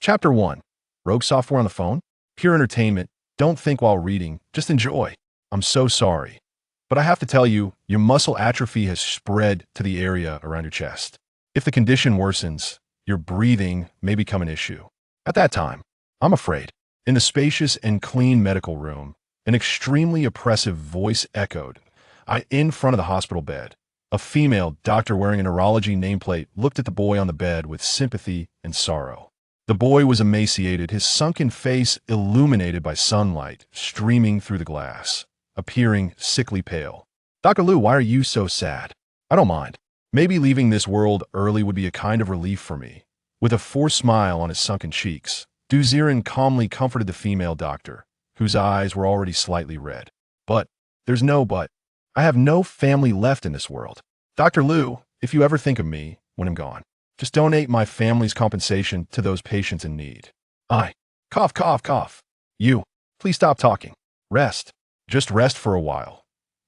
Chapter 1. Rogue software on the phone? Pure entertainment. Don't think while reading. Just enjoy. I'm so sorry. But I have to tell you, your muscle atrophy has spread to the area around your chest. If the condition worsens, your breathing may become an issue. At that time, I'm afraid. In the spacious and clean medical room, an extremely oppressive voice echoed. In front of the hospital bed, a female doctor wearing a neurology nameplate looked at the boy on the bed with sympathy and sorrow. The boy was emaciated, his sunken face illuminated by sunlight streaming through the glass, appearing sickly pale. "Dr. Liu, why are you so sad?" "I don't mind. Maybe leaving this world early would be a kind of relief for me." With a forced smile on his sunken cheeks, Ziren calmly comforted the female doctor, whose eyes were already slightly red. "But, there's no but. I have no family left in this world. Dr. Liu, if you ever think of me when I'm gone, just donate my family's compensation to those patients in need." Cough, cough, cough. "You, please stop talking. Rest. Just rest for a while."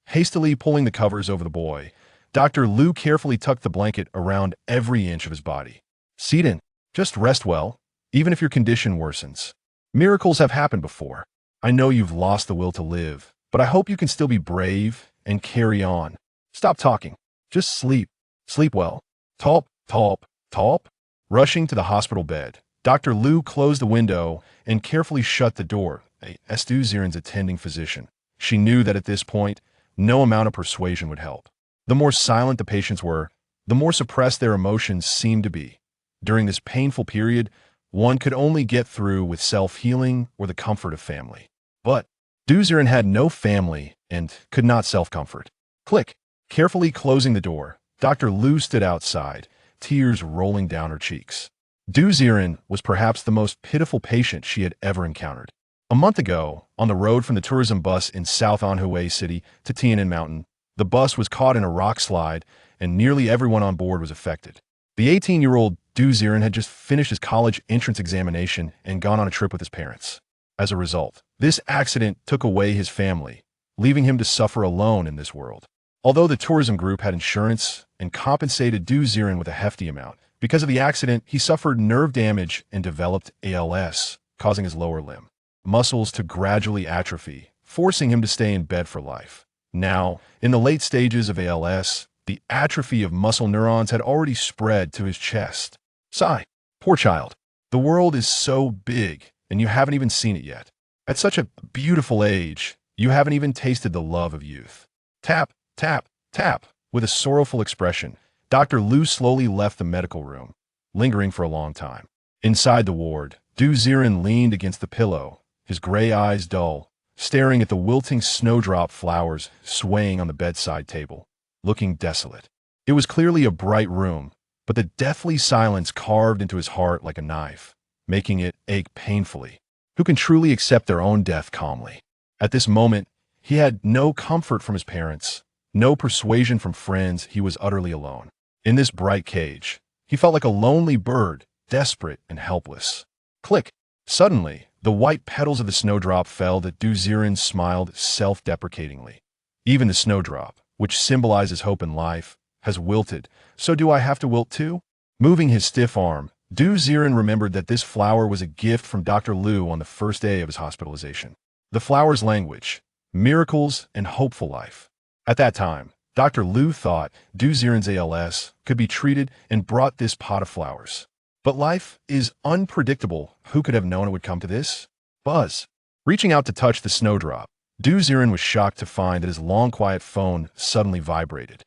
Hastily pulling the covers over the boy, Dr. Liu carefully tucked the blanket around every inch of his body. "Ziren, just rest well, even if your condition worsens. Miracles have happened before. I know you've lost the will to live, but I hope you can still be brave and carry on. Stop talking. Just sleep. Sleep well. Talp, talp, talp." Rushing to the hospital bed, Dr. Liu closed the window and carefully shut the door. Ziren's attending physician. She knew that at this point, no amount of persuasion would help. The more silent the patients were, the more suppressed their emotions seemed to be. During this painful period, one could only get through with self-healing or the comfort of family. But Ziren had no family and could not self-comfort. Click. Carefully closing the door, Dr. Liu stood outside, tears rolling down her cheeks. Ziren was perhaps the most pitiful patient she had ever encountered. A month ago, on the road from the tourism bus in South Anhui City to Tian'an Mountain, the bus was caught in a rock slide and nearly everyone on board was affected. The 18-year-old Ziren had just finished his college entrance examination and gone on a trip with his parents. As a result, this accident took away his family, leaving him to suffer alone in this world. Although the tourism group had insurance and compensated Ziren with a hefty amount, because of the accident, he suffered nerve damage and developed ALS, causing his lower limb muscles to gradually atrophy, forcing him to stay in bed for life. Now, in the late stages of ALS, the atrophy of muscle neurons had already spread to his chest. Sigh. Poor child. The world is so big, and you haven't even seen it yet. At such a beautiful age, you haven't even tasted the love of youth. Tap, tap, tap. With a sorrowful expression, Dr. Liu slowly left the medical room, lingering for a long time. Inside the ward, Ziren leaned against the pillow, his gray eyes dull, staring at the wilting snowdrop flowers swaying on the bedside table, looking desolate. It was clearly a bright room, but the deathly silence carved into his heart like a knife, making it ache painfully. Who can truly accept their own death calmly? At this moment, he had no comfort from his parents, no persuasion from friends. He was utterly alone. In this bright cage, he felt like a lonely bird, desperate and helpless. Click. Suddenly, the white petals of the snowdrop fell. That Ziren smiled self-deprecatingly. Even the snowdrop, which symbolizes hope in life, has wilted. So do I have to wilt too? Moving his stiff arm, Ziren remembered that this flower was a gift from Dr. Liu on the first day of his hospitalization. The flower's language, miracles and hopeful life. At that time, Dr. Liu thought Ziren's ALS could be treated and brought this pot of flowers. But life is unpredictable. Who could have known it would come to this? Buzz. Reaching out to touch the snowdrop, Ziren was shocked to find that his long quiet phone suddenly vibrated.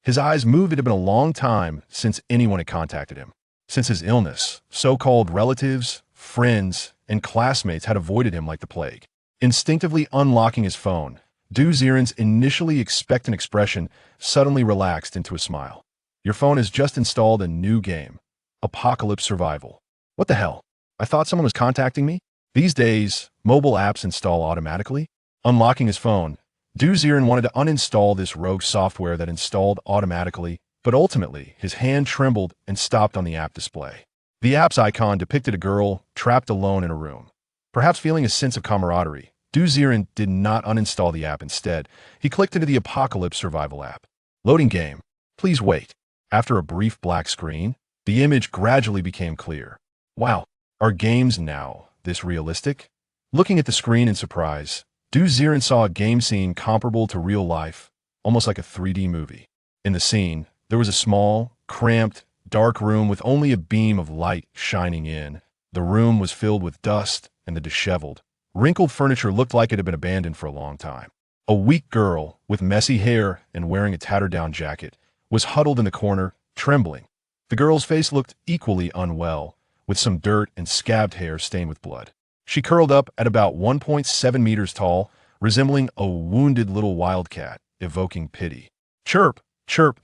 His eyes moved. It had been a long time since anyone had contacted him. Since his illness, so-called relatives, friends, and classmates had avoided him like the plague. Instinctively unlocking his phone, Ziren's initially expectant expression suddenly relaxed into a smile. "Your phone has just installed a new game. Apocalypse Survival." "What the hell? I thought someone was contacting me?" These days, mobile apps install automatically. Unlocking his phone, Ziren wanted to uninstall this rogue software that installed automatically, but ultimately, his hand trembled and stopped on the app display. The app's icon depicted a girl trapped alone in a room. Perhaps feeling a sense of camaraderie, Ziren did not uninstall the app. Instead, he clicked into the Apocalypse Survival app. Loading game. Please wait. After a brief black screen, the image gradually became clear. Wow, Are games now this realistic? Looking at the screen in surprise, Ziren saw a game scene comparable to real life, almost like a 3D movie. In the scene, there was a small, cramped, dark room with only a beam of light shining in. The room was filled with dust, and the disheveled, wrinkled furniture looked like it had been abandoned for a long time. A weak girl, with messy hair and wearing a tattered-down jacket, was huddled in the corner, trembling. The girl's face looked equally unwell, with some dirt and scabbed hair stained with blood. She curled up at about 1.7 meters tall, resembling a wounded little wildcat, evoking pity. Chirp, chirp,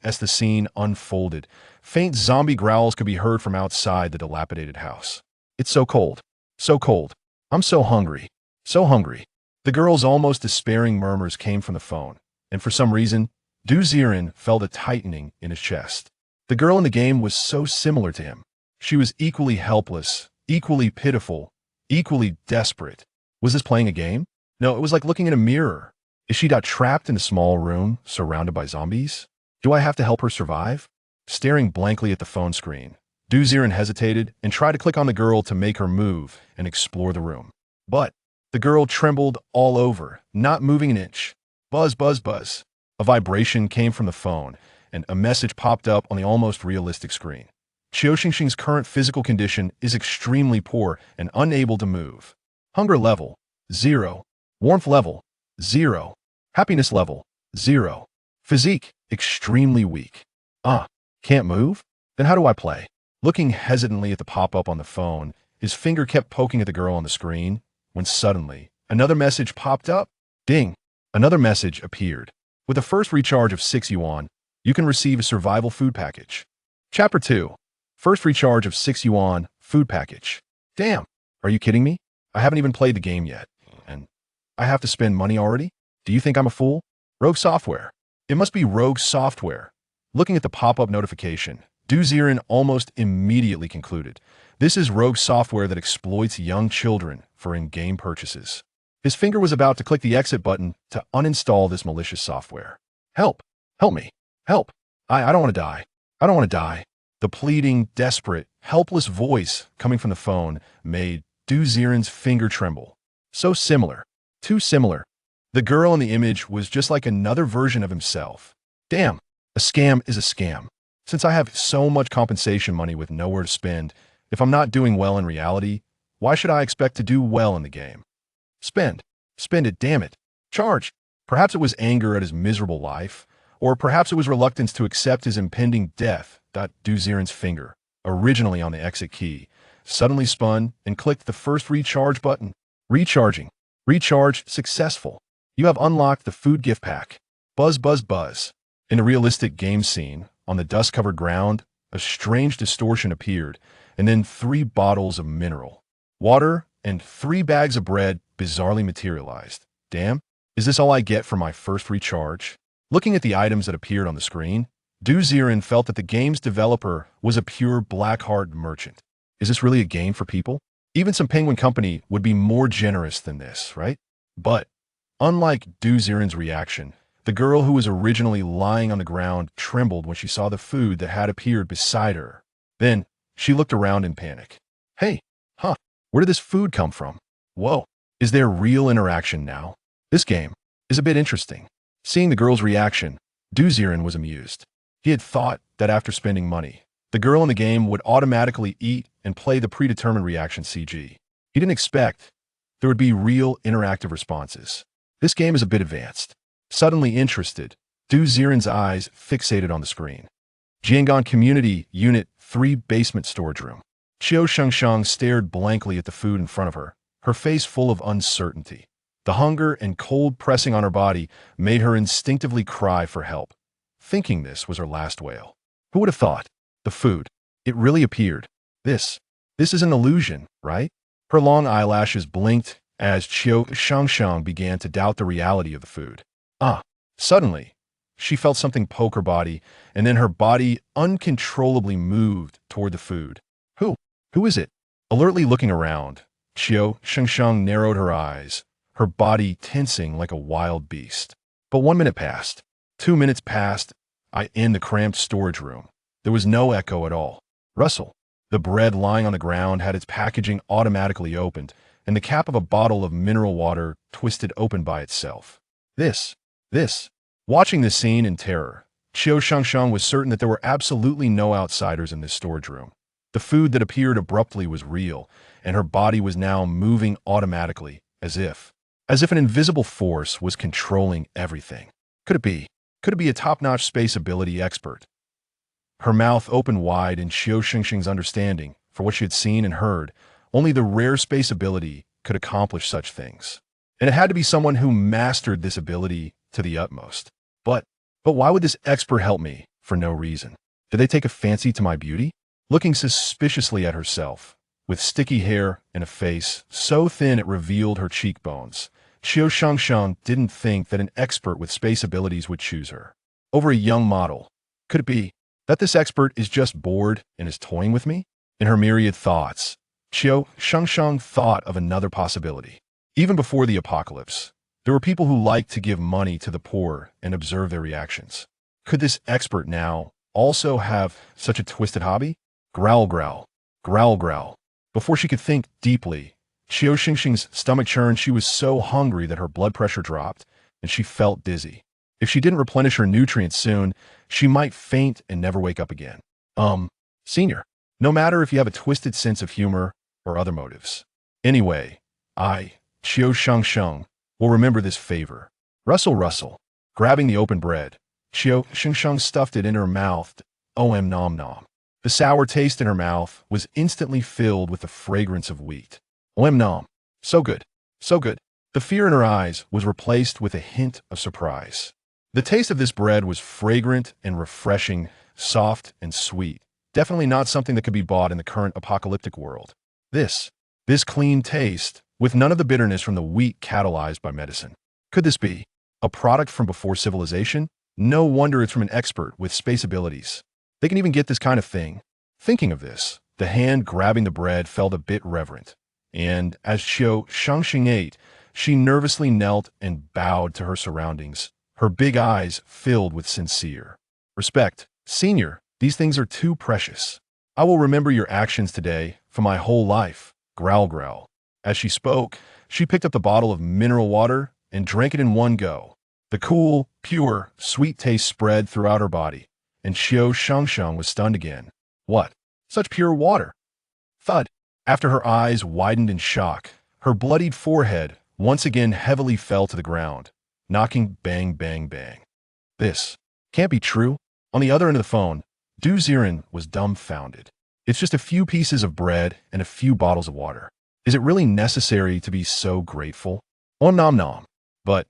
as the scene unfolded. Faint zombie growls could be heard from outside the dilapidated house. It's so cold. So cold. I'm so hungry. So hungry. The girl's almost despairing murmurs came from the phone, and for some reason, Ziren felt a tightening in his chest. The girl in the game was so similar to him. She was equally helpless, equally pitiful, equally desperate. Was this playing a game? No, it was like looking in a mirror. Is she trapped in a small room, surrounded by zombies? Do I have to help her survive? Staring blankly at the phone screen, Ziren hesitated and tried to click on the girl to make her move and explore the room. But the girl trembled all over, not moving an inch. Buzz, buzz, buzz. A vibration came from the phone, and a message popped up on the almost realistic screen. Qiu Shengsheng's current physical condition is extremely poor and unable to move. Hunger level, 0. Warmth level, 0. Happiness level, 0. Physique, extremely weak. Can't move? Then how do I play? Looking hesitantly at the pop-up on the phone, his finger kept poking at the girl on the screen, when suddenly, another message popped up. Ding! Another message appeared. With a first recharge of 6 yuan, you can receive a survival food package. Chapter 2. First recharge of 6 yuan, food package. Damn! Are you kidding me? I haven't even played the game yet. And I have to spend money already? Do you think I'm a fool? Rogue Software. It must be Rogue Software. Looking at the pop-up notification, Ziren almost immediately concluded, this is Rogue Software that exploits young children for in-game purchases. His finger was about to click the exit button to uninstall this malicious software. Help! Help me! Help! I don't want to die. I don't want to die. The pleading, desperate, helpless voice coming from the phone made Ziren's finger tremble. So similar. Too similar. The girl in the image was just like another version of himself. Damn! A scam is a scam. Since I have so much compensation money with nowhere to spend, if I'm not doing well in reality, why should I expect to do well in the game? Spend. Spend it, damn it. Charge. Perhaps it was anger at his miserable life, or perhaps it was reluctance to accept his impending death. Ziren's finger, originally on the exit key, suddenly spun and clicked the first recharge button. Recharging. Recharge successful. You have unlocked the food gift pack. Buzz, buzz, buzz. In a realistic game scene, on the dust-covered ground, a strange distortion appeared, and then 3 bottles of mineral water and 3 bags of bread bizarrely materialized. Damn, is this all I get for my first recharge? Looking at the items that appeared on the screen, Ziren felt that the game's developer was a pure black-heart merchant. Is this really a game for people? Even some penguin company would be more generous than this, right? But, unlike Ziren's reaction, the girl who was originally lying on the ground trembled when she saw the food that had appeared beside her. Then, she looked around in panic. Hey, where did this food come from? Whoa, is there real interaction now? This game is a bit interesting. Seeing the girl's reaction, Ziren was amused. He had thought that after spending money, the girl in the game would automatically eat and play the predetermined reaction CG. He didn't expect there would be real interactive responses. This game is a bit advanced. Suddenly interested, Ziren's eyes fixated on the screen. Jiangan Community Unit 3 Basement Storage Room. Qiu Shengsheng stared blankly at the food in front of her, her face full of uncertainty. The hunger and cold pressing on her body made her instinctively cry for help. Thinking this was her last wail. Who would have thought? The food. It really appeared. This is an illusion, right? Her long eyelashes blinked as Qiu Shengsheng began to doubt the reality of the food. Suddenly, she felt something poke her body, and then her body uncontrollably moved toward the food. Who is it? Alertly looking around, Qiu Shengsheng narrowed her eyes, her body tensing like a wild beast. But 1 minute passed. 2 minutes passed. In the cramped storage room. There was no echo at all. Rustle. The bread lying on the ground had its packaging automatically opened, and the cap of a bottle of mineral water twisted open by itself. This. Watching this scene in terror, Qiu Shengsheng was certain that there were absolutely no outsiders in this storage room. The food that appeared abruptly was real, and her body was now moving automatically, as if an invisible force was controlling everything. Could it be? Could it be a top-notch space ability expert? Her mouth opened wide in Qiu Shengsheng's understanding. For what she had seen and heard, only the rare space ability could accomplish such things. And it had to be someone who mastered this ability to the utmost. But why would this expert help me? For no reason. Did they take a fancy to my beauty? Looking suspiciously at herself, with sticky hair and a face so thin it revealed her cheekbones, Qiu Shengsheng didn't think that an expert with space abilities would choose her over a young model. Could it be that this expert is just bored and is toying with me? In her myriad thoughts, Qiu Shengsheng thought of another possibility. Even before the apocalypse, there were people who liked to give money to the poor and observe their reactions. Could this expert now also have such a twisted hobby? Growl, growl, growl, growl. Before she could think deeply, Qiu Shengsheng's stomach churned. She was so hungry that her blood pressure dropped, and she felt dizzy. If she didn't replenish her nutrients soon, she might faint and never wake up again. Senior, no matter if you have a twisted sense of humor or other motives. Anyway, I, Qiu Shengsheng, will remember this favor. Rustle, rustle. Grabbing the open bread, Qiu Shengsheng stuffed it into her mouth. Nom nom. The sour taste in her mouth was instantly filled with the fragrance of wheat. Nom. So good. So good. The fear in her eyes was replaced with a hint of surprise. The taste of this bread was fragrant and refreshing, soft and sweet. Definitely not something that could be bought in the current apocalyptic world. This clean taste, with none of the bitterness from the wheat catalyzed by medicine. Could this be a product from before civilization? No wonder it's from an expert with space abilities. They can even get this kind of thing. Thinking of this, the hand grabbing the bread felt a bit reverent. And as Qiu Shengsheng ate, she nervously knelt and bowed to her surroundings, her big eyes filled with sincere respect. Senior, these things are too precious. I will remember your actions today for my whole life. Growl, growl. As she spoke, she picked up the bottle of mineral water and drank it in one go. The cool, pure, sweet taste spread throughout her body, and Qiu Shengsheng was stunned again. What? Such pure water? Thud. After her eyes widened in shock, her bloodied forehead once again heavily fell to the ground, knocking bang, bang, bang. This can't be true. On the other end of the phone, Ziren was dumbfounded. It's just a few pieces of bread and a few bottles of water. Is it really necessary to be so grateful? Nom nom. But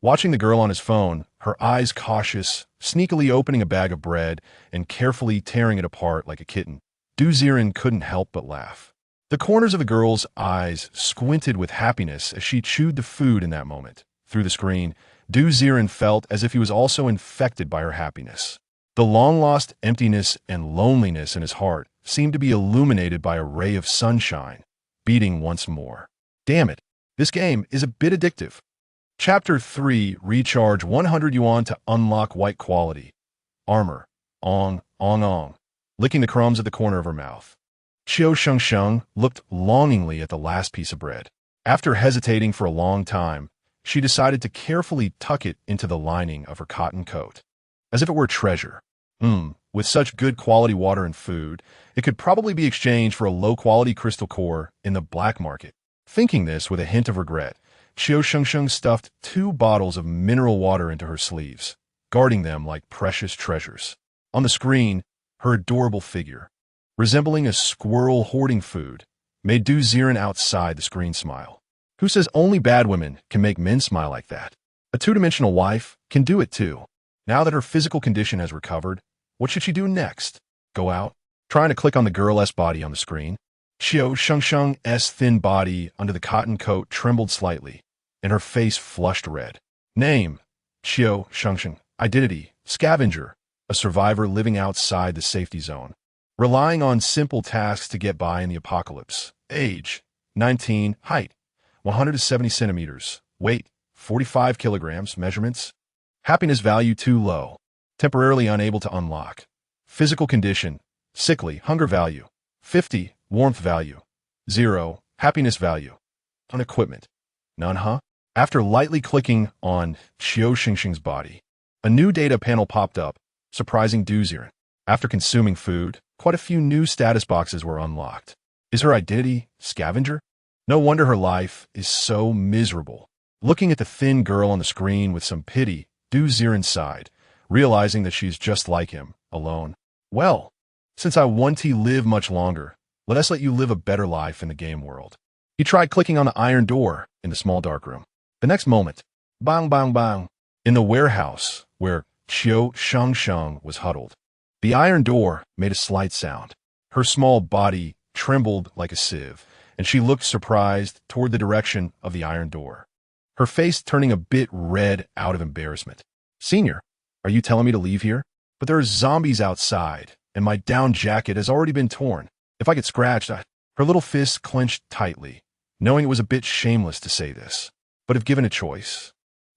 watching the girl on his phone, her eyes cautious, sneakily opening a bag of bread and carefully tearing it apart like a kitten, Ziren couldn't help but laugh. The corners of the girl's eyes squinted with happiness as she chewed the food in that moment. Through the screen, Ziren felt as if he was also infected by her happiness. The long-lost emptiness and loneliness in his heart seemed to be illuminated by a ray of sunshine, beating once more. Damn it, this game is a bit addictive. Chapter 3, recharge 100 yuan to unlock white quality. Armor. Ong, ong, ong. Licking the crumbs at the corner of her mouth. Qiu Shengsheng looked longingly at the last piece of bread. After hesitating for a long time, she decided to carefully tuck it into the lining of her cotton coat. As if it were treasure. With such good quality water and food, it could probably be exchanged for a low-quality crystal core in the black market. Thinking this with a hint of regret, Qiu Shengsheng stuffed 2 bottles of mineral water into her sleeves, guarding them like precious treasures. On the screen, her adorable figure, resembling a squirrel hoarding food, made Ziren outside the screen smile. Who says only bad women can make men smile like that? A two-dimensional wife can do it too. Now that her physical condition has recovered, what should she do next? Go out? Trying to click on the girl's body on the screen. Qiu Shengsheng's thin body under the cotton coat trembled slightly, and her face flushed red. Name: Qiu Shengsheng. Identity: scavenger, a survivor living outside the safety zone, relying on simple tasks to get by in the apocalypse. Age: 19. Height: 170 centimeters. Weight: 45 kilograms. Measurements: happiness value too low. Temporarily unable to unlock. Physical condition: sickly. Hunger value: 50. Warmth value. 0. Happiness value. On equipment. None, huh? After lightly clicking on Qiu Shengsheng's body, a new data panel popped up, surprising Ziren. After consuming food, quite a few new status boxes were unlocked. Is her identity scavenger? No wonder her life is so miserable. Looking at the thin girl on the screen with some pity, Ziren sighed, realizing that she's just like him, alone. Well, since I want to live much longer, let us let you live a better life in the game world. He tried clicking on the iron door in the small dark room. The next moment, bang, bang, bang, in the warehouse where Qiu Shengsheng was huddled. The iron door made a slight sound. Her small body trembled like a sieve, and she looked surprised toward the direction of the iron door, her face turning a bit red out of embarrassment. Senior, are you telling me to leave here? But there are zombies outside, and my down jacket has already been torn. If I get scratched, Her little fist clenched tightly, knowing it was a bit shameless to say this. But if given a choice,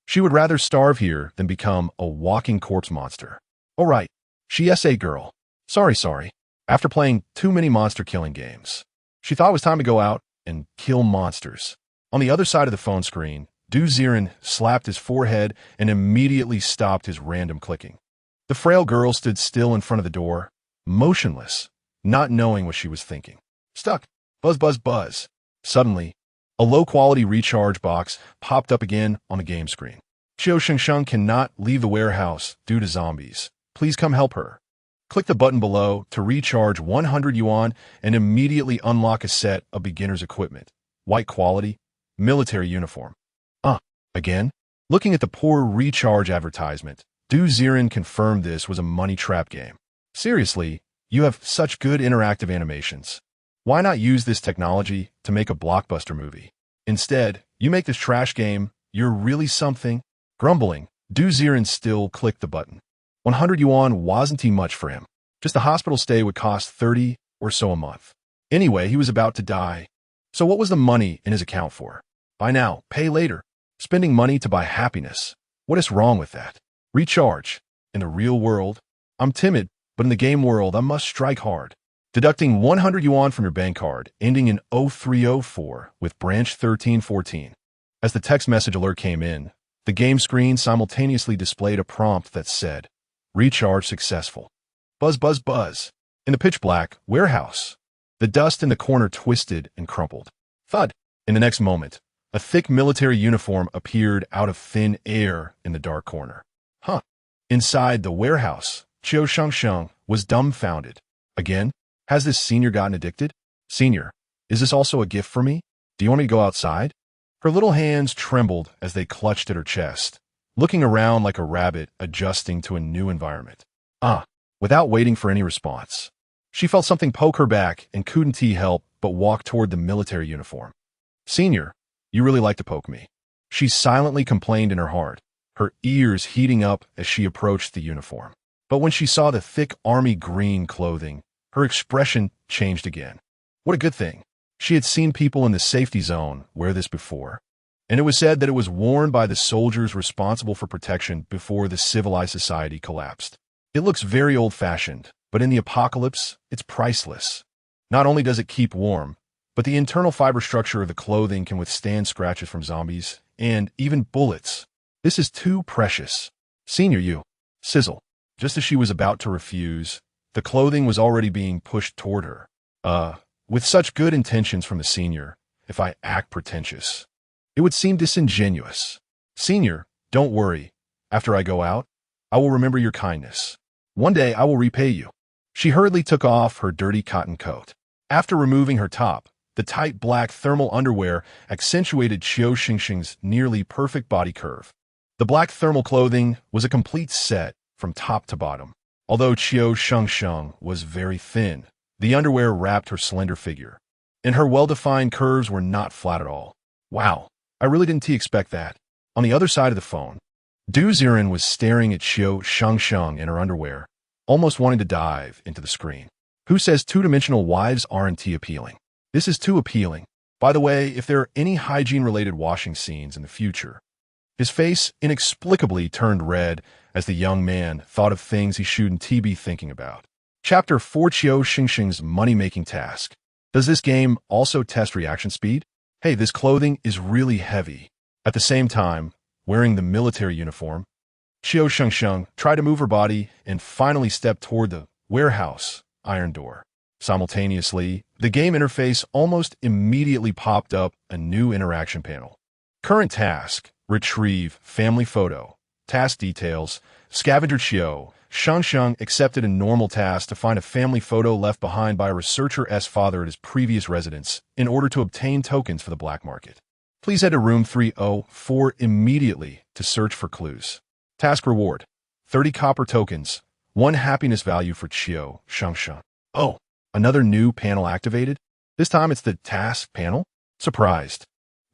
she would rather starve here than become a walking corpse monster. All right, she is a girl. Sorry. After playing too many monster-killing games, she thought it was time to go out and kill monsters. On the other side of the phone screen, Ziren slapped his forehead and immediately stopped his random clicking. The frail girl stood still in front of the door, motionless, not knowing what she was thinking. Stuck. Buzz, buzz, buzz. Suddenly, a low-quality recharge box popped up again on the game screen. Qiu Shengsheng cannot leave the warehouse due to zombies. Please come help her. Click the button below to recharge 100 yuan and immediately unlock a set of beginner's equipment. White quality, military uniform. Again? Looking at the poor recharge advertisement, Ziren confirmed this was a money trap game. Seriously, you have such good interactive animations. Why not use this technology to make a blockbuster movie? Instead, you make this trash game, you're really something. Grumbling, Ziren still clicked the button. 100 yuan wasn't too much for him. Just a hospital stay would cost 30 or so a month. Anyway, he was about to die. So what was the money in his account for? Buy now, pay later. Spending money to buy happiness. What is wrong with that? Recharge. In the real world, I'm timid, but in the game world, I must strike hard. Deducting 100 yuan from your bank card, ending in 0304 with branch 1314. As the text message alert came in, the game screen simultaneously displayed a prompt that said, "Recharge successful." Buzz, buzz, buzz. In the pitch black warehouse, the dust in the corner twisted and crumpled. Thud. In the next moment, a thick military uniform appeared out of thin air in the dark corner. Inside the warehouse, Qiu Shengsheng was dumbfounded. Again? Has this senior gotten addicted? Senior, is this also a gift for me? Do you want me to go outside? Her little hands trembled as they clutched at her chest, looking around like a rabbit adjusting to a new environment. Without waiting for any response, she felt something poke her back and couldn't help but walk toward the military uniform. Senior, you really like to poke me. She silently complained in her heart, her ears heating up as she approached the uniform. But when she saw the thick army green clothing, her expression changed again. What a good thing. She had seen people in the safety zone wear this before, and it was said that it was worn by the soldiers responsible for protection before the civilized society collapsed. It looks very old-fashioned, but in the apocalypse, it's priceless. Not only does it keep warm, but the internal fiber structure of the clothing can withstand scratches from zombies and even bullets. This is too precious. Senior, you. Sizzle. Just as she was about to refuse, the clothing was already being pushed toward her. With such good intentions from the senior, if I act pretentious, it would seem disingenuous. Senior, don't worry. After I go out, I will remember your kindness. One day I will repay you. She hurriedly took off her dirty cotton coat. After removing her top, the tight black thermal underwear accentuated Qiu Shengsheng's nearly perfect body curve. The black thermal clothing was a complete set from top to bottom. Although Qiu Shengsheng was very thin, the underwear wrapped her slender figure, and her well-defined curves were not flat at all. Wow, I really didn't expect that. On the other side of the phone, Ziren was staring at Qiu Shengsheng in her underwear, almost wanting to dive into the screen. Who says two-dimensional wives aren't appealing? This is too appealing. By the way, if there are any hygiene-related washing scenes in the future, his face inexplicably turned red as the young man thought of things he shouldn't be thinking about. Chapter 4: Qiu Shengsheng's money-making task. Does this game also test reaction speed? Hey, this clothing is really heavy. At the same time, wearing the military uniform, Qiu Shengsheng tried to move her body and finally stepped toward the warehouse iron door. Simultaneously, the game interface almost immediately popped up a new interaction panel. Current task: retrieve family photo. Task details: scavenger Qiu Shengsheng accepted a normal task to find a family photo left behind by a researcher's father at his previous residence in order to obtain tokens for the black market. Please head to room 304 immediately to search for clues. Task reward: 30 copper tokens, 1 happiness value for Qiu Shengsheng. Oh, another new panel activated? This time it's the task panel? Surprised,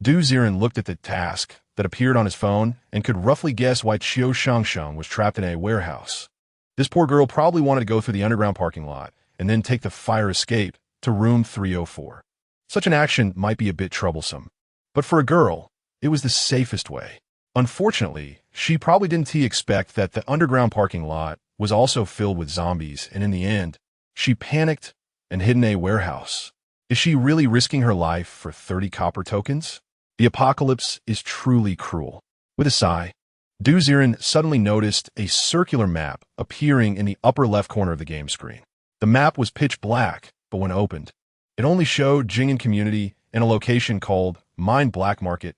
Ziren looked at the task that appeared on his phone and could roughly guess why Qiu Shengsheng was trapped in a warehouse. This poor girl probably wanted to go through the underground parking lot and then take the fire escape to room 304. Such an action might be a bit troublesome, but for a girl, it was the safest way. Unfortunately, she probably didn't expect that the underground parking lot was also filled with zombies, and in the end, she panicked and hid in a warehouse. Is she really risking her life for 30 copper tokens? The apocalypse is truly cruel. With a sigh, Ziren suddenly noticed a circular map appearing in the upper left corner of the game screen. The map was pitch black, but when opened, it only showed Jing'an community and a location called Mine Black Market.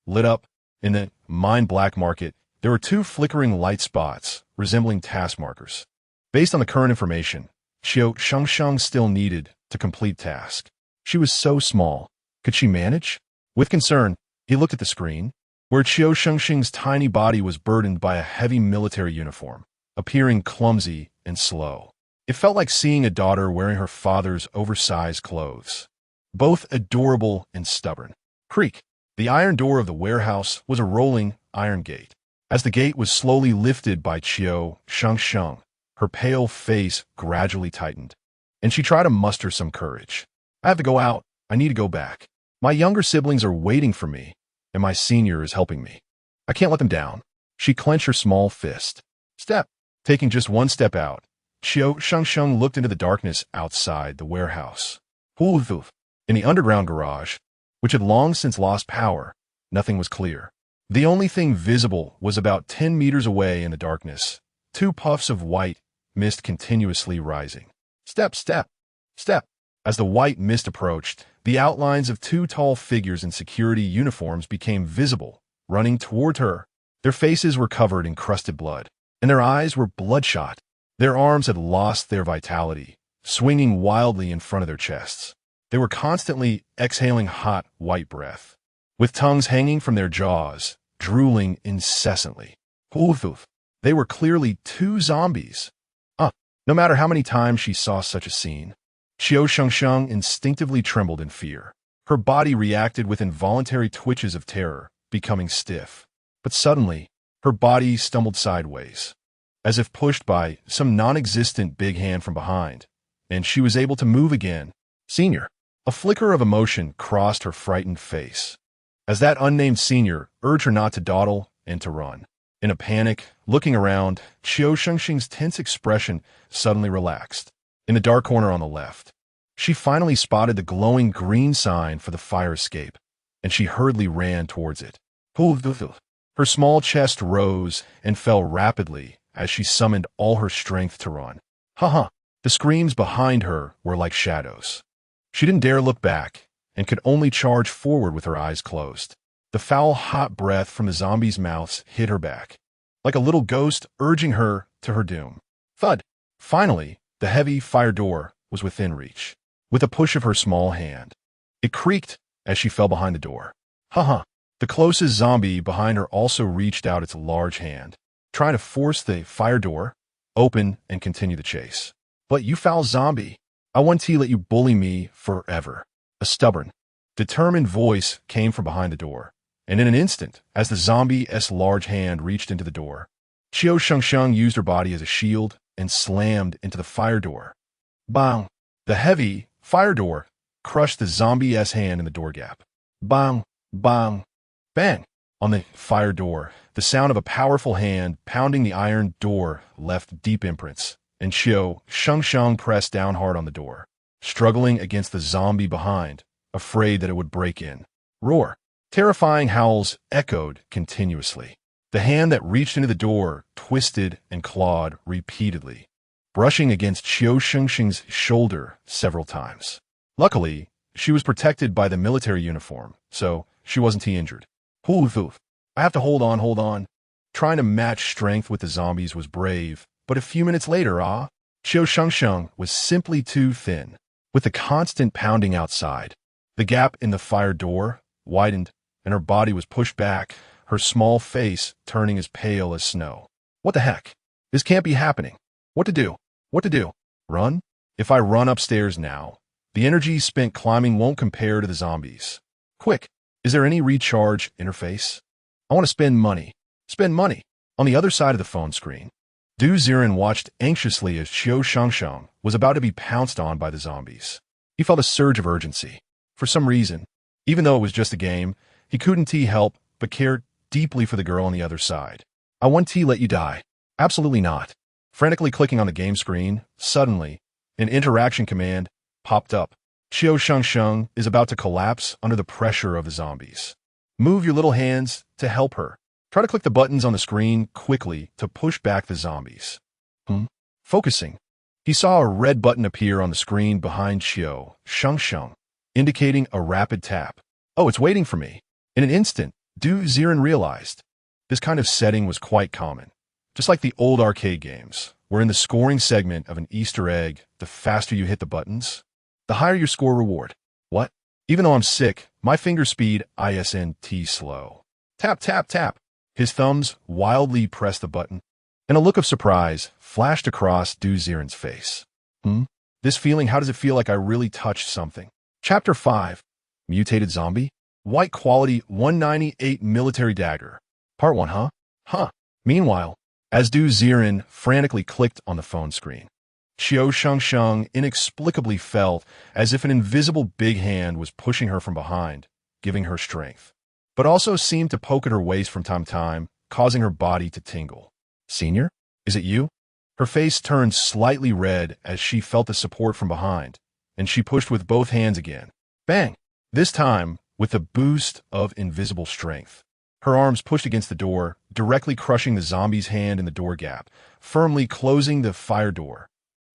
Lit up in the Mine Black Market, there were 2 flickering light spots resembling task markers. Based on the current information, Qiu Shengsheng still needed to complete task. She was so small. Could she manage? With concern, he looked at the screen, where Qiu Shengsheng's tiny body was burdened by a heavy military uniform, appearing clumsy and slow. It felt like seeing a daughter wearing her father's oversized clothes. Both adorable and stubborn. Creak. The iron door of the warehouse was a rolling iron gate. As the gate was slowly lifted by Qiu Shengsheng, her pale face gradually tightened, and she tried to muster some courage. I have to go out. I need to go back. My younger siblings are waiting for me, and my senior is helping me. I can't let them down. She clenched her small fist. Step. Taking just one step out, Qiu Shengsheng looked into the darkness outside the warehouse. In the underground garage, which had long since lost power, nothing was clear. The only thing visible was about 10 meters away in the darkness, 2 puffs of white mist continuously rising. Step, step, step. As the white mist approached, the outlines of 2 tall figures in security uniforms became visible, running toward her. Their faces were covered in crusted blood, and their eyes were bloodshot. Their arms had lost their vitality, swinging wildly in front of their chests. They were constantly exhaling hot, white breath, with tongues hanging from their jaws, drooling incessantly. They were clearly 2 zombies. No matter how many times she saw such a scene, Qiu Shengsheng instinctively trembled in fear. Her body reacted with involuntary twitches of terror, becoming stiff. But suddenly, her body stumbled sideways, as if pushed by some non-existent big hand from behind, and she was able to move again. Senior. A flicker of emotion crossed her frightened face, as that unnamed senior urged her not to dawdle and to run. In a panic, looking around, Qiu Shengsheng's tense expression suddenly relaxed. In the dark corner on the left, she finally spotted the glowing green sign for the fire escape, and she hurriedly ran towards it. Her small chest rose and fell rapidly as she summoned all her strength to run. The screams behind her were like shadows. She didn't dare look back and could only charge forward with her eyes closed. The foul, hot breath from the zombies' mouths hit her back, like a little ghost urging her to her doom. Thud! Finally, the heavy fire door was within reach. With a push of her small hand, it creaked as she fell behind the door. The closest zombie behind her also reached out its large hand, trying to force the fire door open and continue the chase. But you foul zombie, I want to let you bully me forever. A stubborn, determined voice came from behind the door, and in an instant, as the zombie's large hand reached into the door, Qiu Shengsheng used her body as a shield and slammed into the fire door. Bang! The heavy fire door crushed the zombie's hand in the door gap. Bang! Bang! Bang! On the fire door, the sound of a powerful hand pounding the iron door left deep imprints, and Qiu Shengsheng pressed down hard on the door, struggling against the zombie behind, afraid that it would break in. Roar. Terrifying howls echoed continuously. The hand that reached into the door twisted and clawed repeatedly, brushing against Qiu Shengsheng's shoulder several times. Luckily, she was protected by the military uniform, so she wasn't too injured. Hoof. I have to hold on. Trying to match strength with the zombies was brave, but a few minutes later, Qiu Shengsheng was simply too thin. With the constant pounding outside, the gap in the fire door widened, and her body was pushed back, her small face turning as pale as snow. What the heck? This can't be happening. What to do? Run? If I run upstairs now, the energy spent climbing won't compare to the zombies. Quick, is there any recharge interface? I want to spend money. On the other side of the phone screen, Ziren watched anxiously as Qiu Shengsheng was about to be pounced on by the zombies. He felt a surge of urgency. For some reason, even though it was just a game, he couldn't help but care deeply for the girl on the other side. I won't let you die. Absolutely not. Frantically clicking on the game screen, suddenly, an interaction command popped up. Qiu Shengsheng is about to collapse under the pressure of the zombies. Move your little hands to help her. Try to click the buttons on the screen quickly to push back the zombies. Focusing. He saw a red button appear on the screen behind Qiu Shengsheng, indicating a rapid tap. Oh, it's waiting for me. In an instant, Ziren realized this kind of setting was quite common. Just like the old arcade games, where in the scoring segment of an Easter egg, the faster you hit the buttons, the higher your score reward. What? Even though I'm sick, my finger speed isn't slow. Tap, tap, tap. His thumbs wildly pressed the button, and a look of surprise flashed across Ziren's face. This feeling, how does it feel like I really touched something? Chapter 5. Mutated Zombie? White quality 198 military dagger. Part 1, huh? Meanwhile, as Ziren frantically clicked on the phone screen, Qiu Shengsheng inexplicably felt as if an invisible big hand was pushing her from behind, giving her strength, but also seemed to poke at her waist from time to time, causing her body to tingle. Senior? Is it you? Her face turned slightly red as she felt the support from behind, and she pushed with both hands again. Bang! This time, with the boost of invisible strength. Her arms pushed against the door, directly crushing the zombie's hand in the door gap, firmly closing the fire door.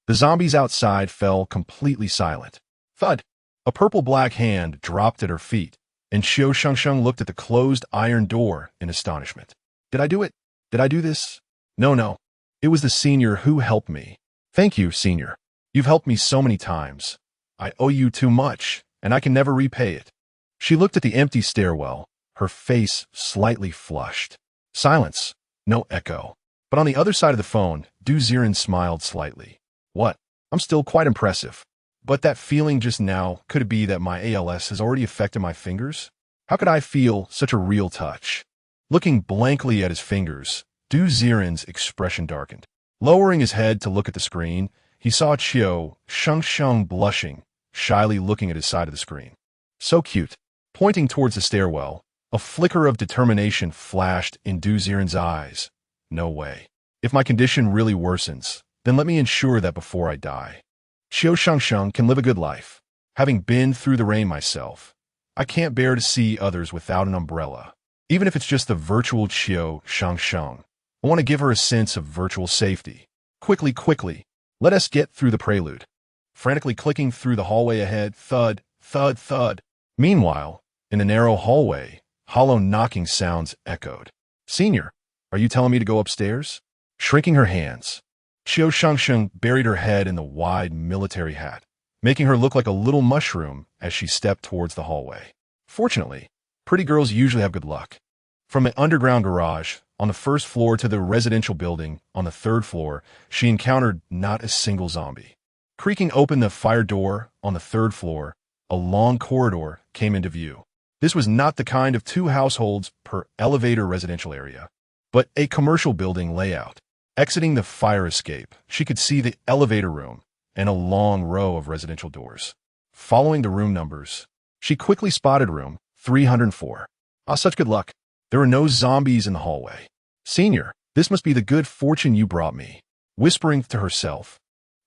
The zombies outside fell completely silent. Thud! A purple-black hand dropped at her feet, and Qiu Shengsheng looked at the closed iron door in astonishment. Did I do it? Did I do this? No. It was the senior who helped me. Thank you, senior. You've helped me so many times. I owe you too much, and I can never repay it. She looked at the empty stairwell, her face slightly flushed. Silence. No echo. But on the other side of the phone, Ziren smiled slightly. What? I'm still quite impressive. But that feeling just now, could it be that my ALS has already affected my fingers? How could I feel such a real touch? Looking blankly at his fingers, Ziren's expression darkened. Lowering his head to look at the screen, he saw Qiu Shengsheng blushing, shyly looking at his side of the screen. So cute. Pointing towards the stairwell, a flicker of determination flashed in Ziren's eyes. No way. If my condition really worsens, then let me ensure that before I die. Qiu Shengsheng can live a good life. Having been through the rain myself, I can't bear to see others without an umbrella. Even if it's just the virtual Qiu Shengsheng, I want to give her a sense of virtual safety. Quickly, let us get through the prelude. Frantically clicking through the hallway ahead, thud, thud, thud. Meanwhile, in the narrow hallway, hollow knocking sounds echoed. Senior, are you telling me to go upstairs? Shrinking her hands, Qiu Shengsheng buried her head in the wide military hat, making her look like a little mushroom as she stepped towards the hallway. Fortunately, pretty girls usually have good luck. From an underground garage on the first floor to the residential building on the third floor, she encountered not a single zombie. Creaking open the fire door on the third floor, a long corridor came into view. This was not the kind of 2 households per elevator residential area, but a commercial building layout. Exiting the fire escape, she could see the elevator room and a long row of residential doors. Following the room numbers, she quickly spotted room 304. Such good luck. There were no zombies in the hallway. Senior, this must be the good fortune you brought me. whispering to herself.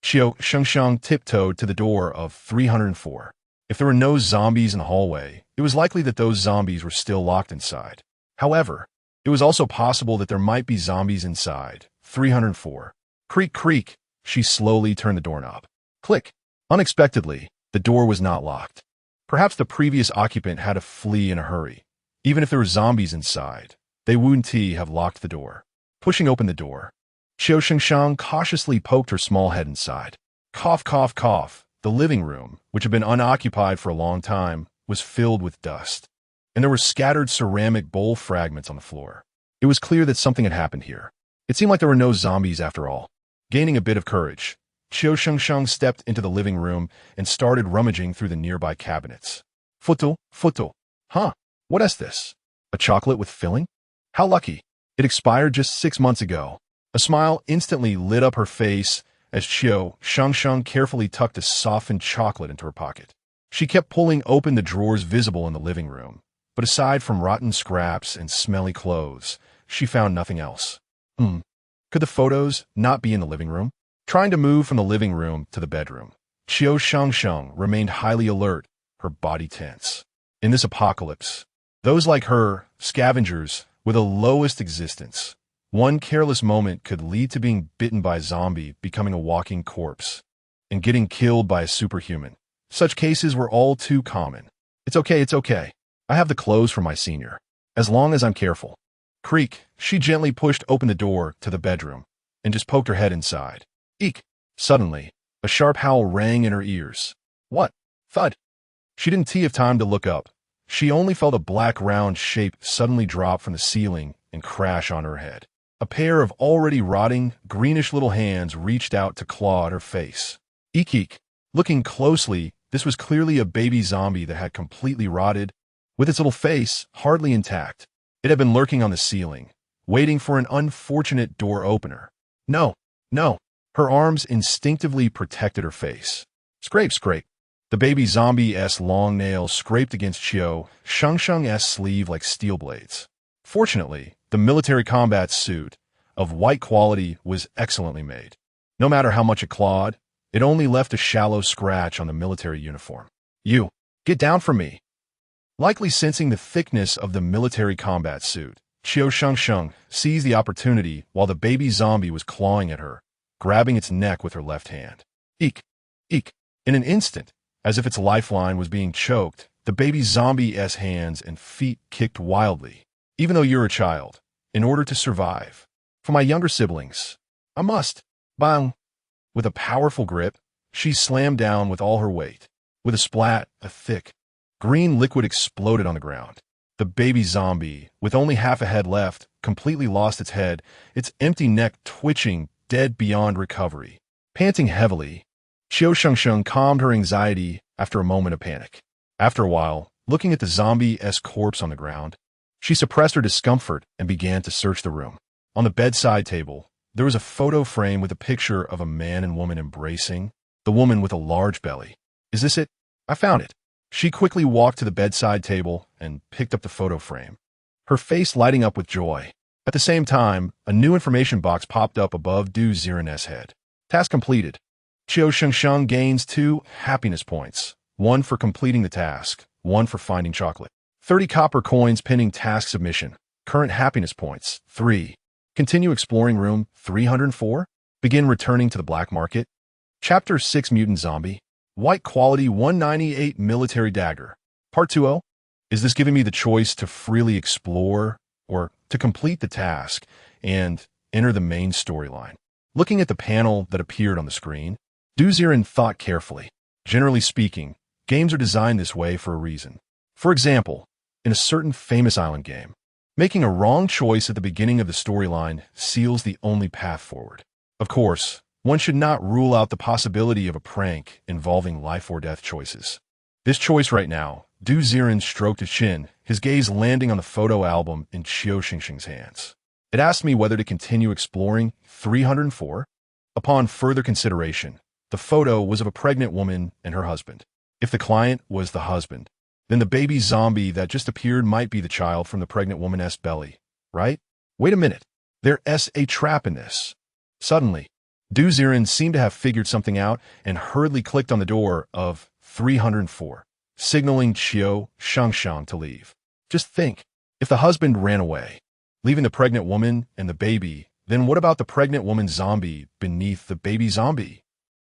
Qiu Shengsheng tiptoed to the door of 304. If there were no zombies in the hallway, it was likely that those zombies were still locked inside. However, it was also possible that there might be zombies inside. 304. Creak, creak. She slowly turned the doorknob. Click. Unexpectedly, the door was not locked. Perhaps the previous occupant had to flee in a hurry. Even if there were zombies inside, they wouldn't have locked the door. Pushing open the door, Qiu Shengsheng cautiously poked her small head inside. Cough, cough, cough. The living room, which had been unoccupied for a long time, was filled with dust, and there were scattered ceramic bowl fragments on the floor. It was clear that something had happened here. It seemed like there were no zombies after all. Gaining a bit of courage, Qiu Shengsheng stepped into the living room and started rummaging through the nearby cabinets. Futu, futu. Huh, what is this? A chocolate with filling? How lucky. It expired just 6 months ago. A smile instantly lit up her face as Qiu Shengsheng carefully tucked a softened chocolate into her pocket. She kept pulling open the drawers visible in the living room, but aside from rotten scraps and smelly clothes, she found nothing else. Could the photos not be in the living room? Trying to move from the living room to the bedroom, Qiu Shengsheng remained highly alert, her body tense. In this apocalypse, those like her, scavengers, were the lowest existence. One careless moment could lead to being bitten by a zombie, becoming a walking corpse, and getting killed by a superhuman. Such cases were all too common. It's okay. I have the clothes for my senior. As long as I'm careful. Creak, she gently pushed open the door to the bedroom and just poked her head inside. Eek! Suddenly, a sharp howl rang in her ears. What? Thud! She didn't have time to look up. She only felt a black round shape suddenly drop from the ceiling and crash on her head. A pair of already rotting, greenish little hands reached out to claw at her face. Eek eek. Looking closely, this was clearly a baby zombie that had completely rotted, with its little face hardly intact. It had been lurking on the ceiling, waiting for an unfortunate door opener. No. Her arms instinctively protected her face. Scrape, scrape. The baby zombie-s long nails scraped against Qiu Shengsheng's sleeve like steel blades. Fortunately, the military combat suit, of white quality, was excellently made. No matter how much it clawed, it only left a shallow scratch on the military uniform. You, get down from me. Likely sensing the thickness of the military combat suit, Qiu Shengsheng seized the opportunity while the baby zombie was clawing at her, grabbing its neck with her left hand. Eek, eek. In an instant, as if its lifeline was being choked, the baby zombie-s hands and feet kicked wildly. Even though you're a child, in order to survive. For my younger siblings, I must. Bang! With a powerful grip, she slammed down with all her weight. With a splat, a thick, green liquid exploded on the ground. The baby zombie, with only half a head left, completely lost its head, its empty neck twitching, dead beyond recovery. Panting heavily, Qiu Shengsheng calmed her anxiety after a moment of panic. After a while, looking at the zombie-s corpse on the ground, she suppressed her discomfort and began to search the room. On the bedside table, there was a photo frame with a picture of a man and woman embracing, the woman with a large belly. Is this it? I found it. She quickly walked to the bedside table and picked up the photo frame, her face lighting up with joy. At the same time, a new information box popped up above Ziren's head. Task completed. Qiu Shengsheng gains 2 happiness points, 1 for completing the task, 1 for finding chocolate. 30 copper coins pending task submission. Current happiness points, 3. Continue exploring room 304. Begin returning to the black market. Chapter 6 Mutant Zombie. White quality 198 military dagger. Part 2.0. Is this giving me the choice to freely explore or to complete the task and enter the main storyline? Looking at the panel that appeared on the screen, Ziren thought carefully. Generally speaking, games are designed this way for a reason. For example, in a certain famous island game, making a wrong choice at the beginning of the storyline seals the only path forward. Of course, one should not rule out the possibility of a prank involving life or death choices. This choice right now, Ziren stroked his chin, his gaze landing on the photo album in Qiu Shengsheng's hands. It asked me whether to continue exploring 304. Upon further consideration, the photo was of a pregnant woman and her husband. If the client was the husband, then the baby zombie that just appeared might be the child from the pregnant woman's belly, right? Wait a minute. There's a trap in this. Suddenly, Ziren seemed to have figured something out and hurriedly clicked on the door of 304, signaling Qiu Shengsheng to leave. Just think, if the husband ran away, leaving the pregnant woman and the baby, then what about the pregnant woman zombie beneath the baby zombie?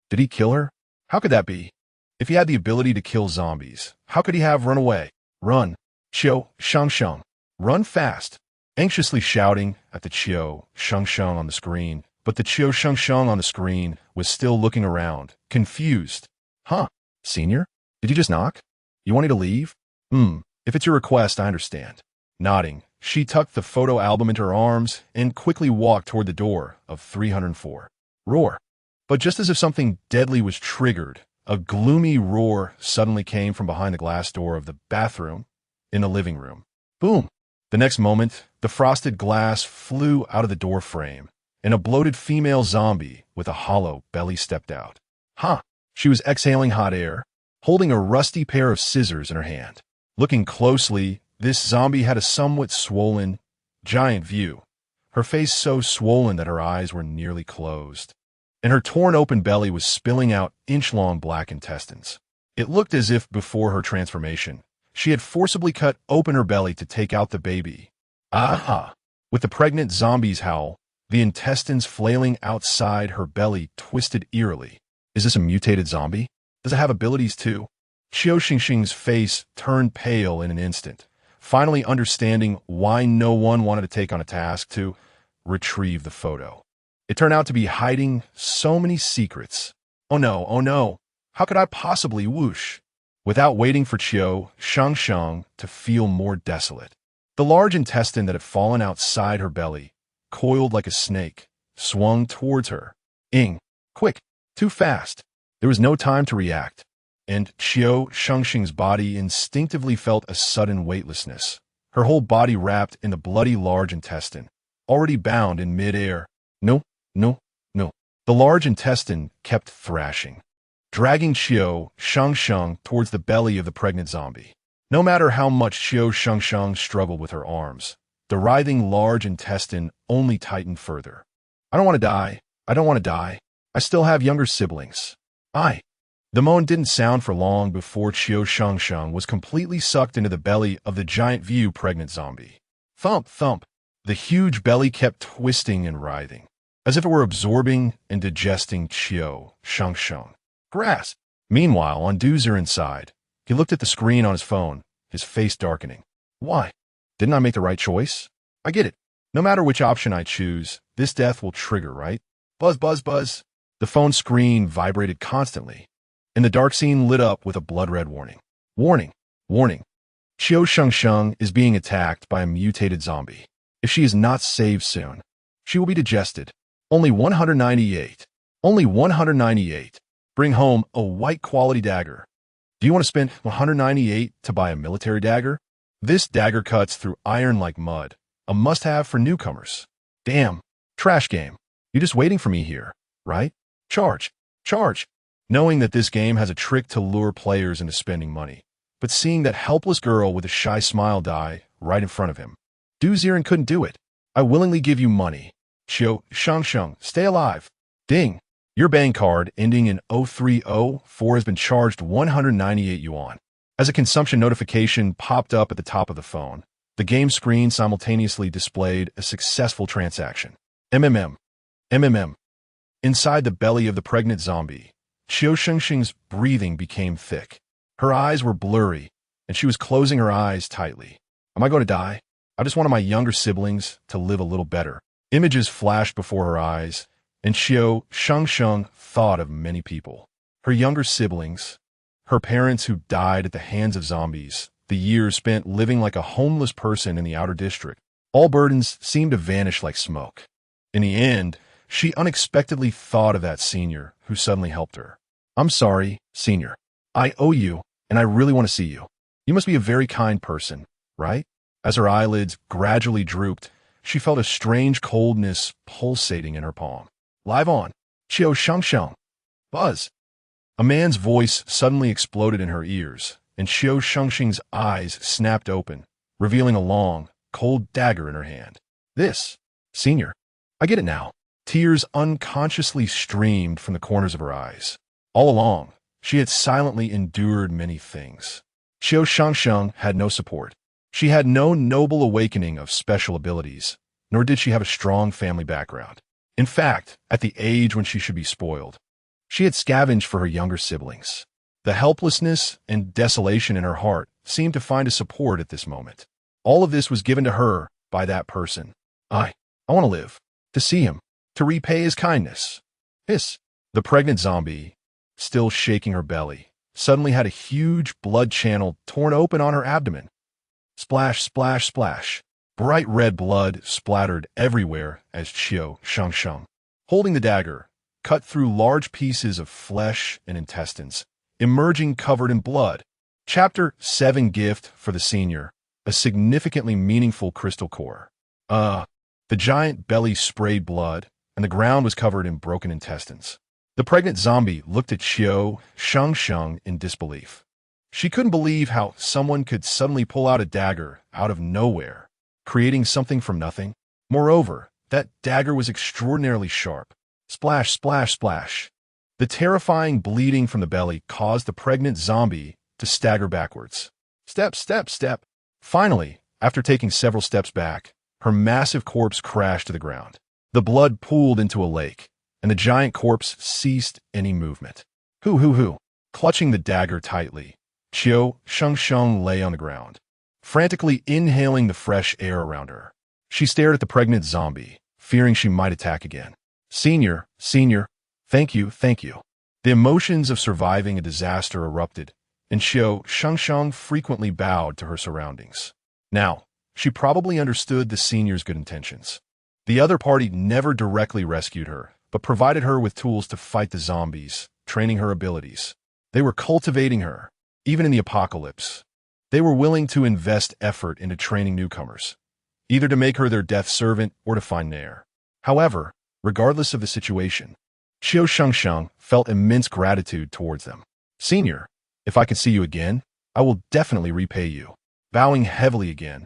Did he kill her? How could that be? If he had the ability to kill zombies, how could he have run away? Run, Qiu Shengsheng. Run fast. Anxiously shouting at the Qiu Shengsheng on the screen, but the Qiu Shengsheng on the screen was still looking around, confused. Huh, Senior? Did you just knock? You want me to leave? If it's your request, I understand. Nodding, she tucked the photo album into her arms and quickly walked toward the door of 304. Roar. But just as if something deadly was triggered, a gloomy roar suddenly came from behind the glass door of the bathroom in the living room. Boom! The next moment, the frosted glass flew out of the door frame, and a bloated female zombie with a hollow belly stepped out. She was exhaling hot air, holding a rusty pair of scissors in her hand. Looking closely, this zombie had a somewhat swollen, giant view, her face so swollen that her eyes were nearly closed, and her torn open belly was spilling out inch-long black intestines. It looked as if before her transformation, she had forcibly cut open her belly to take out the baby. Aha! With the pregnant zombie's howl, the intestines flailing outside her belly twisted eerily. Is this a mutated zombie? Does it have abilities too? Qiu Shengsheng's face turned pale in an instant, finally understanding why no one wanted to take on a task to retrieve the photo. It turned out to be hiding so many secrets. Oh no, how could I possibly whoosh? Without waiting for Qiu Shengsheng to feel more desolate, the large intestine that had fallen outside her belly, coiled like a snake, swung towards her. Quick, too fast. There was no time to react, and Qiu Shengsheng's body instinctively felt a sudden weightlessness, her whole body wrapped in the bloody large intestine, already bound in mid-air. No. The large intestine kept thrashing, dragging Qiu Shengsheng towards the belly of the pregnant zombie. No matter how much Qiu Shengsheng struggled with her arms, the writhing large intestine only tightened further. I don't want to die. I still have younger siblings. The moan didn't sound for long before Qiu Shengsheng was completely sucked into the belly of the giant view pregnant zombie. Thump, thump. The huge belly kept twisting and writhing, as if it were absorbing and digesting Qiu Shengsheng. Grasp! Meanwhile, on Ziren's side, he looked at the screen on his phone, his face darkening. Why? Didn't I make the right choice? I get it. No matter which option I choose, this death will trigger, right? Buzz, buzz, buzz. The phone screen vibrated constantly, and the dark scene lit up with a blood-red warning. Warning. Qiu Shengsheng is being attacked by a mutated zombie. If she is not saved soon, she will be digested. Only 198. Bring home a white-quality dagger. Do you want to spend 198 to buy a military dagger? This dagger cuts through iron like mud, a must-have for newcomers. Damn, trash game. You're just waiting for me here, right? Charge. Knowing that this game has a trick to lure players into spending money, but seeing that helpless girl with a shy smile die right in front of him. Ziren couldn't do it. I willingly give you money. Qiu Shengsheng, stay alive. Ding. Your bank card ending in 0304 has been charged 198 yuan. As a consumption notification popped up at the top of the phone, the game screen simultaneously displayed a successful transaction. MMM. Inside the belly of the pregnant zombie, Qiu Shengsheng's breathing became thick. Her eyes were blurry, and she was closing her eyes tightly. Am I going to die? I just wanted my younger siblings to live a little better. Images flashed before her eyes, and Qiu Shengsheng thought of many people. Her younger siblings, her parents who died at the hands of zombies, the years spent living like a homeless person in the outer district. All burdens seemed to vanish like smoke. In the end, she unexpectedly thought of that senior who suddenly helped her. I'm sorry, senior. I owe you, and I really want to see you. You must be a very kind person, right? As her eyelids gradually drooped, she felt a strange coldness pulsating in her palm. Live on. Qiu Shengsheng. Buzz. A man's voice suddenly exploded in her ears, and Qiu Shengsheng's eyes snapped open, revealing a long, cold dagger in her hand. This, senior. I get it now. Tears unconsciously streamed from the corners of her eyes. All along, she had silently endured many things. Qiu Shengsheng had no support. She had no noble awakening of special abilities, nor did she have a strong family background. In fact, at the age when she should be spoiled, she had scavenged for her younger siblings. The helplessness and desolation in her heart seemed to find a support at this moment. All of this was given to her by that person. I want to live, to see him, to repay his kindness. The pregnant zombie, still shaking her belly, suddenly had a huge blood channel torn open on her abdomen. Splash, splash, splash. Bright red blood splattered everywhere as Qiu Shengsheng, holding the dagger, cut through large pieces of flesh and intestines, emerging covered in blood. Chapter 7 Gift for the Senior, a significantly meaningful crystal core. The giant belly sprayed blood, and the ground was covered in broken intestines. The pregnant zombie looked at Qiu Shengsheng in disbelief. She couldn't believe how someone could suddenly pull out a dagger out of nowhere, creating something from nothing. Moreover, that dagger was extraordinarily sharp. Splash, splash, splash. The terrifying bleeding from the belly caused the pregnant zombie to stagger backwards. Step, step, step. Finally, after taking several steps back, her massive corpse crashed to the ground. The blood pooled into a lake, and the giant corpse ceased any movement. Hoo. Clutching the dagger tightly, Qiu Shengsheng lay on the ground, frantically inhaling the fresh air around her. She stared at the pregnant zombie, fearing she might attack again. Senior, thank you. The emotions of surviving a disaster erupted, and Qiu Shengsheng frequently bowed to her surroundings. Now, she probably understood the senior's good intentions. The other party never directly rescued her, but provided her with tools to fight the zombies, training her abilities. They were cultivating her, even in the apocalypse. They were willing to invest effort into training newcomers, either to make her their death servant or to find Nair. However, regardless of the situation, Qiu Shengsheng felt immense gratitude towards them. Senior, if I can see you again, I will definitely repay you. Bowing heavily again,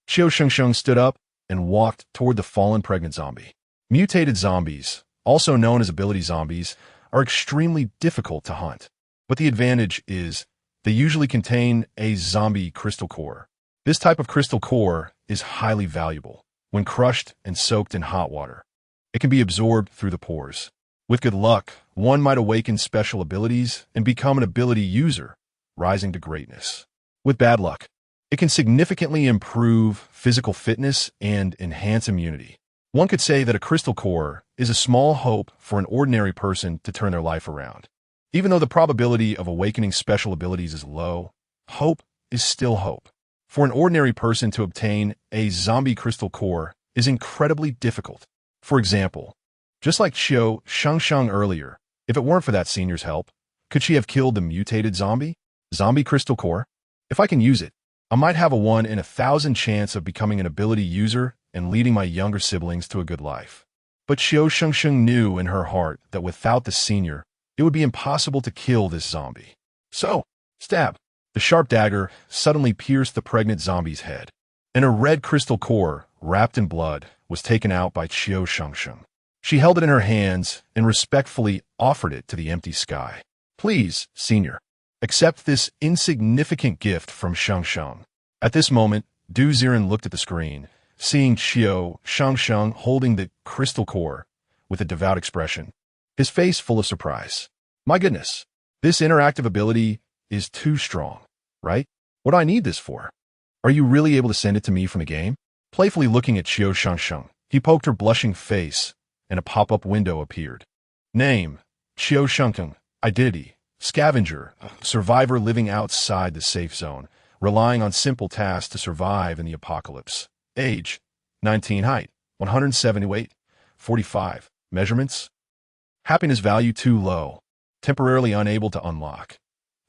Qiu Shengsheng stood up and walked toward the fallen pregnant zombie. Mutated zombies, also known as ability zombies, are extremely difficult to hunt. But the advantage is they usually contain a zombie crystal core. This type of crystal core is highly valuable when crushed and soaked in hot water. It can be absorbed through the pores. With good luck, one might awaken special abilities and become an ability user, rising to greatness. With bad luck, it can significantly improve physical fitness and enhance immunity. One could say that a crystal core is a small hope for an ordinary person to turn their life around. Even though the probability of awakening special abilities is low, hope is still hope. For an ordinary person to obtain a zombie crystal core is incredibly difficult. For example, just like Qiu Shengsheng earlier, if it weren't for that senior's help, could she have killed the mutated zombie? Zombie crystal core? If I can use it, I might have a 1 in 1,000 chance of becoming an ability user and leading my younger siblings to a good life. But Qiu Shengsheng knew in her heart that without the senior, it would be impossible to kill this zombie. So, stab. The sharp dagger suddenly pierced the pregnant zombie's head, and a red crystal core, wrapped in blood, was taken out by Qiu Shengsheng. She held it in her hands and respectfully offered it to the empty sky. Please, senior, accept this insignificant gift from Shengsheng. At this moment, Ziren looked at the screen, seeing Qiu Shengsheng holding the crystal core with a devout expression, his face full of surprise. My goodness, this interactive ability is too strong, right? What do I need this for? Are you really able to send it to me from the game? Playfully looking at Qiu Shengsheng, he poked her blushing face, and a pop-up window appeared. Name, Qiu Shengsheng. Identity, scavenger, survivor living outside the safe zone, relying on simple tasks to survive in the apocalypse. Age, 19. Height, 170. Weight, 45. Measurements, happiness value too low, temporarily unable to unlock.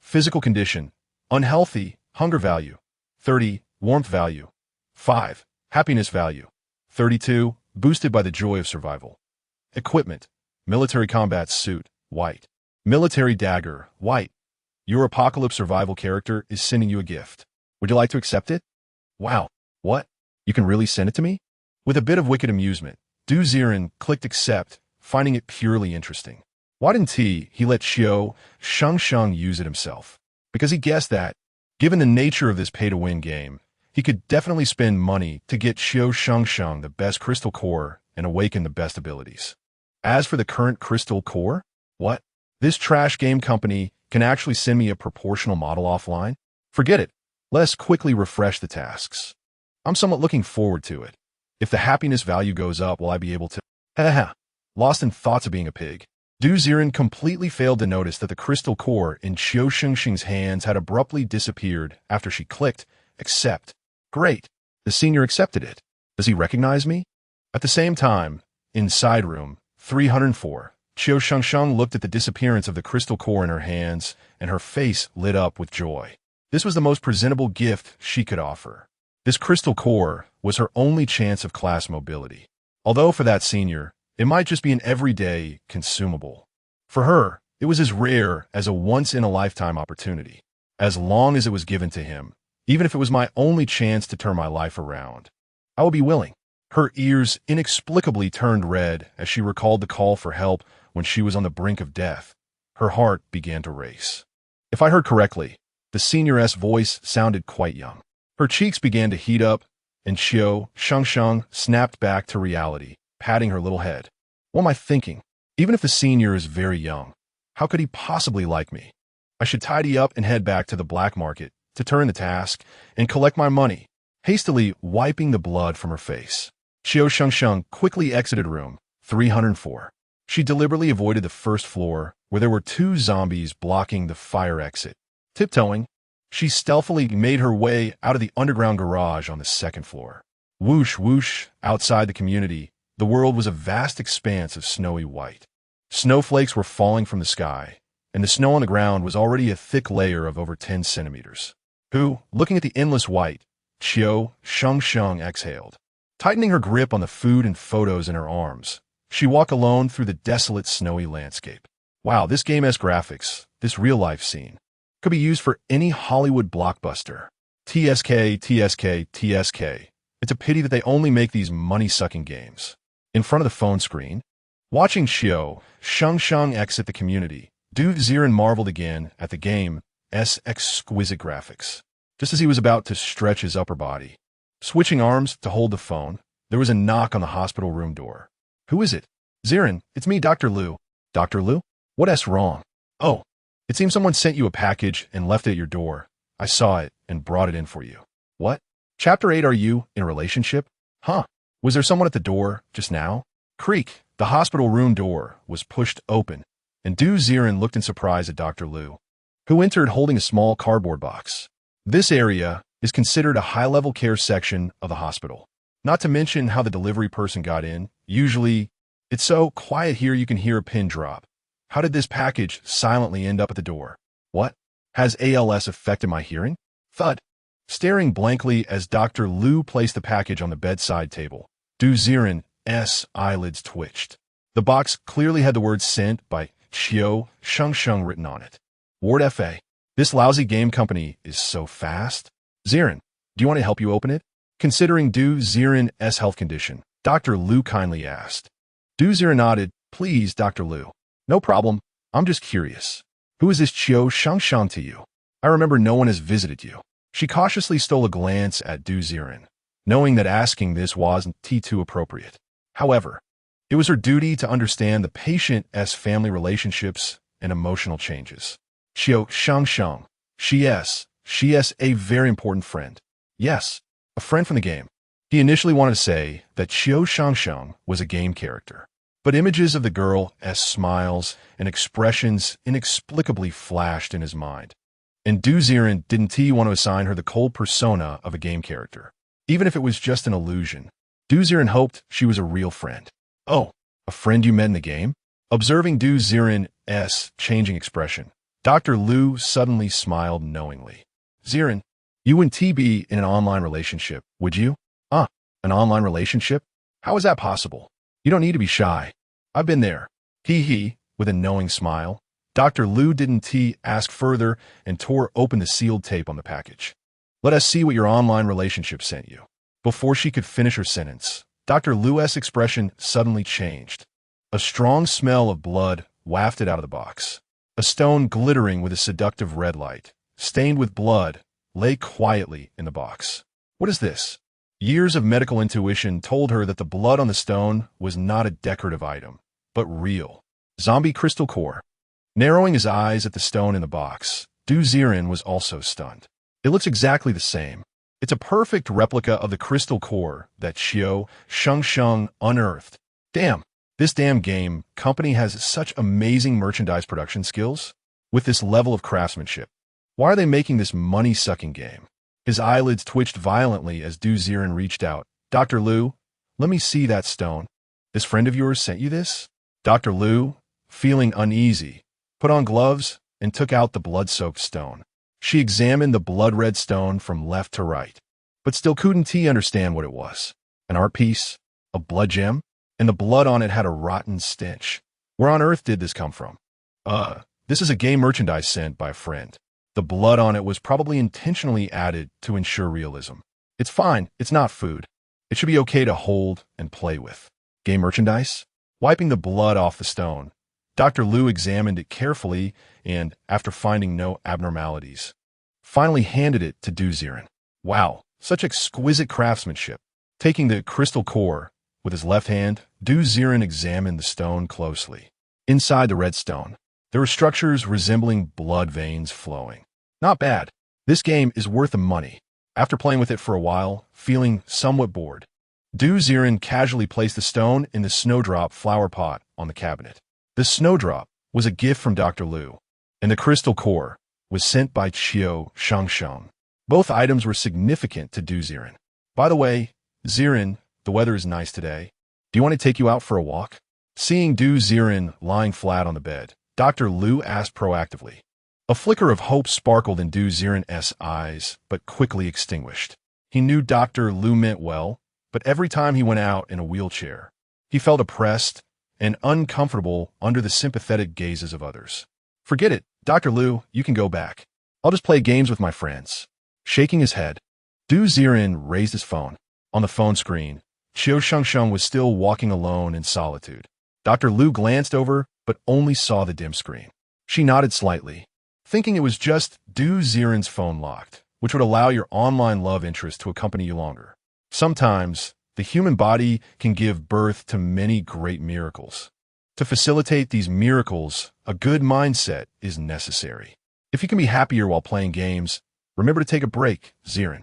Physical condition, unhealthy, hunger value, 30. Warmth value, 5. Happiness value, 32. Boosted by the joy of survival. Equipment, military combat suit, white. Military dagger, white. Your apocalypse survival character is sending you a gift. Would you like to accept it? Wow, what? You can really send it to me? With a bit of wicked amusement, Ziren clicked accept finding it purely interesting. Why didn't he let Qiu Shengsheng use it himself? Because he guessed that, given the nature of this pay-to-win game, he could definitely spend money to get Qiu Shengsheng the best crystal core and awaken the best abilities. As for the current crystal core, what? This trash game company can actually send me a proportional model offline? Forget it. Let us quickly refresh the tasks. I'm somewhat looking forward to it. If the happiness value goes up, will I be able to? Haha. Lost in thoughts of being a pig. Ziren completely failed to notice that the crystal core in Qiu Shengsheng's hands had abruptly disappeared after she clicked accept. Great. The senior accepted it. Does he recognize me? At the same time, inside room 304, Qiu Shengsheng looked at the disappearance of the crystal core in her hands, and her face lit up with joy. This was the most presentable gift she could offer. This crystal core was her only chance of class mobility. Although for that senior, it might just be an everyday consumable. For her, it was as rare as a once-in-a-lifetime opportunity. As long as it was given to him, even if it was my only chance to turn my life around, I would be willing. Her ears inexplicably turned red as she recalled the call for help when she was on the brink of death. Her heart began to race. If I heard correctly, the senior's voice sounded quite young. Her cheeks began to heat up, and Qiu Shengsheng snapped back to reality, patting her little head. What am I thinking? Even if the senior is very young, how could he possibly like me? I should tidy up and head back to the black market to turn the task and collect my money, hastily wiping the blood from her face. Qiu Shengsheng quickly exited room 304. She deliberately avoided the first floor, where there were 2 zombies blocking the fire exit. Tiptoeing, she stealthily made her way out of the underground garage on the 2nd floor. Whoosh, whoosh, outside the community, the world was a vast expanse of snowy white. Snowflakes were falling from the sky, and the snow on the ground was already a thick layer of over 10 centimeters. Looking at the endless white, Qiu Shengsheng exhaled. Tightening her grip on the food and photos in her arms, she walked alone through the desolate snowy landscape. Wow, this game-esque graphics, this real-life scene, could be used for any Hollywood blockbuster. TSK, TSK, TSK. It's a pity that they only make these money-sucking games. In front of the phone screen, watching Qiu Shengsheng exit the community, Ziren marveled again at the game's exquisite graphics. Just as he was about to stretch his upper body, switching arms to hold the phone, there was a knock on the hospital room door. Who is it? Ziren, it's me, Dr. Liu. Dr. Liu? What's wrong? Oh, it seems someone sent you a package and left it at your door. I saw it and brought it in for you. What? Chapter 8, are you in a relationship? Huh. Was there someone at the door just now? Creak. The hospital room door was pushed open, and Ziren looked in surprise at Dr. Liu, who entered holding a small cardboard box. This area is considered a high-level care section of the hospital. Not to mention how the delivery person got in. Usually, it's so quiet here you can hear a pin drop. How did this package silently end up at the door? What? Has ALS affected my hearing? Thud. Staring blankly as Dr. Liu placed the package on the bedside table, Ziren's eyelids twitched. The box clearly had the words sent by Qiu Shengsheng written on it. Ward FA. This lousy game company is so fast. Ziren, do you want to help you open it? Considering Ziren's health condition, Dr. Liu kindly asked. Ziren nodded. Please, Dr. Liu. No problem. I'm just curious. Who is this Qiu Shengsheng to you? I remember no one has visited you. She cautiously stole a glance at Ziren, knowing that asking this wasn't too appropriate. However, it was her duty to understand the patient's family relationships and emotional changes. Qiu Shengsheng. She is a very important friend. Yes, a friend from the game. He initially wanted to say that Qiu Shengsheng was a game character, but images of the girl's smiles and expressions inexplicably flashed in his mind. And Ziren didn't want to assign her the cold persona of a game character. Even if it was just an illusion, Ziren hoped she was a real friend. Oh, a friend you met in the game? Observing Ziren's changing expression, Dr. Liu suddenly smiled knowingly. Ziren, you wouldn't be in an online relationship, would you? An online relationship? How is that possible? You don't need to be shy. I've been there. He, with a knowing smile. Dr. Liu didn't ask further and tore open the sealed tape on the package. Let us see what your online relationship sent you. Before she could finish her sentence, Dr. Liu's expression suddenly changed. A strong smell of blood wafted out of the box. A stone glittering with a seductive red light, stained with blood, lay quietly in the box. What is this? Years of medical intuition told her that the blood on the stone was not a decorative item, but real. Zombie crystal core. Narrowing his eyes at the stone in the box, Ziren was also stunned. It looks exactly the same. It's a perfect replica of the crystal core that Qiu Shengsheng unearthed. Damn, this damn game company has such amazing merchandise production skills. With this level of craftsmanship, why are they making this money-sucking game? His eyelids twitched violently as Ziren reached out. Dr. Liu, let me see that stone. This friend of yours sent you this? Dr. Liu, feeling uneasy, put on gloves and took out the blood-soaked stone. She examined the blood-red stone from left to right, but still couldn't understand what it was. An art piece? A blood gem? And the blood on it had a rotten stench. Where on earth did this come from? This is a game merchandise sent by a friend. The blood on it was probably intentionally added to ensure realism. It's fine, it's not food. It should be okay to hold and play with. Game merchandise? Wiping the blood off the stone, Dr. Liu examined it carefully and, after finding no abnormalities, finally handed it to Ziren. Wow, such exquisite craftsmanship. Taking the crystal core with his left hand, Ziren examined the stone closely. Inside the red stone, there were structures resembling blood veins flowing. Not bad. This game is worth the money. After playing with it for a while, feeling somewhat bored, Ziren casually placed the stone in the snowdrop flower pot on the cabinet. The snowdrop was a gift from Dr. Liu, and the crystal core was sent by Qiu Shengsheng. Both items were significant to Ziren. By the way, Ziren, the weather is nice today. Do you want to take you out for a walk? Seeing Ziren lying flat on the bed, Dr. Liu asked proactively. A flicker of hope sparkled in Ziren's eyes, but quickly extinguished. He knew Dr. Liu meant well, but every time he went out in a wheelchair, he felt oppressed and uncomfortable under the sympathetic gazes of others. Forget it, Dr. Liu, you can go back. I'll just play games with my friends. Shaking his head, Ziren raised his phone. On the phone screen, Qiu Shengsheng was still walking alone in solitude. Dr. Liu glanced over, but only saw the dim screen. She nodded slightly, thinking it was just Ziren's phone locked, which would allow your online love interest to accompany you longer. Sometimes, the human body can give birth to many great miracles. To facilitate these miracles, a good mindset is necessary. If you can be happier while playing games, remember to take a break, Ziren.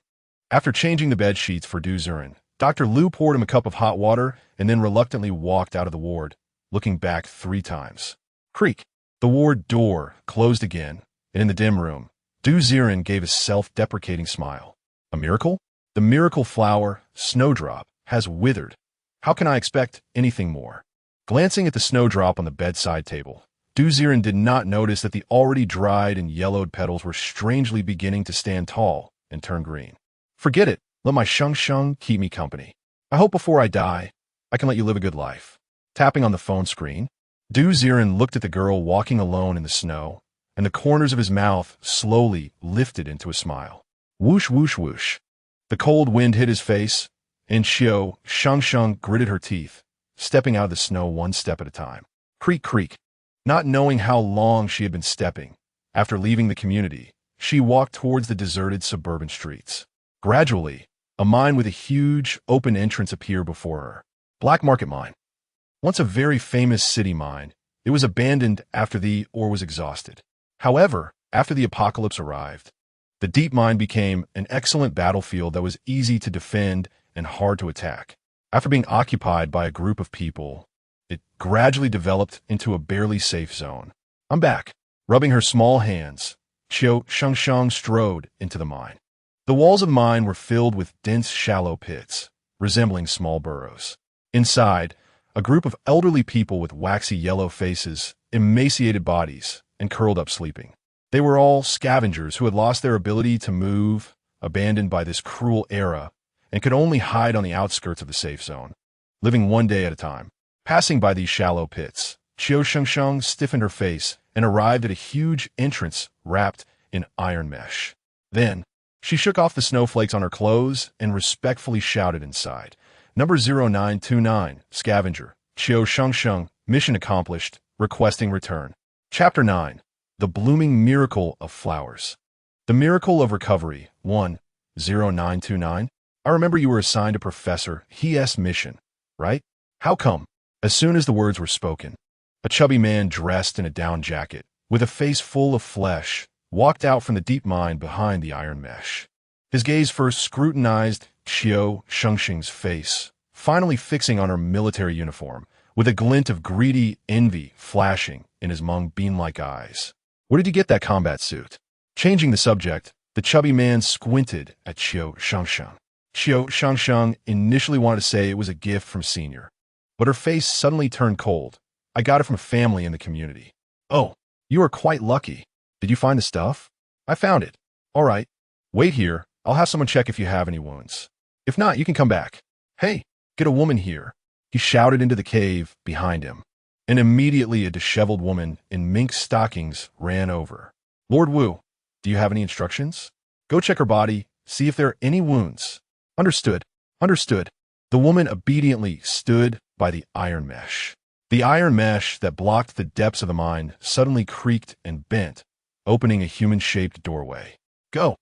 After changing the bed sheets for Ziren, Dr. Liu poured him a cup of hot water and then reluctantly walked out of the ward, looking back 3 times. Creak. The ward door closed again, and in the dim room, Ziren gave a self-deprecating smile. A miracle? The miracle flower, Snowdrop, has withered. How can I expect anything more? Glancing at the snowdrop on the bedside table, Ziren did not notice that the already dried and yellowed petals were strangely beginning to stand tall and turn green. Forget it. Let my Shengsheng keep me company. I hope before I die, I can let you live a good life. Tapping on the phone screen, Ziren looked at the girl walking alone in the snow, and the corners of his mouth slowly lifted into a smile. Whoosh, whoosh, whoosh. The cold wind hit his face, and Qiu Shengsheng gritted her teeth, stepping out of the snow 1 step at a time. Creak, creak. Not knowing how long she had been stepping, after leaving the community, she walked towards the deserted suburban streets. Gradually, a mine with a huge, open entrance appeared before her. Black Market Mine. Once a very famous city mine, it was abandoned after the ore was exhausted. However, after the apocalypse arrived, the deep mine became an excellent battlefield that was easy to defend and hard to attack. After being occupied by a group of people, it gradually developed into a barely safe zone. I'm back. Rubbing her small hands, Qiu Shengsheng strode into the mine. The walls of the mine were filled with dense, shallow pits, resembling small burrows. Inside, a group of elderly people with waxy yellow faces, emaciated bodies, and curled up sleeping. They were all scavengers who had lost their ability to move, abandoned by this cruel era, and could only hide on the outskirts of the safe zone, living one day at a time. Passing by these shallow pits, Qiu Shengsheng stiffened her face and arrived at a huge entrance wrapped in iron mesh. Then, she shook off the snowflakes on her clothes and respectfully shouted inside. Number 0929, Scavenger. Qiu Shengsheng Mission accomplished. Requesting return. Chapter 9. The Blooming Miracle of Flowers. The Miracle of Recovery. 1-0929. I remember you were assigned to Professor He's mission, right? How come? As soon as the words were spoken, a chubby man dressed in a down jacket, with a face full of flesh, walked out from the deep mine behind the iron mesh. His gaze first scrutinized Qiu Shengsheng's face, finally fixing on her military uniform, with a glint of greedy envy flashing in his Hmong bean-like eyes. Where did you get that combat suit? Changing the subject, the chubby man squinted at Qiu Shengsheng. Qiu Shengsheng initially wanted to say it was a gift from Senior, but her face suddenly turned cold. I got it from a family in the community. Oh, you are quite lucky. Did you find the stuff? I found it. All right. Wait here. I'll have someone check if you have any wounds. If not, you can come back. Hey, get a woman here. He shouted into the cave behind him, and immediately a disheveled woman in mink stockings ran over. Lord Wu, do you have any instructions? Go check her body, see if there are any wounds. Understood. Understood. The woman obediently stood by the iron mesh. The iron mesh that blocked the depths of the mine suddenly creaked and bent, opening a human-shaped doorway. Go!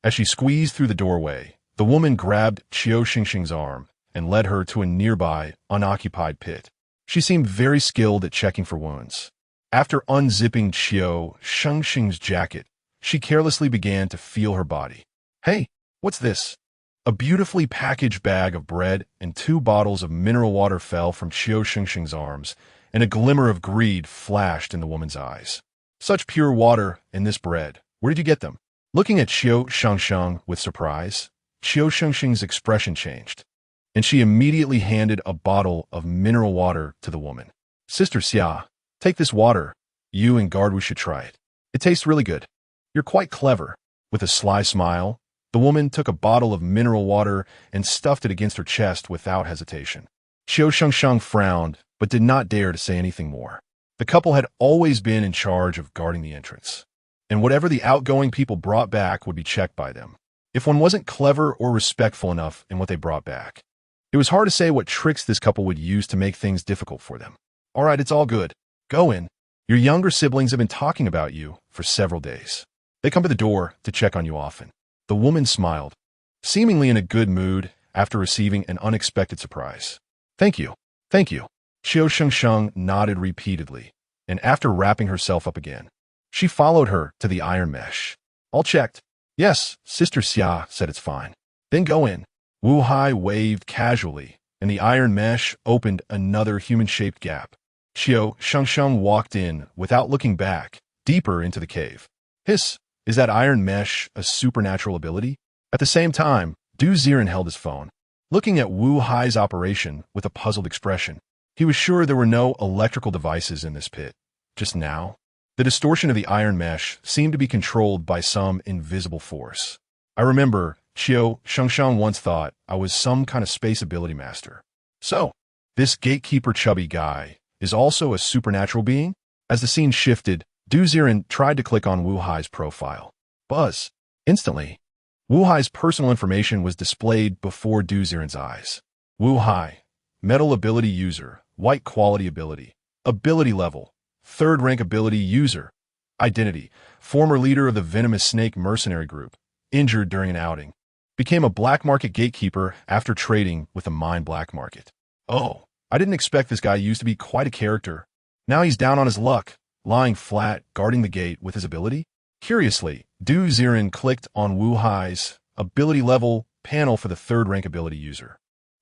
As she squeezed through the doorway, the woman grabbed Qiu Shengsheng's arm and led her to a nearby, unoccupied pit. She seemed very skilled at checking for wounds. After unzipping Qiu Shengsheng's jacket, she carelessly began to feel her body. Hey, what's this? A beautifully packaged bag of bread and 2 bottles of mineral water fell from Qiu Shengsheng's arms, and a glimmer of greed flashed in the woman's eyes. Such pure water and this bread. Where did you get them? Looking at Qiu Shengsheng with surprise, Qiu Shengsheng's expression changed, and she immediately handed a bottle of mineral water to the woman. Sister Xia, take this water. You and Gardwu should try it. It tastes really good. You're quite clever. With a sly smile, the woman took a bottle of mineral water and stuffed it against her chest without hesitation. Qiu Shengsheng frowned, but did not dare to say anything more. The couple had always been in charge of guarding the entrance, and whatever the outgoing people brought back would be checked by them. If one wasn't clever or respectful enough in what they brought back, it was hard to say what tricks this couple would use to make things difficult for them. All right, it's all good. Go in. Your younger siblings have been talking about you for several days. They come to the door to check on you often. The woman smiled, seemingly in a good mood after receiving an unexpected surprise. Thank you. Thank you. Qiu Shengsheng nodded repeatedly, and after wrapping herself up again, she followed her to the iron mesh. All checked. Yes, Sister Xia said it's fine. Then go in. Wu Hai waved casually, and the iron mesh opened another human-shaped gap. Qiu Shengsheng walked in without looking back, deeper into the cave. Hiss, is that iron mesh a supernatural ability? At the same time, Ziren held his phone, looking at Wu Hai's operation with a puzzled expression. He was sure there were no electrical devices in this pit. Just now, the distortion of the iron mesh seemed to be controlled by some invisible force. I remember Qiu Shengsheng once thought I was some kind of space ability master. So, this gatekeeper chubby guy is also a supernatural being? As the scene shifted, Ziren tried to click on Wu Hai's profile. Buzz. Instantly, Wu Hai's personal information was displayed before Ziren's eyes. Wu Hai, metal ability user, white quality ability, ability level, 3rd rank ability user, identity, former leader of the venomous snake mercenary group, injured during an outing, became a black market gatekeeper after trading with the mine black market. Oh, I didn't expect this guy used to be quite a character. Now he's down on his luck, lying flat, guarding the gate with his ability? Curiously, Ziren clicked on Wu Hai's ability level panel for the 3rd rank ability user.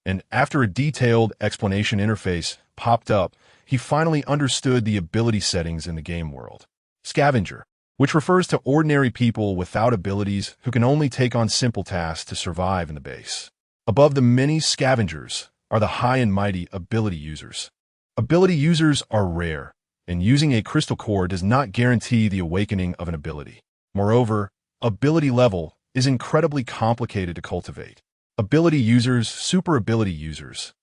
And after a detailed explanation interface popped up, he finally understood the ability settings in the game world. Scavenger, which refers to ordinary people without abilities who can only take on simple tasks to survive in the base. Above the many scavengers are the high and mighty ability users. Ability users are rare, and using a crystal core does not guarantee the awakening of an ability. Moreover, ability level is incredibly complicated to cultivate. Ability users, super ability users,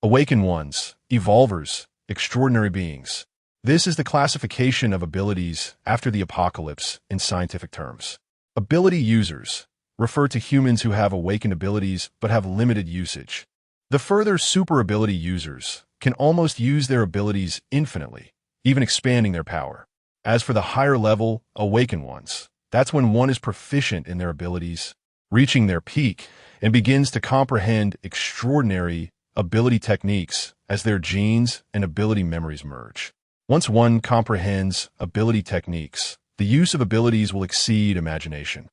awakened ones, evolvers, extraordinary beings. This is the classification of abilities after the apocalypse in scientific terms. Ability users refer to humans who have awakened abilities but have limited usage. The further super ability users can almost use their abilities infinitely, even expanding their power. As for the higher level, awakened ones, that's when one is proficient in their abilities, reaching their peak, and begins to comprehend extraordinary ability techniques as their genes and ability memories merge. Once one comprehends ability techniques, the use of abilities will exceed imagination.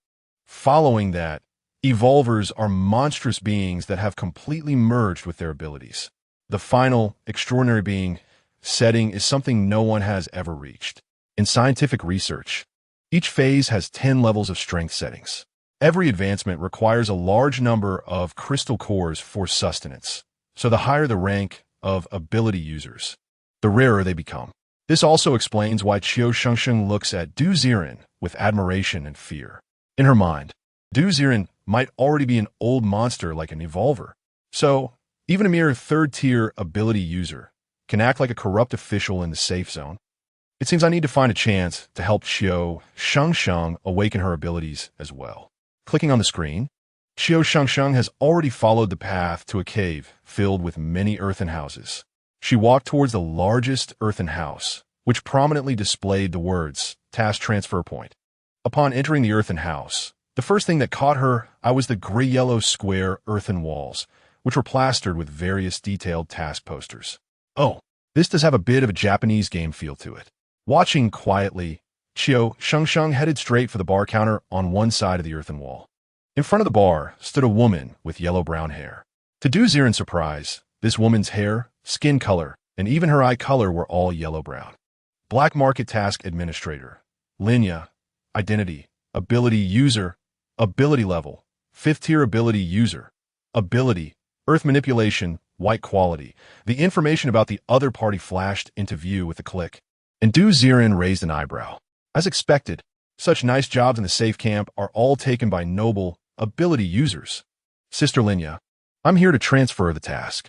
Following that, evolvers are monstrous beings that have completely merged with their abilities. The final, extraordinary being setting is something no one has ever reached. In scientific research, each phase has 10 levels of strength settings. Every advancement requires a large number of crystal cores for sustenance, so the higher the rank of ability users, the rarer they become. This also explains why Qiu Shengsheng looks at Ziren with admiration and fear. In her mind, Ziren might already be an old monster like an evolver, so even a mere third-tier ability user can act like a corrupt official in the safe zone. It seems I need to find a chance to help Qiu Shengsheng awaken her abilities as well. Clicking on the screen, Qiu Shengsheng has already followed the path to a cave filled with many earthen houses. She walked towards the largest earthen house, which prominently displayed the words, Task Transfer Point. Upon entering the earthen house, the first thing that caught her eye was the gray-yellow square earthen walls, which were plastered with various detailed task posters. Oh, this does have a bit of a Japanese game feel to it. Watching quietly, Qiu Shengsheng headed straight for the bar counter on one side of the earthen wall. In front of the bar stood a woman with yellow-brown hair. To Ziren's surprise, this woman's hair, skin color, and even her eye color were all yellow-brown. Black Market Task Administrator, Linya, Identity, Ability User, Ability Level, 5th Tier Ability User, Ability, Earth Manipulation, White Quality. The information about the other party flashed into view with a click, and Ziren raised an eyebrow. As expected, such nice jobs in the safe camp are all taken by noble ability users. Sister Linya, I'm here to transfer the task.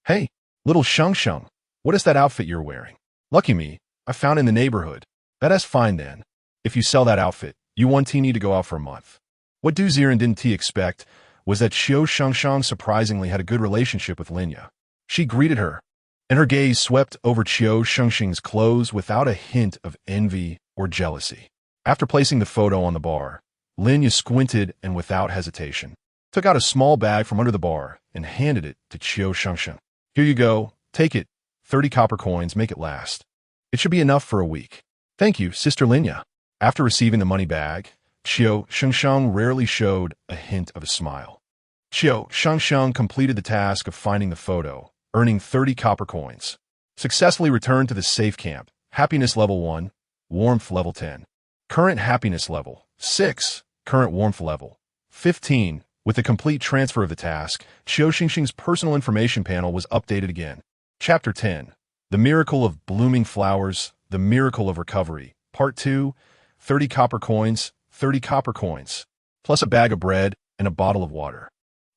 Hey, little Shengsheng, what is that outfit you're wearing? Lucky me, I found it in the neighborhood. That's fine then. If you sell that outfit, you want need to go out for a month. What Ziren didn't expect was that Qiu Shengsheng surprisingly had a good relationship with Linya. She greeted her, and her gaze swept over Qiu Shengsheng's clothes without a hint of envy or jealousy. After placing the photo on the bar, Linya squinted and without hesitation took out a small bag from under the bar and handed it to Qiu Shengsheng. Here you go, take it, 30 copper coins, make it last. It should be enough for a week. Thank you, Sister Linya. After receiving the money bag, Qiu Shengsheng rarely showed a hint of a smile. Qiu Shengsheng completed the task of finding the photo, earning 30 copper coins. Successfully returned to the safe camp. Happiness level 1, warmth level 10. Current happiness level 6, current warmth level 15. With the complete transfer of the task, Qiu Shengsheng's personal information panel was updated again. Chapter 10, The Miracle of Blooming Flowers, The Miracle of Recovery. Part 2, 30 copper coins, 30 copper coins, plus a bag of bread and a bottle of water.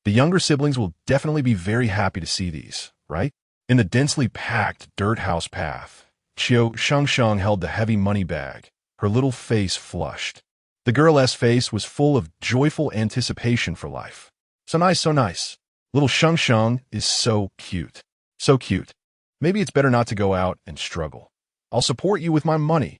The younger siblings will definitely be very happy to see these, right? In the densely packed dirt house path, Qiu Shengsheng held the heavy money bag, her little face flushed. The girl's face was full of joyful anticipation for life. So nice, so nice. Little Shengsheng is so cute. So cute. Maybe it's better not to go out and struggle. I'll support you with my money.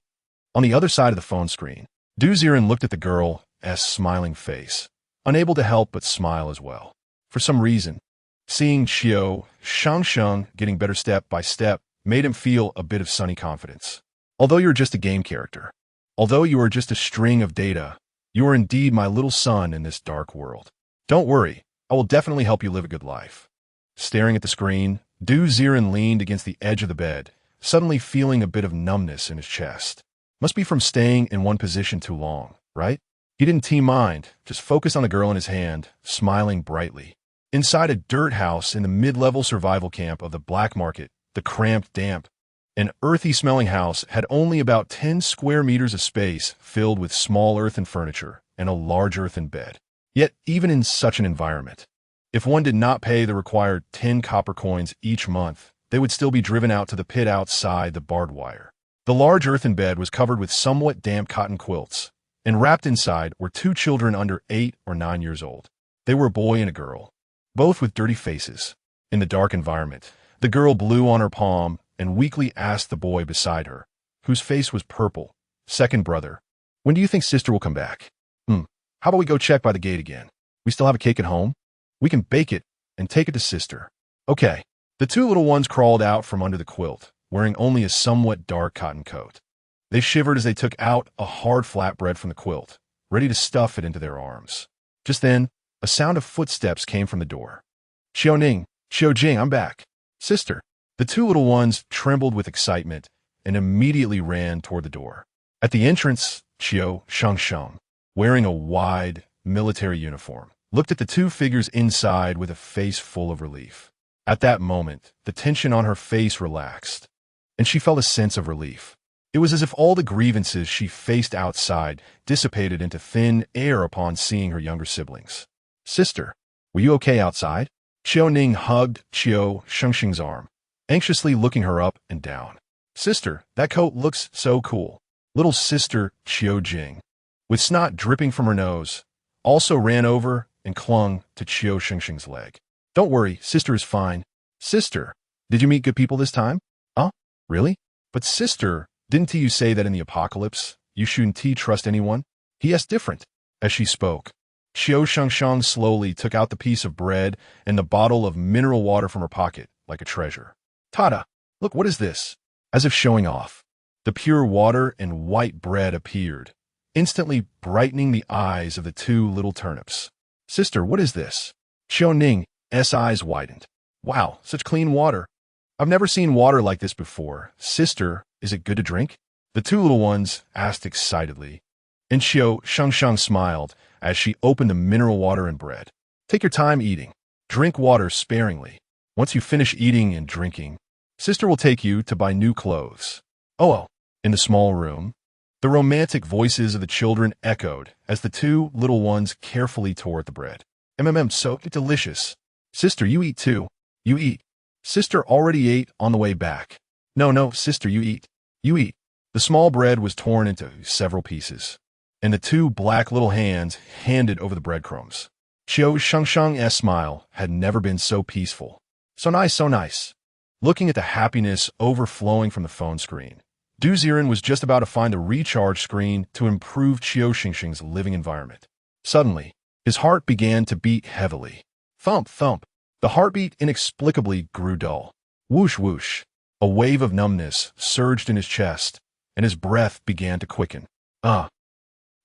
On the other side of the phone screen, Ziren looked at the girl's smiling face, unable to help but smile as well. For some reason, seeing Qiu Shengsheng getting better step by step made him feel a bit of sunny confidence. Although you're just a game character, although you are just a string of data, you are indeed my little son in this dark world. Don't worry, I will definitely help you live a good life. Staring at the screen, Ziren leaned against the edge of the bed, suddenly feeling a bit of numbness in his chest. Must be from staying in one position too long, right? He didn't mind, just focused on the girl in his hand, smiling brightly. Inside a dirt house in the mid-level survival camp of the Black Market, the cramped, damp, and earthy-smelling house had only about 10 square meters of space filled with small earthen furniture and a large earthen bed. Yet, even in such an environment, if one did not pay the required 10 copper coins each month, they would still be driven out to the pit outside the barbed wire. The large earthen bed was covered with somewhat damp cotton quilts, and wrapped inside were 2 children under 8 or 9 years old. They were a boy and a girl, both with dirty faces. In the dark environment, The girl blew on her palm and weakly asked the boy beside her, whose face was purple, "Second brother, when do you think sister will come back?" How about we go check by the gate again? We still have a cake at home? We can bake it and take it to sister." "Okay." The two little ones crawled out from under the quilt, wearing only a somewhat dark cotton coat. They shivered as they took out a hard flatbread from the quilt, ready to stuff it into their arms. Just then, a sound of footsteps came from the door. "Xiaoning, Xiaojing, I'm back." "Sister." The two little ones trembled with excitement and immediately ran toward the door. At the entrance, Qiu Shengsheng, wearing a wide military uniform, looked at the two figures inside with a face full of relief. At that moment, the tension on her face relaxed, and she felt a sense of relief. It was as if all the grievances she faced outside dissipated into thin air upon seeing her younger siblings. "Sister, were you okay outside?" Xiaoning hugged Qiu Shengsheng's arm, anxiously looking her up and down. "Sister, that coat looks so cool." Little sister Qiu Jing, with snot dripping from her nose, also ran over and clung to Qiu Shengsheng's leg. "Don't worry, sister is fine." "Sister, did you meet good people this time?" "Huh? Really? But sister, didn't you say that in the apocalypse, you shouldn't trust anyone?" He asked different. As she spoke, Qiu Shengsheng slowly took out the piece of bread and the bottle of mineral water from her pocket like a treasure. "Tada! Look, what is this?" As if showing off, the pure water and white bread appeared, instantly brightening the eyes of the two little turnips. "Sister, what is this?" Xiaoning's eyes widened. "Wow, such clean water. I've never seen water like this before. Sister, is it good to drink?" The two little ones asked excitedly, and Qiu Shengsheng smiled as she opened the mineral water and bread. "Take your time eating. Drink water sparingly. Once you finish eating and drinking, sister will take you to buy new clothes." "Oh." In the small room, the romantic voices of the children echoed as the two little ones carefully tore at the bread. So delicious." "Sister, you eat too." "You eat." "Sister already ate on the way back." No, sister, you eat." "You eat." The small bread was torn into several pieces, and the two black little hands handed over the breadcrumbs. Qiu Shengsheng's smile had never been so peaceful. So nice, so nice. Looking at the happiness overflowing from the phone screen, Ziren was just about to find the recharge screen to improve Qiu Shengsheng's living environment. Suddenly, his heart began to beat heavily. Thump, thump. The heartbeat inexplicably grew dull. Whoosh, whoosh. A wave of numbness surged in his chest, and his breath began to quicken.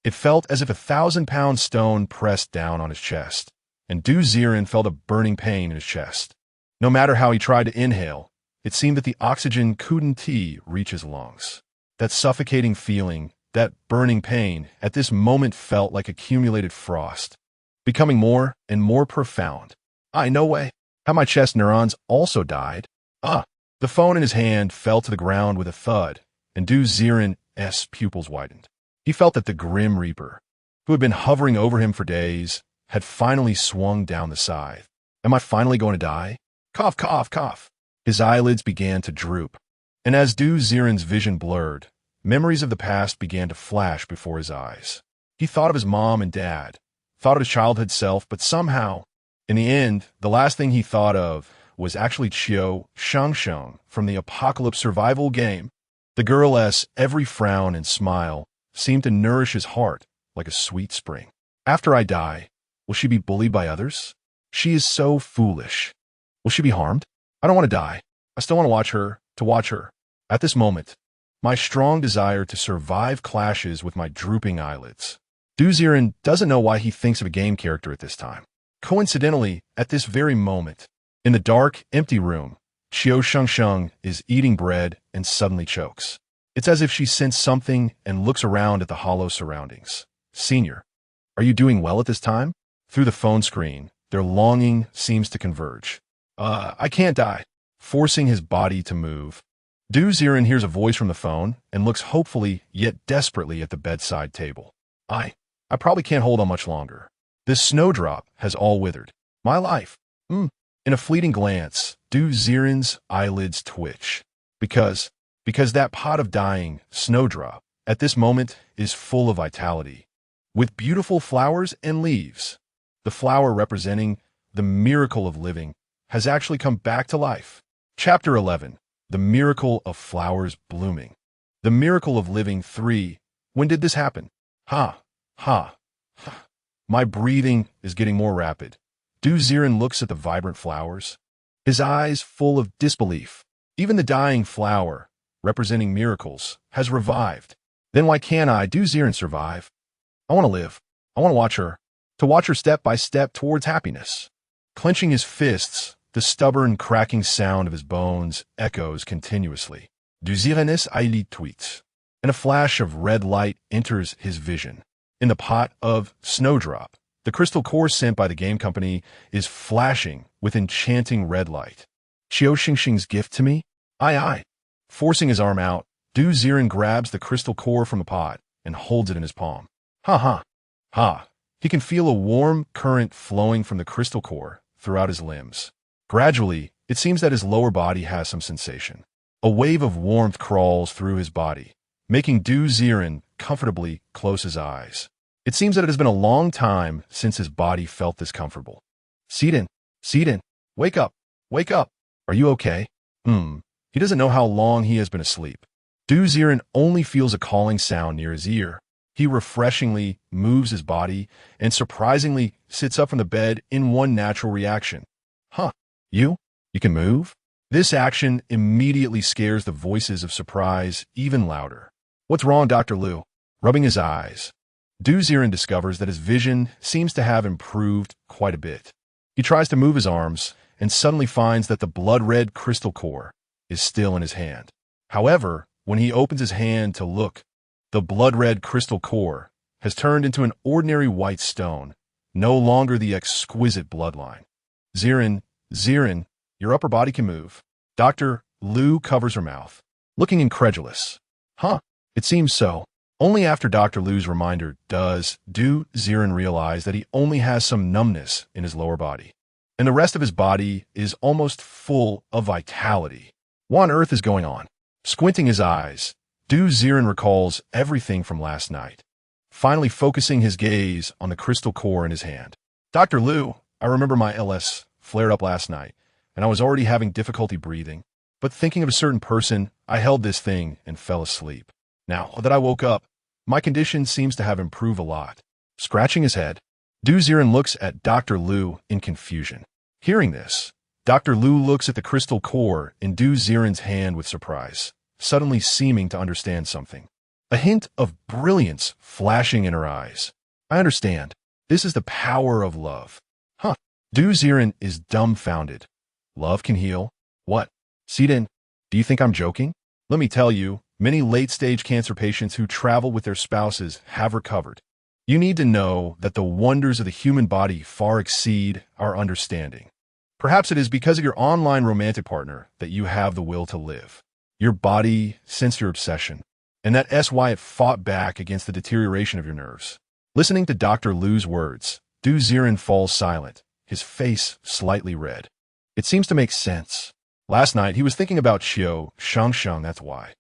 It felt as if a 1,000-pound stone pressed down on his chest, and Ziren felt a burning pain in his chest. No matter how he tried to inhale, it seemed that the oxygen couldn't reach his lungs. That suffocating feeling, that burning pain, at this moment felt like accumulated frost, becoming more and more profound. No way. Have my chest neurons also died? The phone in his hand fell to the ground with a thud, and Ziren's pupils widened. He felt that the Grim Reaper, who had been hovering over him for days, had finally swung down the scythe. Am I finally going to die? Cough, cough, cough. His eyelids began to droop, and as Ziren's vision blurred, memories of the past began to flash before his eyes. He thought of his mom and dad, thought of his childhood self, but somehow, in the end, the last thing he thought of was actually Qiu Shengsheng from the Apocalypse Survival game. The girl's every frown and smile seemed to nourish his heart like a sweet spring. After I die, will she be bullied by others? She is so foolish. Will she be harmed? I don't want to die. I still want to watch her. At this moment, my strong desire to survive clashes with my drooping eyelids. Ziren doesn't know why he thinks of a game character at this time. Coincidentally, at this very moment, in the dark, empty room, Qiu Shengsheng is eating bread and suddenly chokes. It's as if she sensed something and looks around at the hollow surroundings. "Senior, are you doing well at this time?" Through the phone screen, their longing seems to converge. I can't die." Forcing his body to move, Ziren hears a voice from the phone and looks hopefully yet desperately at the bedside table. I probably can't hold on much longer. This snowdrop has all withered. My life. In a fleeting glance, Ziren's eyelids twitch. Because that pot of dying snowdrop at this moment is full of vitality, with beautiful flowers and leaves. The flower representing the miracle of living has actually come back to life. Chapter 11. The Miracle of Flowers Blooming. The Miracle of Living 3. When did this happen? Ha, ha, ha. My breathing is getting more rapid. Ziren looks at the vibrant flowers, his eyes full of disbelief. Even the dying flower, representing miracles, has revived. Then why can't Ziren survive? I want to live. I want to watch her step by step towards happiness. Clenching his fists, the stubborn cracking sound of his bones echoes continuously. Ziren tweets, and a flash of red light enters his vision. In the pot of Snowdrop, the crystal core sent by the game company is flashing with enchanting red light. Qiu Shengsheng's gift to me? Aye. Forcing his arm out, Ziren grabs the crystal core from the pot and holds it in his palm. Ha. He can feel a warm current flowing from the crystal core throughout his limbs. Gradually, it seems that his lower body has some sensation. A wave of warmth crawls through his body, making Ziren comfortably close his eyes. It seems that it has been a long time since his body felt this comfortable. Ziren, wake up. Are you okay? He doesn't know how long he has been asleep. Ziren only feels a calling sound near his ear. He refreshingly moves his body and surprisingly sits up from the bed in one natural reaction. Huh, you can move? This action immediately scares the voices of surprise even louder. What's wrong, Dr. Liu? Rubbing his eyes, Ziren discovers that his vision seems to have improved quite a bit. He tries to move his arms and suddenly finds that the blood-red crystal core is still in his hand. However, when he opens his hand to look, the blood-red crystal core has turned into an ordinary white stone, no longer the exquisite bloodline. Ziren, your upper body can move. Dr. Liu covers her mouth, looking incredulous. Huh, it seems so. Only after Dr. Liu's reminder does Ziren realize that he only has some numbness in his lower body, and the rest of his body is almost full of vitality. What on earth is going on? Squinting his eyes, Ziren recalls everything from last night, finally focusing his gaze on the crystal core in his hand. Dr. Liu, I remember my ALS flared up last night, and I was already having difficulty breathing, but thinking of a certain person, I held this thing and fell asleep. Now that I woke up, my condition seems to have improved a lot. Scratching his head, Ziren looks at Dr. Liu in confusion. Hearing this, Dr. Liu looks at the crystal core in Ziren's hand with surprise, suddenly seeming to understand something. A hint of brilliance flashing in her eyes. I understand. This is the power of love. Huh. Ziren is dumbfounded. Love can heal? What? Ziren, do you think I'm joking? Let me tell you, many late-stage cancer patients who travel with their spouses have recovered. You need to know that the wonders of the human body far exceed our understanding. Perhaps it is because of your online romantic partner that you have the will to live. Your body sensed your obsession, and that's why it fought back against the deterioration of your nerves. Listening to Dr. Liu's words, Ziren falls silent, his face slightly red. It seems to make sense. Last night, he was thinking about Qiu Shengsheng, that's why.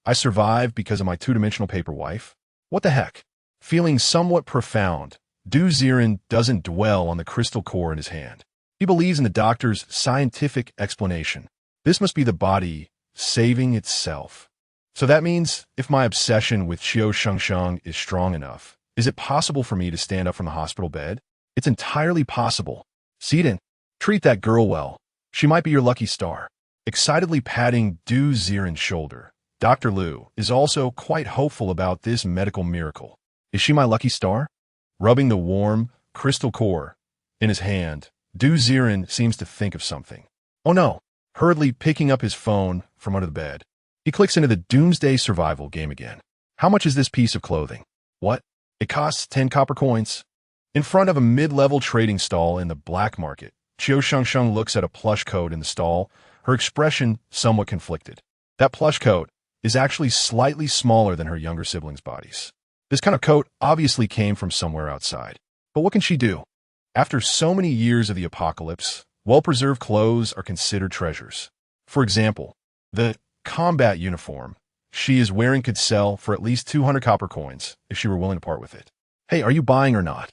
I survived because of my two-dimensional paper wife. What the heck? Feeling somewhat profound, Ziren doesn't dwell on the crystal core in his hand. He believes in the doctor's scientific explanation. This must be the body saving itself. So that means, if my obsession with Qiu Shengsheng is strong enough, is it possible for me to stand up from the hospital bed? It's entirely possible. Ziren, treat that girl well. She might be your lucky star. Excitedly patting Ziren's shoulder, Dr. Liu is also quite hopeful about this medical miracle. Is she my lucky star? Rubbing the warm, crystal core in his hand, Ziren seems to think of something. Oh no! Hurriedly picking up his phone from under the bed, he clicks into the Doomsday Survival game again. How much is this piece of clothing? What? It costs 10 copper coins. In front of a mid-level trading stall in the black market, Qiu Shengsheng looks at a plush coat in the stall, her expression somewhat conflicted. That plush coat is actually slightly smaller than her younger siblings' bodies. This kind of coat obviously came from somewhere outside. But what can she do? After so many years of the apocalypse, well-preserved clothes are considered treasures. For example, the combat uniform she is wearing could sell for at least 200 copper coins if she were willing to part with it. Hey, are you buying or not?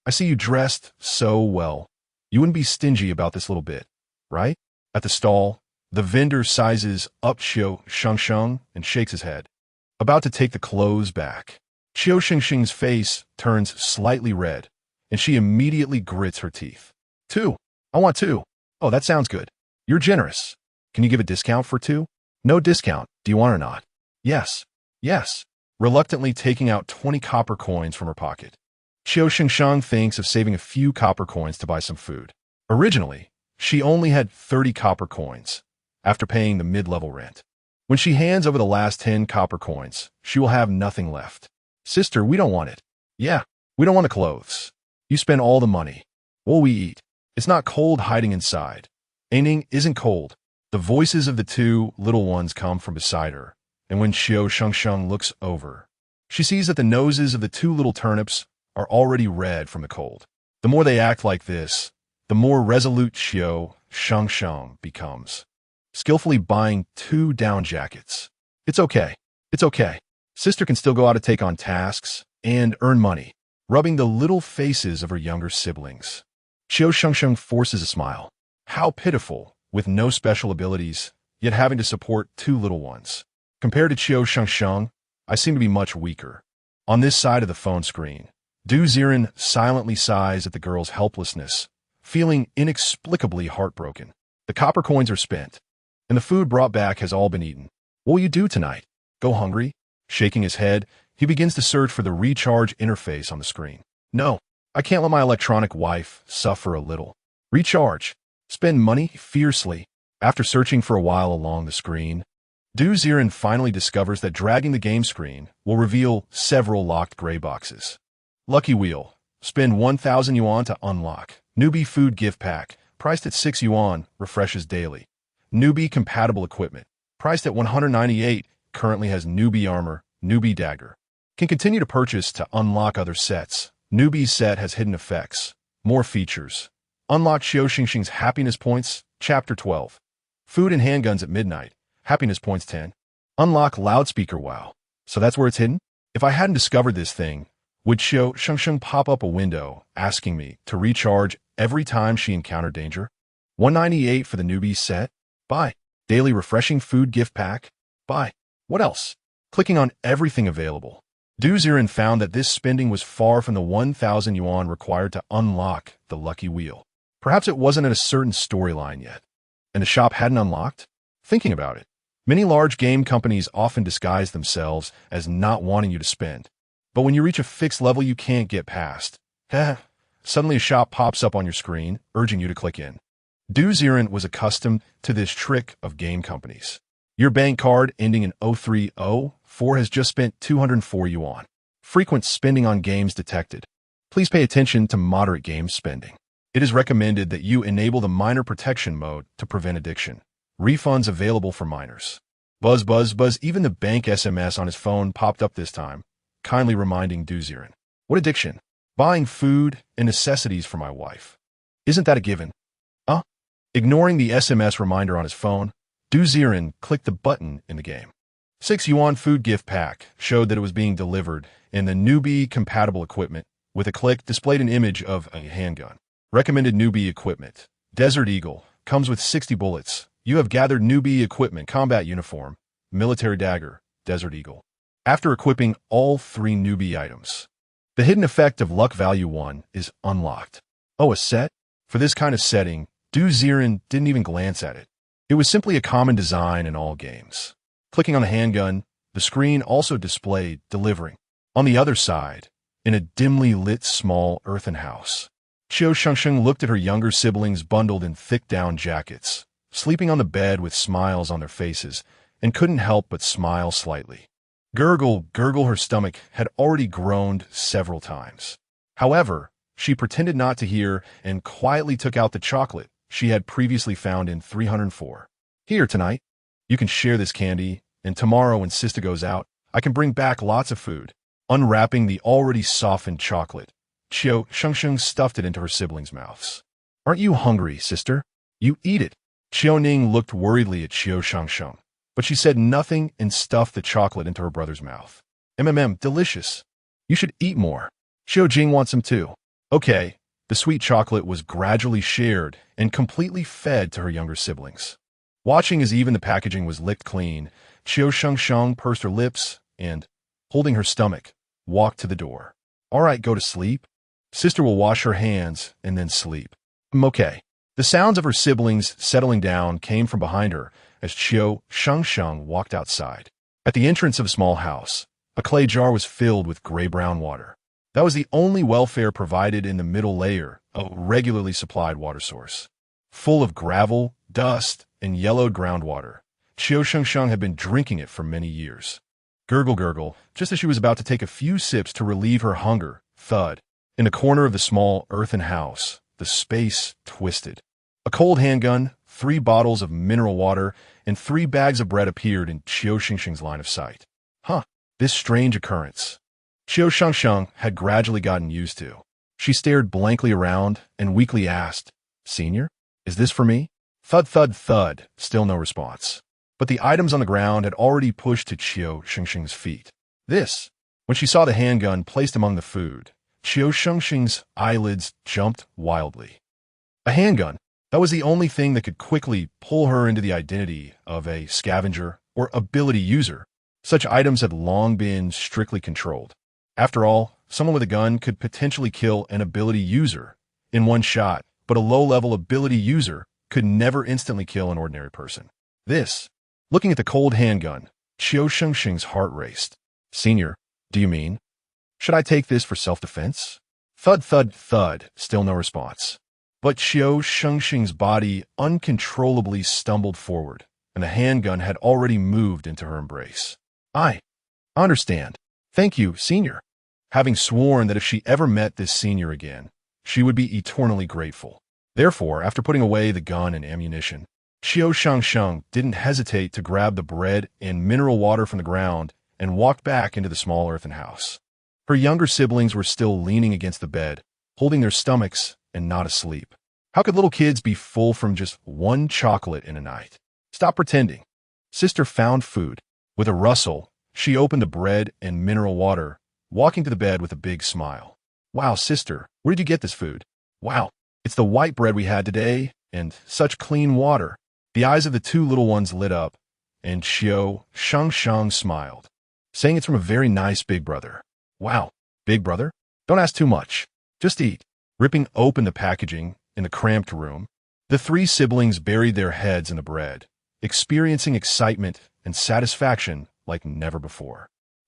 I see you dressed so well. You wouldn't be stingy about this little bit, right? At the stall, The vendor sizes up Qiu Shengsheng and shakes his head, about to take the clothes back. Qiu Shengsheng's face turns slightly red, and she immediately grits her teeth. 2. I want 2. Oh, that sounds good. You're generous. Can you give a discount for 2? No discount. Do you want or not? Yes. Yes. Reluctantly taking out 20 copper coins from her pocket. Qiu Shengsheng thinks of saving a few copper coins to buy some food. Originally, she only had 30 copper coins, after paying the mid-level rent. When she hands over the last 10 copper coins, she will have nothing left. Sister, we don't want it. Yeah, we don't want the clothes. You spend all the money. What'll we eat? It's not cold hiding inside. Aining isn't cold. The voices of the 2 little ones come from beside her, and when Qiu Shengsheng looks over, she sees that the noses of the 2 little turnips are already red from the cold. The more they act like this, the more resolute Qiu Shengsheng becomes, skillfully buying 2 down jackets. It's okay. It's okay. Sister can still go out to take on tasks and earn money, rubbing the little faces of her younger siblings. Qiu Shengsheng forces a smile. How pitiful, with no special abilities, yet having to support 2 little ones. Compared to Qiu Shengsheng, I seem to be much weaker. On this side of the phone screen, Ziren silently sighs at the girl's helplessness, feeling inexplicably heartbroken. The copper coins are spent, and the food brought back has all been eaten. What will you do tonight? Go hungry? Shaking his head, he begins to search for the recharge interface on the screen. No, I can't let my electronic wife suffer a little. Recharge. Spend money fiercely. After searching for a while along the screen, Ziren finally discovers that dragging the game screen will reveal several locked gray boxes. Lucky Wheel. Spend 1,000 yuan to unlock. Newbie Food Gift Pack. Priced at 6 yuan. Refreshes daily. Newbie Compatible Equipment. Priced at 198. Currently has Newbie Armor. Newbie Dagger. Can continue to purchase to unlock other sets. Newbie Set has hidden effects. More features. Unlock Qiu Shengsheng's Happiness Points. Chapter 12. Food and Handguns at Midnight. Happiness Points 10. Unlock Loudspeaker Wow. So that's where it's hidden? If I hadn't discovered this thing, would Qiu Shengsheng pop up a window asking me to recharge every time she encountered danger? 198 for the Newbie Set? Buy. Daily Refreshing Food Gift Pack? Buy. What else? Clicking on everything available, Ziren found that this spending was far from the 1,000 yuan required to unlock the Lucky Wheel. Perhaps it wasn't at a certain storyline yet, and the shop hadn't unlocked? Thinking about it, many large game companies often disguise themselves as not wanting you to spend. But when you reach a fixed level you can't get past, suddenly a shop pops up on your screen, urging you to click in. Ziren was accustomed to this trick of game companies. Your bank card ending in 0304 has just spent 204 yuan. Frequent spending on games detected. Please pay attention to moderate game spending. It is recommended that you enable the minor protection mode to prevent addiction. Refunds available for minors. Buzz, buzz, buzz. Even the bank SMS on his phone popped up this time, kindly reminding Ziren. What addiction? Buying food and necessities for my wife. Isn't that a given? Ignoring the SMS reminder on his phone, Ziren clicked the button in the game. 6 yuan food gift pack showed that it was being delivered in the Newbie Compatible Equipment. With a click, displayed an image of a handgun. Recommended Newbie Equipment. Desert Eagle. Comes with 60 bullets. You have gathered Newbie Equipment. Combat Uniform. Military Dagger. Desert Eagle. After equipping all 3 Newbie items, the hidden effect of Luck Value 1 is unlocked. Oh, a set? For this kind of setting, Ziren didn't even glance at it. It was simply a common design in all games. Clicking on the handgun, the screen also displayed delivering. On the other side, in a dimly lit small earthen house, Qiu Shengsheng looked at her younger siblings bundled in thick down jackets, sleeping on the bed with smiles on their faces, and couldn't help but smile slightly. Gurgle, gurgle, her stomach had already groaned several times. However, she pretended not to hear and quietly took out the chocolate she had previously found in 304. Here tonight, you can share this candy, and tomorrow when Sister goes out, I can bring back lots of food. Unwrapping the already softened chocolate, Qiu Shengsheng stuffed it into her siblings' mouths. Aren't you hungry, sister? You eat it. Qiu Ning looked worriedly at Qiu Shengsheng, but she said nothing and stuffed the chocolate into her brother's mouth. Delicious. You should eat more. Qiu Jing wants some too. Okay. The sweet chocolate was gradually shared and completely fed to her younger siblings. Watching as even the packaging was licked clean, Qiu Shengsheng pursed her lips and, holding her stomach, walked to the door. All right, go to sleep. Sister will wash her hands and then sleep. Okay. The sounds of her siblings settling down came from behind her as Qiu Shengsheng walked outside. At the entrance of a small house, a clay jar was filled with gray-brown water. That was the only welfare provided in the middle layer, a regularly supplied water source. Full of gravel, dust, and yellowed groundwater, Qiu Shengsheng had been drinking it for many years. Gurgle, gurgle, just as she was about to take a few sips to relieve her hunger, thud. In the corner of the small earthen house, the space twisted. A cold handgun, 3 bottles of mineral water, and 3 bags of bread appeared in Qiu Shengsheng's line of sight. This strange occurrence, Qiu Shengsheng had gradually gotten used to. She stared blankly around and weakly asked, "Senior, is this for me?" Thud, thud, thud, still no response. But the items on the ground had already pushed to Qiu Shengsheng's feet. This, when she saw the handgun placed among the food, Qiu Shengsheng's eyelids jumped wildly. A handgun, that was the only thing that could quickly pull her into the identity of a scavenger or ability user. Such items had long been strictly controlled. After all, someone with a gun could potentially kill an ability user in one shot, but a low-level ability user could never instantly kill an ordinary person. This, looking at the cold handgun, Qiu Shengsheng's heart raced. "Senior, do you mean? Should I take this for self-defense?" Thud, thud, thud, still no response. But Qiu Shengsheng's body uncontrollably stumbled forward, and the handgun had already moved into her embrace. I understand. Thank you, Senior." Having sworn that if she ever met this Senior again, she would be eternally grateful. Therefore, after putting away the gun and ammunition, Qiu Shengsheng didn't hesitate to grab the bread and mineral water from the ground and walked back into the small earthen house. Her younger siblings were still leaning against the bed, holding their stomachs and not asleep. How could little kids be full from just one chocolate in a night? Stop pretending. Sister found food. With a rustle, she opened the bread and mineral water, walking to the bed with a big smile. "Wow, sister, where did you get this food? Wow, it's the white bread we had today, and such clean water." The eyes of the 2 little ones lit up, and Qiu Shengsheng smiled, saying it's from a very nice big brother. "Wow, big brother? Don't ask too much. Just eat." Ripping open the packaging in the cramped room, the 3 siblings buried their heads in the bread, experiencing excitement and satisfaction like never before.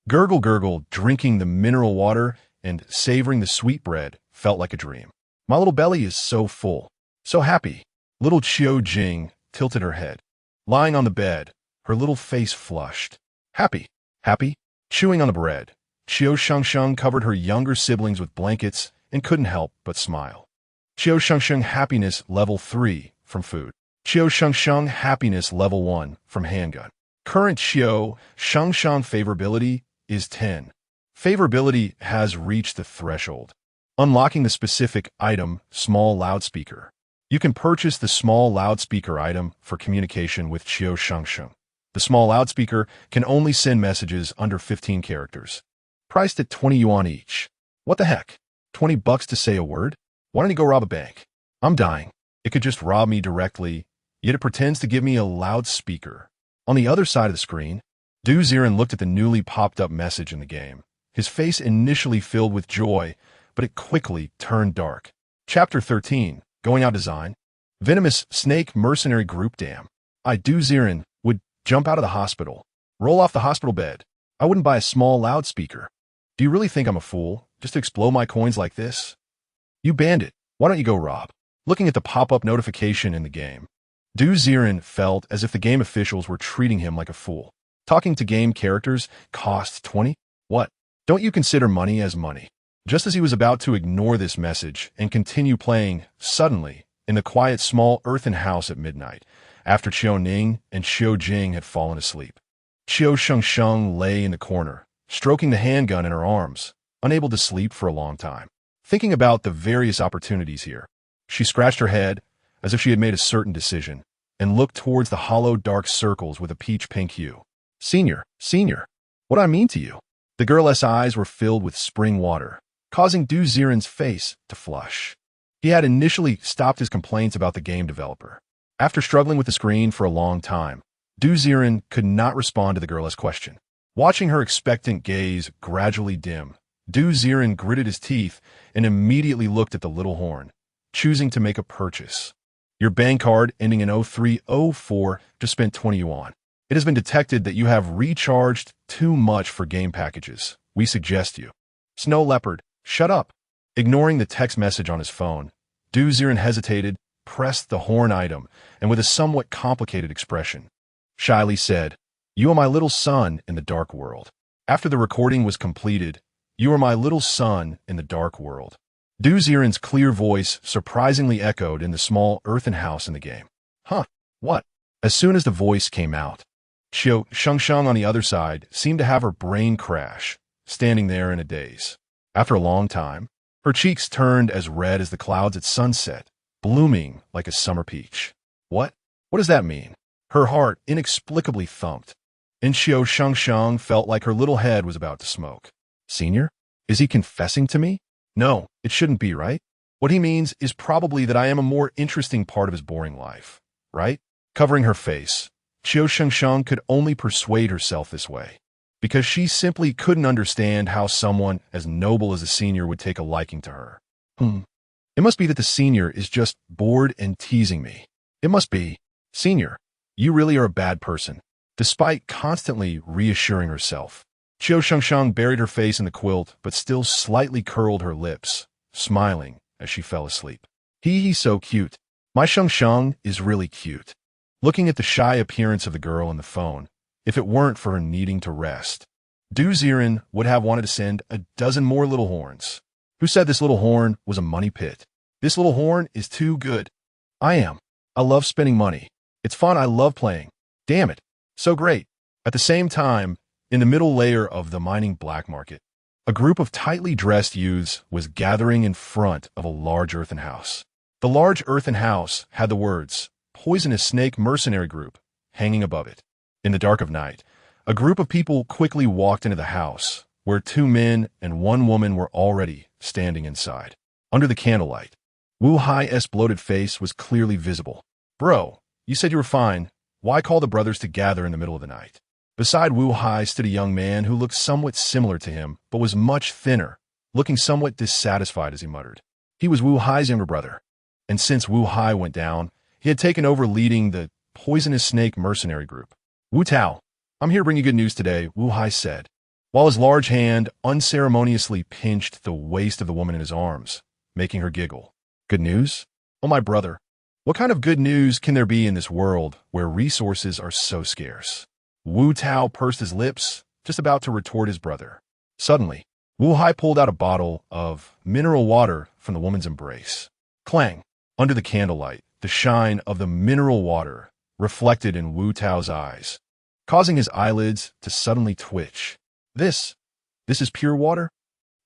Gurgle, gurgle, drinking the mineral water and savoring the sweet bread felt like a dream. "My little belly is so full, so happy." Little Qiu Jing tilted her head. Lying on the bed, her little face flushed. "Happy, happy?" Chewing on the bread, Qiu Shengsheng covered her younger siblings with blankets and couldn't help but smile. Qiu Shengsheng happiness level 3 from food. Qiu Shengsheng happiness level 1 from handgun. Current Qiu Shengsheng favorability is 10. Favorability has reached the threshold. Unlocking the specific item, small loudspeaker. You can purchase the small loudspeaker item for communication with Qiu Shengsheng. The small loudspeaker can only send messages under 15 characters. Priced at 20 yuan each. What the heck? $20 to say a word? Why don't you go rob a bank? I'm dying. It could just rob me directly, yet it pretends to give me a loudspeaker. On the other side of the screen, Ziren looked at the newly popped up message in the game. His face initially filled with joy, but it quickly turned dark. Chapter 13, Going Out Design. Venomous Snake Mercenary Group. Damn. Ziren would jump out of the hospital, roll off the hospital bed. I wouldn't buy a small loudspeaker. Do you really think I'm a fool, just to explode my coins like this? You bandit, why don't you go rob? Looking at the pop-up notification in the game, Ziren felt as if the game officials were treating him like a fool. Talking to game characters costs 20? What? Don't you consider money as money? Just as he was about to ignore this message and continue playing, suddenly, in the quiet small earthen house at midnight, after Qiu Ning and Qiu Jing had fallen asleep, Qiu Shengsheng lay in the corner, stroking the handgun in her arms, unable to sleep for a long time. Thinking about the various opportunities here, she scratched her head as if she had made a certain decision, and looked towards the hollow dark circles with a peach-pink hue. Senior, what I mean to you? The girl's eyes were filled with spring water, causing Ziren's face to flush. He had initially stopped his complaints about the game developer. After struggling with the screen for a long time, Ziren could not respond to the girl's question. Watching her expectant gaze gradually dim, Ziren gritted his teeth and immediately looked at the little horn, choosing to make a purchase. Your bank card ending in 0304 just spent 20 yuan. It has been detected that you have recharged too much for game packages. We suggest you. Snow Leopard, shut up. Ignoring the text message on his phone, Ziren hesitated, pressed the horn item, and with a somewhat complicated expression, shyly said, "You are my little son in the dark world." After the recording was completed, "You are my little son in the dark world." Ziren's clear voice surprisingly echoed in the small earthen house in the game. Huh, what? As soon as the voice came out, Qiu Shengsheng on the other side seemed to have her brain crash, standing there in a daze. After a long time, her cheeks turned as red as the clouds at sunset, blooming like a summer peach. What? What does that mean? Her heart inexplicably thumped, and Qiu Shengsheng felt like her little head was about to smoke. Senior? Is he confessing to me? No, it shouldn't be, right? What he means is probably that I am a more interesting part of his boring life, right? Covering her face, Qiu Shengsheng could only persuade herself this way, because she simply couldn't understand how someone as noble as a senior would take a liking to her. It must be that the senior is just bored and teasing me. It must be. Senior, you really are a bad person. Despite constantly reassuring herself, Qiu Shengsheng buried her face in the quilt but still slightly curled her lips, smiling as she fell asleep. He's so cute. My Shengsheng is really cute. Looking at the shy appearance of the girl on the phone, if it weren't for her needing to rest, Ziren would have wanted to send a dozen more little horns. Who said this little horn was a money pit? This little horn is too good. I am. I love spending money. It's fun. I love playing. Damn it. So great. At the same time, in the middle layer of the mining black market, a group of tightly dressed youths was gathering in front of a large earthen house. The large earthen house had the words, "Poisonous Snake Mercenary Group," hanging above it. In the dark of night, a group of people quickly walked into the house, where 2 men and 1 woman were already standing inside. Under the candlelight, Wu Hai's bloated face was clearly visible. Bro, you said you were fine. Why call the brothers to gather in the middle of the night? Beside Wu Hai stood a young man who looked somewhat similar to him, but was much thinner, looking somewhat dissatisfied as he muttered. He was Wu Hai's younger brother, and since Wu Hai went down, he had taken over leading the Poisonous Snake Mercenary Group. Wu Tao, I'm here to bring you good news today, Wu Hai said, while his large hand unceremoniously pinched the waist of the woman in his arms, making her giggle. Good news? Oh, my brother. What kind of good news can there be in this world where resources are so scarce? Wu Tao pursed his lips, just about to retort his brother. Suddenly, Wu Hai pulled out a bottle of mineral water from the woman's embrace. Clang! Under the candlelight, the shine of the mineral water reflected in Wu Tao's eyes, causing his eyelids to suddenly twitch. This is pure water?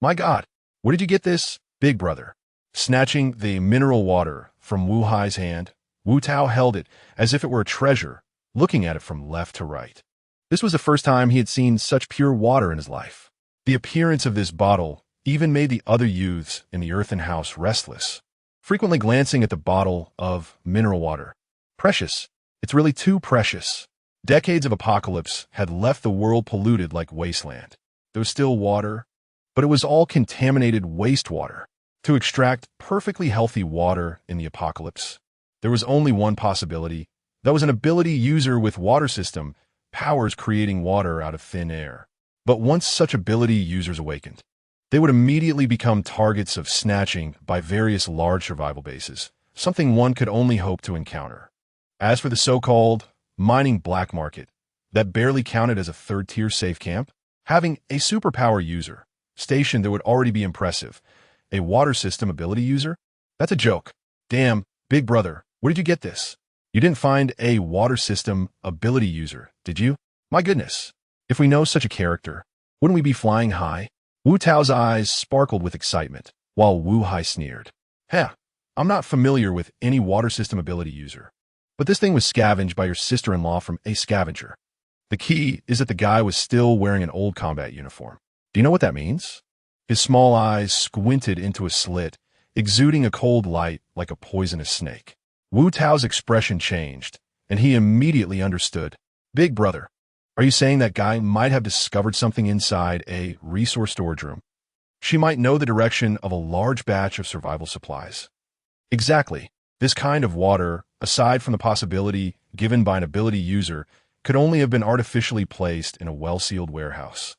My God, where did you get this, big brother? Snatching the mineral water from Wu Hai's hand, Wu Tao held it as if it were a treasure, looking at it from left to right. This was the first time he had seen such pure water in his life. The appearance of this bottle even made the other youths in the earthen house restless, frequently glancing at the bottle of mineral water. Precious. It's really too precious. Decades of apocalypse had left the world polluted like wasteland. There was still water, but it was all contaminated wastewater. To extract perfectly healthy water in the apocalypse, there was only one possibility. That was an ability user with water system powers creating water out of thin air. But once such ability users awakened, they would immediately become targets of snatching by various large survival bases, something one could only hope to encounter. As for the so-called mining black market, that barely counted as a third-tier safe camp, having a superpower user stationed there would already be impressive. A water system ability user? That's a joke. Damn, big brother, where did you get this? You didn't find a water system ability user, did you? My goodness. If we know such a character, wouldn't we be flying high? Wu Tao's eyes sparkled with excitement, while Wu Hai sneered. Heh, I'm not familiar with any water system ability user. But this thing was scavenged by your sister-in-law from a scavenger. The key is that the guy was still wearing an old combat uniform. Do you know what that means? His small eyes squinted into a slit, exuding a cold light like a poisonous snake. Wu Tao's expression changed, and he immediately understood. Big brother, are you saying that guy might have discovered something inside a resource storage room? She might know the direction of a large batch of survival supplies. Exactly. This kind of water, aside from the possibility given by an ability user, could only have been artificially placed in a well-sealed warehouse.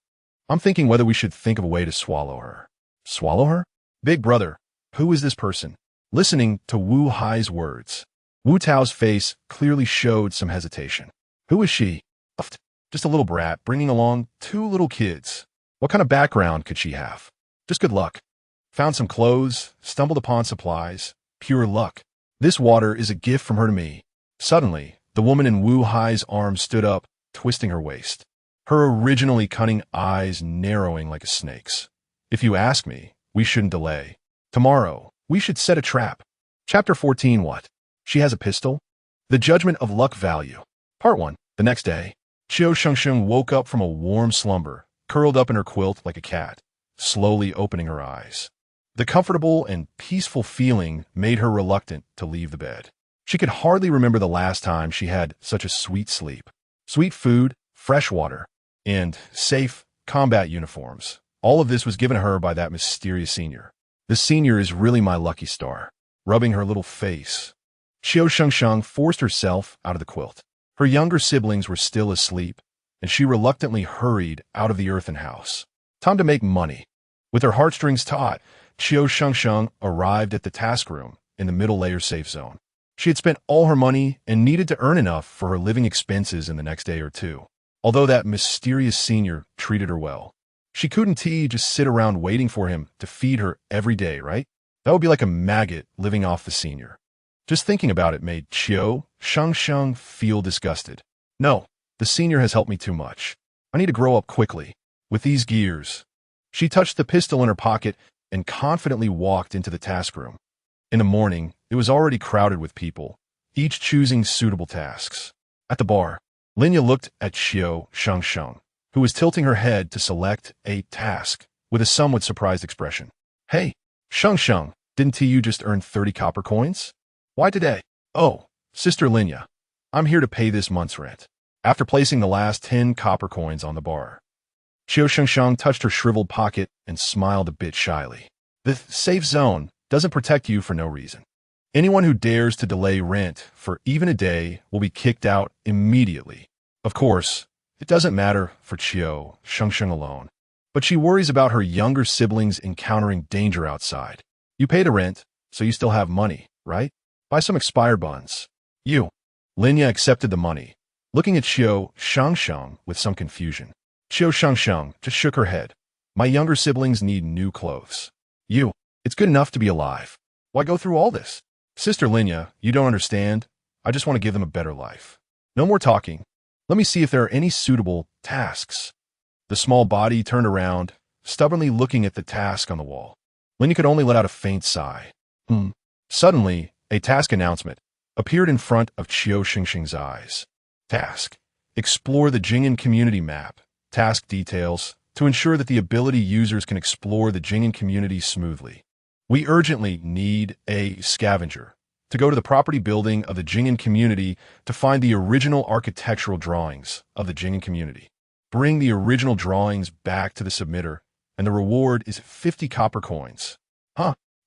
I'm thinking whether we should think of a way to swallow her. Swallow her? Big brother, who is this person? Listening to Wu Hai's words, Wu Tao's face clearly showed some hesitation. Who is she? Just a little brat bringing along 2 little kids. What kind of background could she have? Just good luck. Found some clothes, stumbled upon supplies. Pure luck. This water is a gift from her to me. Suddenly, the woman in Wu Hai's arms stood up, twisting her waist, her originally cunning eyes narrowing like a snake's. If you ask me, we shouldn't delay. Tomorrow, we should set a trap. Chapter 14. What? She has a pistol? The Judgment of Luck Value. Part 1. The next day, Qiu Shengsheng woke up from a warm slumber, curled up in her quilt like a cat, slowly opening her eyes. The comfortable and peaceful feeling made her reluctant to leave the bed. She could hardly remember the last time she had such a sweet sleep. Sweet food, fresh water, and safe combat uniforms. All of this was given her by that mysterious senior. The senior is really my lucky star. Rubbing her little face, Qiu Shengsheng forced herself out of the quilt. Her younger siblings were still asleep, and she reluctantly hurried out of the earthen house. Time to make money. With her heartstrings taut, Qiu Shengsheng arrived at the task room in the middle layer safe zone. She had spent all her money and needed to earn enough for her living expenses in the next day or two. Although that mysterious senior treated her well, she couldn't just sit around waiting for him to feed her every day, right? That would be like a maggot living off the senior. Just thinking about it made Qiu Shengsheng feel disgusted. No, the senior has helped me too much. I need to grow up quickly. With these gears. She touched the pistol in her pocket and confidently walked into the task room. In the morning, it was already crowded with people, each choosing suitable tasks. At the bar, Linya looked at Qiu Shengsheng, who was tilting her head to select a task with a somewhat surprised expression. Hey, Shengsheng, didn't you just earn 30 copper coins? Why today? Oh, Sister Linya, I'm here to pay this month's rent. After placing the last 10 copper coins on the bar, Qiu Shengsheng touched her shriveled pocket and smiled a bit shyly. The safe zone doesn't protect you for no reason. Anyone who dares to delay rent for even a day will be kicked out immediately. Of course, it doesn't matter for Qiu Shengsheng alone, but she worries about her younger siblings encountering danger outside. You pay the rent, so you still have money, right? Buy some expired buns. Linya accepted the money, looking at Qiu Shengsheng with some confusion. Qiu Shengsheng just shook her head. My younger siblings need new clothes. It's good enough to be alive. Why go through all this? Sister Linya, you don't understand. I just want to give them a better life. No more talking. Let me see if there are any suitable tasks. The small body turned around, stubbornly looking at the task on the wall. Linya could only let out a faint sigh. Suddenly, a task announcement appeared in front of Qiu Shengsheng's eyes. Task: explore the Jing'an community map. Task details: to ensure that the ability users can explore the Jing'an community smoothly. We urgently need a scavenger to go to the property building of the Jing'an community to find the original architectural drawings of the Jing'an community. Bring the original drawings back to the submitter, and the reward is 50 copper coins.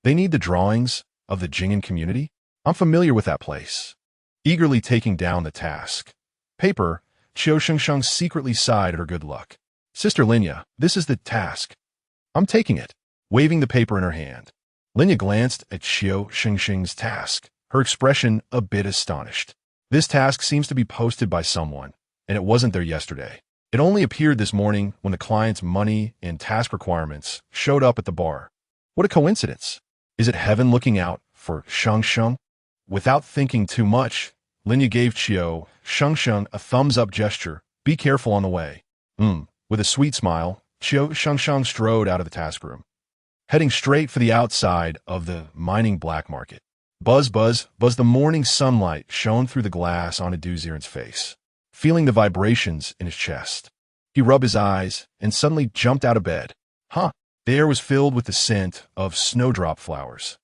They need the drawings of the Jing'an community? I'm familiar with that place. Eagerly taking down the task paper, Qiu Shengsheng secretly sighed at her good luck. Sister Linya, this is the task. I'm taking it, waving the paper in her hand. Linya glanced at Qiu Shengsheng's task, her expression a bit astonished. This task seems to be posted by someone, and it wasn't there yesterday. It only appeared this morning when the client's money and task requirements showed up at the bar. What a coincidence. Is it heaven looking out for Shengsheng? Without thinking too much, Linya gave Qiu Shengsheng a thumbs-up gesture. Be careful on the way. With a sweet smile, Qiu Shengsheng strode out of the task room, heading straight for the outside of the mining black market. Buzz, buzz, buzz. The morning sunlight shone through the glass onto Ziren's face. Feeling the vibrations in his chest, he rubbed his eyes and suddenly jumped out of bed. The air was filled with the scent of snowdrop flowers.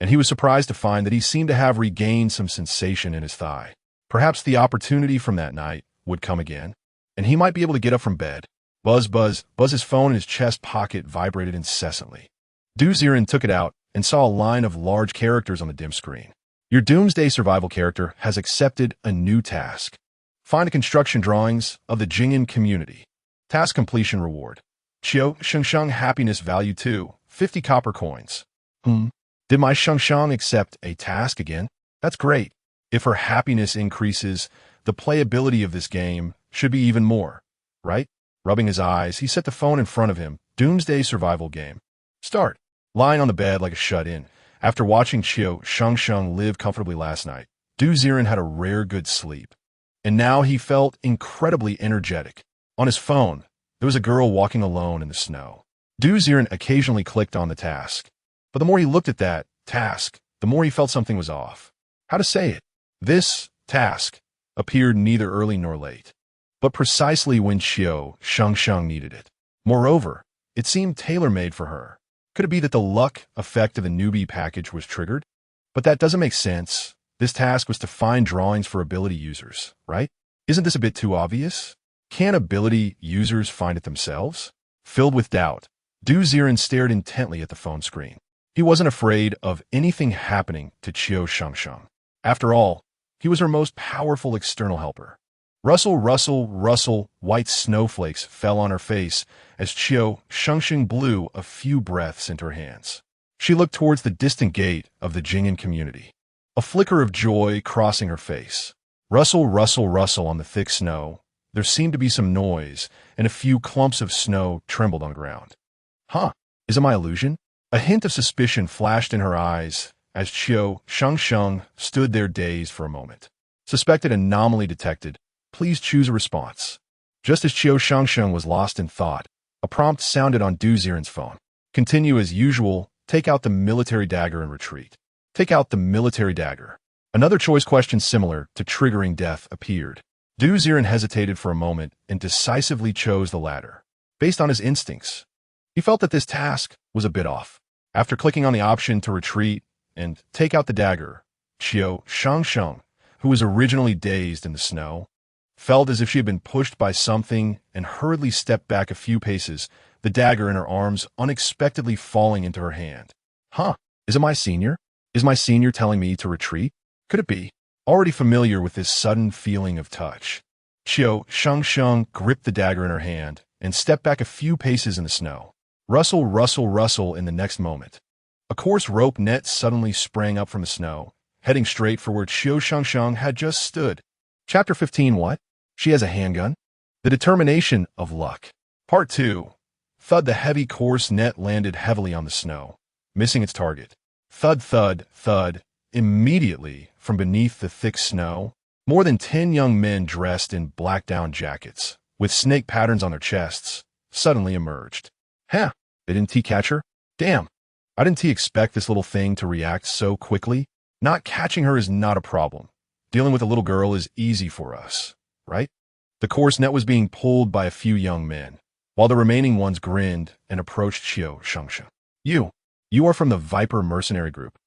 and he was surprised to find that he seemed to have regained some sensation in his thigh. Perhaps the opportunity from that night would come again, and he might be able to get up from bed. Buzz, buzz, buzz. His phone in his chest pocket vibrated incessantly. Ziren took it out and saw a line of large characters on the dim screen. Your Doomsday Survival character has accepted a new task. Find the construction drawings of the Jingyan community. Task completion reward. Qiu Shengsheng happiness value 2, 50 copper coins. Did my Shengsheng accept a task again? That's great. If her happiness increases, the playability of this game should be even more, right? Rubbing his eyes, he set the phone in front of him. Doomsday Survival game. Start. Lying on the bed like a shut-in. After watching Qiu Shengsheng live comfortably last night, Ziren had a rare good sleep. And now he felt incredibly energetic. On his phone, there was a girl walking alone in the snow. Ziren occasionally clicked on the task. But the more he looked at that task, the more he felt something was off. How to say it? This task appeared neither early nor late, but precisely when Qiu Shengsheng needed it. Moreover, it seemed tailor-made for her. Could it be that the luck effect of the newbie package was triggered? But that doesn't make sense. This task was to find drawings for ability users, right? Isn't this a bit too obvious? Can ability users find it themselves? Filled with doubt, Ziren stared intently at the phone screen. He wasn't afraid of anything happening to Qiu Shengsheng. After all, he was her most powerful external helper. Rustle, rustle, rustle, white snowflakes fell on her face as Qiu Shengsheng blew a few breaths into her hands. She looked towards the distant gate of the Jingyan community, a flicker of joy crossing her face. Rustle, rustle, rustle on the thick snow. There seemed to be some noise, and a few clumps of snow trembled on the ground. Is it my illusion? A hint of suspicion flashed in her eyes as Qiu Shengsheng stood there dazed for a moment. Suspected anomaly detected. Please choose a response. Just as Qiu Shengsheng was lost in thought, a prompt sounded on Ziren's phone. Continue as usual. Take out the military dagger and retreat. Take out the military dagger. Another choice question similar to triggering death appeared. Ziren hesitated for a moment and decisively chose the latter. Based on his instincts, he felt that this task was a bit off. After clicking on the option to retreat and take out the dagger, Qiu Shengsheng, who was originally dazed in the snow, felt as if she had been pushed by something and hurriedly stepped back a few paces, the dagger in her arms unexpectedly falling into her hand. Is it my senior? Is my senior telling me to retreat? Could it be? Already familiar with this sudden feeling of touch, Qiu Shengsheng gripped the dagger in her hand and stepped back a few paces in the snow. Rustle, rustle, rustle in the next moment. A coarse rope net suddenly sprang up from the snow, heading straight for where Qiu Shengsheng had just stood. Chapter 15. What? She has a handgun? The determination of luck. Part 2. Thud. The heavy, coarse net landed heavily on the snow, missing its target. Thud, thud, thud. Immediately, from beneath the thick snow, more than 10 young men dressed in black down jackets, with snake patterns on their chests, suddenly emerged. Didn't he catch her? Damn. I didn't expect this little thing to react so quickly. Not catching her is not a problem. Dealing with a little girl is easy for us, right? The coarse net was being pulled by a few young men, while the remaining ones grinned and approached Qiu Shengsheng. You are from the Viper mercenary group.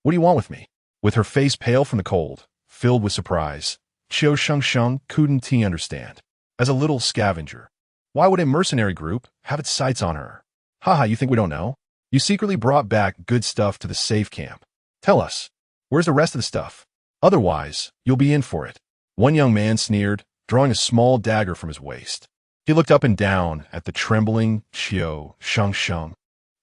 What do you want with me? With her face pale from the cold, filled with surprise, Qiu Shengsheng couldn't understand. As a little scavenger, why would a mercenary group have its sights on her? You think we don't know? You secretly brought back good stuff to the safe camp. Tell us, where's the rest of the stuff? Otherwise, you'll be in for it. One young man sneered, drawing a small dagger from his waist. He looked up and down at the trembling Qiu Shengsheng,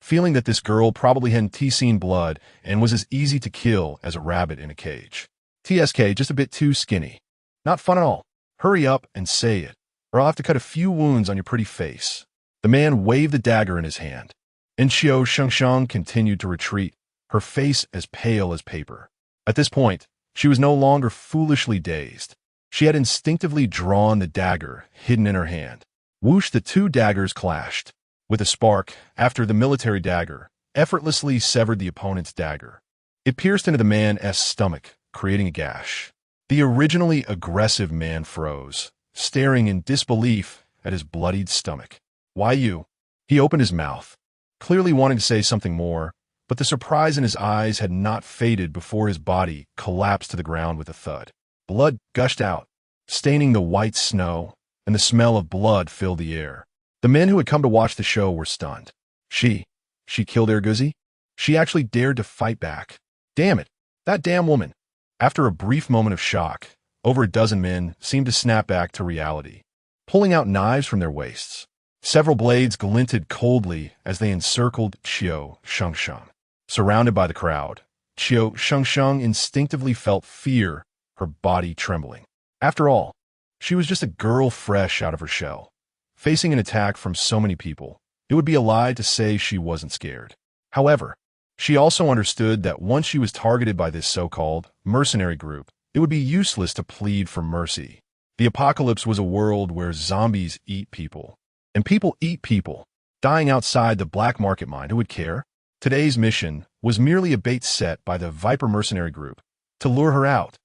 feeling that this girl probably hadn't seen blood and was as easy to kill as a rabbit in a cage. TSK, just a bit too skinny. Not fun at all. Hurry up and say it, or I'll have to cut a few wounds on your pretty face. The man waved the dagger in his hand, and Qiu Shengsheng continued to retreat, her face as pale as paper. At this point, she was no longer foolishly dazed. She had instinctively drawn the dagger hidden in her hand. Whoosh, the two daggers clashed. With a spark, after the military dagger effortlessly severed the opponent's dagger. It pierced into the man's stomach, creating a gash. The originally aggressive man froze, staring in disbelief at his bloodied stomach. Why you? He opened his mouth, clearly wanting to say something more, But the surprise in his eyes had not faded before his body collapsed to the ground with a thud. Blood gushed out, staining the white snow, and the smell of blood filled the air. The men who had come to watch the show were stunned. She killed Erguzi? She actually dared to fight back. Damn it, that damn woman. After a brief moment of shock, over a dozen men seemed to snap back to reality, pulling out knives from their waists. Several blades glinted coldly as they encircled Qiu Shengsheng. Surrounded by the crowd, Qiu Shengsheng instinctively felt fear, her body trembling. After all, she was just a girl fresh out of her shell. Facing an attack from so many people, it would be a lie to say she wasn't scared. However, she also understood that once she was targeted by this so-called mercenary group, it would be useless to plead for mercy. The apocalypse was a world where zombies eat people, and people eat people, dying outside the black market mind. Who would care? Today's mission was merely a bait set by the Viper mercenary group to lure her out.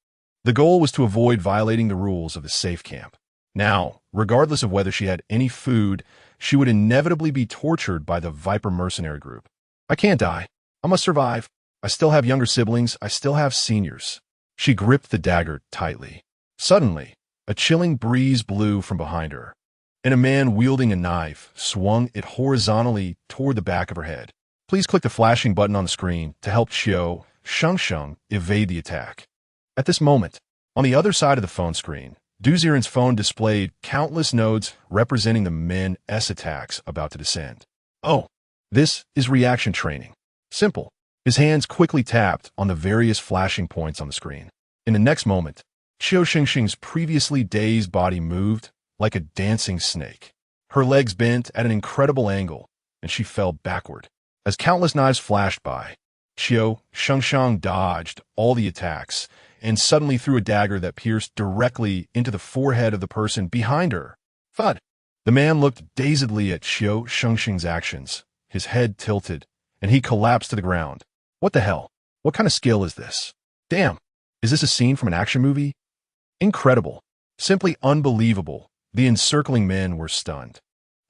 The goal was to avoid violating the rules of the safe camp. Now, regardless of whether she had any food, she would inevitably be tortured by the Viper mercenary group. I can't die. I must survive. I still have younger siblings. I still have seniors. She gripped the dagger tightly. Suddenly, a chilling breeze blew from behind her, and a man wielding a knife swung it horizontally toward the back of her head. Please click the flashing button on the screen to help Qiu Shengsheng evade the attack. At this moment, on the other side of the phone screen, Ziren's phone displayed countless nodes representing the men's attacks about to descend. Oh, this is reaction training. Simple. His hands quickly tapped on the various flashing points on the screen. In the next moment, Qiu Shengsheng's previously dazed body moved like a dancing snake. Her legs bent at an incredible angle, and she fell backward. As countless knives flashed by, Qiu Shengsheng dodged all the attacks and suddenly threw a dagger that pierced directly into the forehead of the person behind her. Thud! The man looked dazedly at Qiu Shengsheng's actions. His head tilted, and he collapsed to the ground. What the hell? What kind of skill is this? Damn! Is this a scene from an action movie? Incredible. Simply unbelievable. The encircling men were stunned.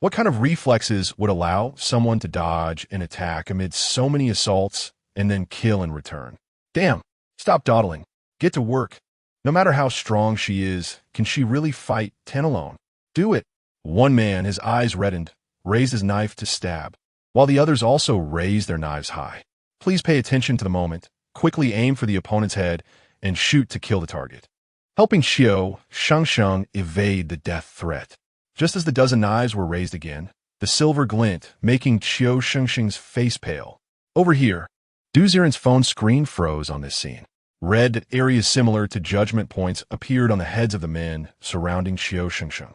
What kind of reflexes would allow someone to dodge an attack amid so many assaults and then kill in return? Damn! Stop dawdling. Get to work. No matter how strong she is, can she really fight 10 alone? Do it. One man, his eyes reddened, raised his knife to stab, while the others also raised their knives high. Please pay attention to the moment, quickly aim for the opponent's head, and shoot to kill the target, helping Qiu Shengsheng evade the death threat. Just as the dozen knives were raised again, the silver glint making Qiu Shengsheng's face pale. Over here, Ziren's phone screen froze on this scene. Red areas similar to judgment points appeared on the heads of the men surrounding Qiu Shengsheng.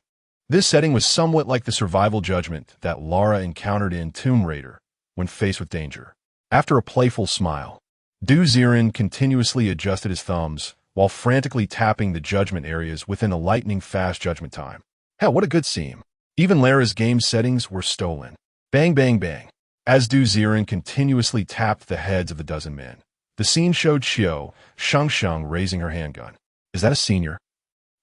This setting was somewhat like the survival judgment that Lara encountered in Tomb Raider when faced with danger. After a playful smile, Ziren continuously adjusted his thumbs while frantically tapping the judgment areas within a lightning-fast judgment time. Hell, what a good scene. Even Lara's game settings were stolen. Bang, bang, bang. As Ziren continuously tapped the heads of the dozen men, the scene showed Qiu Shengsheng raising her handgun. Is that a senior?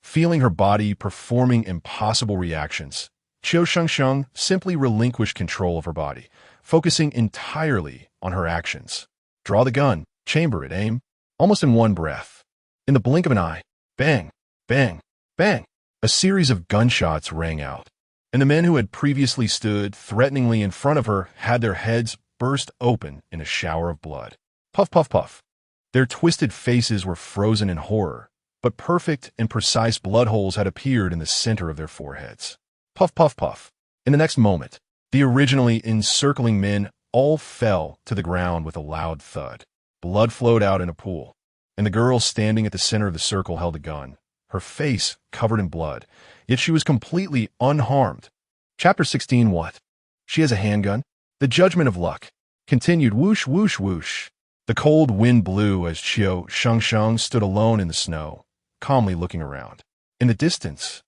Feeling her body performing impossible reactions, Qiu Shengsheng simply relinquished control of her body, focusing entirely on her actions. Draw the gun, chamber it, aim, almost in one breath. In the blink of an eye, bang, bang, bang, a series of gunshots rang out, and the men who had previously stood threateningly in front of her had their heads burst open in a shower of blood. Puff, puff, puff. Their twisted faces were frozen in horror, but perfect and precise blood holes had appeared in the center of their foreheads. Puff, puff, puff. In the next moment, the originally encircling men all fell to the ground with a loud thud. Blood flowed out in a pool, and the girl standing at the center of the circle held a gun, her face covered in blood, yet she was completely unharmed. Chapter 16. What? She has a handgun? The judgment of luck. Continued whoosh, whoosh, whoosh. The cold wind blew as Qiu Shengsheng stood alone in the snow, calmly looking around. In the distance,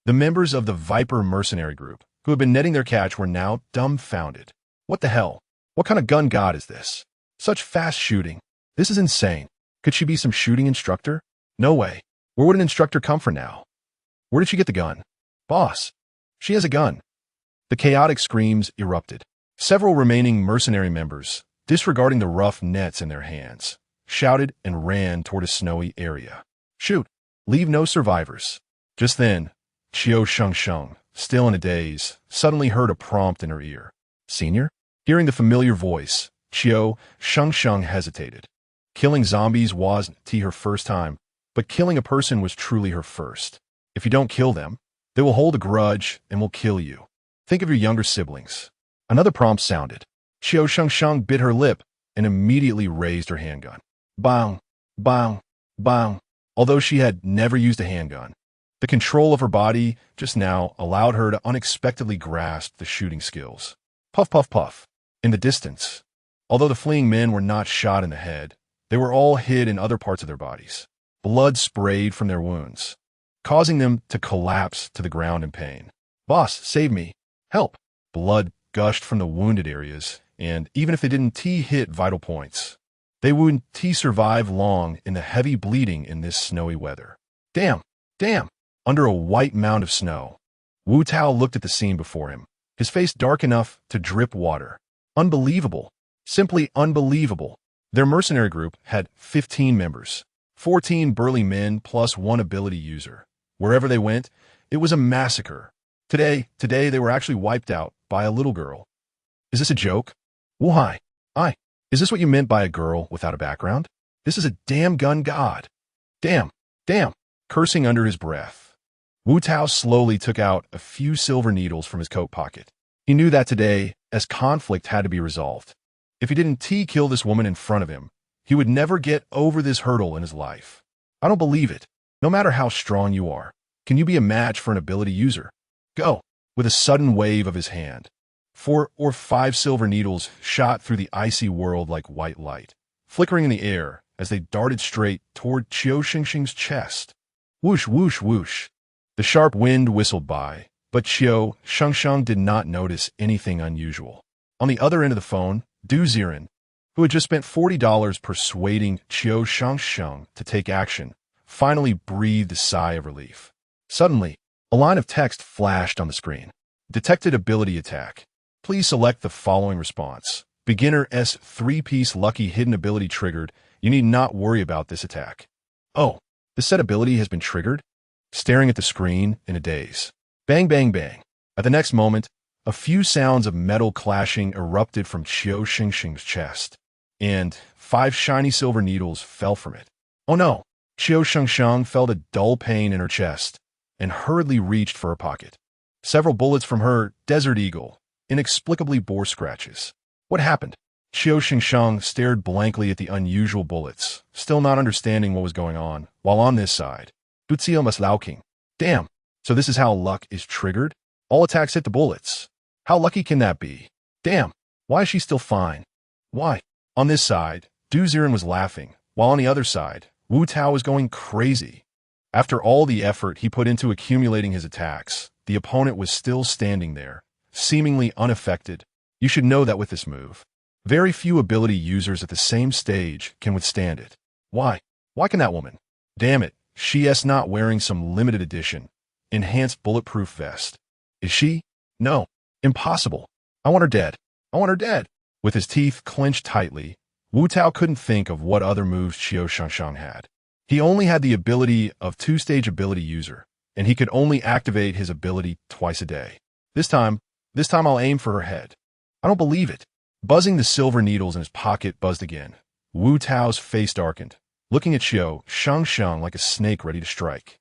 the members of the Viper mercenary group, who had been netting their catch, were now dumbfounded. What the hell? What kind of gun god is this? Such fast shooting. This is insane. Could she be some shooting instructor? No way. Where would an instructor come from now? Where did she get the gun? Boss, she has a gun. The chaotic screams erupted. Several remaining mercenary members, disregarding the rough nets in their hands, shouted and ran toward a snowy area. Shoot! Leave no survivors. Just then, Qiu Shengsheng, still in a daze, suddenly heard a prompt in her ear. Senior? Hearing the familiar voice, Qiu Shengsheng hesitated. Killing zombies wasn't her first time, but killing a person was truly her first. If you don't kill them, they will hold a grudge and will kill you. Think of your younger siblings. Another prompt sounded. Qiu Shengsheng bit her lip and immediately raised her handgun. Bang, bang, bang. Although she had never used a handgun, the control of her body just now allowed her to unexpectedly grasp the shooting skills. Puff, puff, puff. In the distance, although the fleeing men were not shot in the head, they were all hid in other parts of their bodies. Blood sprayed from their wounds, causing them to collapse to the ground in pain. Boss, save me. Help. Blood gushed from the wounded areas, and even if they didn't hit vital points, they wouldn't survive long in the heavy bleeding in this snowy weather. Damn, damn. Under a white mound of snow, Wu Tao looked at the scene before him, his face dark enough to drip water. Unbelievable. Simply unbelievable. Their mercenary group had 15 members, 14 burly men plus one ability user. Wherever they went, it was a massacre. Today they were actually wiped out by a little girl. Is this a joke? Why? Is this what you meant by a girl without a background? This is a damn gun god. Damn, damn. Cursing under his breath, Wu Tao slowly took out a few silver needles from his coat pocket. He knew that today, as conflict had to be resolved, if he didn't kill this woman in front of him, he would never get over this hurdle in his life. I don't believe it. No matter how strong you are, can you be a match for an ability user? Go. With a sudden wave of his hand, 4 or 5 silver needles shot through the icy world like white light, flickering in the air as they darted straight toward Qiu Shengsheng's chest. Whoosh, whoosh, whoosh. The sharp wind whistled by, but Qiu Shengsheng did not notice anything unusual. On the other end of the phone, Ziren, who had just spent $40 persuading Qiu Shengsheng to take action, finally breathed a sigh of relief. Suddenly, a line of text flashed on the screen. Detected ability attack. Please select the following response. Beginner S 3-piece lucky hidden ability triggered. You need not worry about this attack. Oh, the set ability has been triggered? Staring at the screen in a daze. Bang, bang, bang. At the next moment, a few sounds of metal clashing erupted from Qiu Shengsheng's chest, and 5 shiny silver needles fell from it. Oh no! Qiu Shengsheng felt a dull pain in her chest and hurriedly reached for her pocket. Several bullets from her Desert Eagle inexplicably bore scratches. What happened? Qiu Shengsheng stared blankly at the unusual bullets, still not understanding what was going on, while on this side, Duziel was lauking. Damn, so this is how luck is triggered? All attacks hit the bullets. How lucky can that be? Damn, why is she still fine? Why? On this side, Ziren was laughing, while on the other side, Wu Tao was going crazy. After all the effort he put into accumulating his attacks, the opponent was still standing there, seemingly unaffected. You should know that with this move, very few ability users at the same stage can withstand it. Why? Why can that woman? Damn it, she is not wearing some limited edition, enhanced bulletproof vest. Is she? No. Impossible. I want her dead. I want her dead. With his teeth clenched tightly, Wu Tao couldn't think of what other moves Qiu Shengsheng had. He only had the ability of 2-stage ability user, and he could only activate his ability twice a day. This time I'll aim for her head. I don't believe it. Buzzing the silver needles in his pocket buzzed again. Wu Tao's face darkened, looking at Qiu Shengsheng like a snake ready to strike.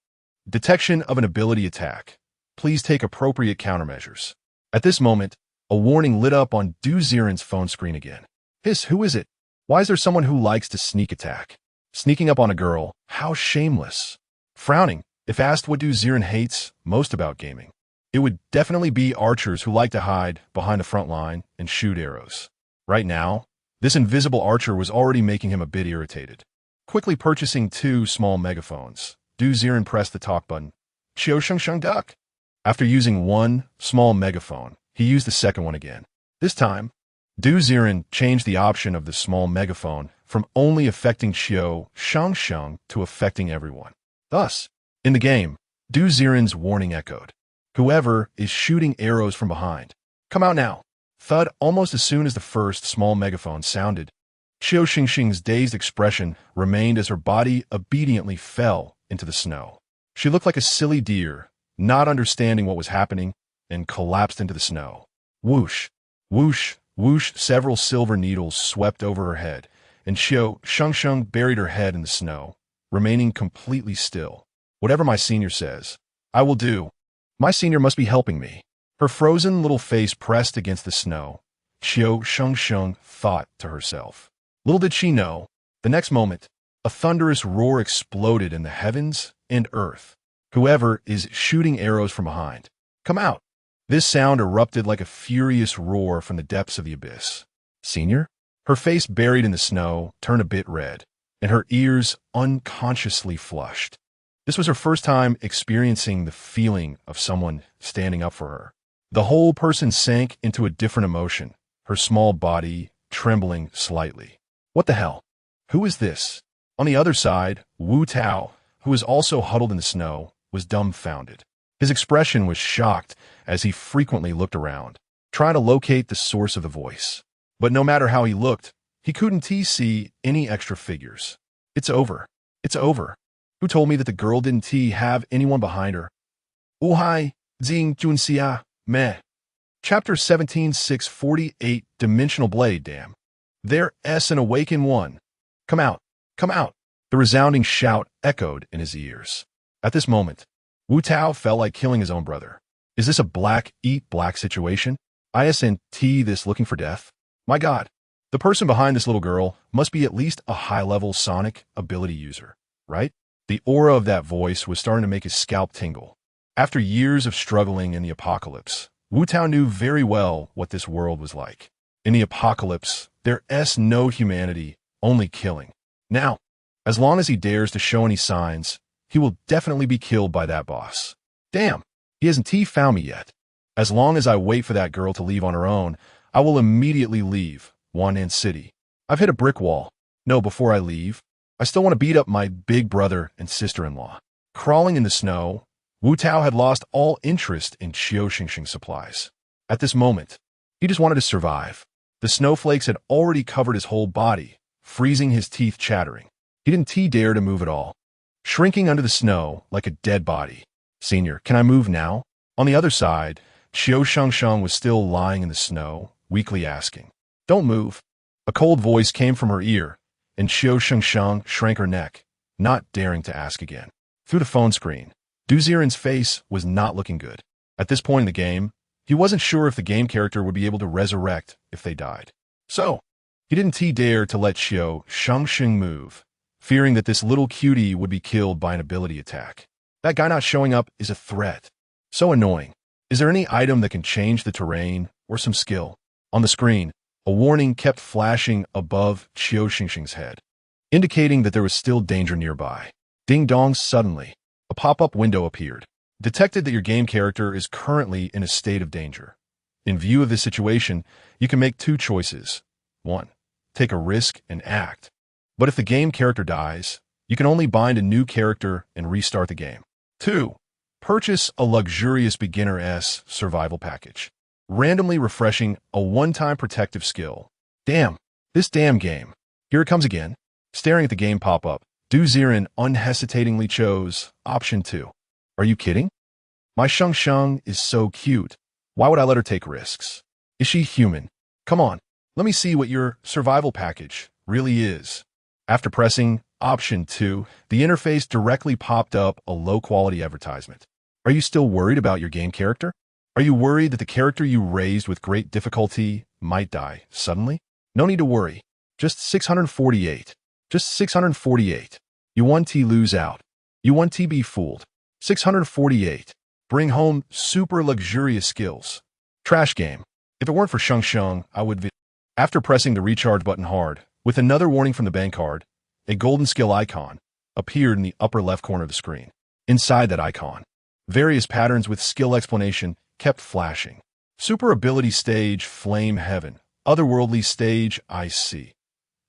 Detection of an ability attack. Please take appropriate countermeasures. At this moment, a warning lit up on Ziren's phone screen again. Hiss, who is it? Why is there someone who likes to sneak attack? Sneaking up on a girl, how shameless. Frowning, if asked what Ziren hates most about gaming, it would definitely be archers who like to hide behind the front line and shoot arrows. Right now, this invisible archer was already making him a bit irritated. Quickly purchasing 2 small megaphones, Ziren pressed the talk button. Qiu Shengsheng duck. After using 1 small megaphone, he used the second one again. This time, Ziren changed the option of the small megaphone from only affecting Qiu Shengsheng to affecting everyone. Thus, in the game, Ziren's warning echoed. Whoever is shooting arrows from behind, come out now. thud almost as soon as the first small megaphone sounded. Qiu Shengsheng's dazed expression remained as her body obediently fell into the snow. She looked like a silly deer, not understanding what was happening, and collapsed into the snow. Whoosh, whoosh, whoosh, several silver needles swept over her head, and Qiu Shengsheng buried her head in the snow, remaining completely still. Whatever my senior says, I will do. My senior must be helping me. Her frozen little face pressed against the snow. Qiu Shengsheng thought to herself. Little did she know, the next moment, a thunderous roar exploded in the heavens and earth. Whoever is shooting arrows from behind, come out. This sound erupted like a furious roar from the depths of the abyss. Senior? Her face buried in the snow turned a bit red, and her ears unconsciously flushed. This was her first time experiencing the feeling of someone standing up for her. The whole person sank into a different emotion, her small body trembling slightly. What the hell? Who is this? On the other side, Wu Tao, who was also huddled in the snow, was dumbfounded. His expression was shocked as he frequently looked around, trying to locate the source of the voice. But no matter how he looked, he couldn't see any extra figures. It's over. It's over. Who told me that the girl didn't have anyone behind her? Hai, Jing Junxia, meh. Chapter 17:648 Dimensional Blade, damn. There's an awakened one. Come out. Come out. The resounding shout echoed in his ears. At this moment, Wu Tao felt like killing his own brother. Is this a black eat black situation? Isn't this looking for death? My God, the person behind this little girl must be at least a high-level sonic ability user, right? The aura of that voice was starting to make his scalp tingle. After years of struggling in the apocalypse, Wu Tao knew very well what this world was like. In the apocalypse, there's no humanity, only killing. Now, as long as he dares to show any signs, he will definitely be killed by that boss. Damn, he hasn't found me yet. As long as I wait for that girl to leave on her own, I will immediately leave Wan'an City. I've hit a brick wall. No, before I leave, I still want to beat up my big brother and sister-in-law. Crawling in the snow, Wu Tao had lost all interest in Qiu Shengsheng supplies. At this moment, he just wanted to survive. The snowflakes had already covered his whole body, freezing his teeth chattering. He didn't dare to move at all, shrinking under the snow like a dead body. Senior, can I move now? On the other side, Qiu Shengsheng was still lying in the snow, weakly asking. Don't move. A cold voice came from her ear, and Qiu Shengsheng shrank her neck, not daring to ask again. Through the phone screen, Ziren's face was not looking good. At this point in the game, he wasn't sure if the game character would be able to resurrect if they died. So, he didn't dare to let Qiu Shengsheng move, fearing that this little cutie would be killed by an ability attack. That guy not showing up is a threat. So annoying. Is there any item that can change the terrain or some skill? On the screen, a warning kept flashing above Qiu Shengsheng's head, indicating that there was still danger nearby. Ding dong, suddenly, a pop-up window appeared. Detected that your game character is currently in a state of danger. In view of this situation, you can make two choices. 1. Take a risk and act. But if the game character dies, you can only bind a new character and restart the game. 2. Purchase a luxurious beginner-s survival package, randomly refreshing a one-time protective skill. Damn, this damn game. Here it comes again. Staring at the game pop-up, Ziren unhesitatingly chose option 2. Are you kidding? My Shengsheng is so cute. Why would I let her take risks? Is she human? Come on, let me see what your survival package really is. After pressing option 2, the interface directly popped up a low-quality advertisement. Are you still worried about your game character? Are you worried that the character you raised with great difficulty might die suddenly? No need to worry. Just 648. Just 648. You want to lose out. You want to be fooled. 648. Bring home super luxurious skills. Trash game. If it weren't for Shengsheng, I would. After pressing the recharge button hard, with another warning from the bank card, a golden skill icon appeared in the upper left corner of the screen. Inside that icon, various patterns with skill explanation kept flashing. Super ability stage, Flame Heaven. Otherworldly stage, Ice.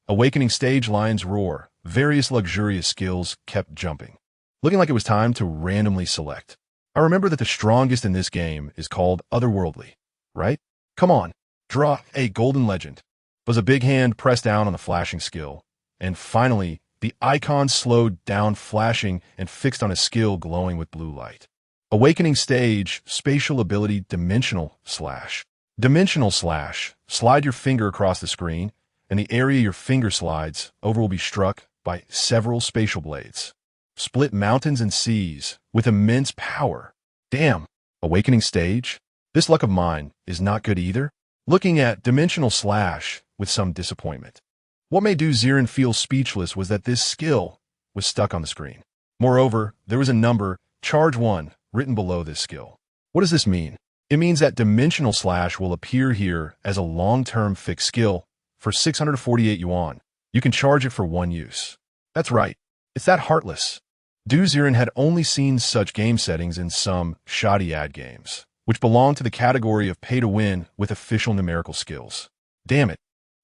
Awakening stage, Lion's Roar. Various luxurious skills kept jumping. Looking like it was time to randomly select. I remember that the strongest in this game is called Otherworldly, right? Come on, Draw a golden legend. Was a big hand pressed down on the flashing skill. And finally, the icon slowed down, flashing and fixed on a skill glowing with blue light. Awakening stage, spatial ability, dimensional slash. Dimensional slash. Slide your finger across the screen, and the area your finger slides over will be struck by several spatial blades. Split mountains and seas with immense power. Damn. Awakening stage? This luck of mine is not good either. Looking at dimensional slash with some disappointment. What made Ziren feel speechless was that this skill was stuck on the screen. Moreover, there was a number, charge 1, written below this skill. What does this mean? It means that dimensional slash will appear here as a long-term fixed skill for 648 yuan. You can charge it for one use. That's right. It's that heartless. Ziren had only seen such game settings in some shoddy ad games, which belong to the category of pay-to-win with official numerical skills. Damn it.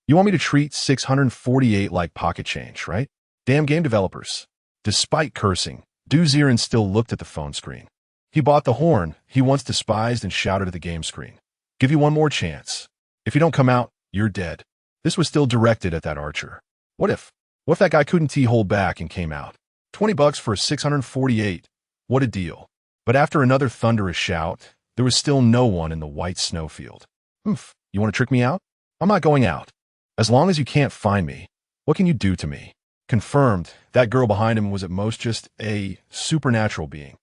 You want me to treat 648 like pocket change, right? Damn game developers. Despite cursing, Ziren still looked at the phone screen. He bought the horn he once despised and shouted at the game screen. Give you one more chance. If you don't come out, you're dead. This was still directed at that archer. What if that guy couldn't hold back and came out? $20 for 648. What a deal. But after another thunderous shout, there was still no one in the white snowfield. Oof, you want to trick me out? I'm not going out. As long as you can't find me, what can you do to me? Confirmed, that girl behind him was at most just a supernatural being.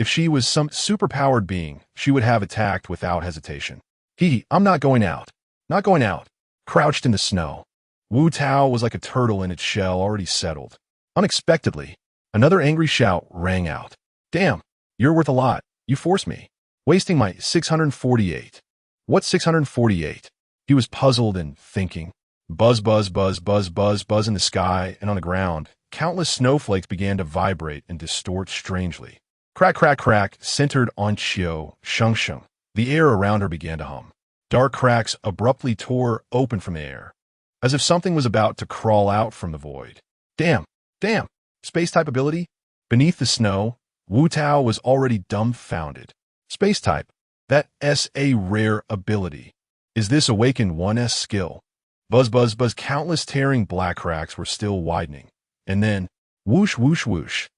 If she was some superpowered being, she would have attacked without hesitation. I'm not going out. Not going out. Crouched in the snow. Wu Tao was like a turtle in its shell already settled. Unexpectedly, another angry shout rang out. Damn, you're worth a lot. You forced me. Wasting my 648. What's 648? He was puzzled and thinking. Buzz, buzz, buzz, buzz, buzz, buzz in the sky and on the ground. Countless snowflakes began to vibrate and distort strangely. Crack, crack, crack, centered on Qiu Shengsheng. The air around her began to hum. Dark cracks abruptly tore open from the air, as if something was about to crawl out from the void. Damn, damn, space-type ability? Beneath the snow, Wu Tao was already dumbfounded. Space-type, that's a rare ability. Is this Awakened 1's skill? Buzz, buzz, buzz, countless tearing black cracks were still widening. And then, whoosh, whoosh, whoosh.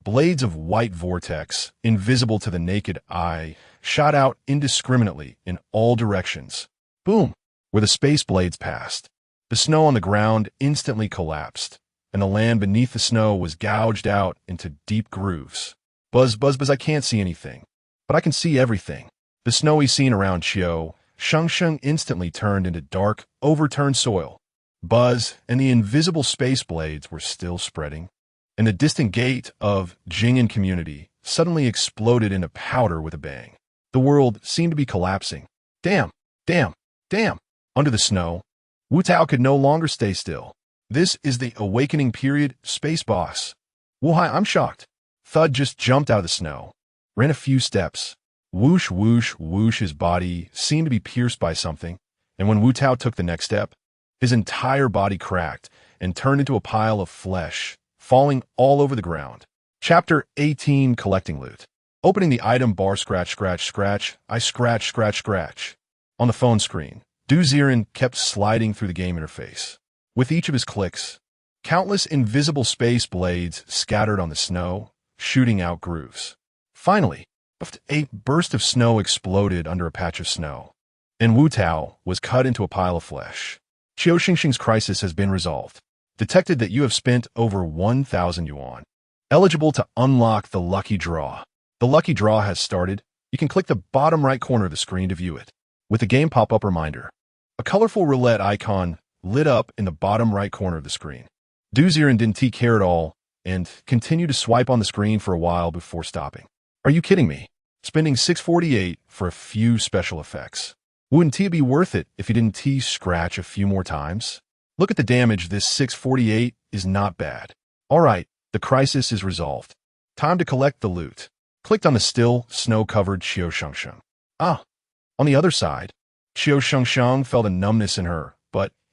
Blades of white vortex, invisible to the naked eye, shot out indiscriminately in all directions. Boom! Where the space blades passed. The snow on the ground instantly collapsed, and the land beneath the snow was gouged out into deep grooves. Buzz, buzz, buzz, I can't see anything, but I can see everything. The snowy scene around Qiu Shengsheng instantly turned into dark, overturned soil. Buzz and the invisible space blades were still spreading, and the distant gate of Jing'an community suddenly exploded into powder with a bang. The world seemed to be collapsing. Damn, damn, damn. Under the snow, Wu Tao could no longer stay still. This is the awakening period, space boss. Wuhai, I'm shocked. Thud just jumped out of the snow, ran a few steps. Whoosh, whoosh, whoosh, his body seemed to be pierced by something, and when Wu Tao took the next step, his entire body cracked and turned into a pile of flesh, falling all over the ground. Chapter 18, Collecting Loot. Opening the item bar, scratch, scratch, scratch, I scratch, scratch, scratch. On the phone screen, Ziren kept sliding through the game interface. With each of his clicks, countless invisible space blades scattered on the snow, shooting out grooves. Finally, a burst of snow exploded under a patch of snow, and Wu Tao was cut into a pile of flesh. Qiu Shengsheng's crisis has been resolved. Detected that you have spent over 1,000 yuan. Eligible to unlock the lucky draw. The lucky draw has started. You can click the bottom right corner of the screen to view it. With the game pop-up reminder, a colorful roulette icon lit up in the bottom right corner of the screen. Ziren didn't care at all and continued to swipe on the screen for a while before stopping. Are you kidding me? Spending 648 for a few special effects. Wouldn't it be worth it if you didn't scratch a few more times? Look at the damage. This 648 is not bad. Alright, the crisis is resolved. Time to collect the loot. Clicked on the still, snow-covered Qiu Shengsheng. On the other side, Qiu Shengsheng felt a numbness in her,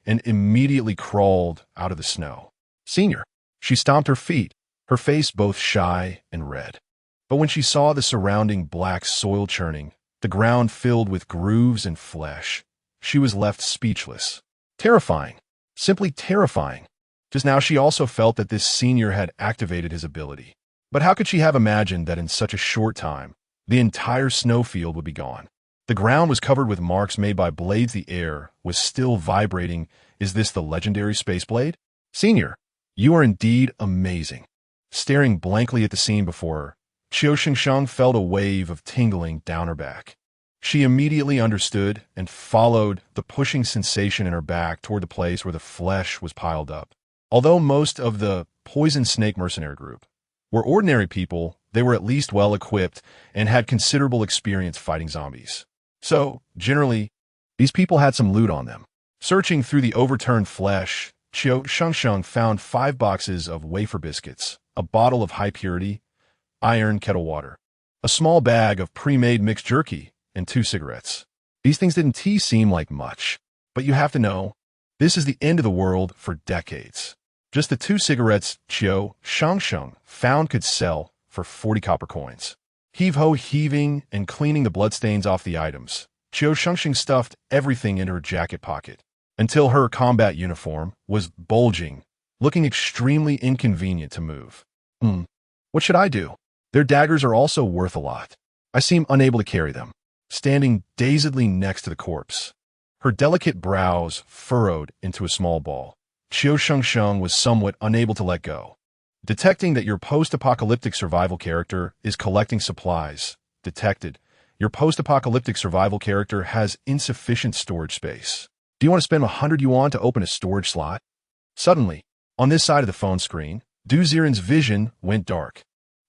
and immediately crawled out of the snow. Senior. She stomped her feet, her face both shy and red. But when she saw the surrounding black soil churning, the ground filled with grooves and flesh, she was left speechless. Terrifying. Simply terrifying. Just now she also felt that this senior had activated his ability. But how could she have imagined that in such a short time, the entire snowfield would be gone? The ground was covered with marks made by blades. The air was still vibrating. Is this the legendary space blade? Senior, you are indeed amazing. Staring blankly at the scene before her, Qiu Shengsheng felt a wave of tingling down her back. She immediately understood and followed the pushing sensation in her back toward the place where the flesh was piled up. Although most of the poison snake mercenary group were ordinary people, they were at least well-equipped and had considerable experience fighting zombies. So, generally, these people had some loot on them. Searching through the overturned flesh, Qiu Shengsheng found 5 boxes of wafer biscuits, a bottle of high-purity iron kettle water, a small bag of pre-made mixed jerky, and 2 cigarettes. These things didn't seem like much, but you have to know, this is the end of the world for decades. Just the 2 cigarettes Qiu Shengsheng found could sell for 40 copper coins. Heaving and cleaning the bloodstains off the items, Qiu Shengsheng stuffed everything into her jacket pocket until her combat uniform was bulging, looking extremely inconvenient to move. What should I do? Their daggers are also worth a lot. I seem unable to carry them. Standing dazedly next to the corpse, her delicate brows furrowed into a small ball, Qiu Shengsheng was somewhat unable to let go. Detecting that your post-apocalyptic survival character is collecting supplies. Detected. Your post-apocalyptic survival character has insufficient storage space. Do you want to spend 100 yuan to open a storage slot? Suddenly, on this side of the phone screen, Ziren's vision went dark.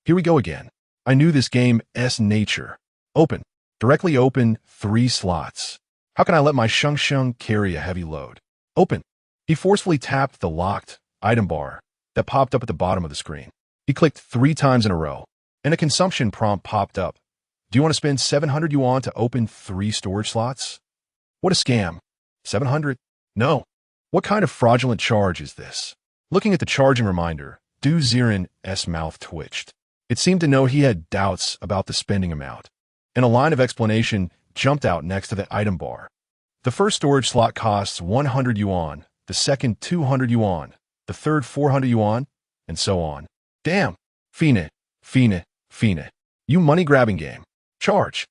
Here we go again. I knew this game's nature. Open. Directly open 3 slots. How can I let my Shengsheng carry a heavy load? Open. He forcefully tapped the locked item bar that popped up at the bottom of the screen. He clicked 3 times in a row, and a consumption prompt popped up. Do you want to spend 700 yuan to open 3 storage slots? What a scam. 700? No. What kind of fraudulent charge is this? Looking at the charging reminder, Ziren's mouth twitched. It seemed to know he had doubts about the spending amount, and a line of explanation jumped out next to the item bar. The first storage slot costs 100 yuan, the second 200 yuan, the third 400 yuan, and so on. Damn. Fine. You money-grabbing game. Charge.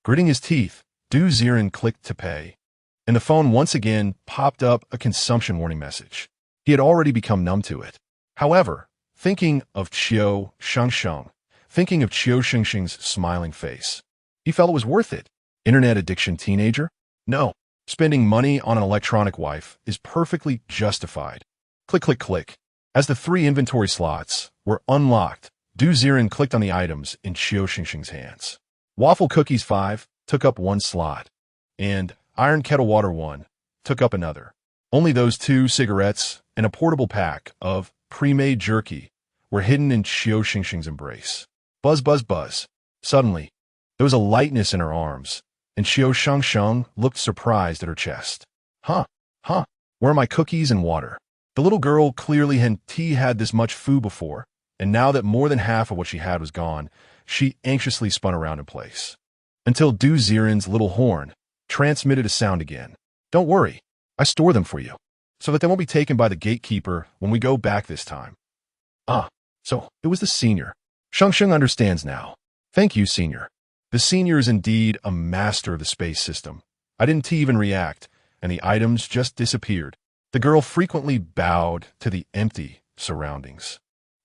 Gritting his teeth, Ziren clicked to pay, and the phone once again popped up a consumption warning message. He had already become numb to it. However, thinking of Qiu Shengsheng's smiling face, he felt it was worth it. Internet addiction teenager? No. Spending money on an electronic wife is perfectly justified. Click. As the 3 inventory slots were unlocked, Ziren clicked on the items in Qiu Shengsheng's hands. Waffle cookies 5 took up 1 slot, and iron kettle water 1 took up another. Only those 2 cigarettes and a portable pack of pre-made jerky were hidden in Qiu Shengsheng's embrace. Buzz. Suddenly, there was a lightness in her arms, and Qiu Shengsheng looked surprised at her chest. Huh. Where are my cookies and water? The little girl clearly hadn't had this much food before, and now that more than half of what she had was gone, she anxiously spun around in place. Until Ziren's little horn transmitted a sound again. Don't worry, I store them for you, so that they won't be taken by the gatekeeper when we go back this time. So it was the senior. Shengsheng understands now. Thank you, senior. The senior is indeed a master of the space system. I didn't even react, and the items just disappeared. The girl frequently bowed to the empty surroundings.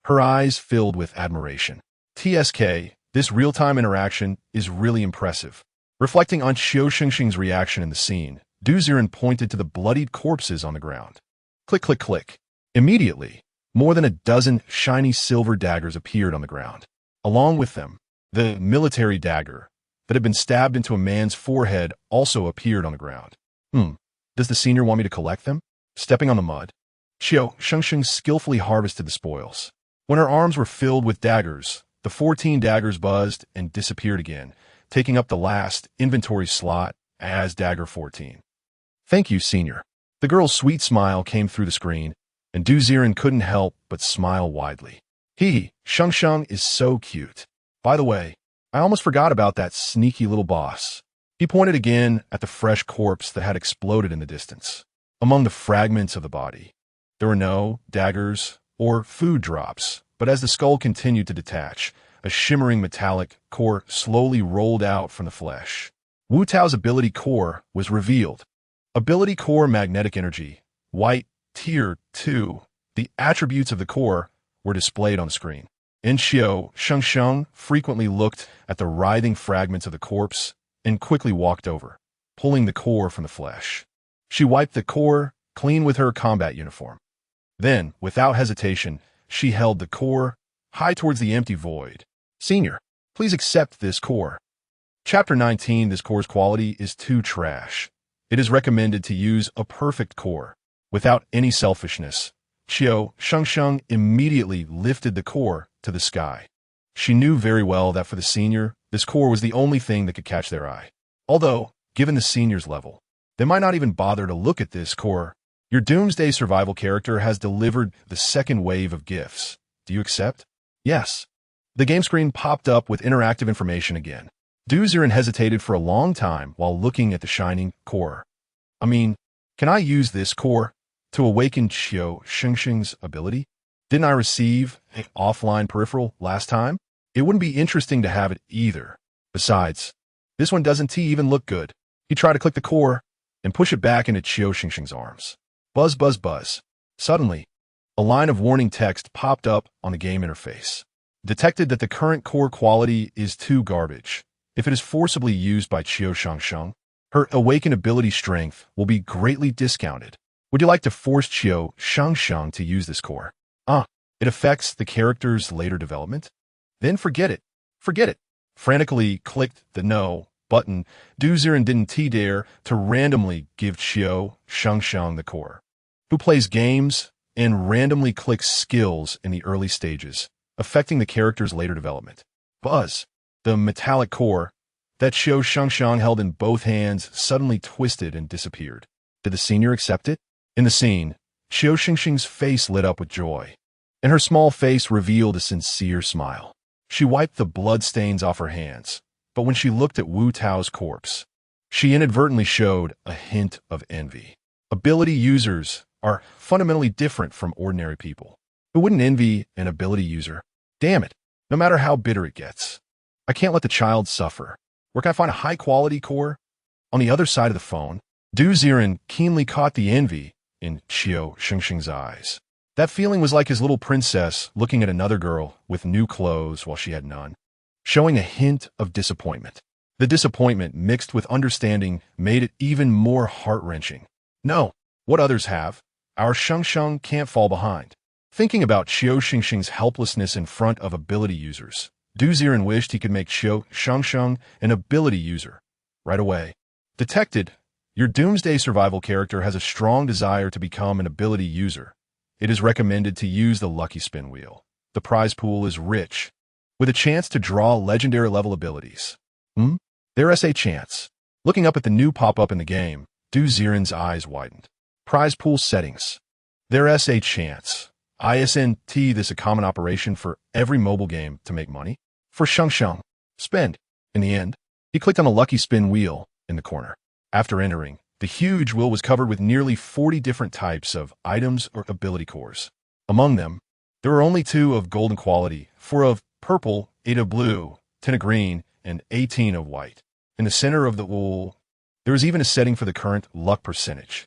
Her eyes filled with admiration. TSK, this real-time interaction is really impressive. Reflecting on Qiu Shengsheng's reaction in the scene, Ziren pointed to the bloodied corpses on the ground. Click. Immediately, more than a dozen shiny silver daggers appeared on the ground. Along with them, the military dagger that had been stabbed into a man's forehead also appeared on the ground. Does the senior want me to collect them? Stepping on the mud, Qiu Shengsheng skillfully harvested the spoils. When her arms were filled with daggers, the 14 daggers buzzed and disappeared again, taking up the last inventory slot as dagger 14. Thank you, senior. The girl's sweet smile came through the screen, and Ziren couldn't help but smile widely. Shengsheng is so cute. By the way, I almost forgot about that sneaky little boss. He pointed again at the fresh corpse that had exploded in the distance. Among the fragments of the body, there were no daggers or food drops, but as the skull continued to detach, a shimmering metallic core slowly rolled out from the flesh. Wu Tao's ability core was revealed. Ability core magnetic energy, white, tier 2. The attributes of the core were displayed on the screen. Qiu Shengsheng frequently looked at the writhing fragments of the corpse and quickly walked over, pulling the core from the flesh. She wiped the core clean with her combat uniform. Then, without hesitation, she held the core high towards the empty void. Senior, please accept this core. Chapter 19. This core's quality is too trash. It is recommended to use a perfect core. Without any selfishness, Qiu Shengsheng immediately lifted the core to the sky. She knew very well that for the senior, this core was the only thing that could catch their eye. Although, given the senior's level, they might not even bother to look at this core. Your Doomsday Survival character has delivered the second wave of gifts. Do you accept? Yes. The game screen popped up with interactive information again. Ziren hesitated for a long time while looking at the shining core. I mean, can I use this core to awaken Qiu Shengsheng's ability? Didn't I receive an offline peripheral last time? It wouldn't be interesting to have it either. Besides, this one doesn't even look good. He tried to click the core and push it back into Qiu Shengsheng's arms. Buzz, buzz, buzz. Suddenly, a line of warning text popped up on the game interface. Detected that the current core quality is too garbage. If it is forcibly used by Qiu Shengsheng, her awakened ability strength will be greatly discounted. Would you like to force Qiu Shengsheng to use this core? It affects the character's later development? Then forget it. Forget it. Frantically clicked the no button. Ziren didn't dare to randomly give Qiu Shengsheng the core, who plays games and randomly clicks skills in the early stages, affecting the character's later development. Buzz. The metallic core that Qiu Shengsheng held in both hands suddenly twisted and disappeared. Did the senior accept it? In the scene, Qiu Shengsheng's face lit up with joy, and her small face revealed a sincere smile. She wiped the bloodstains off her hands, but when she looked at Wu Tao's corpse, she inadvertently showed a hint of envy. Ability users are fundamentally different from ordinary people. Who wouldn't envy an ability user? Damn it, no matter how bitter it gets. I can't let the child suffer. Where can I find a high-quality core? On the other side of the phone, Ziren keenly caught the envy in Qiu Shengsheng's eyes. That feeling was like his little princess looking at another girl with new clothes while she had none, showing a hint of disappointment. The disappointment mixed with understanding made it even more heart-wrenching. No, what others have, our Shengsheng can't fall behind. Thinking about Qiu Shengsheng's helplessness in front of ability users, Ziren wished he could make Qiu Shengsheng an ability user right away. Detected, your Doomsday Survival character has a strong desire to become an ability user. It is recommended to use the lucky spin wheel. The prize pool is rich, with a chance to draw legendary level abilities. There is a chance. Looking up at the new pop-up in the game, Ziren's eyes widened. Prize pool settings. There is a chance. Isn't this a common operation for every mobile game to make money? For Shengsheng, spend. In the end, he clicked on a lucky spin wheel in the corner. After entering, the huge wheel was covered with nearly 40 different types of items or ability cores. Among them, there were only 2 of golden quality, 4 of purple, 8 of blue, 10 of green, and 18 of white. In the center of the wheel, there was even a setting for the current luck percentage.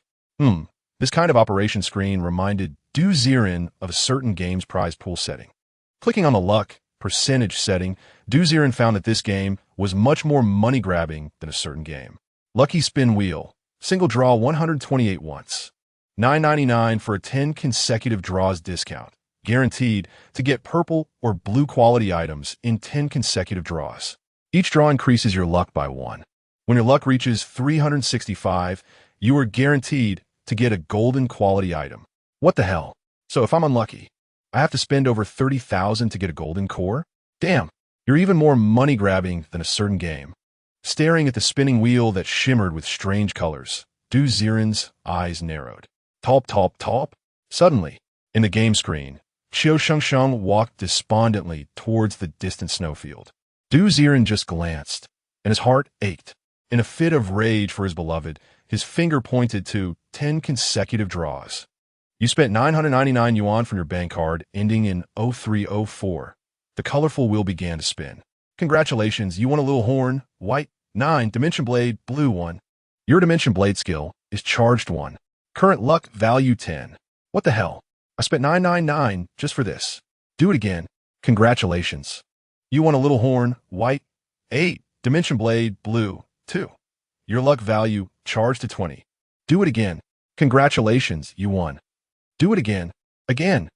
This kind of operation screen reminded Ziren of a certain game's prize pool setting. Clicking on the luck percentage setting, Ziren found that this game was much more money-grabbing than a certain game. Lucky spin wheel. Single draw 128 once. $9.99 for a 10 consecutive draws discount. Guaranteed to get purple or blue quality items in 10 consecutive draws. Each draw increases your luck by 1. When your luck reaches 365, you are guaranteed to get a golden quality item. What the hell? So if I'm unlucky, I have to spend over 30,000 to get a golden core? Damn, you're even more money-grabbing than a certain game. Staring at the spinning wheel that shimmered with strange colors, Ziren's eyes narrowed. Top, top, top. Suddenly, in the game screen, Qiu Shengsheng walked despondently towards the distant snowfield. Ziren just glanced, and his heart ached. In a fit of rage for his beloved, his finger pointed to 10 consecutive draws. You spent 999 yuan from your bank card, ending in 0304. The colorful wheel began to spin. Congratulations, you won a little horn, white, 9, dimension blade, blue 1. Your dimension blade skill is charged 1. Current luck value 10. What the hell? I spent 999 just for this. Do it again. Congratulations. You won a little horn, white, 8, dimension blade, blue 2. Your luck value charged to 20. Do it again. Congratulations, you won. Do it again. Again.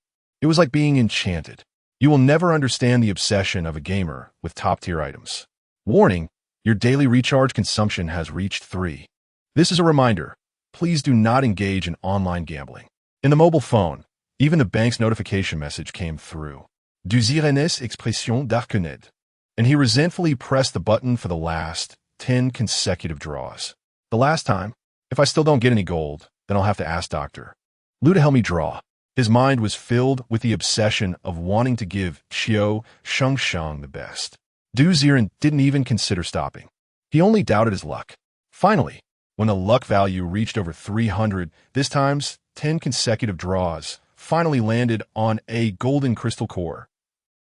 It was like being enchanted. You will never understand the obsession of a gamer with top-tier items. Warning, your daily recharge consumption has reached 3. This is a reminder. Please do not engage in online gambling. In the mobile phone, even the bank's notification message came through. Du Zirenes expression d'arconed. And he resentfully pressed the button for the last 10 consecutive draws. The last time, if I still don't get any gold, then I'll have to ask Dr. Lu to help me draw. His mind was filled with the obsession of wanting to give Qiu Shengsheng the best. Du Ziren didn't even consider stopping. He only doubted his luck. Finally, when the luck value reached over 300, this time's 10 consecutive draws finally landed on a golden crystal core.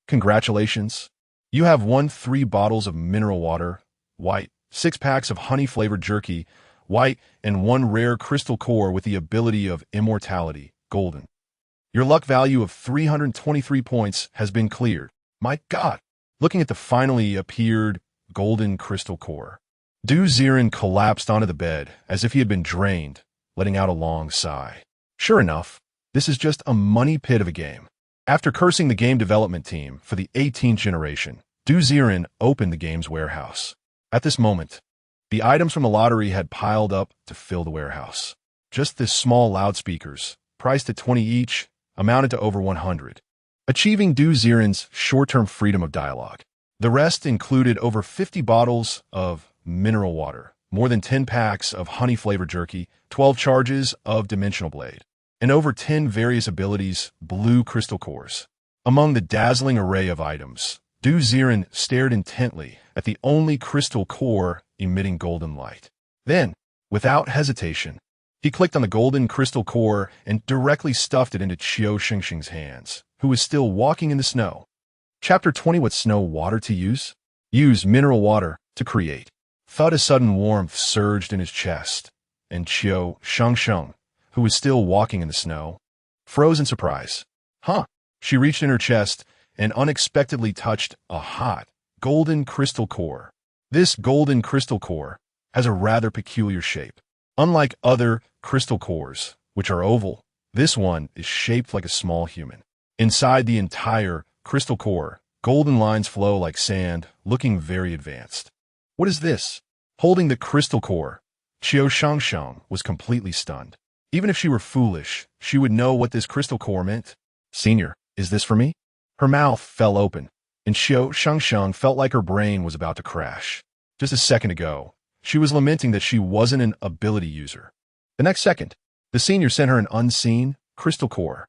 Congratulations. You have won 3 bottles of mineral water, white, 6 packs of honey-flavored jerky, white, and 1 rare crystal core with the ability of immortality, golden. Your luck value of 323 points has been cleared. My God! Looking at the finally appeared golden crystal core, Du Ziren collapsed onto the bed as if he had been drained, letting out a long sigh. Sure enough, this is just a money pit of a game. After cursing the game development team for the 18th generation, Du Ziren opened the game's warehouse. At this moment, the items from the lottery had piled up to fill the warehouse. Just the small loudspeakers, priced at 20 each, amounted to over 100, achieving Du Ziren's short-term freedom of dialogue. The rest included over 50 bottles of mineral water, more than 10 packs of honey-flavored jerky, 12 charges of dimensional blade, and over 10 various abilities, blue crystal cores. Among the dazzling array of items, Du Ziren stared intently at the only crystal core emitting golden light. Then, without hesitation, he clicked on the golden crystal core and directly stuffed it into Qiu Shengsheng's hands, who was still walking in the snow. Chapter 20. What snow water to use? Use mineral water to create. Thought a sudden warmth surged in his chest, and Qiu Shengsheng, who was still walking in the snow, froze in surprise. Huh? She reached in her chest and unexpectedly touched a hot, golden crystal core. This golden crystal core has a rather peculiar shape. Unlike other crystal cores, which are oval, this one is shaped like a small human. Inside the entire crystal core, golden lines flow like sand, looking very advanced. What is this? Holding the crystal core, Qiu Shengsheng was completely stunned. Even if she were foolish, she would know what this crystal core meant. Senior, is this for me? Her mouth fell open, and Qiu Shengsheng felt like her brain was about to crash. Just a second ago, she was lamenting that she wasn't an ability user. The next second, the senior sent her an unseen crystal core.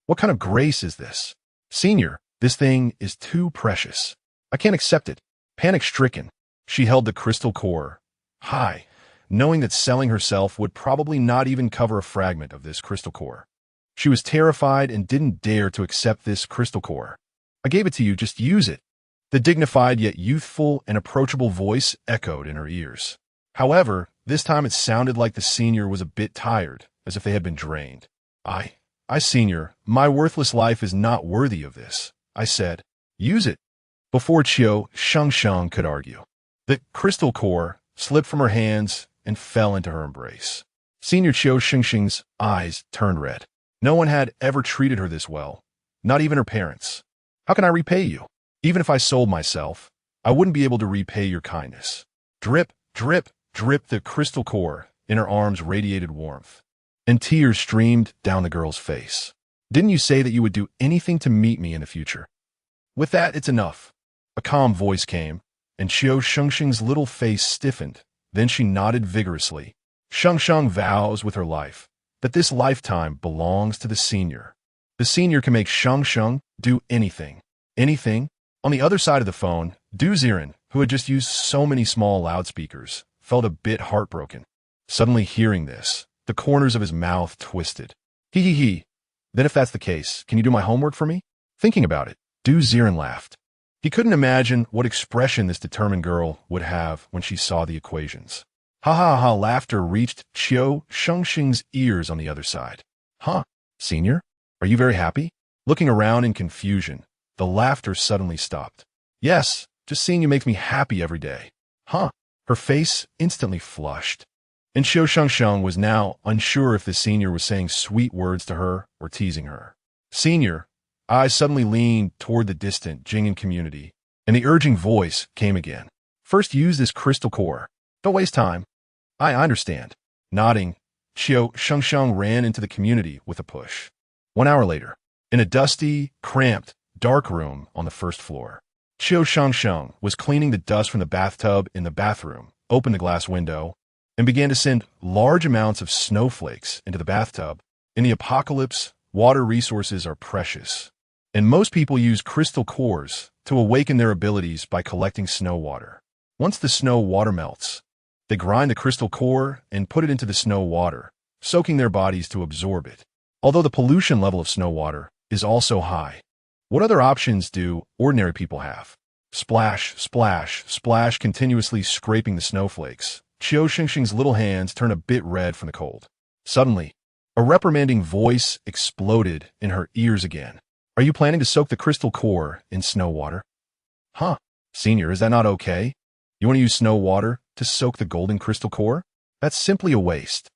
What kind of grace is this? Senior, this thing is too precious. I can't accept it. Panic-stricken, she held the crystal core high, knowing that selling herself would probably not even cover a fragment of this crystal core. She was terrified and didn't dare to accept this crystal core. I gave it to you, just use it. The dignified yet youthful and approachable voice echoed in her ears. However, this time it sounded like the senior was a bit tired, as if they had been drained. I, senior, my worthless life is not worthy of this, I said. Use it. Before Qiu Shengsheng could argue, the crystal core slipped from her hands and fell into her embrace. Senior Qiu Shengsheng's eyes turned red. No one had ever treated her this well, not even her parents. How can I repay you? Even if I sold myself, I wouldn't be able to repay your kindness. Drip, drip, drip, the crystal core in her arms radiated warmth, and tears streamed down the girl's face. Didn't you say that you would do anything to meet me in the future? With that, it's enough. A calm voice came, and Qiu Shengsheng's little face stiffened. Then she nodded vigorously. Shengsheng vows with her life that this lifetime belongs to the senior. The senior can make Shengsheng do anything. Anything? On the other side of the phone, Du Ziren, who had just used so many small loudspeakers, felt a bit heartbroken. Suddenly hearing this, the corners of his mouth twisted. He. Then if that's the case, can you do my homework for me? Thinking about it, Ziren laughed. He couldn't imagine what expression this determined girl would have when she saw the equations. Ha ha ha, laughter reached Qiu Shengsheng's ears on the other side. Huh, senior? Are you very happy? Looking around in confusion, the laughter suddenly stopped. Yes, just seeing you makes me happy every day. Huh? Her face instantly flushed. And Qiu Shengsheng was now unsure if the senior was saying sweet words to her or teasing her. Senior, eyes suddenly leaned toward the distant Jing'an community, and the urging voice came again. First use this crystal core. Don't waste time. I understand. Nodding, Qiu Shengsheng ran into the community with a push. 1 hour later, in a dusty, cramped, dark room on the first floor, Qiu Shengsheng was cleaning the dust from the bathtub in the bathroom, opened the glass window, and began to send large amounts of snowflakes into the bathtub. In the apocalypse, water resources are precious, and most people use crystal cores to awaken their abilities by collecting snow water. Once the snow water melts, they grind the crystal core and put it into the snow water, soaking their bodies to absorb it. Although the pollution level of snow water is also high, what other options do ordinary people have? Splash, splash, splash, continuously scraping the snowflakes. Qiu Shengsheng's little hands turn a bit red from the cold. Suddenly, a reprimanding voice exploded in her ears again. Are you planning to soak the crystal core in snow water? Huh, senior, is that not okay? You want to use snow water to soak the golden crystal core? That's simply a waste.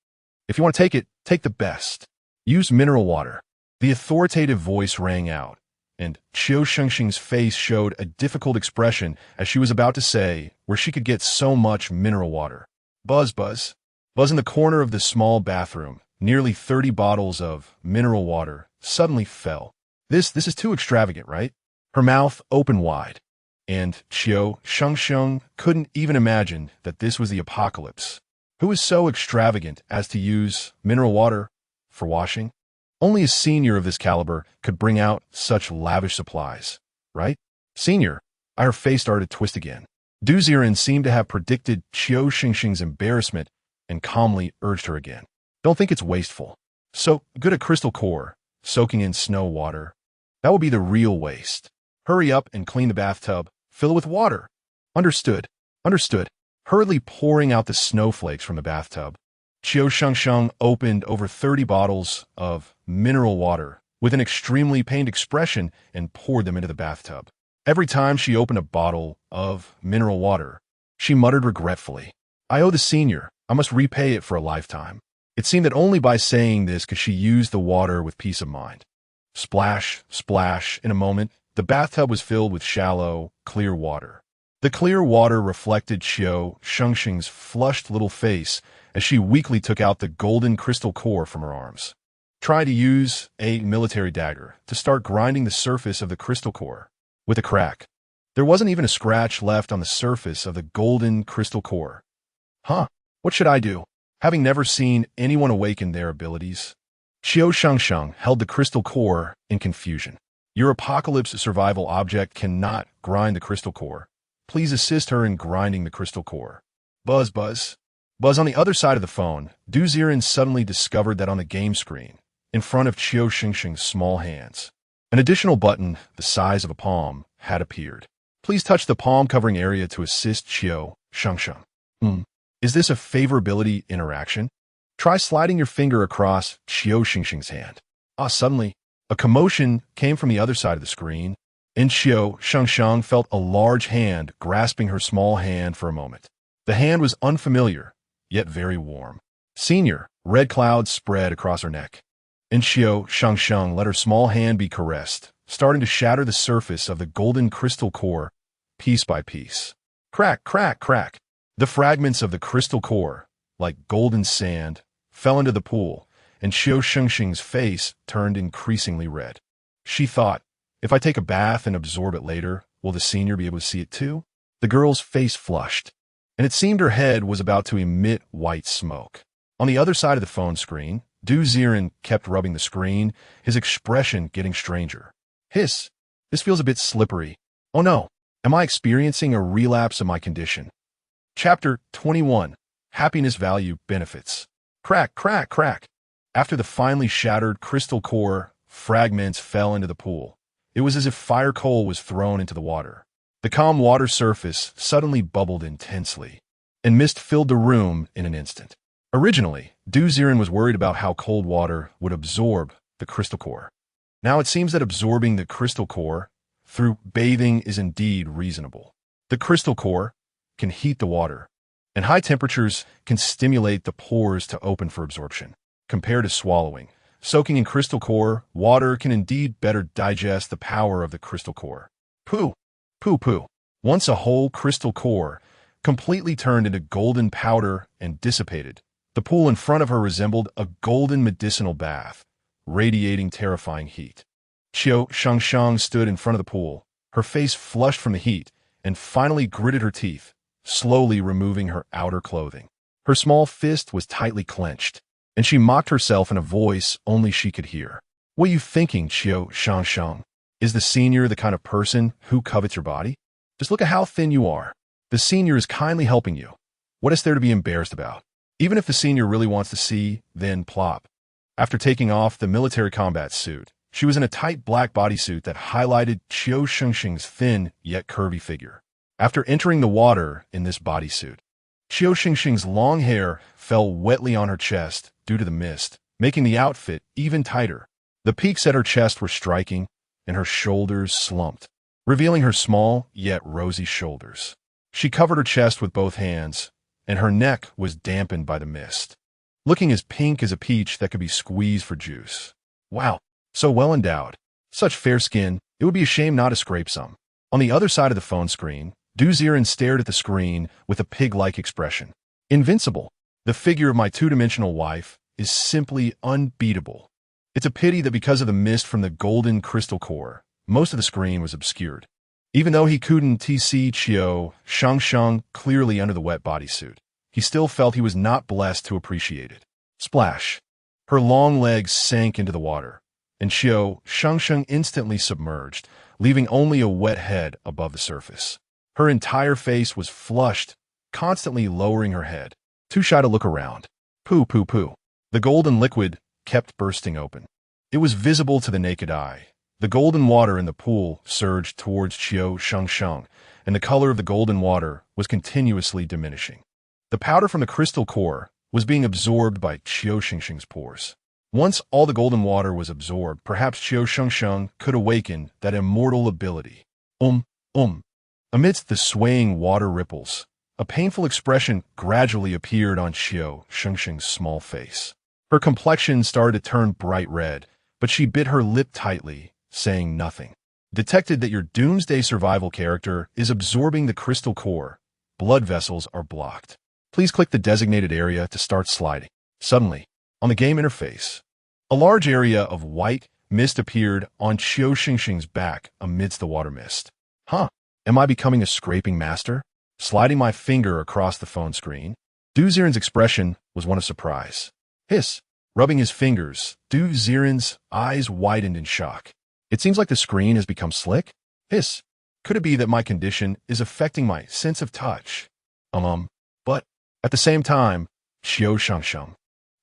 If you want to take it, take the best. Use mineral water. The authoritative voice rang out, and Qiu Shengsheng's face showed a difficult expression as she was about to say where she could get so much mineral water. Buzz, buzz. Buzz in the corner of the small bathroom. Nearly 30 bottles of mineral water suddenly fell. This is too extravagant, right? Her mouth opened wide, and Qiu Shengsheng couldn't even imagine that this was the apocalypse. Who is so extravagant as to use mineral water for washing? Only a senior of this caliber could bring out such lavish supplies, right? Senior, her face started to twist again. Ziren seemed to have predicted Qiu Shengsheng's embarrassment and calmly urged her again. Don't think it's wasteful. So good at crystal core, soaking in snow water. That will be the real waste. Hurry up and clean the bathtub. Fill it with water. Understood. Understood. Hurriedly pouring out the snowflakes from the bathtub, Qiu Shengsheng opened over 30 bottles of mineral water with an extremely pained expression and poured them into the bathtub. Every time she opened a bottle of mineral water, she muttered regretfully, I owe the senior. I must repay it for a lifetime. It seemed that only by saying this could she use the water with peace of mind. Splash, splash. In a moment, the bathtub was filled with shallow, clear water. The clear water reflected Qiu Shengsheng's flushed little face as she weakly took out the golden crystal core from her arms. Try to use a military dagger to start grinding the surface of the crystal core. With a crack, there wasn't even a scratch left on the surface of the golden crystal core. Huh, what should I do? Having never seen anyone awaken their abilities, Qiu Shengsheng held the crystal core in confusion. Your apocalypse survival object cannot grind the crystal core. Please assist her in grinding the crystal core. Buzz, buzz. Buzz on the other side of the phone, Ziren suddenly discovered that on the game screen, in front of Qiu Shengsheng's small hands, an additional button the size of a palm had appeared. Please touch the palm covering area to assist Qiu Shengsheng. Is this a favorability interaction? Try sliding your finger across Qiu Shengsheng's hand. Suddenly, a commotion came from the other side of the screen, and Qiu Shengsheng felt a large hand grasping her small hand for a moment. The hand was unfamiliar, yet very warm. Senior, red clouds spread across her neck, and Qiu Shengsheng let her small hand be caressed, starting to shatter the surface of the golden crystal core, piece by piece. Crack, crack, crack. The fragments of the crystal core, like golden sand, fell into the pool, and Qiu Shengsheng's face turned increasingly red. She thought, if I take a bath and absorb it later, will the senior be able to see it too? The girl's face flushed, and it seemed her head was about to emit white smoke. On the other side of the phone screen, Ziren kept rubbing the screen, his expression getting stranger. Hiss, this feels a bit slippery. Oh no, am I experiencing a relapse of my condition? Chapter 21. happiness value benefits. Crack, crack, crack. After the finely shattered crystal core fragments fell into the pool, it was as if fire coal was thrown into the water. The calm water surface suddenly bubbled intensely, and mist filled the room in an instant. Originally, Ziren was worried about how cold water would absorb the crystal core. Now it seems that absorbing the crystal core through bathing is indeed reasonable. The crystal core can heat the water, and high temperatures can stimulate the pores to open for absorption. Compared to swallowing, soaking in crystal core water can indeed better digest the power of the crystal core. Pooh, pooh, pooh. Once a whole crystal core completely turned into golden powder and dissipated, the pool in front of her resembled a golden medicinal bath, radiating terrifying heat. Qiu Shengsheng stood in front of the pool, her face flushed from the heat, and finally gritted her teeth, slowly removing her outer clothing. Her small fist was tightly clenched, and she mocked herself in a voice only she could hear. What are you thinking, Qiu Shengsheng? Is the senior the kind of person who covets your body? Just look at how thin you are. The senior is kindly helping you. What is there to be embarrassed about? Even if the senior really wants to see, then plop. After taking off the military combat suit, she was in a tight black bodysuit that highlighted Qiu Shengsheng's thin yet curvy figure. After entering the water in this bodysuit, Qiu Shengsheng's long hair fell wetly on her chest due to the mist, making the outfit even tighter. The peaks at her chest were striking, and her shoulders slumped, revealing her small yet rosy shoulders. She covered her chest with both hands, and her neck was dampened by the mist, looking as pink as a peach that could be squeezed for juice. Wow, so well endowed. Such fair skin, it would be a shame not to scrape some. On the other side of the phone screen, Ziren stared at the screen with a pig-like expression. Invincible. The figure of my two-dimensional wife is simply unbeatable. It's a pity that because of the mist from the golden crystal core, most of the screen was obscured. Even though he couldn't see Qiu Shengsheng clearly under the wet bodysuit, he still felt he was not blessed to appreciate it. Splash! Her long legs sank into the water, and Qiu Shengsheng instantly submerged, leaving only a wet head above the surface. Her entire face was flushed, constantly lowering her head, too shy to look around. Pooh, pooh, pooh. The golden liquid kept bursting open. It was visible to the naked eye. The golden water in the pool surged towards Qiu Shengsheng, and the color of the golden water was continuously diminishing. The powder from the crystal core was being absorbed by Qiu Shengsheng's pores. Once all the golden water was absorbed, perhaps Qiu Shengsheng could awaken that immortal ability. Amidst the swaying water ripples, a painful expression gradually appeared on Qiu Shengsheng's small face. Her complexion started to turn bright red, but she bit her lip tightly, saying nothing. Detected that your Doomsday Survival character is absorbing the crystal core. Blood vessels are blocked. Please click the designated area to start sliding. Suddenly, on the game interface, a large area of white mist appeared on Qiu Shengsheng's back amidst the water mist. Huh? Am I becoming a scraping master? Sliding my finger across the phone screen, Ziren's expression was one of surprise. Hiss! Rubbing his fingers, Ziren's eyes widened in shock. It seems like the screen has become slick. Hiss! Could it be that my condition is affecting my sense of touch? But at the same time, Qiu Shengsheng,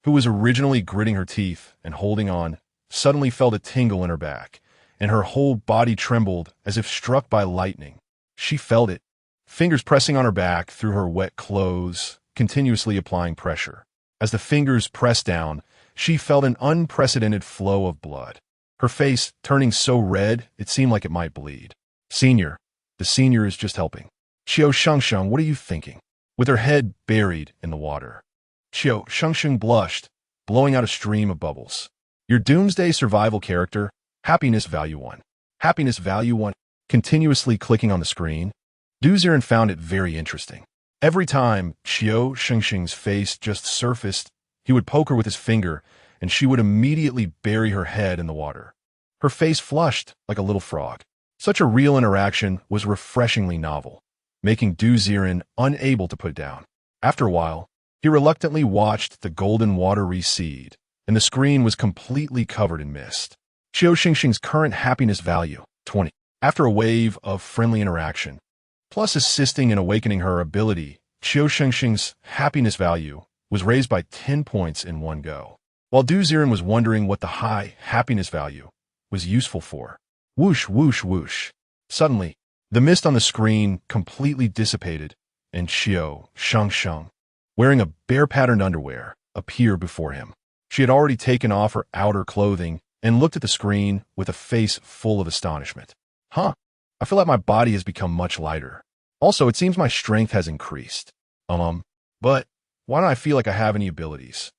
who was originally gritting her teeth and holding on, suddenly felt a tingle in her back, and her whole body trembled as if struck by lightning. She felt it, fingers pressing on her back through her wet clothes, continuously applying pressure. As the fingers pressed down, she felt an unprecedented flow of blood. Her face turning so red it seemed like it might bleed. Senior, the senior is just helping. Qiu Shengsheng, what are you thinking? With her head buried in the water, Qiu Shengsheng blushed, blowing out a stream of bubbles. Your Doomsday Survival character, happiness value 1. Happiness value 1. Continuously clicking on the screen, Ziren found it very interesting. Every time Qiu Shengsheng's face just surfaced, he would poke her with his finger, and she would immediately bury her head in the water. Her face flushed like a little frog. Such a real interaction was refreshingly novel, making Ziren unable to put down. After a while, he reluctantly watched the golden water recede, and the screen was completely covered in mist. Qiu Shengsheng's current happiness value, 20. After a wave of friendly interaction, plus assisting in awakening her ability Qiu Shengsheng's happiness value was raised by 10 points in one go, while Ziren was wondering what the high happiness value was useful for. Whoosh, whoosh, whoosh. Suddenly, the mist on the screen completely dissipated, and Qiu Shengsheng, wearing a bear-patterned underwear, appeared before him. She had already taken off her outer clothing and looked at the screen with a face full of astonishment. Huh, I feel like my body has become much lighter. Also, it seems my strength has increased. But why don't I feel like I have any abilities?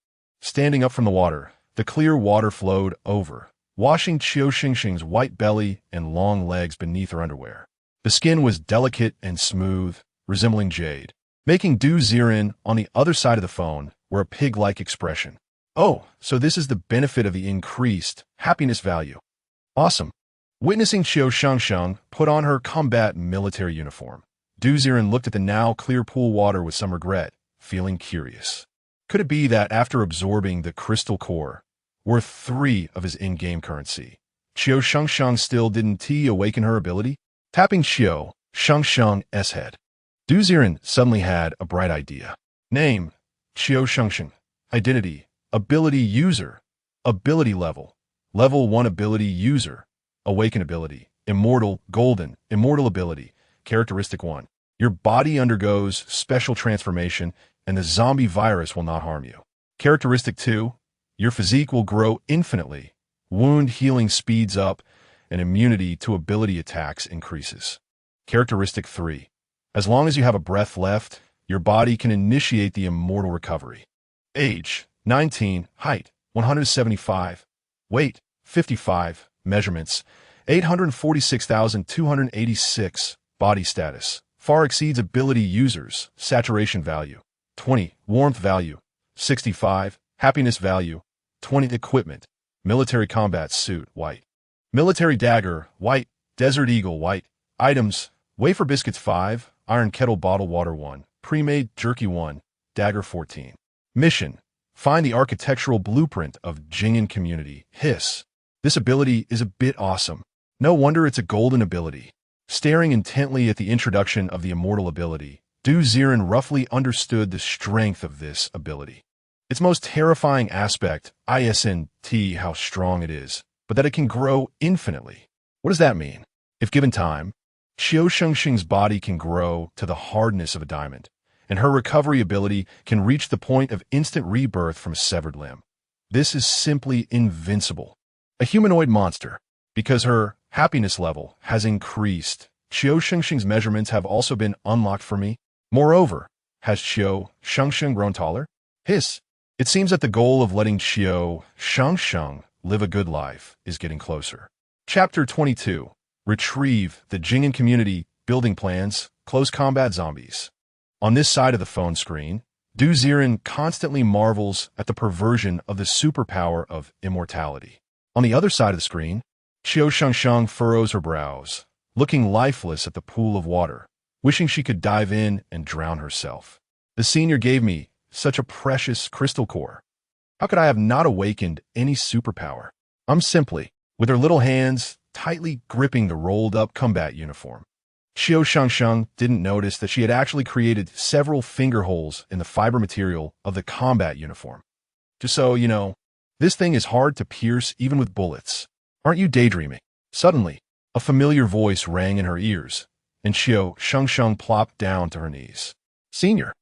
Standing up from the water, the clear water flowed over, washing Qiu Shengsheng's white belly and long legs beneath her underwear. The skin was delicate and smooth, resembling jade, making Ziren on the other side of the phone wear a pig-like expression. Oh, so this is the benefit of the increased happiness value. Awesome. Witnessing Qiu Shengsheng put on her combat military uniform, Ziren looked at the now clear pool water with some regret, feeling curious. Could it be that after absorbing the crystal core, worth 3 of his in-game currency, Qiu Shengsheng still didn't awaken her ability? Tapping Qiu Shengsheng's head, Ziren suddenly had a bright idea. Name, Qiu Shengsheng. Identity, ability user. Ability level, level 1 ability user. Awaken ability, immortal, golden, immortal ability. Characteristic 1. Your body undergoes special transformation and the zombie virus will not harm you. Characteristic 2. Your physique will grow infinitely. Wound healing speeds up and immunity to ability attacks increases. Characteristic 3. As long as you have a breath left, your body can initiate the immortal recovery. Age, 19. Height, 175. Weight, 55. Measurements, 846,286. Body status, far exceeds ability users. Saturation value, 20. Warmth value, 65. Happiness value, 20. Equipment, military combat suit, white. Military dagger, white. Desert eagle, white. Items, wafer biscuits 5. Iron kettle bottle water 1. Pre-made jerky 1. Dagger 14. Mission, find the architectural blueprint of Jing'an community. Hiss. This ability is a bit awesome. No wonder it's a golden ability. Staring intently at the introduction of the immortal ability, Ziren roughly understood the strength of this ability. Its most terrifying aspect isn't how strong it is, but that it can grow infinitely. What does that mean? If given time, Qiu Shengsheng's body can grow to the hardness of a diamond, and her recovery ability can reach the point of instant rebirth from a severed limb. This is simply invincible. A humanoid monster. Because her happiness level has increased, Qiu Shengsheng's measurements have also been unlocked for me. Moreover, has Qiu Shengsheng grown taller? Hiss. It seems that the goal of letting Qiu Shengsheng live a good life is getting closer. Chapter 22. Retrieve the Jing'an community, building plans, close combat zombies. On this side of the phone screen, Ziren constantly marvels at the perversion of the superpower of immortality. On the other side of the screen, Qiu Shengsheng furrows her brows, looking lifeless at the pool of water, wishing she could dive in and drown herself. The senior gave me such a precious crystal core. How could I have not awakened any superpower? Simply, with her little hands tightly gripping the rolled-up combat uniform. Qiu Shengsheng didn't notice that she had actually created several finger holes in the fiber material of the combat uniform. Just so you know, this thing is hard to pierce even with bullets. Aren't you daydreaming? Suddenly, a familiar voice rang in her ears, and Qiu Shengsheng plopped down to her knees. Senior,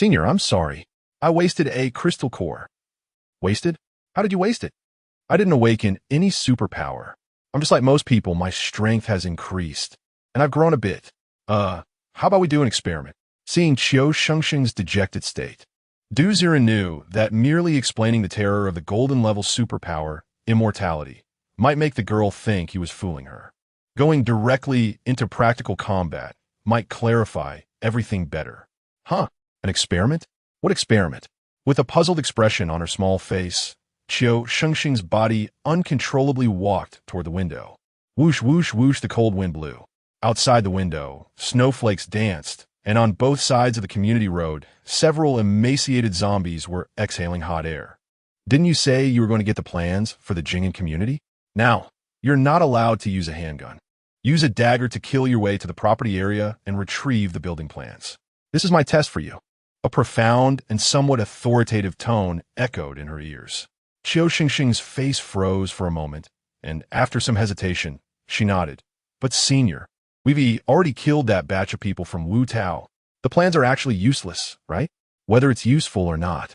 I'm sorry. I wasted a crystal core. Wasted? How did you waste it? I didn't awaken any superpower. I'm just like most people, my strength has increased, and I've grown a bit. How about we do an experiment? Seeing Qiu Shengsheng's dejected state, Ziren knew that merely explaining the terror of the golden level superpower, immortality, might make the girl think he was fooling her. Going directly into practical combat might clarify everything better. Huh? An experiment? What experiment? With a puzzled expression on her small face, Qiu Shengsheng's body uncontrollably walked toward the window. Whoosh, whoosh, whoosh, the cold wind blew. Outside the window, snowflakes danced, and on both sides of the community road, several emaciated zombies were exhaling hot air. Didn't you say you were going to get the plans for the Jing'an community? Now, you're not allowed to use a handgun. Use a dagger to kill your way to the property area and retrieve the building plans. This is my test for you. A profound and somewhat authoritative tone echoed in her ears. Qiu Shengsheng's face froze for a moment, and after some hesitation, she nodded. But senior, we've already killed that batch of people from Wu Tao. The plans are actually useless, right? Whether it's useful or not.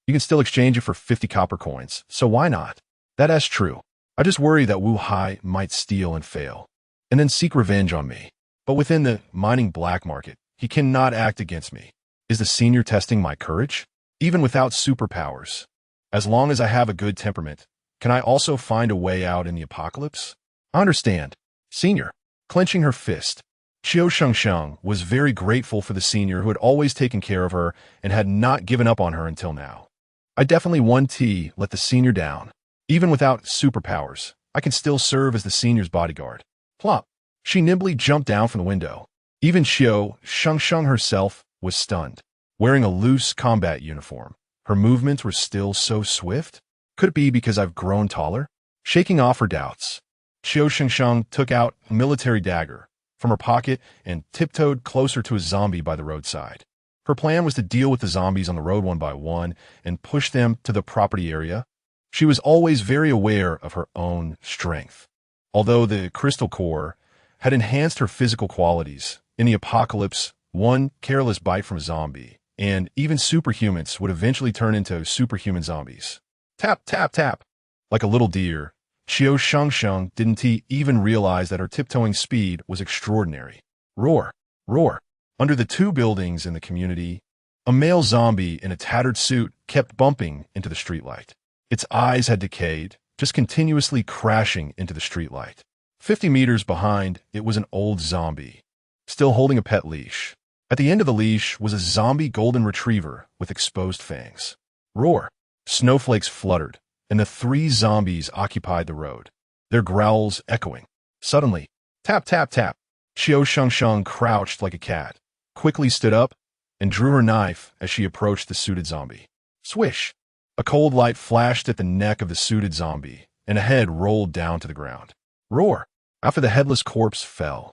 You can still exchange it for 50 copper coins, so why not? That's true. I just worry that Wu Hai might steal and fail, and then seek revenge on me. But within the mining black market, he cannot act against me. Is the senior testing my courage? Even without superpowers. As long as I have a good temperament, can I also find a way out in the apocalypse? I understand. Senior. Clenching her fist, Qiu Shengsheng was very grateful for the senior who had always taken care of her and had not given up on her until now. I definitely won't let the senior down. Even without superpowers, I can still serve as the senior's bodyguard. Plop. She nimbly jumped down from the window. Even Qiu Shengsheng herself was stunned. Wearing a loose combat uniform, her movements were still so swift? Could it be because I've grown taller? Shaking off her doubts, Qiu Shengsheng took out a military dagger from her pocket and tiptoed closer to a zombie by the roadside. Her plan was to deal with the zombies on the road one by one and push them to the property area. She was always very aware of her own strength. Although the crystal core had enhanced her physical qualities, in the apocalypse, one careless bite from a zombie, and even superhumans would eventually turn into superhuman zombies. Tap, tap, tap. Like a little deer, Qiu Shengsheng didn't even realize that her tiptoeing speed was extraordinary. Roar, roar. Under the two buildings in the community, a male zombie in a tattered suit kept bumping into the streetlight. Its eyes had decayed, just continuously crashing into the streetlight. 50 meters behind, it was an old zombie, still holding a pet leash. At the end of the leash was a zombie golden retriever with exposed fangs. Roar. Snowflakes fluttered, and the three zombies occupied the road, their growls echoing. Suddenly, tap, tap, tap. Qiu Shengsheng crouched like a cat, quickly stood up, and drew her knife as she approached the suited zombie. Swish! A cold light flashed at the neck of the suited zombie, and a head rolled down to the ground. Roar! After the headless corpse fell,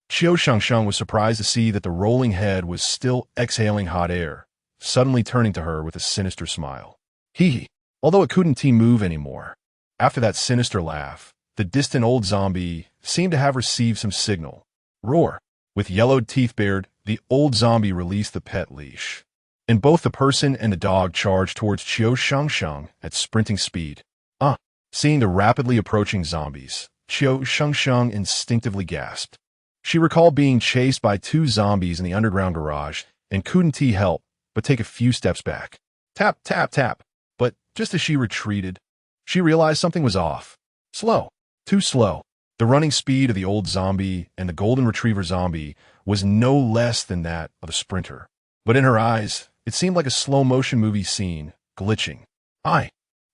Qiu Shengsheng was surprised to see that the rolling head was still exhaling hot air, suddenly turning to her with a sinister smile. Hee. Although it couldn't move anymore. After that sinister laugh, the distant old zombie seemed to have received some signal. Roar. With yellowed teeth bared, the old zombie released the pet leash, and both the person and the dog charged towards Qiu Shengsheng at sprinting speed. Seeing the rapidly approaching zombies, Qiu Shengsheng instinctively gasped. She recalled being chased by two zombies in the underground garage and couldn't help but take a few steps back. Tap, tap, tap. But just as she retreated, she realized something was off. Slow. Too slow. The running speed of the old zombie and the golden retriever zombie was no less than that of a sprinter. But in her eyes, it seemed like a slow-motion movie scene, glitching. I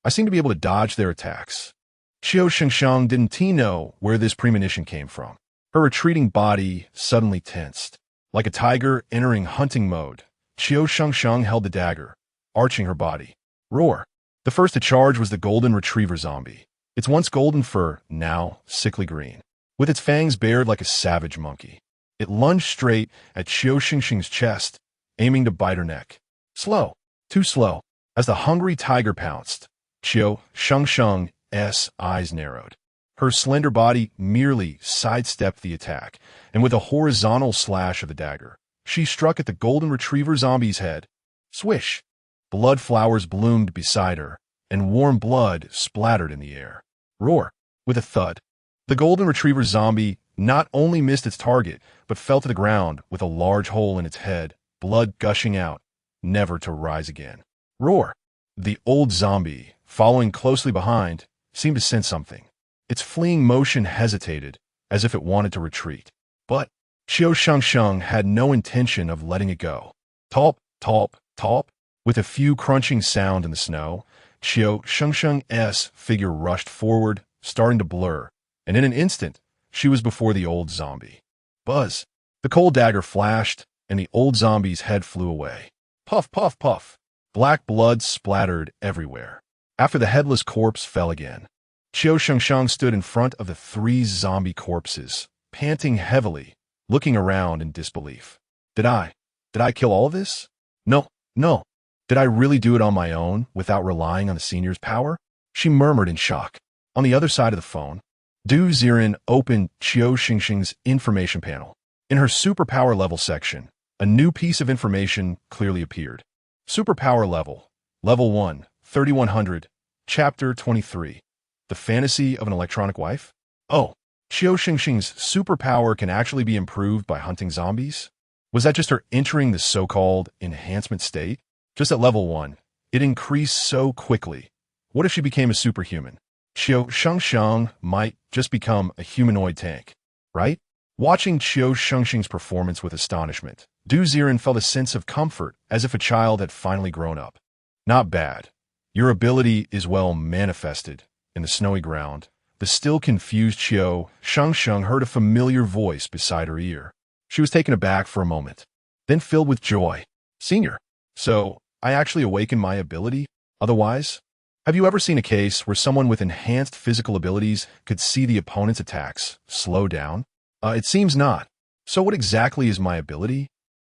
seem to be able to dodge their attacks. Qiu Shengsheng didn't know where this premonition came from. Her retreating body suddenly tensed. Like a tiger entering hunting mode, Qiu Shengsheng held the dagger, arching her body. Roar. The first to charge was the golden retriever zombie. Its once golden fur, now sickly green, with its fangs bared like a savage monkey. It lunged straight at Qiu Shengsheng's chest, aiming to bite her neck. Slow. Too slow. As the hungry tiger pounced, Qiu Shengsheng's eyes narrowed. Her slender body merely sidestepped the attack, and with a horizontal slash of the dagger, she struck at the golden retriever zombie's head. Swish! Blood flowers bloomed beside her, and warm blood splattered in the air. Roar! With a thud, the golden retriever zombie not only missed its target, but fell to the ground with a large hole in its head, blood gushing out, never to rise again. Roar! The old zombie, following closely behind, seemed to sense something. Its fleeing motion hesitated, as if it wanted to retreat. But Qiu Shengsheng had no intention of letting it go. Talp, talp, talp. With a few crunching sound in the snow, Qiu Shengsheng's figure rushed forward, starting to blur, and in an instant, she was before the old zombie. Buzz! The cold dagger flashed, and the old zombie's head flew away. Puff, puff, puff. Black blood splattered everywhere. After the headless corpse fell again, Qiu Shengsheng stood in front of the three zombie corpses, panting heavily, looking around in disbelief. Did I Did I kill all of this? No, no. Did I really do it on my own without relying on the senior's power? She murmured in shock. On the other side of the phone, Ziren opened Qiu Shengsheng's information panel. In her superpower level section, a new piece of information clearly appeared. Superpower level, level 1, 3100, chapter 23. The fantasy of an electronic wife? Oh, Qiu Shengsheng's superpower can actually be improved by hunting zombies? Was that just her entering the so-called enhancement state? Just at level 1, it increased so quickly. What if she became a superhuman? Qiu Shengsheng might just become a humanoid tank, right? Watching Qiu Shengsheng's performance with astonishment, Ziren felt a sense of comfort as if a child had finally grown up. Not bad. Your ability is well manifested. In the snowy ground, the still confused Qiu Shengsheng heard a familiar voice beside her ear. She was taken aback for a moment, then filled with joy. Senior, so I actually awakened my ability? Otherwise? Have you ever seen a case where someone with enhanced physical abilities could see the opponent's attacks slow down? It seems not. So what exactly is my ability?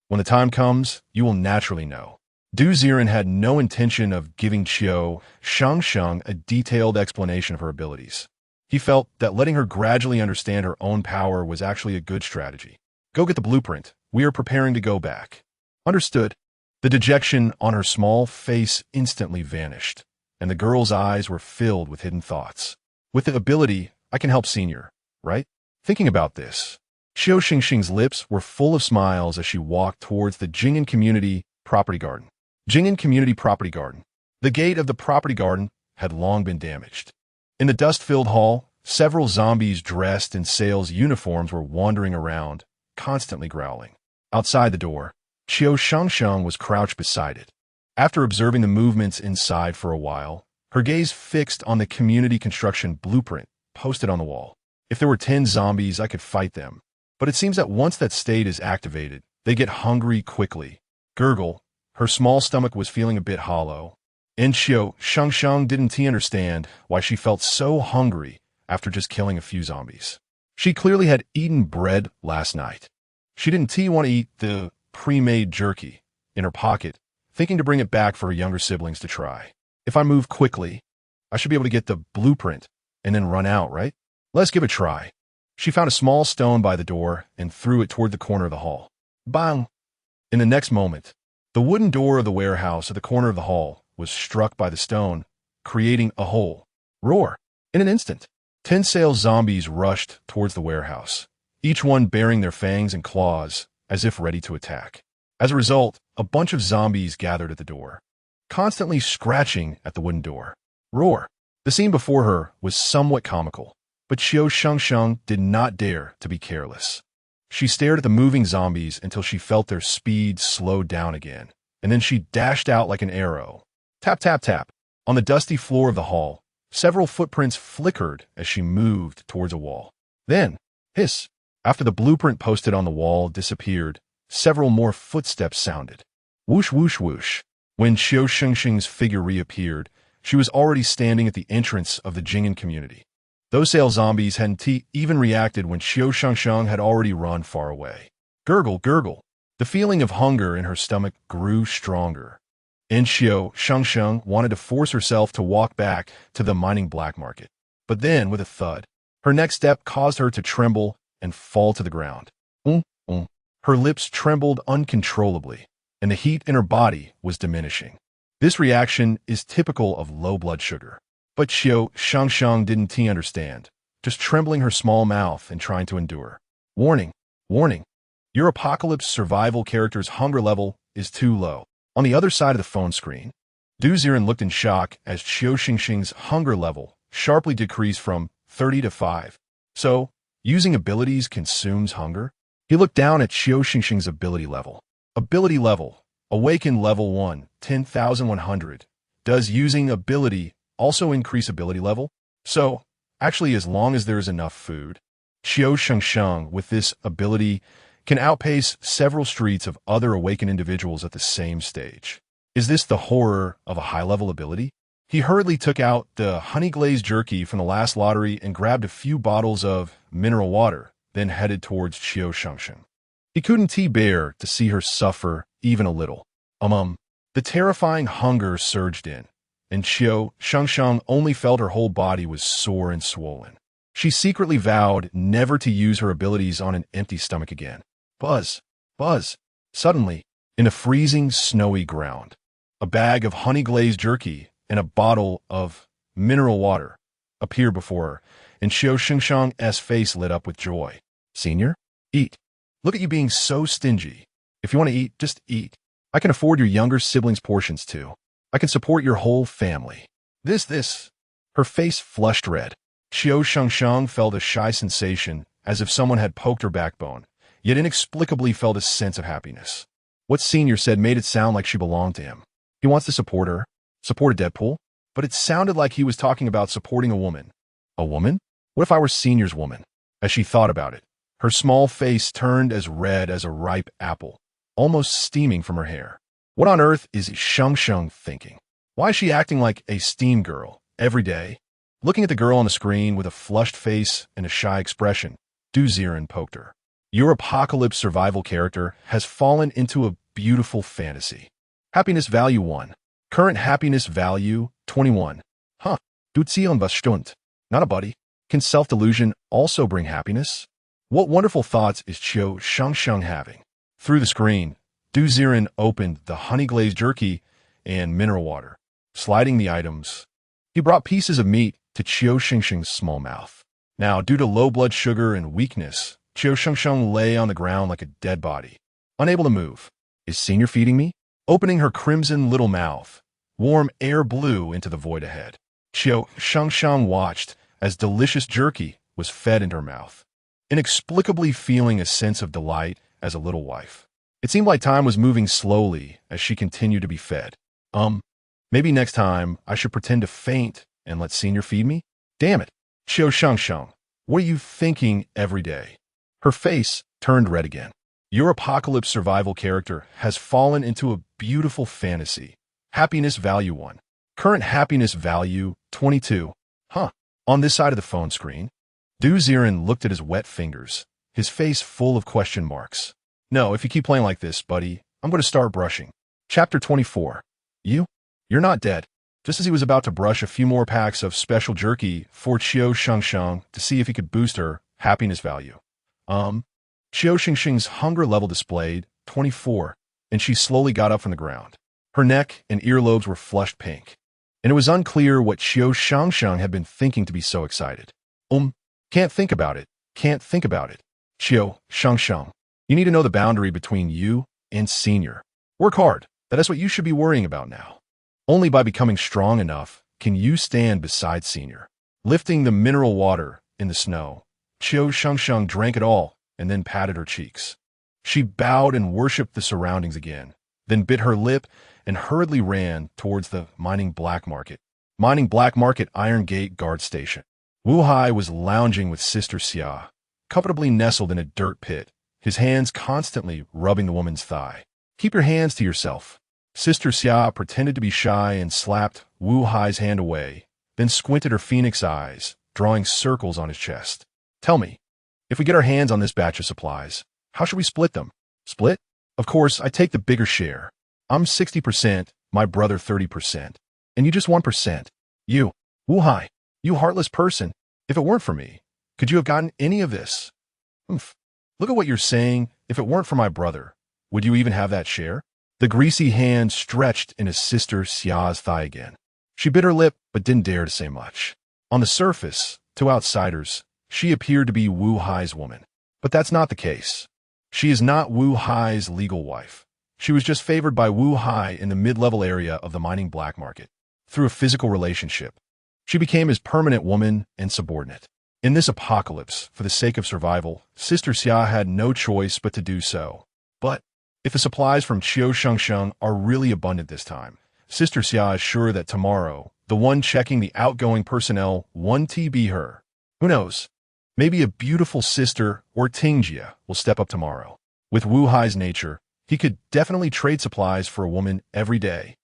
When the time comes, you will naturally know. Ziren had no intention of giving Qiu Shengsheng a detailed explanation of her abilities. He felt that letting her gradually understand her own power was actually a good strategy. Go get the blueprint. We are preparing to go back. Understood. The dejection on her small face instantly vanished, and the girl's eyes were filled with hidden thoughts. With the ability, I can help Senior, right? Thinking about this, Qiu Shengsheng's lips were full of smiles as she walked towards the Jing'an Community Property Garden. Jing'an Community Property Garden. The gate of the property garden had long been damaged. In the dust-filled hall, several zombies dressed in sales uniforms were wandering around, constantly growling. Outside the door, Qiu Shengsheng was crouched beside it. After observing the movements inside for a while, her gaze fixed on the community construction blueprint posted on the wall. If there were 10 zombies, I could fight them. But it seems that once that state is activated, they get hungry quickly. Gurgle, her small stomach was feeling a bit hollow. And Qiu Shengsheng didn't understand why she felt so hungry after just killing a few zombies. She clearly had eaten bread last night. She didn't want to eat the pre-made jerky in her pocket, thinking to bring it back for her younger siblings to try. If I move quickly, I should be able to get the blueprint and then run out, right? Let's give it a try. She found a small stone by the door and threw it toward the corner of the hall. Bang! In the next moment, the wooden door of the warehouse at the corner of the hall was struck by the stone, creating a hole. Roar! In an instant, 10 sales zombies rushed towards the warehouse, each one bearing their fangs and claws as if ready to attack. As a result, a bunch of zombies gathered at the door, constantly scratching at the wooden door. Roar! The scene before her was somewhat comical, but Qiu Shengsheng did not dare to be careless. She stared at the moving zombies until she felt their speed slow down again, and then she dashed out like an arrow. Tap, tap, tap. On the dusty floor of the hall, several footprints flickered as she moved towards a wall. Then, hiss! After the blueprint posted on the wall disappeared, several more footsteps sounded. Whoosh, whoosh, whoosh. When Qiu Shengsheng's figure reappeared, she was already standing at the entrance of the Jing'an community. Those sales zombies hadn't even reacted when Qiu Shengsheng had already run far away. Gurgle, gurgle. The feeling of hunger in her stomach grew stronger. And Qiu Shengsheng wanted to force herself to walk back to the mining black market. But then, with a thud, her next step caused her to tremble and fall to the ground. Her lips trembled uncontrollably, and the heat in her body was diminishing. This reaction is typical of low blood sugar. But Qiu Shengsheng didn't understand, just trembling her small mouth and trying to endure. Warning, warning. Your Apocalypse Survival character's hunger level is too low. On the other side of the phone screen, Ziren looked in shock as Qiu Shengsheng's hunger level sharply decreased from 30 to 5. So, using abilities consumes hunger? He looked down at Qiu Shengsheng's ability level. Ability level, Awaken level 1, 10,100. Does using ability also increase ability level? So, actually, as long as there is enough food, Qiu Shengsheng with this ability can outpace several streets of other awakened individuals at the same stage. Is this the horror of a high-level ability? He hurriedly took out the honey-glazed jerky from the last lottery and grabbed a few bottles of mineral water, then headed towards Qiu Shengsheng. He couldn't bear to see her suffer even a little. The terrifying hunger surged in, and Qiu Shengsheng only felt her whole body was sore and swollen. She secretly vowed never to use her abilities on an empty stomach again. Buzz, buzz. Suddenly, in the freezing, snowy ground, a bag of honey-glazed jerky and a bottle of mineral water appeared before her, and Qiu Shengsheng's face lit up with joy. Senior? Eat. Look at you being so stingy. If you want to eat, just eat. I can afford your younger siblings' portions too. I can support your whole family. This. Her face flushed red. Qiu Shengsheng felt a shy sensation, as if someone had poked her backbone, yet inexplicably felt a sense of happiness. What Senior said made it sound like she belonged to him. He wants to support her. Support a Deadpool? But it sounded like he was talking about supporting a woman. A woman? What if I were Senior's woman? As she thought about it, her small face turned as red as a ripe apple, almost steaming from her hair. What on earth is Shengsheng thinking? Why is she acting like a steam girl every day? Looking at the girl on the screen with a flushed face and a shy expression, Ziren poked her. Your apocalypse survival character has fallen into a beautiful fantasy. Happiness value 1. Current happiness value 21. Huh. Du ziehen was stimmt. Not a buddy. Can self-delusion also bring happiness? What wonderful thoughts is Qiu Shengsheng having? Through the screen, Ziren opened the honey-glazed jerky and mineral water, sliding the items. He brought pieces of meat to Qiu Shengsheng's small mouth. Now, due to low blood sugar and weakness, Qiu Shengsheng lay on the ground like a dead body, unable to move. Is Senior feeding me? Opening her crimson little mouth, warm air blew into the void ahead. Qiu Shengsheng watched as delicious jerky was fed into her mouth, inexplicably feeling a sense of delight as a little wife. It seemed like time was moving slowly as she continued to be fed. Maybe next time I should pretend to faint and let Senior feed me? Damn it. Qiu Shengsheng, what are you thinking every day? Her face turned red again. Your apocalypse survival character has fallen into a beautiful fantasy. Happiness value 1. Current happiness value 22. Huh. On this side of the phone screen, Ziren looked at his wet fingers, his face full of question marks. No, if you keep playing like this, buddy, I'm going to start brushing. Chapter 24. You're not dead. Just as he was about to brush a few more packs of special jerky for Qiu Shengsheng to see if he could boost her happiness value. Qiu Shengsheng's hunger level displayed 24, and she slowly got up from the ground. Her neck and earlobes were flushed pink, and it was unclear what Qiu Shengsheng had been thinking to be so excited. Can't think about it. Qiu Shengsheng, you need to know the boundary between you and Senior. Work hard. That is what you should be worrying about now. Only by becoming strong enough can you stand beside Senior. Lifting the mineral water in the snow, Qiu Shengsheng drank it all and then patted her cheeks. She bowed and worshipped the surroundings again, then bit her lip and hurriedly ran towards the mining black market Iron Gate guard station. Wu Hai was lounging with Sister Xia, comfortably nestled in a dirt pit, his hands constantly rubbing the woman's thigh. Keep your hands to yourself. Sister Xia pretended to be shy and slapped Wu Hai's hand away, then squinted her phoenix eyes, drawing circles on his chest. Tell me, if we get our hands on this batch of supplies, how should we split them? Split? Of course, I take the bigger share. I'm 60%, my brother 30%, and you just 1%. You, Wu Hai, you heartless person, if it weren't for me, could you have gotten any of this? Look at what you're saying. If it weren't for my brother, would you even have that share? The greasy hand stretched into Sister Xia's thigh again. She bit her lip but didn't dare to say much. On the surface, to outsiders, she appeared to be Wu Hai's woman. But that's not the case. She is not Wu Hai's legal wife. She was just favored by Wu Hai in the mid-level area of the mining black market. Through a physical relationship, she became his permanent woman and subordinate. In this apocalypse, for the sake of survival, Sister Xia had no choice but to do so. But if the supplies from Qiu Shengsheng are really abundant this time, Sister Xia is sure that tomorrow, the one checking the outgoing personnel won't be her. Who knows? Maybe a beautiful sister or Tingjia will step up tomorrow. With Wu Hai's nature, he could definitely trade supplies for a woman every day.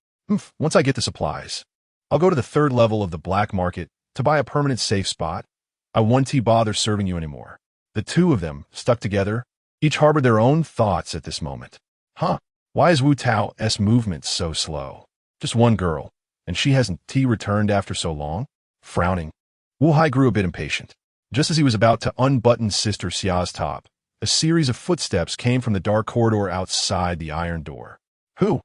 Once I get the supplies, I'll go to the 3rd level of the black market to buy a permanent safe spot. I won't bother serving you anymore. The two of them stuck together, Each harbored their own thoughts at this moment. Huh, why is Wu Tao's movement so slow? Just one girl, and she hasn't returned after so long? Frowning, Wu Hai grew a bit impatient. Just as he was about to unbutton Sister Xia's top, a series of footsteps came from the dark corridor outside the iron door. Who?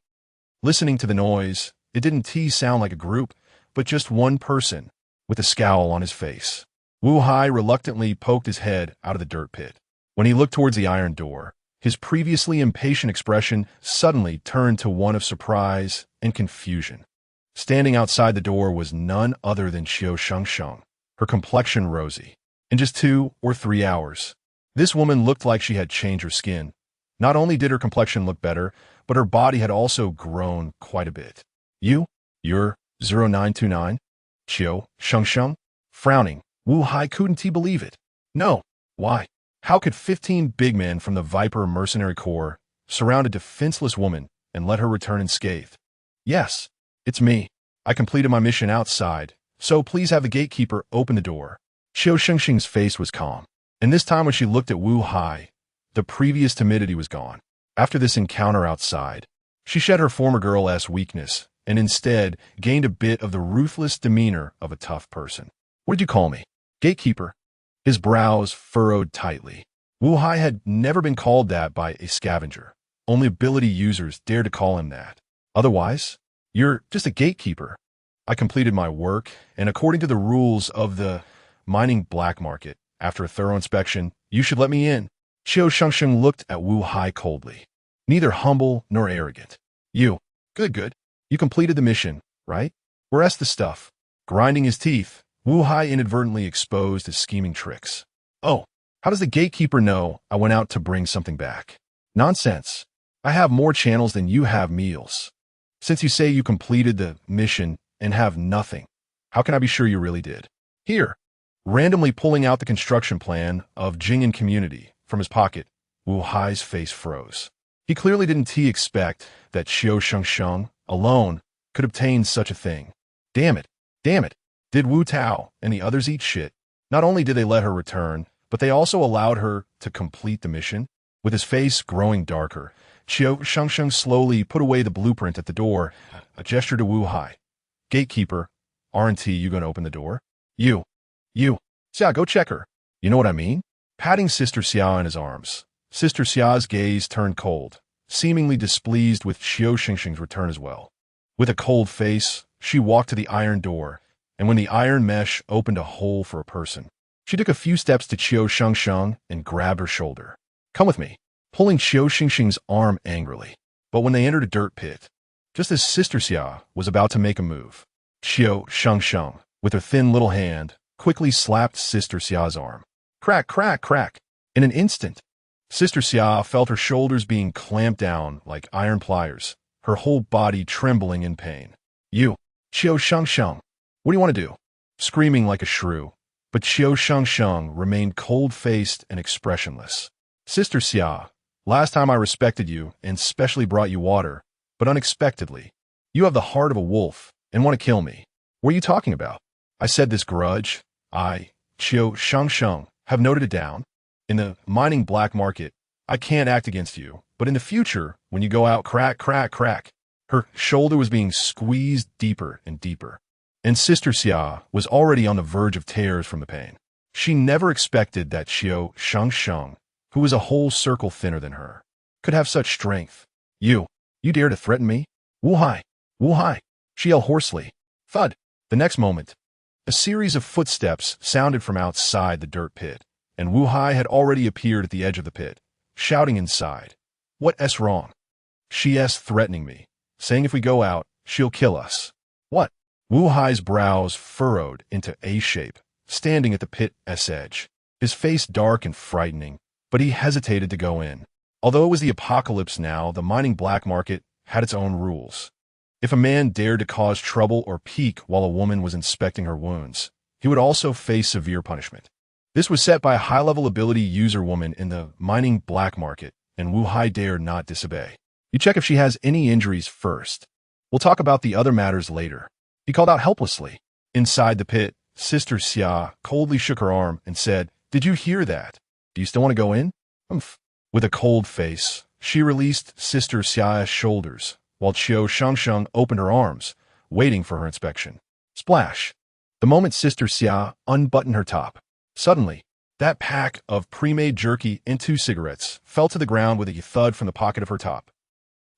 Listening to the noise, it didn't sound like a group, but just one person, with a scowl on his face. Wu Hai reluctantly poked his head out of the dirt pit. When he looked towards the iron door, his previously impatient expression suddenly turned to one of surprise and confusion. Standing outside the door was none other than Qiu Shengsheng, her complexion rosy. In just 2 or 3 hours, this woman looked like she had changed her skin. Not only did her complexion look better, but her body had also grown quite a bit. You're 0929? Qiu Shengsheng? Frowning, Wu Hai couldn't believe it. No, why? How could 15 big men from the Viper Mercenary Corps surround a defenseless woman and let her return unscathed? Yes, it's me. I completed my mission outside, so please have the gatekeeper open the door. Qiu Shengsheng's face was calm, and this time when she looked at Wu Hai, the previous timidity was gone. After this encounter outside, she shed her former girl-ass weakness and instead gained a bit of the ruthless demeanor of a tough person. What did you call me? Gatekeeper? His brows furrowed tightly. Wu Hai had never been called that by a scavenger. Only ability users dared to call him that. Otherwise, you're just a gatekeeper. I completed my work, and according to the rules of the mining black market, after a thorough inspection, you should let me in. Qiu Shengsheng looked at Wu Hai coldly. Neither humble nor arrogant. Good. You completed the mission, right? Where's the stuff? Grinding his teeth, Wu Hai inadvertently exposed his scheming tricks. Oh, how does the gatekeeper know I went out to bring something back? Nonsense. I have more channels than you have meals. Since you say you completed the mission and have nothing, how can I be sure you really did? Here, randomly pulling out the construction plan of Jing'an community from his pocket, Wu Hai's face froze. He clearly didn't expect that Qiu Shengsheng alone could obtain such a thing. Damn it. Did Wu Tao and the others eat shit? Not only did they let her return, but they also allowed her to complete the mission. With his face growing darker, Qiu Shengsheng slowly put away the blueprint at the door, a gesture to Wu Hai. Gatekeeper, aren't you going to open the door? You. Xia, go check her. You know what I mean? Patting Sister Xia in his arms, Sister Xia's gaze turned cold, seemingly displeased with Qiu Shengsheng's return as well. With a cold face, she walked to the iron door, and when the iron mesh opened a hole for a person, she took a few steps to Qiu Shengsheng and grabbed her shoulder. Come with me, pulling Qiu Shengsheng's arm angrily. But when they entered a dirt pit, just as Sister Xia was about to make a move, Qiu Shengsheng, with her thin little hand, quickly slapped Sister Xia's arm. Crack, crack, crack. In an instant, Sister Xia felt her shoulders being clamped down like iron pliers, her whole body trembling in pain. Qiu Shengsheng, what do you want to do? Screaming like a shrew, but Qiu Shengsheng remained cold-faced and expressionless. Sister Xia, last time I respected you and specially brought you water, but unexpectedly, you have the heart of a wolf and want to kill me. What are you talking about? I said this grudge. I, Qiu Shengsheng, have noted it down. In the mining black market, I can't act against you, but in the future, when you go out, crack, crack, crack. Her shoulder was being squeezed deeper and deeper, and Sister Xia was already on the verge of tears from the pain. She never expected that Qiu Shengsheng, who was a whole circle thinner than her, could have such strength. You dare to threaten me? Wu Hai, she yelled hoarsely. Thud. The next moment, a series of footsteps sounded from outside the dirt pit, and Wu Hai had already appeared at the edge of the pit, shouting inside. What's wrong? She's threatening me, saying if we go out, she'll kill us. What? Wu Hai's brows furrowed into A shape, standing at the pit's edge, his face dark and frightening, but he hesitated to go in. Although it was the apocalypse now, the mining black market had its own rules. If a man dared to cause trouble or peek while a woman was inspecting her wounds, he would also face severe punishment. This was set by a high-level ability user woman in the mining black market, and Wu Hai dared not disobey. You check if she has any injuries first. We'll talk about the other matters later. He called out helplessly. Inside the pit, Sister Xia coldly shook her arm and said, Did you hear that? Do you still want to go in? Humph. With a cold face, she released Sister Xia's shoulders, while Qiu Shengsheng opened her arms, waiting for her inspection. Splash! The moment Sister Xia unbuttoned her top, suddenly, that pack of pre-made jerky and 2 cigarettes fell to the ground with a thud from the pocket of her top.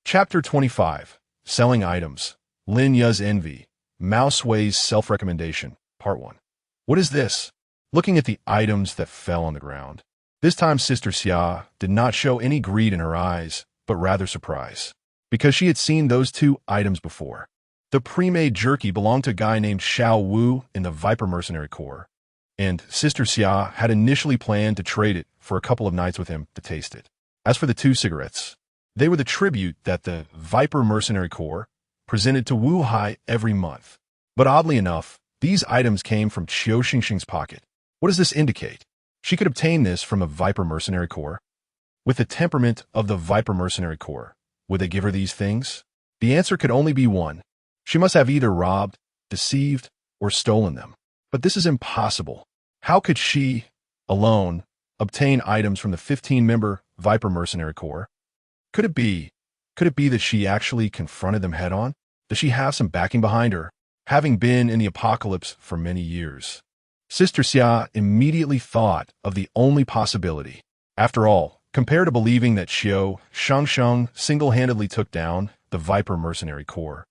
Chapter 25. Selling Items. Lin Ya's Envy. Mao Sui's Self-Recommendation. Part 1. What is this? Looking at the items that fell on the ground. This time Sister Xia did not show any greed in her eyes, but rather surprise. Because she had seen those 2 items before. The pre-made jerky belonged to a guy named Xiao Wu in the Viper Mercenary Corps, and Sister Xia had initially planned to trade it for a couple of nights with him to taste it. As for the 2 cigarettes, they were the tribute that the Viper Mercenary Corps presented to Wu Hai every month. But oddly enough, these items came from Qiu Shengsheng's pocket. What does this indicate? She could obtain this from a Viper Mercenary Corps? With the temperament of the Viper Mercenary Corps, would they give her these things? The answer could only be one. She must have either robbed, deceived, or stolen them. But this is impossible. How could she, alone, obtain items from the 15-member Viper Mercenary Corps? Could it be that she actually confronted them head-on? Does she have some backing behind her, having been in the apocalypse for many years? Sister Xia immediately thought of the only possibility. After all, compared to believing that Qiu Shengsheng single-handedly took down the Viper Mercenary Corps,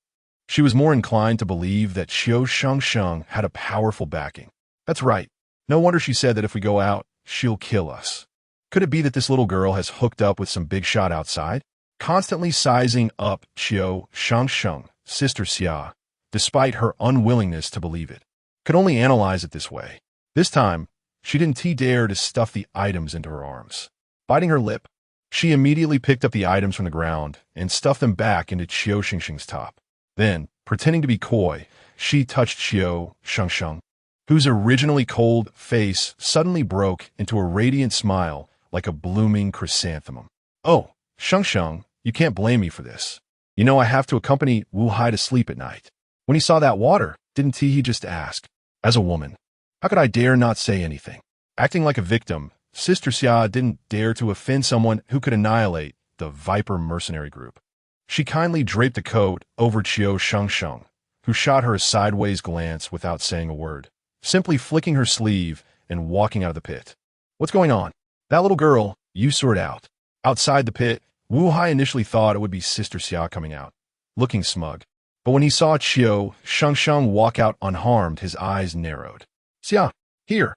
she was more inclined to believe that Qiu Shengsheng had a powerful backing. That's right. No wonder she said that if we go out, she'll kill us. Could it be that this little girl has hooked up with some big shot outside? Constantly sizing up Qiu Shengsheng, Sister Xia, despite her unwillingness to believe it, could only analyze it this way. This time, she didn't dare to stuff the items into her arms. Biting her lip, she immediately picked up the items from the ground and stuffed them back into Qiu Shengsheng's top. Then, pretending to be coy, she touched Qiu Shengsheng, whose originally cold face suddenly broke into a radiant smile like a blooming chrysanthemum. Oh, Shengsheng, you can't blame me for this. You know I have to accompany Wu Hai to sleep at night. When he saw that water, didn't he just ask? As a woman, how could I dare not say anything? Acting like a victim, Sister Xia didn't dare to offend someone who could annihilate the Viper mercenary group. She kindly draped a coat over Qiu Shengsheng, who shot her a sideways glance without saying a word, simply flicking her sleeve and walking out of the pit. What's going on? That little girl, you sort out. Outside the pit, Wu Hai initially thought it would be Sister Xia coming out, looking smug. But when he saw Qiu Shengsheng walk out unharmed, his eyes narrowed. Xia, here.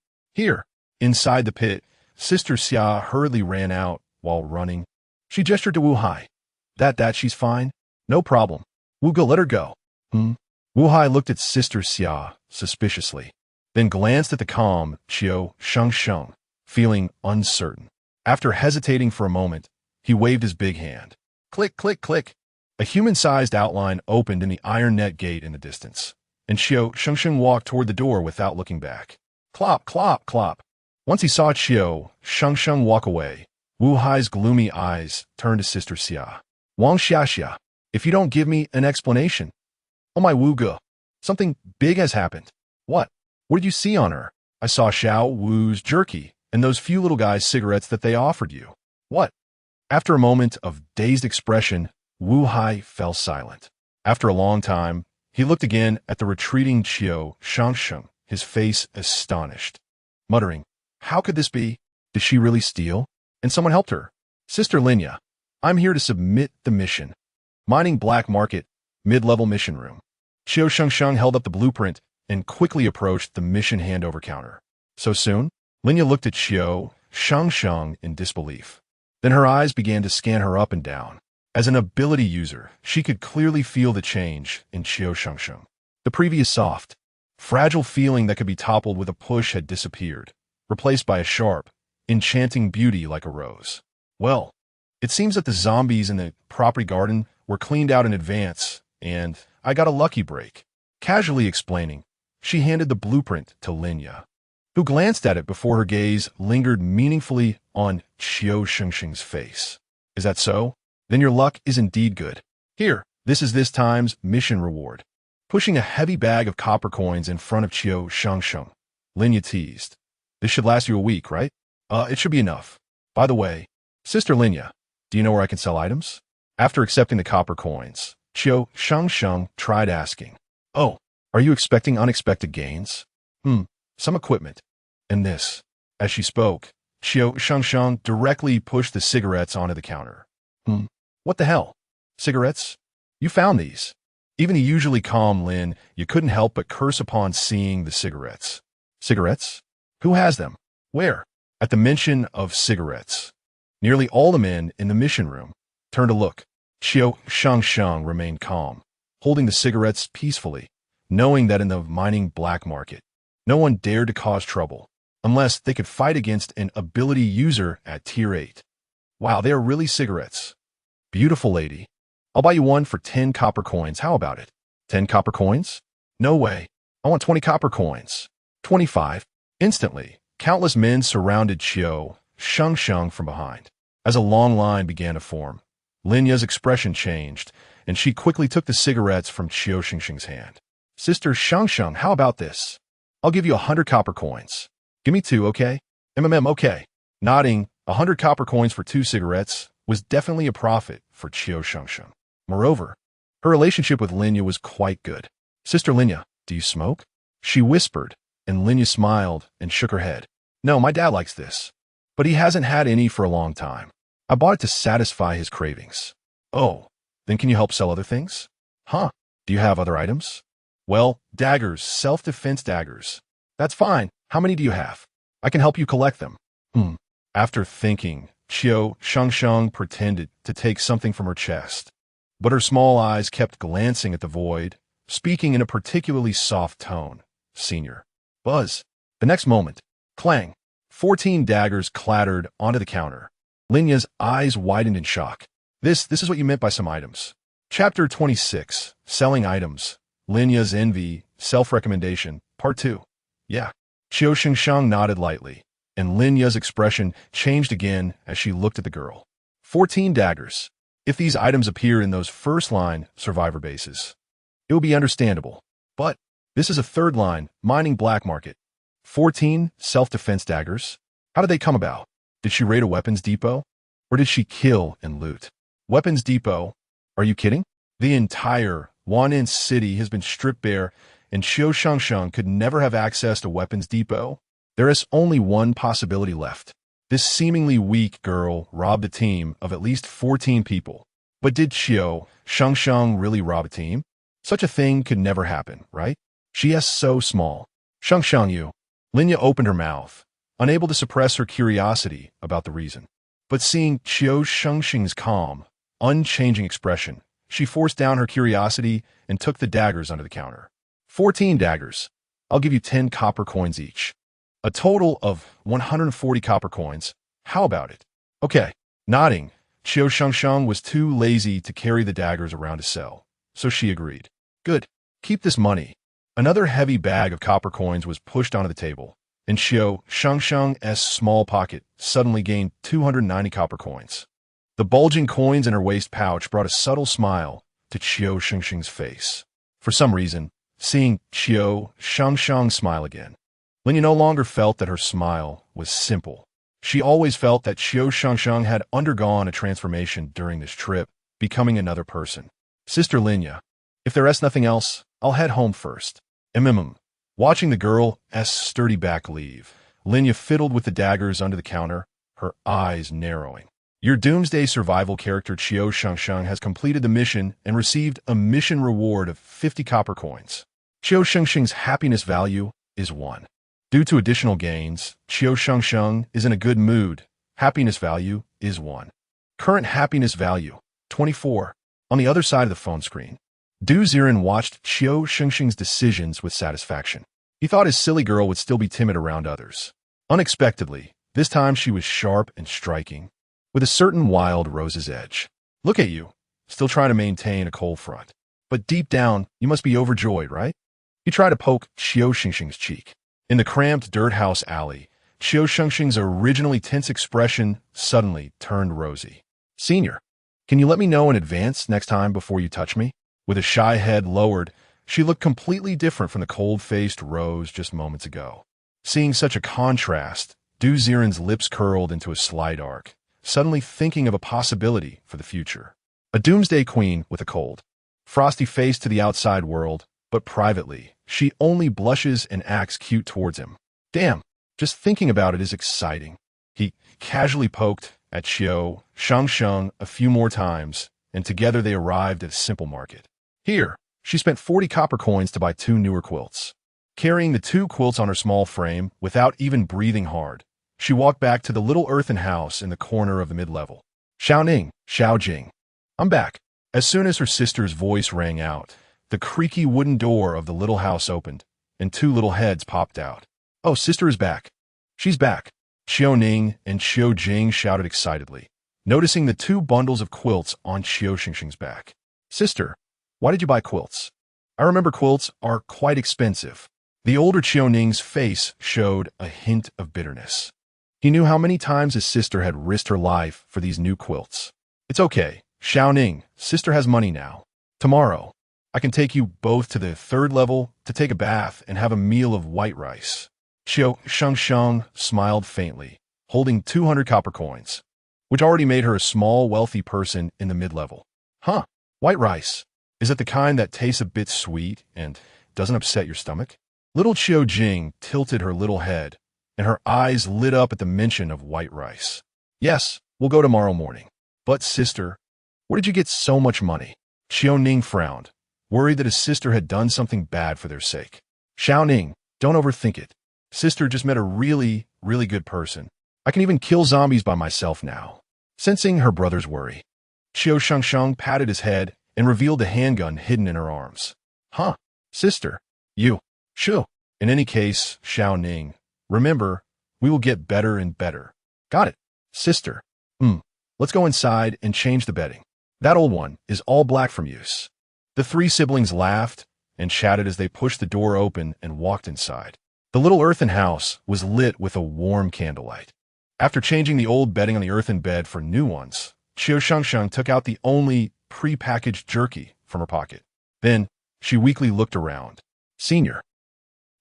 Inside the pit, Sister Xia hurriedly ran out while running. She gestured to Wu Hai. That she's fine? No problem. Wuge, let her go. Wu Hai looked at Sister Xia suspiciously, then glanced at the calm Qiu Shengsheng, feeling uncertain. After hesitating for a moment, he waved his big hand. Click, click, click. A human-sized outline opened in the iron net gate in the distance, and Qiu Shengsheng walked toward the door without looking back. Clop, clop, clop. Once he saw Qiu Shengsheng walk away, Wu Hai's gloomy eyes turned to Sister Xia. Wang Xiaxia, if you don't give me an explanation. Oh my Wuge, something big has happened. What? What did you see on her? I saw Xiao Wu's jerky and those few little guys' cigarettes that they offered you. What? After a moment of dazed expression, Wu Hai fell silent. After a long time, he looked again at the retreating Qiu Shengsheng, his face astonished. Muttering, how could this be? Did she really steal? And someone helped her. Sister Linya, I'm here to submit the mission. Mining Black Market, mid-level mission room. Qiu Shengsheng held up the blueprint and quickly approached the mission handover counter. So soon? Linya looked at Qiu Shengsheng in disbelief. Then her eyes began to scan her up and down. As an ability user, she could clearly feel the change in Qiu Shengsheng. The previous soft, fragile feeling that could be toppled with a push had disappeared, replaced by a sharp, enchanting beauty like a rose. Well, it seems that the zombies in the property garden were cleaned out in advance, and I got a lucky break. Casually explaining, she handed the blueprint to Linya, who glanced at it before her gaze lingered meaningfully on Qiu Shengsheng's face. Is that so? Then your luck is indeed good. Here, this is this time's mission reward. Pushing a heavy bag of copper coins in front of Qiu Shengsheng, Linya teased. This should last you a week, right? It should be enough. By the way, Sister Linya, do you know where I can sell items? After accepting the copper coins, Qiu Shengsheng tried asking, "Oh, are you expecting unexpected gains?" Some equipment. And this. As she spoke, Qiu Shengsheng directly pushed the cigarettes onto the counter. What the hell? Cigarettes? You found these. Even the usually calm Lin, you couldn't help but curse upon seeing the cigarettes. Cigarettes? Who has them? Where? At the mention of cigarettes, nearly all the men in the mission room turned to look. Qiu Shengsheng remained calm, holding the cigarettes peacefully, knowing that in the mining black market, no one dared to cause trouble, unless they could fight against an ability user at Tier 8. Wow, they are really cigarettes. Beautiful lady. I'll buy you one for 10 copper coins. How about it? 10 copper coins? No way. I want 20 copper coins. 25. Instantly, countless men surrounded Qiu Shengsheng from behind. As a long line began to form, Linya's expression changed, and she quickly took the cigarettes from Qiu Shengsheng's hand. Sister Shengsheng, how about this? I'll give you 100 copper coins. Give me 2, okay? Okay. Nodding, 100 copper coins for 2 cigarettes was definitely a profit for Qiu Shengsheng. Moreover, her relationship with Linya was quite good. Sister Linya, do you smoke? She whispered, and Linya smiled and shook her head. No, my dad likes this, but he hasn't had any for a long time. I bought it to satisfy his cravings. Oh, then can you help sell other things? Huh? Do you have other items? Well, daggers, self-defense daggers. That's fine. How many do you have? I can help you collect them. After thinking, Qiu Shengsheng pretended to take something from her chest, but her small eyes kept glancing at the void, speaking in a particularly soft tone. Senior. Buzz. The next moment, clang. 14 daggers clattered onto the counter. Linya's eyes widened in shock. This is what you meant by some items. Chapter 26, Selling Items. Linya's Envy, Self-Recommendation, Part 2. Yeah. Qiu Shengsheng nodded lightly, and Linya's expression changed again as she looked at the girl. 14 daggers. If these items appear in those first-line survivor bases, it will be understandable. But this is a third-line mining black market. 14 self-defense daggers? How did they come about? Did she raid a weapons depot? Or did she kill and loot? Weapons depot? Are you kidding? The entire Wan'an city has been stripped bare, and Qiu Shengsheng could never have accessed a weapons depot. There is only one possibility left. This seemingly weak girl robbed a team of at least 14 people. But did Qiu Shengsheng really rob a team? Such a thing could never happen, right? She is so small. Shengsheng you. Linya opened her mouth, unable to suppress her curiosity about the reason. But seeing Qiu Shengsheng's calm, unchanging expression, she forced down her curiosity and took the daggers under the counter. 14 daggers. I'll give you 10 copper coins each. A total of 140 copper coins. How about it? Okay. Nodding, Qiu Shengsheng was too lazy to carry the daggers around to sell, so she agreed. Good. Keep this money. Another heavy bag of copper coins was pushed onto the table, and Qiu Shengsheng's small pocket suddenly gained 290 copper coins. The bulging coins in her waist pouch brought a subtle smile to Qiu Shengsheng's face. For some reason, seeing Qiu Shengsheng smile again, Linya no longer felt that her smile was simple. She always felt that Qiu Shengsheng had undergone a transformation during this trip, becoming another person. Sister Linya, if there is nothing else, I'll head home first. Watching the girl's sturdy back leave, Linya fiddled with the daggers under the counter, her eyes narrowing. Your Doomsday Survival character Qiu Shengsheng has completed the mission and received a mission reward of 50 copper coins. Qiu Shengsheng's happiness value is 1. Due to additional gains, Qiu Shengsheng is in a good mood. Happiness value is 1. Current happiness value, 24. On the other side of the phone screen, Ziren watched Qiu Shengsheng's decisions with satisfaction. He thought his silly girl would still be timid around others. Unexpectedly, this time she was sharp and striking, with a certain wild rose's edge. Look at you, still trying to maintain a cold front. But deep down, you must be overjoyed, right? He tried to poke Qiu Shengsheng's cheek. In the cramped dirt house alley, Qiu Shengsheng's originally tense expression suddenly turned rosy. Senior, can you let me know in advance next time before you touch me? With a shy head lowered, she looked completely different from the cold-faced Rose just moments ago. Seeing such a contrast, Ziren's lips curled into a slight arc, suddenly thinking of a possibility for the future. A doomsday queen with a cold, frosty face to the outside world, but privately, she only blushes and acts cute towards him. Damn, just thinking about it is exciting. He casually poked at Qiu Shengsheng a few more times, and together they arrived at a simple market. Here, she spent 40 copper coins to buy 2 newer quilts. Carrying the 2 quilts on her small frame, without even breathing hard, she walked back to the little earthen house in the corner of the mid-level. Xiao Jing. I'm back. As soon as her sister's voice rang out, the creaky wooden door of the little house opened, and 2 little heads popped out. Oh, sister is back. She's back. Qiu Ning and Qiu Jing shouted excitedly, noticing the 2 bundles of quilts on Qiu Shengsheng's back. Sister, why did you buy quilts? I remember quilts are quite expensive. The older Qiu Ning's face showed a hint of bitterness. He knew how many times his sister had risked her life for these new quilts. It's okay, Xiao Ning, sister has money now. Tomorrow, I can take you both to the 3rd level to take a bath and have a meal of white rice. Qiu Shengsheng smiled faintly, holding 200 copper coins, which already made her a small, wealthy person in the mid-level. Huh, white rice. Is it the kind that tastes a bit sweet and doesn't upset your stomach? Little Qiu Jing tilted her little head, and her eyes lit up at the mention of white rice. Yes, we'll go tomorrow morning. But sister, where did you get so much money? Qiu Ning frowned, worried that his sister had done something bad for their sake. Xiao Ning, don't overthink it. Sister just met a really good person. I can even kill zombies by myself now. Sensing her brother's worry, Qiu Shengsheng patted his head and revealed a handgun hidden in her arms. Huh, sister, you, Shu. In any case, Xiao Ning, remember, we will get better and better. Got it, sister. Let's go inside and change the bedding. That old one is all black from use. The 3 siblings laughed and chatted as they pushed the door open and walked inside. The little earthen house was lit with a warm candlelight. After changing the old bedding on the earthen bed for new ones, Qiu Shengsheng took out the only pre-packaged jerky from her pocket. Then, she weakly looked around. Senior.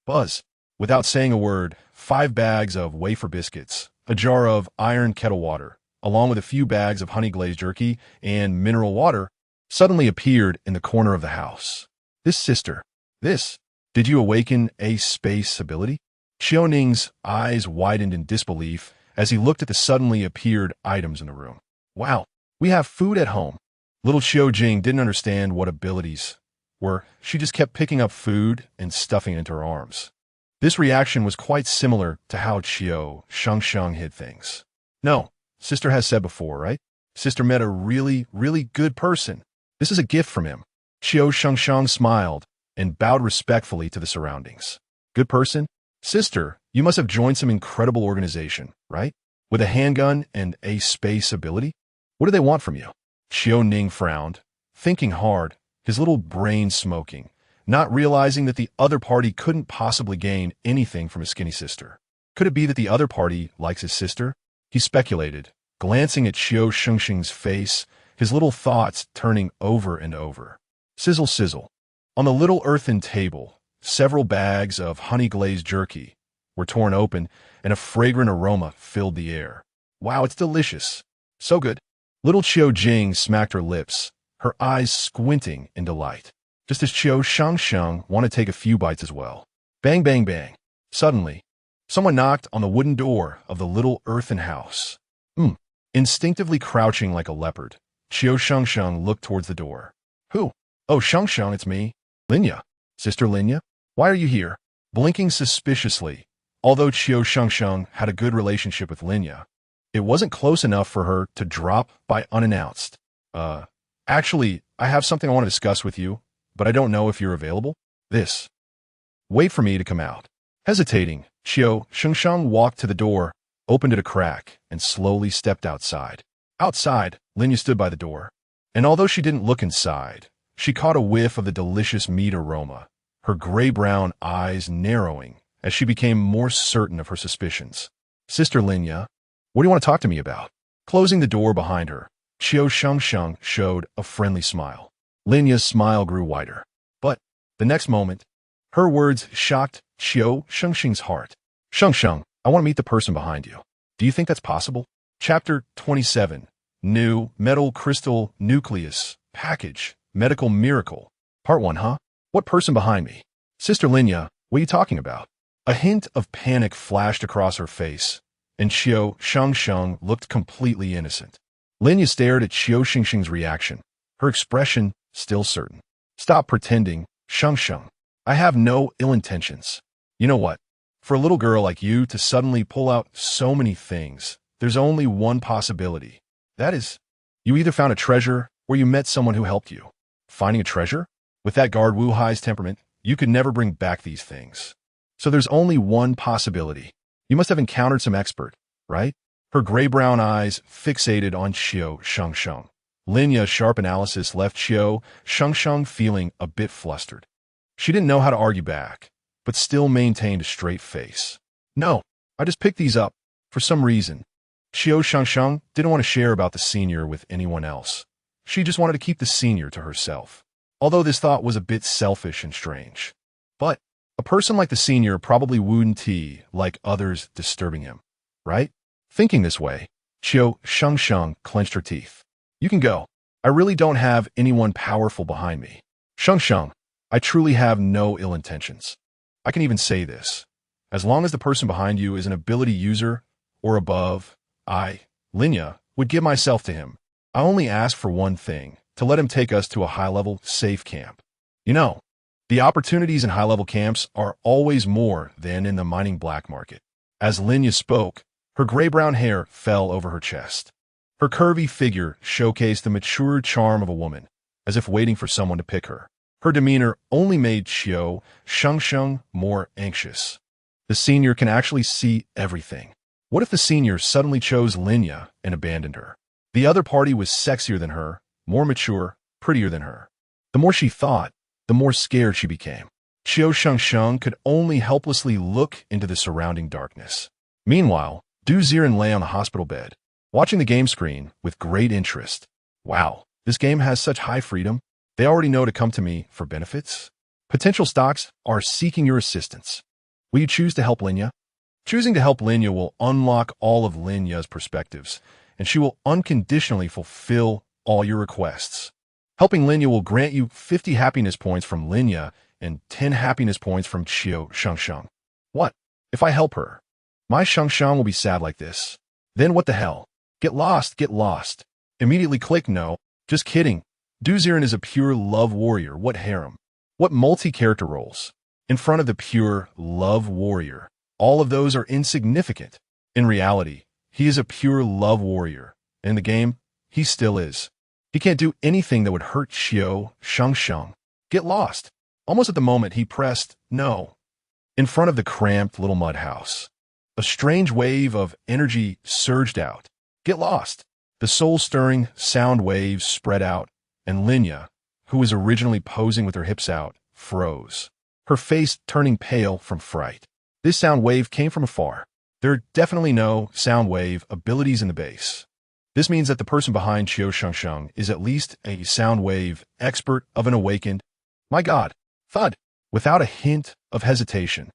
Buzz. Without saying a word, 5 bags of wafer biscuits, a jar of iron kettle water, along with a few bags of honey-glazed jerky and mineral water, suddenly appeared in the corner of the house. This sister. This. Did you awaken a space ability? Qiu Ning's eyes widened in disbelief as he looked at the suddenly appeared items in the room. Wow, we have food at home. Little Qiu Jing didn't understand what abilities were. She just kept picking up food and stuffing it into her arms. This reaction was quite similar to how Qiu Shengsheng hid things. No, sister has said before, right? Sister met a really good person. This is a gift from him. Qiu Shengsheng smiled and bowed respectfully to the surroundings. Good person? Sister, you must have joined some incredible organization, right? With a handgun and a space ability? What do they want from you? Qiu Ning frowned, thinking hard, his little brain smoking, not realizing that the other party couldn't possibly gain anything from his skinny sister. Could it be that the other party likes his sister? He speculated, glancing at Qiu Shengsheng's face, his little thoughts turning over and over. Sizzle, sizzle. On the little earthen table, several bags of honey-glazed jerky were torn open, and a fragrant aroma filled the air. Wow, it's delicious. So good. Little Qiu Jing smacked her lips, her eyes squinting in delight, just as Qiu Shengsheng wanted to take a few bites as well. Bang, bang, bang. Suddenly, someone knocked on the wooden door of the little earthen house. Instinctively crouching like a leopard, Qiu Shengsheng looked towards the door. Who? Oh, Shengsheng, it's me. Linya. Sister Linya? Why are you here? Blinking suspiciously, although Qiu Shengsheng had a good relationship with Linya, it wasn't close enough for her to drop by unannounced. Actually, I have something I want to discuss with you, but I don't know if you're available. This. Wait for me to come out. Hesitating, Qiu Shengsheng walked to the door, opened it a crack, and slowly stepped outside. Outside, Linya stood by the door, and although she didn't look inside, she caught a whiff of the delicious meat aroma, her gray-brown eyes narrowing as she became more certain of her suspicions. Sister Linya, what do you want to talk to me about? Closing the door behind her, Qiu Shengsheng showed a friendly smile. Linya's smile grew wider. But, the next moment, her words shocked Qiu Shengsheng's heart. Shengsheng, I want to meet the person behind you. Do you think that's possible? Chapter 27. New Metal Crystal Nucleus Package Medical Miracle. Part 1, huh? What person behind me? Sister Linya, what are you talking about? A hint of panic flashed across her face, and Qiu Shengsheng looked completely innocent. Linya stared at Qiu Shengsheng's reaction, her expression still certain. Stop pretending, Shengsheng. I have no ill intentions. You know what? For a little girl like you to suddenly pull out so many things, there's only one possibility. That is, you either found a treasure or you met someone who helped you. Finding a treasure? With that guard Wu Hai's temperament, you could never bring back these things. So there's only one possibility. You must have encountered some expert, right? Her gray-brown eyes fixated on Qiu Shengsheng. Linya's sharp analysis left Qiu Shengsheng feeling a bit flustered. She didn't know how to argue back, but still maintained a straight face. No, I just picked these up, for some reason. Qiu Shengsheng didn't want to share about the senior with anyone else. She just wanted to keep the senior to herself. Although this thought was a bit selfish and strange. But a person like the senior probably wouldn't like others disturbing him, right? Thinking this way, Qiu Shengsheng clenched her teeth. You can go. I really don't have anyone powerful behind me. Shengsheng, I truly have no ill intentions. I can even say this. As long as the person behind you is an ability user or above, I, Linya, would give myself to him. I only ask for one thing, to let him take us to a high-level safe camp. You know, the opportunities in high-level camps are always more than in the mining black market. As Linya spoke, her gray-brown hair fell over her chest. Her curvy figure showcased the mature charm of a woman, as if waiting for someone to pick her. Her demeanor only made Qiu Shengsheng more anxious. The senior can actually see everything. What if the senior suddenly chose Linya and abandoned her? The other party was sexier than her, more mature, prettier than her. The more she thought, the more scared she became. Qiu Shengsheng could only helplessly look into the surrounding darkness. Meanwhile, Ziren lay on the hospital bed, watching the game screen with great interest. Wow, this game has such high freedom. They already know to come to me for benefits. Potential stocks are seeking your assistance. Will you choose to help Linya? Choosing to help Linya will unlock all of Linya's perspectives, and she will unconditionally fulfill all your requests. Helping Linya will grant you 50 happiness points from Linya and 10 happiness points from Qiu Shengsheng. What? If I help her? My Shengsheng will be sad like this. Then what the hell? Get lost, get lost. Immediately click no. Just kidding. Ziren is a pure love warrior. What harem? What multi-character roles? In front of the pure love warrior, all of those are insignificant. In reality, he is a pure love warrior. In the game, he still is. He can't do anything that would hurt Qiu Shengsheng. Get lost. Almost at the moment he pressed no. In front of the cramped little mud house, a strange wave of energy surged out. Get lost. The soul-stirring sound waves spread out, and Linya, who was originally posing with her hips out, froze, her face turning pale from fright. This sound wave came from afar. There are definitely no sound wave abilities in the base. This means that the person behind Qiu Shengsheng is at least a sound wave expert of an awakened. My God! Thud! Without a hint of hesitation,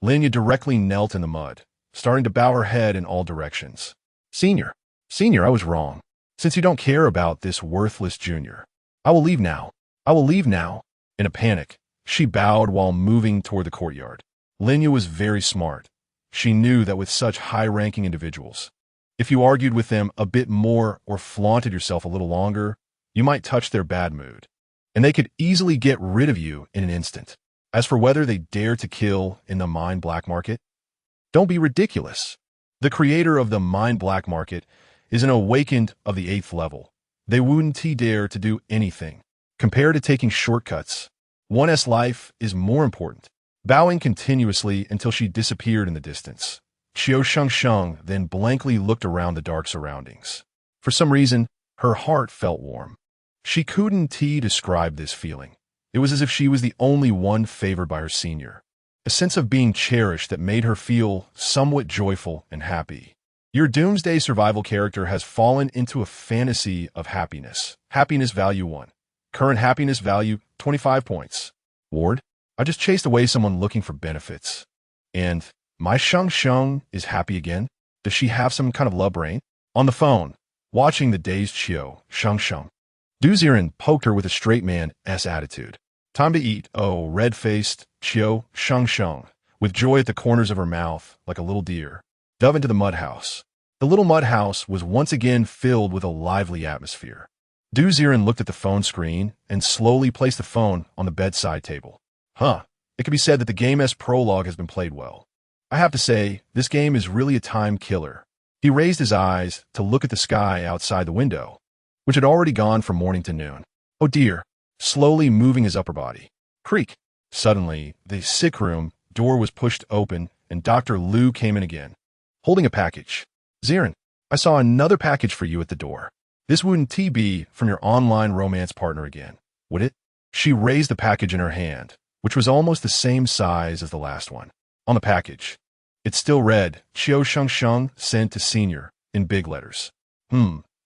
Linya directly knelt in the mud, starting to bow her head in all directions. Senior, I was wrong. Since you don't care about this worthless junior, I will leave now. I will leave now. In a panic, she bowed while moving toward the courtyard. Linya was very smart. She knew that with such high-ranking individuals, if you argued with them a bit more or flaunted yourself a little longer, you might touch their bad mood, and they could easily get rid of you in an instant. As for whether they dare to kill in the mine black market, don't be ridiculous. The creator of the mine black market is an awakened of the 8th level. They wouldn't dare to do anything. Compared to taking shortcuts, one's life is more important. Bowing continuously until she disappeared in the distance, Qiu Shengsheng then blankly looked around the dark surroundings. For some reason, her heart felt warm. She couldn't describe this feeling. It was as if she was the only one favored by her senior. A sense of being cherished that made her feel somewhat joyful and happy. Your Doomsday Survival character has fallen into a fantasy of happiness. Happiness value 1. Current happiness value 25 points. Ward, I just chased away someone looking for benefits. And my Shengsheng is happy again? Does she have some kind of love brain? On the phone, watching the dazed Qiu Shengsheng, Ziren poked her with a straight man's attitude. Time to eat, oh, red-faced Qiu Shengsheng, with joy at the corners of her mouth, like a little deer, dove into the mud house. The little mud house was once again filled with a lively atmosphere. Ziren looked at the phone screen and slowly placed the phone on the bedside table. It can be said that the game's prologue has been played well. I have to say, this game is really a time killer. He raised his eyes to look at the sky outside the window, which had already gone from morning to noon. Oh dear, slowly moving his upper body. Creak. Suddenly, the sick room door was pushed open and Dr. Liu came in again, holding a package. Ziren, I saw another package for you at the door. This wouldn't be from your online romance partner again, would it? She raised the package in her hand, which was almost the same size as the last one. On the package, it still read, Qiu Shengsheng sent to senior, in big letters.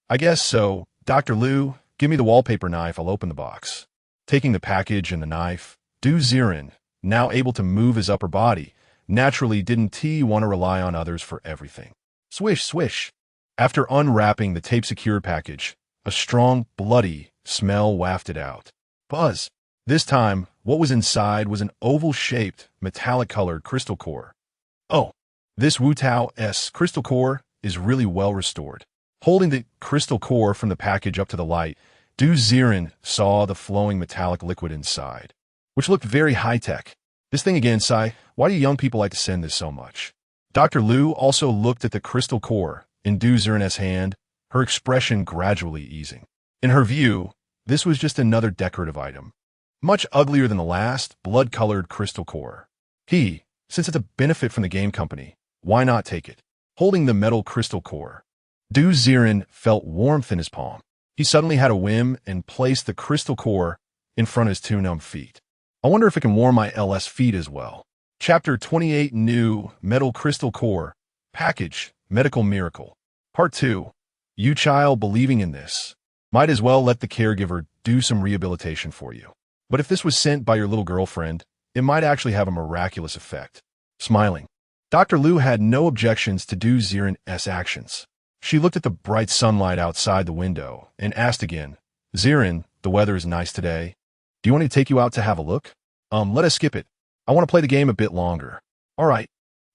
I guess so. Dr. Liu, give me the wallpaper knife, I'll open the box. Taking the package and the knife, Ziren, now able to move his upper body, naturally didn't want to rely on others for everything. Swish, swish. After unwrapping the tape-secured package, a strong, bloody smell wafted out. Buzz. This time, what was inside was an oval-shaped, metallic-colored crystal core. Oh, this Wu Tao's crystal core is really well restored. Holding the crystal core from the package up to the light, Ziren saw the flowing metallic liquid inside, which looked very high-tech. This thing again, Sai, why do young people like to send this so much? Dr. Liu also looked at the crystal core in Ziren's hand, her expression gradually easing. In her view, this was just another decorative item, much uglier than the last blood-colored crystal core. Since it's a benefit from the game company, why not take it? Holding the metal crystal core, Ziren felt warmth in his palm. He suddenly had a whim and placed the crystal core in front of his two numb feet. I wonder if it can warm my ALS feet as well. Chapter 28 New Metal Crystal Core Package Medical Miracle Part 2 You child believing in this. Might as well let the caregiver do some rehabilitation for you. But if this was sent by your little girlfriend, it might actually have a miraculous effect. Smiling, Dr. Liu had no objections to Ziren's actions. She looked at the bright sunlight outside the window and asked again, Ziren, the weather is nice today. Do you want me to take you out to have a look? Let us skip it. I want to play the game a bit longer. All right.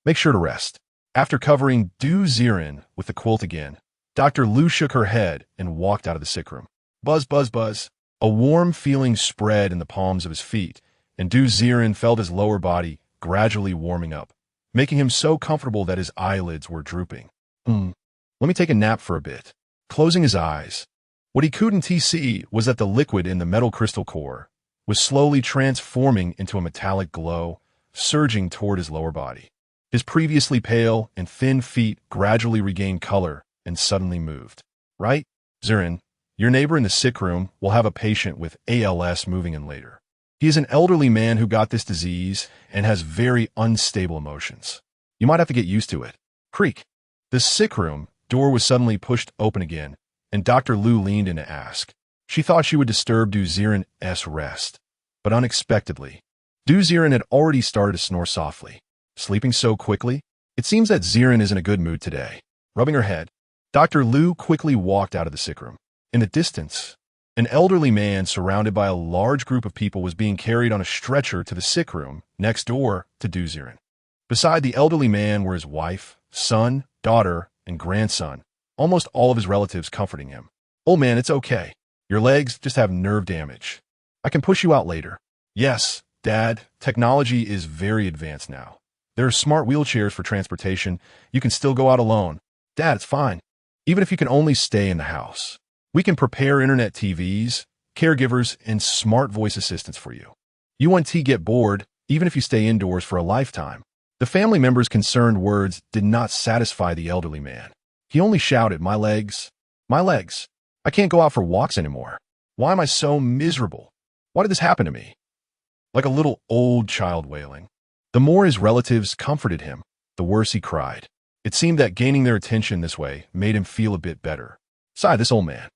Make sure to rest. After covering Ziren with the quilt again, Dr. Liu shook her head and walked out of the sick room. Buzz, buzz, buzz. A warm feeling spread in the palms of his feet, and Ziren felt his lower body gradually warming up, making him so comfortable that his eyelids were drooping. Let me take a nap for a bit. Closing his eyes, what he couldn't see was that the liquid in the metal crystal core was slowly transforming into a metallic glow, surging toward his lower body. His previously pale and thin feet gradually regained color and suddenly moved. Right, Ziren, your neighbor in the sick room will have a patient with ALS moving in later. He is an elderly man who got this disease and has very unstable emotions. You might have to get used to it. Creak. The sick room door was suddenly pushed open again, and Dr. Liu leaned in to ask. She thought she would disturb Ziren's rest, but unexpectedly, Ziren had already started to snore softly. Sleeping so quickly? It seems that Ziren is in a good mood today. Rubbing her head, Dr. Liu quickly walked out of the sick room. In the distance, an elderly man surrounded by a large group of people was being carried on a stretcher to the sick room next door to Ziren. Beside the elderly man were his wife, son, daughter, and grandson, almost all of his relatives comforting him. Old man, it's okay. Your legs just have nerve damage. I can push you out later. Yes, Dad, technology is very advanced now. There are smart wheelchairs for transportation. You can still go out alone. Dad, it's fine. Even if you can only stay in the house. We can prepare internet TVs, caregivers, and smart voice assistants for you. You won't get bored, even if you stay indoors for a lifetime. The family member's concerned words did not satisfy the elderly man. He only shouted, my legs. My legs. I can't go out for walks anymore. Why am I so miserable? Why did this happen to me? Like a little old child wailing. The more his relatives comforted him, the worse he cried. It seemed that gaining their attention this way made him feel a bit better. Sigh, this old man.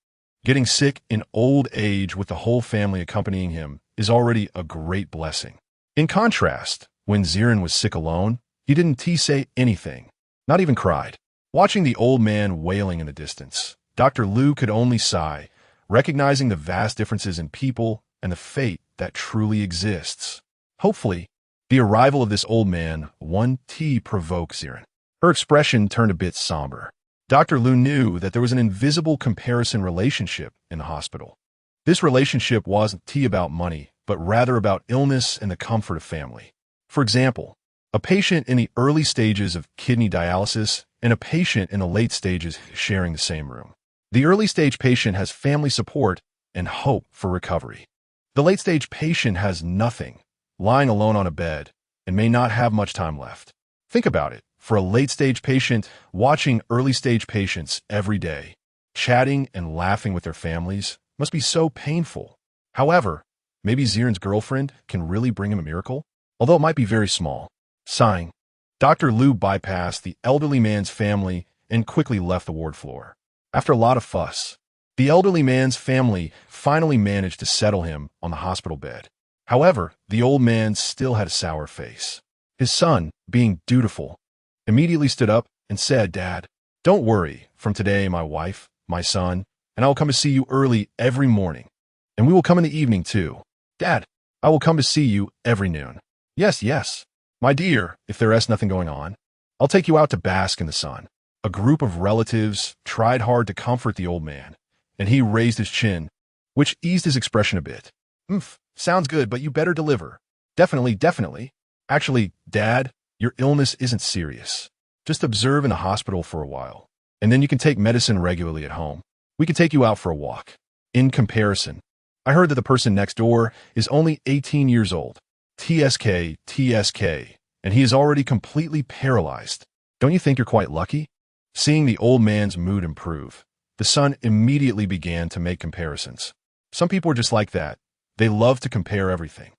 Getting sick in old age with the whole family accompanying him is already a great blessing. In contrast, when Ziren was sick alone, he didn't say anything, not even cried. Watching the old man wailing in the distance, Dr. Liu could only sigh, recognizing the vast differences in people and the fate that truly exists. Hopefully, the arrival of this old man won't provoke Ziren. Her expression turned a bit somber. Dr. Liu knew that there was an invisible comparison relationship in the hospital. This relationship wasn't about money, but rather about illness and the comfort of family. For example, a patient in the early stages of kidney dialysis and a patient in the late stages sharing the same room. The early-stage patient has family support and hope for recovery. The late-stage patient has nothing, lying alone on a bed, and may not have much time left. Think about it. For a late-stage patient, watching early-stage patients every day, chatting and laughing with their families, must be so painful. However, maybe Ziren's girlfriend can really bring him a miracle, although it might be very small. Sighing, Dr. Liu bypassed the elderly man's family and quickly left the ward floor. After a lot of fuss, the elderly man's family finally managed to settle him on the hospital bed. However, the old man still had a sour face. His son, being dutiful, immediately stood up and said, "Dad, don't worry. From today, my wife, my son, and I will come to see you early every morning. And we will come in the evening too. Dad, I will come to see you every noon. Yes, yes. My dear, if there is nothing going on, I'll take you out to bask in the sun." A group of relatives tried hard to comfort the old man, and he raised his chin, which eased his expression a bit. Sounds good, but you better deliver. Definitely, definitely. Actually, Dad, your illness isn't serious. Just observe in the hospital for a while, and then you can take medicine regularly at home. We can take you out for a walk. In comparison, I heard that the person next door is only 18 years old. TSK, and he is already completely paralyzed. Don't you think you're quite lucky? Seeing the old man's mood improve, the son immediately began to make comparisons. Some people are just like that. They love to compare everything.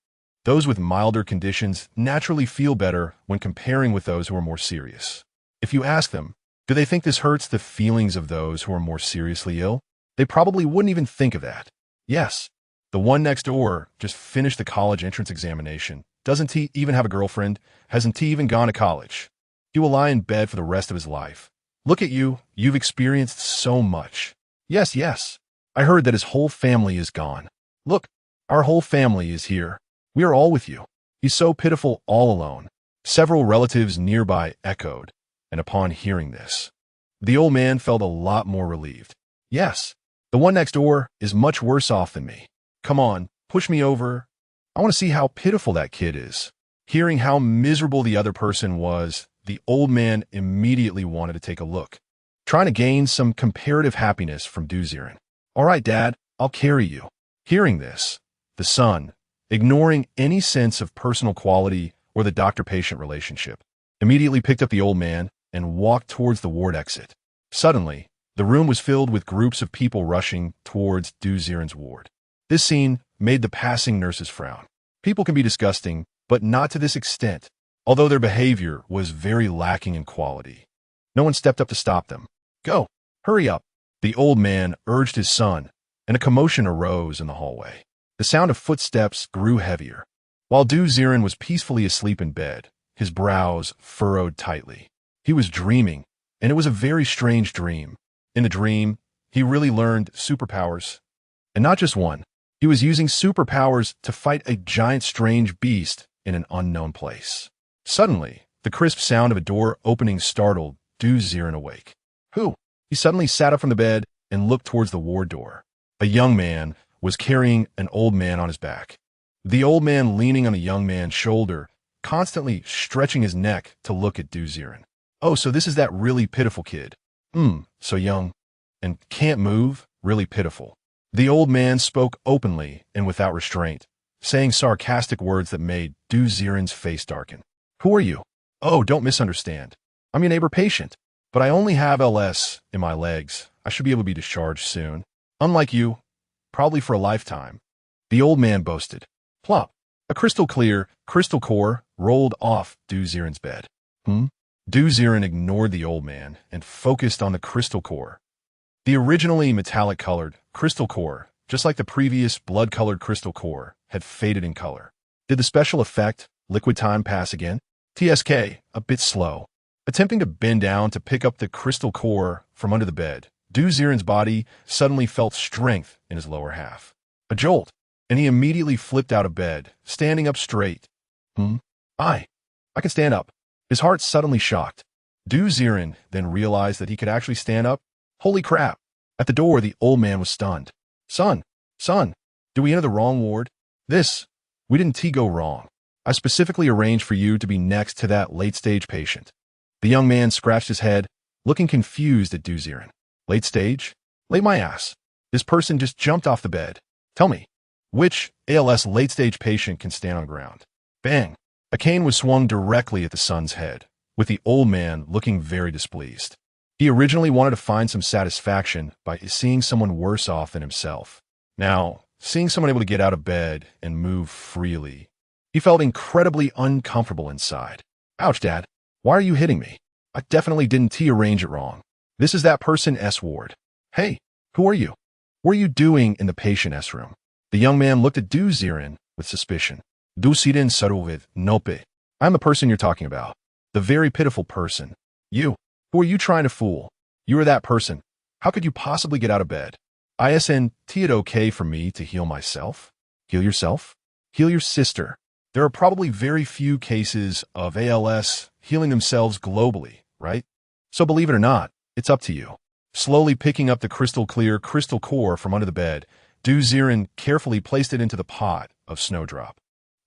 Those with milder conditions naturally feel better when comparing with those who are more serious. If you ask them, do they think this hurts the feelings of those who are more seriously ill? They probably wouldn't even think of that. Yes, the one next door just finished the college entrance examination. Doesn't he even have a girlfriend? Hasn't he even gone to college? He will lie in bed for the rest of his life. Look at you. You've experienced so much. Yes, yes. I heard that his whole family is gone. Look, our whole family is here. We are all with you. He's so pitiful all alone. Several relatives nearby echoed, and upon hearing this, the old man felt a lot more relieved. Yes, the one next door is much worse off than me. Come on, push me over. I want to see how pitiful that kid is. Hearing how miserable the other person was, the old man immediately wanted to take a look, trying to gain some comparative happiness from Ziren. All right, Dad, I'll carry you. Hearing this, the son, ignoring any sense of personal quality or the doctor-patient relationship, immediately picked up the old man and walked towards the ward exit. Suddenly, the room was filled with groups of people rushing towards Ziren's ward. This scene made the passing nurses frown. People can be disgusting, but not to this extent. Although their behavior was very lacking in quality, no one stepped up to stop them. Go, hurry up. The old man urged his son, and a commotion arose in the hallway. The sound of footsteps grew heavier. While Ziren was peacefully asleep in bed, his brows furrowed tightly. He was dreaming, and it was a very strange dream. In the dream, he really learned superpowers. And not just one. He was using superpowers to fight a giant strange beast in an unknown place. Suddenly, the crisp sound of a door opening startled Ziren awake. Who? He suddenly sat up from the bed and looked towards the ward door. A young man was carrying an old man on his back. The old man leaning on the young man's shoulder, constantly stretching his neck to look at Ziren. Oh, so this is that really pitiful kid. So young. And can't move? Really pitiful. The old man spoke openly and without restraint, saying sarcastic words that made Ziren's face darken. Who are you? Oh, don't misunderstand. I'm your neighbor patient, but I only have ALS in my legs. I should be able to be discharged soon. Unlike you, probably for a lifetime. The old man boasted. Plop. A crystal core rolled off Ziren's bed. Ziren ignored the old man and focused on the crystal core. The originally metallic-colored crystal core, just like the previous blood-colored crystal core, had faded in color. Did the special effect, liquid time, pass again? TSK, a bit slow. Attempting to bend down to pick up the crystal core from under the bed, Ziren's body suddenly felt strength in his lower half. A jolt, and he immediately flipped out of bed, standing up straight. I can stand up. His heart suddenly shocked. Ziren then realized that he could actually stand up. Holy crap! At the door, the old man was stunned. Son, do we enter the wrong ward? We didn't go wrong. I specifically arranged for you to be next to that late-stage patient. The young man scratched his head, looking confused at Ziren. Late stage? Late my ass. This person just jumped off the bed. Tell me, which ALS late-stage patient can stand on ground? Bang! A cane was swung directly at the son's head, with the old man looking very displeased. He originally wanted to find some satisfaction by seeing someone worse off than himself. Now, seeing someone able to get out of bed and move freely, he felt incredibly uncomfortable inside. Ouch, Dad. Why are you hitting me? I definitely didn't arrange it wrong. This is that person S ward. Hey, who are you? What are you doing in the patient S room? The young man looked at Ziren with suspicion. Ziren Sarovid, Nope. I'm the person you're talking about. The very pitiful person. You. Who are you trying to fool? You are that person. How could you possibly get out of bed? Isn't it okay for me to heal myself? Heal yourself? Heal your sister. There are probably very few cases of ALS healing themselves globally, right? So believe it or not, it's up to you. Slowly picking up the crystal core from under the bed, Ziren carefully placed it into the pot of snowdrop.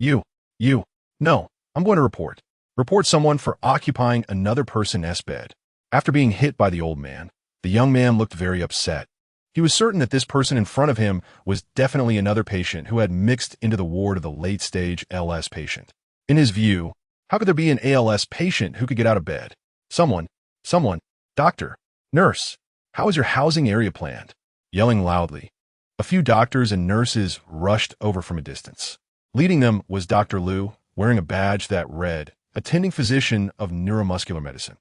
No, I'm going to report. Report someone for occupying another person's bed. After being hit by the old man, the young man looked very upset. He was certain that this person in front of him was definitely another patient who had mixed into the ward of the late-stage ALS patient. In his view, how could there be an ALS patient who could get out of bed? Someone, doctor, nurse, how is your housing area planned? Yelling loudly. A few doctors and nurses rushed over from a distance. Leading them was Dr. Liu, wearing a badge that read, Attending Physician of Neuromuscular Medicine.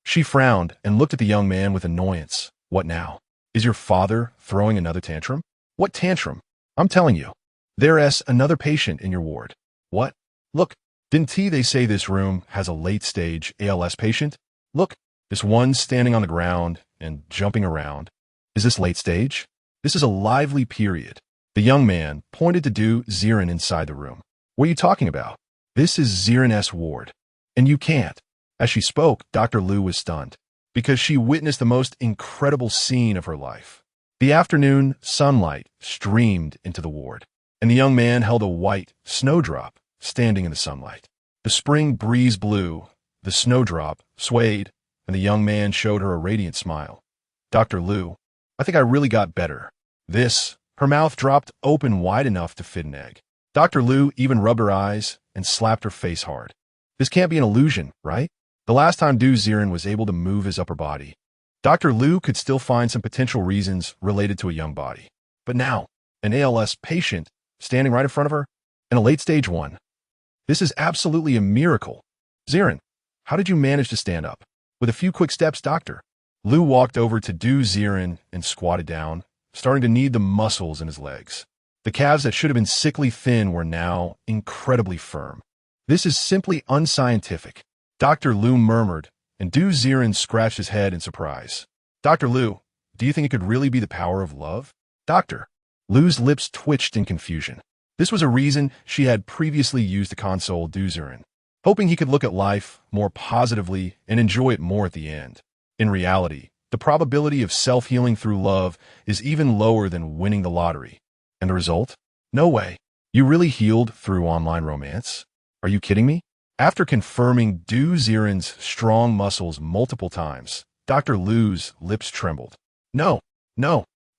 She frowned and looked at the young man with annoyance. What now? Is your father throwing another tantrum? What tantrum? I'm telling you. There's another patient in your ward. What? Look, didn't they say this room has a late-stage ALS patient? Look, this one's standing on the ground and jumping around. Is this late stage? This is a lively period. The young man pointed to Ziren inside the room. What are you talking about? This is Ziren's ward. And you can't. As she spoke, Dr. Liu was stunned, because she witnessed the most incredible scene of her life. The afternoon sunlight streamed into the ward, and the young man held a white snowdrop standing in the sunlight. The spring breeze blew, the snowdrop swayed, and the young man showed her a radiant smile. Dr. Liu, I think I really got better. Her mouth dropped open wide enough to fit an egg. Dr. Liu even rubbed her eyes and slapped her face hard. This can't be an illusion, right? The last time Ziren was able to move his upper body, Dr. Liu could still find some potential reasons related to a young body. But now, an ALS patient standing right in front of her, and a late-stage one. This is absolutely a miracle. Ziren, how did you manage to stand up? With a few quick steps, Dr. Liu walked over to Ziren and squatted down, starting to knead the muscles in his legs. The calves that should have been sickly thin were now incredibly firm. This is simply unscientific, Dr. Liu murmured, and Ziren scratched his head in surprise. Dr. Liu, do you think it could really be the power of love? Dr. Liu's lips twitched in confusion. This was a reason she had previously used to console Ziren, hoping he could look at life more positively and enjoy it more at the end. In reality, the probability of self-healing through love is even lower than winning the lottery. And the result? No way. You really healed through online romance? Are you kidding me? After confirming Ziren's strong muscles multiple times, Dr. Liu's lips trembled. No.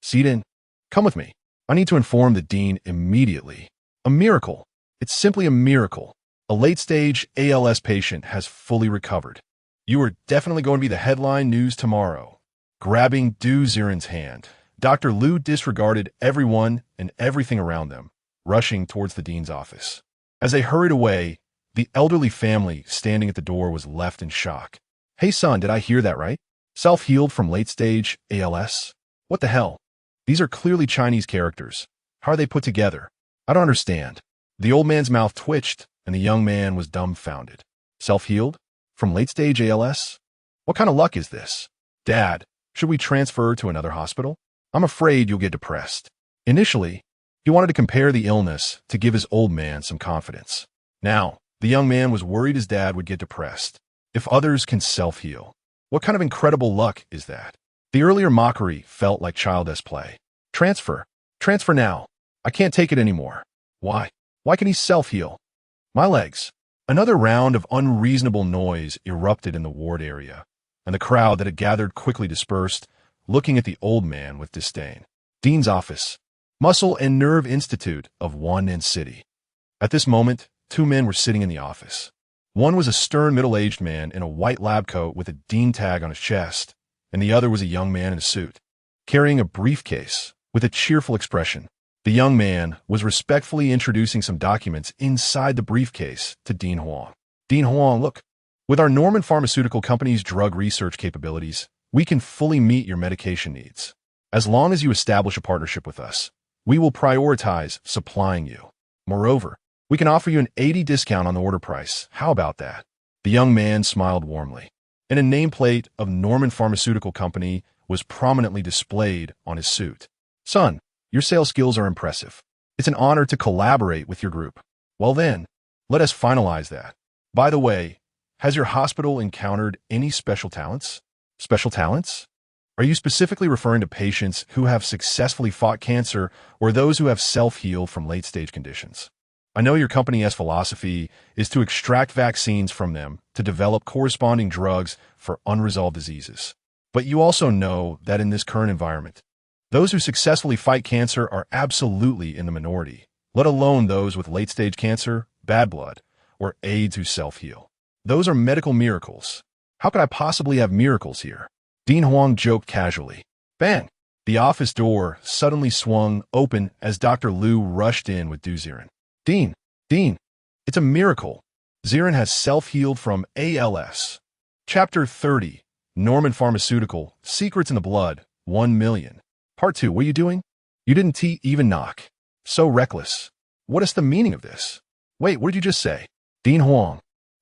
Ziren, come with me. I need to inform the dean immediately. A miracle. It's simply a miracle. A late-stage ALS patient has fully recovered. You are definitely going to be the headline news tomorrow. Grabbing Ziren's hand, Dr. Liu disregarded everyone and everything around them, rushing towards the dean's office. As they hurried away, the elderly family standing at the door was left in shock. Hey son, did I hear that right? Self-healed from late-stage ALS? What the hell? These are clearly Chinese characters. How are they put together? I don't understand. The old man's mouth twitched, and the young man was dumbfounded. Self-healed? From late-stage ALS? What kind of luck is this? Dad, should we transfer to another hospital? I'm afraid you'll get depressed. Initially, he wanted to compare the illness to give his old man some confidence. Now, the young man was worried his dad would get depressed. If others can self-heal, what kind of incredible luck is that? The earlier mockery felt like childish play. Transfer. Transfer now. I can't take it anymore. Why? Why can he self-heal? My legs. Another round of unreasonable noise erupted in the ward area, and the crowd that had gathered quickly dispersed, looking at the old man with disdain. Dean's office. Muscle and Nerve Institute of One and City. At this moment, two men were sitting in the office. One was a stern middle-aged man in a white lab coat with a Dean tag on his chest, and the other was a young man in a suit, carrying a briefcase with a cheerful expression. The young man was respectfully introducing some documents inside the briefcase to Dean Huang. Dean Huang, look, with our Norman Pharmaceutical Company's drug research capabilities, we can fully meet your medication needs. As long as you establish a partnership with us, we will prioritize supplying you. Moreover, we can offer you an 80% discount on the order price. How about that? The young man smiled warmly, and a nameplate of Norman Pharmaceutical Company was prominently displayed on his suit. Son, your sales skills are impressive. It's an honor to collaborate with your group. Well then, let us finalize that. By the way, has your hospital encountered any special talents? Special talents? Are you specifically referring to patients who have successfully fought cancer or those who have self-healed from late-stage conditions? I know your company's philosophy is to extract vaccines from them to develop corresponding drugs for unresolved diseases. But you also know that in this current environment, those who successfully fight cancer are absolutely in the minority, let alone those with late-stage cancer, bad blood, or AIDS who self-heal. Those are medical miracles. How could I possibly have miracles here? Dean Huang joked casually. Bang! The office door suddenly swung open as Dr. Liu rushed in with Ziren. Dean, it's a miracle. Ziren has self-healed from ALS. Chapter 30, Norman Pharmaceutical, Secrets in the Blood, 1 million. Part 2, what are you doing? You didn't even knock. So reckless. What is the meaning of this? Wait, what did you just say? Dean Huang,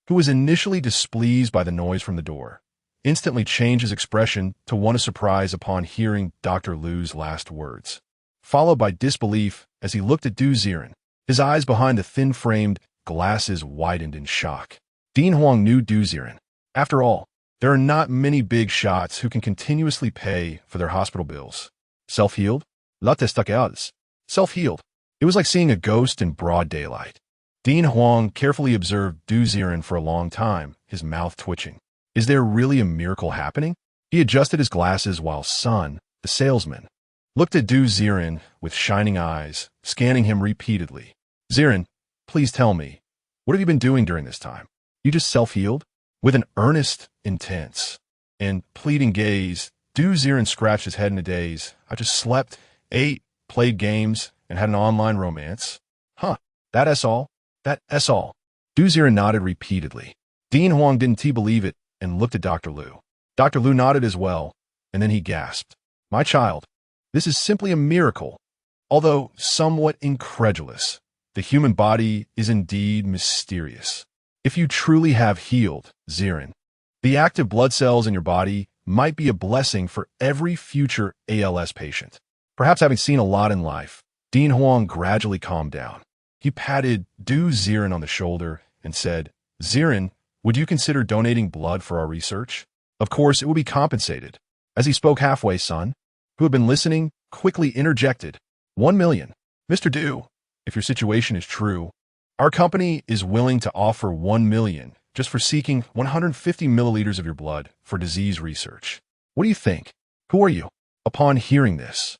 who was initially displeased by the noise from the door, instantly changed his expression to one of surprise upon hearing Dr. Liu's last words, followed by disbelief as he looked at Ziren. His eyes behind the thin-framed glasses widened in shock. Dean Huang knew Ziren. After all, there are not many big shots who can continuously pay for their hospital bills. Self-healed? La testaqueadas. Self-healed. It was like seeing a ghost in broad daylight. Dean Huang carefully observed Ziren for a long time, his mouth twitching. Is there really a miracle happening? He adjusted his glasses while Sun, the salesman, looked at Ziren with shining eyes, scanning him repeatedly. Ziren, please tell me, what have you been doing during this time? You just self-healed? With an earnest, intense, and pleading gaze, Ziren scratched his head in a daze. I just slept, ate, played games, and had an online romance. Huh, that's all? That's all. Ziren nodded repeatedly. Dean Huang didn't believe it and looked at Dr. Liu. Dr. Liu nodded as well, and then he gasped. My child, this is simply a miracle. Although somewhat incredulous, the human body is indeed mysterious. If you truly have healed, Ziren, the active blood cells in your body might be a blessing for every future ALS patient. Perhaps having seen a lot in life, Dean Huang gradually calmed down. He patted Ziren on the shoulder and said, Ziren, would you consider donating blood for our research? Of course, it will be compensated. As he spoke halfway, Sun, who had been listening, quickly interjected, 1 million. Mr. Du, if your situation is true, our company is willing to offer 1 million just for seeking 150 milliliters of your blood for disease research. What do you think? Who are you? Upon hearing this,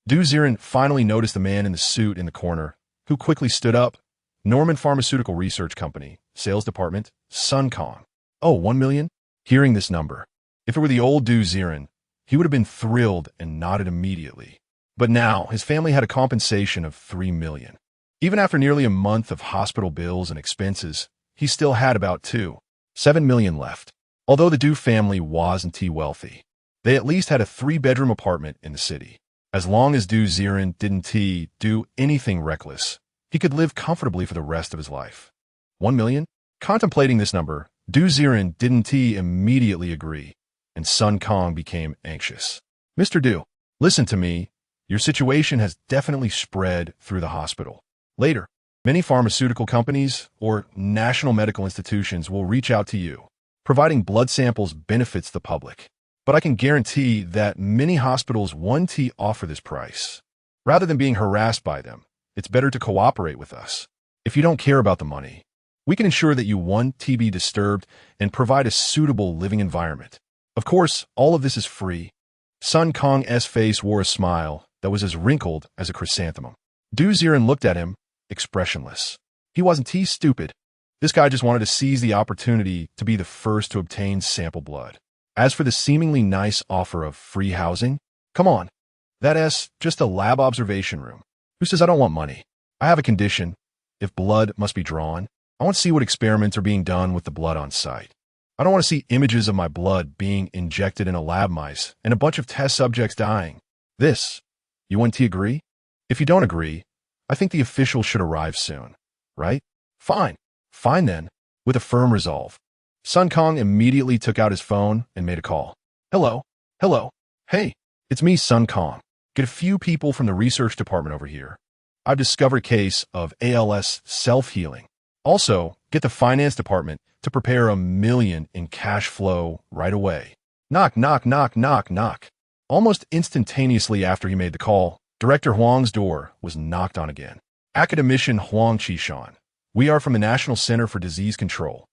Ziren finally noticed the man in the suit in the corner, who quickly stood up. Norman Pharmaceutical Research Company, Sales Department, Sun Kong. Oh, 1 million? Hearing this number, if it were the old Ziren, he would have been thrilled and nodded immediately. But now, his family had a compensation of 3 million. Even after nearly a month of hospital bills and expenses, he still had about 7 million left. Although the Du family wasn't wealthy, they at least had a 3-bedroom apartment in the city. As long as Ziren didn't do anything reckless, he could live comfortably for the rest of his life. 1 million? Contemplating this number, Du Ziren didn't immediately agree, and Sun Kong became anxious. Mr. Du, listen to me. Your situation has definitely spread through the hospital. Later, many pharmaceutical companies or national medical institutions will reach out to you. Providing blood samples benefits the public, but I can guarantee that many hospitals won't offer this price. Rather than being harassed by them, it's better to cooperate with us. If you don't care about the money, we can ensure that you won't be disturbed and provide a suitable living environment. Of course, all of this is free. Sun Kong's face wore a smile that was as wrinkled as a chrysanthemum. Du Ziren looked at him, expressionless. He wasn't stupid. This guy just wanted to seize the opportunity to be the first to obtain sample blood. As for the seemingly nice offer of free housing, come on. That's just a lab observation room. Who says I don't want money? I have a condition. If blood must be drawn, I want to see what experiments are being done with the blood on site. I don't want to see images of my blood being injected in a lab mice and a bunch of test subjects dying. You want to agree? If you don't agree, I think the officials should arrive soon, right? Fine. Fine then, with a firm resolve. Sun Kong immediately took out his phone and made a call. Hello? Hey, it's me, Sun Kong. Get a few people from the research department over here. I've discovered a case of ALS self-healing. Also, get the finance department to prepare $1 million in cash flow right away. Knock, knock, knock, knock, knock. Almost instantaneously after he made the call, Director Huang's door was knocked on again. Academician Huang Qishan, we are from the National Center for Disease Control.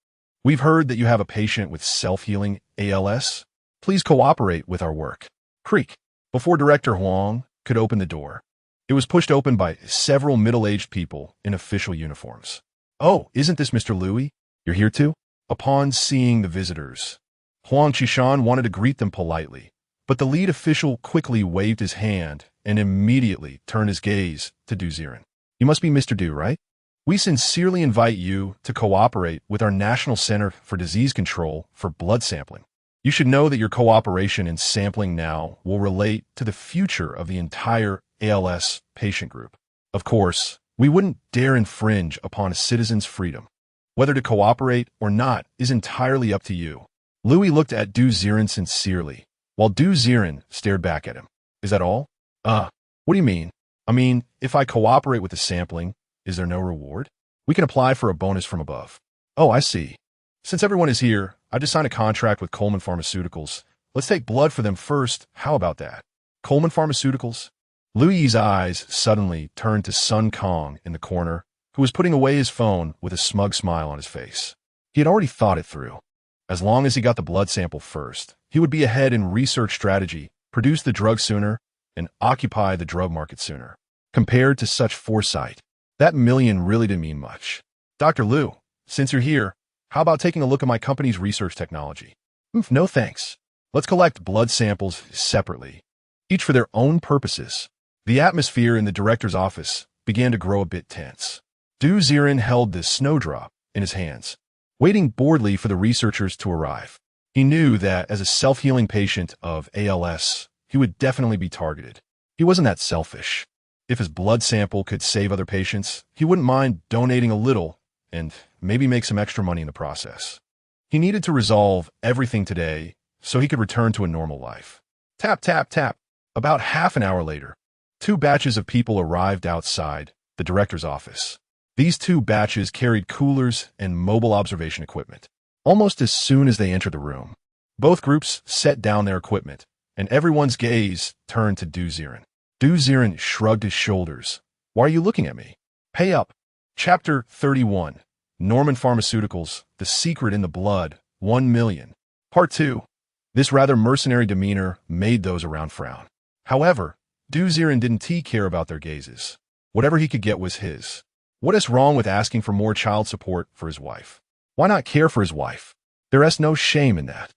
We've heard that you have a patient with self-healing ALS. Please cooperate with our work. Creak. Before Director Huang could open the door, it was pushed open by several middle-aged people in official uniforms. Oh, isn't this Mr. Louis? You're here too? Upon seeing the visitors, Huang Qishan wanted to greet them politely, but the lead official quickly waved his hand and immediately turned his gaze to Du Ziren. You must be Mr. Du, right? We sincerely invite you to cooperate with our National Center for Disease Control for blood sampling. You should know that your cooperation in sampling now will relate to the future of the entire ALS patient group. Of course, we wouldn't dare infringe upon a citizen's freedom. Whether to cooperate or not is entirely up to you. Louis looked at Du Ziren sincerely, while Du Ziren stared back at him. Is that all? What do you mean? I mean, if I cooperate with the sampling, is there no reward? We can apply for a bonus from above. Oh, I see. Since everyone is here, I just signed a contract with Coleman Pharmaceuticals. Let's take blood for them first. How about that? Coleman Pharmaceuticals? Louis's eyes suddenly turned to Sun Kong in the corner, who was putting away his phone with a smug smile on his face. He had already thought it through. As long as he got the blood sample first, he would be ahead in research strategy, produce the drug sooner, and occupy the drug market sooner. Compared to such foresight, that $1 million really didn't mean much. Dr. Liu, since you're here, how about taking a look at my company's research technology? No thanks. Let's collect blood samples separately, each for their own purposes. The atmosphere in the director's office began to grow a bit tense. Du Ziren held the snowdrop in his hands, waiting boredly for the researchers to arrive. He knew that as a self-healing patient of ALS, he would definitely be targeted. He wasn't that selfish. If his blood sample could save other patients, he wouldn't mind donating a little and maybe make some extra money in the process. He needed to resolve everything today so he could return to a normal life. Tap, tap, tap. About half an hour later, 2 batches of people arrived outside the director's office. These 2 batches carried coolers and mobile observation equipment. Almost as soon as they entered the room, both groups set down their equipment, and everyone's gaze turned to Du Ziren. Du Ziren shrugged his shoulders. Why are you looking at me? Pay up. Chapter 31. Norman Pharmaceuticals, The Secret in the Blood, 1 million. Part 2. This rather mercenary demeanor made those around frown. However, Du Ziren didn't care about their gazes. Whatever he could get was his. What is wrong with asking for more child support for his wife? Why not care for his wife? There is no shame in that.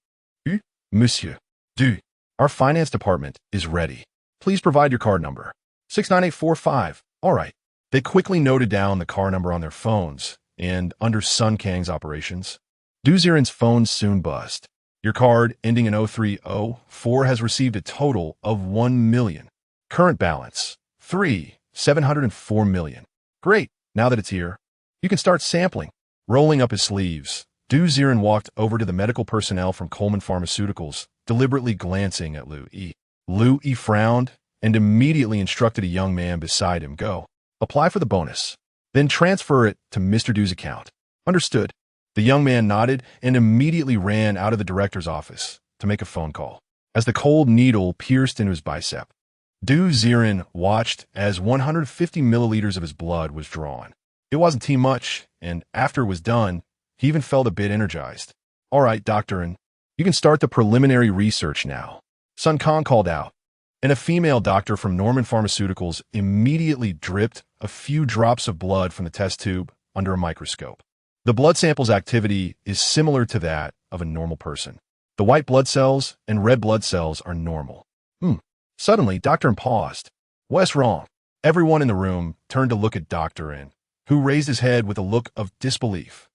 Monsieur. Du. Our finance department is ready. Please provide your card number. 69845. All right. They quickly noted down the car number on their phones, and under Sun Kang's operations, Du Ziren's phone soon buzzed. Your card, ending in 0304, has received a total of 1 million. Current balance, 704 million. Great. Now that it's here, you can start sampling. Rolling up his sleeves, Ziren walked over to the medical personnel from Coleman Pharmaceuticals, deliberately glancing at Lu Yi. Lu Yi frowned and immediately instructed a young man beside him, "Go. Apply for the bonus. Then transfer it to Mr. Du's account." "Understood." The young man nodded and immediately ran out of the director's office to make a phone call. As the cold needle pierced into his bicep, Ziren watched as 150 milliliters of his blood was drawn. It wasn't too much, and after it was done, he even felt a bit energized. "All right, Doctor, and you can start the preliminary research now," Sun Kong called out, and a female doctor from Norman Pharmaceuticals immediately dripped a few drops of blood from the test tube under a microscope. The blood sample's activity is similar to that of a normal person. The white blood cells and red blood cells are normal. Suddenly, Dr. N paused. "What's wrong?" Everyone in the room turned to look at Dr. N, who raised his head with a look of disbelief.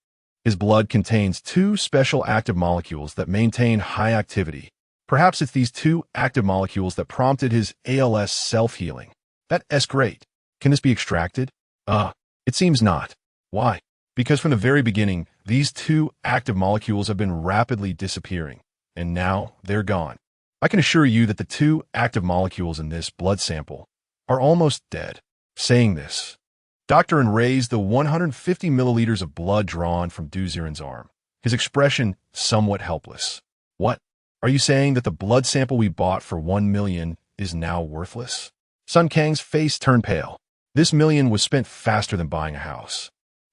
His blood contains two special active molecules that maintain high activity. Perhaps it's these two active molecules that prompted his ALS self-healing. That's great. Can this be extracted? It seems not. Why? Because from the very beginning, these two active molecules have been rapidly disappearing, and now they're gone. I can assure you that the two active molecules in this blood sample are almost dead. Saying this, Dr. N raised the 150 milliliters of blood drawn from Ziren's arm, his expression somewhat helpless. "What? Are you saying that the blood sample we bought for 1 million is now worthless?" Sun Kang's face turned pale. This million was spent faster than buying a house.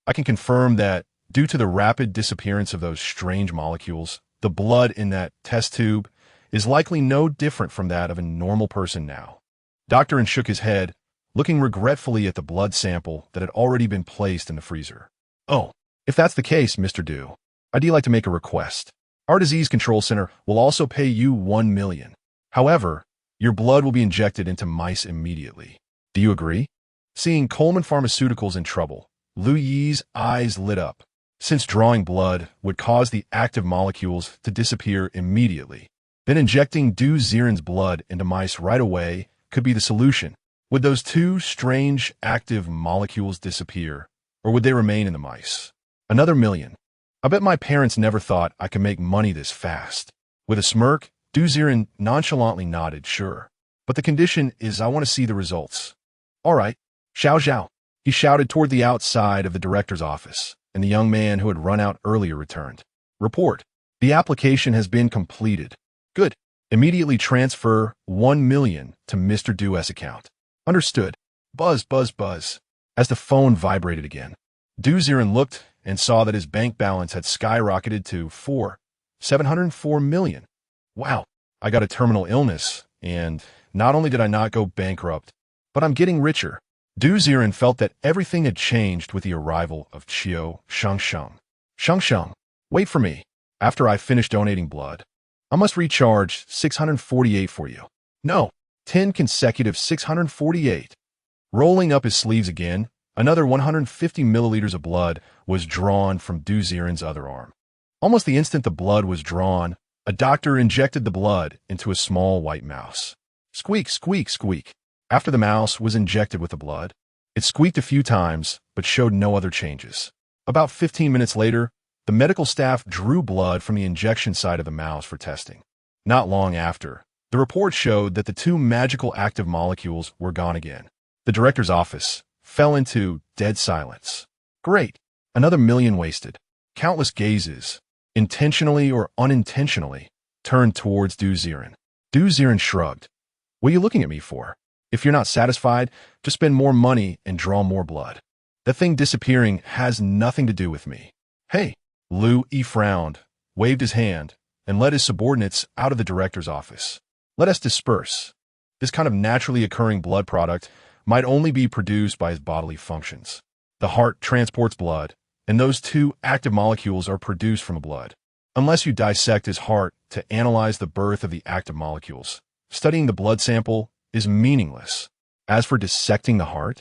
I can confirm that, due to the rapid disappearance of those strange molecules, the blood in that test tube is likely no different from that of a normal person now. Dr. N shook his head, looking regretfully at the blood sample that had already been placed in the freezer. "Oh, if that's the case, Mr. Du, I'd like to make a request. Our disease control center will also pay you 1 million. However, your blood will be injected into mice immediately. Do you agree?" Seeing Coleman Pharmaceuticals in trouble, Lu Yi's eyes lit up. Since drawing blood would cause the active molecules to disappear immediately, then injecting Ziren's blood into mice right away could be the solution. Would those two strange active molecules disappear, or would they remain in the mice? Another million. I bet my parents never thought I could make money this fast. With a smirk, Ziren nonchalantly nodded, "Sure. But the condition is I want to see the results." "All right. Xiao Xiao," he shouted toward the outside of the director's office, and the young man who had run out earlier returned. "Report. The application has been completed." "Good. Immediately transfer 1 million to Mr. Du's account." "Understood." Buzz, buzz, buzz. As the phone vibrated again, Ziren looked and saw that his bank balance had skyrocketed to 704 million. "Wow, I got a terminal illness, and not only did I not go bankrupt, but I'm getting richer." Ziren felt that everything had changed with the arrival of Qiu Shengsheng. "Shengsheng, wait for me. After I finish donating blood, I must recharge 648 for you." "No, 10 consecutive 648. Rolling up his sleeves again, another 150 milliliters of blood was drawn from Ziren's other arm. Almost the instant the blood was drawn, a doctor injected the blood into a small white mouse. Squeak, squeak, squeak. After the mouse was injected with the blood, it squeaked a few times but showed no other changes. About 15 minutes later, the medical staff drew blood from the injection site of the mouse for testing. Not long after, the report showed that the two magical active molecules were gone again. The director's office fell into dead silence. Great. Another million wasted. Countless gazes, intentionally or unintentionally, turned towards Ziren. Ziren shrugged. "What are you looking at me for? If you're not satisfied, just spend more money and draw more blood. That thing disappearing has nothing to do with me." "Hey." Lu Yi frowned, waved his hand, and led his subordinates out of the director's office. "Let us disperse. This kind of naturally occurring blood product might only be produced by his bodily functions. The heart transports blood, and those two active molecules are produced from the blood. Unless you dissect his heart to analyze the birth of the active molecules, studying the blood sample is meaningless. As for dissecting the heart,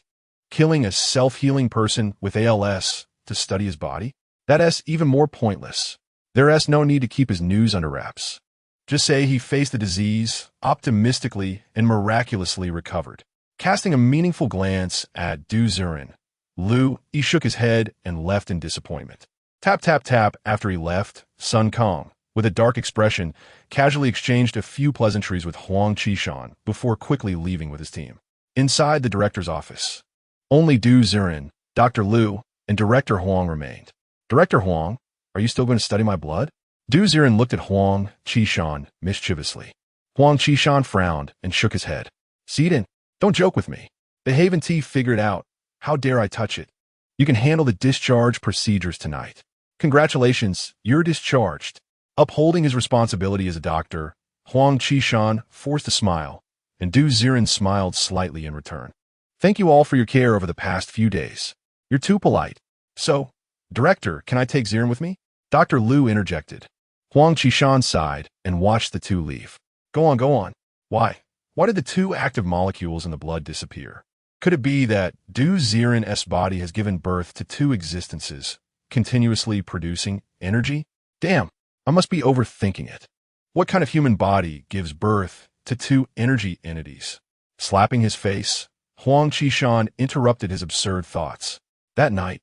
killing a self-healing person with ALS to study his body, that's even more pointless. There's no need to keep his news under wraps. Just say he faced the disease, optimistically and miraculously recovered." Casting a meaningful glance at Ziren, Lu Yi shook his head and left in disappointment. Tap, tap, tap. After he left, Sun Kong, with a dark expression, casually exchanged a few pleasantries with Huang Qishan before quickly leaving with his team. Inside the director's office, only Du Ziren, Dr. Liu, and Director Huang remained. Director Huang, are you still going to study my blood? Du Ziren looked at Huang Qishan mischievously. Huang Qishan frowned and shook his head. Ziren, don't joke with me. The Haven Tea figured out. How dare I touch it? You can handle the discharge procedures tonight. Congratulations, you're discharged. Upholding his responsibility as a doctor, Huang Qishan forced a smile, and Du Ziren smiled slightly in return. Thank you all for your care over the past few days. You're too polite. So, Director, can I take Ziren with me? Dr. Liu interjected. Huang Qishan sighed and watched the two leave. Go on, go on. Why? Why did the two active molecules in the blood disappear? Could it be that Du Ziren's body has given birth to two existences, continuously producing energy? Damn, I must be overthinking it. What kind of human body gives birth to two energy entities? Slapping his face, Huang Qishan interrupted his absurd thoughts. That night,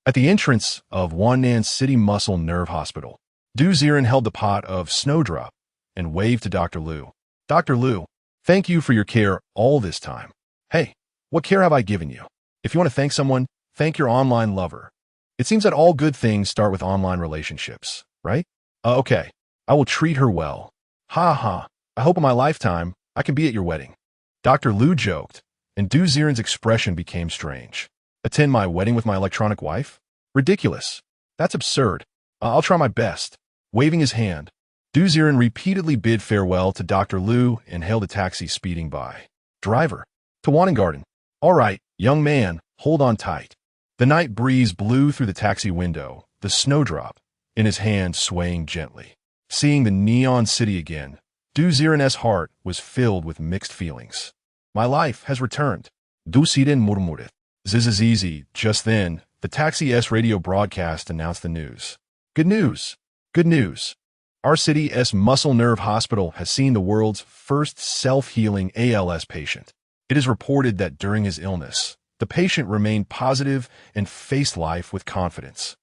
at the entrance of Wannan City Muscle Nerve Hospital, Du Ziren held the pot of snowdrop and waved to Dr. Liu. Dr. Liu, thank you for your care all this time. Hey, what care have I given you? If you want to thank someone, thank your online lover. It seems that all good things start with online relationships, right? Okay, I will treat her well. Ha ha, I hope in my lifetime I can be at your wedding. Dr. Liu joked, and Du Ziren's expression became strange. Attend my wedding with my electronic wife? Ridiculous. That's absurd. I'll try my best. Waving his hand, Du Ziren repeatedly bid farewell to Dr. Liu and hailed a taxi speeding by. Driver, to Wanengarten. All right, young man, hold on tight. The night breeze blew through the taxi window, the snowdrop in his hand swaying gently. Seeing the neon city again, Du Ziren's heart was filled with mixed feelings. My life has returned. Du Ziren murmured. Zizizizi. Just then, the taxi's radio broadcast announced the news. Good news. Good news. Our city's muscle nerve hospital has seen the world's first self-healing ALS patient. It is reported that during his illness, the patient remained positive and faced life with confidence.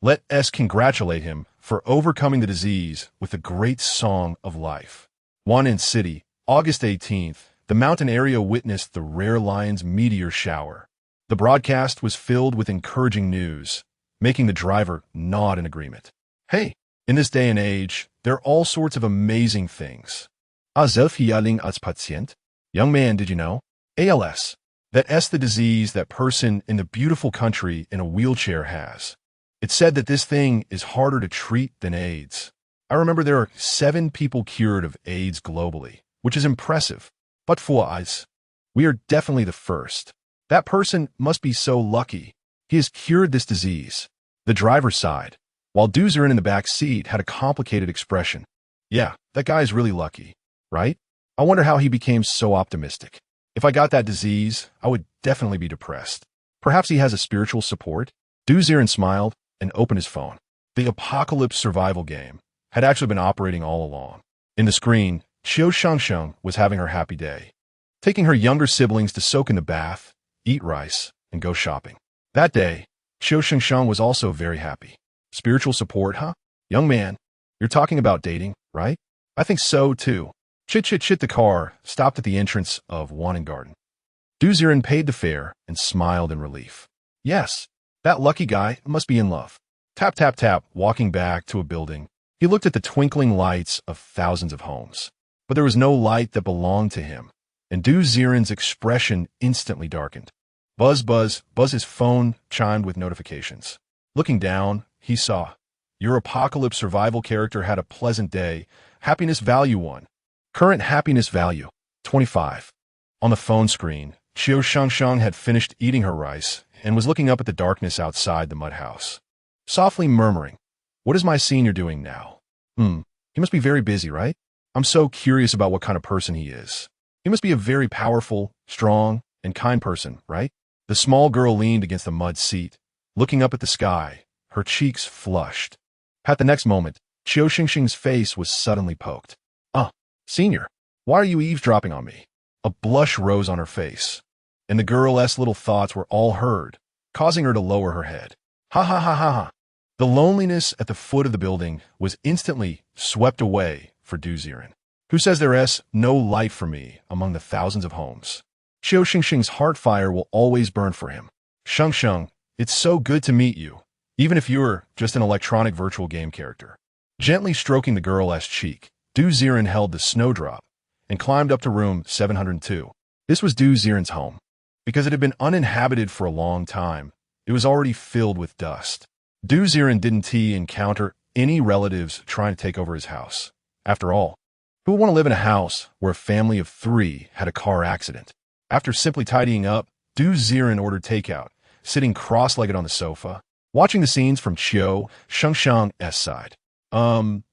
Let us congratulate him for overcoming the disease with a great song of life. Wannan City, August 18th, the mountain area witnessed the rare lion's meteor shower. The broadcast was filled with encouraging news, making the driver nod in agreement. Hey, in this day and age, there are all sorts of amazing things. Selbstheilung als Patient? Young man, did you know? ALS. That's the disease that person in the beautiful country in a wheelchair has. It's said that this thing is harder to treat than AIDS. I remember there are 7 people cured of AIDS globally, which is impressive. But for us, we are definitely the first. That person must be so lucky. He has cured this disease. The driver sighed, while Du Ziren in the back seat had a complicated expression. Yeah, that guy is really lucky, right? I wonder how he became so optimistic. If I got that disease, I would definitely be depressed. Perhaps he has a spiritual support? Du Ziren smiled and opened his phone. The Apocalypse survival game had actually been operating all along. In the screen, Qiu Shengsheng was having her happy day, taking her younger siblings to soak in the bath, eat rice, and go shopping. That day, Qiu Shengsheng was also very happy. Spiritual support, huh? Young man, you're talking about dating, right? I think so, too. Chit. The car stopped at the entrance of Wanengarten. Du Ziren paid the fare and smiled in relief. Yes, that lucky guy must be in love. Tap, tap, tap. Walking back to a building, he looked at the twinkling lights of thousands of homes. But there was no light that belonged to him, and Du Ziren's expression instantly darkened. Buzz. His phone chimed with notifications. Looking down, he saw, your Apocalypse survival character had a pleasant day. Happiness value 1. Current happiness value, 25. On the phone screen, Qiu Shengsheng had finished eating her rice and was looking up at the darkness outside the mud house. Softly murmuring, what is my senior doing now? He must be very busy, right? I'm so curious about what kind of person he is. He must be a very powerful, strong, and kind person, right? The small girl leaned against the mud seat, looking up at the sky, her cheeks flushed. At the next moment, Qiu Shengsheng's face was suddenly poked. Senior, why are you eavesdropping on me? A blush rose on her face, and the girl's little thoughts were all heard, causing her to lower her head. Ha. The loneliness at the foot of the building was instantly swept away for Du Ziren, who says there's no light for me among the thousands of homes. Qiu Shengsheng's heart fire will always burn for him. Shengsheng, it's so good to meet you, even if you're just an electronic virtual game character. Gently stroking the girl's cheek, Du Ziren held the snowdrop and climbed up to room 702. This was Du Ziren's home. Because it had been uninhabited for a long time, it was already filled with dust. Du Ziren didn't encounter any relatives trying to take over his house. After all, who would want to live in a house where a family of 3 had a car accident? After simply tidying up, Du Ziren ordered takeout, sitting cross-legged on the sofa, watching the scenes from Qiu Shengsheng's side.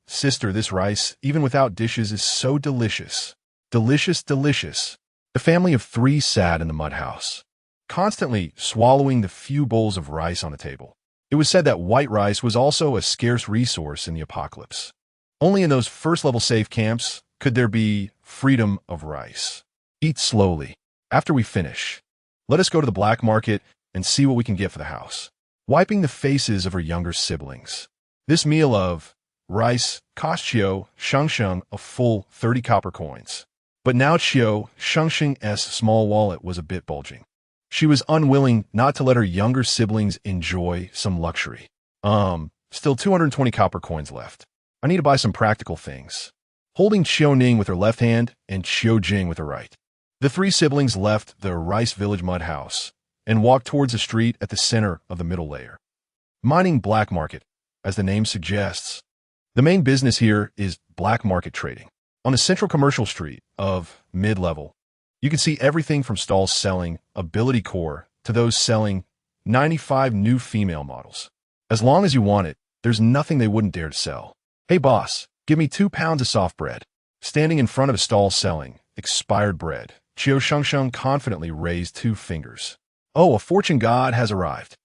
Sister, this rice, even without dishes, is so delicious. Delicious, delicious. The family of 3 sat in the mud house, constantly swallowing the few bowls of rice on the table. It was said that white rice was also a scarce resource in the apocalypse. Only in those first-level safe camps could there be freedom of rice. Eat slowly. After we finish, let us go to the black market and see what we can get for the house. Wiping the faces of her younger siblings. This meal of rice cost Qiu Shengsheng a full 30 copper coins. But now Qiu Shengsheng's small wallet was a bit bulging. She was unwilling not to let her younger siblings enjoy some luxury. Still 220 copper coins left. I need to buy some practical things. Holding Qiu Ning with her left hand and Qiu Jing with her right. The 3 siblings left the Rice Village mud house and walked towards the street at the center of the middle layer. Mining black market, as the name suggests. The main business here is black market trading. On the central commercial street of mid-level, you can see everything from stalls selling ability core to those selling 95 new female models. As long as you want it, there's nothing they wouldn't dare to sell. Hey boss, give me 2 pounds of soft bread. Standing in front of a stall selling expired bread, Qiu Shengsheng confidently raised 2 fingers. Oh, a fortune god has arrived.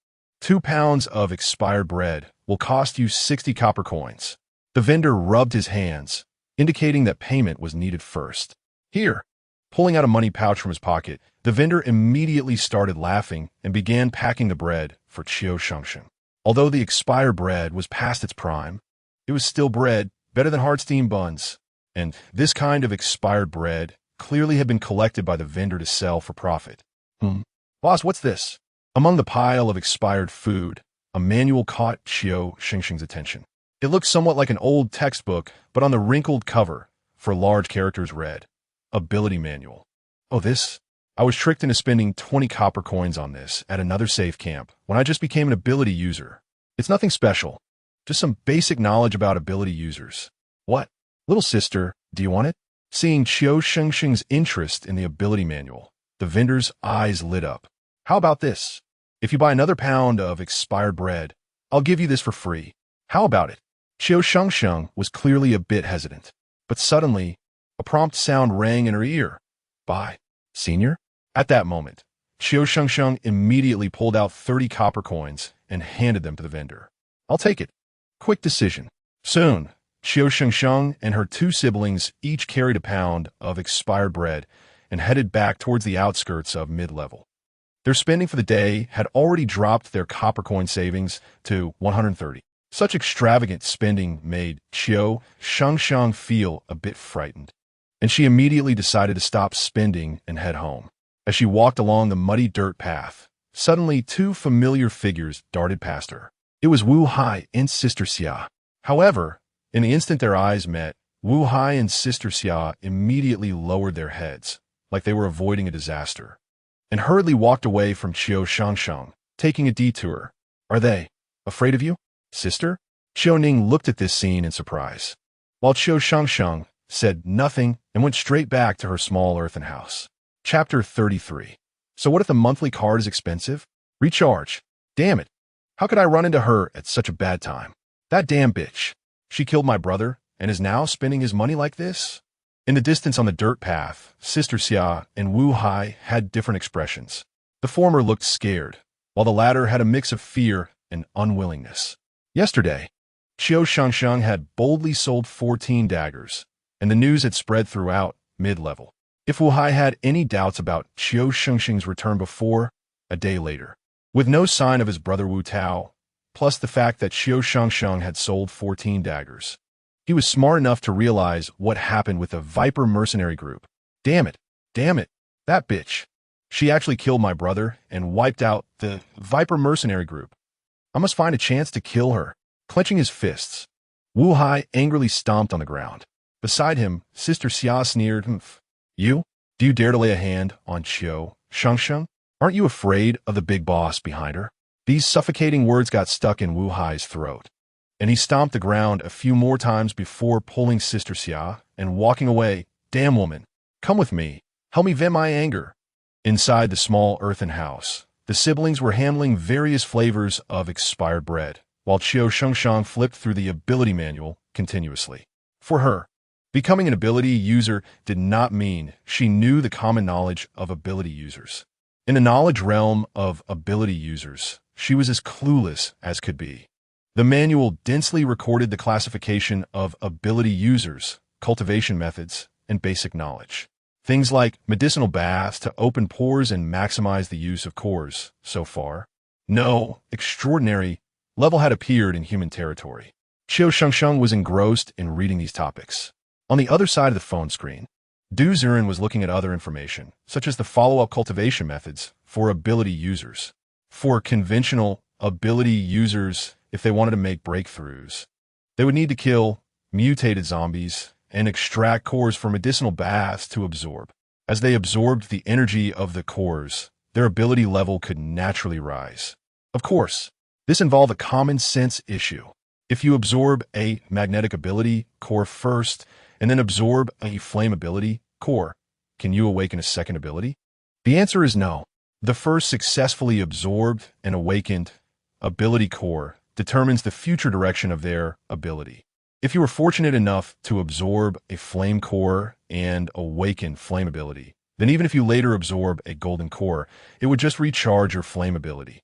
2 pounds of expired bread will cost you 60 copper coins. The vendor rubbed his hands, indicating that payment was needed first. Here. Pulling out a money pouch from his pocket, the vendor immediately started laughing and began packing the bread for Qiu Shengsheng. Although the expired bread was past its prime, it was still bread, better than hard steam buns. And this kind of expired bread clearly had been collected by the vendor to sell for profit. Boss, what's this? Among the pile of expired food, a manual caught Qiu Shengsheng's attention. It looked somewhat like an old textbook, but on the wrinkled cover, for large characters read, Ability Manual. Oh, this? I was tricked into spending 20 copper coins on this at another safe camp when I just became an ability user. It's nothing special, just some basic knowledge about ability users. What? Little sister, do you want it? Seeing Qiu Shengsheng's interest in the ability manual, the vendor's eyes lit up. How about this? If you buy another pound of expired bread, I'll give you this for free. How about it? Qiu Shengsheng was clearly a bit hesitant, but suddenly, a prompt sound rang in her ear. Buy, senior? At that moment, Qiu Shengsheng immediately pulled out 30 copper coins and handed them to the vendor. I'll take it. Quick decision. Soon, Qiu Shengsheng and her 2 siblings each carried a pound of expired bread and headed back towards the outskirts of mid-level. Their spending for the day had already dropped their copper coin savings to 130. Such extravagant spending made Qiu Shengsheng feel a bit frightened, and she immediately decided to stop spending and head home. As she walked along the muddy dirt path, suddenly 2 familiar figures darted past her. It was Wu Hai and Sister Xia. However, in the instant their eyes met, Wu Hai and Sister Xia immediately lowered their heads, like they were avoiding a disaster, and hurriedly walked away from Qiu Shengsheng, taking a detour. Are they afraid of you, sister? Qiu Ning looked at this scene in surprise, while Qiu Shengsheng said nothing and went straight back to her small earthen house. Chapter 33. So what if the monthly card is expensive? Recharge. Damn it. How could I run into her at such a bad time? That damn bitch. She killed my brother and is now spending his money like this? In the distance on the dirt path, Sister Xia and Wu Hai had different expressions. The former looked scared, while the latter had a mix of fear and unwillingness. Yesterday, Qiu Shengsheng had boldly sold 14 daggers, and the news had spread throughout mid-level. If Wu Hai had any doubts about Qiu Shengsheng's return before, a day later, with no sign of his brother Wu Tao, plus the fact that Qiu Shengsheng had sold 14 daggers. He was smart enough to realize what happened with the Viper mercenary group. Damn it. Damn it. That bitch. She actually killed my brother and wiped out the Viper mercenary group. I must find a chance to kill her. Clenching his fists, Wu Hai angrily stomped on the ground. Beside him, Sister Xia sneered, You? Do you dare to lay a hand on Qiu Shengsheng? Aren't you afraid of the big boss behind her? These suffocating words got stuck in Wu Hai's throat, and he stomped the ground a few more times before pulling Sister Xia and walking away. Damn woman, come with me. Help me vent my anger. Inside the small earthen house, the siblings were handling various flavors of expired bread, while Qiu Shengsheng flipped through the ability manual continuously. For her, becoming an ability user did not mean she knew the common knowledge of ability users. In the knowledge realm of ability users, she was as clueless as could be. The manual densely recorded the classification of ability users, cultivation methods, and basic knowledge. Things like medicinal baths to open pores and maximize the use of cores. So far, no extraordinary level had appeared in human territory. Qiu Shengsheng was engrossed in reading these topics. On the other side of the phone screen, Ziren was looking at other information, such as the follow-up cultivation methods for ability users. For conventional ability users, if they wanted to make breakthroughs, they would need to kill mutated zombies and extract cores from medicinal baths to absorb. As they absorbed the energy of the cores, their ability level could naturally rise. Of course, this involved a common sense issue. If you absorb a magnetic ability core first and then absorb a flame ability core, can you awaken a second ability? The answer is no. The first successfully absorbed and awakened ability core determines the future direction of their ability. If you were fortunate enough to absorb a flame core and awaken flame ability, then even if you later absorb a golden core, it would just recharge your flame ability.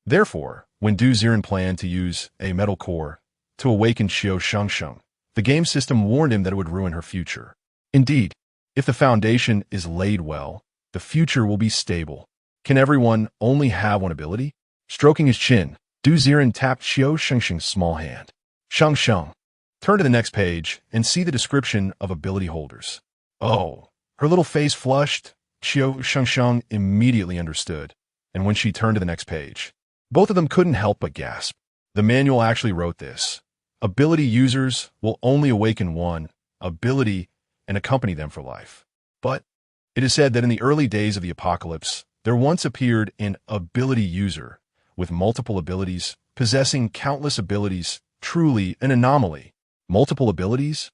Therefore, when Ziren planned to use a metal core to awaken Qiu Shengsheng, the game system warned him that it would ruin her future. Indeed, if the foundation is laid well, the future will be stable. Can everyone only have one ability? Stroking his chin, Ziren tapped Qiu Shengsheng's small hand. Shengsheng, turn to the next page and see the description of ability holders. Oh, her little face flushed. Qiu Shengsheng immediately understood, and when she turned to the next page, both of them couldn't help but gasp. The manual actually wrote this. Ability users will only awaken one ability and accompany them for life. But it is said that in the early days of the apocalypse, there once appeared an ability user with multiple abilities, possessing countless abilities, truly an anomaly. Multiple abilities?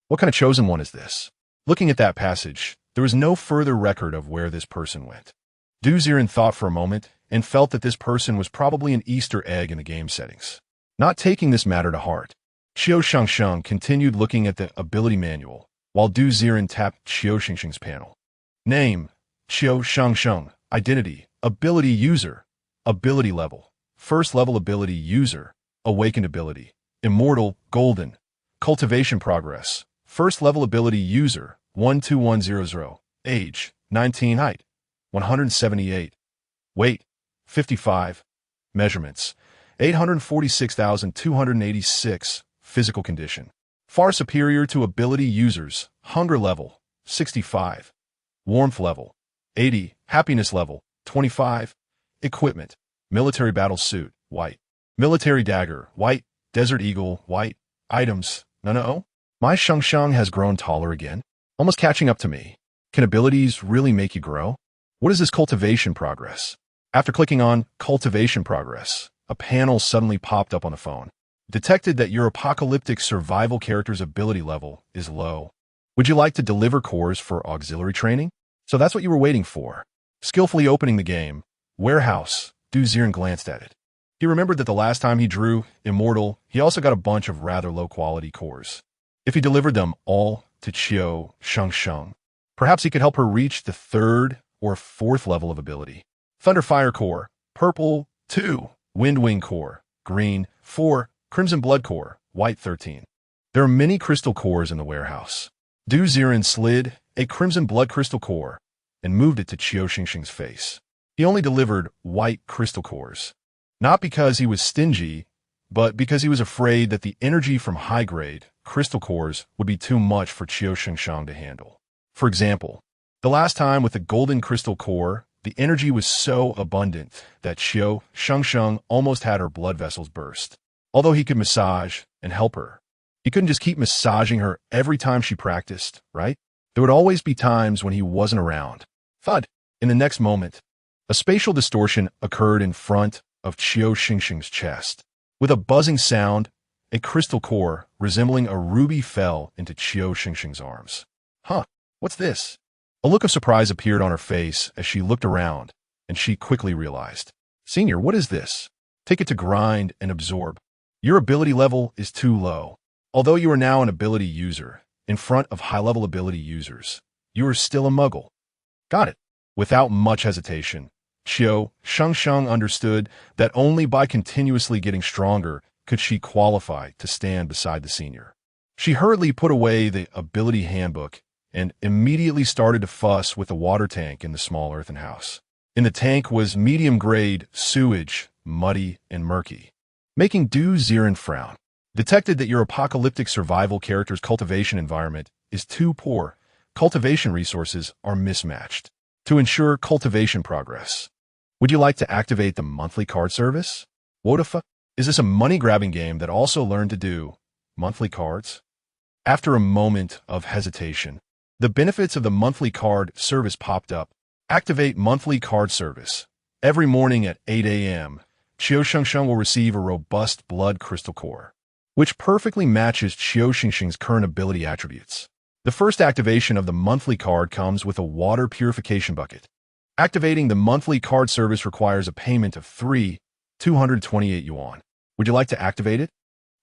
What kind of chosen one is this? Looking at that passage, there was no further record of where this person went. Ziren thought for a moment and felt that this person was probably an Easter egg in the game settings. Not taking this matter to heart, Qiu Shengsheng continued looking at the ability manual, while Ziren tapped Qiu Shengsheng's panel. Name, Qiu Shengsheng. Identity, ability user. Ability level, first level ability user. Awakened ability, immortal, golden. Cultivation progress, first level ability user, 12100. Age, 19. Height, 178. Weight, 55. Measurements, 846,286. Physical condition, far superior to ability users. Hunger level, 65. Warmth level, 80. Happiness level, 25. Equipment, military battle suit, white. Military dagger, white. Desert eagle, white. Items, no. My Shengsheng has grown taller again, almost catching up to me. Can abilities really make you grow? What is this cultivation progress? After clicking on cultivation progress, a panel suddenly popped up on the phone. Detected that your apocalyptic survival character's ability level is low. Would you like to deliver cores for auxiliary training? So that's what you were waiting for. Skillfully opening the game, warehouse, Ziren glanced at it. He remembered that the last time he drew Immortal, he also got a bunch of rather low-quality cores. If he delivered them all to Qiu Shengsheng, perhaps he could help her reach the third or fourth level of ability. Thunderfire Core, purple, 2. Windwing Core, green, 4. Crimson Blood Core, white, 13. There are many crystal cores in the warehouse. Ziren slid a Crimson Blood Crystal Core and moved it to Qiu Shengsheng's face. He only delivered white crystal cores. Not because he was stingy, but because he was afraid that the energy from high-grade crystal cores would be too much for Qiu Shengsheng to handle. For example, the last time with the golden crystal core, the energy was so abundant that Qiu Shengsheng almost had her blood vessels burst. Although he could massage and help her, he couldn't just keep massaging her every time she practiced, right? There would always be times when he wasn't around. Thud! In the next moment, a spatial distortion occurred in front of Qiu Shengsheng's chest. With a buzzing sound, a crystal core resembling a ruby fell into Qiu Shengsheng's arms. Huh, what's this? A look of surprise appeared on her face as she looked around, and she quickly realized. Senior, what is this? Take it to grind and absorb. Your ability level is too low. Although you are now an ability user, in front of high-level ability users, you are still a muggle. Got it. Without much hesitation, Qiu Shengsheng understood that only by continuously getting stronger could she qualify to stand beside the senior. She hurriedly put away the ability handbook and immediately started to fuss with the water tank in the small earthen house. In the tank was medium-grade sewage, muddy and murky, making Ziren frown. Detected that your apocalyptic survival character's cultivation environment is too poor. Cultivation resources are mismatched. To ensure cultivation progress, would you like to activate the monthly card service? What the fuck? Is this a money-grabbing game that also learned to do monthly cards? After a moment of hesitation, the benefits of the monthly card service popped up. Activate monthly card service. Every morning at 8 a.m., Qiu Shengsheng will receive a robust blood crystal core, which perfectly matches Qiu Shengsheng's current ability attributes. The first activation of the monthly card comes with a water purification bucket. Activating the monthly card service requires a payment of 228 yuan. Would you like to activate it?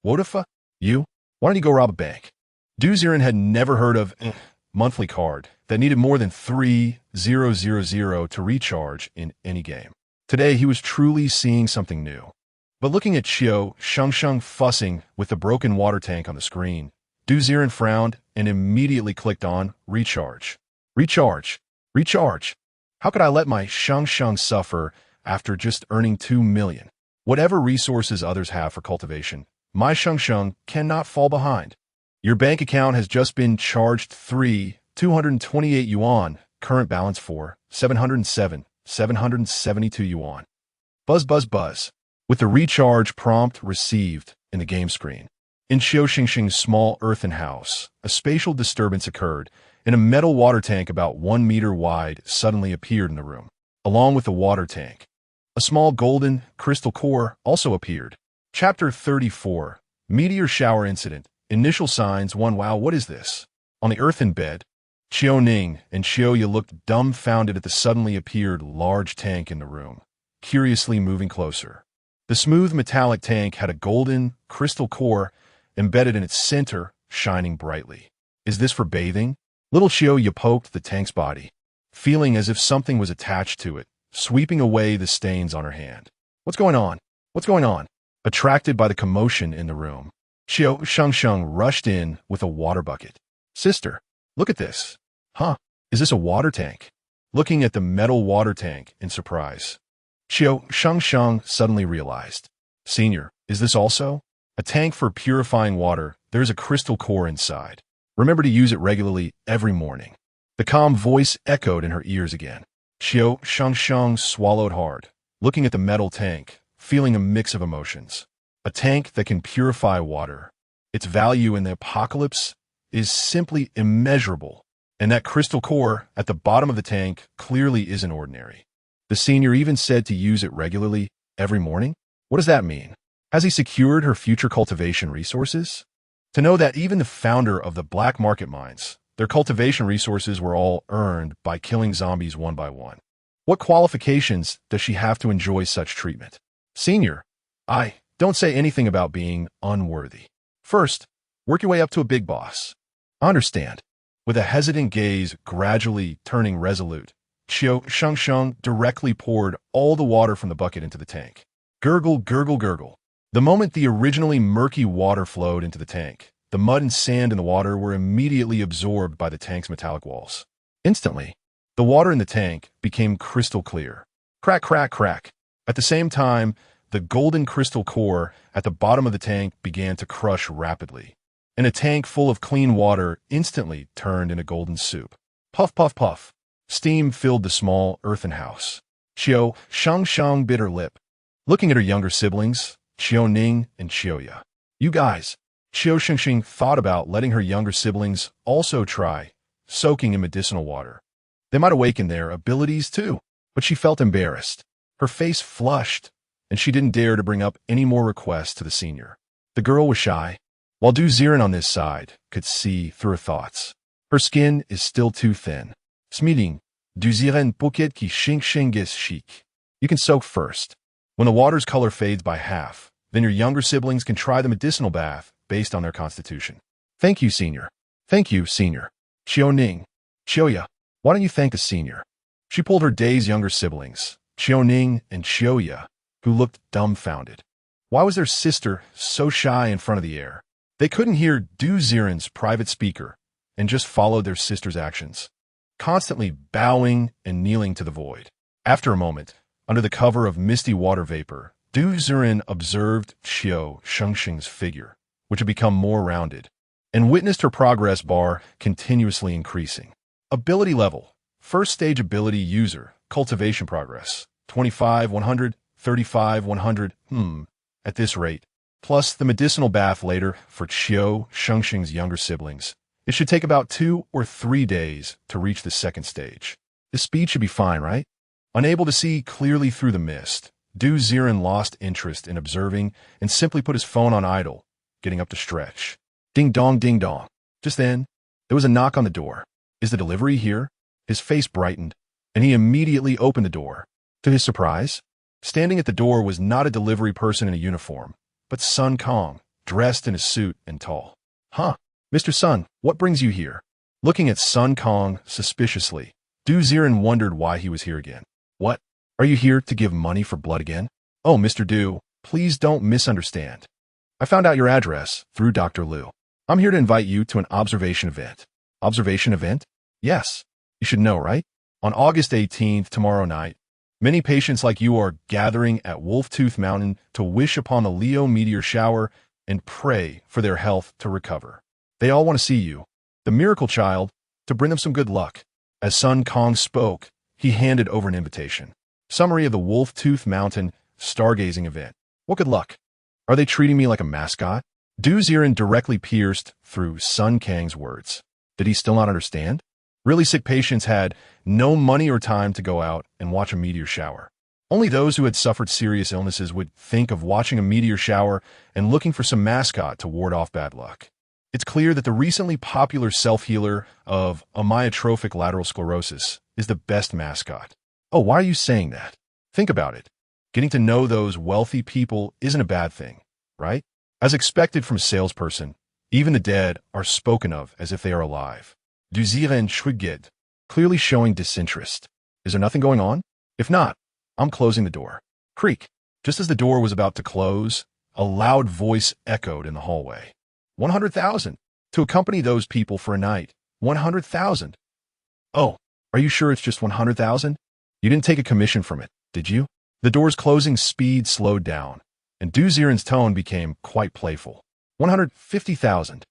What the fuck? You? Why don't you go rob a bank? Ziren had never heard of monthly card that needed more than 3,000 to recharge in any game. Today, he was truly seeing something new. But looking at Qiu Shengsheng fussing with the broken water tank on the screen, Ziren frowned and immediately clicked on Recharge. Recharge. Recharge. How could I let my Shengsheng suffer after just earning 2 million? Whatever resources others have for cultivation, my Shengsheng cannot fall behind. Your bank account has just been charged 228 yuan, current balance 772 yuan. Buzz buzz buzz. With the recharge prompt received in the game screen. In Qiu Shengsheng's small earthen house, a spatial disturbance occurred, and a metal water tank about 1 meter wide suddenly appeared in the room. Along with the water tank, a small golden crystal core also appeared. Chapter 34, Meteor Shower Incident. Initial signs 1. Wow, what is this? On the earthen bed, Qiu Ning and Qiu Ye looked dumbfounded at the suddenly appeared large tank in the room, curiously moving closer. The smooth metallic tank had a golden crystal core embedded in its center, shining brightly. Is this for bathing? Little Qiu Ye poked the tank's body, feeling as if something was attached to it, sweeping away the stains on her hand. What's going on? What's going on? Attracted by the commotion in the room, Qiu Shengsheng rushed in with a water bucket. Sister, look at this. Huh? Is this a water tank? Looking at the metal water tank in surprise, Qiu Shengsheng suddenly realized. Senior, is this also a tank for purifying water? There's a crystal core inside. Remember to use it regularly every morning. The calm voice echoed in her ears again. Qiu Shengsheng swallowed hard, looking at the metal tank, feeling a mix of emotions. A tank that can purify water. Its value in the apocalypse is simply immeasurable, and that crystal core at the bottom of the tank clearly isn't ordinary. The senior even said to use it regularly every morning? What does that mean? Has he secured her future cultivation resources? To know that even the founder of the black market mines, their cultivation resources were all earned by killing zombies one by one. What qualifications does she have to enjoy such treatment? Senior, don't say anything about being unworthy. First, work your way up to a big boss. I understand. With a hesitant gaze gradually turning resolute, Qiu Shengsheng directly poured all the water from the bucket into the tank. Gurgle, gurgle, gurgle. The moment the originally murky water flowed into the tank, the mud and sand in the water were immediately absorbed by the tank's metallic walls. Instantly, the water in the tank became crystal clear. Crack, crack, crack. At the same time, the golden crystal core at the bottom of the tank began to crush rapidly, and a tank full of clean water instantly turned into golden soup. Puff, puff, puff. Steam filled the small earthen house. Qiu Shengsheng bit her lip, looking at her younger siblings, Qiu Ning and Qiu Ya. You guys. Qiu Shengsheng thought about letting her younger siblings also try soaking in medicinal water. They might awaken their abilities too, but she felt embarrassed. Her face flushed, and she didn't dare to bring up any more requests to the senior. The girl was shy, while Ziren on this side could see through her thoughts. Her skin is still too thin. Smiding, Ziren Qiu Shengsheng is chic. You can soak first. When the water's color fades by half, then your younger siblings can try the medicinal bath based on their constitution. Thank you, senior. Thank you, senior. Qiu Ning. Qiu Ya, why don't you thank the senior? She pulled her day's younger siblings, Qiu Ning and Qiu Ya, who looked dumbfounded. Why was their sister so shy in front of the air? They couldn't hear Ziren's private speaker and just followed their sister's actions, constantly bowing and kneeling to the void. After a moment, under the cover of misty water vapor, Ziren observed Qiu Shengsheng's figure, which had become more rounded, and witnessed her progress bar continuously increasing. Ability level. First stage ability user. Cultivation progress. 25, 100, 35, 100. At this rate. Plus the medicinal bath later for Qiu Shengsheng's younger siblings. It should take about 2 or 3 days to reach the second stage. The speed should be fine, right? Unable to see clearly through the mist, Ziren lost interest in observing and simply put his phone on idle, getting up to stretch. Ding dong, ding dong. Just then, there was a knock on the door. Is the delivery here? His face brightened, and he immediately opened the door. To his surprise, standing at the door was not a delivery person in a uniform, but Sun Kong, dressed in a suit and tall. Huh, Mr. Sun, what brings you here? Looking at Sun Kong suspiciously, Ziren wondered why he was here again. What? Are you here to give money for blood again? Oh, Mr. Du, please don't misunderstand. I found out your address through Dr. Liu. I'm here to invite you to an observation event. Observation event? Yes. You should know, right? On August 18th, tomorrow night, many patients like you are gathering at Wolf-Tooth Mountain to wish upon the Leo meteor shower and pray for their health to recover. They all want to see you, the miracle child, to bring them some good luck. As Sun Kong spoke, he handed over an invitation. Summary of the Wolf-Tooth Mountain stargazing event. What good luck? Are they treating me like a mascot? Ziren directly pierced through Sun Kang's words. Did he still not understand? Really sick patients had no money or time to go out and watch a meteor shower. Only those who had suffered serious illnesses would think of watching a meteor shower and looking for some mascot to ward off bad luck. It's clear that the recently popular self-healer of amyotrophic lateral sclerosis is the best mascot. Oh, why are you saying that? Think about it. Getting to know those wealthy people isn't a bad thing, right? As expected from a salesperson, even the dead are spoken of as if they are alive. Ziren shrugged, clearly showing disinterest. Is there nothing going on? If not, I'm closing the door. Creak. Just as the door was about to close, a loud voice echoed in the hallway. 100,000. To accompany those people for a night. 100,000. Oh, are you sure it's just 100,000? You didn't take a commission from it, did you? The door's closing speed slowed down, and Ziren's tone became quite playful. 150,000.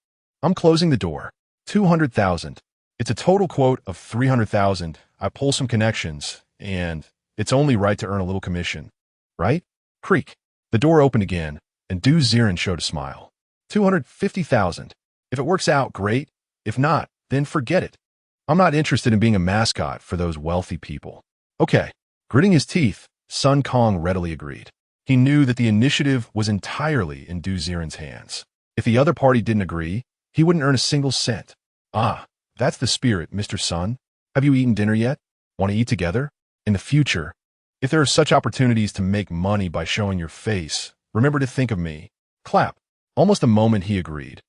I'm closing the door. 200,000. It's a total quote of 300,000. I pull some connections, and it's only right to earn a little commission. Right? Creak. The door opened again, and Ziren showed a smile. 250,000. If it works out, great. If not, then forget it. I'm not interested in being a mascot for those wealthy people. Okay. Gritting his teeth, Sun Kong readily agreed. He knew that the initiative was entirely in Ziren's hands. If the other party didn't agree, he wouldn't earn a single cent. Ah, that's the spirit, Mr. Sun. Have you eaten dinner yet? Want to eat together? In the future, if there are such opportunities to make money by showing your face, remember to think of me. Clap. Almost a moment he agreed.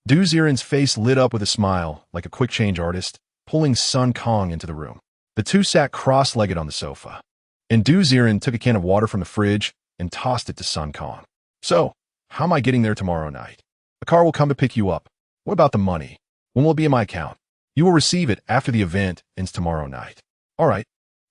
Ziren's face lit up with a smile, like a quick change artist, pulling Sun Kong into the room. The two sat cross-legged on the sofa, and Ziren took a can of water from the fridge and tossed it to Sun Kong. So, how am I getting there tomorrow night? A car will come to pick you up. What about the money? When will it be in my account? You will receive it after the event ends tomorrow night. All right.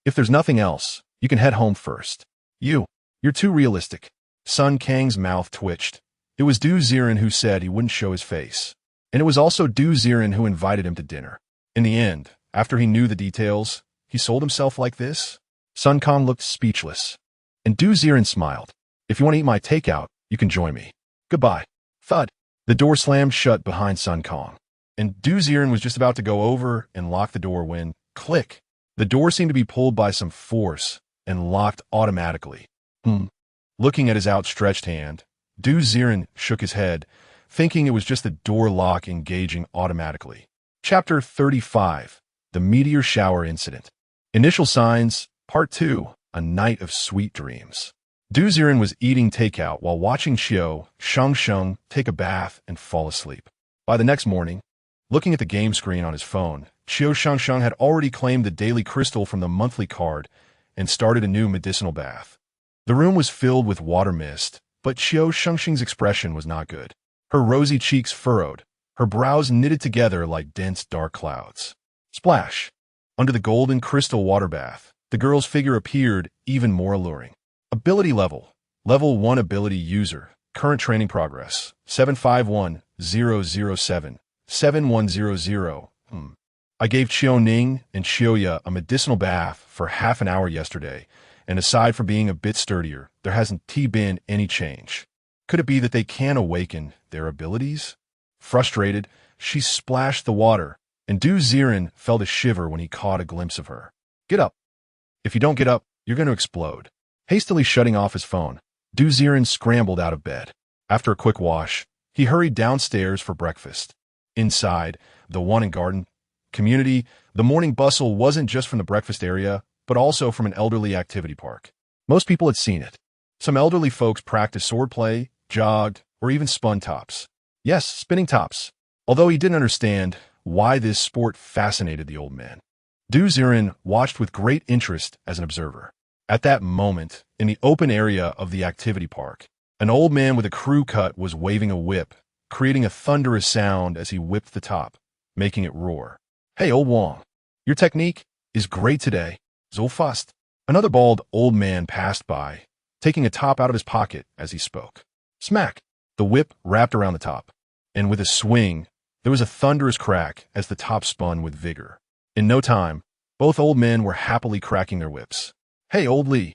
If there's nothing else, you can head home first. You're too realistic. Sun Kang's mouth twitched. It was Du Ziren who said he wouldn't show his face. And it was also Du Ziren who invited him to dinner. In the end, after he knew the details, he sold himself like this? Sun Kang looked speechless. And Du Ziren smiled. If you want to eat my takeout, you can join me. Goodbye. Thud. The door slammed shut behind Sun Kang. And Du Ziren was just about to go over and lock the door when, click, the door seemed to be pulled by some force and locked automatically. Looking at his outstretched hand, Du Ziren shook his head, thinking it was just the door lock engaging automatically. Chapter 35. The Meteor Shower Incident. Initial Signs, Part 2, A Night of Sweet Dreams. Du Ziren was eating takeout while watching Qiu Shengsheng take a bath and fall asleep. By the next morning, looking at the game screen on his phone, Qiu Shengsheng had already claimed the daily crystal from the monthly card and started a new medicinal bath. The room was filled with water mist, but Qiu Shengsheng's expression was not good. Her rosy cheeks furrowed, her brows knitted together like dense dark clouds. Splash! Under the golden crystal water bath, the girl's figure appeared even more alluring. Ability level. Level 1 ability user. Current training progress. 751007. 7100. I gave Qiu Ning and Qiuya a medicinal bath for half an hour yesterday, and aside from being a bit sturdier, there hasn't been any change. Could it be that they can awaken their abilities? Frustrated, she splashed the water, and Du Ziren felt a shiver when he caught a glimpse of her. Get up. If you don't get up, you're going to explode. Hastily shutting off his phone, Du Ziren scrambled out of bed. After a quick wash, he hurried downstairs for breakfast. Inside, the one in garden community, the morning bustle wasn't just from the breakfast area, but also from an elderly activity park. Most people had seen it. Some elderly folks practiced swordplay, jogged, or even spun tops. Yes, spinning tops. Although he didn't understand why this sport fascinated the old man. Du Ziren watched with great interest as an observer. At that moment, in the open area of the activity park, an old man with a crew cut was waving a whip, creating a thunderous sound as he whipped the top, making it roar. Hey, old Wong, your technique is great today. So fast. Another bald old man passed by, taking a top out of his pocket as he spoke. Smack! The whip wrapped around the top, and with a swing, there was a thunderous crack as the top spun with vigor. In no time, both old men were happily cracking their whips. Hey, old Lee,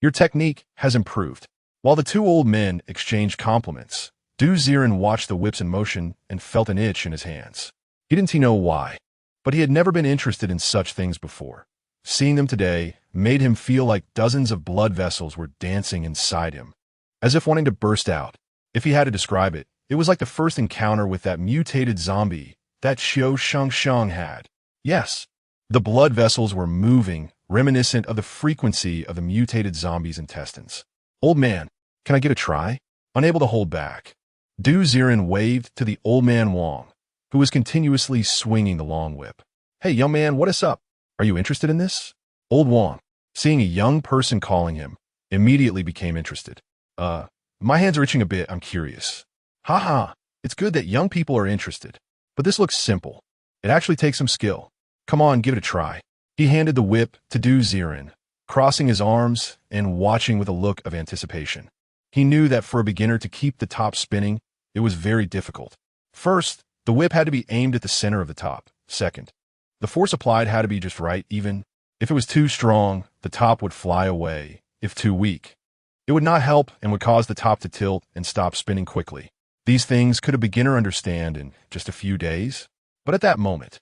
your technique has improved. While the two old men exchanged compliments, Du Ziren watched the whips in motion and felt an itch in his hands. He didn't know why, but he had never been interested in such things before. Seeing them today made him feel like dozens of blood vessels were dancing inside him, as if wanting to burst out. If he had to describe it, it was like the first encounter with that mutated zombie that Qiu Shengsheng had. Yes, the blood vessels were moving, reminiscent of the frequency of the mutated zombie's intestines. Old man, can I get a try? Unable to hold back, Du Ziren waved to the old man Wong, who was continuously swinging the long whip. Hey, young man, what is up? Are you interested in this? Old Wong, seeing a young person calling him, immediately became interested. My hands are itching a bit, I'm curious. Haha, it's good that young people are interested. But this looks simple. It actually takes some skill. Come on, give it a try. He handed the whip to Du Ziren, crossing his arms and watching with a look of anticipation. He knew that for a beginner to keep the top spinning, it was very difficult. First, the whip had to be aimed at the center of the top. Second, the force applied had to be just right, even. If it was too strong, the top would fly away. If too weak, it would not help and would cause the top to tilt and stop spinning quickly. These things could a beginner understand in just a few days. But at that moment,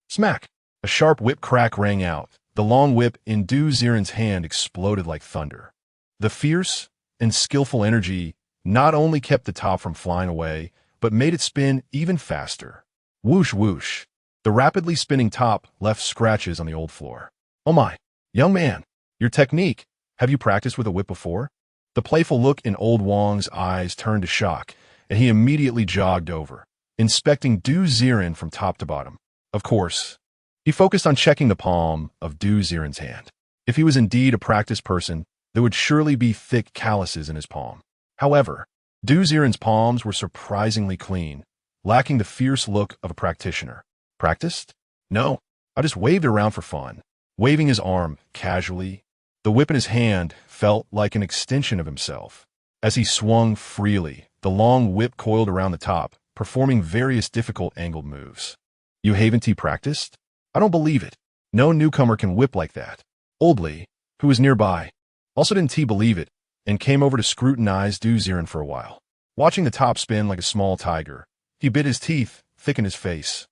smack! A sharp whip crack rang out. The long whip in Du Ziren's hand exploded like thunder. The fierce and skillful energy not only kept the top from flying away, but made it spin even faster. Whoosh, whoosh. The rapidly spinning top left scratches on the old floor. Oh my, young man, your technique. Have you practiced with a whip before? The playful look in old Wong's eyes turned to shock, and he immediately jogged over, inspecting Du Ziren from top to bottom. Of course, he focused on checking the palm of Du Ziren's hand. If he was indeed a practiced person, there would surely be thick calluses in his palm. However, Du Ziren's palms were surprisingly clean, lacking the fierce look of a practitioner. Practiced? No, I just waved around for fun, waving his arm casually. The whip in his hand felt like an extension of himself. As he swung freely, the long whip coiled around the top, performing various difficult angled moves. You haven't practiced? I don't believe it. No newcomer can whip like that. Oldly, who was nearby, also didn't believe it, and came over to scrutinize Ziren for a while. Watching the top spin like a small tiger, he bit his teeth, thickened his face,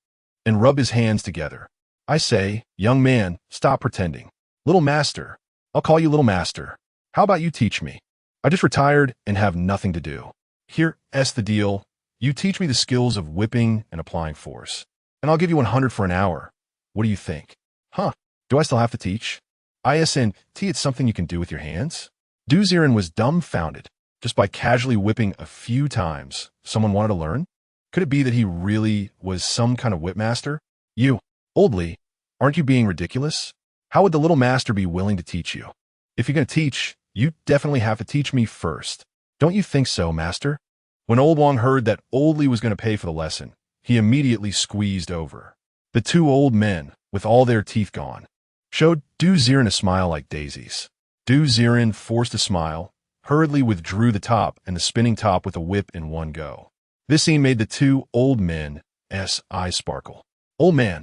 and rubbed his hands together. I say, young man, stop pretending. Little master. I'll call you little master. How about you teach me? I just retired and have nothing to do. Here's the deal. You teach me the skills of whipping and applying force, and I'll give you 100 for an hour. What do you think? Huh? Do I still have to teach? ISNT, it's something you can do with your hands? Ziren was dumbfounded. Just by casually whipping a few times, someone wanted to learn? Could it be that he really was some kind of whipmaster? You, Oldly, aren't you being ridiculous? How would the little master be willing to teach you? If you're going to teach, you definitely have to teach me first. Don't you think so, master? When Old Wong heard that Oldly was going to pay for the lesson, he immediately squeezed over. The two old men, with all their teeth gone, showed Ziren a smile like daisies. Ziren forced a smile, hurriedly withdrew the top and the spinning top with a whip in one go. This scene made the two old men's eyes sparkle. Old man,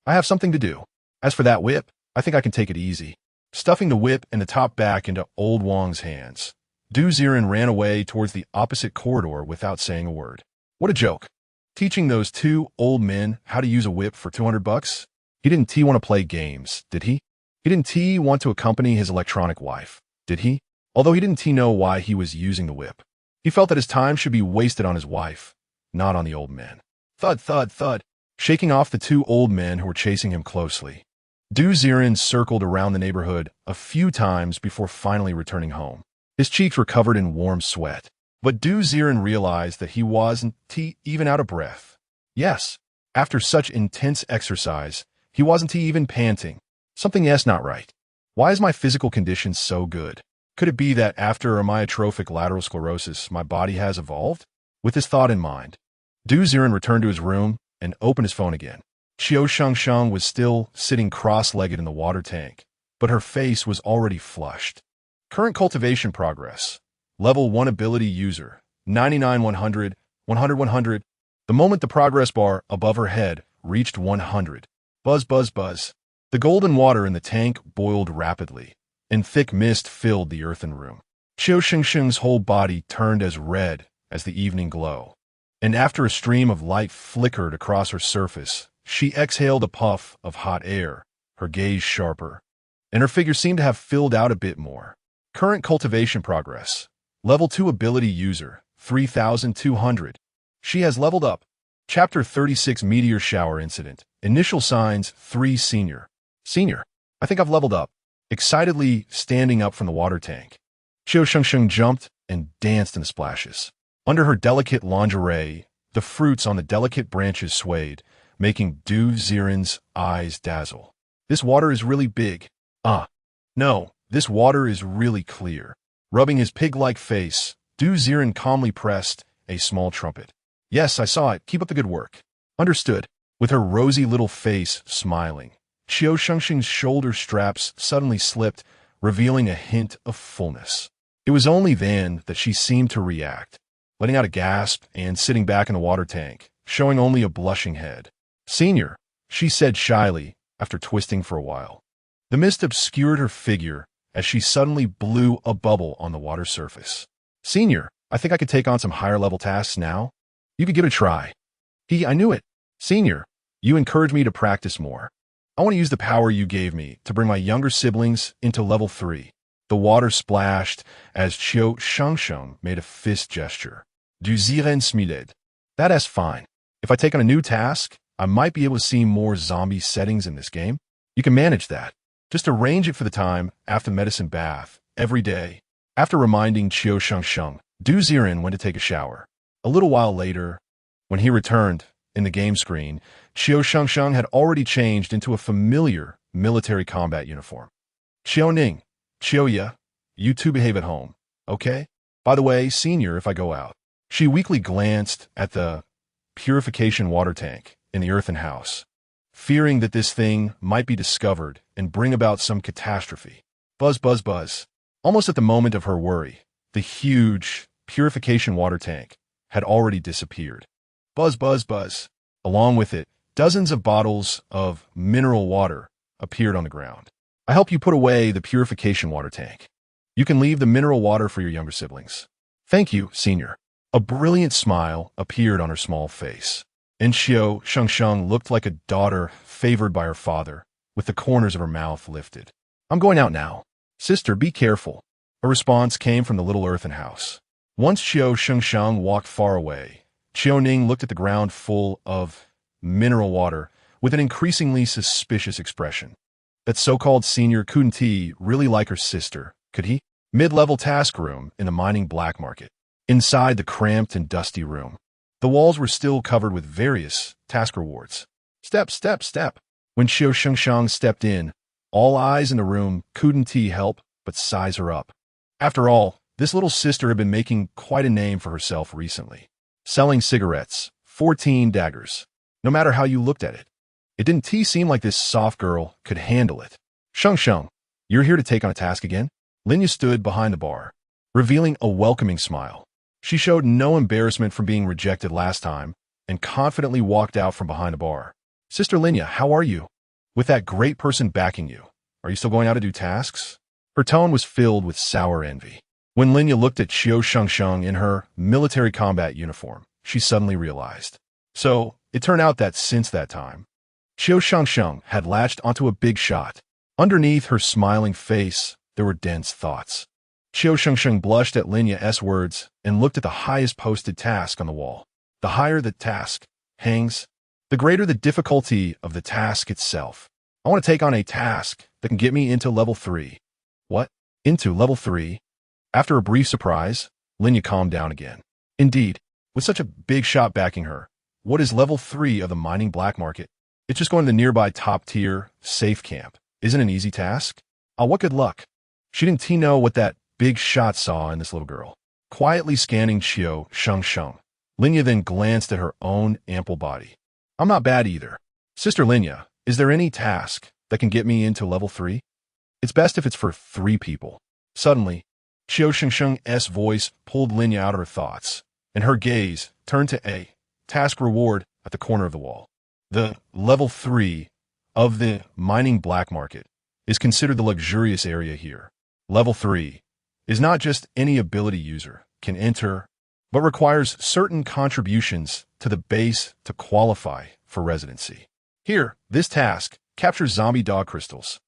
I have something to do. As for that whip, I think I can take it easy. Stuffing the whip and the top back into Old Wong's hands, Ziren ran away towards the opposite corridor without saying a word. What a joke. Teaching those two old men how to use a whip for $200? He didn't want to play games, did he? He didn't want to accompany his electronic wife, did he? Although he didn't know why he was using the whip. He felt that his time should be wasted on his wife, not on the old men. Thud, thud, thud. Shaking off the two old men who were chasing him closely, Ziren circled around the neighborhood a few times before finally returning home. His cheeks were covered in warm sweat, but Ziren realized that he wasn't even out of breath. Yes, after such intense exercise, he wasn't even panting. Something's not right. Why is my physical condition so good? Could it be that after amyotrophic lateral sclerosis, my body has evolved? With this thought in mind, Ziren returned to his room and opened his phone again. Qiu Shengsheng was still sitting cross-legged in the water tank, but her face was already flushed. Current cultivation progress. Level 1 ability user. 99-100, 100-100. The moment the progress bar above her head reached 100. Buzz, buzz, buzz. The golden water in the tank boiled rapidly, and thick mist filled the earthen room. Qiu Shengsheng's whole body turned as red as the evening glow, and after a stream of light flickered across her surface, she exhaled a puff of hot air, her gaze sharper, and her figure seemed to have filled out a bit more. Current cultivation progress. Level 2 ability user, 3200. She has leveled up. Chapter 36 Meteor Shower Incident. Initial signs 3 Senior. Senior, I think I've leveled up. Excitedly standing up from the water tank, Qiu Shengsheng jumped and danced in the splashes. Under her delicate lingerie, the fruits on the delicate branches swayed, making Ziren's eyes dazzle. This water is really big. No, this water is really clear. Rubbing his pig-like face, Ziren calmly pressed a small trumpet. Yes, I saw it. Keep up the good work. Understood. With her rosy little face smiling, Qiu Shengsheng's shoulder straps suddenly slipped, revealing a hint of fullness. It was only then that she seemed to react, letting out a gasp and sitting back in the water tank, showing only a blushing head. Senior, she said shyly, after twisting for a while. The mist obscured her figure as she suddenly blew a bubble on the water surface. Senior, I think I could take on some higher-level tasks now. You could give it a try. I knew it. Senior, you encouraged me to practice more. I want to use the power you gave me to bring my younger siblings into level 3. The water splashed as Qiu Shengsheng made a fist gesture. Ziren smiled. That's fine. If I take on a new task, I might be able to see more zombie settings in this game. You can manage that. Just arrange it for the time after the medicine bath, every day. After reminding Qiu Shengsheng, Ziren went to take a shower. A little while later, when he returned, in the game screen, Qiu Shengsheng had already changed into a familiar military combat uniform. Ning, Qiu, you two behave at home, okay? By the way, Senior, if I go out. She weakly glanced at the purification water tank in the earthen house, fearing that this thing might be discovered and bring about some catastrophe. Buzz, buzz, buzz. Almost at the moment of her worry, The huge purification water tank had already disappeared. Buzz, buzz, buzz. Along with it, dozens of bottles of mineral water appeared on the ground. I help you put away the purification water tank. You can leave the mineral water for your younger siblings. Thank you, senior. A brilliant smile appeared on her small face. And Qiu Shengsheng looked like a daughter favored by her father, with the corners of her mouth lifted. I'm going out now. Sister, be careful. A response came from the little earthen house. Once Qiu Shengsheng walked far away, Qiu Ning looked at the ground full of mineral water with an increasingly suspicious expression. That so-called senior couldn't he really like her sister, could he? Mid-level task room in the mining black market. Inside the cramped and dusty room, the walls were still covered with various task rewards. Step, step, step. When Qiu Shengsheng stepped in, all eyes in the room couldn't he help but size her up. After all, this little sister had been making quite a name for herself recently. Selling cigarettes, 14 daggers. No matter how you looked at it. It didn't seem like this soft girl could handle it. Shengsheng, you're here to take on a task again? Linya stood behind the bar, revealing a welcoming smile. She showed no embarrassment from being rejected last time and confidently walked out from behind the bar. Sister Linya, how are you? With that great person backing you, are you still going out to do tasks? Her tone was filled with sour envy. When Linya looked at Qiu Shengsheng in her military combat uniform, she suddenly realized. So, it turned out that since that time, Qiu Shengsheng had latched onto a big shot. Underneath her smiling face, there were dense thoughts. Qiu Shengsheng blushed at Linya's words and looked at the highest posted task on the wall. The higher the task hangs, the greater the difficulty of the task itself. I want to take on a task that can get me into level 3. What? Into level 3? After a brief surprise, Linya calmed down again. Indeed, with such a big shot backing her, what is level 3 of the mining black market? It's just going to the nearby top-tier safe camp. Isn't an easy task? Ah, what good luck. She didn't know what that big shot saw in this little girl. Quietly scanning Qiu Shengsheng, Linya then glanced at her own ample body. I'm not bad either. Sister Linya, is there any task that can get me into level 3? It's best if it's for 3 people. Suddenly, Qiu Shengsheng's voice pulled Linya out of her thoughts, and her gaze turned to a task reward at the corner of the wall. The level 3 of the mining black market is considered the luxurious area here. Level 3 is not just any ability user can enter, but requires certain contributions to the base to qualify for residency. Here, this task captures zombie dog crystals.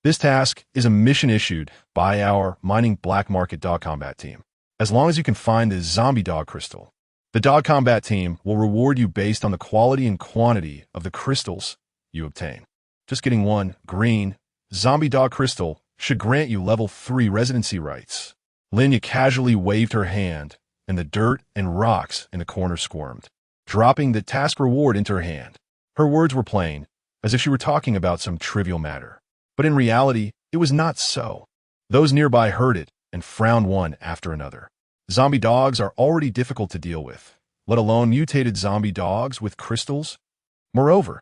This task is a mission issued by our mining black market dog combat team. As long as you can find the zombie dog crystal, the dog combat team will reward you based on the quality and quantity of the crystals you obtain. Just getting one green zombie dog crystal should grant you level 3 residency rights. Linya casually waved her hand, and the dirt and rocks in the corner squirmed, dropping the task reward into her hand. Her words were plain, as if she were talking about some trivial matter. But in reality, it was not so. Those nearby heard it and frowned one after another. Zombie dogs are already difficult to deal with, let alone mutated zombie dogs with crystals. Moreover,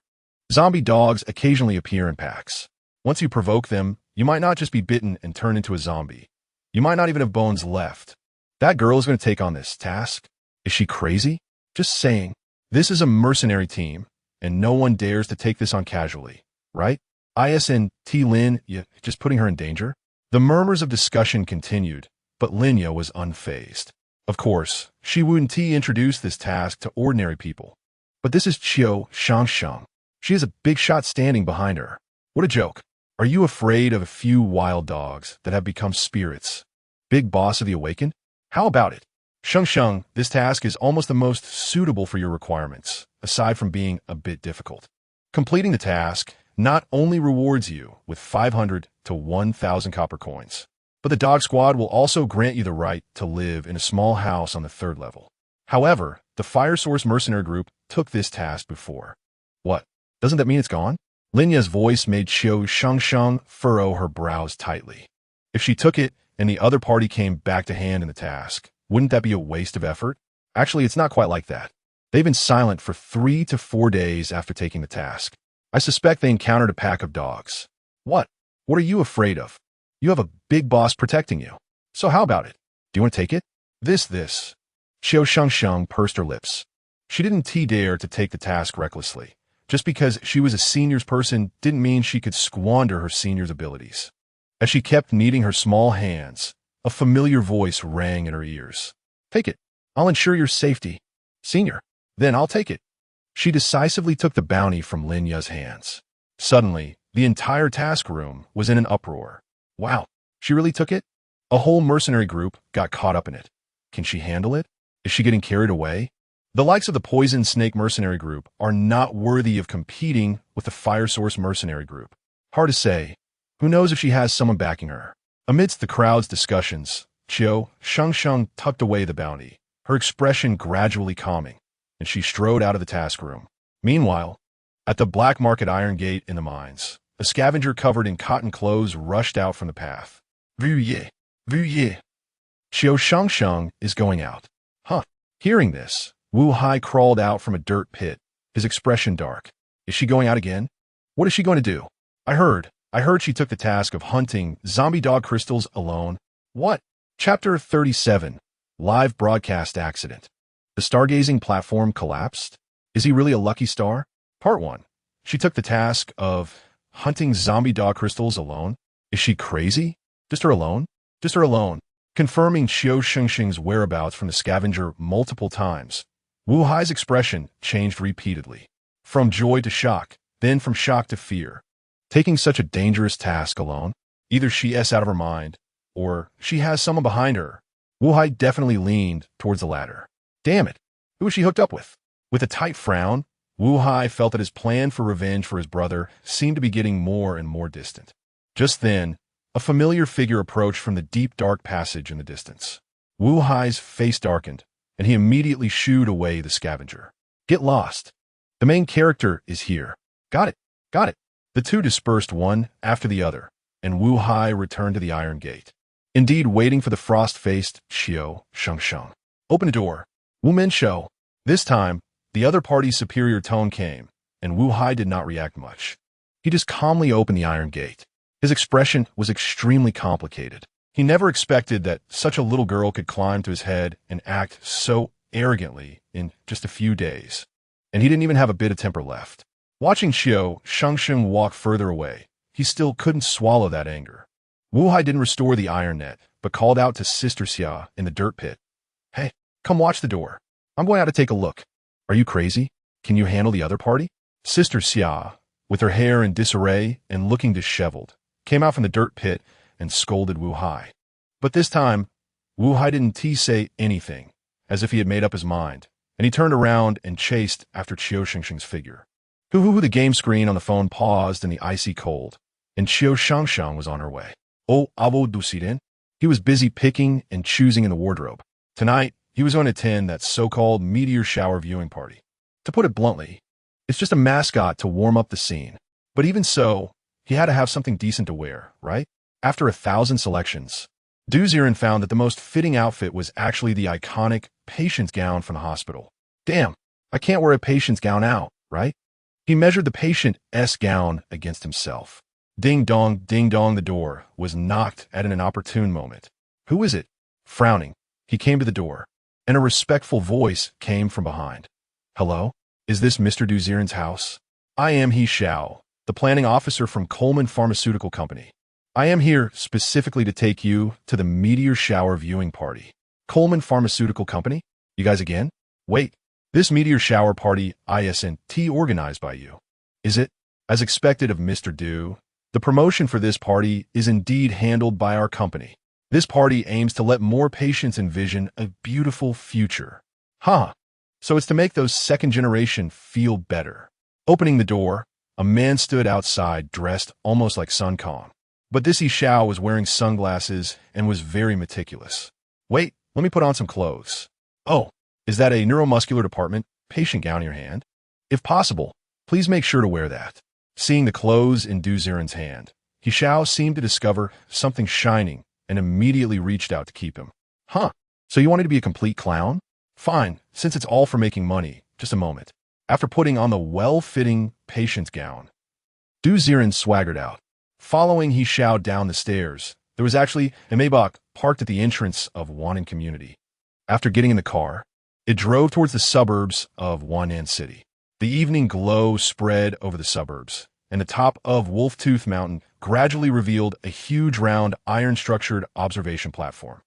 zombie dogs occasionally appear in packs. Once you provoke them, you might not just be bitten and turn into a zombie. You might not even have bones left. That girl is going to take on this task. Is she crazy? Just saying. This is a mercenary team, and no one dares to take this on casually, right? ISN T. Lin, you just putting her in danger? The murmurs of discussion continued, but Linya was unfazed. Of course, she wouldn't introduce this task to ordinary people. But this is Qiu Shengsheng. She has a big shot standing behind her. What a joke. Are you afraid of a few wild dogs that have become spirits? Big boss of the awakened? How about it? Shengsheng, this task is almost the most suitable for your requirements, aside from being a bit difficult. Completing the task not only rewards you with 500 to 1,000 copper coins, but the dog squad will also grant you the right to live in a small house on the 3rd level. However, the Fire Source Mercenary Group took this task before. What? Doesn't that mean it's gone? Linya's voice made Qiu Shengsheng furrow her brows tightly. If she took it and the other party came back to hand in the task, wouldn't that be a waste of effort? Actually, it's not quite like that. They've been silent for 3 to 4 days after taking the task. I suspect they encountered a pack of dogs. What? What are you afraid of? You have a big boss protecting you. So how about it? Do you want to take it? This. Qiu Shengsheng pursed her lips. She didn't dare to take the task recklessly. Just because she was a seniors person didn't mean she could squander her seniors' abilities. As she kept kneading her small hands, a familiar voice rang in her ears. Take it. I'll ensure your safety. Senior. Then I'll take it. She decisively took the bounty from Lin Ya's hands. Suddenly, the entire task room was in an uproar. Wow, she really took it? A whole mercenary group got caught up in it. Can she handle it? Is she getting carried away? The likes of the Poison Snake mercenary group are not worthy of competing with the Fire Source mercenary group. Hard to say. Who knows if she has someone backing her? Amidst the crowd's discussions, Qiu Shengsheng tucked away the bounty, her expression gradually calming, and she strode out of the task room. Meanwhile, at the black market iron gate in the mines, a scavenger covered in cotton clothes rushed out from the path. Veuillez. Qiu Shengsheng is going out. Huh. Hearing this, Wu Hai crawled out from a dirt pit, his expression dark. Is she going out again? What is she going to do? I heard she took the task of hunting zombie dog crystals alone. What? Chapter 37. Live broadcast accident. The stargazing platform collapsed? Is he really a lucky star? Part 1. She took the task of hunting zombie dog crystals alone? Is she crazy? Just her alone? Confirming Qiu Shengsheng's whereabouts from the scavenger multiple times, Wu Hai's expression changed repeatedly. From joy to shock, then from shock to fear. Taking such a dangerous task alone? Either she's out of her mind, or she has someone behind her. Wu Hai definitely leaned towards the latter. Damn it, who was she hooked up with? With a tight frown, Wu Hai felt that his plan for revenge for his brother seemed to be getting more and more distant. Just then, a familiar figure approached from the deep dark passage in the distance. Wu Hai's face darkened, and he immediately shooed away the scavenger. Get lost. The main character is here. Got it. The two dispersed one after the other, and Wu Hai returned to the iron gate. Indeed, waiting for the frost-faced Qiu Shengsheng. Open the door. Wu Menshou. This time, the other party's superior tone came, and Wu Hai did not react much. He just calmly opened the iron gate. His expression was extremely complicated. He never expected that such a little girl could climb to his head and act so arrogantly in just a few days. And he didn't even have a bit of temper left. Watching Qiu Shengsheng walk further away, he still couldn't swallow that anger. Wu Hai didn't restore the iron net, but called out to Sister Xia in the dirt pit. Hey, come watch the door. I'm going out to take a look. Are you crazy? Can you handle the other party? Sister Xia, with her hair in disarray and looking disheveled, came out from the dirt pit and scolded Wu Hai. But this time, Wu Hai didn't say anything, as if he had made up his mind, and he turned around and chased after Qiu Shengsheng's figure. The game screen on the phone paused in the icy cold, and Qiu Shengsheng was on her way. Oh, avo du Ziren. He was busy picking and choosing in the wardrobe. Tonight, he was going to attend that so-called meteor shower viewing party. To put it bluntly, it's just a mascot to warm up the scene. But even so, he had to have something decent to wear, right? After 1,000 selections, Ziren found that the most fitting outfit was actually the iconic patient's gown from the hospital. Damn, I can't wear a patient's gown out, right? He measured the patient's gown against himself. Ding dong, the door was knocked at an opportune moment. Who is it? Frowning, he came to the door, and a respectful voice came from behind. Hello? Is this Mr. Ziren's house? I am He Xiao, the planning officer from Coleman Pharmaceutical Company. I am here specifically to take you to the meteor shower viewing party. Coleman Pharmaceutical Company? You guys again? Wait, this meteor shower party isn't organized by you. Is it? As expected of Mr. Du, the promotion for this party is indeed handled by our company. This party aims to let more patients envision a beautiful future. Huh. So it's to make those second generation feel better. Opening the door, a man stood outside dressed almost like Sun Kong. But this He Xiao was wearing sunglasses and was very meticulous. Wait, let me put on some clothes. Oh, is that a neuromuscular department patient gown in your hand? If possible, please make sure to wear that. Seeing the clothes in Ziren's hand, He Xiao seemed to discover something shining and immediately reached out to keep him. Huh, so you wanted to be a complete clown? Fine, since it's all for making money. Just a moment. After putting on the well-fitting patient's gown, Ziren swaggered out. Following He Xiao down the stairs, There was actually a Maybach parked at the entrance of Wan'an community. After getting in the car, it drove towards the suburbs of Wan'an City. The evening glow spread over the suburbs, and the top of Wolf-Tooth Mountain gradually revealed a huge round iron-structured observation platform.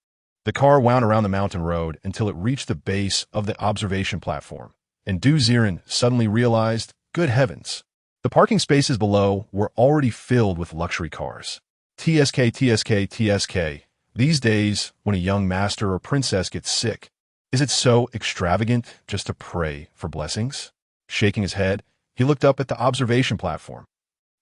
The car wound around the mountain road until it reached the base of the observation platform, and Ziren suddenly realized, good heavens, the parking spaces below were already filled with luxury cars. TSK, TSK, TSK. These days, when a young master or princess gets sick, is it so extravagant just to pray for blessings? Shaking his head, he looked up at the observation platform.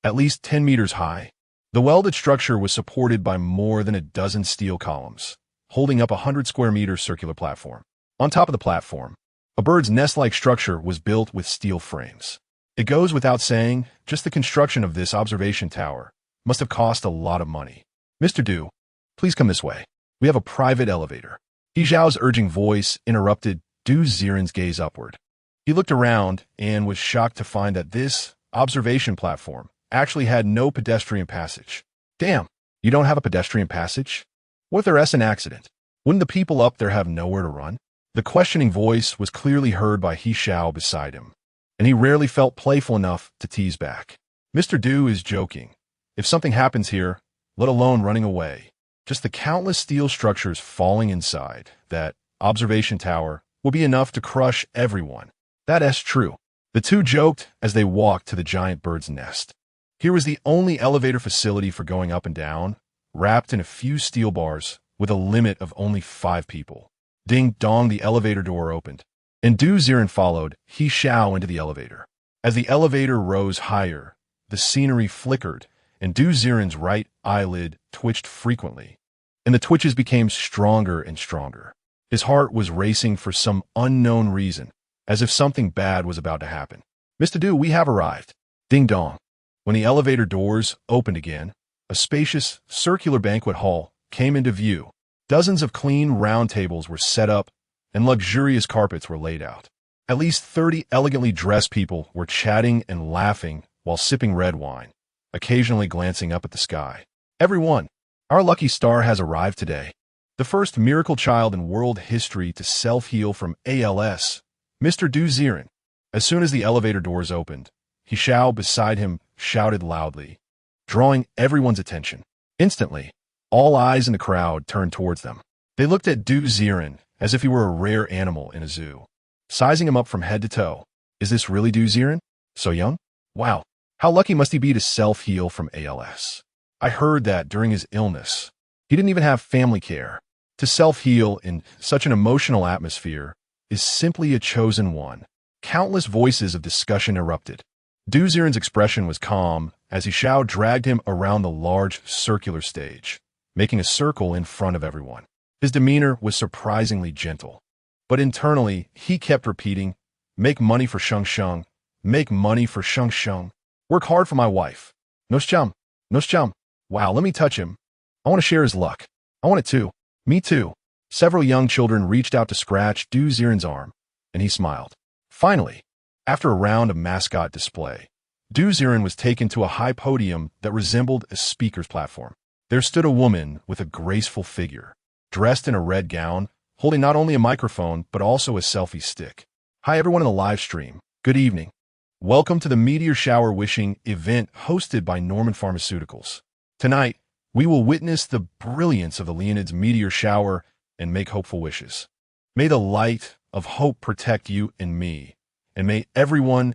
At least 10 meters high, the welded structure was supported by more than a dozen steel columns, holding up a 100-square-meter circular platform. On top of the platform, a bird's nest-like structure was built with steel frames. It goes without saying, just the construction of this observation tower must have cost a lot of money. Mr. Du, please come this way. We have a private elevator. He Zhao's urging voice interrupted Ziren's gaze upward. He looked around and was shocked to find that this observation platform actually had no pedestrian passage. Damn, you don't have a pedestrian passage? What if there's an accident? Wouldn't the people up there have nowhere to run? The questioning voice was clearly heard by He Xiao beside him, and he rarely felt playful enough to tease back. Mr. Du is joking. If something happens here, let alone running away, just the countless steel structures falling inside that observation tower will be enough to crush everyone. That's true. The two joked as they walked to the giant bird's nest. Here was the only elevator facility for going up and down, wrapped in a few steel bars with a limit of only 5 people. Ding dong, the elevator door opened, and Ziren followed He Xiao into the elevator. As the elevator rose higher, the scenery flickered, and Ziren's right eyelid twitched frequently, and the twitches became stronger and stronger. His heart was racing for some unknown reason, as if something bad was about to happen. Mr. Du, we have arrived. Ding dong. When the elevator doors opened again, a spacious, circular banquet hall came into view. Dozens of clean, round tables were set up, and luxurious carpets were laid out. At least 30 elegantly dressed people were chatting and laughing while sipping red wine, occasionally glancing up at the sky. Everyone, our lucky star has arrived today. The first miracle child in world history to self-heal from ALS, Mr. Ziren. As soon as the elevator doors opened, He Xiao beside him shouted loudly, drawing everyone's attention. Instantly, all eyes in the crowd turned towards them. They looked at Ziren as if he were a rare animal in a zoo, sizing him up from head to toe. Is this really Ziren? So young? Wow, how lucky must he be to self-heal from ALS? I heard that during his illness, he didn't even have family care. To self-heal in such an emotional atmosphere is simply a chosen one. Countless voices of discussion erupted. Ziren's expression was calm as He Xiao dragged him around the large circular stage, making a circle in front of everyone. His demeanor was surprisingly gentle, but internally he kept repeating, make money for Shengsheng, make money for Shengsheng, work hard for my wife. Noschum, Noschum. Wow, let me touch him. I want to share his luck. I want it too. Me too. Several young children reached out to scratch Ziren's arm, and he smiled. Finally, after a round of mascot display, Ziren was taken to a high podium that resembled a speaker's platform. There stood a woman with a graceful figure, dressed in a red gown, holding not only a microphone, but also a selfie stick. Hi everyone in the live stream. Good evening. Welcome to the Meteor Shower Wishing event hosted by Norman Pharmaceuticals. Tonight, we will witness the brilliance of the Leonid's meteor shower and make hopeful wishes. May the light of hope protect you and me, and may everyone's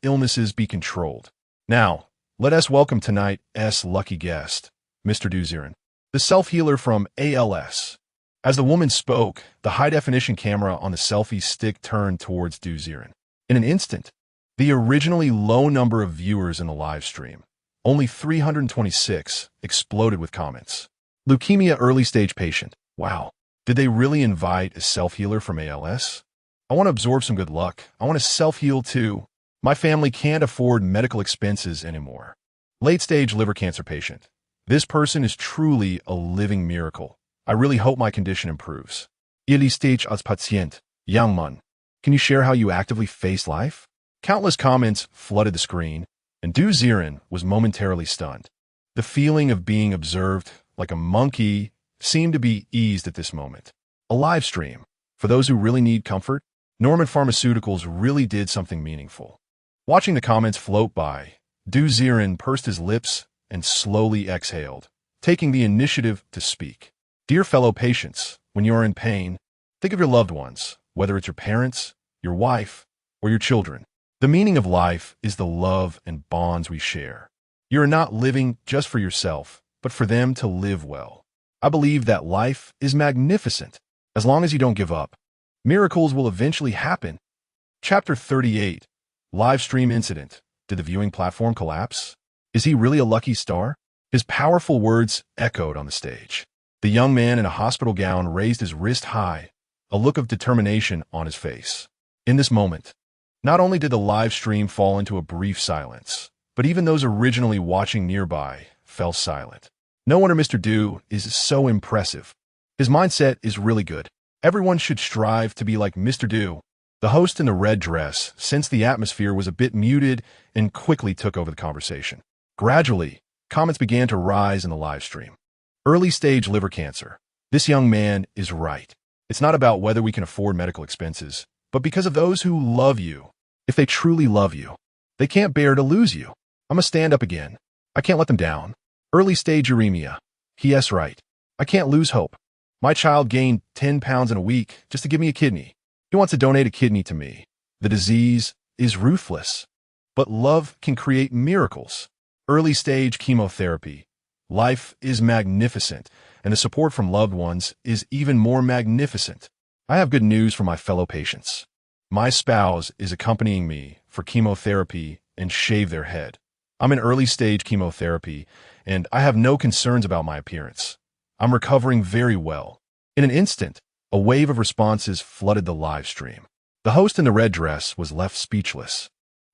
illnesses be controlled. Now, let us welcome tonight's lucky guest, Mr. Ziren, the self-healer from ALS. As the woman spoke, the high-definition camera on the selfie stick turned towards Ziren. In an instant, the originally low number of viewers in the live stream, only 326, exploded with comments. Leukemia early-stage patient. Wow. Did they really invite a self-healer from ALS? I want to absorb some good luck. I want to self-heal too. My family can't afford medical expenses anymore. Late-stage liver cancer patient. This person is truly a living miracle. I really hope my condition improves. Early-stage als Patient. Young Mun. Can you share how you actively face life? Countless comments flooded the screen, and Ziren was momentarily stunned. The feeling of being observed like a monkey, seemed to be eased at this moment. A live stream. For those who really need comfort, Norman Pharmaceuticals really did something meaningful. Watching the comments float by, Ziren pursed his lips and slowly exhaled, taking the initiative to speak. Dear fellow patients, when you are in pain, think of your loved ones, whether it's your parents, your wife, or your children. The meaning of life is the love and bonds we share. You are not living just for yourself, but for them to live well. I believe that life is magnificent. As long as you don't give up, miracles will eventually happen. Chapter 38. Live stream incident. Did the viewing platform collapse? Is he really a lucky star? His powerful words echoed on the stage. The young man in a hospital gown raised his wrist high, a look of determination on his face. In this moment, not only did the live stream fall into a brief silence, but even those originally watching nearby fell silent. No wonder Mr. Du is so impressive. His mindset is really good. Everyone should strive to be like Mr. Du. The host in the red dress sensed the atmosphere was a bit muted and quickly took over the conversation. Gradually, comments began to rise in the live stream. Early-stage liver cancer. This young man is right. It's not about whether we can afford medical expenses, but because of those who love you. If they truly love you, they can't bear to lose you. I'm gonna stand up again. I can't let them down. Early-stage uremia. Yes, right. I can't lose hope. My child gained 10 pounds in a week just to give me a kidney. He wants to donate a kidney to me. The disease is ruthless, but love can create miracles. Early-stage chemotherapy. Life is magnificent, and the support from loved ones is even more magnificent. I have good news for my fellow patients. My spouse is accompanying me for chemotherapy and shave their head. I'm in early-stage chemotherapy, and I have no concerns about my appearance. I'm recovering very well. In an instant, a wave of responses flooded the live stream. The host in the red dress was left speechless,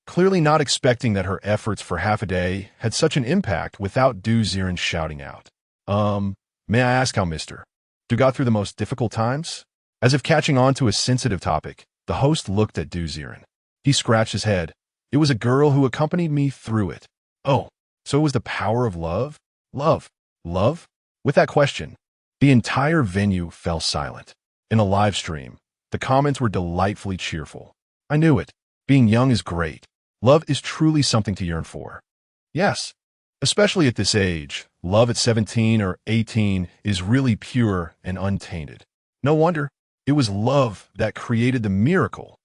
clearly not expecting that her efforts for half a day had such an impact without Ziren shouting out. May I ask how Mr. Du got through the most difficult times? As if catching on to a sensitive topic, the host looked at Ziren. He scratched his head. It was a girl who accompanied me through it. Oh, so it was the power of love? Love? With that question, the entire venue fell silent. In a live stream, the comments were delightfully cheerful. I knew it. Being young is great. Love is truly something to yearn for. Yes, especially at this age, love at 17 or 18 is really pure and untainted. No wonder. It was love that created the miracle.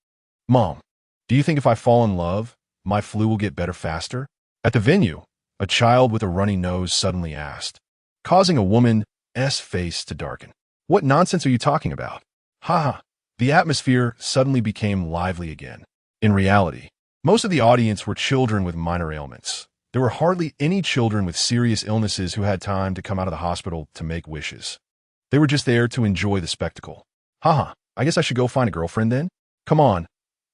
Mom, do you think if I fall in love, my flu will get better faster? At the venue, a child with a runny nose suddenly asked, causing a woman's face to darken. What nonsense are you talking about? Ha! The atmosphere suddenly became lively again. In reality, most of the audience were children with minor ailments. There were hardly any children with serious illnesses who had time to come out of the hospital to make wishes. They were just there to enjoy the spectacle. Haha, I guess I should go find a girlfriend then? Come on,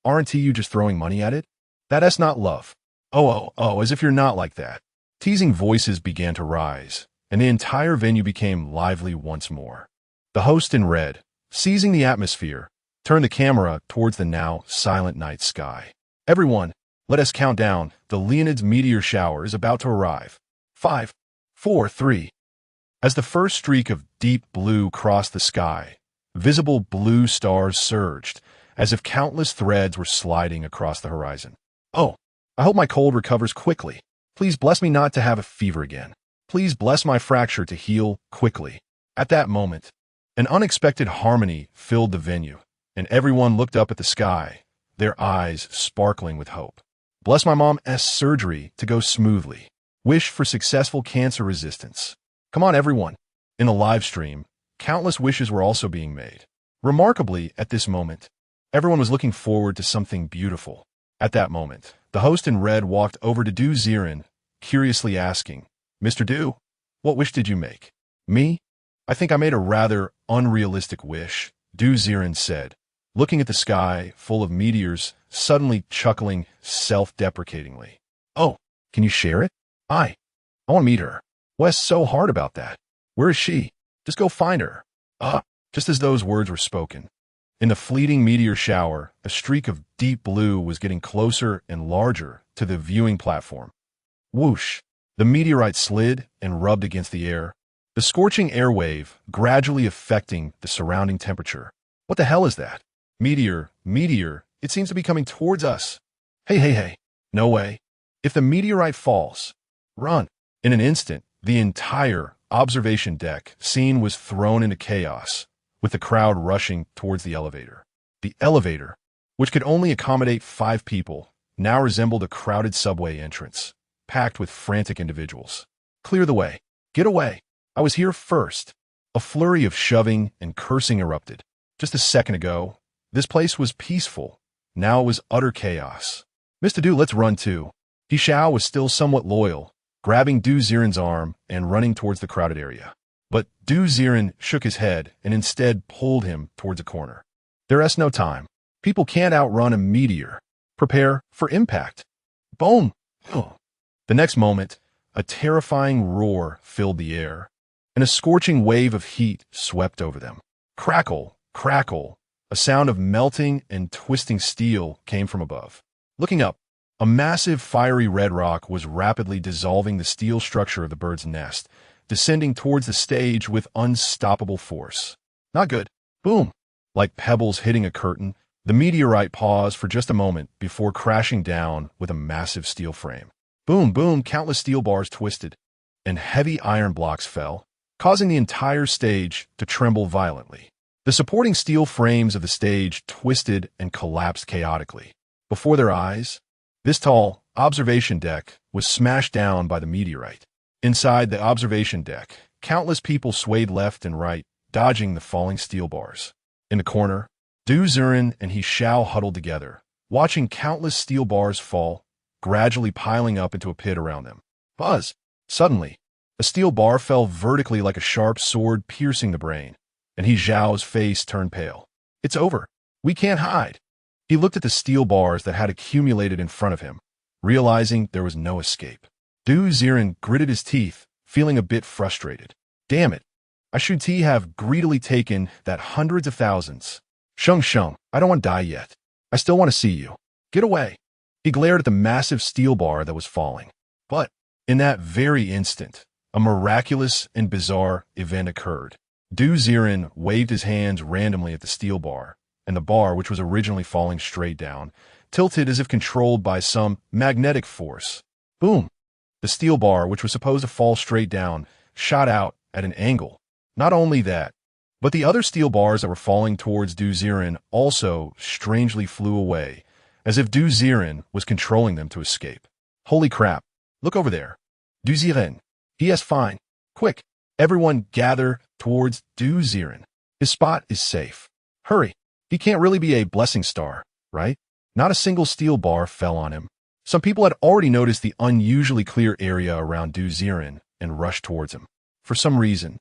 aren't you just throwing money at it? That's not love. Oh, as if you're not like that. Teasing voices began to rise, and the entire venue became lively once more. The host in red, seizing the atmosphere, turned the camera towards the now silent night sky. Everyone, let us count down. The Leonid's meteor shower is about to arrive. 5, 4, 3. As the first streak of deep blue crossed the sky, visible blue stars surged, as if countless threads were sliding across the horizon. Oh, I hope my cold recovers quickly. Please bless me not to have a fever again. Please bless my fracture to heal quickly. At that moment, an unexpected harmony filled the venue, and everyone looked up at the sky, their eyes sparkling with hope. Bless my mom's surgery to go smoothly. Wish for successful cancer resistance. Come on, everyone. In the live stream, countless wishes were also being made. Remarkably, at this moment, everyone was looking forward to something beautiful. At that moment, the host in red walked over to Ziren, curiously asking, Mr. Du, what wish did you make? Me? I think I made a rather unrealistic wish, Ziren said, looking at the sky full of meteors, suddenly chuckling self-deprecatingly. Oh, can you share it? I want to meet her. Wes so hard about that. Where is she? Just go find her. Just as those words were spoken, in the fleeting meteor shower, a streak of deep blue was getting closer and larger to the viewing platform. Whoosh! The meteorite slid and rubbed against the air, the scorching air wave gradually affecting the surrounding temperature. What the hell is that? Meteor, it seems to be coming towards us. Hey. No way. If the meteorite falls, run. In an instant, the entire observation deck scene was thrown into chaos, with the crowd rushing towards the elevator. The elevator, which could only accommodate 5 people, now resembled a crowded subway entrance, packed with frantic individuals. Clear the way. Get away. I was here first. A flurry of shoving and cursing erupted. Just a second ago, this place was peaceful. Now it was utter chaos. Mr. Du, let's run too. Qiu was still somewhat loyal, grabbing Du Ziren's arm and running towards the crowded area. But Du Ziren shook his head and instead pulled him towards a corner. There's no time. People can't outrun a meteor. Prepare for impact. Boom! The next moment, a terrifying roar filled the air, and a scorching wave of heat swept over them. Crackle, crackle, a sound of melting and twisting steel came from above. Looking up, a massive fiery red rock was rapidly dissolving the steel structure of the bird's nest, descending towards the stage with unstoppable force. Not good. Boom! Like pebbles hitting a curtain, the meteorite paused for just a moment before crashing down with a massive steel frame. Boom, boom, countless steel bars twisted, and heavy iron blocks fell, causing the entire stage to tremble violently. The supporting steel frames of the stage twisted and collapsed chaotically. Before their eyes, this tall observation deck was smashed down by the meteorite. Inside the observation deck, countless people swayed left and right, dodging the falling steel bars. In the corner, Du Ziren and Qiu huddled together, watching countless steel bars fall, gradually piling up into a pit around them. Buzz! Suddenly, a steel bar fell vertically like a sharp sword piercing the brain, and Qiu's face turned pale. It's over. We can't hide. He looked at the steel bars that had accumulated in front of him, realizing there was no escape. Du Ziren gritted his teeth, feeling a bit frustrated. Damn it. I should have greedily taken that hundreds of thousands. Shengsheng, I don't want to die yet. I still want to see you. Get away. He glared at the massive steel bar that was falling. But in that very instant, a miraculous and bizarre event occurred. Du Ziren waved his hands randomly at the steel bar, and the bar, which was originally falling straight down, tilted as if controlled by some magnetic force. Boom! The steel bar, which was supposed to fall straight down, shot out at an angle. Not only that, but the other steel bars that were falling towards Du Ziren also strangely flew away, as if Du Ziren was controlling them to escape. Holy crap! Look over there. Du Ziren. Yes, fine. Quick! Everyone gather towards Du Ziren. His spot is safe. Hurry! He can't really be a blessing star, right? Not a single steel bar fell on him. Some people had already noticed the unusually clear area around Du Ziren and rushed towards him. For some reason,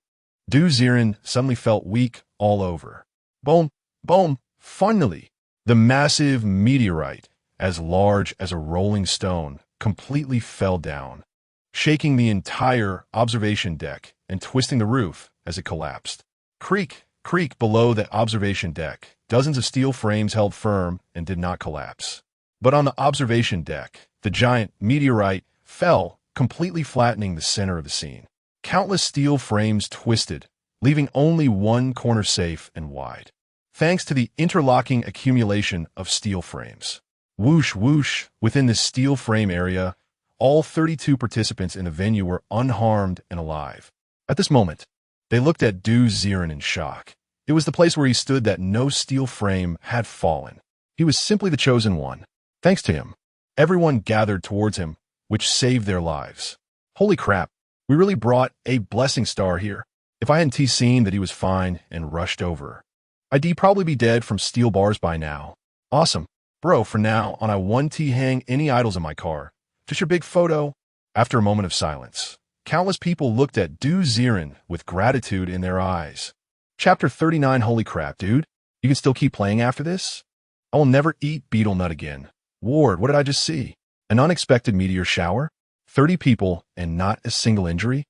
Du Ziren suddenly felt weak all over. Boom, boom, finally! The massive meteorite, as large as a rolling stone, completely fell down, shaking the entire observation deck and twisting the roof as it collapsed. Creak, creak below the observation deck. Dozens of steel frames held firm and did not collapse. But on the observation deck, the giant meteorite fell, completely flattening the center of the scene. Countless steel frames twisted, leaving only one corner safe and wide, thanks to the interlocking accumulation of steel frames. Whoosh, whoosh, within the steel frame area, all 32 participants in the venue were unharmed and alive. At this moment, they looked at Du Ziren in shock. It was the place where he stood that no steel frame had fallen. He was simply the chosen one. Thanks to him, everyone gathered towards him, which saved their lives. Holy crap, we really brought a blessing star here. If I hadn't seen that he was fine and rushed over, I'd probably be dead from steel bars by now. Awesome. Bro, for now on, I 1T hang any idols in my car. Just your big photo. After a moment of silence, countless people looked at Du Ziren with gratitude in their eyes. Chapter 39. Holy crap, dude. You can still keep playing after this? I will never eat beetle nut again. Ward, what did I just see? An unexpected meteor shower? 30 people and not a single injury?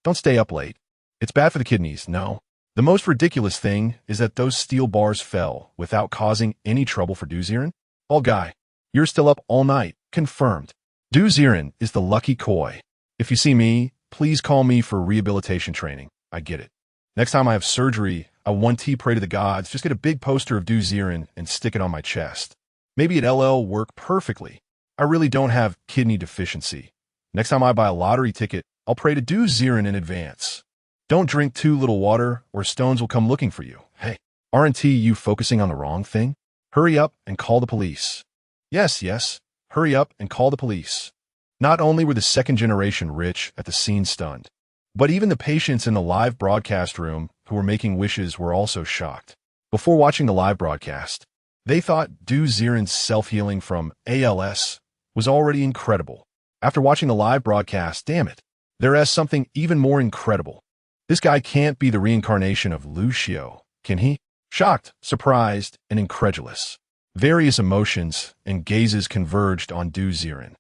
Don't stay up late. It's bad for the kidneys, no. The most ridiculous thing is that those steel bars fell without causing any trouble for Du Ziren. Bald guy, you're still up all night. Confirmed. Du Ziren is the lucky koi. If you see me, please call me for rehabilitation training. I get it. Next time I have surgery, I 1T pray to the gods, just get a big poster of Du Ziren and stick it on my chest. Maybe it'll work perfectly. I really don't have kidney deficiency. Next time I buy a lottery ticket, I'll pray to Du Ziren in advance. Don't drink too little water or stones will come looking for you. Hey, aren't you focusing on the wrong thing? Hurry up and call the police. Yes, hurry up and call the police. Not only were the second-generation rich at the scene stunned, but even the patients in the live broadcast room who were making wishes were also shocked. Before watching the live broadcast, they thought Du Ziren's self-healing from ALS was already incredible. After watching the live broadcast, damn it, there is something even more incredible. This guy can't be the reincarnation of Lu Xiu, can he? Shocked, surprised, and incredulous. Various emotions and gazes converged on Du Ziren,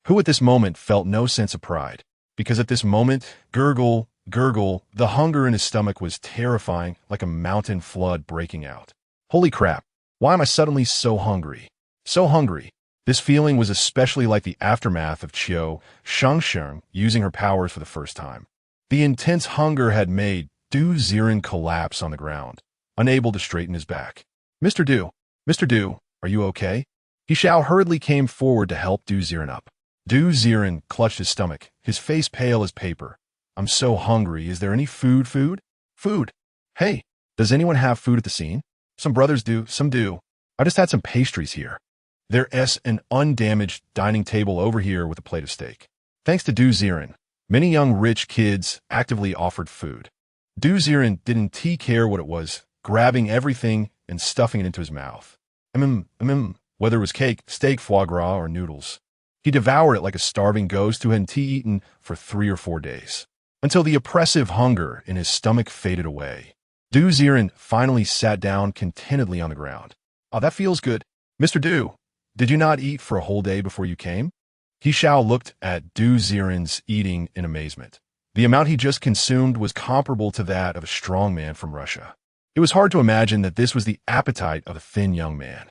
who at this moment felt no sense of pride, because at this moment, gurgle, the hunger in his stomach was terrifying, like a mountain flood breaking out. Holy crap, why am I suddenly so hungry? So hungry. This feeling was especially like the aftermath of Qiu Shengsheng using her powers for the first time. The intense hunger had made Du Ziren collapse on the ground, unable to straighten his back. Mr. Du, are you okay? Qiu hurriedly came forward to help Du Ziren up. Du Ziren clutched his stomach, his face pale as paper. I'm so hungry. Is there any food? Food. Hey, does anyone have food at the scene? Some brothers do, some do. I just had some pastries here. There's an undamaged dining table over here with a plate of steak. Thanks to Du Ziren, many young rich kids actively offered food. Du Ziren didn't care what it was, grabbing everything and stuffing it into his mouth. Whether it was cake, steak, foie gras, or noodles. He devoured it like a starving ghost who hadn't eaten for 3 or 4 days, until the oppressive hunger in his stomach faded away. Du Ziren finally sat down contentedly on the ground. Oh, that feels good. Mr. Du, did you not eat for a whole day before you came? Qiu looked at Du Ziren's eating in amazement. The amount he just consumed was comparable to that of a strong man from Russia. It was hard to imagine that this was the appetite of a thin young man.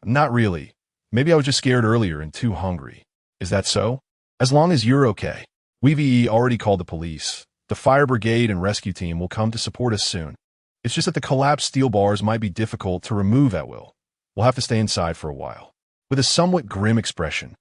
Not really. Maybe I was just scared earlier and too hungry. Is that so? As long as you're okay. We've already called the police. The fire brigade and rescue team will come to support us soon. It's just that the collapsed steel bars might be difficult to remove at will. We'll have to stay inside for a while. With a somewhat grim expression,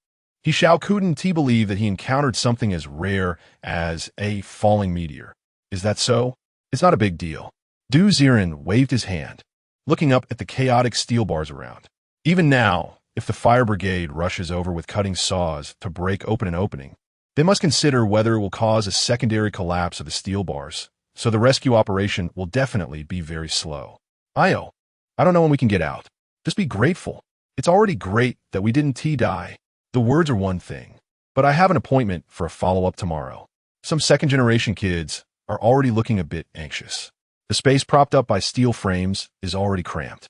Qiu couldn't believe that he encountered something as rare as a falling meteor. Is that so? It's not a big deal. Du Ziren waved his hand, looking up at the chaotic steel bars around. Even now, if the fire brigade rushes over with cutting saws to break open an opening, they must consider whether it will cause a secondary collapse of the steel bars, so the rescue operation will definitely be very slow. I don't know when we can get out. Just be grateful. It's already great that we didn't die. The words are one thing, but I have an appointment for a follow-up tomorrow. Some second-generation kids are already looking a bit anxious. The space propped up by steel frames is already cramped.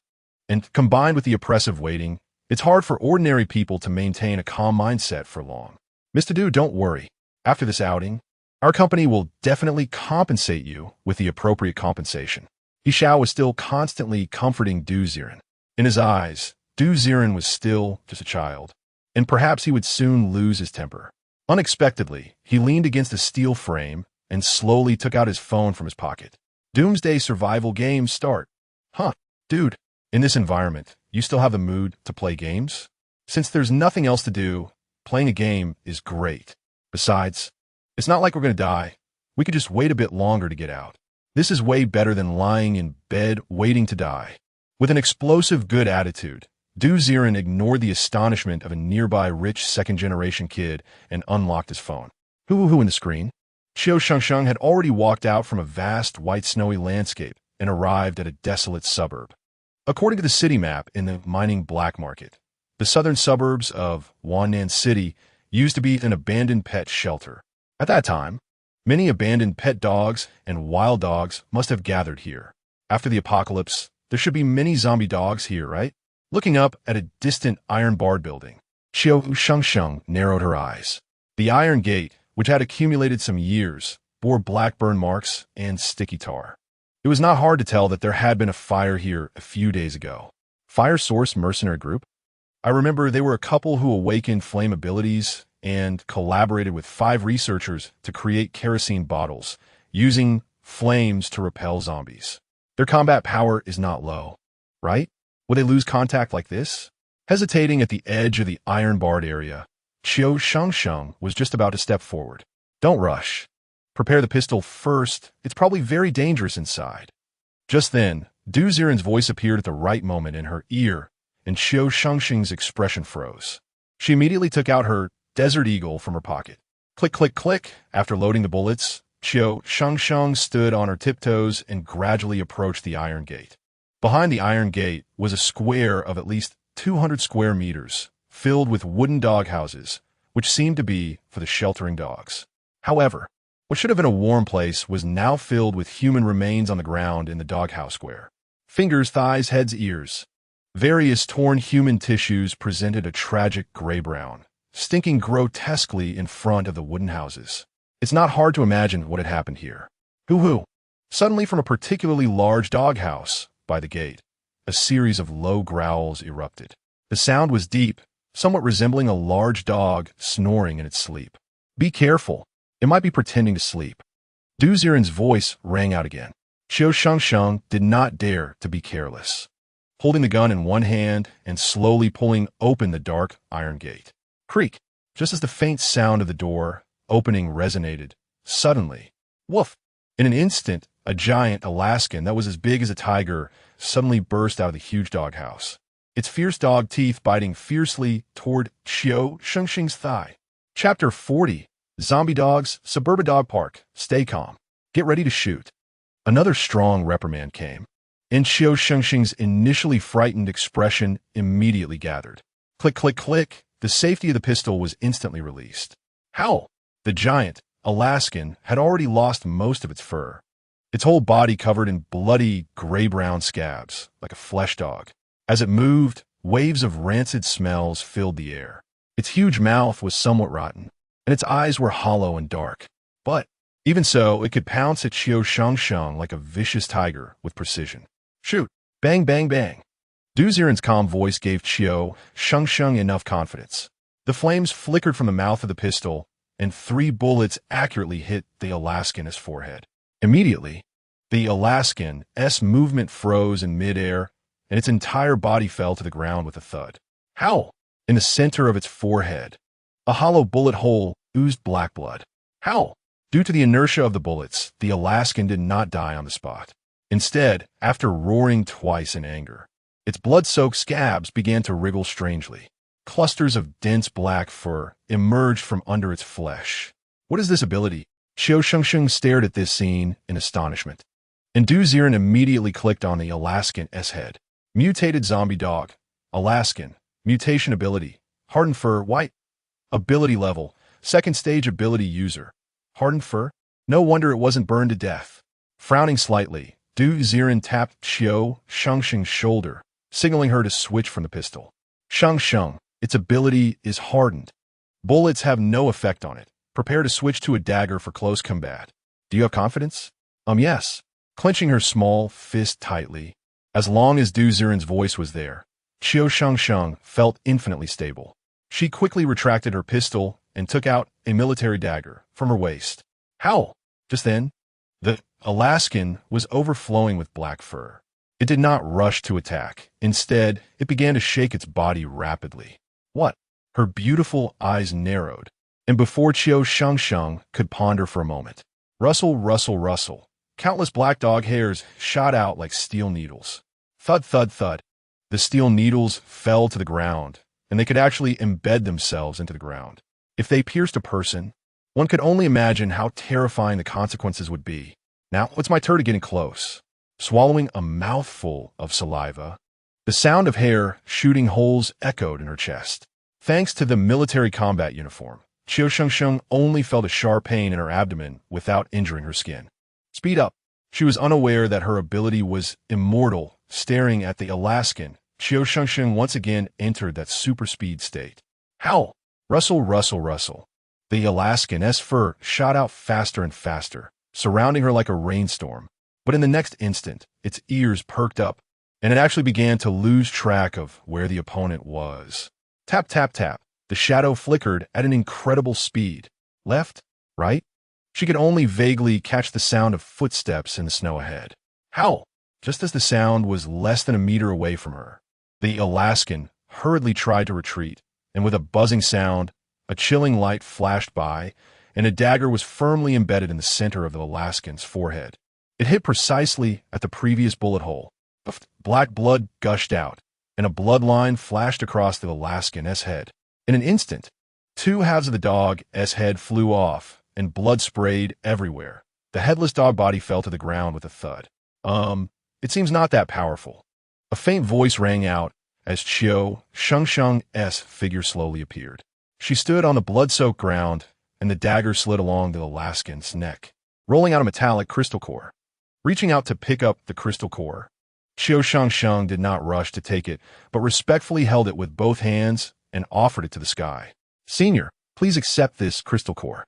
And combined with the oppressive waiting, it's hard for ordinary people to maintain a calm mindset for long. Mr. Du, don't worry. After this outing, our company will definitely compensate you with the appropriate compensation. Qiu was still constantly comforting Du Ziren. In his eyes, Du Ziren was still just a child, and perhaps he would soon lose his temper. Unexpectedly, he leaned against a steel frame and slowly took out his phone from his pocket. Doomsday Survival games start. Huh, dude, in this environment, you still have the mood to play games? Since there's nothing else to do, playing a game is great. Besides, it's not like we're going to die. We could just wait a bit longer to get out. This is way better than lying in bed waiting to die. With an explosive good attitude, Du Ziren ignored the astonishment of a nearby rich second-generation kid and unlocked his phone. Who in the screen? Qiu Shengsheng had already walked out from a vast white snowy landscape and arrived at a desolate suburb. According to the city map in the mining black market, the southern suburbs of Wannan City used to be an abandoned pet shelter. At that time, many abandoned pet dogs and wild dogs must have gathered here. After the apocalypse, there should be many zombie dogs here, right? Looking up at a distant iron-barred building, Qiu Shengsheng narrowed her eyes. The iron gate, which had accumulated some years, bore black burn marks and sticky tar. It was not hard to tell that there had been a fire here a few days ago. Fire Source Mercenary Group? I remember they were a couple who awakened flame abilities and collaborated with 5 researchers to create kerosene bottles, using flames to repel zombies. Their combat power is not low, right? Would they lose contact like this? Hesitating at the edge of the iron-barred area, Qiu Shengsheng was just about to step forward. Don't rush. Prepare the pistol first. It's probably very dangerous inside. Just then, Ziren's voice appeared at the right moment in her ear, and Qiu Shengsheng's expression froze. She immediately took out her Desert Eagle from her pocket. Click, click, click. After loading the bullets, Qiu Shengsheng stood on her tiptoes and gradually approached the iron gate. Behind the iron gate was a square of at least 200 square meters, filled with wooden doghouses, which seemed to be for the sheltering dogs. However, what should have been a warm place was now filled with human remains on the ground in the doghouse square. Fingers, thighs, heads, ears. Various torn human tissues presented a tragic gray-brown, stinking grotesquely in front of the wooden houses. It's not hard to imagine what had happened here. Hoo-hoo! Suddenly from a particularly large doghouse by the gate, a series of low growls erupted. The sound was deep, somewhat resembling a large dog snoring in its sleep. Be careful. It might be pretending to sleep. Ziren's voice rang out again. Qiu Shengsheng did not dare to be careless. Holding the gun in one hand and slowly pulling open the dark iron gate. Creak! Just as the faint sound of the door opening resonated, suddenly, woof! In an instant, a giant Alaskan that was as big as a tiger suddenly burst out of the huge doghouse, its fierce dog teeth biting fiercely toward Qiu Shengsheng's thigh. Chapter 40. Zombie Dogs, Suburban Dog Park. Stay calm. Get ready to shoot. Another strong reprimand came, and Qiu Shengsheng's initially frightened expression immediately gathered. Click, click, click. The safety of the pistol was instantly released. How? The giant, Alaskan, had already lost most of its fur, its whole body covered in bloody gray-brown scabs, like a flesh dog. As it moved, waves of rancid smells filled the air. Its huge mouth was somewhat rotten, and its eyes were hollow and dark. But, even so, it could pounce at Qiu Shengsheng like a vicious tiger with precision. Shoot! Bang, bang, bang! Ziren's calm voice gave Qiu Shengsheng enough confidence. The flames flickered from the mouth of the pistol, and 3 bullets accurately hit the Alaskan's forehead. Immediately, the Alaskan's movement froze in midair, and its entire body fell to the ground with a thud. How? In the center of its forehead, a hollow bullet hole oozed black blood. How? Due to the inertia of the bullets, the Alaskan did not die on the spot. Instead, after roaring twice in anger, its blood-soaked scabs began to wriggle strangely. Clusters of dense black fur emerged from under its flesh. What is this ability? Qiu Shengsheng stared at this scene in astonishment. And Ziren immediately clicked on the Alaskan's head. Mutated zombie dog. Alaskan. Mutation ability. Hardened fur, white. Ability level. Second stage ability user. Hardened fur? No wonder it wasn't burned to death. Frowning slightly, Ziren tapped Qiu Shengsheng's shoulder, signaling her to switch from the pistol. Shengsheng, its ability is hardened. Bullets have no effect on it. Prepare to switch to a dagger for close combat. Do you have confidence? Yes. Clenching her small fist tightly, as long as Ziren's voice was there, Qiu Shengsheng felt infinitely stable. She quickly retracted her pistol and took out a military dagger from her waist. How? Just then, the Alaskan was overflowing with black fur. It did not rush to attack. Instead, it began to shake its body rapidly. What? Her beautiful eyes narrowed, and before Qiu Shengsheng could ponder for a moment, rustle, rustle, rustle, countless black dog hairs shot out like steel needles. Thud, thud, thud. The steel needles fell to the ground, and they could actually embed themselves into the ground. If they pierced a person, one could only imagine how terrifying the consequences would be. Now, it's my turn to getting close. Swallowing a mouthful of saliva, the sound of hair shooting holes echoed in her chest. Thanks to the military combat uniform, Qiu Shengsheng only felt a sharp pain in her abdomen without injuring her skin. Speed up. She was unaware that her ability was immortal. Staring at the Alaskan, Qiu Shengsheng once again entered that super speed state. Howl! Rustle, rustle, rustle. The Alaskan's fur shot out faster and faster, surrounding her like a rainstorm. But in the next instant, its ears perked up, and it actually began to lose track of where the opponent was. Tap, tap, tap. The shadow flickered at an incredible speed. Left? Right? She could only vaguely catch the sound of footsteps in the snow ahead. Howl! Just as the sound was less than a meter away from her, the Alaskan hurriedly tried to retreat, and with a buzzing sound, a chilling light flashed by, and a dagger was firmly embedded in the center of the Alaskan's forehead. It hit precisely at the previous bullet hole. Black blood gushed out, and a bloodline flashed across the Alaskan's head. In an instant, two halves of the dog's head flew off, and blood sprayed everywhere. The headless dog body fell to the ground with a thud. It seems not that powerful. A faint voice rang out as Qiu Shengsheng's figure slowly appeared. She stood on the blood-soaked ground, and the dagger slid along the Alaskan's neck, rolling out a metallic crystal core. Reaching out to pick up the crystal core, Qiu Shengsheng did not rush to take it, but respectfully held it with both hands and offered it to the sky. "Senior, please accept this crystal core.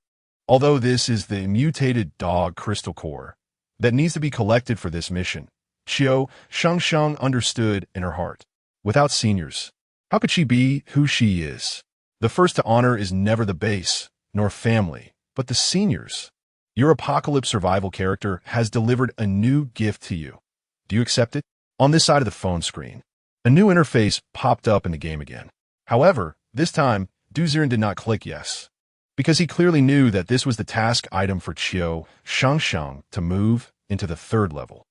Although this is the mutated dog crystal core that needs to be collected for this mission," Qiu Shengsheng understood in her heart. Without seniors, how could she be who she is? The first to honor is never the base, nor family, but the seniors. Your apocalypse survival character has delivered a new gift to you. Do you accept it? On this side of the phone screen, a new interface popped up in the game again. However, this time, Ziren did not click yes, because he clearly knew that this was the task item for Qiu Shengsheng to move into the third level.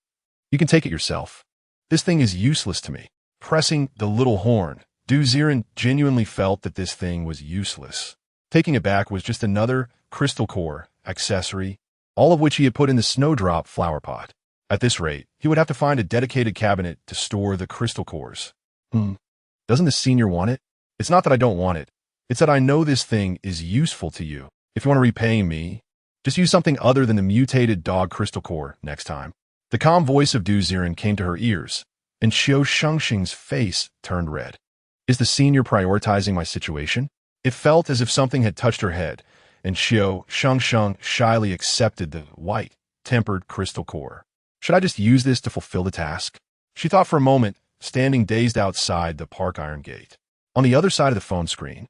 "You can take it yourself. This thing is useless to me." Pressing the little horn, Ziren genuinely felt that this thing was useless. Taking it back was just another crystal core accessory, all of which he had put in the snowdrop flower pot. At this rate, he would have to find a dedicated cabinet to store the crystal cores. Doesn't the senior want it? It's not that I don't want it. It's that I know this thing is useful to you. If you want to repay me, just use something other than the mutated dog crystal core next time. The calm voice of Ziren came to her ears, and Qiu Shengsheng's face turned red. Is the senior prioritizing my situation? It felt as if something had touched her head, and Qiu Shengsheng shyly accepted the white, tempered crystal core. Should I just use this to fulfill the task? She thought for a moment, standing dazed outside the park iron gate. On the other side of the phone screen,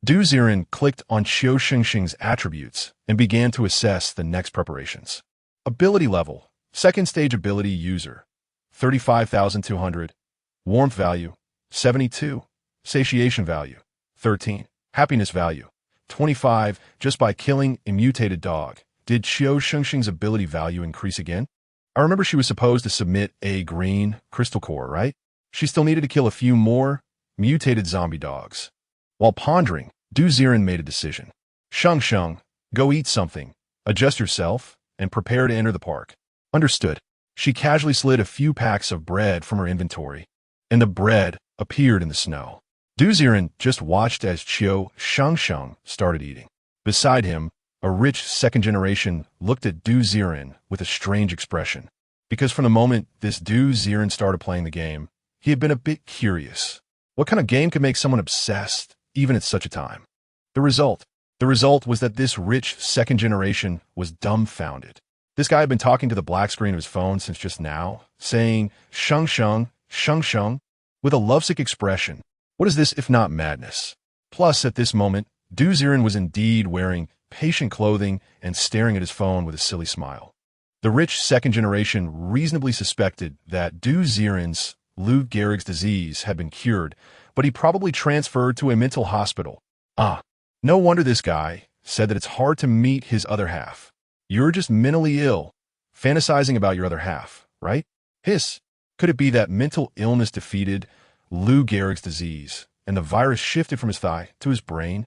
Ziren clicked on Qiu Shengsheng's attributes and began to assess the next preparations. Ability level, second stage ability user, 35,200, warmth value, 72, satiation value, 13, happiness value, 25. Just by killing a mutated dog, did Qiu Shengsheng's ability value increase again? I remember she was supposed to submit a green crystal core, right? She still needed to kill a few more mutated zombie dogs. While pondering, Ziren made a decision. "Shengsheng, go eat something, adjust yourself, and prepare to enter the park." Understood. She casually slid a few packs of bread from her inventory, and the bread appeared in the snow. Ziren just watched as Qiu Shengsheng started eating. Beside him, a rich second generation looked at Ziren with a strange expression, because from the moment this Ziren started playing the game, he had been a bit curious. What kind of game could make someone obsessed, even at such a time? The result was that this rich second generation was dumbfounded. This guy had been talking to the black screen of his phone since just now, saying, "Shengsheng, Shengsheng," with a lovesick expression. What is this if not madness? Plus, at this moment, Ziren was indeed wearing patient clothing and staring at his phone with a silly smile. The rich second generation reasonably suspected that Ziren's Lou Gehrig's disease had been cured, but he probably transferred to a mental hospital. No wonder this guy said that it's hard to meet his other half. You're just mentally ill, fantasizing about your other half, right? Hiss. Could it be that mental illness defeated Lou Gehrig's disease, and the virus shifted from his thigh to his brain?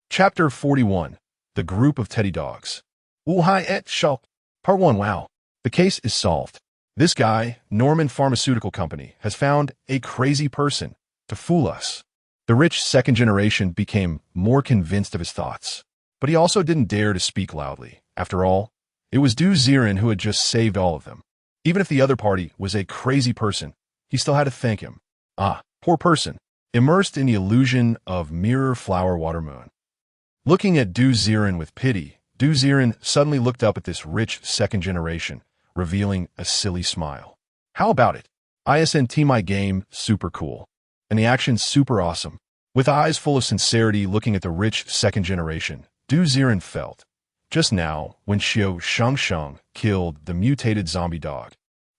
Chapter 41. The Group of Teddy Dogs. Wuhai et Shop. Part 1. Wow. The case is solved. This guy, Norman Pharmaceutical Company, has found a crazy person to fool us. The rich second generation became more convinced of his thoughts, but he also didn't dare to speak loudly. After all, it was Ziren who had just saved all of them. Even if the other party was a crazy person, he still had to thank him. Poor person, immersed in the illusion of mirror flower water moon. Looking at Ziren with pity, Ziren suddenly looked up at this rich second generation, revealing a silly smile. How about it? ALS.My game super cool, and the action super awesome. With eyes full of sincerity looking at the rich second generation, Ziren felt just now when Qiu Shengsheng killed the mutated zombie dog.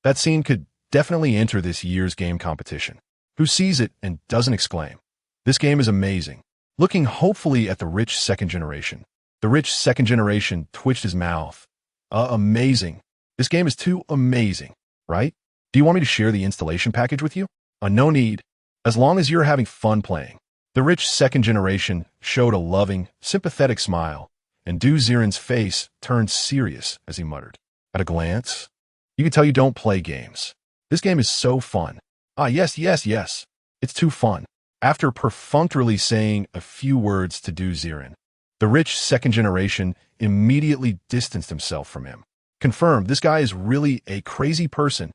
That scene could definitely enter this year's game competition. Who sees it and doesn't exclaim, "This game is amazing." Looking hopefully at the rich second generation. The rich second generation twitched his mouth. Amazing. This game is too amazing, right? Do you want me to share the installation package with you? No need. As long as you're having fun playing. The rich second generation showed a loving, sympathetic smile, and Ziren's face turned serious as he muttered. At a glance, you can tell you don't play games. This game is so fun. Yes. It's too fun. After perfunctorily saying a few words to Ziren, the rich second generation immediately distanced himself from him. Confirmed, this guy is really a crazy person.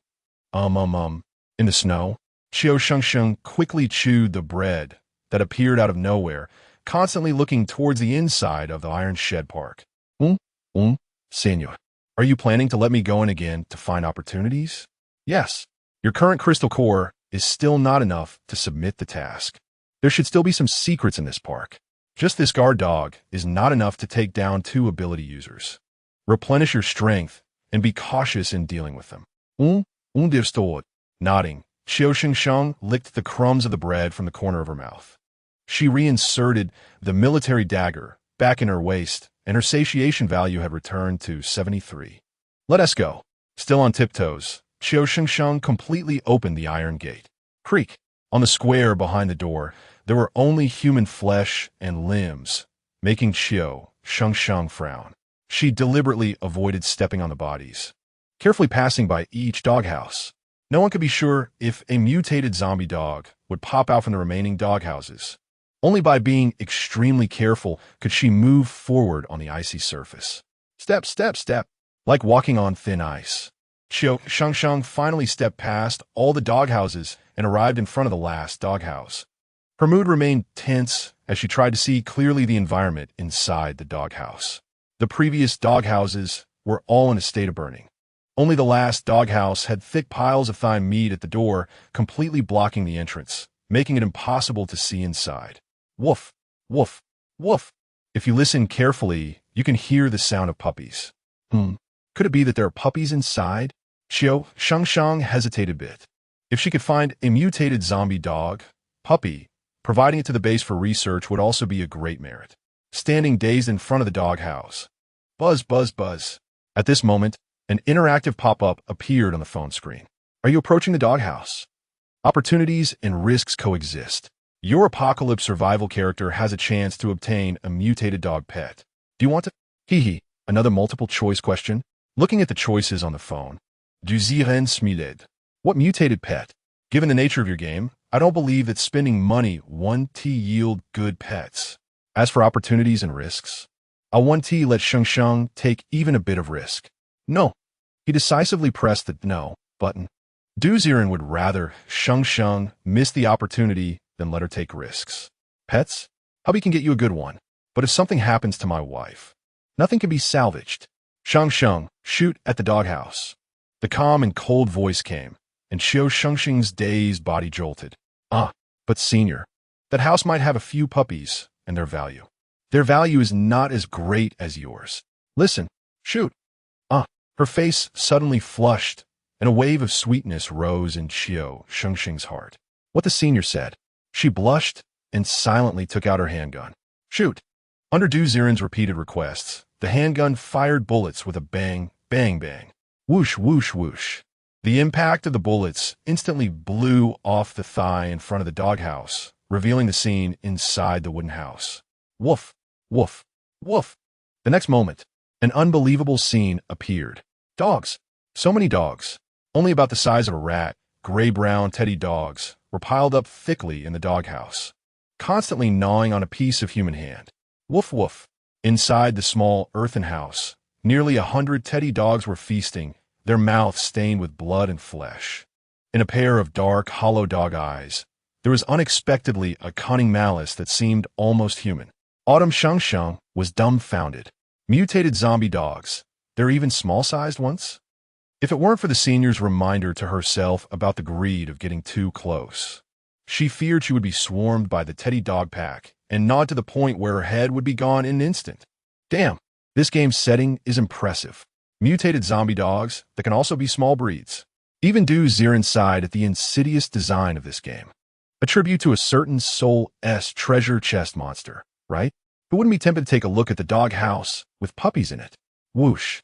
In the snow, Qiu Shengsheng quickly chewed the bread that appeared out of nowhere, constantly looking towards the inside of the Iron Shed Park. Senor, are you planning to let me go in again to find opportunities? Yes. Your current crystal core is still not enough to submit the task. There should still be some secrets in this park. Just this guard dog is not enough to take down 2 ability users. Replenish your strength and be cautious in dealing with them. Understood. Nodding, Qiu Shengsheng licked the crumbs of the bread from the corner of her mouth. She reinserted the military dagger back in her waist, and her satiation value had returned to 73. Let us go. Still on tiptoes, Qiu Shengsheng completely opened the iron gate. Creak. On the square behind the door, there were only human flesh and limbs, making Qiu Shengsheng frown. She deliberately avoided stepping on the bodies, carefully passing by each doghouse. No one could be sure if a mutated zombie dog would pop out from the remaining doghouses. Only by being extremely careful could she move forward on the icy surface. Step, like walking on thin ice. Qiu Shengsheng finally stepped past all the doghouses and arrived in front of the last doghouse. Her mood remained tense as she tried to see clearly the environment inside the doghouse. The previous doghouses were all in a state of burning. Only the last doghouse had thick piles of thawed meat at the door, completely blocking the entrance, making it impossible to see inside. Woof, woof, woof. If you listen carefully, you can hear the sound of puppies. Could it be that there are puppies inside? Qiu Shengsheng hesitated a bit. If she could find a mutated zombie dog, puppy, providing it to the base for research would also be a great merit. Standing dazed in front of the doghouse. Buzz. At this moment, an interactive pop-up appeared on the phone screen. Are you approaching the doghouse? Opportunities and risks coexist. Your Apocalypse Survival character has a chance to obtain a mutated dog pet. Do you want to? Another multiple choice question. Looking at the choices on the phone. Ziren Smiled. What mutated pet? Given the nature of your game, I don't believe that spending money 1T yield good pets. As for opportunities and risks, a 1T let Shengsheng take even a bit of risk. No. He decisively pressed the no button. Ziren would rather Shengsheng miss the opportunity than let her take risks. Pets? Hubby can get you a good one. But if something happens to my wife, nothing can be salvaged. Shengsheng, shoot at the doghouse. The calm and cold voice came, and Qiu Shengsheng's dazed body jolted. But senior, that house might have a few puppies and their value. Their value is not as great as yours. Listen, shoot. Her face suddenly flushed, and a wave of sweetness rose in Qiu Shengsheng's heart. What the senior said. She blushed and silently took out her handgun. Shoot. Under Ziren's repeated requests, the handgun fired bullets with a bang, bang, bang. Whoosh, whoosh, whoosh. The impact of the bullets instantly blew off the thigh in front of the doghouse, revealing the scene inside the wooden house. Woof, woof, woof. The next moment, an unbelievable scene appeared. Dogs. So many dogs. Only about the size of a rat, gray-brown teddy dogs, were piled up thickly in the doghouse, constantly gnawing on a piece of human hand. Woof, woof. Inside the small earthen house, nearly 100 teddy dogs were feasting, their mouths stained with blood and flesh. In a pair of dark, hollow dog eyes, there was unexpectedly a cunning malice that seemed almost human. Autumn Shengsheng was dumbfounded. Mutated zombie dogs. They're even small-sized ones? If it weren't for the senior's reminder to herself about the greed of getting too close, she feared she would be swarmed by the teddy dog pack and gnawed to the point where her head would be gone in an instant. Damn, This game's setting is impressive. Mutated zombie dogs that can also be small breeds. Even Ziren sighed at the insidious design of this game. A tribute to a certain Soul-S treasure chest monster, right? Who wouldn't be tempted to take a look at the doghouse with puppies in it? Whoosh.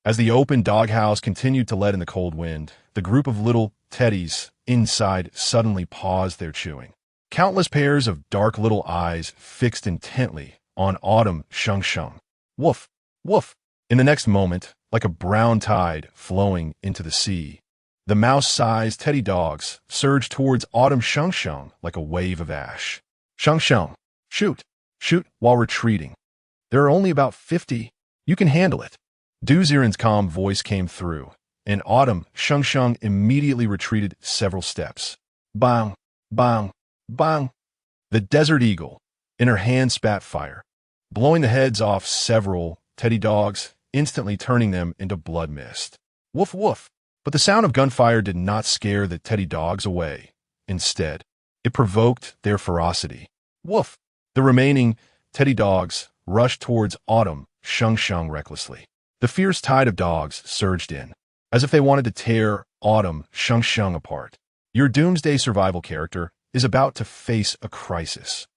As the open doghouse continued to let in the cold wind, the group of little teddies inside suddenly paused their chewing. Countless pairs of dark little eyes fixed intently on Shengsheng. Woof, woof. In the next moment, like a brown tide flowing into the sea, the mouse-sized teddy dogs surged towards Shengsheng like a wave of ash. Shengsheng, shoot, shoot while retreating. There are only about 50. You can handle it. Ziren's calm voice came through, and Shengsheng immediately retreated several steps. Bang, bang, bang. The desert eagle, in her hand, spat fire, blowing the heads off several teddy dogs, instantly turning them into blood mist. Woof, woof. But the sound of gunfire did not scare the teddy dogs away. Instead, it provoked their ferocity. Woof. The remaining teddy dogs rushed towards Shengsheng recklessly. The fierce tide of dogs surged in, as if they wanted to tear Shengsheng apart. Your Doomsday Survival character is about to face a crisis.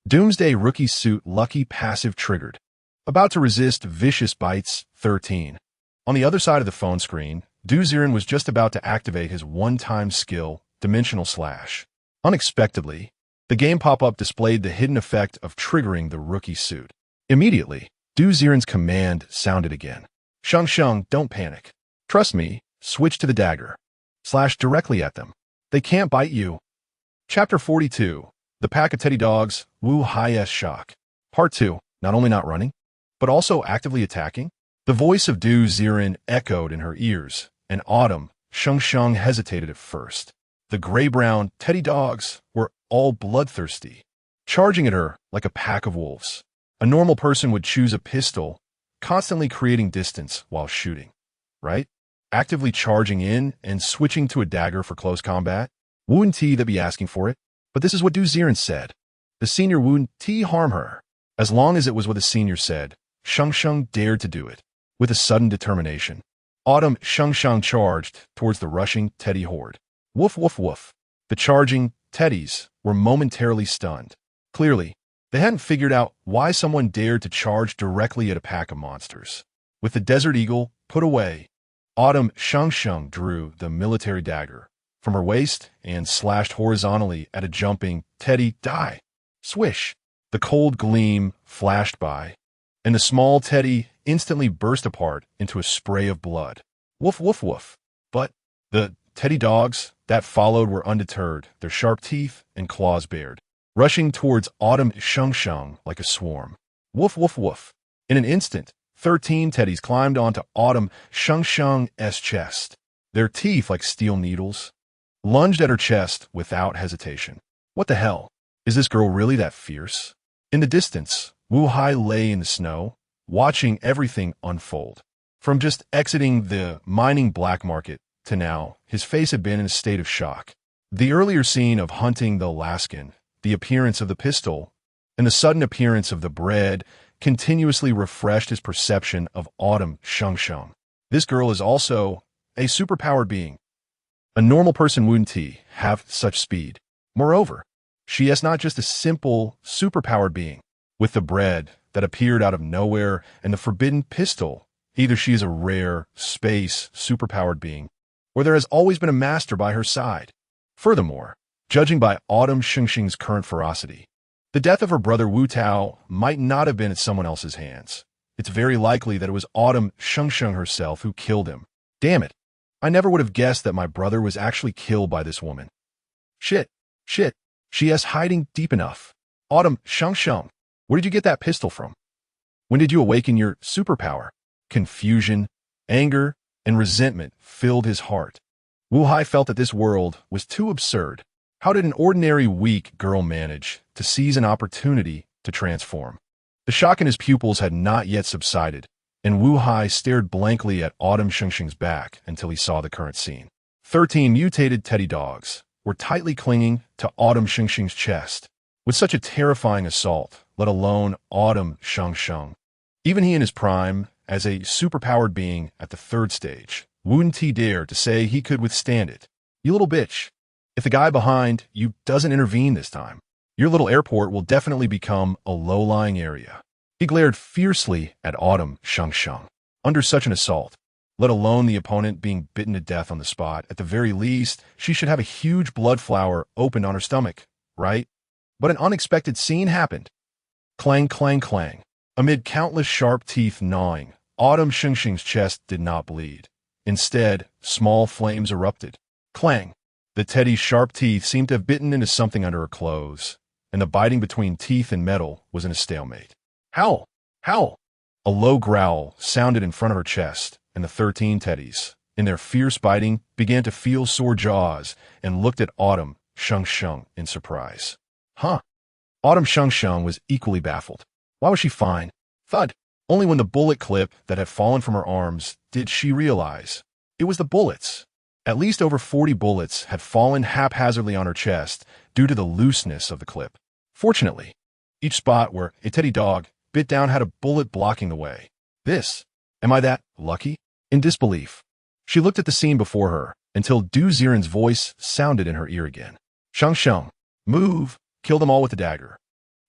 Doomsday Rookie Suit Lucky Passive triggered. About to resist vicious bites, 13. On the other side of the phone screen, Ziren was just about to activate his one-time skill, Dimensional Slash. Unexpectedly, the game pop-up displayed the hidden effect of triggering the rookie suit. Immediately, Ziren's command sounded again. Shengsheng, don't panic. Trust me, switch to the dagger. Slash directly at them. They can't bite you. Chapter 42. The Pack of Teddy Dogs, Wu Hai's Shock. Part 2. Not only not running, but also actively attacking. The voice of Ziren echoed in her ears, and Shengsheng hesitated at first. The gray-brown teddy dogs were all bloodthirsty, charging at her like a pack of wolves. A normal person would choose a pistol, constantly creating distance while shooting, right? Actively charging in and switching to a dagger for close combat. Wouldn't that be asking for it? But this is what Ziren said. The senior wouldn't harm her. As long as it was what the senior said, Shengsheng dared to do it. With a sudden determination, Shengsheng charged towards the rushing teddy horde. Woof, woof, woof. The charging teddies were momentarily stunned. Clearly, they hadn't figured out why someone dared to charge directly at a pack of monsters. With the Desert Eagle put away, Shengsheng drew the military dagger from her waist and slashed horizontally at a jumping teddy. Die! Swish! The cold gleam flashed by, and the small teddy instantly burst apart into a spray of blood. Woof, woof, woof. But the teddy dogs that followed were undeterred, their sharp teeth and claws bared, rushing towards Shengsheng like a swarm. Woof, woof, woof. In an instant, 13 teddies climbed onto Shengsheng's chest. Their teeth, like steel needles, lunged at her chest without hesitation. What the hell? Is this girl really that fierce? In the distance, Wu Hai lay in the snow, watching everything unfold. From just exiting the mining black market to now, his face had been in a state of shock. The earlier scene of hunting the Alaskan, the appearance of the pistol, and the sudden appearance of the bread continuously refreshed his perception of Shengsheng. This girl is also a superpowered being. A normal person wouldn't have such speed. Moreover, she is not just a simple superpowered being. With the bread that appeared out of nowhere and the forbidden pistol, either she is a rare, space, superpowered being, or there has always been a master by her side. Furthermore, judging by Shengsheng's current ferocity, the death of her brother Wu Tao might not have been at someone else's hands. It's very likely that it was Shengsheng herself who killed him. Damn it. I never would have guessed that my brother was actually killed by this woman. Shit. She is hiding deep enough. Shengsheng, where did you get that pistol from? When did you awaken your superpower? Confusion, anger, and resentment filled his heart. Wu Hai felt that this world was too absurd. How did an ordinary weak girl manage to seize an opportunity to transform? The shock in his pupils had not yet subsided, and Wu Hai stared blankly at Shengsheng's back until he saw the current scene. 13 mutated teddy dogs were tightly clinging to Shengsheng's chest. With such a terrifying assault, let alone Shengsheng, Even he in his prime, as a superpowered being at the third stage, wouldn't he dare to say he could withstand it. You little bitch. If the guy behind you doesn't intervene this time, your little airport will definitely become a low-lying area. He glared fiercely at Shengsheng. Under such an assault, let alone the opponent being bitten to death on the spot, at the very least, she should have a huge blood flower opened on her stomach, right? But an unexpected scene happened. Clang, clang, clang. Amid countless sharp teeth gnawing, Shengsheng's chest did not bleed. Instead, small flames erupted. Clang. The teddy's sharp teeth seemed to have bitten into something under her clothes, and the biting between teeth and metal was in a stalemate. Howl! Howl! A low growl sounded in front of her chest, and the 13 teddies, in their fierce biting, began to feel sore jaws and looked at Shengsheng in surprise. Huh? Shengsheng was equally baffled. Why was she fine? Thud. Only when the bullet clip that had fallen from her arms did she realize. It was the bullets. At least over 40 bullets had fallen haphazardly on her chest due to the looseness of the clip. Fortunately, each spot where a teddy dog bit down had a bullet blocking the way. Am I that lucky? In disbelief, she looked at the scene before her until Ziren's voice sounded in her ear again. Shengsheng, move, kill them all with the dagger.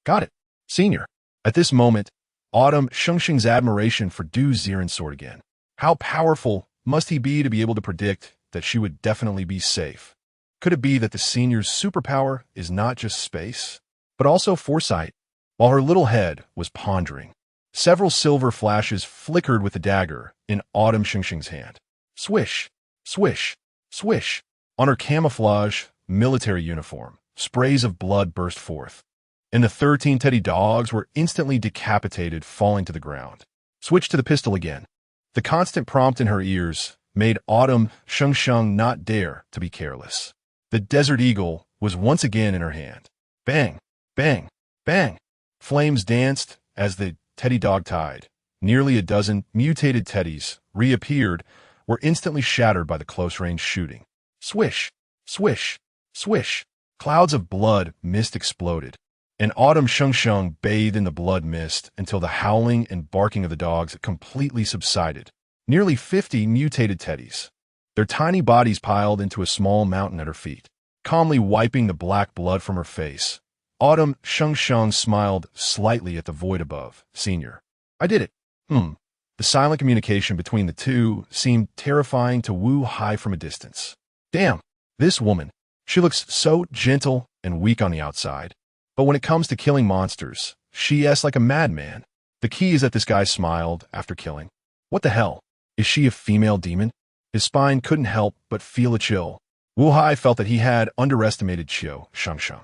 Got it, senior. At this moment, Shengsheng's admiration for Ziren soared again. How powerful must he be to be able to predict that she would definitely be safe? Could it be that the senior's superpower is not just space, but also foresight? While her little head was pondering, several silver flashes flickered with the dagger in Shengsheng's hand. Swish, swish, swish. On her camouflage military uniform, sprays of blood burst forth, and the 13 teddy dogs were instantly decapitated, falling to the ground. Switch to the pistol again. The constant prompt in her ears made Shengsheng not dare to be careless. The Desert Eagle was once again in her hand. Bang, bang, bang. Flames danced as the teddy dog tied. Nearly a dozen mutated teddies reappeared, were instantly shattered by the close-range shooting. Swish, swish, swish. Clouds of blood mist exploded, and Shengsheng bathed in the blood mist until the howling and barking of the dogs completely subsided. Nearly 50 mutated teddies, their tiny bodies piled into a small mountain at her feet, calmly wiping the black blood from her face. Shengsheng smiled slightly at the void above. Senior, I did it. The silent communication between the two seemed terrifying to Wu Hai from a distance. Damn, this woman. She looks so gentle and weak on the outside, but when it comes to killing monsters, she is like a madman. The key is that this guy smiled after killing. What the hell? Is she a female demon? His spine couldn't help but feel a chill. Wu Hai felt that he had underestimated Qiu Shengsheng.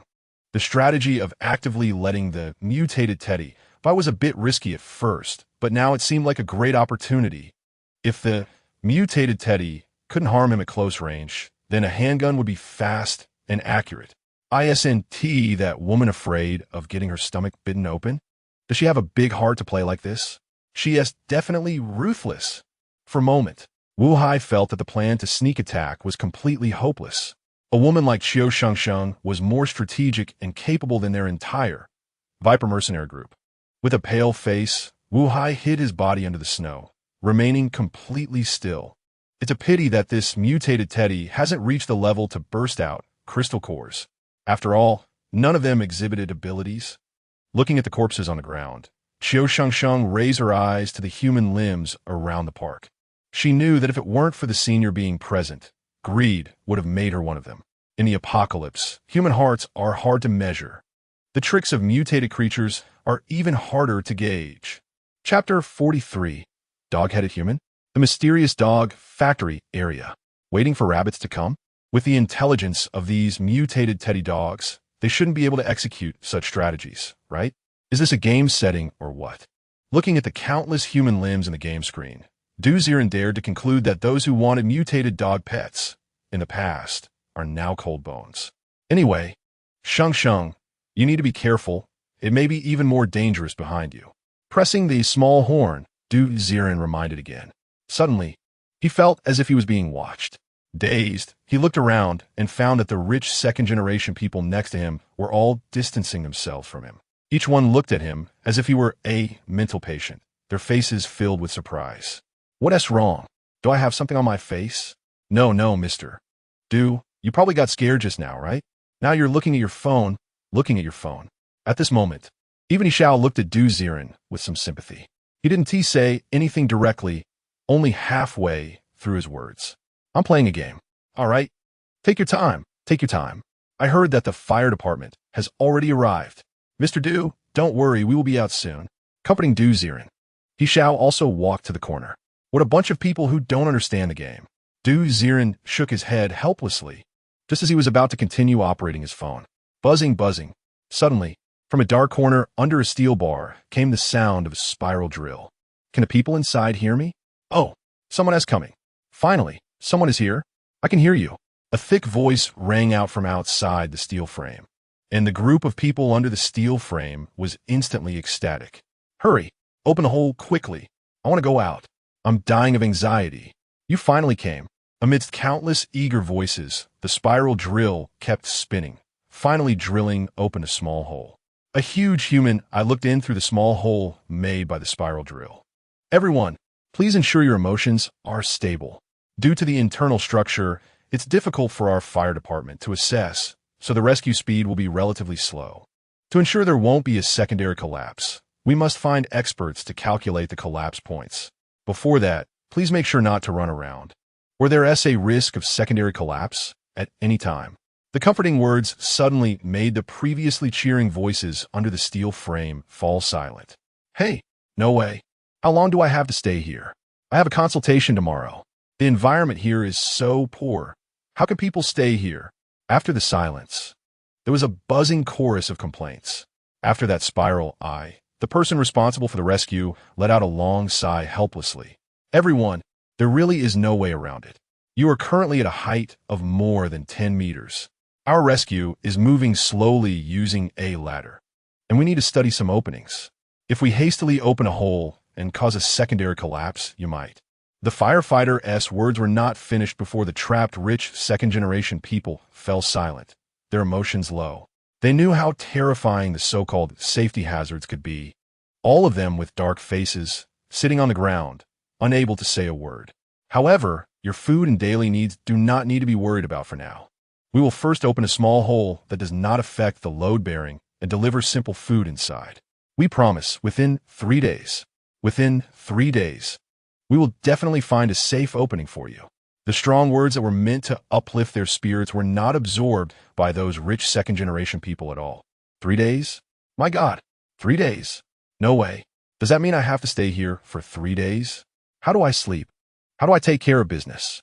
The strategy of actively letting the mutated teddy by was a bit risky at first, but now it seemed like a great opportunity. If the mutated teddy couldn't harm him at close range, then a handgun would be fast and accurate. Isn't that woman afraid of getting her stomach bitten open? Does she have a big heart to play like this? She is definitely ruthless. For a moment, Wu Hai felt that the plan to sneak attack was completely hopeless. A woman like Qiu Shengsheng was more strategic and capable than their entire Viper mercenary group. With a pale face, Wu Hai hid his body under the snow, remaining completely still. It's a pity that this mutated teddy hasn't reached the level to burst out crystal cores. After all, none of them exhibited abilities. Looking at the corpses on the ground, Qiu Shengsheng raised her eyes to the human limbs around the park. She knew that if it weren't for the senior being present, greed would have made her one of them. In the apocalypse, human hearts are hard to measure. The tricks of mutated creatures are even harder to gauge. Chapter 43. Dog-headed human? The mysterious dog factory area. Waiting for rabbits to come? With the intelligence of these mutated teddy dogs, they shouldn't be able to execute such strategies, right? Is this a game setting or what? Looking at the countless human limbs in the game screen, Ziren dared to conclude that those who wanted mutated dog pets in the past are now cold bones. Anyway, Shengsheng, you need to be careful. It may be even more dangerous behind you. Pressing the small horn, Ziren reminded again. Suddenly, he felt as if he was being watched. Dazed, he looked around and found that the rich second-generation people next to him were all distancing themselves from him. Each one looked at him as if he were a mental patient. their faces filled with surprise. What's wrong? Do I have something on my face? No, no, mister. You probably got scared just now, right? Now you're looking at your phone. At this moment, even Xiao looked at Ziren with some sympathy. He didn't say anything directly, only halfway through his words. I'm playing a game. All right? Take your time. I heard that the fire department has already arrived. Mr. Du, don't worry, we will be out soon. Comforting Ziren. Xiao also walked to the corner. What a bunch of people who don't understand the game. Ziren shook his head helplessly, just as he was about to continue operating his phone. Buzzing. Suddenly, from a dark corner under a steel bar came the sound of a spiral drill. Can the people inside hear me? Oh, someone is coming. Finally, someone is here. I can hear you. A thick voice rang out from outside the steel frame, and the group of people under the steel frame was instantly ecstatic. Hurry, open the hole quickly. I want to go out. I'm dying of anxiety. You finally came. Amidst countless eager voices, the spiral drill kept spinning, finally drilling open a small hole. A huge human, I looked in through the small hole made by the spiral drill. Everyone, please ensure your emotions are stable. Due to the internal structure, it's difficult for our fire department to assess, so the rescue speed will be relatively slow. To ensure there won't be a secondary collapse, we must find experts to calculate the collapse points. Before that, please make sure not to run around, or there is a risk of secondary collapse at any time. The comforting words suddenly made the previously cheering voices under the steel frame fall silent. Hey, no way. How long do I have to stay here? I have a consultation tomorrow. The environment here is so poor. How can people stay here? After the silence, there was a buzzing chorus of complaints. After that spiral, the person responsible for the rescue, let out a long sigh helplessly. Everyone, there really is no way around it. You are currently at a height of more than 10 meters. Our rescue is moving slowly using a ladder, and we need to study some openings. If we hastily open a hole and cause a secondary collapse, you might. The firefighter's words were not finished before the trapped rich second-generation people fell silent, their emotions low. They knew how terrifying the so-called safety hazards could be, all of them with dark faces, sitting on the ground, unable to say a word. However, your food and daily needs do not need to be worried about for now. We will first open a small hole that does not affect the load-bearing and deliver simple food inside. We promise, within 3 days, we will definitely find a safe opening for you. The strong words that were meant to uplift their spirits were not absorbed by those rich second-generation people at all. 3 days? My God, 3 days? No way. Does that mean I have to stay here for 3 days? How do I sleep? How do I take care of business?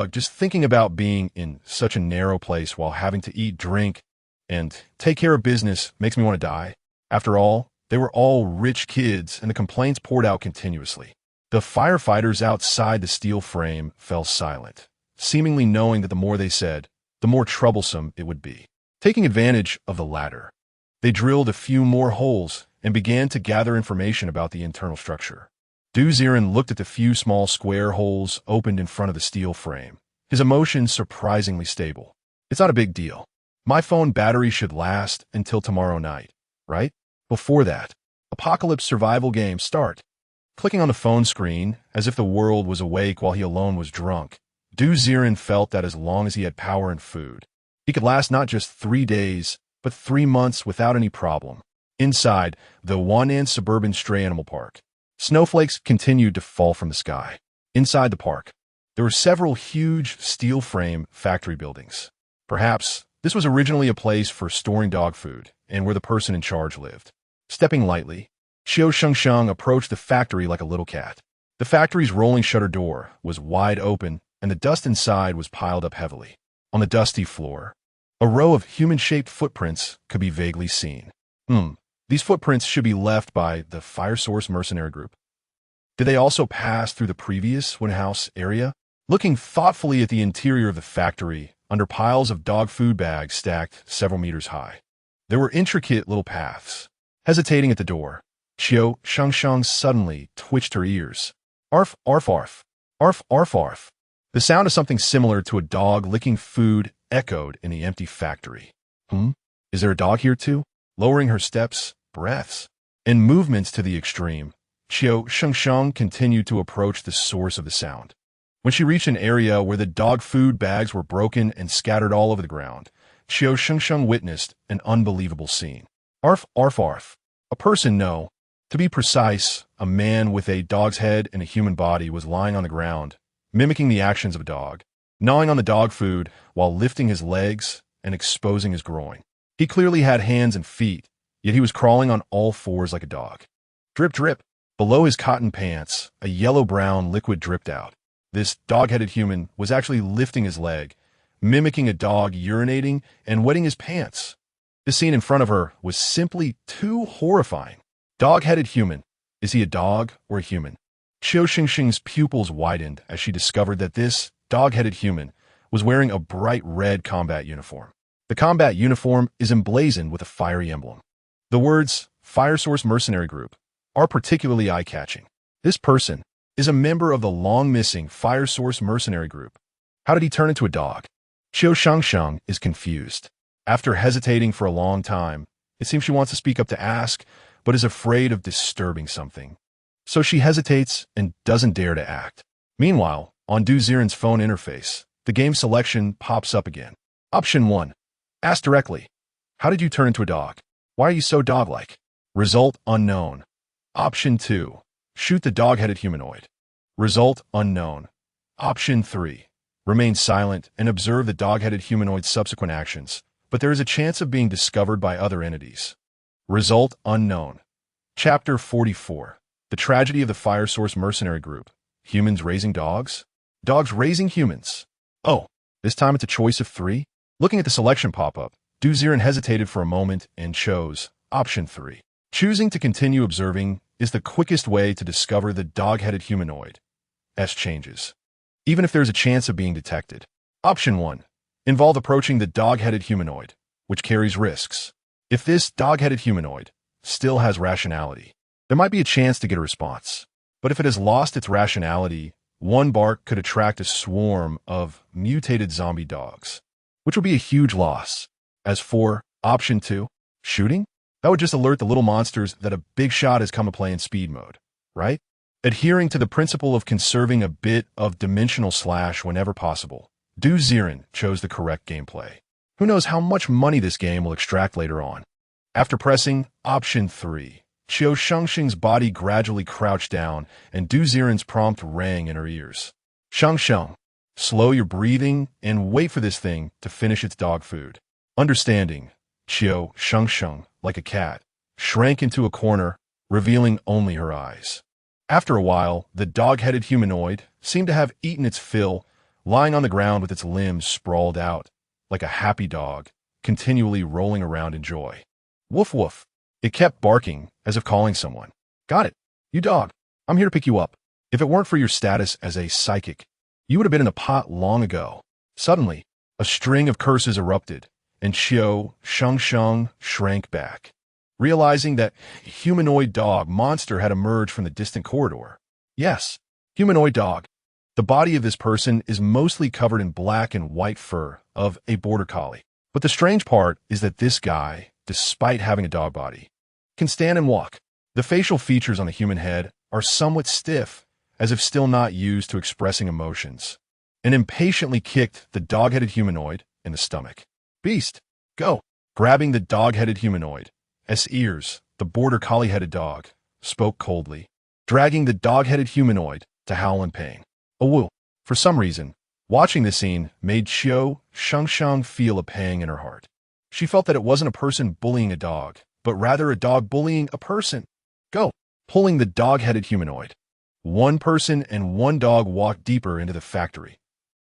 Just thinking about being in such a narrow place while having to eat, drink, and take care of business makes me want to die. After all, they were all rich kids, and the complaints poured out continuously. The firefighters outside the steel frame fell silent, seemingly knowing that the more they said, the more troublesome it would be. Taking advantage of the ladder, they drilled a few more holes and began to gather information about the internal structure. Ziren looked at the few small square holes opened in front of the steel frame, his emotions surprisingly stable. It's not a big deal. My phone battery should last until tomorrow night, right? Before that, apocalypse survival game start. Clicking on the phone screen, as if the world was awake while he alone was drunk, Ziren felt that as long as he had power and food, he could last not just 3 days, but 3 months without any problem. Inside the Wan'an suburban stray animal park, snowflakes continued to fall from the sky. Inside the park, there were several huge steel frame factory buildings. Perhaps this was originally a place for storing dog food and where the person in charge lived. Stepping lightly, Qiu Shengsheng approached the factory like a little cat. The factory's rolling shutter door was wide open, and the dust inside was piled up heavily. On the dusty floor, a row of human-shaped footprints could be vaguely seen. These footprints should be left by the Fire Source mercenary group. Did they also pass through the previous warehouse area? Looking thoughtfully at the interior of the factory, under piles of dog food bags stacked several meters high, there were intricate little paths. Hesitating at the door, Qiu Shengsheng suddenly twitched her ears. Arf, arf, arf. Arf, arf, arf. The sound of something similar to a dog licking food echoed in the empty factory. Is there a dog here too? Lowering her steps, breaths, and movements to the extreme, Qiu Shengsheng continued to approach the source of the sound. When she reached an area where the dog food bags were broken and scattered all over the ground, Qiu Shengsheng witnessed an unbelievable scene. Arf, arf, arf. A person, no. To be precise, a man with a dog's head and a human body was lying on the ground, mimicking the actions of a dog, gnawing on the dog food while lifting his legs and exposing his groin. He clearly had hands and feet, yet he was crawling on all fours like a dog. Drip, drip. Below his cotton pants, a yellow-brown liquid dripped out. This dog-headed human was actually lifting his leg, mimicking a dog urinating and wetting his pants. The scene in front of her was simply too horrifying. Dog-headed human. Is he a dog or a human? Qiu Shengsheng's pupils widened as she discovered that this dog-headed human was wearing a bright red combat uniform. The combat uniform is emblazoned with a fiery emblem. The words, Fire Source Mercenary Group, are particularly eye-catching. This person is a member of the long-missing Fire Source Mercenary Group. How did he turn into a dog? Qiu Shengsheng is confused. After hesitating for a long time, it seems she wants to speak up to ask, but is afraid of disturbing something. So she hesitates and doesn't dare to act. Meanwhile, on Ziren's phone interface, the game selection pops up again. Option 1. Ask directly. How did you turn into a dog? Why are you so dog-like? Result unknown. Option 2. Shoot the dog-headed humanoid. Result unknown. Option 3. Remain silent and observe the dog-headed humanoid's subsequent actions, but there is a chance of being discovered by other entities. Result unknown. Chapter 44. The Tragedy of the Fire Source Mercenary Group. Humans raising dogs? Dogs raising humans. Oh, this time it's a choice of 3? Looking at the selection pop-up, Ziren hesitated for a moment and chose Option 3. Choosing to continue observing is the quickest way to discover the dog-headed humanoid's changes, even if there's a chance of being detected. Option 1. Involve approaching the dog-headed humanoid, which carries risks. If this dog-headed humanoid still has rationality, there might be a chance to get a response. But if it has lost its rationality, one bark could attract a swarm of mutated zombie dogs, which would be a huge loss. As for Option 2, shooting, that would just alert the little monsters that a big shot has come to play in speed mode, right? Adhering to the principle of conserving a bit of dimensional slash whenever possible, Ziren chose the correct gameplay. Who knows how much money this game will extract later on. After pressing Option 3, Qiu Shengsheng's body gradually crouched down and Ziren's prompt rang in her ears. Shengsheng, slow your breathing and wait for this thing to finish its dog food. Understanding, Qiu Shengsheng, like a cat, shrank into a corner, revealing only her eyes. After a while, the dog-headed humanoid seemed to have eaten its fill, lying on the ground with its limbs sprawled out, like a happy dog, continually rolling around in joy. Woof woof. It kept barking, as if calling someone. Got it. You dog. I'm here to pick you up. If it weren't for your status as a psychic, you would have been in a pot long ago. Suddenly, a string of curses erupted, and Qiu Shengsheng shrank back, realizing that a humanoid dog monster had emerged from the distant corridor. Yes, humanoid dog. The body of this person is mostly covered in black and white fur of a border collie. But the strange part is that this guy, despite having a dog body, can stand and walk. The facial features on the human head are somewhat stiff, as if still not used to expressing emotions, and impatiently kicked the dog-headed humanoid in the stomach. Beast, go! Grabbing the dog-headed humanoid, ears, the border collie-headed dog, spoke coldly, dragging the dog-headed humanoid to howl in pain. Oh woo! For some reason, watching this scene made Qiu Shengsheng feel a pang in her heart. She felt that it wasn't a person bullying a dog, but rather a dog bullying a person. Go! Pulling the dog-headed humanoid. One person and one dog walked deeper into the factory.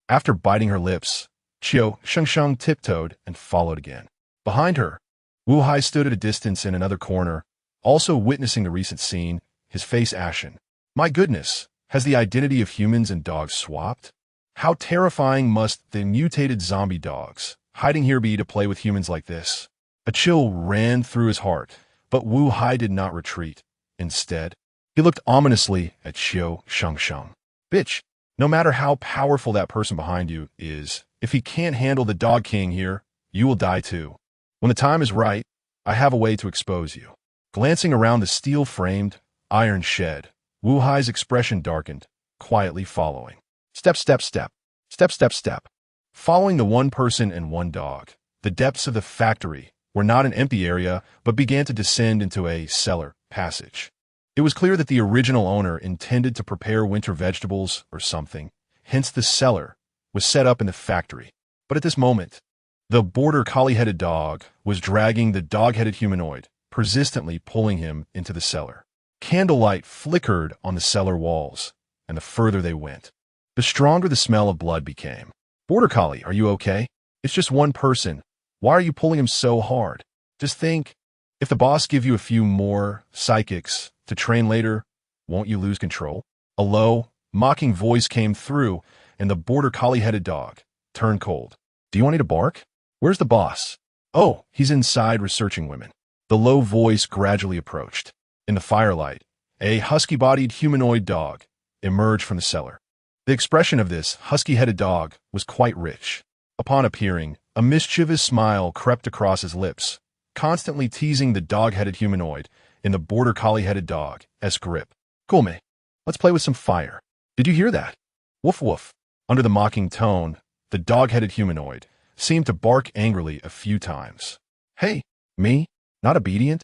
After biting her lips, Qiu Shengsheng tiptoed and followed again. Behind her, Wu Hai stood at a distance in another corner, also witnessing the recent scene, his face ashen. My goodness, has the identity of humans and dogs swapped? How terrifying must the mutated zombie dogs hiding here be to play with humans like this? A chill ran through his heart, but Wu Hai did not retreat. Instead, he looked ominously at Qiu Shengsheng. Bitch, no matter how powerful that person behind you is, if he can't handle the dog king here, you will die too. When the time is right, I have a way to expose you. Glancing around the steel-framed iron shed, Wu Hai's expression darkened, quietly following. Step, step, step. Step, step, step. Following the one person and one dog, the depths of the factory were not an empty area, but began to descend into a cellar passage. It was clear that the original owner intended to prepare winter vegetables or something, hence the cellar was set up in the factory. But at this moment, the border collie-headed dog was dragging the dog-headed humanoid, persistently pulling him into the cellar. Candlelight flickered on the cellar walls, and the further they went, the stronger the smell of blood became. Border collie, are you okay? It's just one person. Why are you pulling him so hard? Just think, if the boss give you a few more psychics to train later, won't you lose control? A low, mocking voice came through, and the border collie-headed dog turned cold. Do you want me to bark? Where's the boss? Oh, he's inside researching women. The low voice gradually approached. In the firelight, a husky-bodied humanoid dog emerged from the cellar. The expression of this husky-headed dog was quite rich. Upon appearing, a mischievous smile crept across his lips, constantly teasing the dog-headed humanoid in the border collie-headed dog's grip. Cool, mate. Let's play with some fire. Did you hear that? Woof woof. Under the mocking tone, the dog-headed humanoid seemed to bark angrily a few times. Hey, me? Not obedient?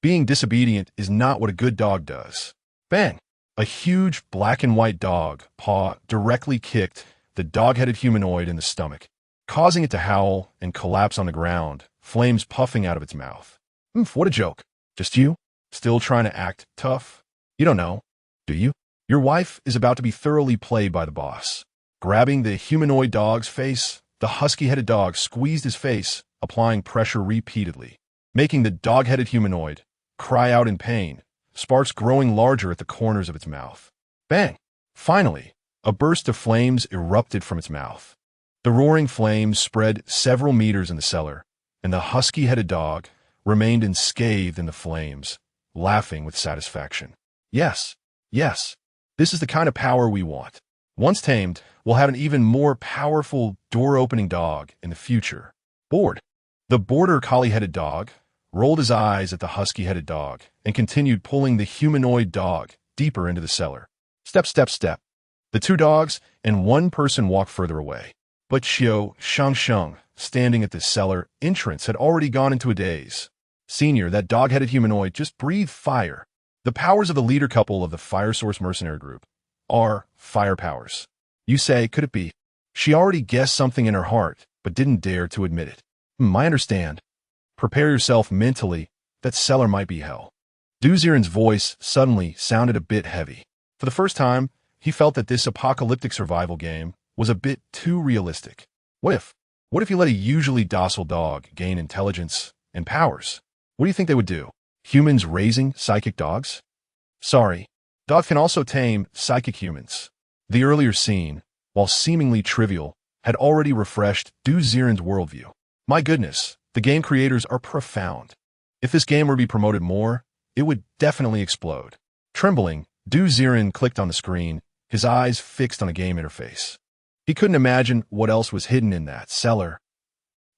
Being disobedient is not what a good dog does. Bang! A huge black and white dog paw directly kicked the dog-headed humanoid in the stomach, causing it to howl and collapse on the ground, flames puffing out of its mouth. What a joke. Just you? Still trying to act tough? You don't know, do you? Your wife is about to be thoroughly played by the boss. Grabbing the humanoid dog's face, the husky-headed dog squeezed his face, applying pressure repeatedly, making the dog-headed humanoid cry out in pain, sparks growing larger at the corners of its mouth. Bang! Finally, a burst of flames erupted from its mouth. The roaring flames spread several meters in the cellar, and the husky-headed dog remained unscathed in the flames, laughing with satisfaction. Yes, yes, this is the kind of power we want. Once tamed, we'll have an even more powerful door-opening dog in the future. Bored. The border collie-headed dog rolled his eyes at the husky-headed dog and continued pulling the humanoid dog deeper into the cellar. Step, step, step. The two dogs and one person walked further away. But Qiu Shengsheng, standing at the cellar entrance, had already gone into a daze. Senior, that dog-headed humanoid, just breathed fire. The powers of the leader couple of the Fire Source mercenary group are fire powers. You say, could it be? She already guessed something in her heart, but didn't dare to admit it. I understand. Prepare yourself mentally. That cellar might be hell. Ziren's voice suddenly sounded a bit heavy. For the first time, he felt that this apocalyptic survival game was a bit too realistic. What if you let a usually docile dog gain intelligence and powers? What do you think they would do? Humans raising psychic dogs? Sorry, dogs can also tame psychic humans. The earlier scene, while seemingly trivial, had already refreshed Ziren's worldview. My goodness, the game creators are profound. If this game were to be promoted more, it would definitely explode. Trembling, Ziren clicked on the screen, his eyes fixed on a game interface. He couldn't imagine what else was hidden in that cellar.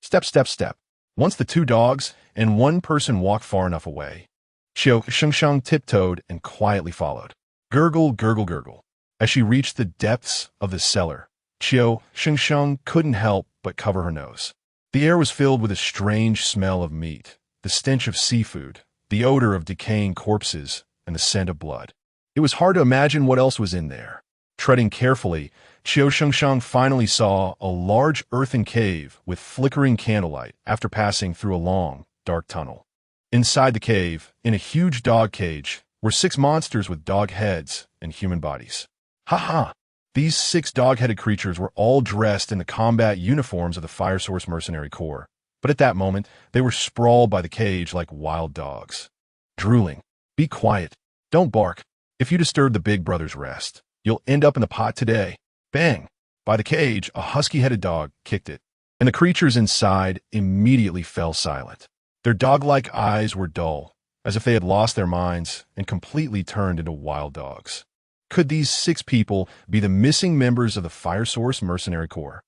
Step, step, step. Once the two dogs and one person walked far enough away, Qiu Shengsheng tiptoed and quietly followed. Gurgle, gurgle, gurgle. As she reached the depths of the cellar, Qiu Shengsheng couldn't help but cover her nose. The air was filled with a strange smell of meat, the stench of seafood, the odor of decaying corpses, and the scent of blood. It was hard to imagine what else was in there. Treading carefully, Qiu Shengsheng finally saw a large earthen cave with flickering candlelight after passing through a long, dark tunnel. Inside the cave, in a huge dog cage, were 6 monsters with dog heads and human bodies. Ha! These 6 dog-headed creatures were all dressed in the combat uniforms of the Fire Source Mercenary Corps, but at that moment, they were sprawled by the cage like wild dogs. Drooling. Be quiet. Don't bark. If you disturb the big brother's rest, you'll end up in the pot today. Bang! By the cage, a husky-headed dog kicked it, and the creatures inside immediately fell silent. Their dog-like eyes were dull, as if they had lost their minds and completely turned into wild dogs. Could these 6 people be the missing members of the Fire Source Mercenary Corps?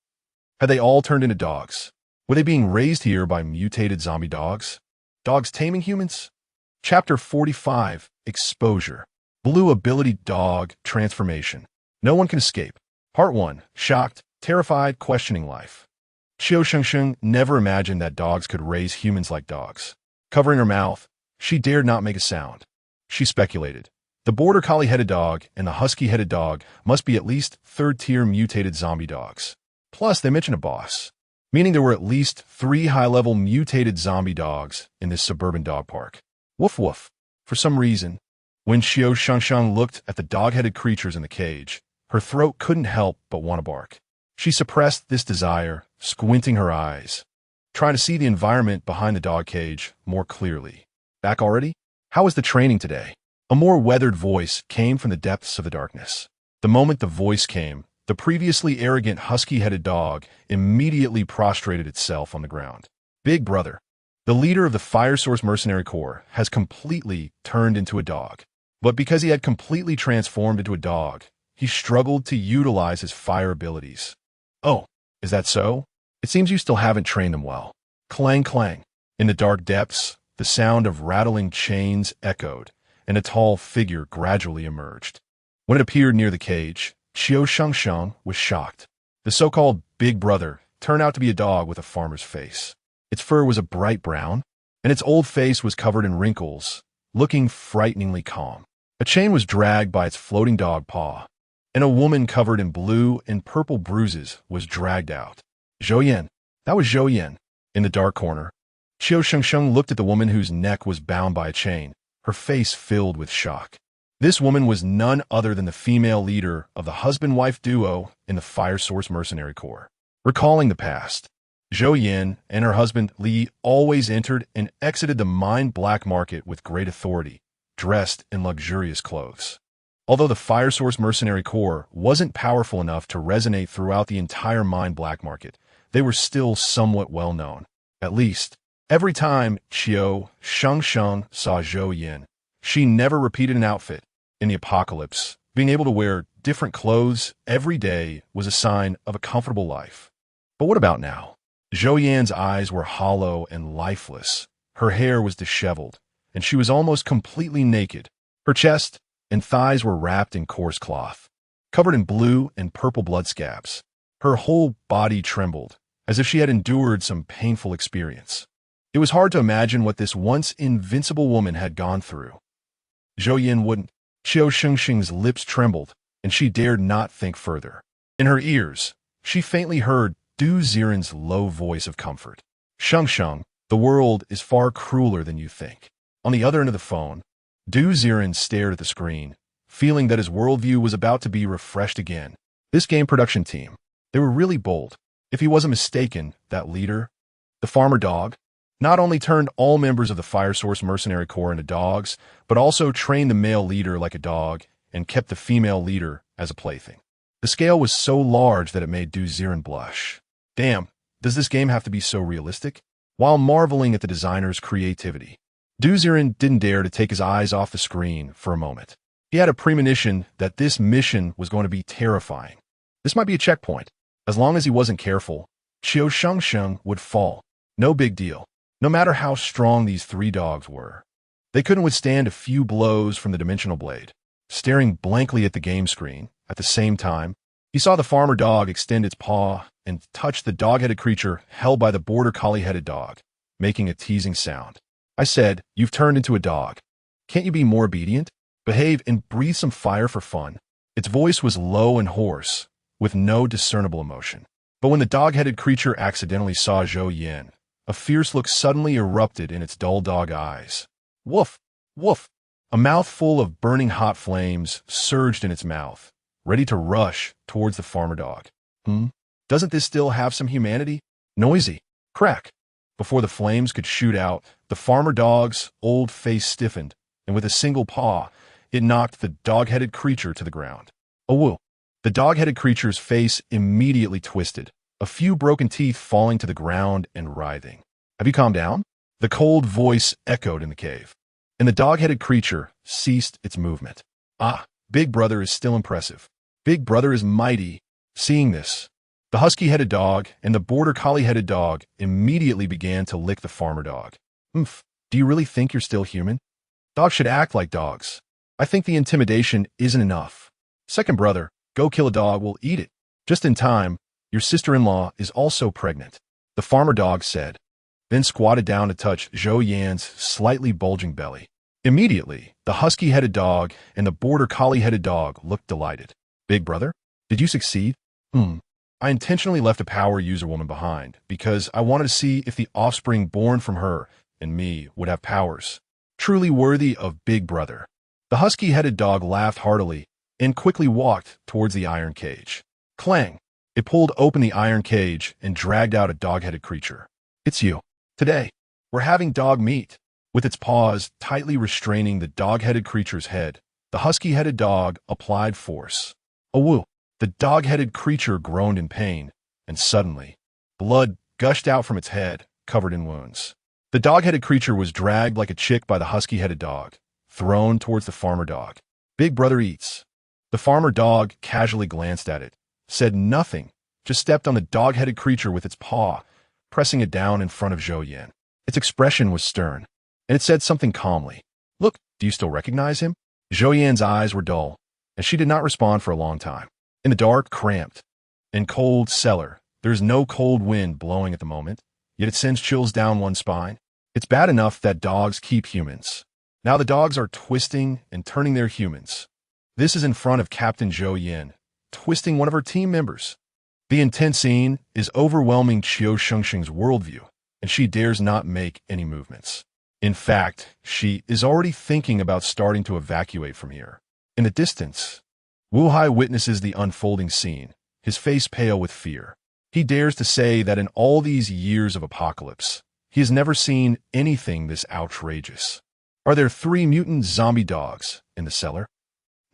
Had they all turned into dogs? Were they being raised here by mutated zombie dogs? Dogs taming humans? Chapter 45, Exposure. Blue ability dog transformation. No one can escape. Part 1. Shocked, terrified, questioning life. Qiu Shengsheng never imagined that dogs could raise humans like dogs. Covering her mouth, she dared not make a sound. She speculated. The border collie-headed dog and the husky-headed dog must be at least third-tier mutated zombie dogs. Plus, they mentioned a boss, meaning there were at least 3 high-level mutated zombie dogs in this suburban dog park. Woof woof. For some reason, when Qiu Shengsheng looked at the dog-headed creatures in the cage, her throat couldn't help but want to bark. She suppressed this desire, squinting her eyes, trying to see the environment behind the dog cage more clearly. Back already? How was the training today? A more weathered voice came from the depths of the darkness. The moment the voice came, the previously arrogant husky-headed dog immediately prostrated itself on the ground. Big brother, the leader of the Fire Source Mercenary Corps, has completely turned into a dog. But because he had completely transformed into a dog, he struggled to utilize his fire abilities. Oh, is that so? It seems you still haven't trained them well. Clang clang. In the dark depths, the sound of rattling chains echoed, and a tall figure gradually emerged. When it appeared near the cage, Qiu Shengsheng was shocked. The so-called Big Brother turned out to be a dog with a farmer's face. Its fur was a bright brown, and its old face was covered in wrinkles, looking frighteningly calm. A chain was dragged by its floating dog paw, and a woman covered in blue and purple bruises was dragged out. Zhou Yan. That was Zhou Yan. In the dark corner, Qiu Shengsheng looked at the woman whose neck was bound by a chain, her face filled with shock. This woman was none other than the female leader of the husband-wife duo in the Fire Source Mercenary Corps. Recalling the past, Zhou Yan and her husband Li always entered and exited the mine black market with great authority, dressed in luxurious clothes. Although the Fire Source Mercenary Corps wasn't powerful enough to resonate throughout the entire mine black market, they were still somewhat well known. At least, every time Qiu Shengsheng saw Zhou Yan, she never repeated an outfit. In the apocalypse, being able to wear different clothes every day was a sign of a comfortable life. But what about now? Zhou Yan's eyes were hollow and lifeless. Her hair was disheveled, and she was almost completely naked. Her chest and thighs were wrapped in coarse cloth, covered in blue and purple blood scabs. Her whole body trembled, as if she had endured some painful experience. It was hard to imagine what this once invincible woman had gone through. Zhou Yan wouldn't. Qiu Shengsheng's lips trembled, and she dared not think further. In her ears, she faintly heard Ziren's low voice of comfort. Shengsheng, the world is far crueler than you think. On the other end of the phone, Ziren stared at the screen, feeling that his worldview was about to be refreshed again. This game production team, they were really bold. If he wasn't mistaken, that leader, the farmer dog, not only turned all members of the Fire Source Mercenary Corps into dogs, but also trained the male leader like a dog and kept the female leader as a plaything. The scale was so large that it made Ziren blush. Damn, does this game have to be so realistic? While marveling at the designer's creativity, Ziren didn't dare to take his eyes off the screen for a moment. He had a premonition that this mission was going to be terrifying. This might be a checkpoint. As long as he wasn't careful, Qiu Shengsheng would fall. No big deal. No matter how strong these 3 dogs were, they couldn't withstand a few blows from the dimensional blade. Staring blankly at the game screen, at the same time, he saw the farmer dog extend its paw and touch the dog-headed creature held by the border collie-headed dog, making a teasing sound. I said, "You've turned into a dog. Can't you be more obedient? Behave and breathe some fire for fun." Its voice was low and hoarse, with no discernible emotion. But when the dog-headed creature accidentally saw Zhou Yan, a fierce look suddenly erupted in its dull dog eyes. Woof! Woof! A mouthful of burning hot flames surged in its mouth, ready to rush towards the farmer dog. Doesn't this still have some humanity? Noisy. Crack. Before the flames could shoot out, the farmer dog's old face stiffened, and with a single paw, it knocked the dog-headed creature to the ground. Awoo! The dog-headed creature's face immediately twisted, a few broken teeth falling to the ground and writhing. Have you calmed down? The cold voice echoed in the cave, and the dog-headed creature ceased its movement. Ah, Big Brother is still impressive. Big Brother is mighty. Seeing this, the husky-headed dog and the border collie-headed dog immediately began to lick the farmer dog. Do you really think you're still human? Dogs should act like dogs. I think the intimidation isn't enough. Second brother, go kill a dog, we'll eat it. Just in time, your sister-in-law is also pregnant, the farmer dog said, then squatted down to touch Zhou Yan's slightly bulging belly. Immediately, the husky-headed dog and the border collie-headed dog looked delighted. Big brother, did you succeed? I intentionally left a power user woman behind because I wanted to see if the offspring born from her and me would have powers truly worthy of Big Brother. The husky-headed dog laughed heartily and quickly walked towards the iron cage. Clang! It pulled open the iron cage and dragged out a dog-headed creature. It's you. Today, we're having dog meat. With its paws tightly restraining the dog-headed creature's head, the husky-headed dog applied force. A woo! The dog-headed creature groaned in pain, and suddenly, blood gushed out from its head, covered in wounds. The dog-headed creature was dragged like a chick by the husky-headed dog, thrown towards the farmer dog. Big brother eats. The farmer dog casually glanced at it, said nothing, just stepped on the dog-headed creature with its paw, pressing it down in front of Zhou Yan. Its expression was stern, and it said something calmly. Look, do you still recognize him? Zhou Yan's eyes were dull, and she did not respond for a long time. In the dark, cramped, and cold cellar, there's no cold wind blowing at the moment, yet it sends chills down one's spine. It's bad enough that dogs keep humans. Now the dogs are twisting and turning their humans. This is in front of Captain Zhou Yan, twisting one of her team members. The intense scene is overwhelming Qiu Shengsheng's worldview, and she dares not make any movements. In fact, she is already thinking about starting to evacuate from here. In the distance, Wu Hai witnesses the unfolding scene, his face pale with fear. He dares to say that in all these years of apocalypse, he has never seen anything this outrageous. Are there 3 mutant zombie dogs in the cellar?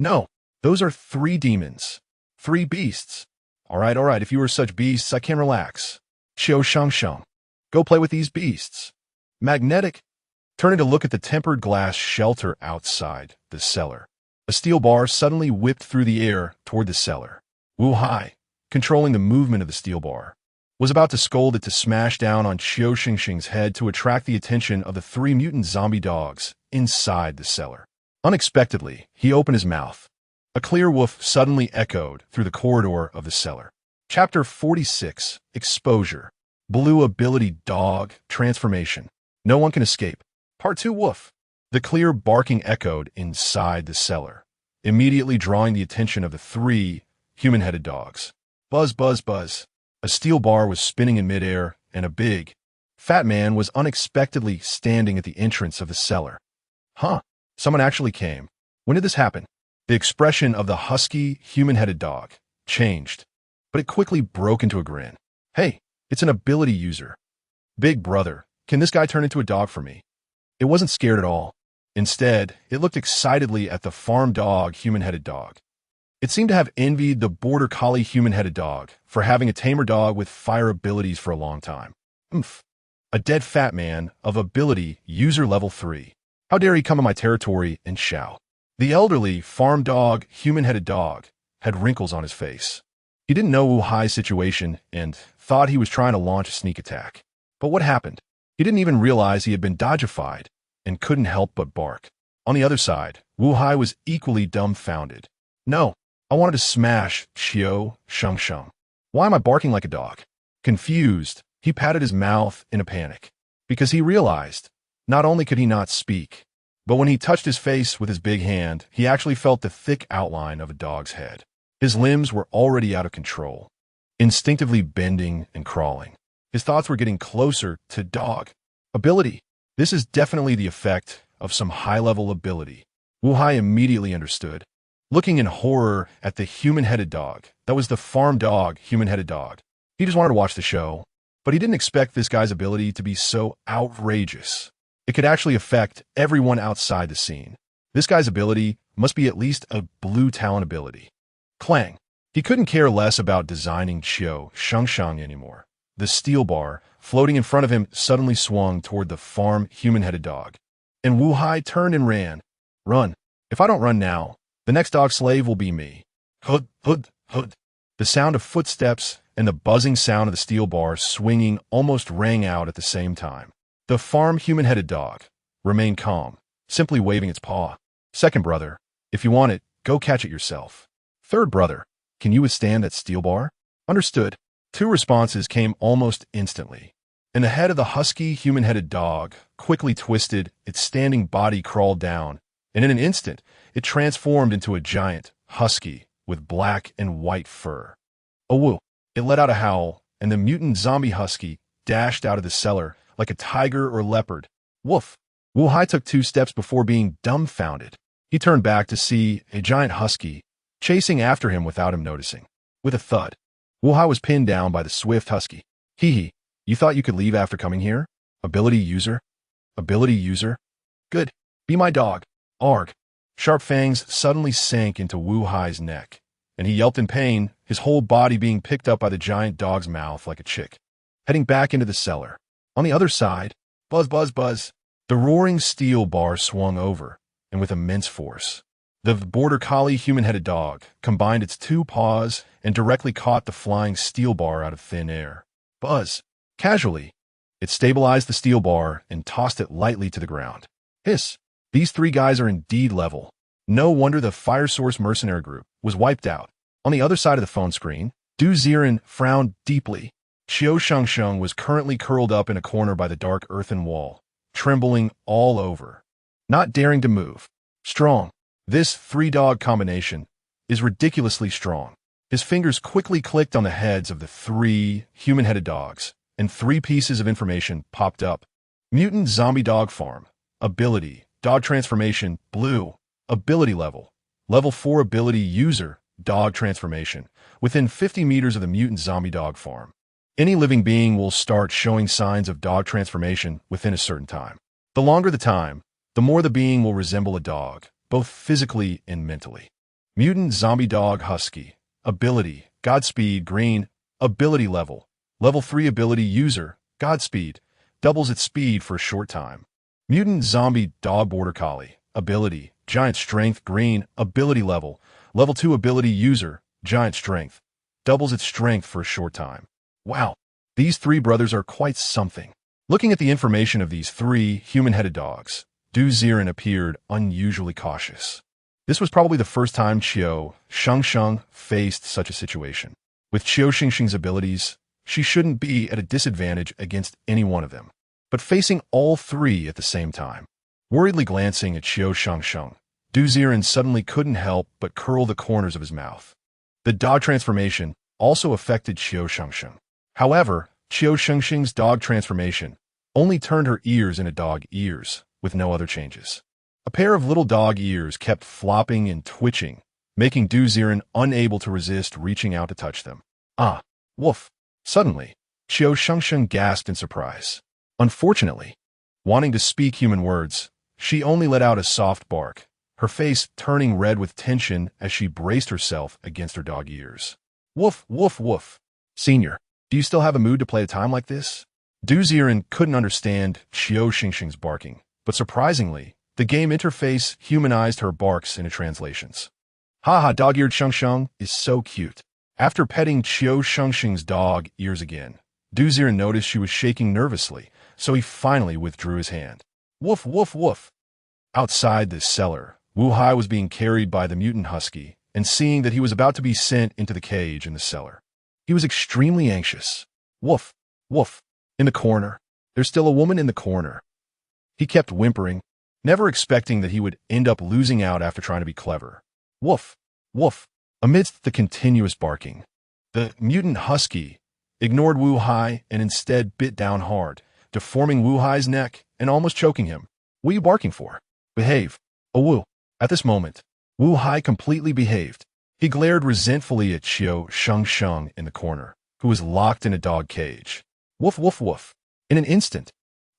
No, those are 3 demons. 3 beasts. All right, if you are such beasts, I can relax. Qiu Shengsheng, go play with these beasts. Magnetic. Turning to look at the tempered glass shelter outside the cellar. A steel bar suddenly whipped through the air toward the cellar. Wu Hai, controlling the movement of the steel bar, was about to scold it to smash down on Qiu Shengsheng's head to attract the attention of the 3 mutant zombie dogs inside the cellar. Unexpectedly, he opened his mouth. A clear woof suddenly echoed through the corridor of the cellar. Chapter 46, Exposure. Blue Ability Dog Transformation. No one can escape. Part 2 Woof. The clear barking echoed inside the cellar, immediately drawing the attention of the 3 human-headed dogs. Buzz, buzz, buzz. A steel bar was spinning in midair, and a big, fat man was unexpectedly standing at the entrance of the cellar. Huh, someone actually came. When did this happen? The expression of the husky, human-headed dog changed, but it quickly broke into a grin. Hey, it's an ability user. Big brother, can this guy turn into a dog for me? It wasn't scared at all. Instead, it looked excitedly at the farm dog, human-headed dog. It seemed to have envied the border collie human-headed dog for having a tamer dog with fire abilities for a long time. Oomph. A dead fat man of ability user level 3. How dare he come in my territory and shout? The elderly farm dog, human-headed dog, had wrinkles on his face. He didn't know Wu Hai's situation and thought he was trying to launch a sneak attack. But what happened? He didn't even realize he had been dodgified and couldn't help but bark. On the other side, Wu Hai was equally dumbfounded. No, I wanted to smash Qiu Shengsheng. Why am I barking like a dog? Confused, he patted his mouth in a panic, because he realized not only could he not speak, but when he touched his face with his big hand, he actually felt the thick outline of a dog's head. His limbs were already out of control, instinctively bending and crawling. His thoughts were getting closer to dog ability. This is definitely the effect of some high-level ability. Wu Hai immediately understood. Looking in horror at the human-headed dog, that was the farm dog, human-headed dog. He just wanted to watch the show, but he didn't expect this guy's ability to be so outrageous. It could actually affect everyone outside the scene. This guy's ability must be at least a blue talent ability. Clang. He couldn't care less about designing Qiu Shengsheng anymore. The steel bar, floating in front of him, suddenly swung toward the farm human-headed dog. And Wu Hai turned and ran. Run. If I don't run now, the next dog slave will be me. Hud, hud, hud. The sound of footsteps and the buzzing sound of the steel bar swinging almost rang out at the same time. The farm human-headed dog remained calm, simply waving its paw. Second brother, If you want it, go catch it yourself. Third brother, can you withstand that steel bar? Understood. Two responses came almost instantly. And the head of the husky, human-headed dog quickly twisted, its standing body crawled down, and in an instant, it transformed into a giant husky with black and white fur. Oh woo! It let out a howl, and the mutant zombie husky dashed out of the cellar like a tiger or leopard. Woof! Wu Hai took 2 steps before being dumbfounded. He turned back to see a giant husky chasing after him without him noticing. With a thud, Wu Hai was pinned down by the swift husky. Hee hee, you thought you could leave after coming here? Ability user? Ability user? Good. Be my dog. Arg. Sharp fangs suddenly sank into Wu Hai's neck, and he yelped in pain, his whole body being picked up by the giant dog's mouth like a chick. Heading back into the cellar. On the other side, buzz, buzz, buzz, the roaring steel bar swung over, and with immense force, the border collie human-headed dog combined its 2 paws and directly caught the flying steel bar out of thin air. Buzz. Casually, it stabilized the steel bar and tossed it lightly to the ground. Hiss. These 3 guys are indeed level. No wonder the Fire Source mercenary group was wiped out. On the other side of the phone screen, Ziren frowned deeply. Qiu Shengsheng was currently curled up in a corner by the dark earthen wall, trembling all over, not daring to move. Strong. This 3-dog combination is ridiculously strong. His fingers quickly clicked on the heads of the 3 human-headed dogs, and 3 pieces of information popped up. Mutant Zombie Dog Farm. Ability. Dog Transformation. Blue. Ability level. Level 4 ability user. Dog Transformation. Within 50 meters of the Mutant Zombie Dog Farm. Any living being will start showing signs of dog transformation within a certain time. The longer the time, the more the being will resemble a dog, both physically and mentally. Mutant Zombie Dog Husky. Ability. Godspeed. Green. Ability level. Level 3 ability user. Godspeed. Doubles its speed for a short time. Mutant Zombie Dog Border Collie. Ability. Giant Strength. Green. Ability level. Level 2 ability user. Giant Strength. Doubles its strength for a short time. Wow, these 3 brothers are quite something. Looking at the information of these 3 human-headed dogs, Ziren appeared unusually cautious. This was probably the first time Qiu Shengsheng faced such a situation. With Qiu Shengsheng's abilities, she shouldn't be at a disadvantage against any one of them. But facing all 3 at the same time, worriedly glancing at Qiu Shengsheng, Ziren suddenly couldn't help but curl the corners of his mouth. The dog transformation also affected Qiu Shengsheng. However, Qiu Shengsheng's dog transformation only turned her ears into dog ears, with no other changes. A pair of little dog ears kept flopping and twitching, making Ziren unable to resist reaching out to touch them. Ah, woof. Suddenly, Qiu Shengsheng gasped in surprise. Unfortunately, wanting to speak human words, she only let out a soft bark, her face turning red with tension as she braced herself against her dog ears. Woof, woof, woof. Senior, do you still have a mood to play a time like this? Ziren couldn't understand Qiu Shengsheng's barking, but surprisingly, the game interface humanized her barks into translations. Haha, dog-eared Shengsheng is so cute. After petting Qiu Shengsheng's dog ears again, Ziren noticed she was shaking nervously, so he finally withdrew his hand. Woof, woof, woof. Outside the cellar, Wu Hai was being carried by the mutant husky, and seeing that he was about to be sent into the cage in the cellar, he was extremely anxious. Woof, woof. In the corner. There's still a woman in the corner. He kept whimpering, never expecting that he would end up losing out after trying to be clever. Woof, woof. Amidst the continuous barking, the mutant husky ignored Wu Hai and instead bit down hard, deforming Wu Hai's neck and almost choking him. What are you barking for? Behave. Oh, Wu. At this moment, Wu Hai completely behaved. He glared resentfully at Qiu Shengsheng in the corner, who was locked in a dog cage. Woof, woof, woof. In an instant,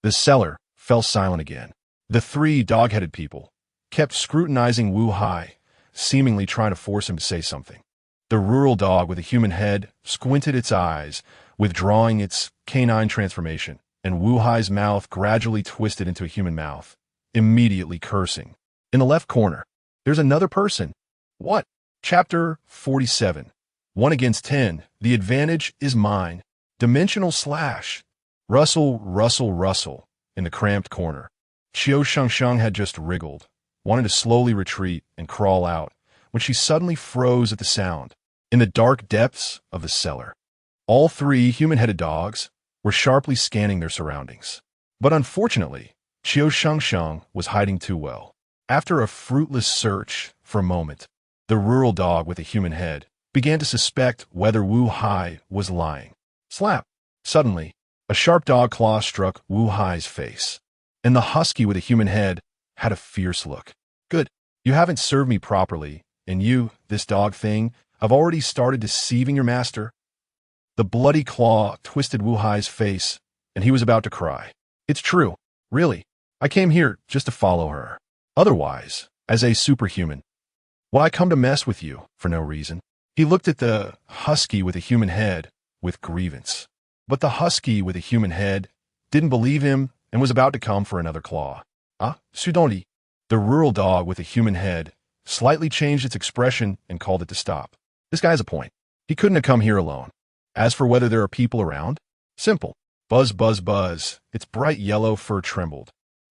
the cellar fell silent again. The 3 dog-headed people kept scrutinizing Wu Hai, seemingly trying to force him to say something. The rural dog with a human head squinted its eyes, withdrawing its canine transformation, and Wu Hai's mouth gradually twisted into a human mouth, immediately cursing. In the left corner, there's another person. What? Chapter 47. 1 against 10. The advantage is mine. Dimensional slash. Rustle, rustle, rustle. In the cramped corner, Qiu Shengsheng had just wriggled, wanted to slowly retreat and crawl out, when she suddenly froze at the sound. In the dark depths of the cellar, all three human-headed dogs were sharply scanning their surroundings. But unfortunately, Qiu Shengsheng was hiding too well. After a fruitless search for a moment, the rural dog with a human head began to suspect whether Wu Hai was lying. Slap! Suddenly, a sharp dog claw struck Wu Hai's face, and the husky with a human head had a fierce look. Good. You haven't served me properly, and you, this dog thing, I've already started deceiving your master. The bloody claw twisted Wu Hai's face, and he was about to cry. It's true. Really. I came here just to follow her. Otherwise, as a superhuman, will I come to mess with you for no reason? He looked at the husky with a human head with grievance. But the husky with a human head didn't believe him and was about to come for another claw. Sudonli. The rural dog with a human head slightly changed its expression and called it to stop. This guy has a point. He couldn't have come here alone. As for whether there are people around, simple. Buzz, buzz, buzz. Its bright yellow fur trembled.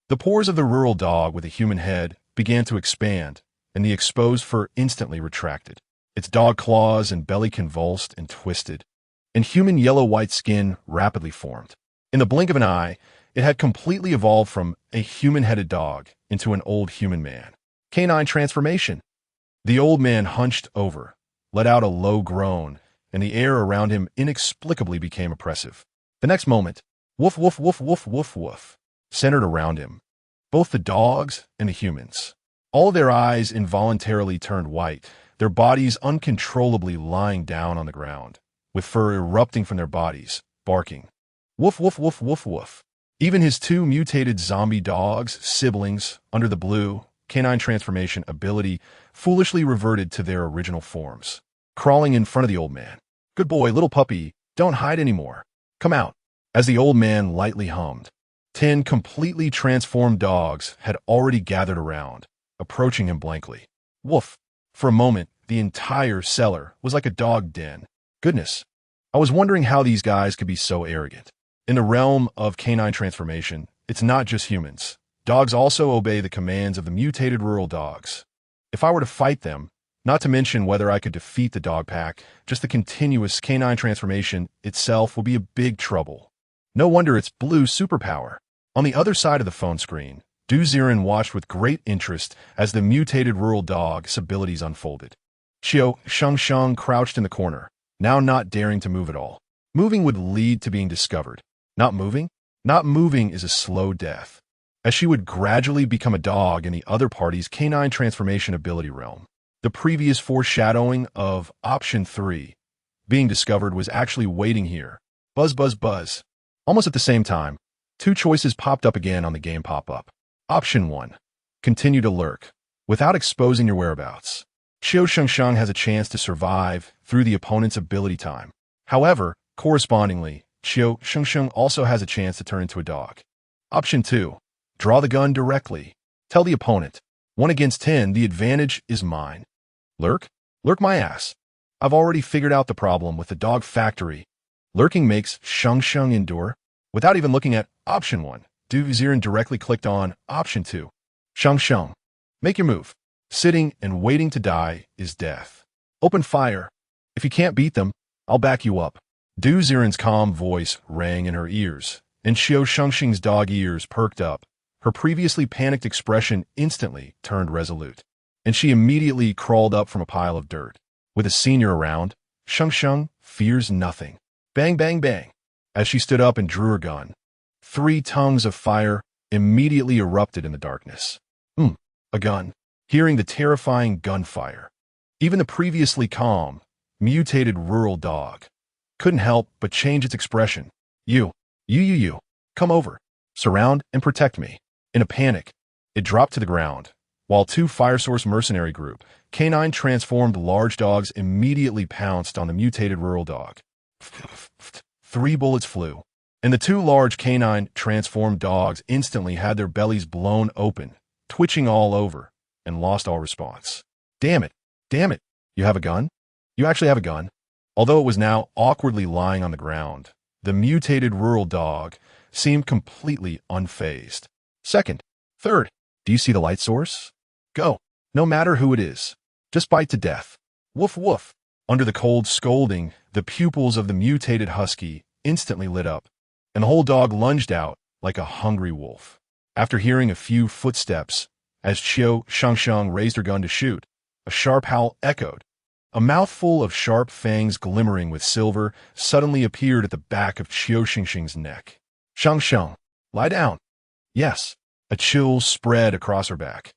The pores of the rural dog with a human head began to expand, and the exposed fur instantly retracted. Its dog claws and belly convulsed and twisted, and human yellow-white skin rapidly formed. In the blink of an eye, it had completely evolved from a human-headed dog into an old human man. Canine transformation. The old man hunched over, let out a low groan, and the air around him inexplicably became oppressive. The next moment, woof, woof, woof, woof, woof, woof, centered around him, both the dogs and the humans. All their eyes involuntarily turned white, their bodies uncontrollably lying down on the ground, with fur erupting from their bodies, barking. Woof, woof, woof, woof, woof. Even his two mutated zombie dogs, siblings, under the blue, canine transformation ability, foolishly reverted to their original forms, crawling in front of the old man. Good boy, little puppy, don't hide anymore. Come out. As the old man lightly hummed, 10 completely transformed dogs had already gathered around, approaching him blankly. Woof. For a moment, the entire cellar was like a dog den. Goodness, I was wondering how these guys could be so arrogant. In the realm of canine transformation, it's not just humans. Dogs also obey the commands of the mutated rural dogs. If I were to fight them, not to mention whether I could defeat the dog pack, just the continuous canine transformation itself would be a big trouble. No wonder it's blue superpower. On the other side of the phone screen, Ziren watched with great interest as the mutated rural dog's abilities unfolded. Qiu Shengsheng crouched in the corner, now not daring to move at all. Moving would lead to being discovered. Not moving? Not moving is a slow death, as she would gradually become a dog in the other party's canine transformation ability realm. The previous foreshadowing of Option 3, being discovered, was actually waiting here. Buzz, buzz, buzz. Almost at the same time, two choices popped up again on the game pop-up. Option 1. Continue to lurk, without exposing your whereabouts. Qiu Shengsheng has a chance to survive through the opponent's ability time. However, correspondingly, Qiu Shengsheng also has a chance to turn into a dog. Option 2. Draw the gun directly. Tell the opponent, 1 against 10, the advantage is mine. Lurk? Lurk my ass. I've already figured out the problem with the dog factory. Lurking makes Shengsheng endure. Without even looking at Option 1, Ziren directly clicked on Option 2. Shengsheng, make your move. Sitting and waiting to die is death. Open fire. If you can't beat them, I'll back you up. Ziren's calm voice rang in her ears, and Qiu Shengsheng's dog ears perked up. Her previously panicked expression instantly turned resolute, and she immediately crawled up from a pile of dirt. With a senior around, Shengsheng fears nothing. Bang, bang, bang. As she stood up and drew her gun, 3 tongues of fire immediately erupted in the darkness. A gun. Hearing the terrifying gunfire, even the previously calm, mutated rural dog couldn't help but change its expression. You, come over. Surround and protect me. In a panic, it dropped to the ground, while 2 fire source mercenary group, canine transformed large dogs immediately pounced on the mutated rural dog. 3 bullets flew, and the 2 large canine transformed dogs instantly had their bellies blown open, twitching all over, and lost all response. Damn it. You have a gun? You actually have a gun? Although it was now awkwardly lying on the ground, the mutated rural dog seemed completely unfazed. Second, third, do you see the light source? Go. No matter who it is. Just bite to death. Woof woof. Under the cold scolding, the pupils of the mutated husky instantly lit up, and the whole dog lunged out like a hungry wolf. After hearing a few footsteps, as Qiu Shengsheng raised her gun to shoot, a sharp howl echoed. A mouthful of sharp fangs glimmering with silver suddenly appeared at the back of Qiu Shengsheng's neck. Shengsheng, lie down. Yes. A chill spread across her back.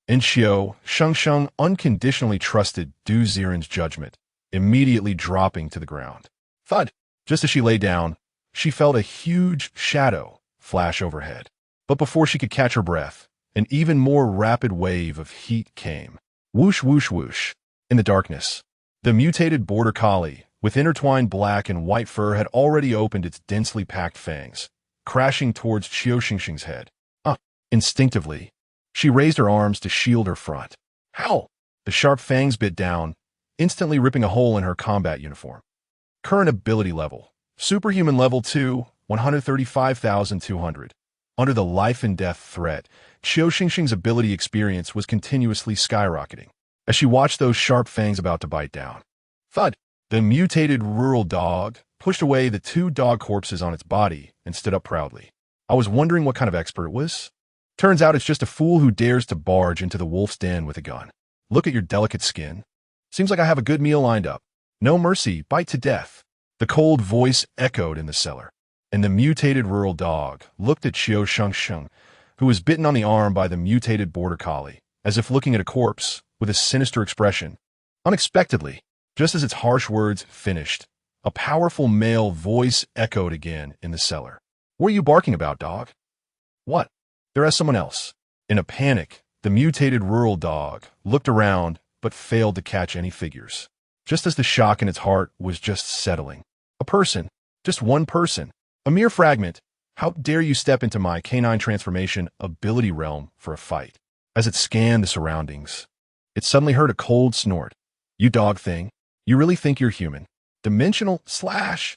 And Qiu Shengsheng unconditionally trusted Ziren's judgment, immediately dropping to the ground. Thud! Just as she lay down, she felt a huge shadow flash overhead. But before she could catch her breath, an even more rapid wave of heat came. Whoosh, whoosh, whoosh. In the darkness, the mutated border collie, with intertwined black and white fur, had already opened its densely packed fangs, crashing towards Qiu Shengsheng's head. Instinctively, she raised her arms to shield her front. Howl! The sharp fangs bit down, instantly ripping a hole in her combat uniform. Current ability level. Superhuman level 2, 135,200. Under the life and death threat, Qiu Shengsheng's ability experience was continuously skyrocketing as she watched those sharp fangs about to bite down. Thud! The mutated rural dog pushed away the 2 dog corpses on its body and stood up proudly. I was wondering what kind of expert it was. Turns out it's just a fool who dares to barge into the wolf's den with a gun. Look at your delicate skin. Seems like I have a good meal lined up. No mercy, bite to death. The cold voice echoed in the cellar, and the mutated rural dog looked at Qiu Shengsheng, who was bitten on the arm by the mutated border collie, as if looking at a corpse, with a sinister expression. Unexpectedly, just as its harsh words finished, a powerful male voice echoed again in the cellar. What are you barking about, dog? What? There is someone else. In a panic, the mutated rural dog looked around but failed to catch any figures. Just as the shock in its heart was just settling. A person. Just one person. A mere fragment. How dare you step into my canine transformation ability realm for a fight? As it scanned the surroundings, it suddenly heard a cold snort. You dog thing. You really think you're human? Dimensional slash.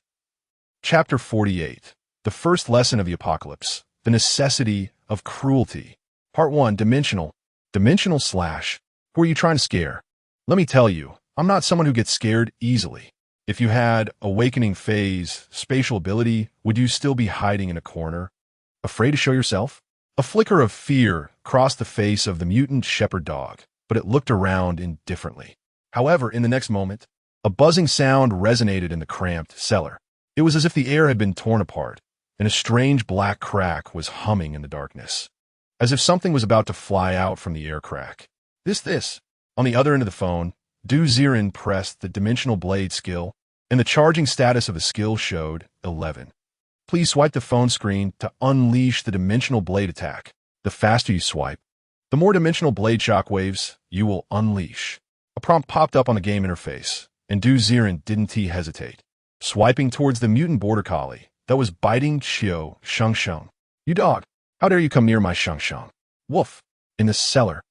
Chapter 48. The first lesson of the apocalypse. The necessity of cruelty. Part 1. Dimensional slash. Who are you trying to scare? Let me tell you, I'm not someone who gets scared easily. If you had awakening phase, spatial ability, would you still be hiding in a corner? Afraid to show yourself? A flicker of fear crossed the face of the mutant shepherd dog, but it looked around indifferently. However, in the next moment, a buzzing sound resonated in the cramped cellar. It was as if the air had been torn apart, and a strange black crack was humming in the darkness, as if something was about to fly out from the air crack. This. On the other end of the phone, Ziren pressed the dimensional blade skill, and the charging status of the skill showed 11. Please swipe the phone screen to unleash the dimensional blade attack. The faster you swipe, the more dimensional blade shockwaves you will unleash. A prompt popped up on the game interface, and Ziren didn't hesitate, swiping towards the mutant border collie that was biting Qiu Shengsheng. You dog, how dare you come near my Shengsheng? Woof. In the cellar,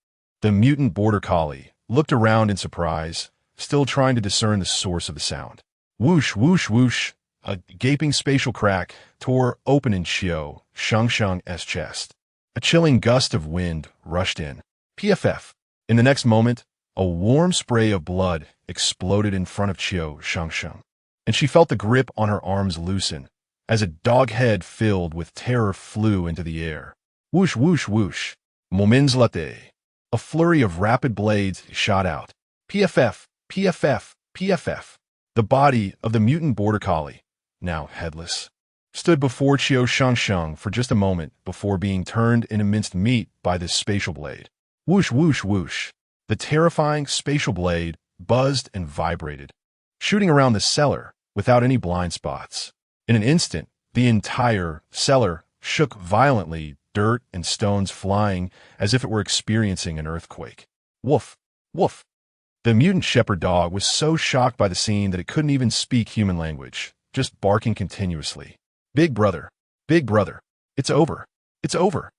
the mutant border collie looked around in surprise, still trying to discern the source of the sound. Whoosh, whoosh, whoosh. A gaping spatial crack tore open in Qiu Shengsheng's chest. A chilling gust of wind rushed in. PFF. In the next moment, a warm spray of blood exploded in front of Qiu Shengsheng, and she felt the grip on her arms loosen as a dog head filled with terror flew into the air. Whoosh, whoosh, whoosh. Moments later, a flurry of rapid blades shot out. PFF, PFF, PFF. The body of the mutant border collie, now headless, stood before Qiu Shengsheng for just a moment before being turned into minced meat by this spatial blade. Whoosh, whoosh, whoosh. The terrifying spatial blade buzzed and vibrated, shooting around the cellar without any blind spots. In an instant, the entire cellar shook violently, dirt and stones flying as if it were experiencing an earthquake. Woof, woof. The mutant shepherd dog was so shocked by the scene that it couldn't even speak human language, just barking continuously. Big brother, it's over, it's over.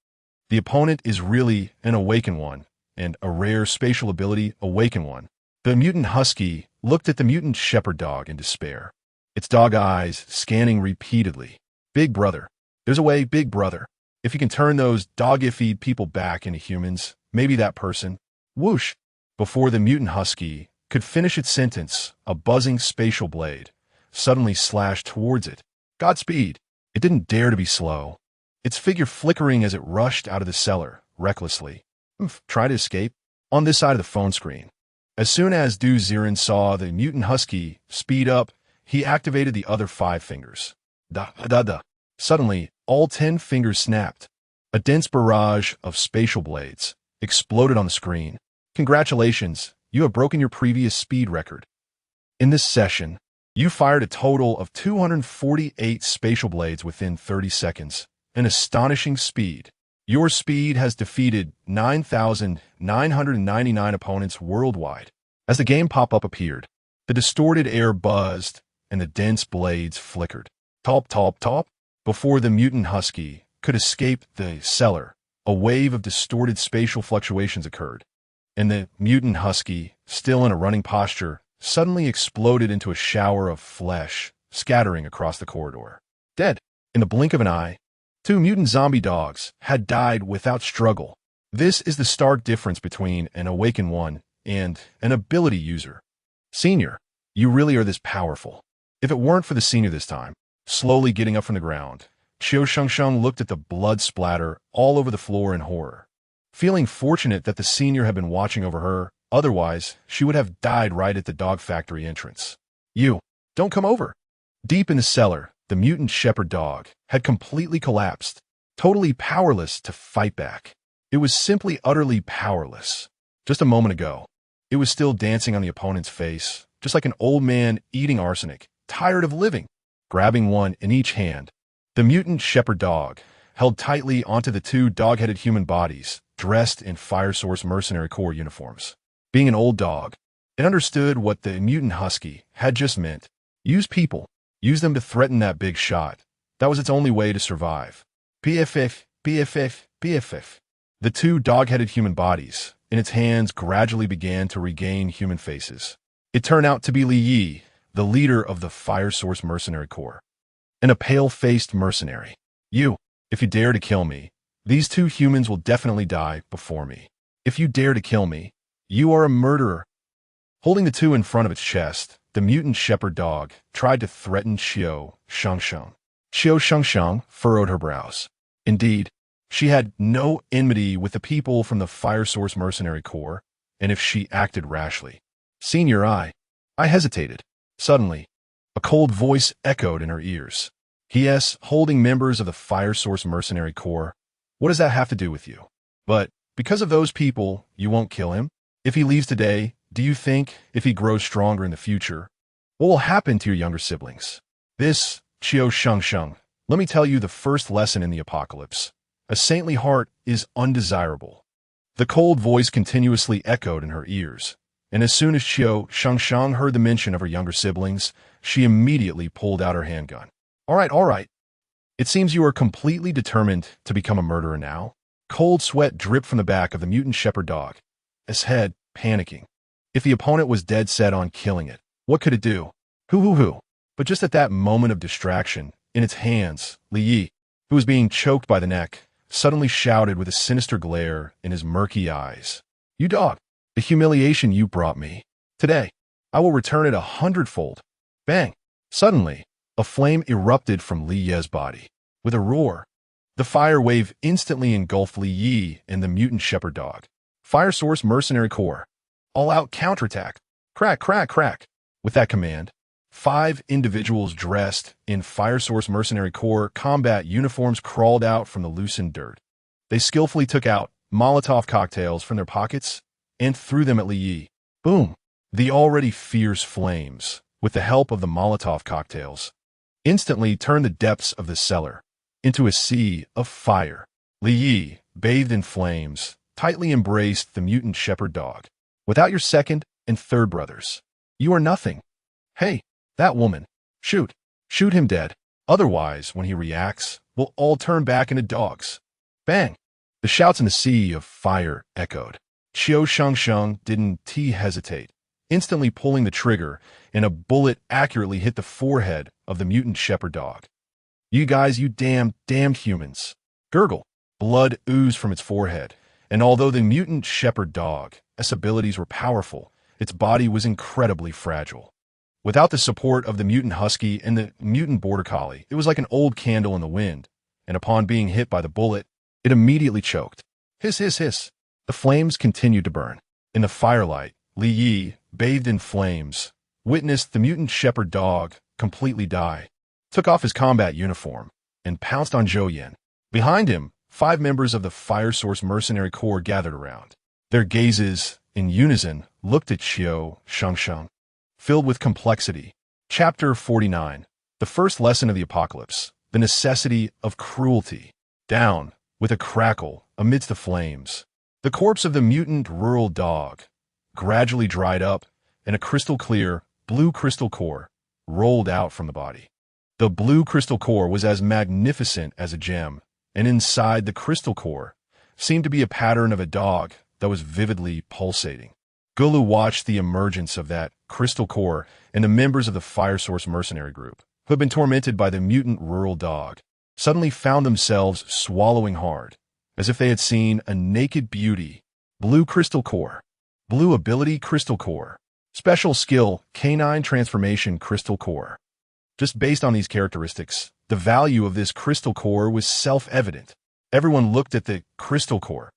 The opponent is really an awakened one, and a rare spatial ability awakened one. The mutant husky looked at the mutant shepherd dog in despair, its dog eyes scanning repeatedly. Big brother, there's a way, big brother. If you can turn those dog-ified people back into humans, maybe that person. Whoosh! Before the mutant husky could finish its sentence, a buzzing spatial blade suddenly slashed towards it. Godspeed! It didn't dare to be slow, its figure flickering as it rushed out of the cellar, recklessly. Try to escape? On this side of the phone screen. As soon as Ziren saw the mutant husky speed up, he activated the other 5 fingers. Da. Suddenly, all 10 fingers snapped. A dense barrage of spatial blades exploded on the screen. Congratulations, you have broken your previous speed record. In this session, you fired a total of 248 spatial blades within 30 seconds, an astonishing speed. Your speed has defeated 9,999 opponents worldwide. As the game pop-up appeared, the distorted air buzzed and the dense blades flickered. Top. Before the mutant husky could escape the cellar, a wave of distorted spatial fluctuations occurred, and the mutant husky, still in a running posture, suddenly exploded into a shower of flesh, scattering across the corridor. Dead. In the blink of an eye, 2 mutant zombie dogs had died without struggle. This is the stark difference between an awakened one and an ability user. Senior, you really are this powerful. If it weren't for the senior this time, slowly getting up from the ground, Qiu Shengsheng looked at the blood splatter all over the floor in horror. Feeling fortunate that the senior had been watching over her, otherwise she would have died right at the dog factory entrance. You, don't come over. Deep in the cellar, the mutant shepherd dog had completely collapsed, totally powerless to fight back. It was simply utterly powerless. Just a moment ago, it was still dancing on the opponent's face, just like an old man eating arsenic, tired of living. Grabbing one in each hand, the mutant shepherd dog held tightly onto the 2 dog-headed human bodies, dressed in Fire Source Mercenary Corps uniforms. Being an old dog, it understood what the mutant husky had just meant. Use people. Use them to threaten that big shot. That was its only way to survive. BFF. The 2 dog-headed human bodies in its hands gradually began to regain human faces. It turned out to be Li Yi, the leader of the Fire Source Mercenary Corps, and a pale-faced mercenary. You, if you dare to kill me, these 2 humans will definitely die before me. If you dare to kill me, you are a murderer. Holding the 2 in front of its chest, the mutant shepherd dog tried to threaten Qiu Shengsheng. Qiu Shengsheng furrowed her brows. Indeed, she had no enmity with the people from the Fire Source Mercenary Corps, and if she acted rashly. Senior, I hesitated. Suddenly, a cold voice echoed in her ears. Yes, holding members of the Fire Source Mercenary Corps. What does that have to do with you? But because of those people, you won't kill him? If he leaves today, do you think, if he grows stronger in the future, what will happen to your younger siblings? This, Qiu Shengsheng, let me tell you the first lesson in the apocalypse. A saintly heart is undesirable. The cold voice continuously echoed in her ears, and as soon as Qiu Shengsheng heard the mention of her younger siblings, she immediately pulled out her handgun. All right. It seems you are completely determined to become a murderer now. Cold sweat dripped from the back of the mutant shepherd dog, his head panicking. If the opponent was dead set on killing it, what could it do? Hoo. But just at that moment of distraction, in its hands, Li Yi, who was being choked by the neck, suddenly shouted with a sinister glare in his murky eyes. You dog! The humiliation you brought me. Today, I will return it 100-fold. Bang! Suddenly, a flame erupted from Li Yi's body. With a roar, the fire wave instantly engulfed Li Yi and the mutant shepherd dog. Fire Source Mercenary Corps. All-out counterattack. Crack. With that command, 5 individuals dressed in Fire Source Mercenary Corps combat uniforms crawled out from the loosened dirt. They skillfully took out Molotov cocktails from their pockets and threw them at Li Yi. Boom! The already fierce flames, with the help of the Molotov cocktails, instantly turned the depths of the cellar into a sea of fire. Li Yi, bathed in flames, tightly embraced the mutant shepherd dog. Without your second and third brothers, you are nothing. Hey, that woman. Shoot him dead. Otherwise, when he reacts, we'll all turn back into dogs. Bang! The shouts in the sea of fire echoed. Qiu Shengsheng didn't hesitate, instantly pulling the trigger, and a bullet accurately hit the forehead of the mutant shepherd dog. You guys, you damned humans. Gurgle. Blood oozed from its forehead, And although the mutant shepherd dog's abilities were powerful, its body was incredibly fragile. Without the support of the mutant husky and the mutant border collie, it was like an old candle in the wind, and upon being hit by the bullet, it immediately choked. Hiss, hiss, hiss. The flames continued to burn. In the firelight, Li Yi, bathed in flames, witnessed the mutant shepherd dog completely die, took off his combat uniform, and pounced on Zhou Yan. Behind him, 5 members of the Fire Source Mercenary Corps gathered around. Their gazes, in unison, looked at Qiu Shengsheng, filled with complexity. Chapter 49. The first lesson of the apocalypse, the necessity of cruelty. Down, with a crackle, amidst the flames, the corpse of the mutant rural dog gradually dried up, and a crystal-clear, blue crystal core rolled out from the body. The blue crystal core was as magnificent as a gem, and inside the crystal core seemed to be a pattern of a dog that was vividly pulsating. Gulu watched the emergence of that crystal core and the members of the Fire Source Mercenary Group, who had been tormented by the mutant rural dog, suddenly found themselves swallowing hard, as if they had seen a naked beauty. Blue crystal core. Blue ability crystal core. Special skill canine transformation crystal core. Just based on these characteristics, the value of this crystal core was self-evident. Everyone looked at the crystal core,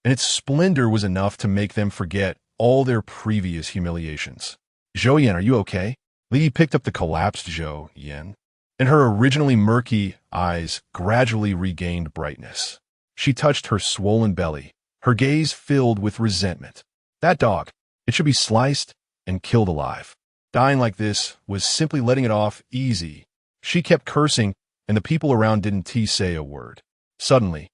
and its splendor was enough to make them forget all their previous humiliations. Zhou Yan, are you okay? Li picked up the collapsed Zhou Yan, and her originally murky eyes gradually regained brightness. She touched her swollen belly, her gaze filled with resentment. That dog, it should be sliced and killed alive. Dying like this was simply letting it off easy. She kept cursing, and the people around didn't say a word. Suddenly,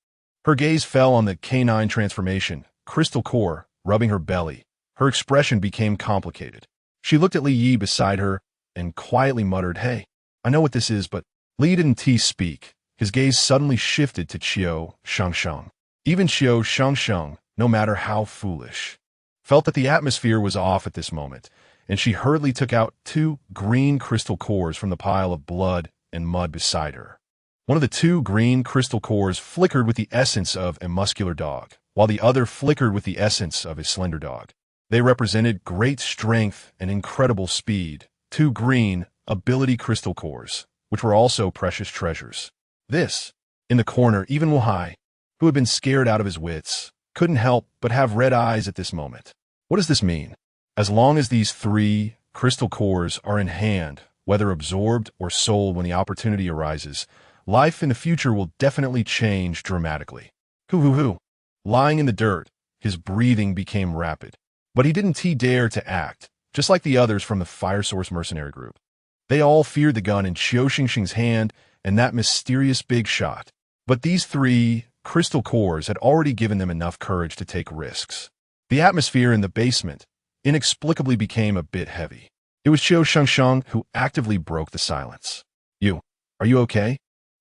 her gaze fell on the canine transformation, crystal core, rubbing her belly. Her expression became complicated. She looked at Li Yi beside her and quietly muttered, "Hey, I know what this is," but Li didn't speak. His gaze suddenly shifted to Qiu Shengsheng. Even Qiu Shengsheng, no matter how foolish, felt that the atmosphere was off at this moment, and she hurriedly took out 2 green crystal cores from the pile of blood and mud beside her. One of the 2 green crystal cores flickered with the essence of a muscular dog, while the other flickered with the essence of a slender dog. They represented great strength and incredible speed, 2 green ability crystal cores, which were also precious treasures. This, in the corner, even Wu Hai, who had been scared out of his wits, couldn't help but have red eyes at this moment. What does this mean? As long as these 3 crystal cores are in hand, whether absorbed or sold when the opportunity arises, life in the future will definitely change dramatically. Hoo. Lying in the dirt, his breathing became rapid. But he didn't dare to act, just like the others from the Fire Source Mercenary Group. They all feared the gun in Qiu Shengsheng's hand and that mysterious big shot. But these 3 crystal cores had already given them enough courage to take risks. The atmosphere in the basement inexplicably became a bit heavy. It was Qiu Shengsheng who actively broke the silence. Are you okay?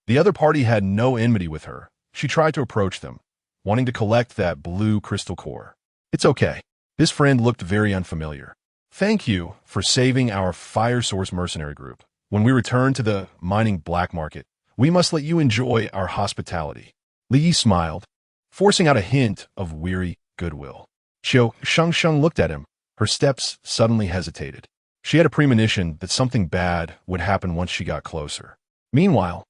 The other party had no enmity with her. She tried to approach them, wanting to collect that blue crystal core. It's okay. This friend looked very unfamiliar. Thank you for saving our Fire Source Mercenary Group. When we return to the mining black market, we must let you enjoy our hospitality. Li Yi smiled, forcing out a hint of weary goodwill. Qiu Shengsheng looked at him. Her steps suddenly hesitated. She had a premonition that something bad would happen once she got closer. Meanwhile,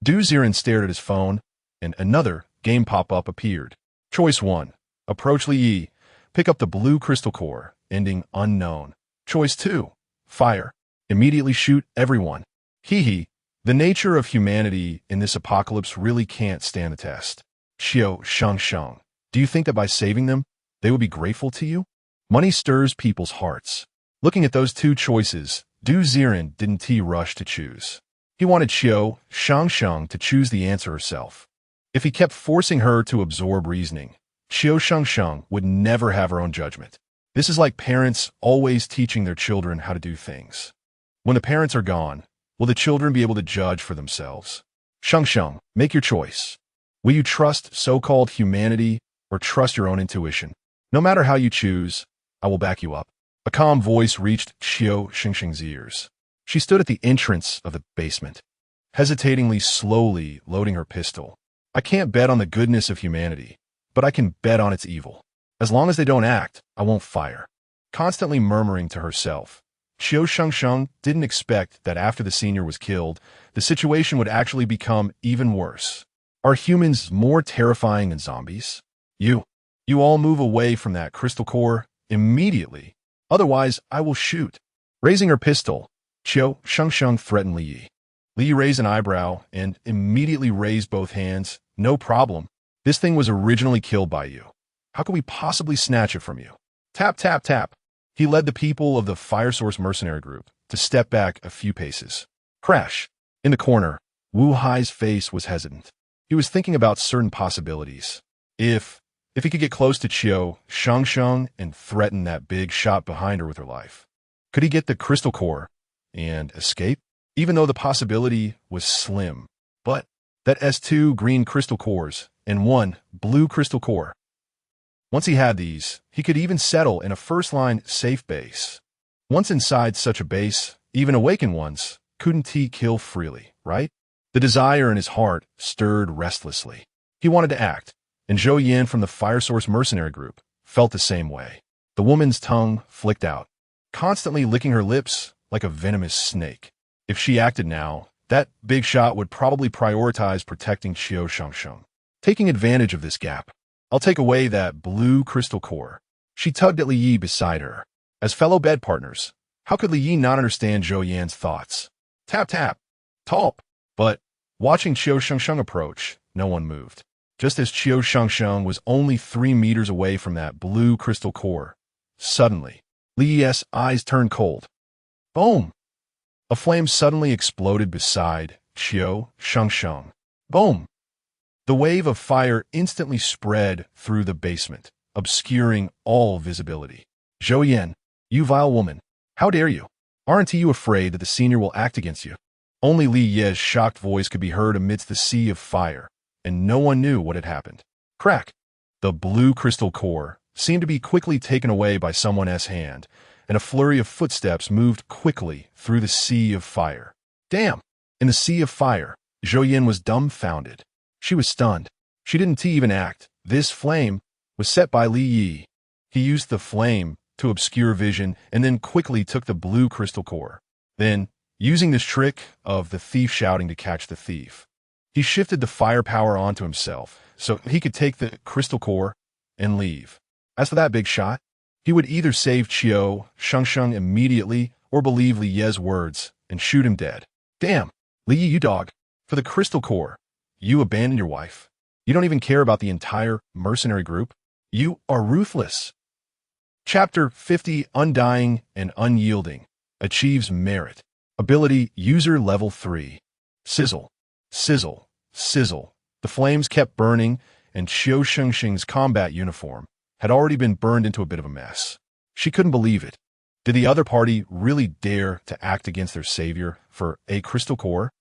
Ziren stared at his phone, and another game pop-up appeared. Choice 1. Approach Li Yi. Pick up the blue crystal core, ending unknown. Choice 2. Fire. Immediately shoot everyone. The nature of humanity in this apocalypse really can't stand the test. Qiu Shengsheng, do you think that by saving them, they would be grateful to you? Money stirs people's hearts. Looking at those 2 choices, Ziren didn't rush to choose. He wanted Qiu Shengsheng to choose the answer herself. If he kept forcing her to absorb reasoning, Qiu Shengsheng would never have her own judgment. This is like parents always teaching their children how to do things. When the parents are gone, will the children be able to judge for themselves? Shengsheng, make your choice. Will you trust so-called humanity or trust your own intuition? No matter how you choose, I will back you up. A calm voice reached Qiu Shengsheng's ears. She stood at the entrance of the basement, hesitatingly slowly loading her pistol. I can't bet on the goodness of humanity, but I can bet on its evil. As long as they don't act, I won't fire. Constantly murmuring to herself, Qiu Shengsheng didn't expect that after the senior was killed, the situation would actually become even worse. Are humans more terrifying than zombies? You all move away from that crystal core immediately. Otherwise, I will shoot. Raising her pistol, Qiu Shengsheng threatened Li Yi. Li Yi raised an eyebrow and immediately raised both hands. No problem. This thing was originally killed by you. How could we possibly snatch it from you? Tap, tap, tap. He led the people of the Fire Source mercenary group to step back a few paces. Crash. In the corner, Wu Hai's face was hesitant. He was thinking about certain possibilities. If he could get close to Qiu Shengsheng and threaten that big shot behind her with her life, could he get the crystal core and escape? Even though the possibility was slim. But that S2 green crystal cores and 1 blue crystal core. Once he had these, he could even settle in a first-line safe base. Once inside such a base, even awakened ones couldn't he kill freely, right? The desire in his heart stirred restlessly. He wanted to act, and Zhou Yan from the Fire Source mercenary group felt the same way. The woman's tongue flicked out, constantly licking her lips like a venomous snake. If she acted now, that big shot would probably prioritize protecting Qiu Shengsheng. Taking advantage of this gap, I'll take away that blue crystal core. She tugged at Li Yi beside her. As fellow bed partners, how could Li Yi not understand Zhou Yan's thoughts? Tap, tap, talp. But watching Qiu Shengsheng approach, no one moved. Just as Qiu Shengsheng was only 3 meters away from that blue crystal core, suddenly, Li Yi's eyes turned cold. Boom! A flame suddenly exploded beside Qiu Shengsheng. Boom! The wave of fire instantly spread through the basement, obscuring all visibility. Zhou Yan, you vile woman, how dare you? Aren't you afraid that the senior will act against you? Only Li Yi's shocked voice could be heard amidst the sea of fire, and no one knew what had happened. Crack! The blue crystal core seemed to be quickly taken away by someone's hand, and a flurry of footsteps moved quickly through the sea of fire. Damn! In the sea of fire, Zhou Yan was dumbfounded. She was stunned. She didn't even act. This flame was set by Li Yi. He used the flame to obscure vision and then quickly took the blue crystal core. Then, using this trick of the thief shouting to catch the thief, he shifted the firepower onto himself so he could take the crystal core and leave. As for that big shot, he would either save Qiu Shengsheng immediately or believe Li Yi's words and shoot him dead. Damn, Li Yi, you dog. For the crystal core, you abandoned your wife. You don't even care about the entire mercenary group. You are ruthless. Chapter 50, Undying and Unyielding, achieves merit. Ability User Level 3. Sizzle, sizzle, sizzle. The flames kept burning, and Qiu Shengsheng's combat uniform had already been burned into a bit of a mess. She couldn't believe it. Did the other party really dare to act against their savior for a crystal core?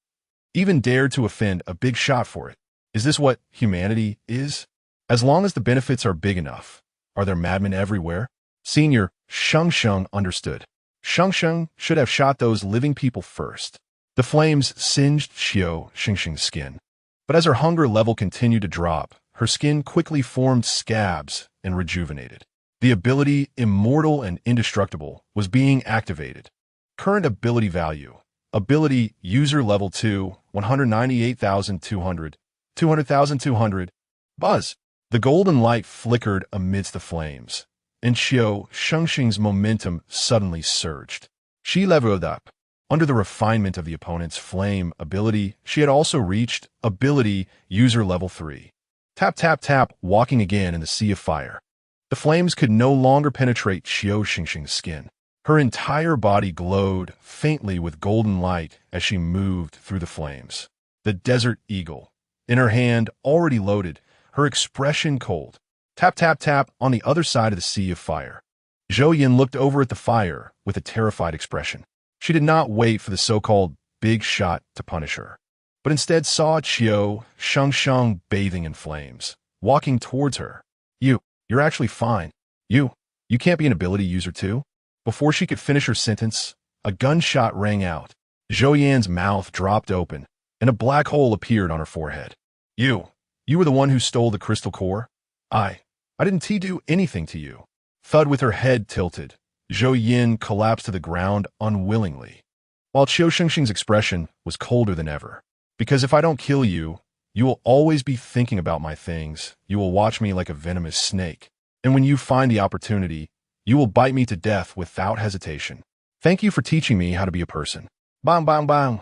Even dared to offend a big shot for it? Is this what humanity is? As long as the benefits are big enough, are there madmen everywhere? Senior Shengsheng understood. Shengsheng should have shot those living people first. The flames singed Qiu Shengsheng's skin. But as her hunger level continued to drop, her skin quickly formed scabs and rejuvenated. The ability Immortal and Indestructible was being activated. Current ability value. Ability User Level 2, 198,200, 200,200. Buzz. The golden light flickered amidst the flames, and Qiu Shengsheng's momentum suddenly surged. She leveled up. Under the refinement of the opponent's flame ability, she had also reached Ability User Level 3. Tap, tap, tap, walking again in the sea of fire. The flames could no longer penetrate Qiu Shengsheng's skin. Her entire body glowed faintly with golden light as she moved through the flames. The Desert Eagle, in her hand already loaded, her expression cold. Tap, tap, tap on the other side of the sea of fire. Zhou Yan looked over at the fire with a terrified expression. She did not wait for the so-called big shot to punish her, but instead saw Qiu Shengsheng bathing in flames, walking towards her. You're actually fine. You can't be an ability user too? Before she could finish her sentence, a gunshot rang out. Zhou Yan's mouth dropped open, and a black hole appeared on her forehead. You were the one who stole the crystal core? I didn't do anything to you. Thud with her head tilted. Zhou Yin collapsed to the ground unwillingly, while Qiu Shengsheng's expression was colder than ever. Because if I don't kill you, you will always be thinking about my things. You will watch me like a venomous snake. And when you find the opportunity, you will bite me to death without hesitation. Thank you for teaching me how to be a person. Bang, bang, bang.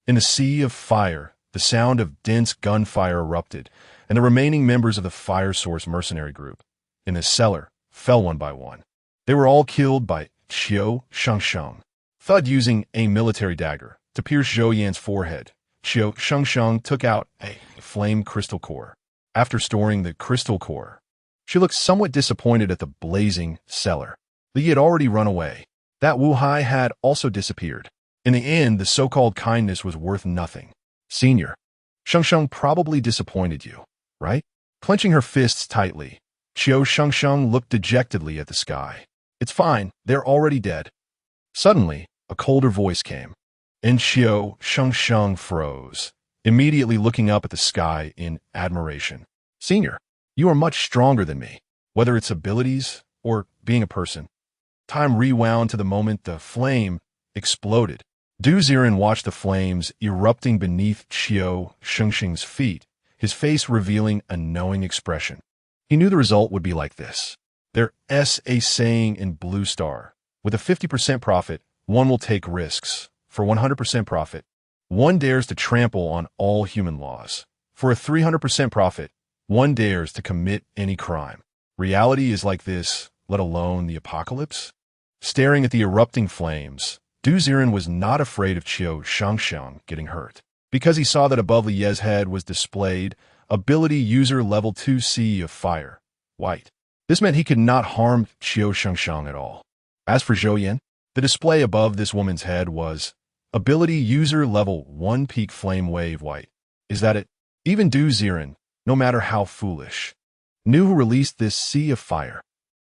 In the sea of fire, the sound of dense gunfire erupted, and the remaining members of the Fire Source mercenary group in the cellar fell one by one. They were all killed by Qiu Shengsheng. Thud using a military dagger to pierce Zhou Yan's forehead. Qiu Shengsheng took out a flame crystal core. After storing the crystal core, she looked somewhat disappointed at the blazing cellar. Li had already run away. That Wu Hai had also disappeared. In the end, the so-called kindness was worth nothing. Senior, Shengsheng probably disappointed you, right? Clenching her fists tightly, Qiu Shengsheng looked dejectedly at the sky. It's fine, they're already dead. Suddenly, a colder voice came, and Qiu Shengsheng froze, immediately looking up at the sky in admiration. Senior, you are much stronger than me, whether it's abilities or being a person. Time rewound to the moment the flame exploded. Ziren watched the flames erupting beneath Qiu Shengsheng's feet, his face revealing a knowing expression. He knew the result would be like this. There's a saying in Blue Star, with a 50% profit, one will take risks. For 100% profit, one dares to trample on all human laws. For a 300% profit, one dares to commit any crime. Reality is like this, let alone the apocalypse. Staring at the erupting flames, Ziren was not afraid of Qiu Shengsheng getting hurt, because he saw that above Lie's head was displayed Ability User Level 2 Sea of Fire, White. This meant he could not harm Qiu Shengsheng at all. As for Zhou Yan, the display above this woman's head was Ability User Level 1 Peak Flame Wave White. Is that it? Even Ziren, no matter how foolish, knew who released this sea of fire.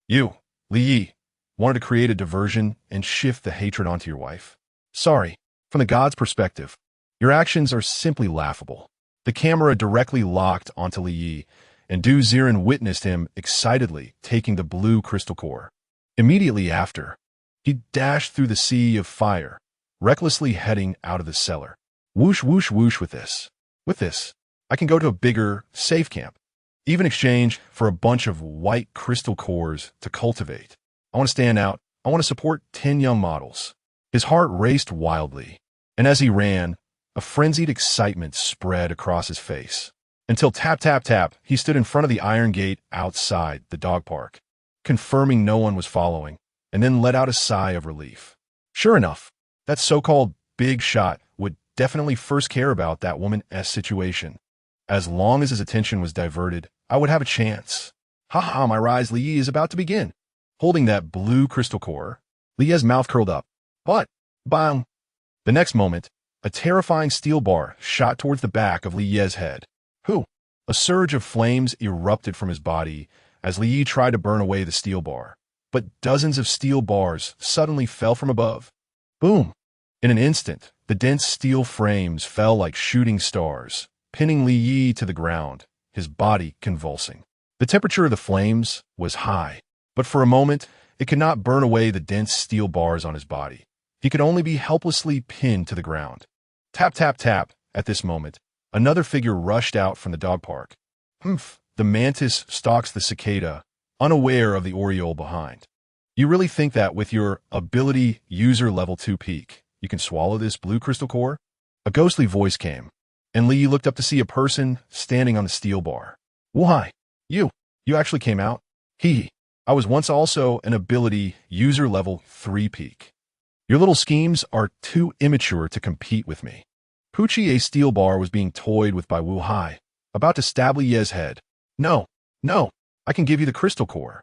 You, Li, wanted to create a diversion and shift the hatred onto your wife. Sorry, from the god's perspective, your actions are simply laughable. The camera directly locked onto Li, and Ziren witnessed him excitedly taking the blue crystal core. Immediately after, he dashed through the sea of fire, recklessly heading out of the cellar. Whoosh, whoosh, whoosh with this. With this, I can go to a bigger, safe camp. Even exchange for a bunch of white crystal cores to cultivate. I want to stand out. I want to support 10 young models. His heart raced wildly, and as he ran, a frenzied excitement spread across his face. Until tap, tap, tap, he stood in front of the iron gate outside the dog park, confirming no one was following, and then let out a sigh of relief. Sure enough, that so-called big shot would definitely first care about that woman's situation. As long as his attention was diverted, I would have a chance. Haha, my rise Li is about to begin. Holding that blue crystal core, Lie's mouth curled up. But, bang! The next moment, a terrifying steel bar shot towards the back of Lie's head. Who? A surge of flames erupted from his body as Li tried to burn away the steel bar. But dozens of steel bars suddenly fell from above. Boom! In an instant, the dense steel frames fell like shooting stars, pinning Li to the ground, his body convulsing. The temperature of the flames was high, but for a moment, it could not burn away the dense steel bars on his body. He could only be helplessly pinned to the ground. Tap, tap, tap. At this moment, another figure rushed out from the dog park. Humph! The mantis stalks the cicada, unaware of the oriole behind. You really think that with your ability user level 2 peak, you can swallow this blue crystal core? A ghostly voice came, and Li looked up to see a person standing on the steel bar. Why? You actually came out? I was once also an ability user level 3 peak. Your little schemes are too immature to compete with me. Pucci, a steel bar, was being toyed with by Wu Hai, about to stab Lie's head. No, I can give you the crystal core.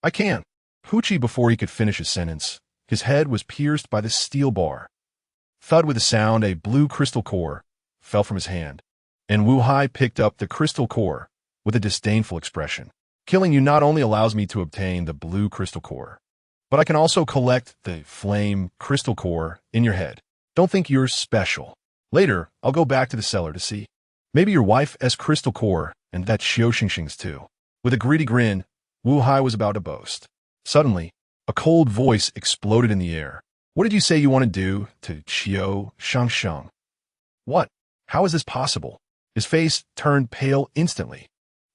I can. Pucci, before he could finish his sentence, his head was pierced by the steel bar. Thud with a sound, a blue crystal core fell from his hand, and Wu Hai picked up the crystal core with a disdainful expression. Killing you not only allows me to obtain the blue crystal core, but I can also collect the flame crystal core in your head. Don't think you're special. Later, I'll go back to the cellar to see. Maybe your wife's crystal core and that Qiu Shengsheng's too. With a greedy grin, Wu Hai was about to boast. Suddenly, a cold voice exploded in the air. What did you say you want to do to Qiu Shengsheng? What? How is this possible? His face turned pale instantly.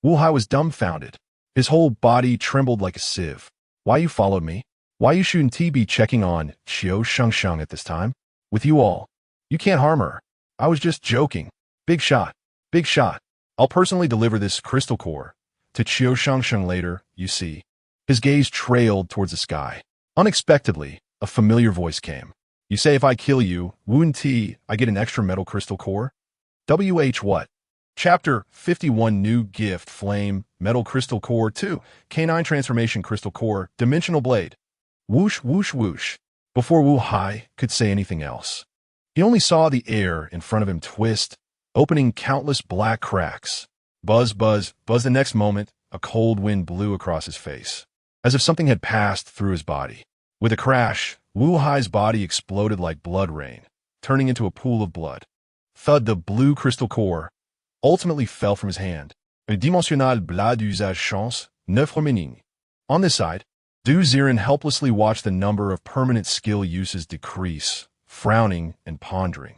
Wu Hai was dumbfounded. His whole body trembled like a sieve. Why you followed me? Why you shouldn't be checking on Qiu Shengsheng at this time? With you all. You can't harm her. I was just joking. Big shot. Big shot. I'll personally deliver this crystal core to Qiu Shengsheng later, you see. His gaze trailed towards the sky. Unexpectedly, a familiar voice came. You say if I kill you, Wu Ti, I get an extra metal crystal core? What? Chapter 51 New Gift Flame Metal Crystal Core 2 Canine Transformation Crystal Core Dimensional Blade. Whoosh, whoosh, whoosh. Before Wu Hai could say anything else, he only saw the air in front of him twist, opening countless black cracks. Buzz, buzz, buzz. The next moment, a cold wind blew across his face, as if something had passed through his body. With a crash, Wu Hai's body exploded like blood rain, turning into a pool of blood. Thud, the blue crystal core ultimately fell from his hand. Un dimensionnel blas d'usage chance, neuf remaining. On this side, Ziren helplessly watched the number of permanent skill uses decrease, frowning and pondering.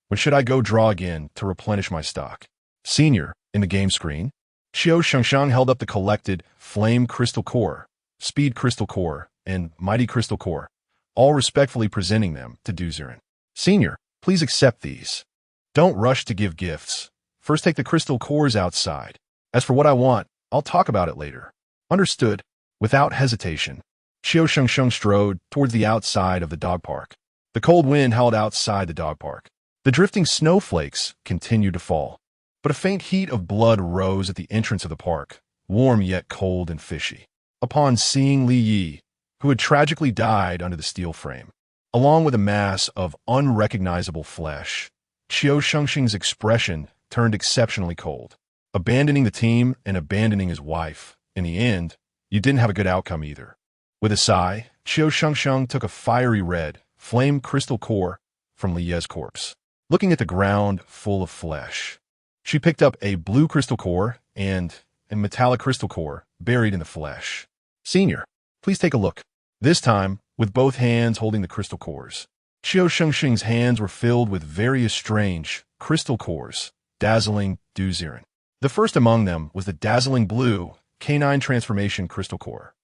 When should I go draw again to replenish my stock? Senior, in the game screen, Qiu Shengsheng held up the collected Flame Crystal Core, Speed Crystal Core, and Mighty Crystal Core, all respectfully presenting them to Ziren. Senior, please accept these. Don't rush to give gifts. First take the crystal cores outside. As for what I want, I'll talk about it later. Understood. Without hesitation, Qiu Shengsheng strode towards the outside of the dog park. The cold wind howled outside the dog park. The drifting snowflakes continued to fall, but a faint heat of blood rose at the entrance of the park, warm yet cold and fishy. Upon seeing Li Yi, who had tragically died under the steel frame, along with a mass of unrecognizable flesh, Qiu Shengsheng's expression turned exceptionally cold. Abandoning the team and abandoning his wife, in the end, you didn't have a good outcome either. With a sigh, Qiu Shengsheng took a fiery red, flame crystal core from Li Yi's corpse. Looking at the ground full of flesh, she picked up a blue crystal core and a metallic crystal core buried in the flesh. Senior, please take a look. This time, with both hands holding the crystal cores. Qiu Shengsheng's hands were filled with various strange crystal cores, dazzling Ziren. The first among them was the dazzling blue Canine Transformation Crystal Core.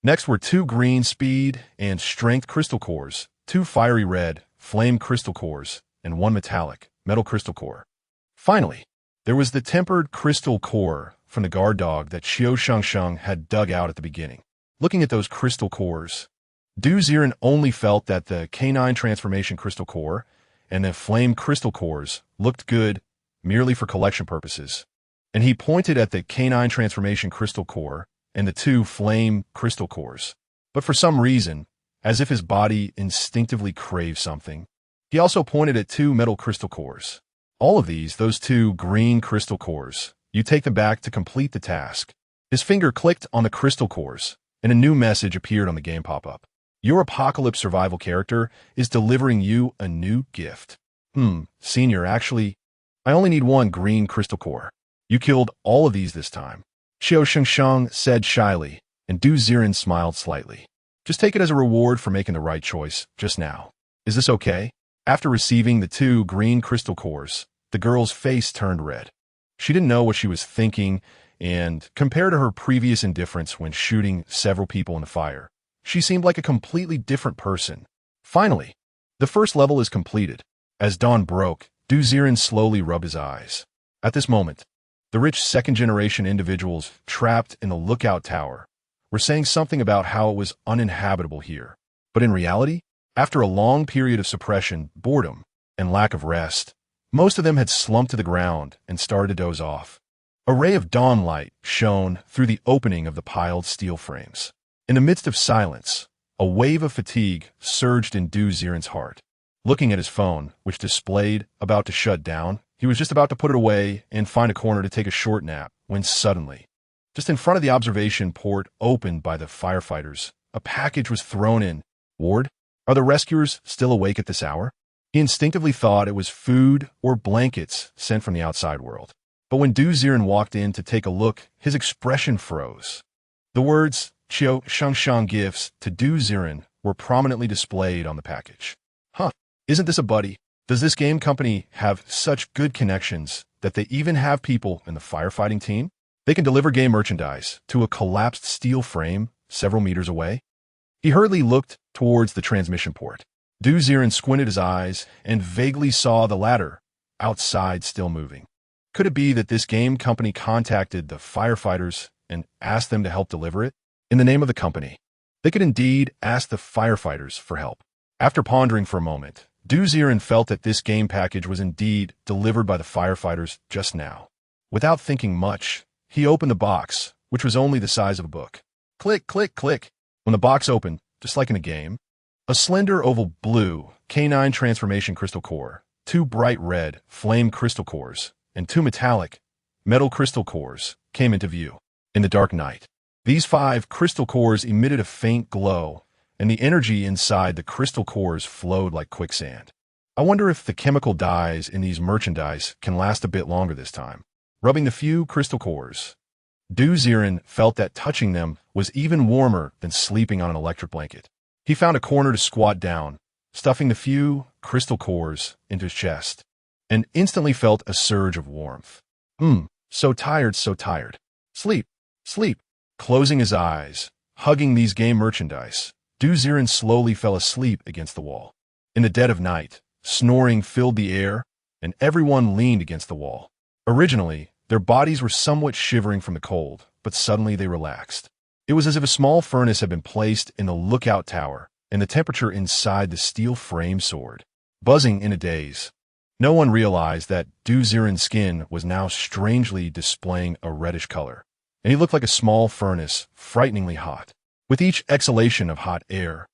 Next were 2 green Speed and Strength Crystal Cores, 2 fiery red Flame Crystal Cores, and 1 metallic Metal Crystal Core. Finally, there was the tempered Crystal Core from the guard dog that Qiu Shengsheng had dug out at the beginning. Looking at those crystal cores, Ziren only felt that the Canine Transformation Crystal Core and the Flame Crystal Cores looked good merely for collection purposes, and he pointed at the Canine Transformation Crystal Core and the 2 Flame Crystal Cores. But for some reason, as if his body instinctively craved something, he also pointed at 2 Metal Crystal Cores. All of these, those 2 green crystal cores, you take them back to complete the task. His finger clicked on the crystal cores, and a new message appeared on the game pop-up. Your Apocalypse Survival character is delivering you a new gift. Senior, actually, I only need 1 green crystal core. You killed all of these this time. Qiu Shengsheng said shyly, and Ziren smiled slightly. Just take it as a reward for making the right choice just now. Is this okay? After receiving the 2 green crystal cores, the girl's face turned red. She didn't know what she was thinking, and compared to her previous indifference when shooting several people in the fire, she seemed like a completely different person. Finally, the first level is completed. As dawn broke, Ziren slowly rubbed his eyes. At this moment, the rich second-generation individuals trapped in the lookout tower were saying something about how it was uninhabitable here. But in reality, after a long period of suppression, boredom, and lack of rest, most of them had slumped to the ground and started to doze off. A ray of dawn light shone through the opening of the piled steel frames. In the midst of silence, a wave of fatigue surged in Ziren's heart. Looking at his phone, which displayed about to shut down, he was just about to put it away and find a corner to take a short nap when suddenly, just in front of the observation port opened by the firefighters, a package was thrown in. Ward, are the rescuers still awake at this hour? He instinctively thought it was food or blankets sent from the outside world. But when Ziren walked in to take a look, his expression froze. The words Qiu Shengsheng gifts to Ziren were prominently displayed on the package. Huh, isn't this a buddy? Does this game company have such good connections that they even have people in the firefighting team? They can deliver game merchandise to a collapsed steel frame several meters away? He hurriedly looked towards the transmission port. Ziren squinted his eyes and vaguely saw the ladder outside still moving. Could it be that this game company contacted the firefighters and asked them to help deliver it? In the name of the company, they could indeed ask the firefighters for help. After pondering for a moment, Ziren felt that this game package was indeed delivered by the firefighters just now. Without thinking much, he opened the box, which was only the size of a book. Click, click, click. When the box opened, just like in a game, a slender oval blue canine transformation crystal core, 2 bright red flame crystal cores, and 2 metallic metal crystal cores came into view. In the dark night, these 5 crystal cores emitted a faint glow, and the energy inside the crystal cores flowed like quicksand. I wonder if the chemical dyes in these merchandise can last a bit longer this time. Rubbing the few crystal cores, Ziren felt that touching them was even warmer than sleeping on an electric blanket. He found a corner to squat down, stuffing the few crystal cores into his chest, and instantly felt a surge of warmth. So tired, so tired. Sleep, sleep. Closing his eyes, hugging these game merchandise, Ziren slowly fell asleep against the wall. In the dead of night, snoring filled the air, and everyone leaned against the wall. Originally, their bodies were somewhat shivering from the cold, but suddenly they relaxed. It was as if a small furnace had been placed in the lookout tower, and the temperature inside the steel frame soared, buzzing in a daze. No one realized that Ziren's skin was now strangely displaying a reddish color, and he looked like a small furnace, frighteningly hot. With each exhalation of hot air,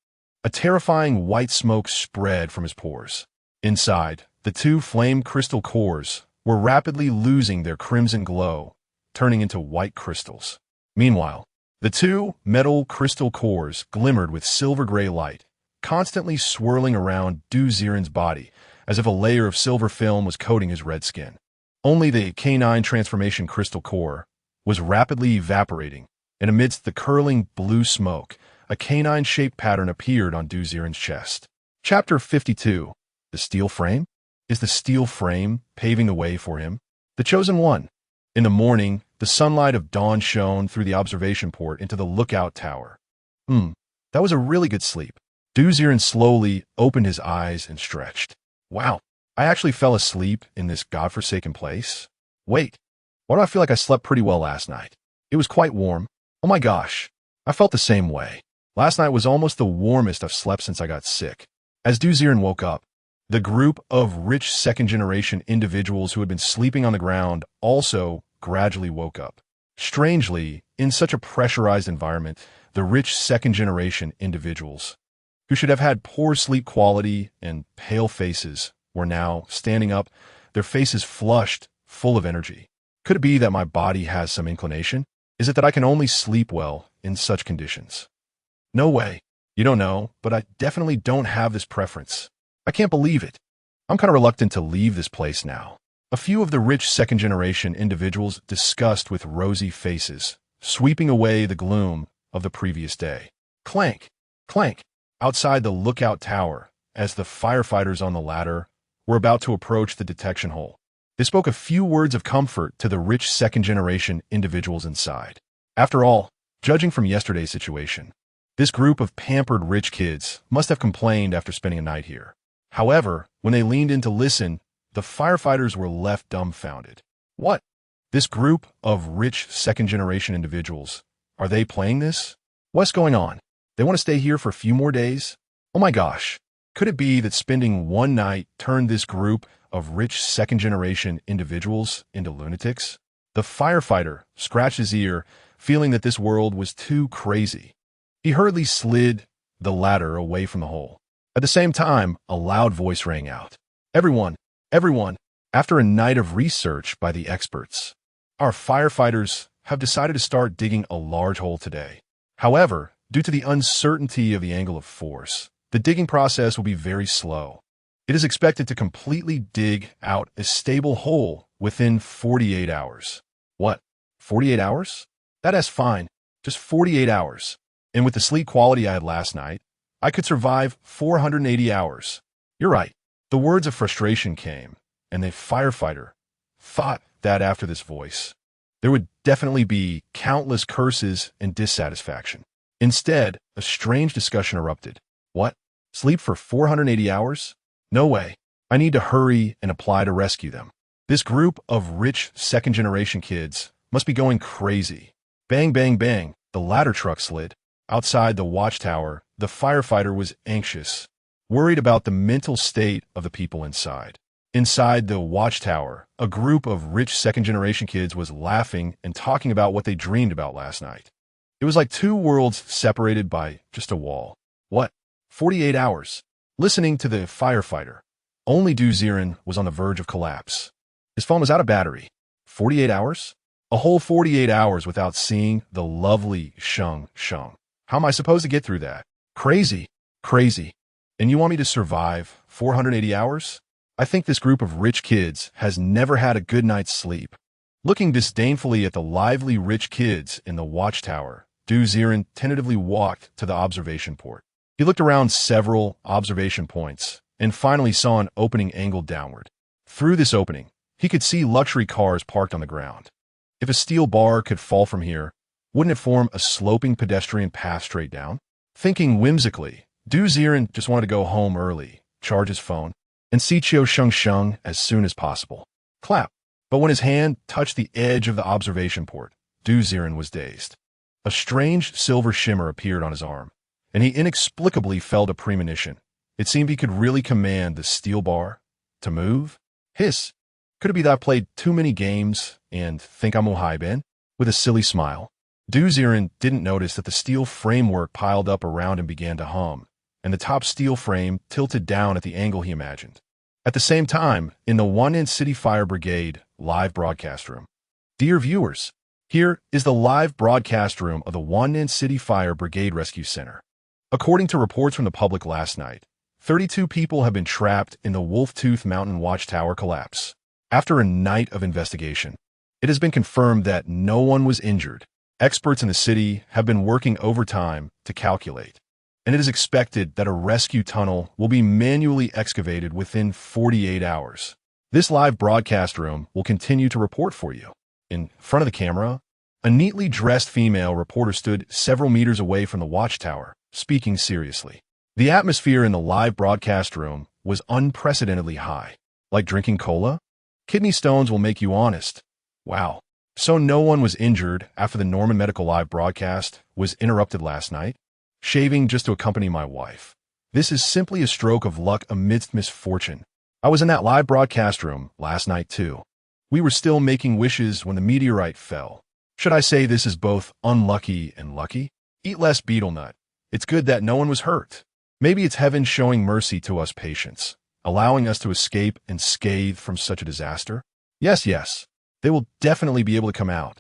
a terrifying white smoke spread from his pores. Inside, the 2 flame crystal cores were rapidly losing their crimson glow, turning into white crystals. Meanwhile, the 2 metal crystal cores glimmered with silver-gray light, constantly swirling around Ziren's body, as if a layer of silver film was coating his red skin. Only the canine transformation crystal core was rapidly evaporating, and amidst the curling blue smoke, a canine-shaped pattern appeared on Ziren's chest. Chapter 52. The Steel Frame? Is the steel frame paving the way for him? The Chosen One. In the morning, the sunlight of dawn shone through the observation port into the lookout tower. That was a really good sleep. Ziren slowly opened his eyes and stretched. Wow, I actually fell asleep in this godforsaken place? Wait, why do I feel like I slept pretty well last night? It was quite warm. Oh my gosh, I felt the same way. Last night was almost the warmest I've slept since I got sick. As Ziren woke up, the group of rich second-generation individuals who had been sleeping on the ground also gradually woke up. Strangely, in such a pressurized environment, the rich second-generation individuals, who should have had poor sleep quality and pale faces, were now standing up, their faces flushed, full of energy. Could it be that my body has some inclination? Is it that I can only sleep well in such conditions? No way. You don't know, but I definitely don't have this preference. I can't believe it. I'm kind of reluctant to leave this place now. A few of the rich second-generation individuals discussed with rosy faces, sweeping away the gloom of the previous day. Clank, clank, outside the lookout tower, as the firefighters on the ladder were about to approach the detection hole. They spoke a few words of comfort to the rich second-generation individuals inside. After all, judging from yesterday's situation, this group of pampered rich kids must have complained after spending a night here. However, when they leaned in to listen, the firefighters were left dumbfounded. What? This group of rich second-generation individuals, are they playing this? What's going on? They want to stay here for a few more days? Oh my gosh, could it be that spending one night turned this group of rich second-generation individuals into lunatics? The firefighter scratched his ear, feeling that this world was too crazy. He hurriedly slid the ladder away from the hole. At the same time, a loud voice rang out. Everyone, after a night of research by the experts, our firefighters have decided to start digging a large hole today. However, due to the uncertainty of the angle of force, the digging process will be very slow. It is expected to completely dig out a stable hole within 48 hours. What? 48 hours? That's fine. Just 48 hours. And with the sleep quality I had last night, I could survive 480 hours. You're right. The words of frustration came, and the firefighter thought that after this voice, there would definitely be countless curses and dissatisfaction. Instead, a strange discussion erupted. What? Sleep for 480 hours? No way. I need to hurry and apply to rescue them. This group of rich second-generation kids must be going crazy. Bang, bang, bang, the ladder truck slid. Outside the watchtower, the firefighter was anxious, worried about the mental state of the people inside. Inside the watchtower, a group of rich second-generation kids was laughing and talking about what they dreamed about last night. It was like two worlds separated by just a wall. What? 48 hours. Listening to the firefighter, only Ziren was on the verge of collapse. His phone was out of battery. 48 hours? A whole 48 hours without seeing the lovely Shengsheng. How am I supposed to get through that? Crazy. Crazy. And you want me to survive 480 hours? I think this group of rich kids has never had a good night's sleep. Looking disdainfully at the lively rich kids in the watchtower, Ziren tentatively walked to the observation port. He looked around several observation points and finally saw an opening angled downward. Through this opening, he could see luxury cars parked on the ground. If a steel bar could fall from here, wouldn't it form a sloping pedestrian path straight down? Thinking whimsically, Ziren just wanted to go home early, charge his phone, and see Qiu Shengsheng as soon as possible. Clap. But when his hand touched the edge of the observation port, Ziren was dazed. A strange silver shimmer appeared on his arm, and he inexplicably felt a premonition. It seemed he could really command the steel bar to move. Hiss. Could it be that I played too many games and think I'm Ben? With a silly smile, Ziren didn't notice that the steel framework piled up around him began to hum, and the top steel frame tilted down at the angle he imagined. At the same time, in the Wan'an City Fire Brigade live broadcast room. Dear viewers, here is the live broadcast room of the Wan'an City Fire Brigade Rescue Center. According to reports from the public last night, 32 people have been trapped in the Wolf-Tooth Mountain Watchtower collapse. After a night of investigation, it has been confirmed that no one was injured. Experts in the city have been working overtime to calculate, and it is expected that a rescue tunnel will be manually excavated within 48 hours. This live broadcast room will continue to report for you. In front of the camera, a neatly dressed female reporter stood several meters away from the watchtower, speaking seriously. The atmosphere in the live broadcast room was unprecedentedly high. Like drinking cola? Kidney stones will make you honest. Wow. So no one was injured after the Norman Medical Live broadcast was interrupted last night? Shaving just to accompany my wife. This is simply a stroke of luck amidst misfortune. I was in that live broadcast room last night too. We were still making wishes when the meteorite fell. Should I say this is both unlucky and lucky? Eat less beetle nut. It's good that no one was hurt. Maybe it's heaven showing mercy to us patients, allowing us to escape unscathed from such a disaster. Yes. They will definitely be able to come out.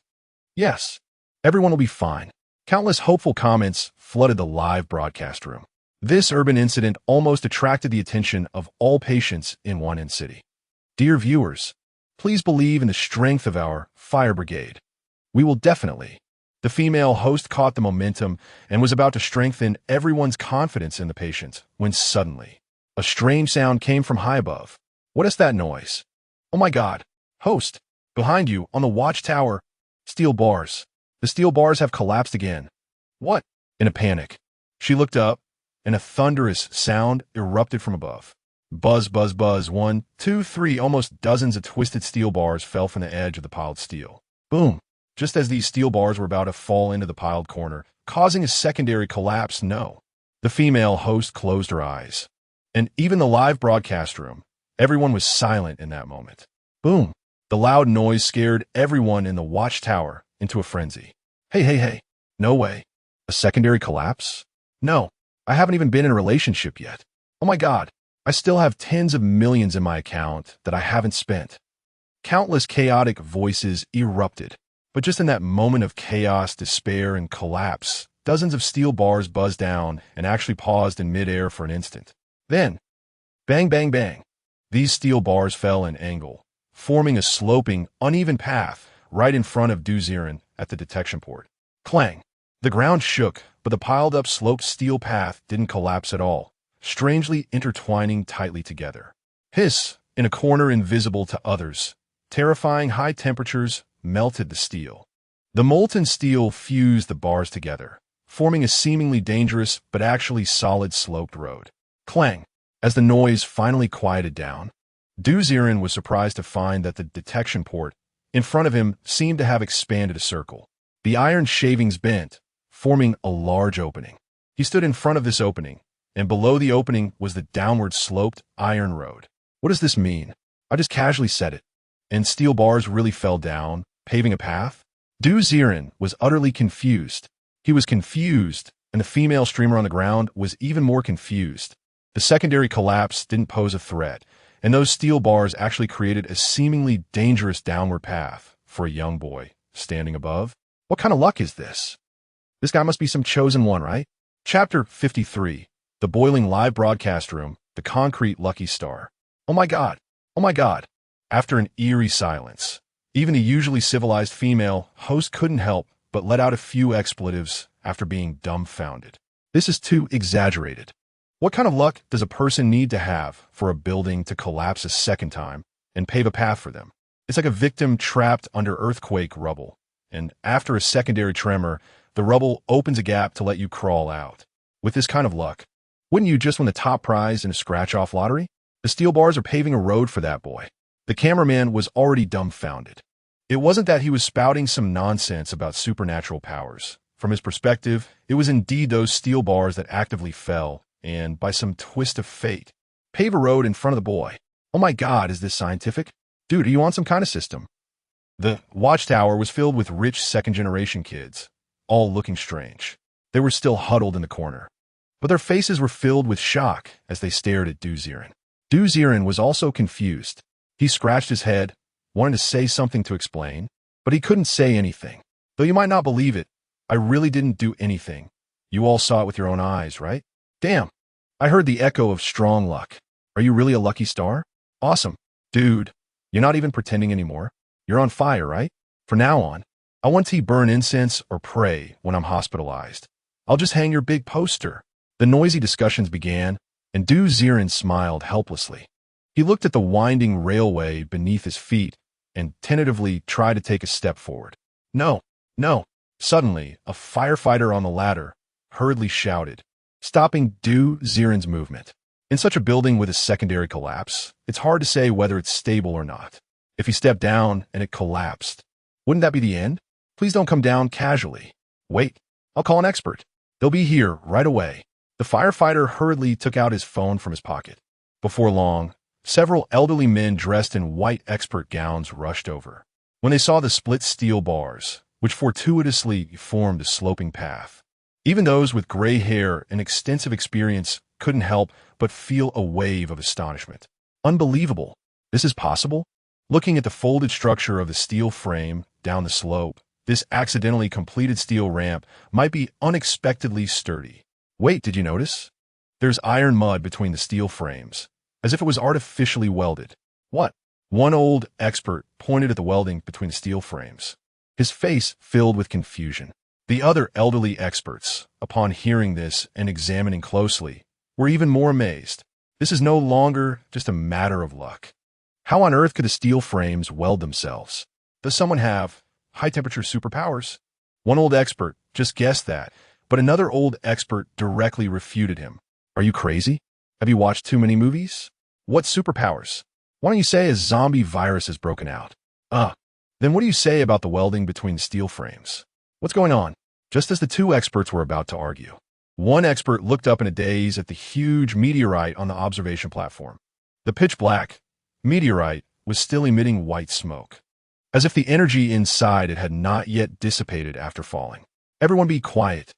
Yes. Everyone will be fine. Countless hopeful comments flooded the live broadcast room. This urban incident almost attracted the attention of all patients in Wan'an City. Dear viewers, please believe in the strength of our fire brigade. We will definitely. The female host caught the momentum and was about to strengthen everyone's confidence in the patient when suddenly a strange sound came from high above. What is that noise? Oh my God. Host, behind you on the watchtower, steel bars. The steel bars have collapsed again. What? In a panic, she looked up, and a thunderous sound erupted from above. Buzz, buzz, buzz, 1, 2, 3, almost dozens of twisted steel bars fell from the edge of the piled steel. Boom! Just as these steel bars were about to fall into the piled corner, causing a secondary collapse. No. The female host closed her eyes. And even the live broadcast room, everyone was silent in that moment. Boom! The loud noise scared everyone in the watchtower into a frenzy. Hey. No way. A secondary collapse? No. I haven't even been in a relationship yet. Oh my God. I still have tens of millions in my account that I haven't spent. Countless chaotic voices erupted. But just in that moment of chaos, despair, and collapse, dozens of steel bars buzzed down and actually paused in midair for an instant. Then, bang, bang, bang. These steel bars fell in angle, forming a sloping, uneven path right in front of Ziren at the detection port. Clang! The ground shook, but the piled-up sloped steel path didn't collapse at all, strangely intertwining tightly together. Hiss! In a corner invisible to others, terrifying high temperatures melted the steel. The molten steel fused the bars together, forming a seemingly dangerous but actually solid sloped road. Clang! As the noise finally quieted down, Ziren was surprised to find that the detection port in front of him seemed to have expanded a circle. The iron shavings bent, forming a large opening. He stood in front of this opening, and below the opening was the downward-sloped iron road. What does this mean? I just casually said it. And steel bars really fell down, paving a path? Ziren was utterly confused. He was confused, and the female streamer on the ground was even more confused. The secondary collapse didn't pose a threat, and those steel bars actually created a seemingly dangerous downward path for a young boy standing above. What kind of luck is this? This guy must be some chosen one, right? Chapter 53. The Boiling Live Broadcast Room, the Concrete Lucky Star. Oh my God! Oh my God! After an eerie silence, even the usually civilized female host couldn't help but let out a few expletives after being dumbfounded. This is too exaggerated. What kind of luck does a person need to have for a building to collapse a second time and pave a path for them? It's like a victim trapped under earthquake rubble, and after a secondary tremor, the rubble opens a gap to let you crawl out. With this kind of luck, wouldn't you just win the top prize in a scratch-off lottery? The steel bars are paving a road for that boy. The cameraman was already dumbfounded. It wasn't that he was spouting some nonsense about supernatural powers. From his perspective, it was indeed those steel bars that actively fell, and by some twist of fate, pave a road in front of the boy. Oh my God, is this scientific? Dude, are you on some kind of system? The watchtower was filled with rich second-generation kids, all looking strange. They were still huddled in the corner, but their faces were filled with shock as they stared at Ziren. Ziren was also confused. He scratched his head, wanted to say something to explain, but he couldn't say anything. Though you might not believe it, I really didn't do anything. You all saw it with your own eyes, right? Damn. I heard the echo of strong luck. Are you really a lucky star? Awesome. Dude, you're not even pretending anymore. You're on fire, right? From now on, I want to burn incense or pray when I'm hospitalized. I'll just hang your big poster. The noisy discussions began, and Ziren smiled helplessly. He looked at the winding railway beneath his feet and tentatively tried to take a step forward. No, no. Suddenly, a firefighter on the ladder hurriedly shouted, stopping Ziren's movement. In such a building with a secondary collapse, it's hard to say whether it's stable or not. If he stepped down and it collapsed, wouldn't that be the end? Please don't come down casually. Wait, I'll call an expert. They'll be here right away. The firefighter hurriedly took out his phone from his pocket. Before long, several elderly men dressed in white expert gowns rushed over. When they saw the split steel bars, which fortuitously formed a sloping path, even those with gray hair and extensive experience couldn't help but feel a wave of astonishment. Unbelievable. This is possible? Looking at the folded structure of the steel frame down the slope, this accidentally completed steel ramp might be unexpectedly sturdy. Wait, did you notice? There's iron mud between the steel frames, as if it was artificially welded. What? One old expert pointed at the welding between the steel frames, his face filled with confusion. The other elderly experts, upon hearing this and examining closely, were even more amazed. This is no longer just a matter of luck. How on earth could the steel frames weld themselves? Does someone have high-temperature superpowers? One old expert just guessed that, but another old expert directly refuted him. Are you crazy? Have you watched too many movies? What superpowers? Why don't you say a zombie virus has broken out? Then what do you say about the welding between the steel frames? What's going on? Just as the two experts were about to argue, one expert looked up in a daze at the huge meteorite on the observation platform. The pitch-black meteorite was still emitting white smoke, as if the energy inside it had not yet dissipated after falling. Everyone be quiet.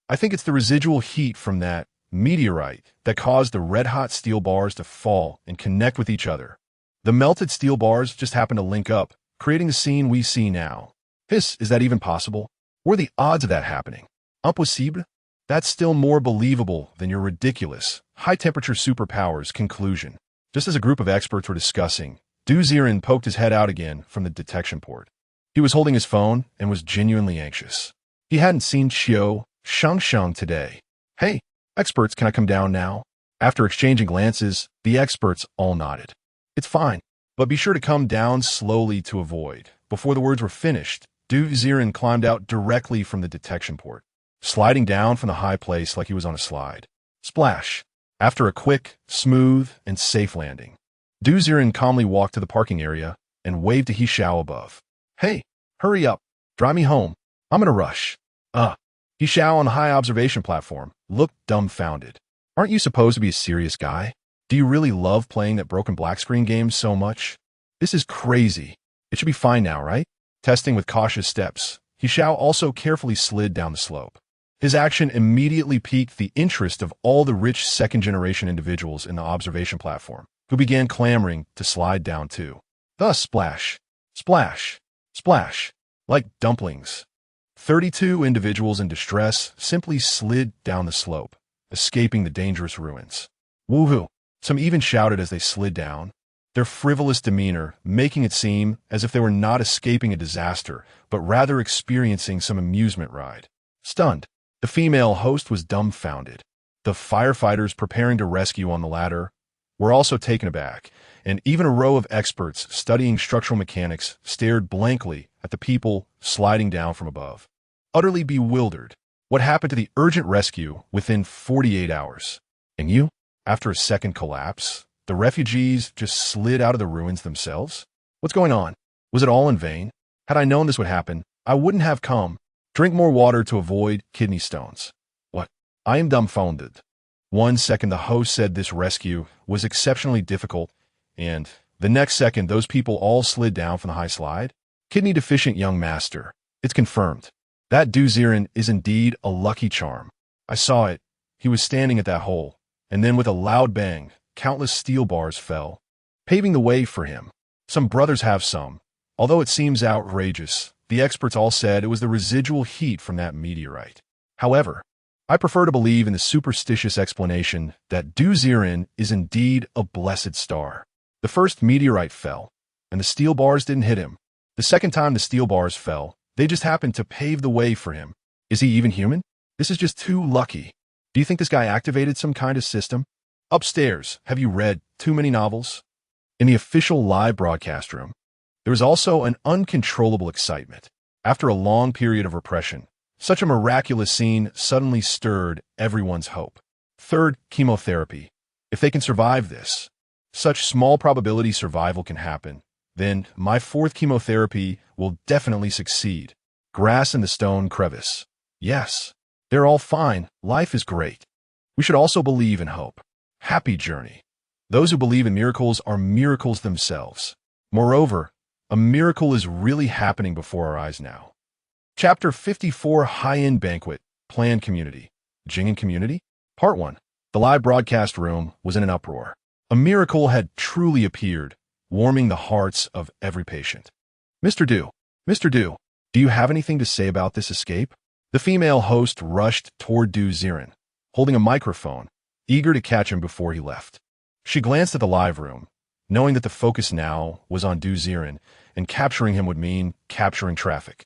I think it's the residual heat from that meteorite that caused the red-hot steel bars to fall and connect with each other. The melted steel bars just happened to link up, creating the scene we see now. Is that even possible? What are the odds of that happening? Impossible? That's still more believable than your ridiculous, high-temperature superpowers conclusion. Just as a group of experts were discussing, Ziren poked his head out again from the detection port. He was holding his phone and was genuinely anxious. He hadn't seen Qiu Shengsheng today. Hey, experts, can I come down now? After exchanging glances, the experts all nodded. It's fine, but be sure to come down slowly to avoid. Before the words were finished, Ziren climbed out directly from the detection port, sliding down from the high place like he was on a slide. Splash! After a quick, smooth, and safe landing, Ziren calmly walked to the parking area and waved to Qiu above. Hey, hurry up. Drive me home. I'm in a rush. Qiu on the high observation platform looked dumbfounded. Aren't you supposed to be a serious guy? Do you really love playing that broken black screen game so much? This is crazy. It should be fine now, right? Testing with cautious steps, Qiu also carefully slid down the slope. His action immediately piqued the interest of all the rich second-generation individuals in the observation platform, who began clamoring to slide down too. Thus, splash, splash, splash, like dumplings. 32 individuals in distress simply slid down the slope, escaping the dangerous ruins. Woohoo! Some even shouted as they slid down, their frivolous demeanor making it seem as if they were not escaping a disaster, but rather experiencing some amusement ride. Stunned, the female host was dumbfounded. The firefighters preparing to rescue on the ladder were also taken aback, and even a row of experts studying structural mechanics stared blankly at the people sliding down from above. Utterly bewildered, what happened to the urgent rescue within 48 hours? And you? After a second collapse, the refugees just slid out of the ruins themselves? What's going on? Was it all in vain? Had I known this would happen, I wouldn't have come. Drink more water to avoid kidney stones. What? I am dumbfounded. 1 second the host said this rescue was exceptionally difficult, and the next second those people all slid down from the high slide? Kidney-deficient young master. It's confirmed. That Ziren is indeed a lucky charm. I saw it. He was standing at that hole, and then with a loud bang, countless steel bars fell, paving the way for him. Some brothers have some. Although it seems outrageous, the experts all said it was the residual heat from that meteorite. However, I prefer to believe in the superstitious explanation that Ziren is indeed a blessed star. The first meteorite fell, and the steel bars didn't hit him. The second time the steel bars fell, they just happened to pave the way for him. Is he even human? This is just too lucky. Do you think this guy activated some kind of system? Upstairs, have you read too many novels? In the official live broadcast room, there was also an uncontrollable excitement. After a long period of repression, such a miraculous scene suddenly stirred everyone's hope. Third, chemotherapy. If they can survive this, such small probability survival can happen, then my fourth chemotherapy will definitely succeed. Grass in the stone crevice. Yes, they're all fine. Life is great. We should also believe in hope. Happy journey. Those who believe in miracles are miracles themselves. Moreover, a miracle is really happening before our eyes now. Chapter 54, High-End Banquet, Planned Community. Jing'an Community? Part 1. The live broadcast room was in an uproar. A miracle had truly appeared, warming the hearts of every patient. Mr. Du, do you have anything to say about this escape? The female host rushed toward Ziren, holding a microphone, eager to catch him before he left. She glanced at the live room, knowing that the focus now was on Ziren, and capturing him would mean capturing traffic.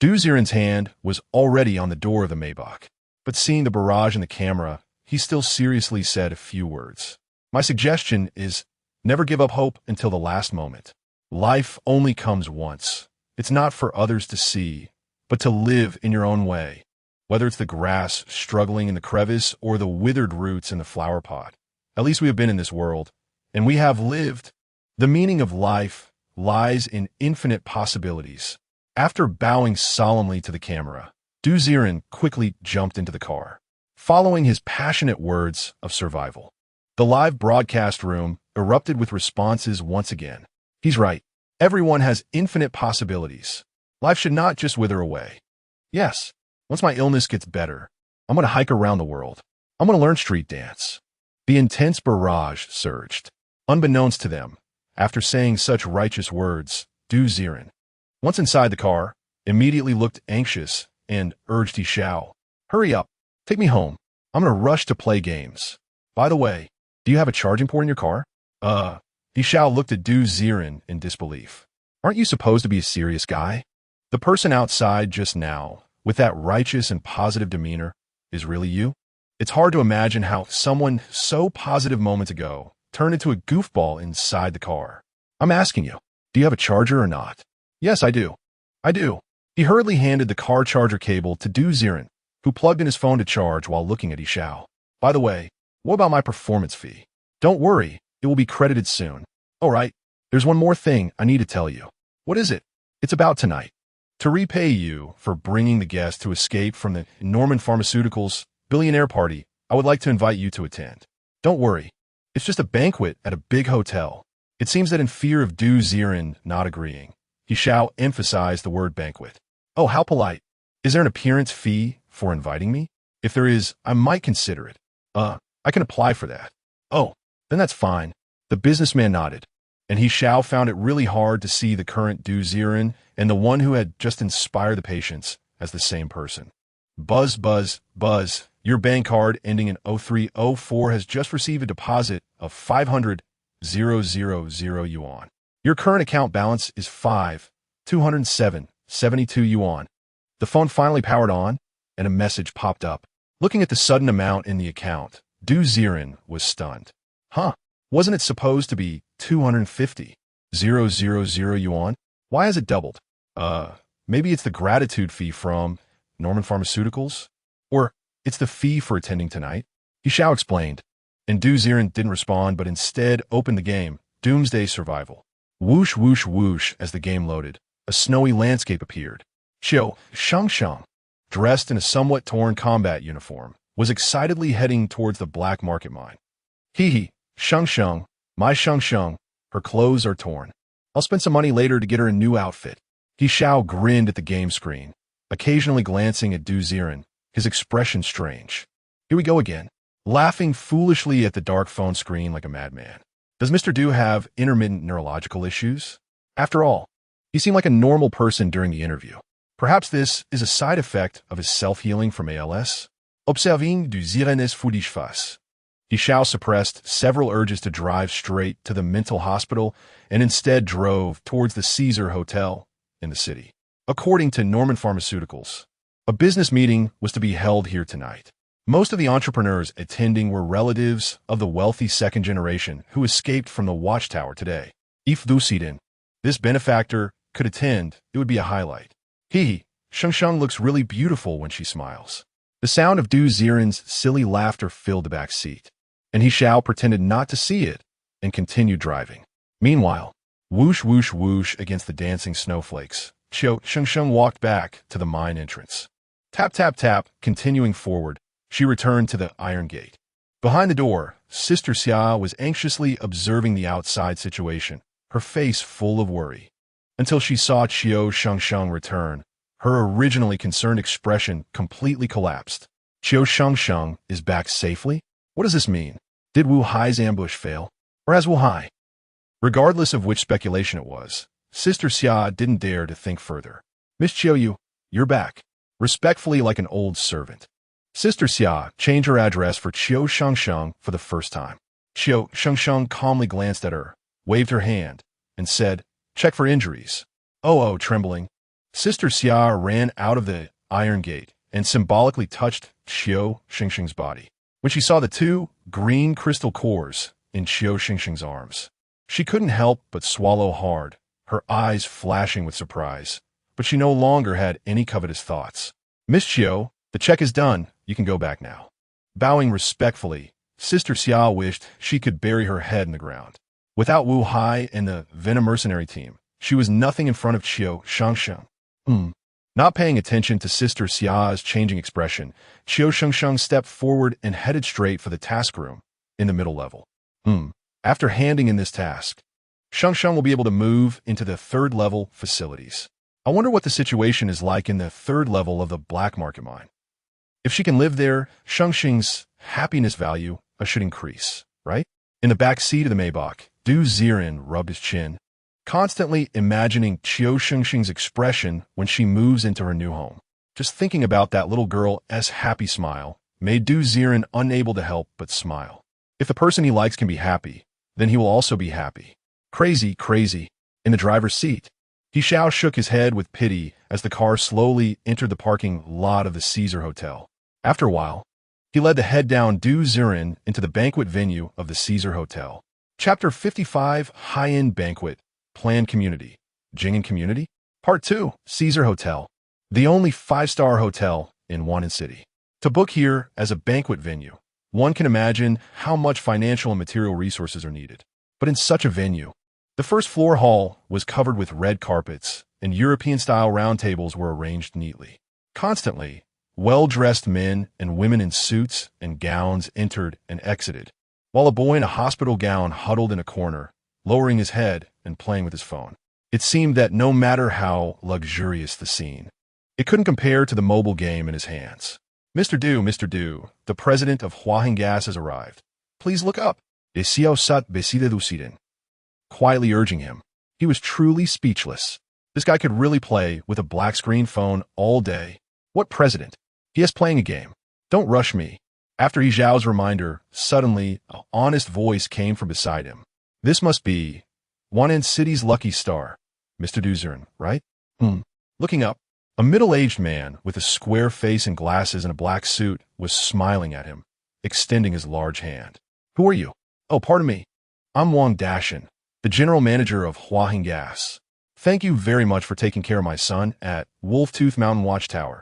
Ziren's hand was already on the door of the Maybach, but seeing the barrage in the camera, he still seriously said a few words. My suggestion is never give up hope until the last moment. Life only comes once. It's not for others to see, but to live in your own way, whether it's the grass struggling in the crevice or the withered roots in the flower pot. At least we have been in this world, and we have lived. The meaning of life lies in infinite possibilities. After bowing solemnly to the camera, Ziren quickly jumped into the car, following his passionate words of survival. The live broadcast room erupted with responses once again. He's right. Everyone has infinite possibilities. Life should not just wither away. Yes, once my illness gets better, I'm going to hike around the world. I'm going to learn street dance. The intense barrage surged. Unbeknownst to them, after saying such righteous words, Ziren, once inside the car, immediately looked anxious and urged Qiu, hurry up, take me home. I'm going to rush to play games. By the way, do you have a charging port in your car? Xiao looked at Du Ziren in disbelief. Aren't you supposed to be a serious guy? The person outside just now, with that righteous and positive demeanor, is really you? It's hard to imagine how someone so positive moments ago turned into a goofball inside the car. I'm asking you, do you have a charger or not? Yes, I do. I do. He hurriedly handed the car charger cable to Du Ziren, who plugged in his phone to charge while looking at Xiao. By the way, what about my performance fee? Don't worry, it will be credited soon. All right, there's one more thing I need to tell you. What is it? It's about tonight. To repay you for bringing the guest to escape from the Norman Pharmaceuticals billionaire party, I would like to invite you to attend. Don't worry, it's just a banquet at a big hotel. It seems that in fear of Du Ziren not agreeing, Xiao emphasized the word banquet. Oh, how polite. Is there an appearance fee for inviting me? If there is, I might consider it. I can apply for that. Oh, then that's fine. The businessman nodded, and Xiao found it really hard to see the current Du Ziren and the one who had just inspired the patients as the same person. Buzz, buzz, buzz. Your bank card ending in 0304 has just received a deposit of 500,000 yuan. Your current account balance is 5,207.72 yuan. The phone finally powered on, and a message popped up. Looking at the sudden amount in the account, Du Ziren was stunned. Huh? Wasn't it supposed to be 250,000 yuan? Why has it doubled? Maybe it's the gratitude fee from Norman Pharmaceuticals? Or it's the fee for attending tonight? Xiao explained, and Du Ziren didn't respond but instead opened the game, Doomsday Survival. Whoosh, whoosh, whoosh as the game loaded. A snowy landscape appeared. Qiu Shengsheng, dressed in a somewhat torn combat uniform, was excitedly heading towards the black market mine. Hee, Shengsheng, my Shengsheng, her clothes are torn. I'll spend some money later to get her a new outfit. Xiao grinned at the game screen, occasionally glancing at Du Ziren, his expression strange. Here we go again, laughing foolishly at the dark phone screen like a madman. Does Mr. Du have intermittent neurological issues? After all, he seemed like a normal person during the interview. Perhaps this is a side effect of his self-healing from ALS? Observing Du Ziren's foolish face. Xiao suppressed several urges to drive straight to the mental hospital and instead drove towards the Caesar Hotel in the city. According to Norman Pharmaceuticals, a business meeting was to be held here tonight. Most of the entrepreneurs attending were relatives of the wealthy second generation who escaped from the watchtower today. If this benefactor could attend, it would be a highlight. Shengsheng looks really beautiful when she smiles. The sound of Du Ziren's silly laughter filled the back seat, and Xiao pretended not to see it and continued driving. Meanwhile, whoosh, whoosh, whoosh against the dancing snowflakes, Qiu Shengsheng walked back to the mine entrance. Tap, tap, tap, continuing forward, she returned to the iron gate. Behind the door, Sister Xia was anxiously observing the outside situation, her face full of worry. Until she saw Qiu Shengsheng return, her originally concerned expression completely collapsed. Qiu Shengsheng is back safely? What does this mean? Did Wu Hai's ambush fail? Or has Wu Hai? Regardless of which speculation it was, Sister Xia didn't dare to think further. Miss Qiu, you're back. Respectfully like an old servant. Sister Xia changed her address for Qiu Shengsheng for the first time. Qiu Shengsheng calmly glanced at her, waved her hand, and said, "Check for injuries." Oh, trembling. Sister Xia ran out of the iron gate and symbolically touched Qiu Shengsheng's body. When she saw the two green crystal cores in Qiu Shengsheng's arms, she couldn't help but swallow hard, her eyes flashing with surprise. But she no longer had any covetous thoughts. Miss Qiu, the check is done. You can go back now. Bowing respectfully, Sister Xia wished she could bury her head in the ground. Without Wu Hai and the Venom mercenary team, she was nothing in front of Qiu Shengsheng. Not paying attention to Sister Xia's changing expression, Qiu Shengsheng stepped forward and headed straight for the task room in the middle level. After handing in this task, Shengsheng will be able to move into the third level facilities. I wonder what the situation is like in the third level of the black market mine. If she can live there, Shengsheng's happiness value should increase, right? In the back seat of the Maybach, Du Ziren rubbed his chin, constantly imagining Qiu Shengsheng's expression when she moves into her new home. Just thinking about that little girl's happy smile made Du Ziren unable to help but smile. If the person he likes can be happy, then he will also be happy. Crazy, crazy. In the driver's seat. Qiu shook his head with pity as the car slowly entered the parking lot of the Caesar Hotel. After a while, he led the head-down Ziren into the banquet venue of the Caesar Hotel. Chapter 55, High-End Banquet, Planned Community. Jing'an Community? Part 2, Caesar Hotel. The only 5-star hotel in Wan'an City. To book here as a banquet venue, one can imagine how much financial and material resources are needed. But in such a venue, the first-floor hall was covered with red carpets, and European-style round tables were arranged neatly. Constantly, well-dressed men and women in suits and gowns entered and exited, while a boy in a hospital gown huddled in a corner, lowering his head and playing with his phone. It seemed that no matter how luxurious the scene, it couldn't compare to the mobile game in his hands. Mr. Du, the president of Huaheng Gas has arrived. Please look up. Xiao Sat Beside Luciden. Quietly urging him. He was truly speechless. This guy could really play with a black-screen phone all day. What president? He is playing a game. Don't rush me. After Zhao's reminder, suddenly, an honest voice came from beside him. This must be Wan'an City's lucky star, Mr. Ziren, right? Looking up, a middle-aged man with a square face and glasses in a black suit was smiling at him, extending his large hand. Who are you? Oh, pardon me. I'm Wang Dashan, the general manager of Huaheng Gas. Thank you very much for taking care of my son at Wolftooth Mountain Watchtower.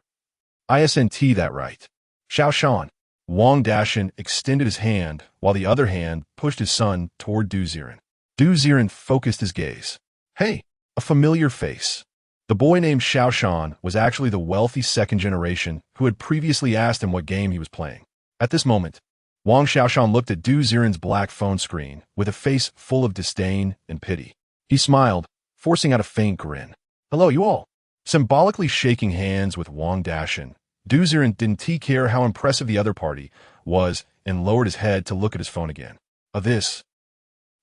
ISNT that right. Xiao Shan. Wang Dashan extended his hand while the other hand pushed his son toward Ziren. Ziren focused his gaze. Hey, a familiar face. The boy named Xiao Shan was actually the wealthy second generation who had previously asked him what game he was playing. At this moment, Wang Xiaoshan looked at Ziren's black phone screen with a face full of disdain and pity. He smiled, forcing out a faint grin. Hello, you all. Symbolically shaking hands with Wang Dashan, Ziren didn't care how impressive the other party was and lowered his head to look at his phone again.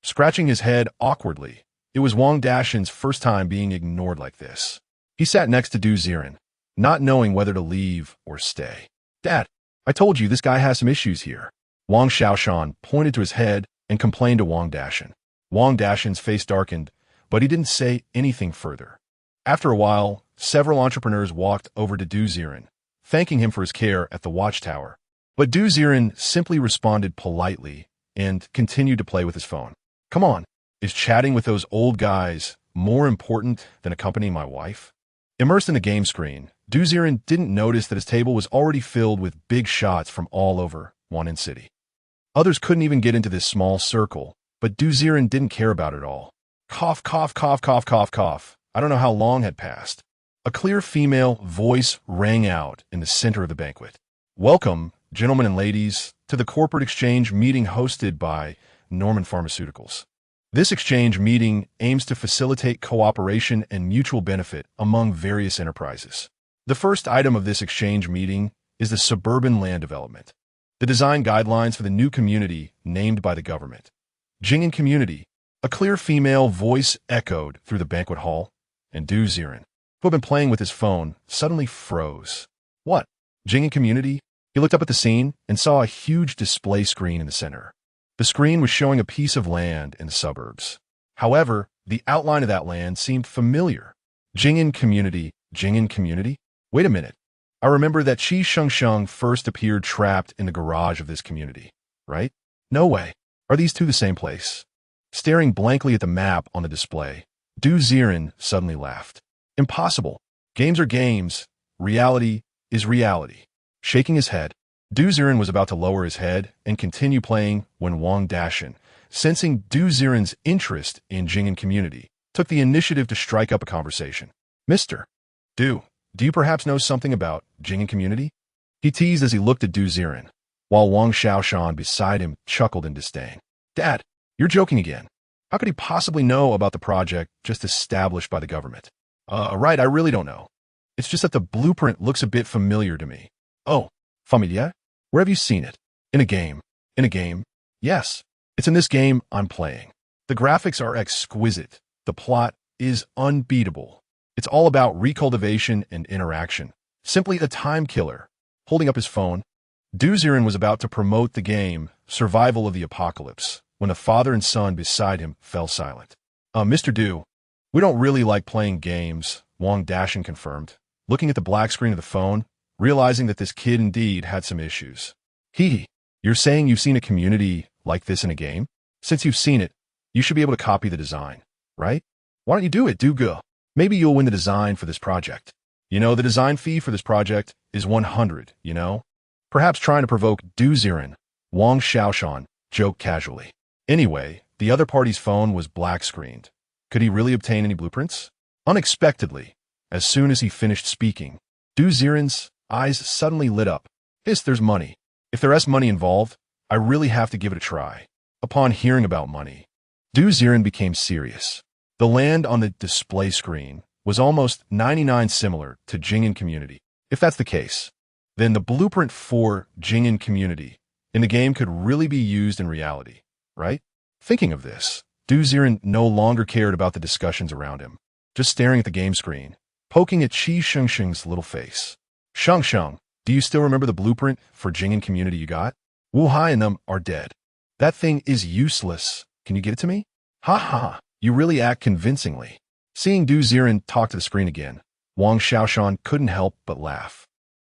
Scratching his head awkwardly, it was Wang Dashan's first time being ignored like this. He sat next to Ziren, not knowing whether to leave or stay. Dad, I told you this guy has some issues here. Wang Xiaoshan pointed to his head and complained to Wang Dashan. Wang Dashan's face darkened, but he didn't say anything further. After a while, several entrepreneurs walked over to Ziren, thanking him for his care at the watchtower. But Ziren simply responded politely and continued to play with his phone. Come on, is chatting with those old guys more important than accompanying my wife? Immersed in the game screen, Ziren didn't notice that his table was already filled with big shots from all over Wan'an City. Others couldn't even get into this small circle, but Ziren didn't care about it all. Cough, cough, cough, cough, cough, cough. I don't know how long had passed. A clear female voice rang out in the center of the banquet. Welcome, gentlemen and ladies, to the corporate exchange meeting hosted by Norman Pharmaceuticals. This exchange meeting aims to facilitate cooperation and mutual benefit among various enterprises. The first item of this exchange meeting is the suburban land development. The design guidelines for the new community named by the government. Jing'an Community. A clear female voice echoed through the banquet hall, and Ziren, who had been playing with his phone, suddenly froze. What? Jing'an Community? He looked up at the scene and saw a huge display screen in the center. The screen was showing a piece of land in the suburbs. However, the outline of that land seemed familiar. Jing'an Community. Jing'an Community? Wait a minute. I remember that Qiu Shengsheng first appeared trapped in the garage of this community, right? No way. Are these two the same place? Staring blankly at the map on the display, Ziren suddenly laughed. Impossible. Games are games. Reality is reality. Shaking his head, Ziren was about to lower his head and continue playing when Wang Dashan, sensing Ziren's interest in Jing'an Community, took the initiative to strike up a conversation. Mr. Do you perhaps know something about Jing'an Community? He teased as he looked at Ziren, while Wang Xiaoshan beside him chuckled in disdain. Dad, you're joking again. How could he possibly know about the project just established by the government? Right, I really don't know. It's just that the blueprint looks a bit familiar to me. Oh, familiar? Where have you seen it? In a game. In a game? Yes. It's in this game I'm playing. The graphics are exquisite. The plot is unbeatable. It's all about recultivation and interaction. Simply a time killer. Holding up his phone, Ziren was about to promote the game Survival of the Apocalypse when the father and son beside him fell silent. Mr. Du, we don't really like playing games, Wang Dashin confirmed, looking at the black screen of the phone, realizing that this kid indeed had some issues. You're saying you've seen a community like this in a game? Since you've seen it, you should be able to copy the design, right? Why don't you do it, Duga? Maybe you'll win the design for this project. You know, the design fee for this project is 100, you know? Perhaps trying to provoke Ziren, Wang Xiaoshan joked casually. Anyway, the other party's phone was black-screened. Could he really obtain any blueprints? Unexpectedly, as soon as he finished speaking, Ziren's eyes suddenly lit up. There's money. If there's money involved, I really have to give it a try. Upon hearing about money, Ziren became serious. The land on the display screen was almost 99 similar to Jing'an community. If that's the case, then the blueprint for Jing'an community in the game could really be used in reality, right? Thinking of this, Ziren no longer cared about the discussions around him, just staring at the game screen, poking at Qiu Shengsheng's little face. Shengsheng, do you still remember the blueprint for Jing'an community you got? Wu Hai and them are dead. That thing is useless. Can you get it to me? Ha ha, you really act convincingly. Seeing Ziren talk to the screen again, Wang Xiaoshan couldn't help but laugh.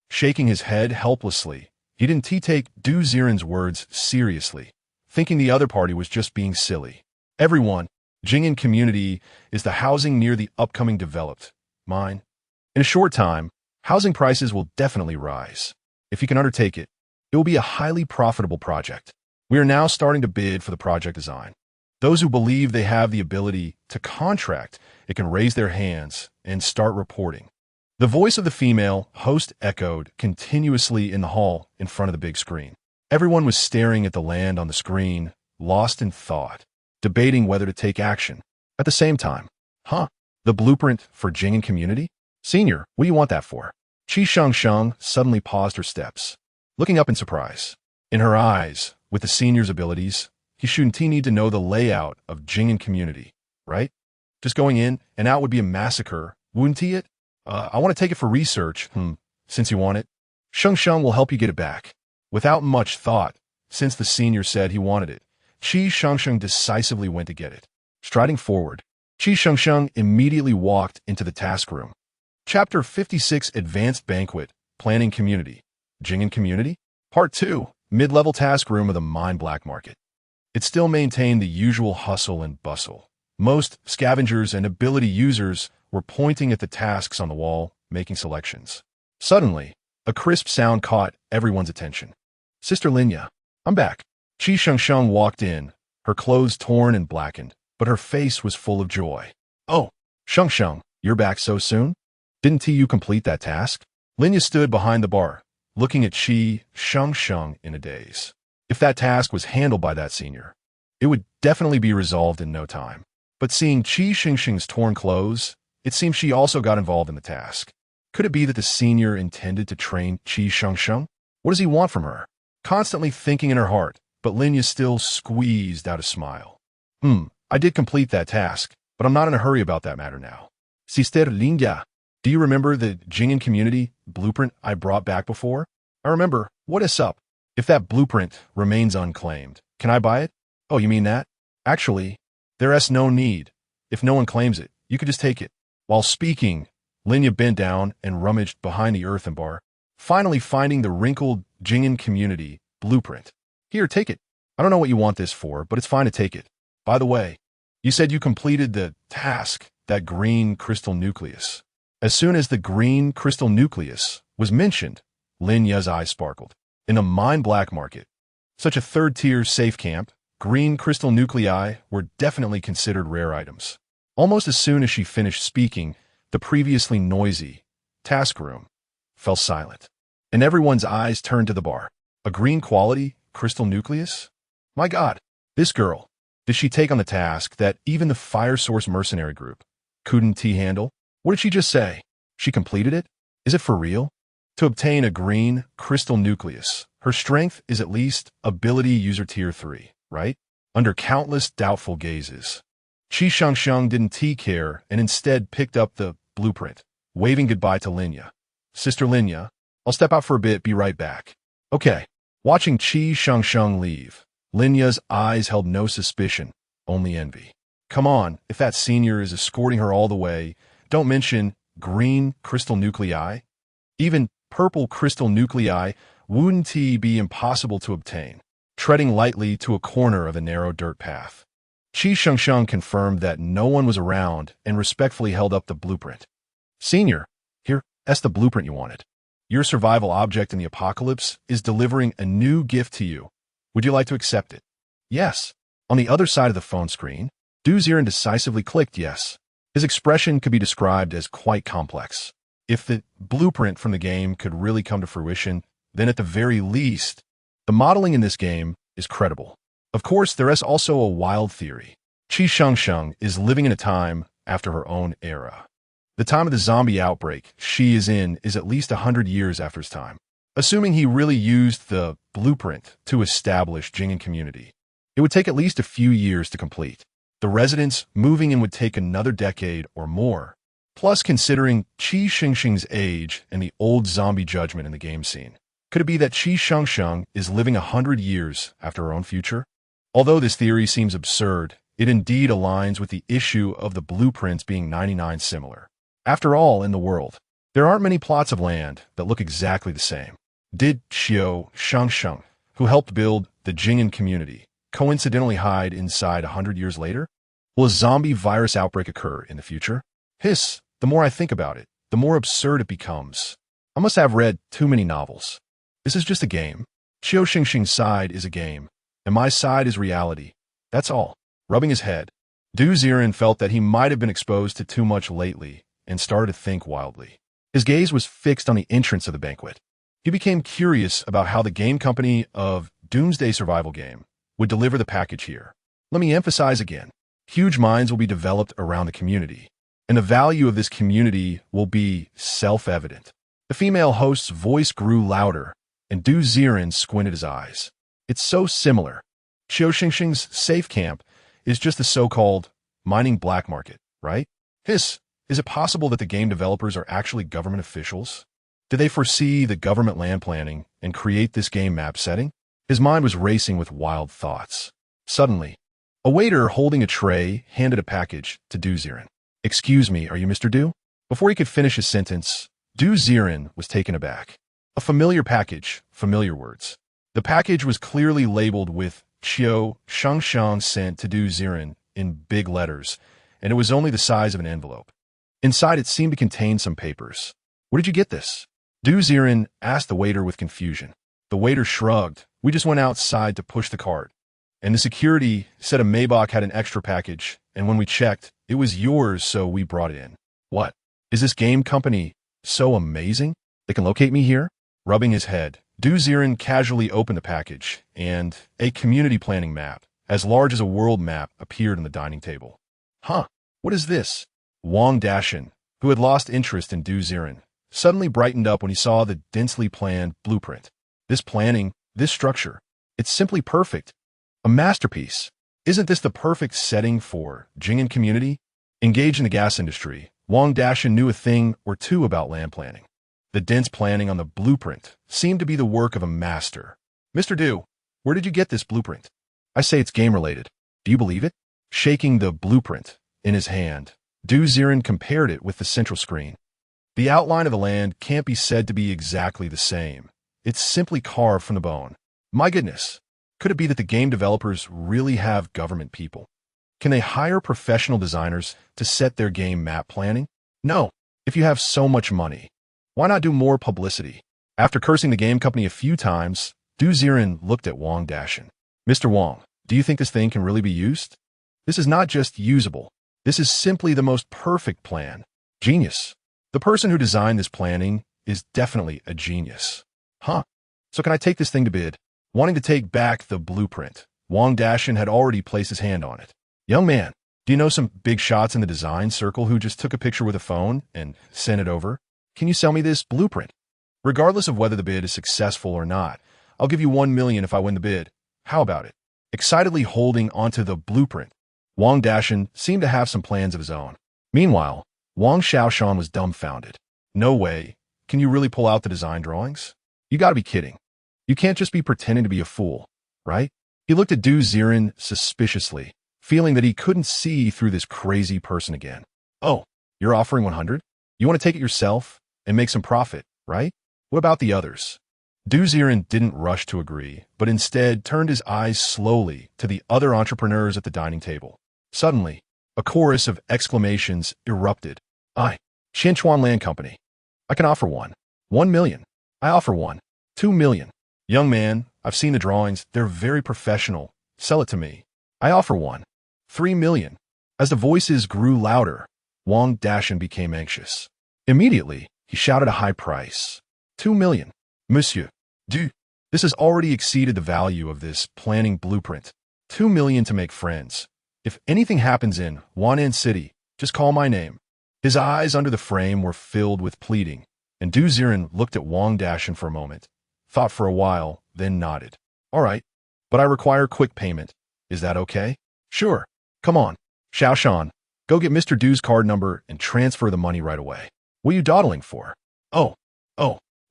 Shaking his head helplessly, he didn't take Ziren's words seriously, thinking the other party was just being silly. Everyone, Jing'an community is the housing near the upcoming developed mine. In a short time, housing prices will definitely rise. If you can undertake it, it will be a highly profitable project. We are now starting to bid for the project design. Those who believe they have the ability to contract it can raise their hands and start reporting. The voice of the female host echoed continuously in the hall in front of the big screen. Everyone was staring at the land on the screen, lost in thought, debating whether to take action. At the same time, the blueprint for Jing'an community? Senior, what do you want that for? Qiu Shengsheng suddenly paused her steps, looking up in surprise. In her eyes, with the senior's abilities, he shouldn't need to know the layout of Jing'an community, right? Just going in and out would be a massacre, wouldn't he it? I want to take it for research, since you want it. Shengsheng will help you get it back. Without much thought, since the senior said he wanted it, Qiu Shengsheng decisively went to get it. Striding forward, Qiu Shengsheng immediately walked into the task room. Chapter 56 Advanced Banquet, Planning Community. Jing'an Community? Part 2, Mid-Level Task Room of the Mine Black Market. It still maintained the usual hustle and bustle. Most scavengers and ability users were pointing at the tasks on the wall, making selections. Suddenly, a crisp sound caught everyone's attention. Sister Linya, I'm back. Qiu Shengsheng walked in, her clothes torn and blackened, but her face was full of joy. Oh, Shengsheng, you're back so soon? Didn't you complete that task? Linya stood behind the bar, looking at Qiu Shengsheng in a daze. If that task was handled by that senior, it would definitely be resolved in no time. But seeing Qiu Shengsheng's torn clothes, it seems she also got involved in the task. Could it be that the senior intended to train Qiu Shengsheng? What does he want from her? Constantly thinking in her heart, but Linya still squeezed out a smile. I did complete that task, but I'm not in a hurry about that matter now. Sister Linya, do you remember the Jing'an community blueprint I brought back before? I remember. What is up? If that blueprint remains unclaimed, can I buy it? Oh, you mean that? Actually, there's no need. If no one claims it, you could just take it. While speaking, Linya bent down and rummaged behind the earthen bar, finally finding the wrinkled Jing'an community blueprint. Here, take it. I don't know what you want this for, but it's fine to take it. By the way, you said you completed the task, that green crystal nucleus. As soon as the green crystal nucleus was mentioned, Linya's eyes sparkled. In a mine black market, such a third-tier safe camp, green crystal nuclei were definitely considered rare items. Almost as soon as she finished speaking, the previously noisy task room fell silent, and everyone's eyes turned to the bar. A green quality crystal nucleus? My God, this girl, did she take on the task that even the Fire Source mercenary group couldn't handle? What did she just say? She completed it? Is it for real? To obtain a green crystal nucleus, her strength is at least ability user tier 3, right? Under countless doubtful gazes, Qiu Shengsheng didn't care and instead picked up the blueprint, waving goodbye to Linya. Sister Linya, I'll step out for a bit, be right back. Okay. Watching Qiu Shengsheng leave, Linya's eyes held no suspicion, only envy. Come on, if that senior is escorting her all the way, don't mention green crystal nuclei. Even purple crystal nuclei wouldn't be impossible to obtain. Treading lightly to a corner of a narrow dirt path, Qiu Shengsheng confirmed that no one was around and respectfully held up the blueprint. Senior, that's the blueprint you wanted. Your survival object in the apocalypse is delivering a new gift to you. Would you like to accept it? Yes. On the other side of the phone screen, Ziren decisively clicked yes. His expression could be described as quite complex. If the blueprint from the game could really come to fruition, then at the very least, the modeling in this game is credible. Of course, there is also a wild theory. Qiu Shengsheng is living in a time after her own era. The time of the zombie outbreak she is in is at least 100 years after his time. Assuming he really used the blueprint to establish Jingen community, it would take at least a few years to complete. The residents moving in would take another decade or more. Plus, considering Qiu Shengsheng's age and the old zombie judgment in the game scene, could it be that Qiu Shengsheng is living 100 years after her own future? Although this theory seems absurd, it indeed aligns with the issue of the blueprints being 99 similar. After all, in the world, there aren't many plots of land that look exactly the same. Did Qiu Shengsheng, who helped build the Jingen community, coincidentally hide inside 100 years later? Will a zombie virus outbreak occur in the future? The more I think about it, the more absurd it becomes. I must have read too many novels. This is just a game. Qiu Shengsheng's side is a game, and my side is reality. That's all. Rubbing his head, Ziren felt that he might have been exposed to too much lately and started to think wildly. His gaze was fixed on the entrance of the banquet. He became curious about how the game company of Doomsday Survival game would deliver the package here. Let me emphasize again, huge minds will be developed around the community, and the value of this community will be self-evident. The female host's voice grew louder, and Ziren squinted his eyes. It's so similar. Qiu Shengsheng's safe camp is just the so-called mining black market, right? Is it possible that the game developers are actually government officials? Did they foresee the government land planning and create this game map setting? His mind was racing with wild thoughts. Suddenly, a waiter holding a tray handed a package to Ziren. Excuse me, are you Mr. Du? Before he could finish his sentence, Ziren was taken aback. A familiar package, familiar words. The package was clearly labeled with Qiu Shengsheng sent to Ziren in big letters, and it was only the size of an envelope. Inside it seemed to contain some papers. Where did you get this? Ziren asked the waiter with confusion. The waiter shrugged. We just went outside to push the cart. And the security said a Maybach had an extra package, and when we checked, it was yours, so we brought it in. What? Is this game company so amazing? They can locate me here? Rubbing his head, Ziren casually opened the package, and a community planning map, as large as a world map, appeared on the dining table. What is this? Wang Dashin, who had lost interest in Ziren, suddenly brightened up when he saw the densely planned blueprint. This planning, this structure, it's simply perfect. A masterpiece. Isn't this the perfect setting for Jingen community? Engaged in the gas industry, Wang Dashin knew a thing or two about land planning. The dense planning on the blueprint seemed to be the work of a master. Mr. Du, where did you get this blueprint? I say it's game-related. Do you believe it? Shaking the blueprint in his hand, Ziren compared it with the central screen. The outline of the land can't be said to be exactly the same. It's simply carved from the bone. My goodness, could it be that the game developers really have government people? Can they hire professional designers to set their game map planning? No. If you have so much money, why not do more publicity? After cursing the game company a few times, Ziren looked at Wang Dashin. Mr. Wang, do you think this thing can really be used? This is not just usable. This is simply the most perfect plan. Genius. The person who designed this planning is definitely a genius. So can I take this thing to bid? Wanting to take back the blueprint, Wang Dashin had already placed his hand on it. Young man, do you know some big shots in the design circle who just took a picture with a phone and sent it over? Can you sell me this blueprint? Regardless of whether the bid is successful or not, I'll give you 1 million if I win the bid. How about it? Excitedly holding onto the blueprint, Wang Dashin seemed to have some plans of his own. Meanwhile, Wang Xiaoshan was dumbfounded. No way. Can you really pull out the design drawings? You gotta be kidding. You can't just be pretending to be a fool, right? He looked at Ziren suspiciously. feeling that he couldn't see through this crazy person again. Oh, you're offering 100? You want to take it yourself and make some profit, right? What about the others? Ziren didn't rush to agree, but instead turned his eyes slowly to the other entrepreneurs at the dining table. Suddenly, a chorus of exclamations erupted. Qianchuan Land Company. I can offer one. 1 million. I offer one. 2 million. Young man, I've seen the drawings. They're very professional. Sell it to me. I offer one. 3 million. As the voices grew louder, Wang Dashan became anxious. Immediately, he shouted a high price. 2 million. Monsieur, this has already exceeded the value of this planning blueprint. 2 million to make friends. If anything happens in Wanan City, just call my name. His eyes under the frame were filled with pleading, and Ziren looked at Wang Dashan for a moment, thought for a while, then nodded. All right, but I require quick payment. Is that okay? Sure. Come on, Xiaoshan, go get Mr. Du's card number and transfer the money right away. What are you dawdling for? Oh.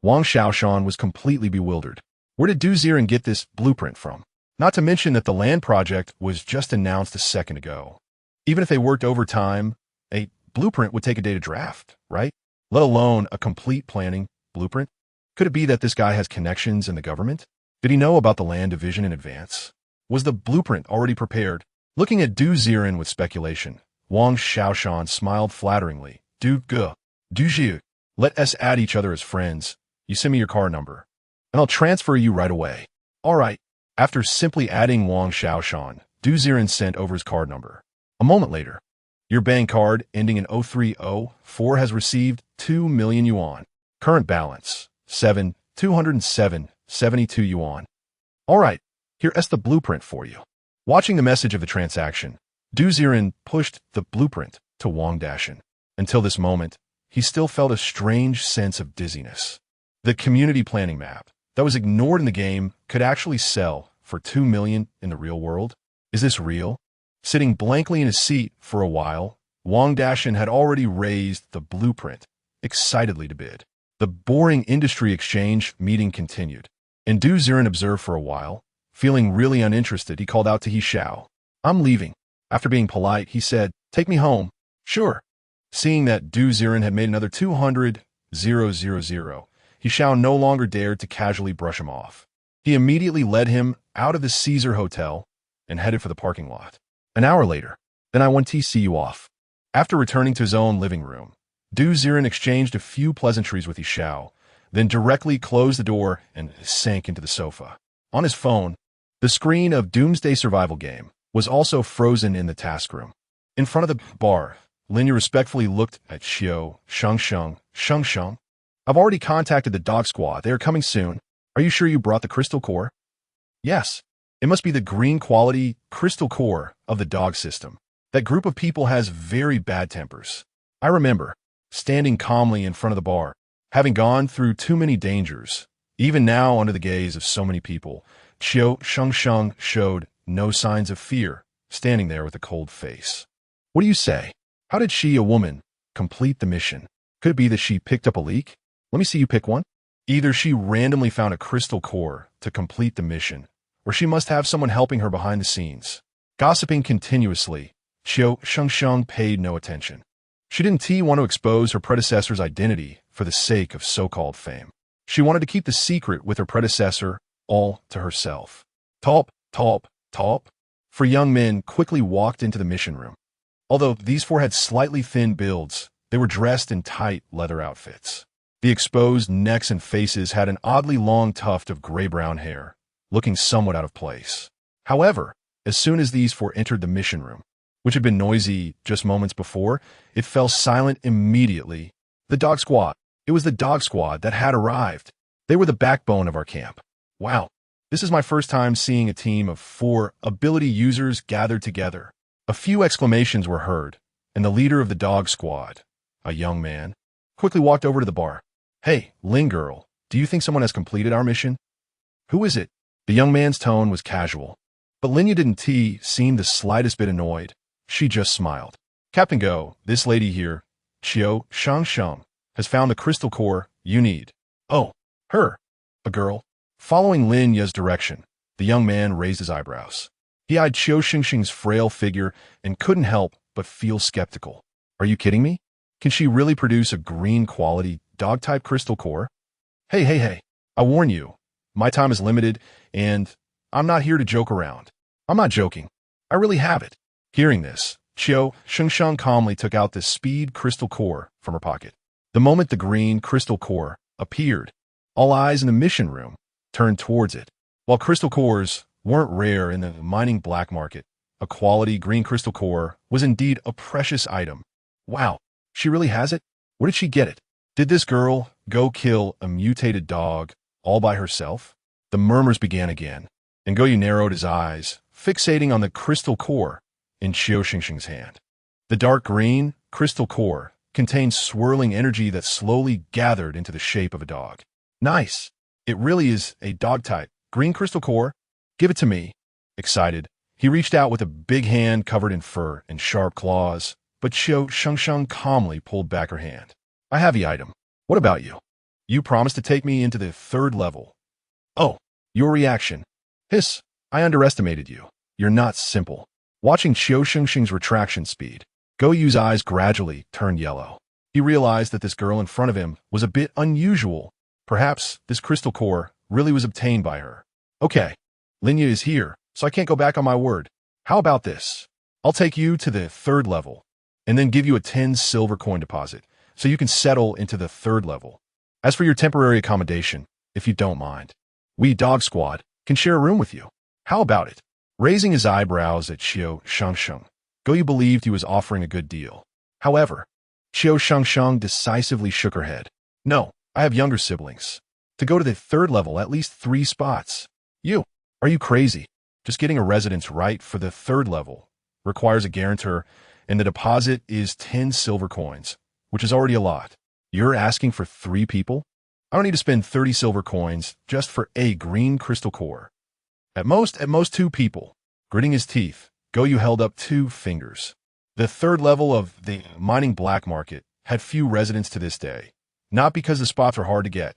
Wang Xiaoshan was completely bewildered. Where did Ziren get this blueprint from? Not to mention that the land project was just announced a second ago. Even if they worked overtime, a blueprint would take a day to draft, right? Let alone a complete planning blueprint. Could it be that this guy has connections in the government? Did he know about the land division in advance? Was the blueprint already prepared? Looking at Ziren with speculation, Wang Xiaoshan smiled flatteringly. Du Zhiu, let us add each other as friends. You send me your card number, and I'll transfer you right away. All right. After simply adding Wang Xiaoshan, Ziren sent over his card number. A moment later, your bank card ending in 0304 has received 2 million yuan. Current balance, 207.72 yuan. All right, here is the blueprint for you. Watching the message of the transaction, Ziren pushed the blueprint to Wang Dashan. Until this moment, he still felt a strange sense of dizziness. The community planning map that was ignored in the game could actually sell for 2 million in the real world? Is this real? Sitting blankly in his seat for a while, Wang Dashan had already raised the blueprint, excitedly to bid. The boring industry exchange meeting continued, and Ziren observed for a while. Feeling really uninterested, he called out to He Xiao. I'm leaving. After being polite, he said, take me home. Sure. Seeing that Ziren had made another 200,000, He Xiao no longer dared to casually brush him off. He immediately led him out of the Caesar Hotel and headed for the parking lot. An hour later, then I want to see you off. After returning to his own living room, Ziren exchanged a few pleasantries with He Xiao, then directly closed the door and sank into the sofa. On his phone, the screen of Doomsday Survival game was also frozen in the task room. In front of the bar, Linya respectfully looked at Qiu Shengsheng. I've already contacted the dog squad. They are coming soon. Are you sure you brought the crystal core? Yes. It must be the green quality crystal core of the dog system. That group of people has very bad tempers. I remember, standing calmly in front of the bar, having gone through too many dangers. Even now, under the gaze of so many people, Qiu Shengsheng showed no signs of fear, standing there with a cold face. What do you say? How did she, a woman, complete the mission? Could it be that she picked up a leak? Let me see you pick one. Either she randomly found a crystal core to complete the mission, or she must have someone helping her behind the scenes. Gossiping continuously, Qiu Shengsheng paid no attention. She didn't want to expose her predecessor's identity for the sake of so-called fame. She wanted to keep the secret with her predecessor all to herself. Top. Four young men quickly walked into the mission room. Although these four had slightly thin builds, they were dressed in tight leather outfits. The exposed necks and faces had an oddly long tuft of gray-brown hair, looking somewhat out of place. However, as soon as these four entered the mission room, which had been noisy just moments before, it fell silent immediately. The dog squad. It was the dog squad that had arrived. They were the backbone of our camp. Wow, this is my first time seeing a team of 4 ability users gathered together. A few exclamations were heard, and the leader of the dog squad, a young man, quickly walked over to the bar. Hey, Ling girl, do you think someone has completed our mission? Who is it? The young man's tone was casual, but Linya didn't seem the slightest bit annoyed. She just smiled. Captain Go, this lady here, Qiu Shengsheng, has found the crystal core you need. Oh, her. A girl. Following Linya's direction, the young man raised his eyebrows. He eyed Qiu Shengsheng's frail figure and couldn't help but feel skeptical. Are you kidding me? Can she really produce a green-quality, dog-type crystal core? Hey. I warn you, my time is limited, and I'm not here to joke around. I'm not joking. I really have it. Hearing this, Qiu Shengsheng calmly took out the speed crystal core from her pocket. The moment the green crystal core appeared, all eyes in the mission room turned towards it. While crystal cores weren't rare in the mining black market, a quality green crystal core was indeed a precious item. Wow, she really has it? Where did she get it? Did this girl go kill a mutated dog all by herself? The murmurs began again, and Goyu narrowed his eyes, fixating on the crystal core in Qiu Shengsheng's hand. The dark green crystal core contained swirling energy that slowly gathered into the shape of a dog. Nice! It really is a dog-type green crystal core. Give it to me. Excited, he reached out with a big hand covered in fur and sharp claws, but Qiu Shengsheng calmly pulled back her hand. I have the item. What about you? You promised to take me into the 3rd level. Oh, your reaction. Hiss, I underestimated you. You're not simple. Watching Qiu Shengsheng's retraction speed, Goyu's eyes gradually turned yellow. He realized that this girl in front of him was a bit unusual. Perhaps this crystal core really was obtained by her. Okay, Linya is here, so I can't go back on my word. How about this? I'll take you to the 3rd level, and then give you a 10 silver coin deposit, so you can settle into the 3rd level. As for your temporary accommodation, if you don't mind, we Dog Squad can share a room with you. How about it? Raising his eyebrows at Qiu Shengsheng, Goyu believed he was offering a good deal. However, Qiu Shengsheng decisively shook her head. No, I have younger siblings. To go to the 3rd level, at least 3 spots. Are you crazy? Just getting a residence right for the 3rd level requires a guarantor, and the deposit is 10 silver coins, which is already a lot. You're asking for 3 people? I don't need to spend 30 silver coins just for a green crystal core. At most 2 people. Gritting his teeth, Goyu held up 2 fingers. The 3rd level of the mining black market had few residents to this day, not because the spots were hard to get,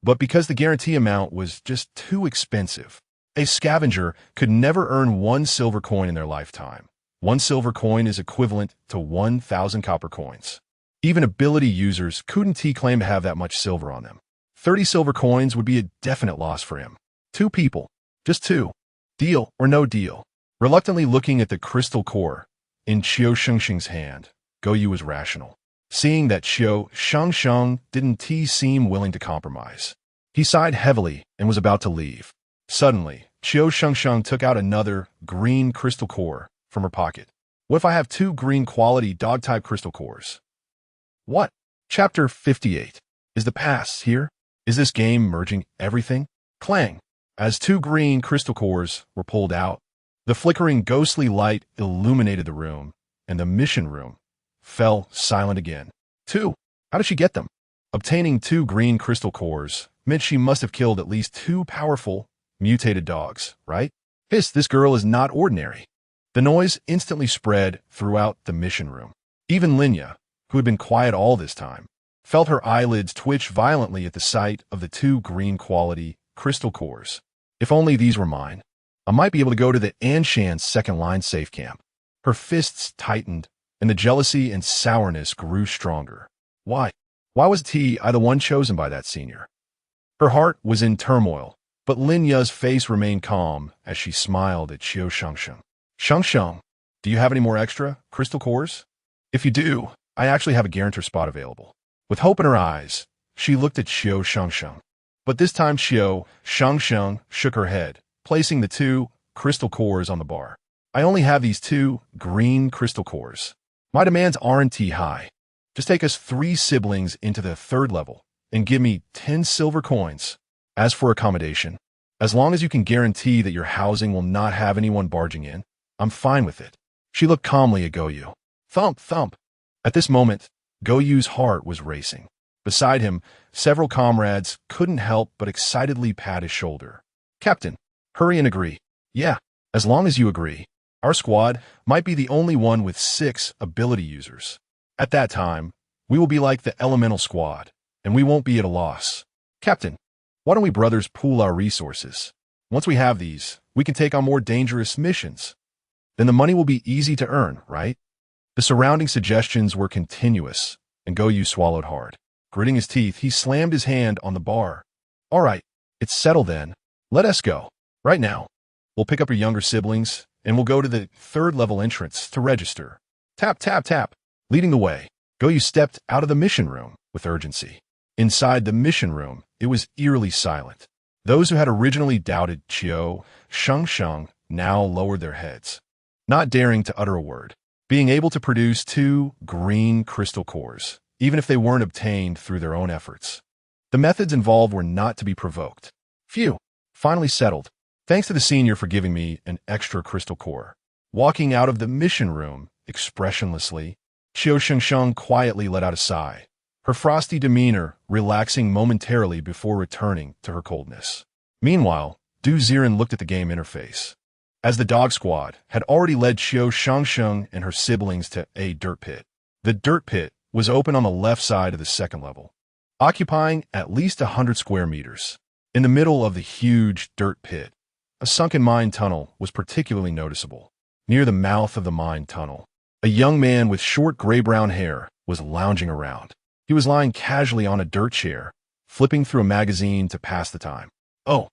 but because the guarantee amount was just too expensive. A scavenger could never earn 1 silver coin in their lifetime. 1 silver coin is equivalent to 1,000 copper coins. Even ability users couldn't claim to have that much silver on them. 30 silver coins would be a definite loss for him. 2 people. Just 2. Deal or no deal. Reluctantly looking at the crystal core in Qiu Shengsheng's hand, Goyu was rational. Seeing that Qiu Shengsheng didn't seem willing to compromise, he sighed heavily and was about to leave. Suddenly, Qiu Shengsheng took out another green crystal core from her pocket. What if I have 2 green quality dog-type crystal cores? What? Chapter 58. Is the past here? Is this game merging everything? Clang! As 2 green crystal cores were pulled out, the flickering ghostly light illuminated the room, and the mission room fell silent again. 2. How did she get them? Obtaining 2 green crystal cores meant she must have killed at least 2 powerful, mutated dogs, right? Hiss, this girl is not ordinary. The noise instantly spread throughout the mission room. Even Linya, who had been quiet all this time, felt her eyelids twitch violently at the sight of the 2 green quality crystal cores. If only these were mine, I might be able to go to the Anshan second line safe camp. Her fists tightened, and the jealousy and sourness grew stronger. Why? Why was I the one chosen by that senior? Her heart was in turmoil, but Linya's face remained calm as she smiled at Qiu Shengsheng. Shengsheng, do you have any more extra crystal cores? If you do, I actually have a guarantor spot available. With hope in her eyes, she looked at Qiu Shengsheng. But this time Qiu Shengsheng shook her head, placing the 2 crystal cores on the bar. I only have these 2 green crystal cores. My demands aren't high. Just take us 3 siblings into the 3rd level and give me 10 silver coins. As for accommodation, as long as you can guarantee that your housing will not have anyone barging in, I'm fine with it. She looked calmly at Goyu. Thump, thump. At this moment, Goyu's heart was racing. Beside him, several comrades couldn't help but excitedly pat his shoulder. Captain, hurry and agree. Yeah, as long as you agree. Our squad might be the only one with 6 ability users. At that time, we will be like the elemental squad, and we won't be at a loss. Captain, why don't we brothers pool our resources? Once we have these, We can take on more dangerous missions. Then the money will be easy to earn, right? The surrounding suggestions were continuous, and Qiu swallowed hard. Gritting his teeth, he slammed his hand on the bar. All right, it's settled then. Let us go. Right now. We'll pick up your younger siblings, and we'll go to the third-level entrance to register. Tap, tap, tap. Leading the way, Qiu stepped out of the mission room with urgency. Inside the mission room, it was eerily silent. Those who had originally doubted Qiu Shengsheng now lowered their heads, not daring to utter a word. Being able to produce 2 green crystal cores, even if they weren't obtained through their own efforts. The methods involved were not to be provoked. Phew, finally settled. Thanks to the senior for giving me an extra crystal core. Walking out of the mission room, expressionlessly, Qiu Shengsheng quietly let out a sigh, her frosty demeanor relaxing momentarily before returning to her coldness. Meanwhile, Ziren looked at the game interface. As the dog squad had already led Qiu Shengsheng and her siblings to a dirt pit. The dirt pit was open on the left side of the second level, occupying at least 100 square meters. In the middle of the huge dirt pit, a sunken mine tunnel was particularly noticeable. Near the mouth of the mine tunnel, a young man with short gray-brown hair was lounging around. He was lying casually on a dirt chair, flipping through a magazine to pass the time. Oh,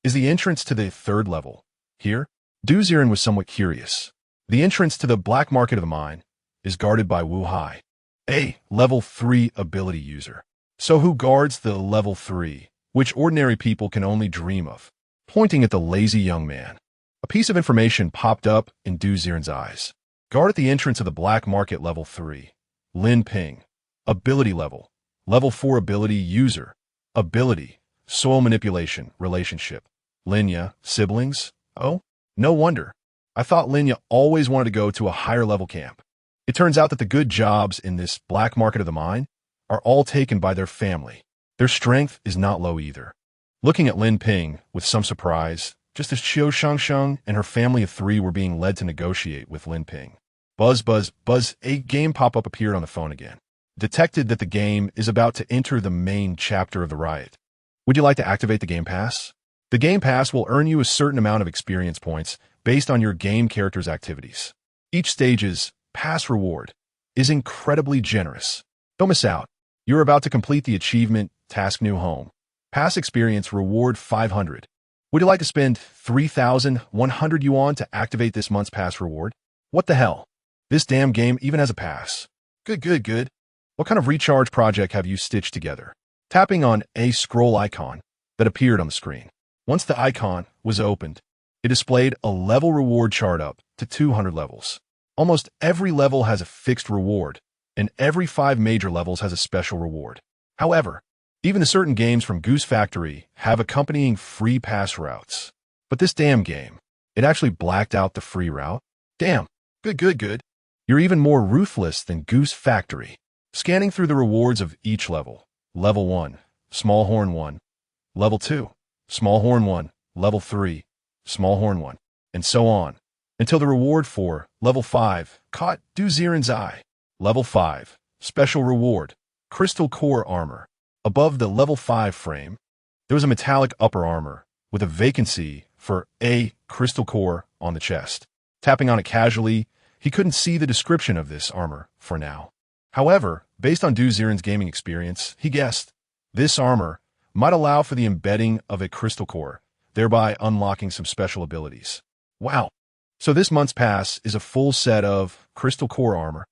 is the entrance to the third level here? Ziren was somewhat curious. The entrance to the black market of the mine is guarded by Wu Hai, a level 3 ability user. So who guards the level 3, which ordinary people can only dream of? Pointing at the lazy young man, a piece of information popped up in Ziren's eyes. Guard at the entrance of the black market level 3. Lin Ping. Ability level. Level 4 ability user. Ability. Soil manipulation. Relationship. Linya. Siblings? Oh? No wonder. I thought Linya always wanted to go to a higher level camp. It turns out that the good jobs in this black market of the mine are all taken by their family. Their strength is not low either. Looking at Lin Ping with some surprise, just as Qiu Shengsheng and her family of 3 were being led to negotiate with Lin Ping. Buzz, buzz, buzz, a game pop-up appeared on the phone again. Detected that the game is about to enter the main chapter of the riot. Would you like to activate the Game Pass? The Game Pass will earn you a certain amount of experience points based on your game character's activities. Each stage's pass reward is incredibly generous. Don't miss out. You're about to complete the achievement Task New Home. Pass experience reward 500. Would you like to spend 3,100 yuan to activate this month's pass reward? What the hell? This damn game even has a pass. Good, good, good. What kind of recharge project have you stitched together? Tapping on a scroll icon that appeared on the screen. Once the icon was opened, it displayed a level reward chart up to 200 levels. Almost every level has a fixed reward, and every 5 major levels has a special reward. However, even the certain games from Goose Factory have accompanying free pass routes. But this damn game, it actually blacked out the free route. Damn, good, good, good. You're even more ruthless than Goose Factory. Scanning through the rewards of each level. Level 1, Small Horn 1. Level 2, Small Horn 1. Level 3, Small Horn 1. And so on, until the reward for Level 5 caught Ziren's eye. Level 5, Special Reward, Crystal Core Armor. Above the Level 5 frame, there was a metallic upper armor with a vacancy for a crystal core on the chest. Tapping on it casually, he couldn't see the description of this armor for now. However, based on Ziren's gaming experience, he guessed this armor might allow for the embedding of a crystal core, thereby unlocking some special abilities. Wow. So this month's pass is a full set of crystal core armor.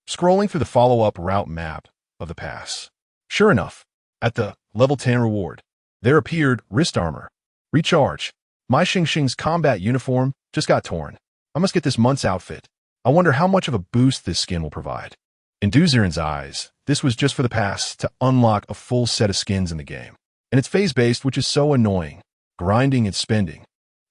Scrolling through the follow-up route map of the pass. Sure enough, at the level 10 reward, there appeared wrist armor. Recharge. My Shengsheng's combat uniform just got torn. I must get this month's outfit. I wonder how much of a boost this skin will provide. In Ziren's eyes, this was just for the pass to unlock a full set of skins in the game. And it's phase-based, which is so annoying. Grinding and spending.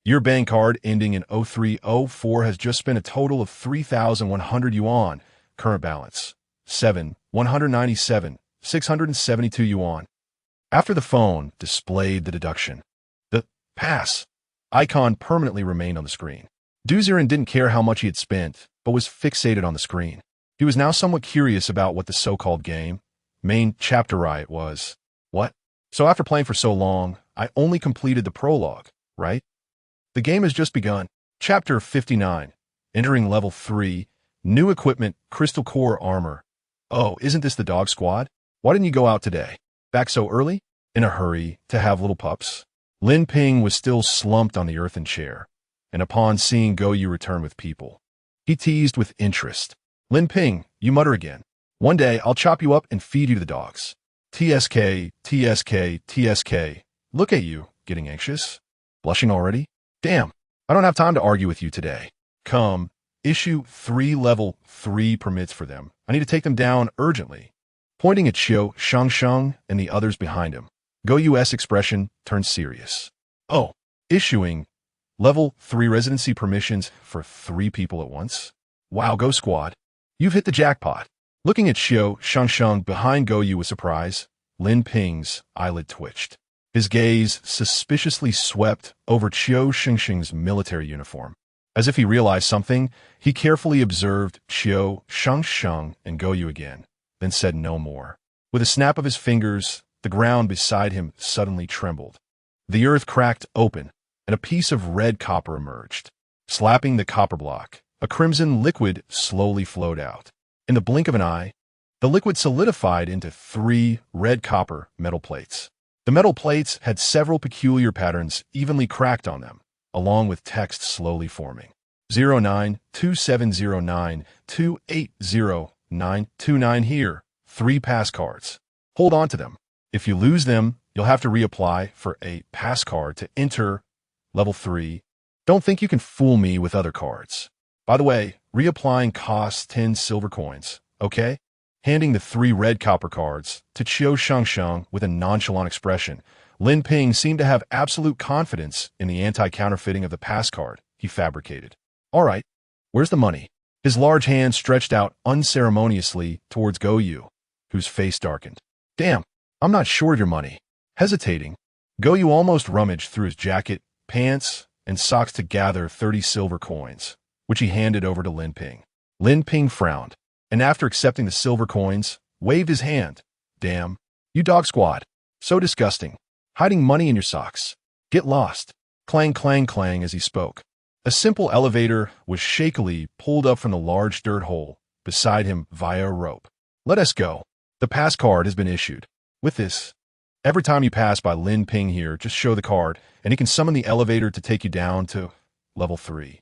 Your bank card ending in 0304 has just spent a total of 3,100 yuan. Current balance. 197, 672 yuan. After the phone displayed the deduction, the pass icon permanently remained on the screen. Ziren didn't care how much he had spent, but was fixated on the screen. He was now somewhat curious about what the so-called game, main chapter riot was. What? So after playing for so long, I only completed the prologue, right? The game has just begun. Chapter 59. Entering Level 3. New equipment, crystal core armor. Oh, isn't this the dog squad? Why didn't you go out today? Back so early? In a hurry to have little pups? Lin Ping was still slumped on the earthen chair, and upon seeing Go Yu return with people, he teased with interest. Lin Ping, you mutter again. One day I'll chop you up and feed you to the dogs. TSK, TSK, TSK. Look at you, getting anxious? Blushing already? Damn, I don't have time to argue with you today. Come, issue 3 level 3 permits for them. I need to take them down urgently. Pointing at Qiu Shengsheng and the others behind him, Go Yu's expression turned serious. Oh, issuing level 3 residency permissions for 3 people at once? Wow, Go Squad. You've hit the jackpot. Looking at Qiu Shengsheng behind Go Yu with surprise, Lin Ping's eyelid twitched. His gaze suspiciously swept over Qiu Shengsheng's military uniform. As if he realized something, he carefully observed Qiu Shengsheng and Go Yu again, then said no more. With a snap of his fingers, the ground beside him suddenly trembled. The earth cracked open, and a piece of red copper emerged. Slapping the copper block, a crimson liquid slowly flowed out. In the blink of an eye, the liquid solidified into 3 red copper metal plates. The metal plates had several peculiar patterns evenly cracked on them, along with text slowly forming. 092709280929 here, 3 pass cards. Hold on to them. If you lose them, you'll have to reapply for a pass card to enter level 3. Don't think you can fool me with other cards. By the way, reapplying costs 10 silver coins, okay? Handing the 3 red copper cards to Qiu Shengsheng with a nonchalant expression, Lin Ping seemed to have absolute confidence in the anti-counterfeiting of the pass card he fabricated. All right, where's the money? His large hand stretched out unceremoniously towards Go Yu, whose face darkened. Damn, I'm not sure of your money. Hesitating, Go Yu almost rummaged through his jacket, pants, and socks to gather 30 silver coins, which he handed over to Lin Ping. Lin Ping frowned, and after accepting the silver coins, waved his hand. Damn, you dog squad. So disgusting. Hiding money in your socks. Get lost. Clang, clang, clang as he spoke. A simple elevator was shakily pulled up from the large dirt hole beside him via a rope. Let us go. The pass card has been issued. With this, every time you pass by Lin Ping here, just show the card, and he can summon the elevator to take you down to level 3.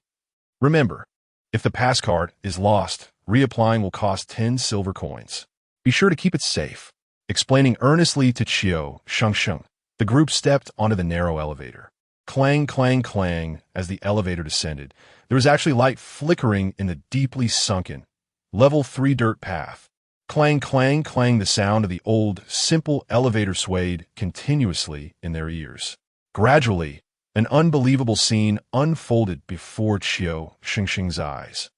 Remember, if the pass card is lost, reapplying will cost 10 silver coins. Be sure to keep it safe. Explaining earnestly to Qiu Shengsheng, the group stepped onto the narrow elevator. Clang, clang, clang as the elevator descended. There was actually light flickering in the deeply sunken level 3 dirt path. Clang, clang, clang, the sound of the old, simple elevator swayed continuously in their ears. Gradually, an unbelievable scene unfolded before Qiu Shengsheng's eyes.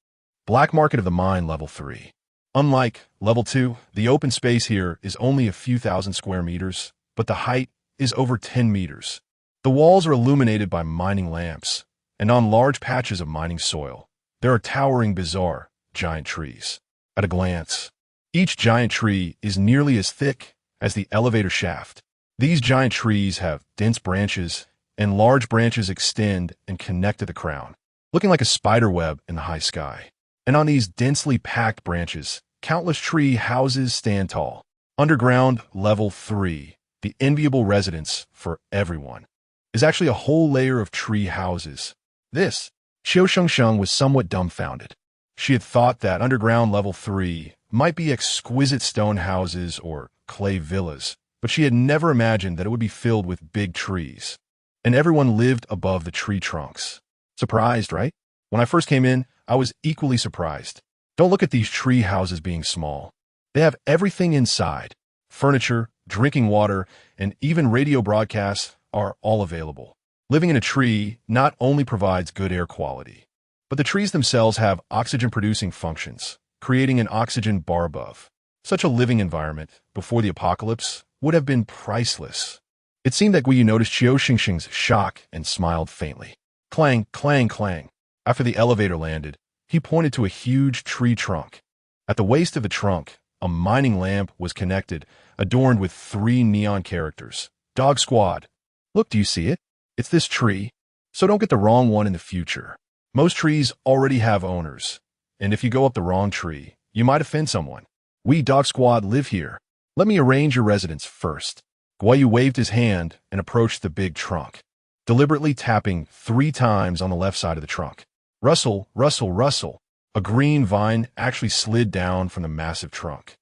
Black Market of the Mine Level 3. Unlike Level 2, the open space here is only a few thousand square meters, but the height is over 10 meters. The walls are illuminated by mining lamps, and on large patches of mining soil, there are towering, bizarre, giant trees. At a glance, each giant tree is nearly as thick as the elevator shaft. These giant trees have dense branches, and large branches extend and connect to the crown, looking like a spider web in the high sky. And on these densely packed branches, countless tree houses stand tall. Underground Level 3, the enviable residence for everyone, is actually a whole layer of tree houses. This, Qiu Shengsheng was somewhat dumbfounded. She had thought that underground Level 3 might be exquisite stone houses or clay villas, but she had never imagined that it would be filled with big trees. And everyone lived above the tree trunks. Surprised, right? When I first came in, I was equally surprised. Don't look at these tree houses being small. They have everything inside. Furniture, drinking water, and even radio broadcasts are all available. Living in a tree not only provides good air quality, but the trees themselves have oxygen-producing functions, creating an oxygen bar above. Such a living environment, before the apocalypse, would have been priceless. It seemed that Guiyu noticed Qiu Shengsheng's shock and smiled faintly. Clang, clang, clang. After the elevator landed, he pointed to a huge tree trunk. At the waist of the trunk, a mining lamp was connected, adorned with 3 neon characters. Dog Squad. Look, do you see it? It's this tree. So don't get the wrong one in the future. Most trees already have owners, and if you go up the wrong tree, you might offend someone. We Dog Squad live here. Let me arrange your residence first. Guayu waved his hand and approached the big trunk, deliberately tapping 3 times on the left side of the trunk. Rustle, rustle, rustle. A green vine actually slid down from the massive trunk.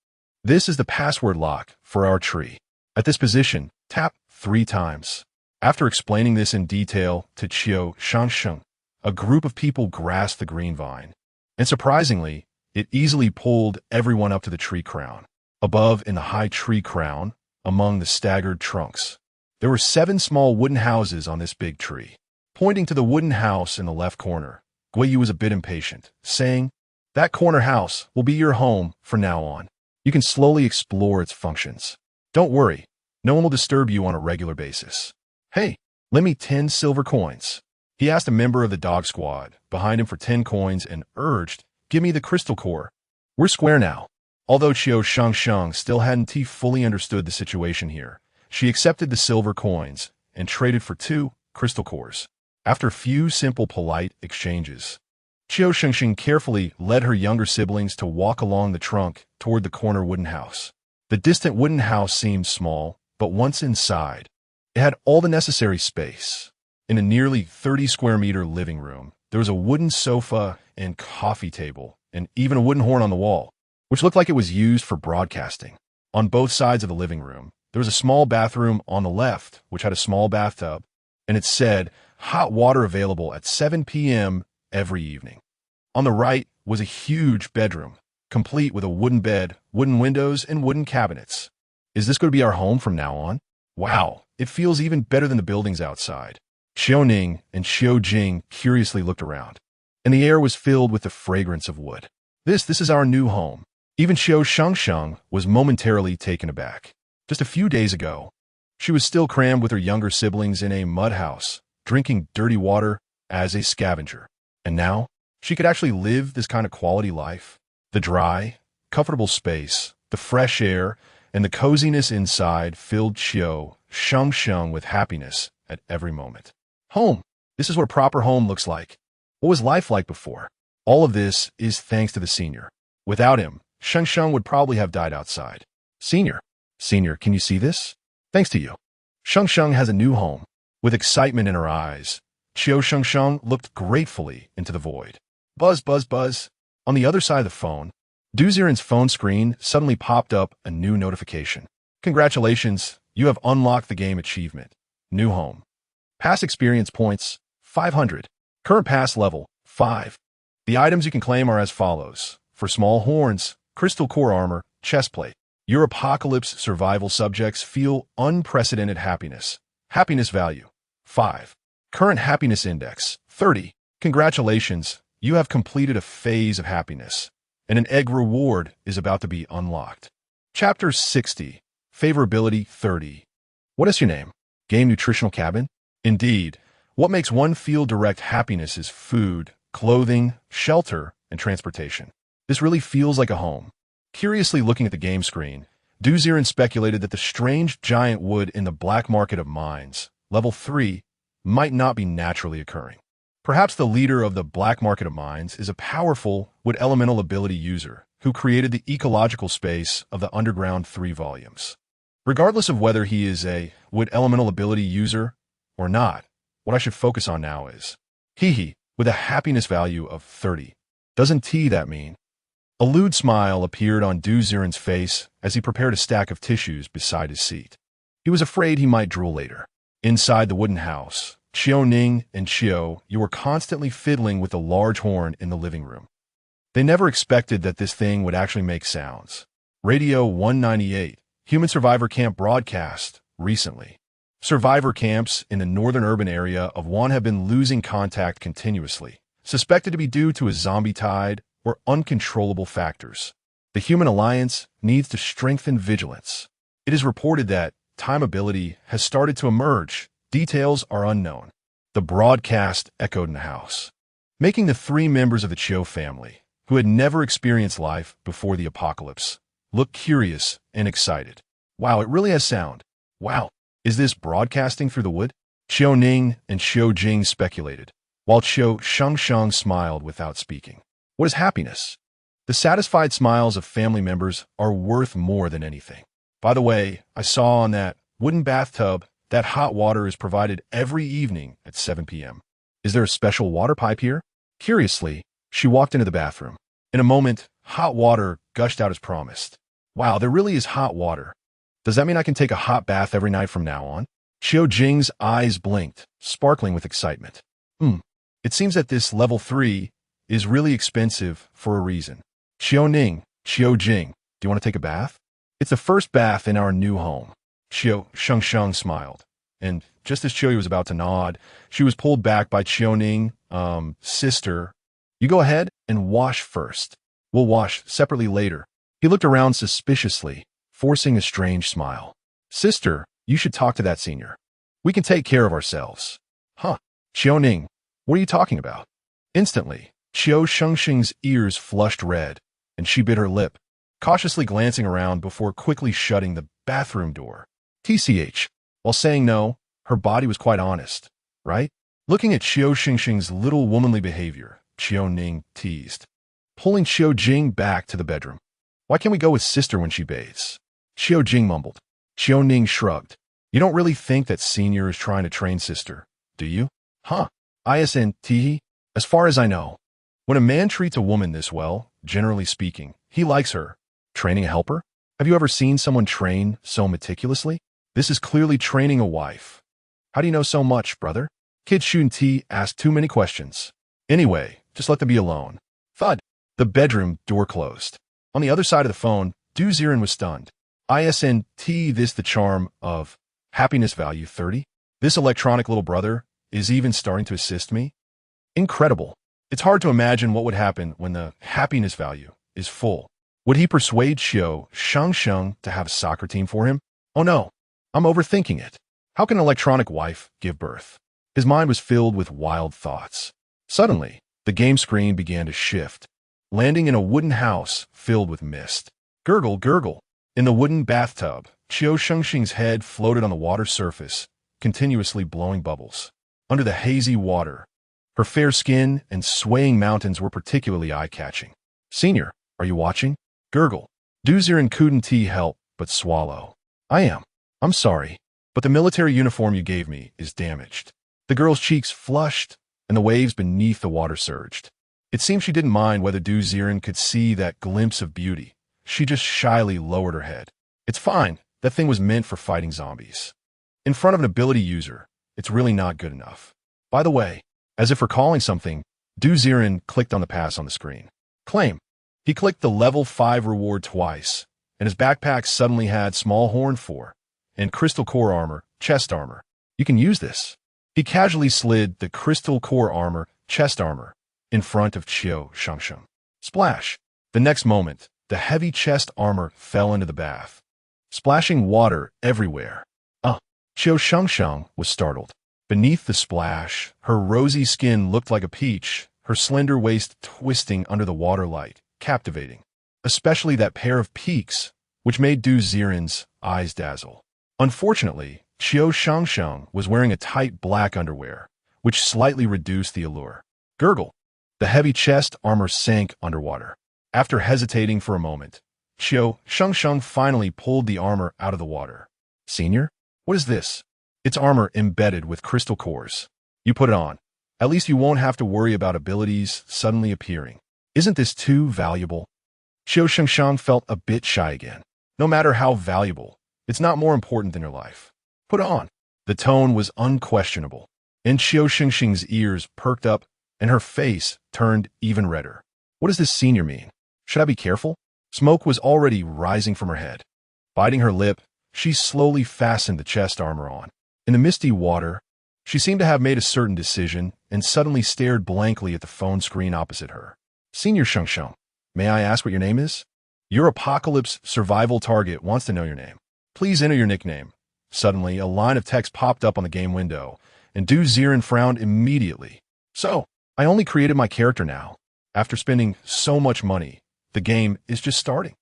This is the password lock for our tree. At this position, tap 3 times. After explaining this in detail to Qiu Shengsheng, a group of people grasped the green vine, and surprisingly, it easily pulled everyone up to the tree crown. Above in the high tree crown, among the staggered trunks, there were 7 small wooden houses on this big tree. Pointing to the wooden house in the left corner, Guiyu was a bit impatient, saying, "That corner house will be your home from now on. You can slowly explore its functions. Don't worry, no one will disturb you on a regular basis." "Hey, lend me 10 silver coins." He asked a member of the dog squad behind him for 10 coins and urged, "Give me the crystal core. We're square now." Although Qiu Shengsheng still hadn't fully understood the situation here, she accepted the silver coins and traded for 2 crystal cores. After a few simple polite exchanges, Qiu Shengsheng carefully led her younger siblings to walk along the trunk toward the corner wooden house. The distant wooden house seemed small, but once inside, it had all the necessary space. In a nearly 30-square-meter living room, there was a wooden sofa and coffee table, and even a wooden horn on the wall, which looked like it was used for broadcasting. On both sides of the living room, there was a small bathroom on the left, which had a small bathtub, and it said, "Hot water available at 7 p.m. every evening." On the right was a huge bedroom, complete with a wooden bed, wooden windows, and wooden cabinets. Is this going to be our home from now on? Wow, it feels even better than the buildings outside. Xiaoning and Xiujing curiously looked around, and the air was filled with the fragrance of wood. This is our new home. Even Qiu Shengsheng was momentarily taken aback. Just a few days ago, she was still crammed with her younger siblings in a mud house, drinking dirty water as a scavenger. And now, she could actually live this kind of quality life. The dry, comfortable space, the fresh air, and the coziness inside filled Qiu Shengsheng with happiness at every moment. Home. This is what a proper home looks like. What was life like before? All of this is thanks to the senior. Without him, Shengsheng would probably have died outside. Senior, can you see this? Thanks to you. Shengsheng has a new home. With excitement in her eyes, Qiu Shengsheng looked gratefully into the void. Buzz, buzz, buzz. On the other side of the phone, Ziren's phone screen suddenly popped up a new notification. Congratulations, you have unlocked the game achievement. New home. Pass experience points, 500. Current pass level, 5. The items you can claim are as follows. For small horns, crystal core armor, chestplate. Your apocalypse survival subjects feel unprecedented happiness. Happiness value, 5. Current happiness index, 30. Congratulations, you have completed a phase of happiness, and an egg reward is about to be unlocked. Chapter 60. Favorability 30. What is your name? Game nutritional cabin? Indeed, what makes one feel direct happiness is food, clothing, shelter, and transportation. This really feels like a home. Curiously looking at the game screen, Ziren speculated that the strange giant wood in the black market of mines, level 3, might not be naturally occurring. Perhaps the leader of the black market of mines is a powerful wood elemental ability user who created the ecological space of the underground 3 volumes. Regardless of whether he is a wood elemental ability user or not, what I should focus on now is, with a happiness value of 30. Doesn't that mean? A lewd smile appeared on Ziren's face as he prepared a stack of tissues beside his seat. He was afraid he might drool later. Inside the wooden house, Xiaoning and Qiu, you were constantly fiddling with the large horn in the living room. They never expected that this thing would actually make sounds. Radio 198, Human Survivor Camp broadcast, recently. Survivor camps in the northern urban area of Wuhan have been losing contact continuously, suspected to be due to a zombie tide or uncontrollable factors. The Human Alliance needs to strengthen vigilance. It is reported that time ability has started to emerge. Details are unknown. The broadcast echoed in the house, making the 3 members of the Qiu family, who had never experienced life before the apocalypse, look curious and excited. Wow, it really has sound. Wow, is this broadcasting through the wood? Qiu Ning and Qiu Jing speculated, while Qiu Shengsheng smiled without speaking. What is happiness? The satisfied smiles of family members are worth more than anything. By the way, I saw on that wooden bathtub that hot water is provided every evening at 7 p.m. Is there a special water pipe here? Curiously, she walked into the bathroom. In a moment, hot water gushed out as promised. Wow, there really is hot water. Does that mean I can take a hot bath every night from now on? Qiu Jing's eyes blinked, sparkling with excitement. It seems that this level 3 is really expensive for a reason. Qiu Ning, Qiu Jing, do you want to take a bath? It's the first bath in our new home. Qiu Shengsheng smiled, and just as Qiu was about to nod, she was pulled back by Qiu Ning. Sister, you go ahead and wash first. We'll wash separately later. He looked around suspiciously, forcing a strange smile. Sister, you should talk to that senior. We can take care of ourselves. Huh? Qiu Ning, what are you talking about? Instantly, Qiu Shengsheng's ears flushed red, and she bit her lip, cautiously glancing around before quickly shutting the bathroom door. TCH, while saying no, her body was quite honest, right? Looking at Qiu Shengsheng's little womanly behavior, Qiu Ning teased, pulling Qiu Jing back to the bedroom. Why can't we go with sister when she bathes? Qiu Jing mumbled. Qiu Ning shrugged. You don't really think that senior is trying to train sister, do you? Huh? ISNT? As far as I know, when a man treats a woman this well, generally speaking, he likes her. Training a helper? Have you ever seen someone train so meticulously? This is clearly training a wife. How do you know so much, brother? Kid Shun Ti asked too many questions. Anyway, just let them be alone. Thud. The bedroom door closed. On the other side of the phone, Du Ziren was stunned. ISNT, this the charm of happiness value 30? This electronic little brother is even starting to assist me? Incredible. It's hard to imagine what would happen when the happiness value is full. Would he persuade Qiu Shengsheng to have a soccer team for him? Oh no, I'm overthinking it. How can an electronic wife give birth? His mind was filled with wild thoughts. Suddenly, the game screen began to shift, landing in a wooden house filled with mist. Gurgle, gurgle. In the wooden bathtub, Qiu Shengsheng's head floated on the water surface, continuously blowing bubbles. Under the hazy water, her fair skin and swaying mountains were particularly eye-catching. Senior, are you watching? Gurgle. Du Ziren couldn't help but swallow. I am. I'm sorry, but the military uniform you gave me is damaged. The girl's cheeks flushed, and the waves beneath the water surged. It seemed she didn't mind whether Du Ziren could see that glimpse of beauty. She just shyly lowered her head. It's fine. That thing was meant for fighting zombies. In front of an ability user, it's really not good enough. By the way, as if recalling something, Du Ziren clicked on the pass on the screen. Claim. He clicked the level 5 reward twice, and his backpack suddenly had small horn 4 and crystal core armor, chest armor. You can use this. He casually slid the crystal core armor, chest armor, in front of Qiu Shengsheng. Splash. The next moment, the heavy chest armor fell into the bath, splashing water everywhere. Qiu Shengsheng was startled. Beneath the splash, her rosy skin looked like a peach, her slender waist twisting under the water light, captivating. Especially that pair of peaks, which made Du Ziren's eyes dazzle. Unfortunately, Qiu Shengsheng was wearing a tight black underwear, which slightly reduced the allure. Gurgle. The heavy chest armor sank underwater. After hesitating for a moment, Qiu Shengsheng finally pulled the armor out of the water. Senior? What is this? It's armor embedded with crystal cores. You put it on. At least you won't have to worry about abilities suddenly appearing. Isn't this too valuable? Qiu Shengsheng felt a bit shy again. No matter how valuable, it's not more important than your life. Put it on. The tone was unquestionable, and Qiu Shengsheng's ears perked up and her face turned even redder. What does this senior mean? Should I be careful? Smoke was already rising from her head. Biting her lip, she slowly fastened the chest armor on. In the misty water, she seemed to have made a certain decision and suddenly stared blankly at the phone screen opposite her. Senior Shengsheng, may I ask what your name is? Your apocalypse survival target wants to know your name. Please enter your nickname. Suddenly, a line of text popped up on the game window, and Du Ziren frowned immediately. So, I only created my character now. After spending so much money, the game is just starting.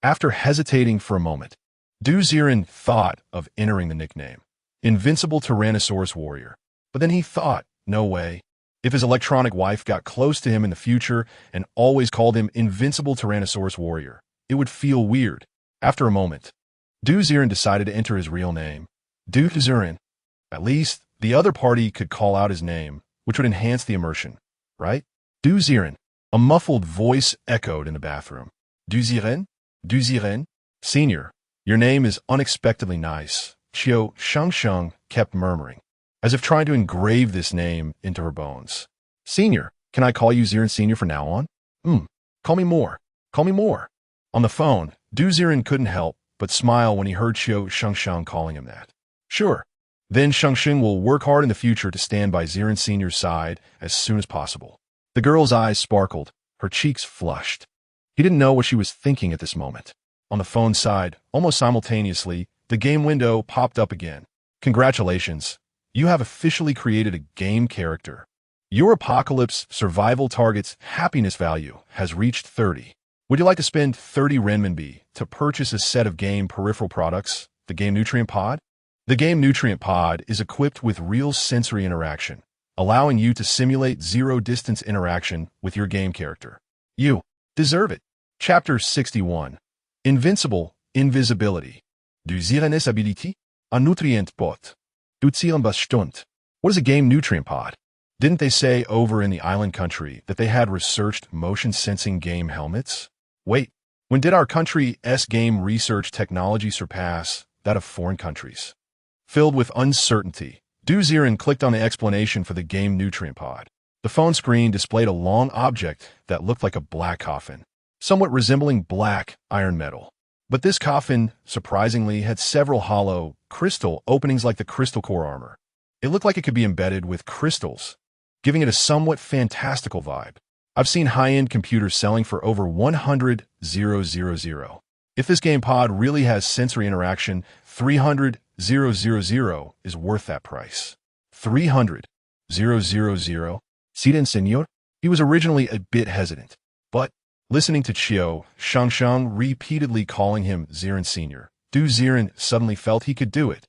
After hesitating for a moment, Du Ziren thought of entering the nickname. Invincible Tyrannosaurus Warrior. But then he thought, no way. If his electronic wife got close to him in the future and always called him Invincible Tyrannosaurus Warrior, it would feel weird. After a moment, Ziren decided to enter his real name, Ziren. At least, the other party could call out his name, which would enhance the immersion, right? Ziren. A muffled voice echoed in the bathroom. Ziren? Ziren? Senior, your name is unexpectedly nice, Qiu Shengsheng kept murmuring, as if trying to engrave this name into her bones. Senior, can I call you Ziren Senior from now on? Call me more. Call me more. On the phone, Ziren couldn't help but smile when he heard Qiu Shengsheng calling him that. Sure. Then Shengsheng will work hard in the future to stand by Ziren Senior's side as soon as possible. The girl's eyes sparkled, her cheeks flushed. He didn't know what she was thinking at this moment. On the phone side, almost simultaneously, the game window popped up again. Congratulations. You have officially created a game character. Your apocalypse survival target's happiness value has reached 30. Would you like to spend 30 renminbi to purchase a set of game peripheral products, the Game Nutrient Pod? The Game Nutrient Pod is equipped with real sensory interaction, allowing you to simulate zero-distance interaction with your game character. You deserve it. Chapter 61. Invincible Invisibility. Du Zirenes Ability? A Nutrient Pot. Du Ziren Bestund. What is a Game Nutrient Pod? Didn't they say over in the island country that they had researched motion-sensing game helmets? Wait, when did our country's game research technology surpass that of foreign countries? Filled with uncertainty, Ziren clicked on the explanation for the Game Nutrient Pod. The phone screen displayed a long object that looked like a black coffin, somewhat resembling black iron metal. But this coffin, surprisingly, had several hollow, crystal openings like the crystal core armor. It looked like it could be embedded with crystals, giving it a somewhat fantastical vibe. I've seen high-end computers selling for over 100,000. If this game pod really has sensory interaction, 300,000 is worth that price. 300,000? Ziren Senor? He was originally a bit hesitant, but listening to Qiu Shengsheng repeatedly calling him Ziren Senior, Ziren suddenly felt he could do it.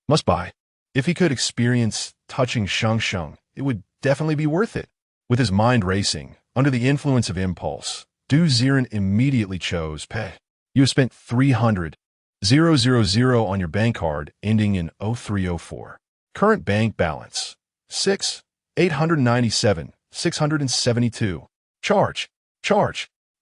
Must buy. If he could experience touching Shengsheng, it would definitely be worth it. With his mind racing, under the influence of impulse, Ziren immediately chose pay. You have spent 300,000 on your bank card ending in 0304. Current bank balance, 6,897,672. Charge.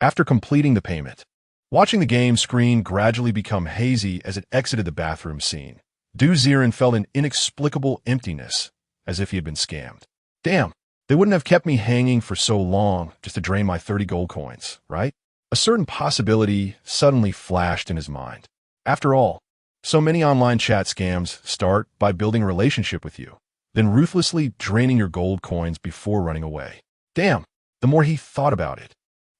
After completing the payment. Watching the game screen gradually become hazy as it exited the bathroom scene, Ziren felt an inexplicable emptiness, as if he had been scammed. Damn, they wouldn't have kept me hanging for so long just to drain my 30 gold coins, right? A certain possibility suddenly flashed in his mind. After all, so many online chat scams start by building a relationship with you, then ruthlessly draining your gold coins before running away. Damn, the more he thought about it,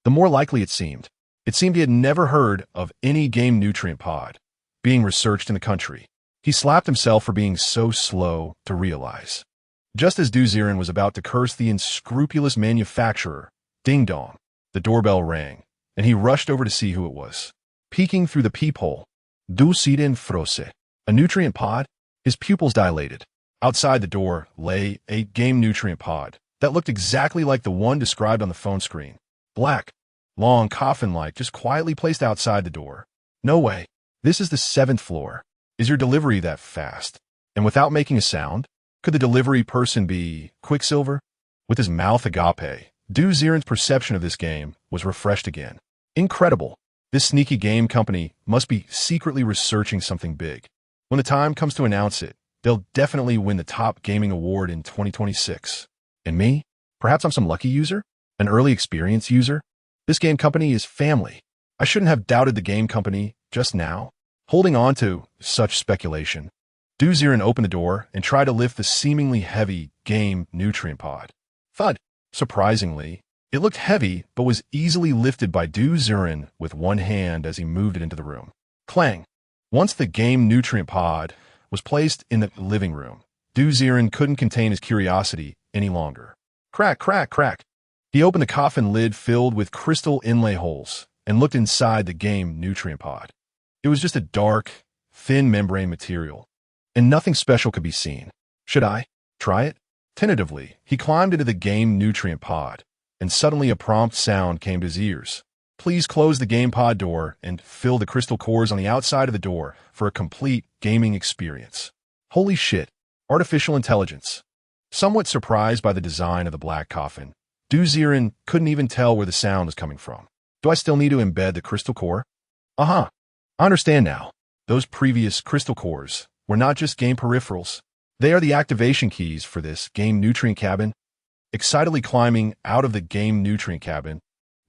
the more likely it seemed. It seemed he had never heard of any Game Nutrient Pod being researched in the country. He slapped himself for being so slow to realize. Just as Ziren was about to curse the unscrupulous manufacturer, ding-dong, the doorbell rang, and he rushed over to see who it was. Peeking through the peephole, Ziren froze. A nutrient pod? His pupils dilated. Outside the door lay a Game Nutrient Pod that looked exactly like the one described on the phone screen. Black, long, coffin-like, just quietly placed outside the door. No way. This is the 7th floor. Is your delivery that fast? And without making a sound? Could the delivery person be Quicksilver? With his mouth agape, Ziren's perception of this game was refreshed again. Incredible. This sneaky game company must be secretly researching something big. When the time comes to announce it, they'll definitely win the top gaming award in 2026. And me? Perhaps I'm some lucky user? An early experience user? This game company is family. I shouldn't have doubted the game company just now. Holding on to such speculation, Ziren opened the door and tried to lift the seemingly heavy Game Nutrient Pod. Thud. Surprisingly, it looked heavy but was easily lifted by Ziren with one hand as he moved it into the room. Clang. Once the Game Nutrient Pod was placed in the living room, Ziren couldn't contain his curiosity any longer. Crack, crack, crack. He opened the coffin lid filled with crystal inlay holes and looked inside the Game Nutrient Pod. It was just a dark, thin membrane material, and nothing special could be seen. Should I try it? Tentatively, he climbed into the game nutrient pod, and suddenly a prompt sound came to his ears. Please close the game pod door and fill the crystal cores on the outside of the door for a complete gaming experience. Holy shit. Artificial intelligence. Somewhat surprised by the design of the black coffin, Ziren couldn't even tell where the sound was coming from. Do I still need to embed the crystal core? I understand now. Those previous crystal cores were not just game peripherals. They are the activation keys for this game nutrient cabin. Excitedly climbing out of the game nutrient cabin,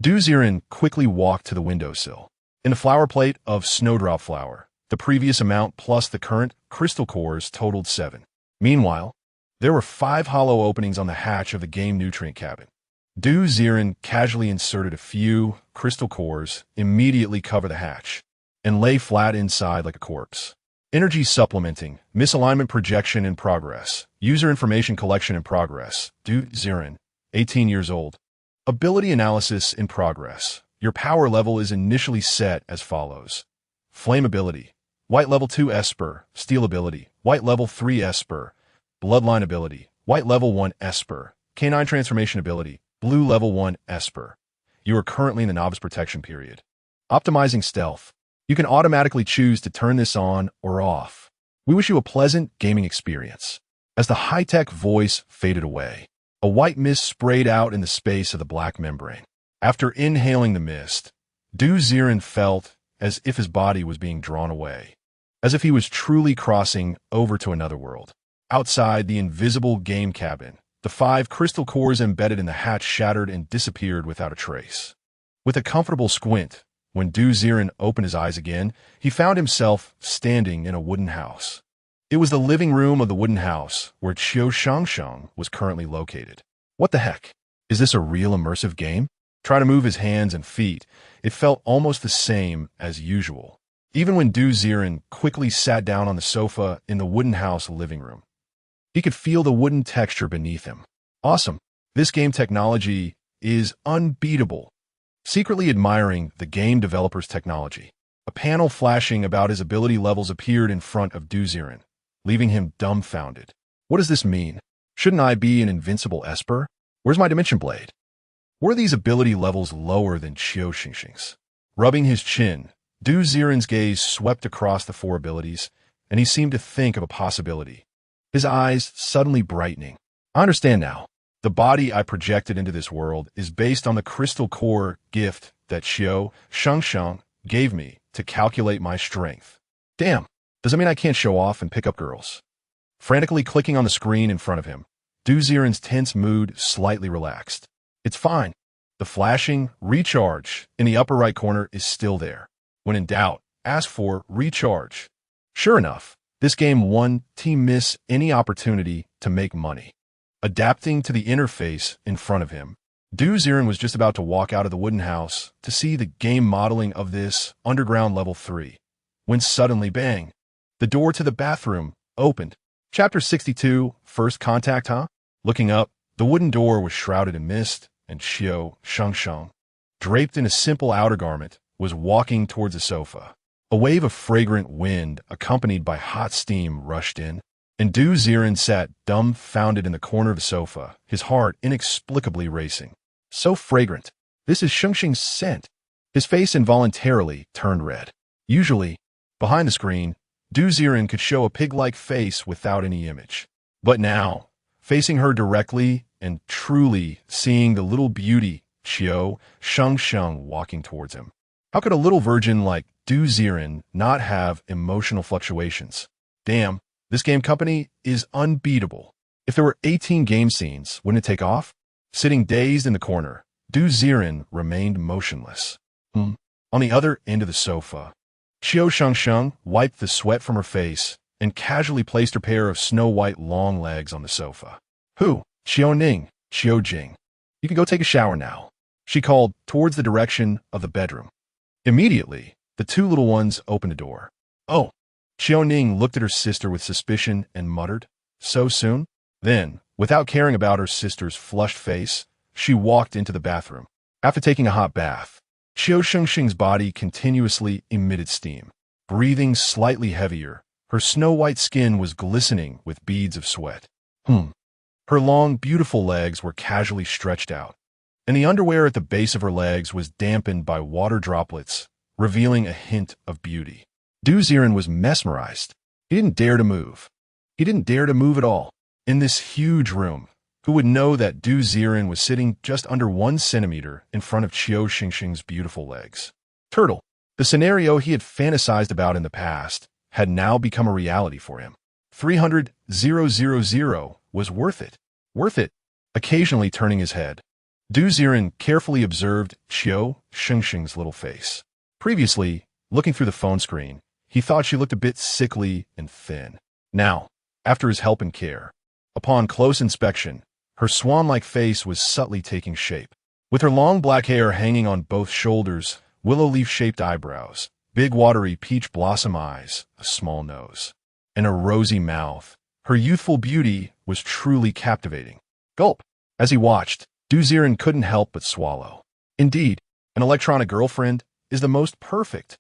Ziren quickly walked to the windowsill. In the flower plate of snowdrop flower, the previous amount plus the current crystal cores totaled 7. Meanwhile, there were 5 hollow openings on the hatch of the game nutrient cabin. Ziren casually inserted a few crystal cores, immediately cover the hatch, and lay flat inside like a corpse. Energy supplementing, misalignment projection in progress, user information collection in progress. Ziren, 18 years old. Ability analysis in progress. Your power level is initially set as follows. Flame ability, white level 2 Esper, steel ability, white level 3 Esper, bloodline ability, white level 1 Esper, canine transformation ability, blue level 1 Esper. You are currently in the novice protection period. Optimizing stealth. You can automatically choose to turn this on or off. We wish you a pleasant gaming experience. As the high-tech voice faded away, a white mist sprayed out in the space of the black membrane. After inhaling the mist, Ziren felt as if his body was being drawn away, as if he was truly crossing over to another world. Outside the invisible game cabin, the 5 crystal cores embedded in the hatch shattered and disappeared without a trace. With a comfortable squint, when Ziren opened his eyes again, he found himself standing in a wooden house. It was the living room of the wooden house where Qiu Shengsheng was currently located. What the heck? Is this a real immersive game? Try to move his hands and feet. It felt almost the same as usual. Even when Ziren quickly sat down on the sofa in the wooden house living room, he could feel the wooden texture beneath him. Awesome. This game technology is unbeatable. Secretly admiring the game developer's technology, a panel flashing about his ability levels appeared in front of Ziren, leaving him dumbfounded. What does this mean? Shouldn't I be an invincible Esper? Where's my dimension blade? Were these ability levels lower than Qiu Shengsheng's? Rubbing his chin, Ziren's gaze swept across the 4 abilities, and he seemed to think of a possibility, his eyes suddenly brightening. I understand now. The body I projected into this world is based on the crystal core gift that Qiu Shengsheng gave me to calculate my strength. Damn, does that mean I can't show off and pick up girls? Frantically clicking on the screen in front of him, Ziren's tense mood slightly relaxed. It's fine. The flashing recharge in the upper right corner is still there. When in doubt, ask for recharge. Sure enough, this game won Team miss any opportunity to make money. Adapting to the interface in front of him, Ziren was just about to walk out of the wooden house to see the game modeling of this underground level 3, when suddenly bang, the door to the bathroom opened. Chapter 62, First Contact, huh? Looking up, the wooden door was shrouded in mist, and Qiu Shengsheng, draped in a simple outer garment, was walking towards the sofa. A wave of fragrant wind, accompanied by hot steam, rushed in, and Ziren sat dumbfounded in the corner of the sofa, his heart inexplicably racing. So fragrant. This is Shengsheng's scent. His face involuntarily turned red. Usually, behind the screen, Ziren could show a pig-like face without any image. But now, facing her directly and truly seeing the little beauty, Qiu Shengsheng walking towards him. How could a little virgin like Ziren not have emotional fluctuations? Damn. This game company is unbeatable. If there were 18 game scenes, wouldn't it take off? Sitting dazed in the corner, Ziren remained motionless. On the other end of the sofa, Qiu Shengsheng wiped the sweat from her face and casually placed her pair of snow-white long legs on the sofa. Who? Qiu Jing. You can go take a shower now, she called towards the direction of the bedroom. Immediately, the 2 little ones opened a door. Oh. Qiu looked at her sister with suspicion and muttered, "So soon?" Then, without caring about her sister's flushed face, she walked into the bathroom. After taking a hot bath, Qiu Shengsheng's body continuously emitted steam. Breathing slightly heavier, Her snow-white skin was glistening with beads of sweat. Her long, beautiful legs were casually stretched out, and the underwear at the base of her legs was dampened by water droplets, revealing a hint of beauty. Ziren was mesmerized. He didn't dare to move. He didn't dare to move at all. In this huge room, who would know that Ziren was sitting just under 1 centimeter in front of Qiu Shengsheng's beautiful legs? Turtle. The scenario he had fantasized about in the past had now become a reality for him. 300,000 was worth it. Worth it. Occasionally turning his head, Ziren carefully observed Qiu Shengsheng's little face. Previously, looking through the phone screen, he thought she looked a bit sickly and thin. Now, after his help and care, upon close inspection, her swan-like face was subtly taking shape. With her long black hair hanging on both shoulders, willow leaf-shaped eyebrows, big watery peach blossom eyes, a small nose, and a rosy mouth, her youthful beauty was truly captivating. Gulp. As he watched, Ziren couldn't help but swallow. Indeed, an electronic girlfriend is the most perfect.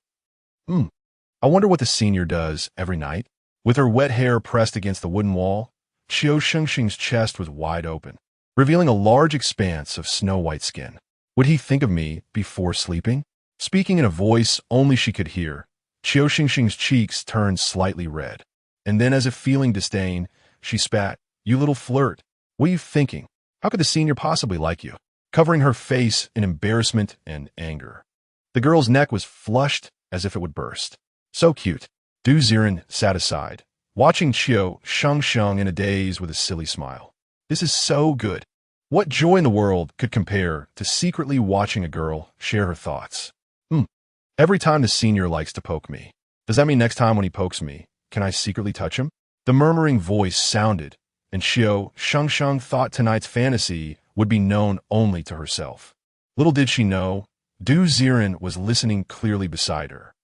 I wonder what the senior does every night. With her wet hair pressed against the wooden wall, Qiu Shengsheng's chest was wide open, revealing a large expanse of snow-white skin. Would he think of me before sleeping? Speaking in a voice only she could hear, Qiu Shengsheng's cheeks turned slightly red. And then, as if feeling disdain, she spat, "You little flirt. What are you thinking? How could the senior possibly like you?" Covering her face in embarrassment and anger. The girl's neck was flushed as if it would burst. So cute. Ziren sat aside, watching Qiu Shengsheng in a daze with a silly smile. This is so good. What joy in the world could compare to secretly watching a girl share her thoughts? Every time the senior likes to poke me. Does that mean next time when he pokes me, can I secretly touch him? The murmuring voice sounded, and Qiu Shengsheng thought tonight's fantasy would be known only to herself. Little did she know, Ziren was listening clearly beside her.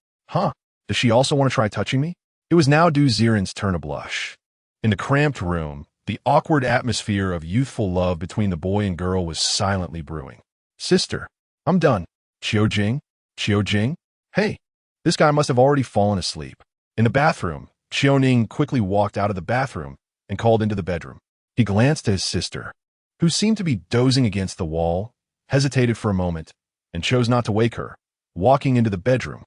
Does she also want to try touching me? It was now Ziren's turn to blush. In the cramped room, the awkward atmosphere of youthful love between the boy and girl was silently brewing. "Sister, I'm done." "Qiu Jing? Qiu Jing? Hey, this guy must have already fallen asleep." In the bathroom, Qiu Ning quickly walked out of the bathroom and called into the bedroom. He glanced at his sister, who seemed to be dozing against the wall, hesitated for a moment, and chose not to wake her, walking into the bedroom.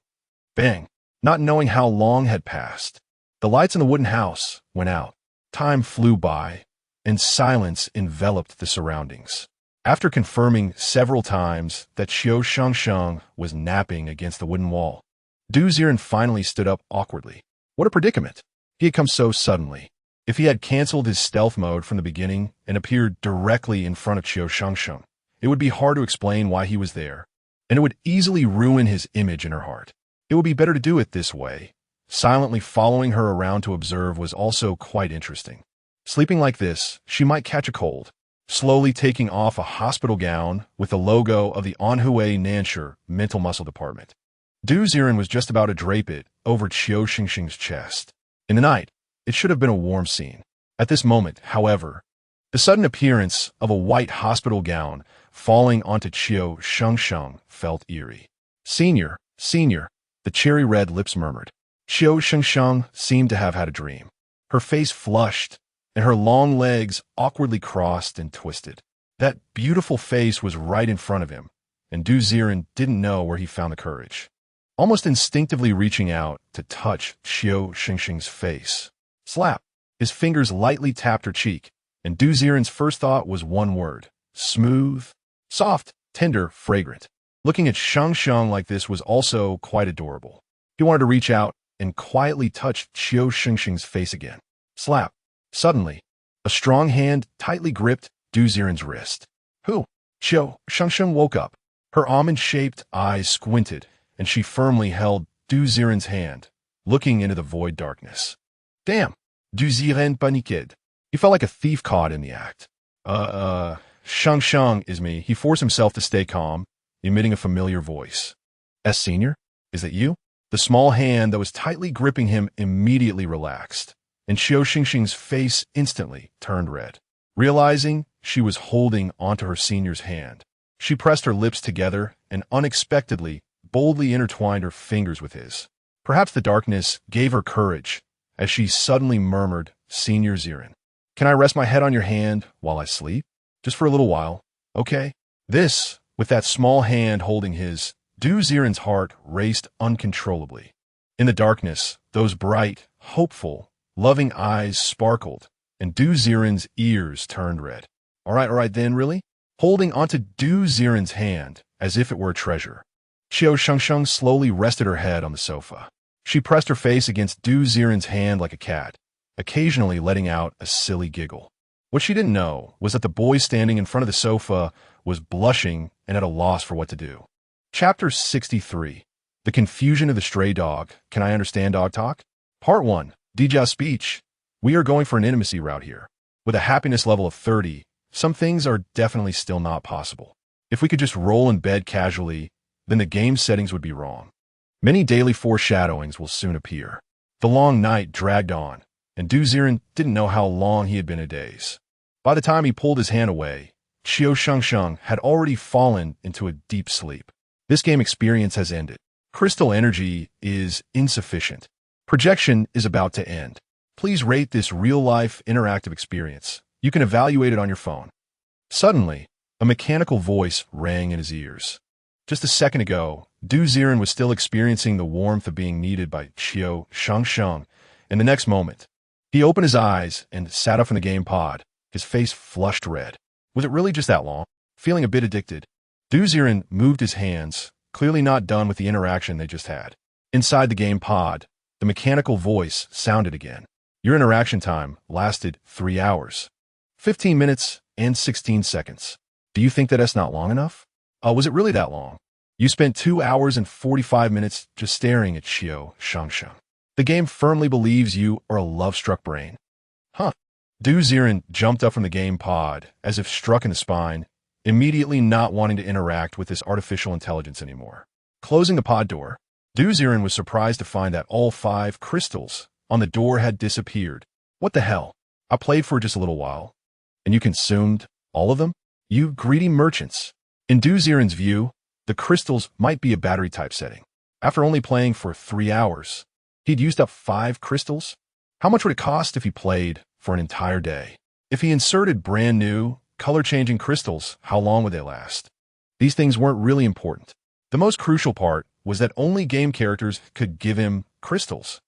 Bang! Not knowing how long had passed, the lights in the wooden house went out. Time flew by, and silence enveloped the surroundings. After confirming several times that Qiu Shengsheng was napping against the wooden wall, Ziren finally stood up awkwardly. What a predicament! He had come so suddenly. If he had canceled his stealth mode from the beginning and appeared directly in front of Qiu Shengsheng, it would be hard to explain why he was there, and it would easily ruin his image in her heart. It would be better to do it this way. Silently following her around to observe was also quite interesting. Sleeping like this, she might catch a cold. Slowly taking off a hospital gown with the logo of the Anhui Nanshi Mental Muscle Department, Ziren was just about to drape it over Qiu Shengsheng's chest. In the night, it should have been a warm scene. At this moment, however, the sudden appearance of a white hospital gown falling onto Qiu Shengsheng felt eerie. Senior, the cherry-red lips murmured. Qiu Shengsheng seemed to have had a dream. Her face flushed, and her long legs awkwardly crossed and twisted. That beautiful face was right in front of him, and Ziren didn't know where he found the courage. Almost instinctively reaching out to touch Qiu Shengsheng's face. Slap! His fingers lightly tapped her cheek, and Ziren's first thought was one word: smooth, soft, tender, fragrant. Looking at Shengsheng like this was also quite adorable. He wanted to reach out and quietly touch Qiu Shengsheng's face again. Slap! Suddenly, a strong hand tightly gripped Ziren's wrist. Who? Qiu Shengsheng woke up. Her almond-shaped eyes squinted, and she firmly held Ziren's hand, looking into the void darkness. Damn! Ziren paniqued. He felt like a thief caught in the act. Shengsheng is me. He forced himself to stay calm, emitting a familiar voice. Senior? Is it you? The small hand that was tightly gripping him immediately relaxed, and Qiu Shengsheng's face instantly turned red. Realizing she was holding onto her senior's hand, she pressed her lips together and unexpectedly, boldly intertwined her fingers with his. Perhaps the darkness gave her courage, as she suddenly murmured, "Senior Ziren, can I rest my head on your hand while I sleep? Just for a little while, okay?" This, with that small hand holding his, Ziren's heart raced uncontrollably. In the darkness, those bright, hopeful, loving eyes sparkled, and Ziren's ears turned red. All right then, really? Holding onto Ziren's hand as if it were a treasure, Qiu Shengsheng slowly rested her head on the sofa. She pressed her face against Ziren's hand like a cat, occasionally letting out a silly giggle. What she didn't know was that the boy standing in front of the sofa was blushing and at a loss for what to do. Chapter 63. The Confusion of the Stray Dog. Can I understand dog talk? Part 1. Dija's speech. We are going for an intimacy route here. With a happiness level of 30, some things are definitely still not possible. If we could just roll in bed casually, then the game settings would be wrong. Many daily foreshadowings will soon appear. The long night dragged on, and Ziren didn't know how long he had been a daze. By the time he pulled his hand away, Qiu Shengsheng had already fallen into a deep sleep. This game experience has ended. Crystal energy is insufficient. Projection is about to end. Please rate this real-life interactive experience. You can evaluate it on your phone. Suddenly, a mechanical voice rang in his ears. Just a second ago, Ziren was still experiencing the warmth of being needed by Qiu Shengsheng, and the next moment, he opened his eyes and sat up from the game pod, his face flushed red. Was it really just that long? Feeling a bit addicted, Ziren moved his hands, clearly not done with the interaction they just had. Inside the game pod, the mechanical voice sounded again. Your interaction time lasted 3 hours, 15 minutes, and 16 seconds. Do you think that's not long enough? Was it really that long? You spent 2 hours and 45 minutes just staring at Qiu Shengsheng. The game firmly believes you are a love-struck brain. Huh. Ziren jumped up from the game pod, as if struck in the spine, immediately not wanting to interact with this artificial intelligence anymore. Closing the pod door, Ziren was surprised to find that all 5 crystals on the door had disappeared. What the hell? I played for just a little while, and you consumed all of them? You greedy merchants. In Ziren's view, the crystals might be a battery-type setting. After only playing for 3 hours, he'd used up 5 crystals? How much would it cost if he played for an entire day? If he inserted brand new, color-changing crystals, how long would they last? These things weren't really important. The most crucial part was that only game characters could give him crystals.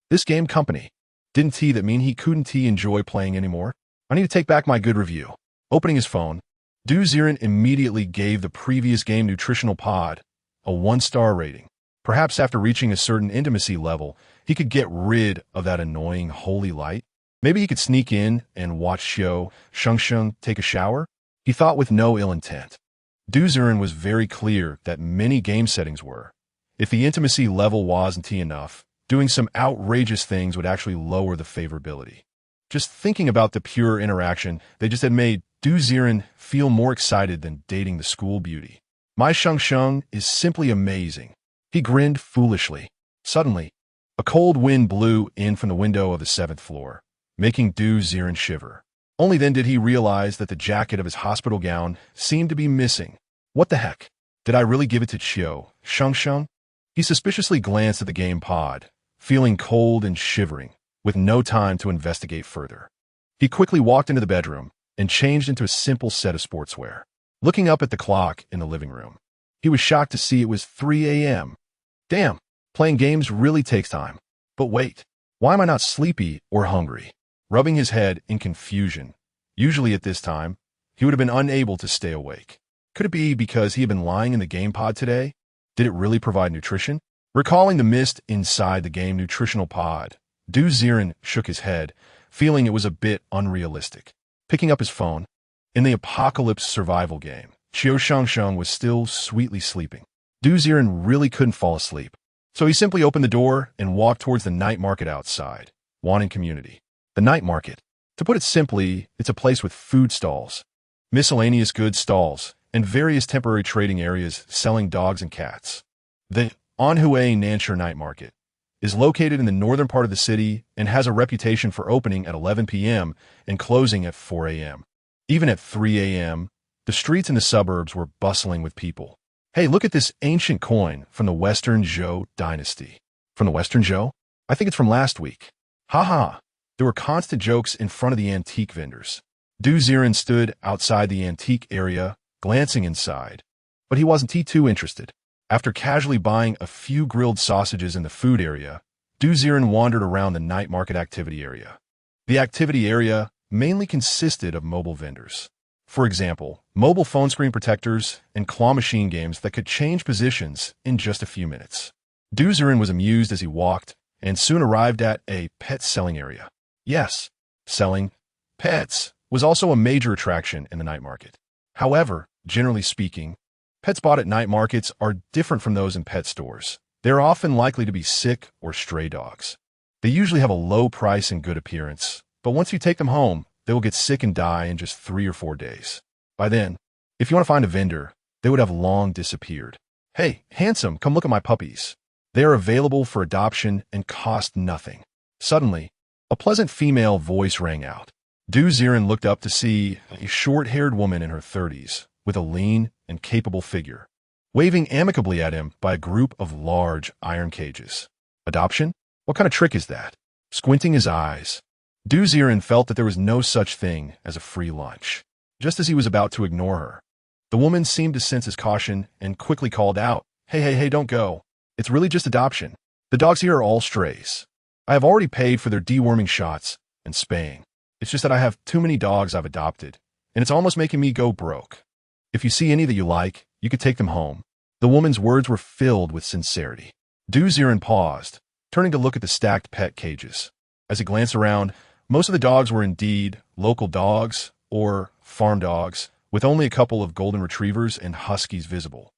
This game company didn't that mean he couldn't enjoy playing anymore? I need to take back my good review. Opening his phone, Ziren immediately gave the previous game nutritional pod a 1-star rating. Perhaps after reaching a certain intimacy level, he could get rid of that annoying holy light. Maybe he could sneak in and watch Qiu Shengsheng take a shower? He thought with no ill intent. Ziren was very clear that many game settings were. If the intimacy level wasn't enough, doing some outrageous things would actually lower the favorability. Just thinking about the pure interaction, they just had made Ziren feel more excited than dating the school beauty. My Shengsheng is simply amazing. He grinned foolishly. Suddenly, a cold wind blew in from the window of the 7th floor, making Ziren shiver. Only then did he realize that the jacket of his hospital gown seemed to be missing. What the heck? Did I really give it to Qiu Shengsheng? He suspiciously glanced at the game pod, feeling cold and shivering, with no time to investigate further. He quickly walked into the bedroom and changed into a simple set of sportswear. Looking up at the clock in the living room, he was shocked to see it was 3 a.m. Damn, playing games really takes time. But wait, why am I not sleepy or hungry? Rubbing his head in confusion, usually at this time, he would have been unable to stay awake. Could it be because he had been lying in the game pod today? Did it really provide nutrition? Recalling the mist inside the game nutritional pod, Ziren shook his head, feeling it was a bit unrealistic. Picking up his phone, in the Apocalypse survival game, Qiu Shengsheng was still sweetly sleeping. Ziren really couldn't fall asleep, so he simply opened the door and walked towards the night market outside, wanting community. The night market. To put it simply, it's a place with food stalls, miscellaneous goods stalls, and various temporary trading areas selling dogs and cats. The Anhui Nanshire Night Market is located in the northern part of the city and has a reputation for opening at 11 p.m. and closing at 4 a.m. Even at 3 a.m., the streets in the suburbs were bustling with people. Hey, look at this ancient coin from the Western Zhou dynasty. From the Western Zhou? I think it's from last week. Ha. There were constant jokes in front of the antique vendors. Ziren stood outside the antique area, glancing inside. But he wasn't too interested. After casually buying a few grilled sausages in the food area, Ziren wandered around the night market activity area. The activity area mainly consisted of mobile vendors. For example, mobile phone screen protectors and claw machine games that could change positions in just a few minutes. Ziren was amused as he walked and soon arrived at a pet selling area. Yes, selling pets was also a major attraction in the night market. However, generally speaking, pets bought at night markets are different from those in pet stores. They are often likely to be sick or stray dogs. They usually have a low price and good appearance, but once you take them home, they will get sick and die in just 3 or 4 days. By then, if you want to find a vendor, they would have long disappeared. Hey, handsome, come look at my puppies. They are available for adoption and cost nothing. Suddenly, a pleasant female voice rang out. Ziren looked up to see a short-haired woman in her 30s with a lean and capable figure, waving amicably at him by a group of large iron cages. Adoption? What kind of trick is that? Squinting his eyes, Ziren felt that there was no such thing as a free lunch. Just as he was about to ignore her, the woman seemed to sense his caution and quickly called out, Hey, don't go. It's really just adoption. The dogs here are all strays. I have already paid for their deworming shots and spaying. It's just that I have too many dogs I've adopted, and it's almost making me go broke. If you see any that you like, you could take them home. The woman's words were filled with sincerity. Ziren paused, turning to look at the stacked pet cages. As he glanced around, most of the dogs were indeed local dogs or farm dogs, with only a couple of golden retrievers and huskies visible.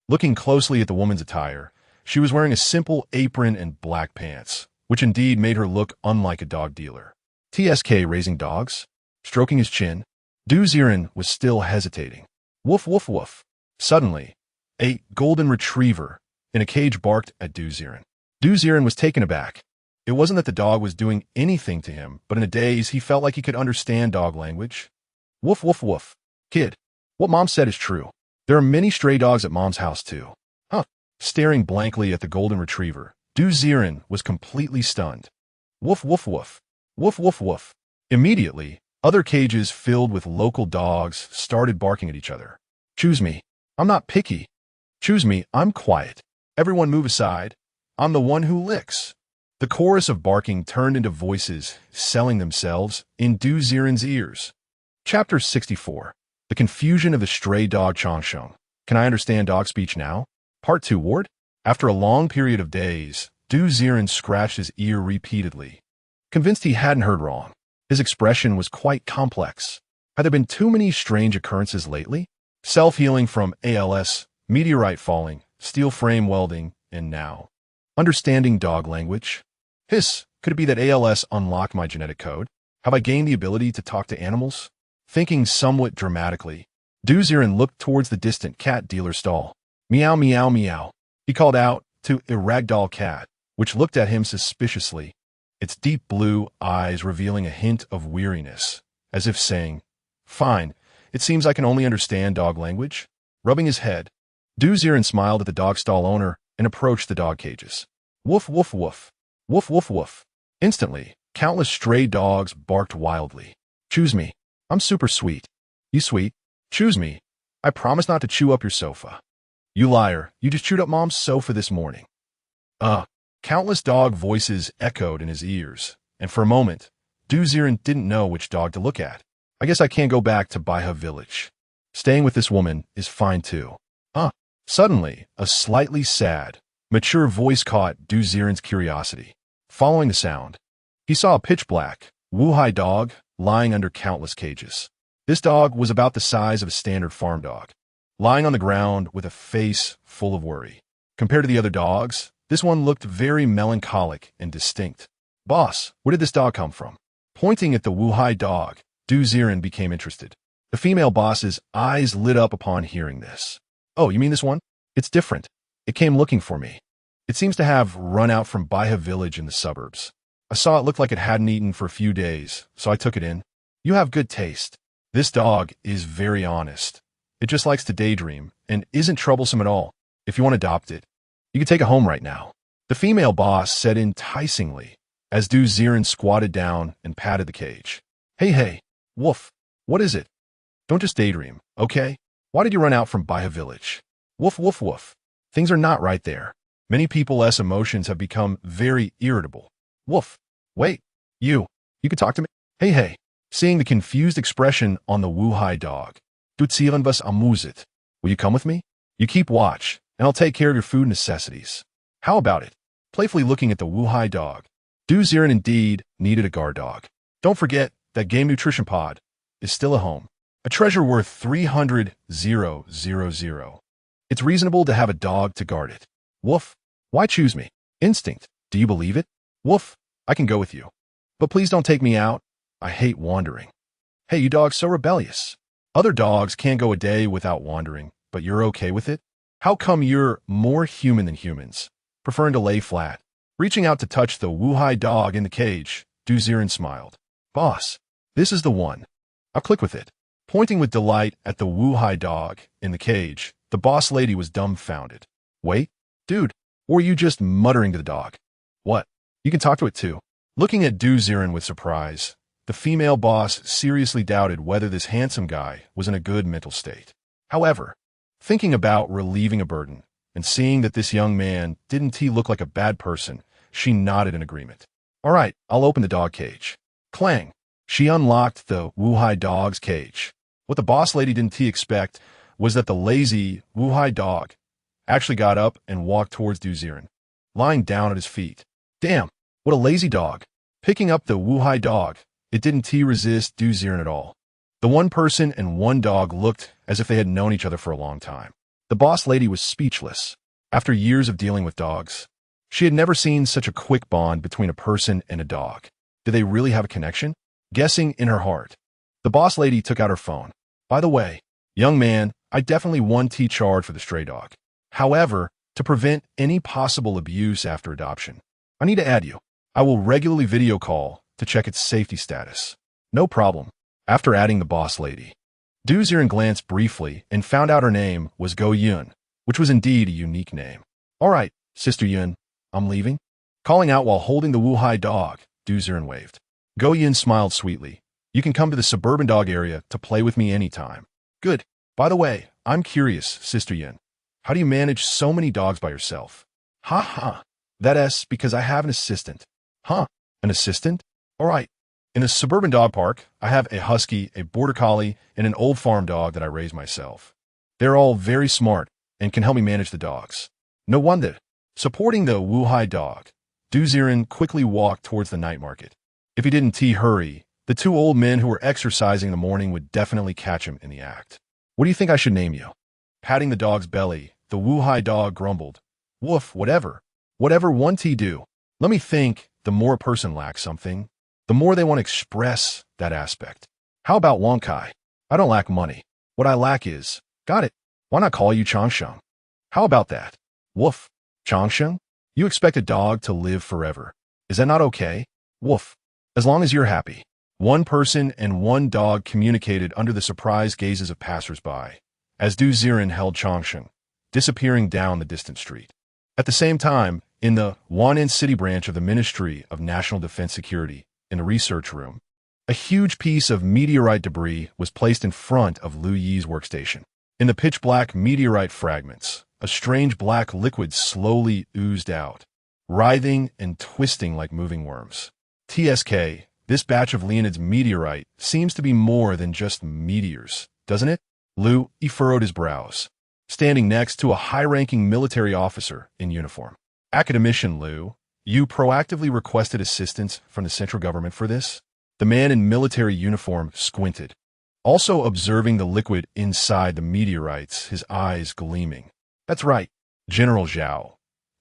Looking closely at the woman's attire, she was wearing a simple apron and black pants, which indeed made her look unlike a dog dealer. TSK raising dogs? Stroking his chin, Ziren was still hesitating. Woof, woof, woof. Suddenly, a golden retriever in a cage barked at Ziren. Ziren was taken aback. It wasn't that the dog was doing anything to him, but in a daze he felt like he could understand dog language. Woof, woof, woof. Kid, what Mom said is true. There are many stray dogs at Mom's house too. Huh. Staring blankly at the golden retriever, Ziren was completely stunned. Woof, woof, woof. Woof, woof, woof. Immediately, other cages filled with local dogs started barking at each other. Choose me. I'm not picky. Choose me. I'm quiet. Everyone move aside. I'm the one who licks. The chorus of barking turned into voices selling themselves in Ziren's ears. Chapter 64. The Confusion of the Stray Dog Shengsheng. Can I understand dog speech now? Part 2 Ward? After a long period of days, Ziren scratched his ear repeatedly, convinced he hadn't heard wrong. His expression was quite complex. Had there been too many strange occurrences lately? Self-healing from ALS, meteorite falling, steel frame welding, and now understanding dog language. Could it be that ALS unlocked my genetic code? Have I gained the ability to talk to animals? Thinking somewhat dramatically, Ziren looked towards the distant cat dealer stall. Meow, meow, meow. He called out to a ragdoll cat, which looked at him suspiciously, its deep blue eyes revealing a hint of weariness, as if saying, Fine, it seems I can only understand dog language. Rubbing his head, Ziren smiled at the dog stall owner and approached the dog cages. Woof, woof, woof. Woof, woof, woof. Instantly, countless stray dogs barked wildly. Choose me. I'm super sweet. You sweet? Choose me. I promise not to chew up your sofa. You liar, you just chewed up Mom's sofa this morning. Countless dog voices echoed in his ears, and for a moment, Ziren didn't know which dog to look at. I guess I can't go back to Baihe village. Staying with this woman is fine too. Suddenly, a slightly sad, mature voice caught Ziren's curiosity. Following the sound, he saw a pitch-black, Wuhai dog lying under countless cages. This dog was about the size of a standard farm dog, lying on the ground with a face full of worry. Compared to the other dogs, this one looked very melancholic and distinct. Boss, where did this dog come from? Pointing at the Wuhai dog, Ziren became interested. The female boss's eyes lit up upon hearing this. Oh, you mean this one? It's different. It came looking for me. It seems to have run out from Baihe village in the suburbs. I saw it looked like it hadn't eaten for a few days, so I took it in. You have good taste. This dog is very honest. It just likes to daydream and isn't troublesome at all. If you want to adopt it, you can take it home right now. The female boss said enticingly, as Ziren squatted down and patted the cage. Hey, woof. What is it? Don't just daydream, okay? Why did you run out from Baiha village? Woof, woof, woof. Things are not right there. Many people's emotions have become very irritable. Woof. Wait, you can talk to me? Hey. Seeing the confused expression on the Wuhai dog. Du Ziren was amuset. Will you come with me? You keep watch, and I'll take care of your food necessities. How about it? Playfully looking at the Wuhai dog. Ziren indeed needed a guard dog. Don't forget that Game Nutrition Pod is still a home. A treasure worth 300,000. It's reasonable to have a dog to guard it. Woof. Why choose me? Instinct. Do you believe it? Woof. I can go with you. But please don't take me out. I hate wandering. Hey, you dog's so rebellious. Other dogs can't go a day without wandering, but you're okay with it? How come you're more human than humans, preferring to lay flat? Reaching out to touch the Wuhai dog in the cage, Ziren smiled. Boss, this is the one. I'll click with it. Pointing with delight at the Wuhai dog in the cage, the boss lady was dumbfounded. Wait, dude, or are you just muttering to the dog? What? You can talk to it too. Looking at Ziren with surprise, the female boss seriously doubted whether this handsome guy was in a good mental state. However, thinking about relieving a burden and seeing that this young man didn't look like a bad person, she nodded in agreement. All right, I'll open the dog cage. Clang. She unlocked the Wuhai dog's cage. What the boss lady didn't expect was that the lazy Wuhai dog actually got up and walked towards Ziren, lying down at his feet. Damn, what a lazy dog. Picking up the Wuhai dog, it didn't resist Ziren at all. The one person and one dog looked as if they had known each other for a long time. The boss lady was speechless. After years of dealing with dogs, she had never seen such a quick bond between a person and a dog. Did they really have a connection? Guessing in her heart, the boss lady took out her phone. By the way, young man, I definitely want to charge for the stray dog. However, to prevent any possible abuse after adoption, I need to add you. I will regularly video call to check its safety status. No problem. After adding the boss lady, Ziren glanced briefly and found out her name was Go Yun, which was indeed a unique name. All right, Sister Yun, I'm leaving. Calling out while holding the Wuhai dog, Ziren waved. Go Yun smiled sweetly. You can come to the suburban dog area to play with me anytime. Good. By the way, I'm curious, Sister Yun. How do you manage so many dogs by yourself? Ha. That's because I have an assistant. Huh? An assistant? All right. In the suburban dog park, I have a husky, a border collie, and an old farm dog that I raise myself. They're all very smart and can help me manage the dogs. No wonder. Supporting the Wuhai dog, Ziren quickly walked towards the night market. If he didn't hurry, the two old men who were exercising in the morning would definitely catch him in the act. What do you think I should name you? Patting the dog's belly, the Wuhai dog grumbled. Woof, whatever. Whatever one do. Let me think, the more a person lacks something, the more they want to express that aspect. How about Wonkai? I don't lack money. What I lack is, got it. Why not call you Changsheng? How about that? Woof. Changsheng? You expect a dog to live forever. Is that not okay? Woof. As long as you're happy. One person and one dog communicated under the surprised gazes of passersby, as Ziren held Changsheng, disappearing down the distant street. At the same time, in the Wan'an City branch of the Ministry of National Defense Security, in the research room, a huge piece of meteorite debris was placed in front of Lu Yi's workstation. In the pitch-black meteorite fragments, a strange black liquid slowly oozed out, writhing and twisting like moving worms. TSK, this batch of Leonid's meteorite seems to be more than just meteors, doesn't it? Lu Yi furrowed his brows, standing next to a high-ranking military officer in uniform. Academician Lu, you proactively requested assistance from the central government for this? The man in military uniform squinted, also observing the liquid inside the meteorites, his eyes gleaming. That's right, General Zhao.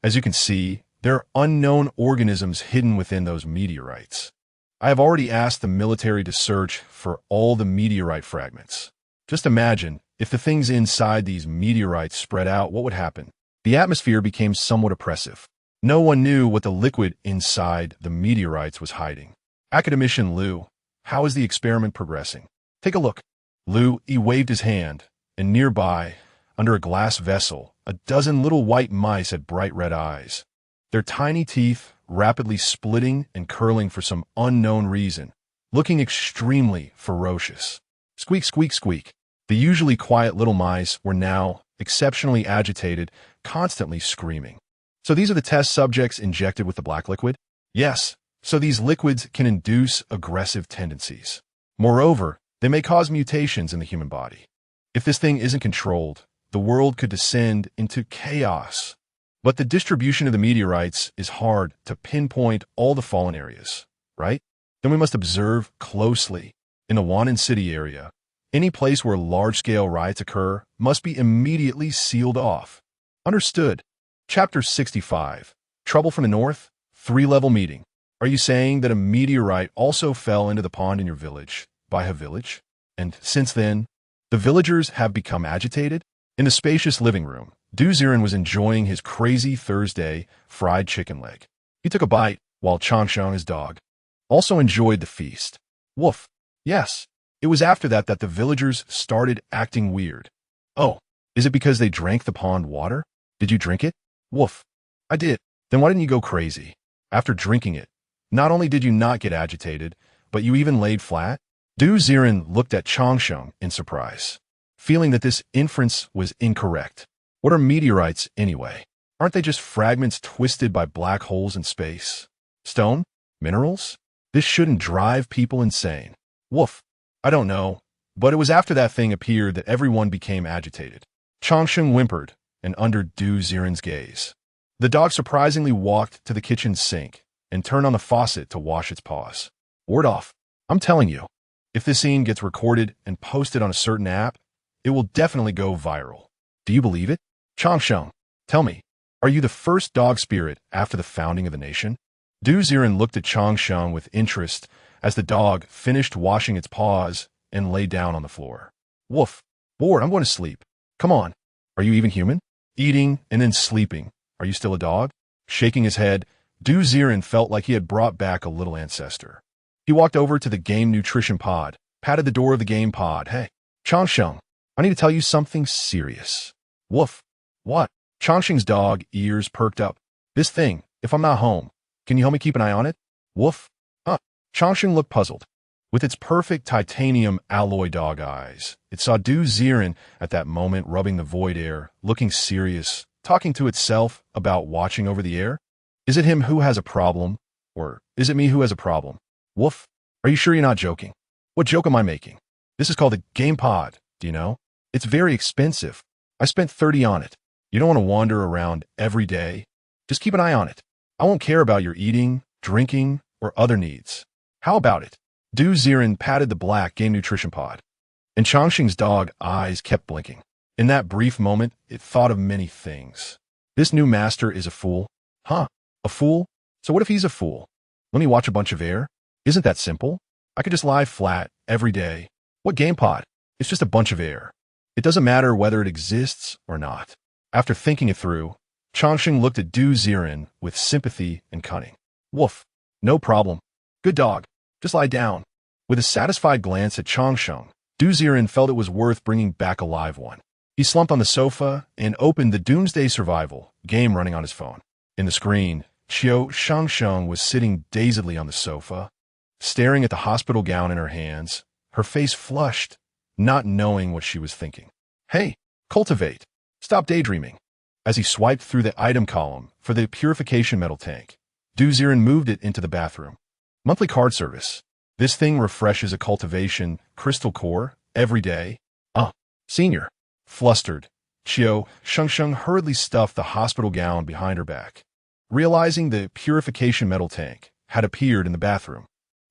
As you can see, there are unknown organisms hidden within those meteorites. I have already asked the military to search for all the meteorite fragments. Just imagine, if the things inside these meteorites spread out, what would happen? The atmosphere became somewhat oppressive. No one knew what the liquid inside the meteorites was hiding. Academician Lu, how is the experiment progressing? Take a look. Lu Yi waved his hand, and nearby, under a glass vessel, a dozen little white mice had bright red eyes. Their tiny teeth rapidly splitting and curling for some unknown reason, looking extremely ferocious. Squeak, squeak, squeak. The usually quiet little mice were now exceptionally agitated, constantly screaming. So these are the test subjects injected with the black liquid? Yes, so these liquids can induce aggressive tendencies. Moreover, they may cause mutations in the human body. If this thing isn't controlled, the world could descend into chaos. But the distribution of the meteorites is hard to pinpoint all the fallen areas, right? Then we must observe closely. In the Wannan City area, any place where large-scale riots occur must be immediately sealed off. Understood. Chapter 65. Trouble from the North? 3-level meeting. Are you saying that a meteorite also fell into the pond in your village, by a village? And since then, the villagers have become agitated? In the spacious living room, Ziren was enjoying his crazy Thursday fried chicken leg. He took a bite, while Qiu Shengsheng, his dog, also enjoyed the feast. Woof. Yes. It was after that the villagers started acting weird. Oh, is it because they drank the pond water? Did you drink it? Woof. I did. Then why didn't you go crazy? After drinking it, not only did you not get agitated, but you even laid flat? Ziren looked at Qiu Shengsheng in surprise, feeling that this inference was incorrect. What are meteorites anyway? Aren't they just fragments twisted by black holes in space? Stone? Minerals? This shouldn't drive people insane. Woof. I don't know, but it was after that thing appeared that everyone became agitated. Qiu Shengsheng whimpered, and under Ziren's gaze, the dog surprisingly walked to the kitchen sink and turned on the faucet to wash its paws. Word off. I'm telling you, if this scene gets recorded and posted on a certain app, it will definitely go viral. Do you believe it? Qiu Shengsheng, tell me, are you the first dog spirit after the founding of the nation? Ziren looked at Qiu Shengsheng with interest as the dog finished washing its paws and lay down on the floor. Woof. Bored, I'm going to sleep. Come on. Are you even human? Eating and then sleeping. Are you still a dog? Shaking his head, Ziren felt like he had brought back a little ancestor. He walked over to the game nutrition pod, patted the door of the game pod. Hey, Qiu Shengsheng, I need to tell you something serious. Woof. What? Qiu Shengsheng's dog ears perked up. This thing, if I'm not home, can you help me keep an eye on it? Woof. Qiu Shengsheng looked puzzled. With its perfect titanium alloy dog eyes, it saw Ziren at that moment rubbing the void air, looking serious, talking to itself about watching over the air. Is it him who has a problem? Or is it me who has a problem? Woof. Are you sure you're not joking? What joke am I making? This is called a game pod, do you know? It's very expensive. I spent 30 on it. You don't want to wander around every day. Just keep an eye on it. I won't care about your eating, drinking, or other needs. How about it? Ziren patted the black game nutrition pod, and Qiu Shengsheng's dog eyes kept blinking. In that brief moment, it thought of many things. This new master is a fool. Huh? A fool? So what if he's a fool? Let me watch a bunch of air? Isn't that simple? I could just lie flat every day. What game pod? It's just a bunch of air. It doesn't matter whether it exists or not. After thinking it through, Qiu Shengsheng looked at Ziren with sympathy and cunning. Woof. No problem. Good dog. Just lie down. With a satisfied glance at Qiu Shengsheng, Ziren felt it was worth bringing back a live one. He slumped on the sofa and opened the Doomsday Survival game running on his phone. In the screen, Qiu Shengsheng was sitting dazedly on the sofa, staring at the hospital gown in her hands, her face flushed, not knowing what she was thinking. Hey, cultivate. Stop daydreaming. As he swiped through the item column for the purification metal tank, Ziren moved it into the bathroom. Monthly card service. This thing refreshes a cultivation crystal core every day. Senior. Flustered, Qiu Shengsheng hurriedly stuffed the hospital gown behind her back, realizing the purification metal tank had appeared in the bathroom.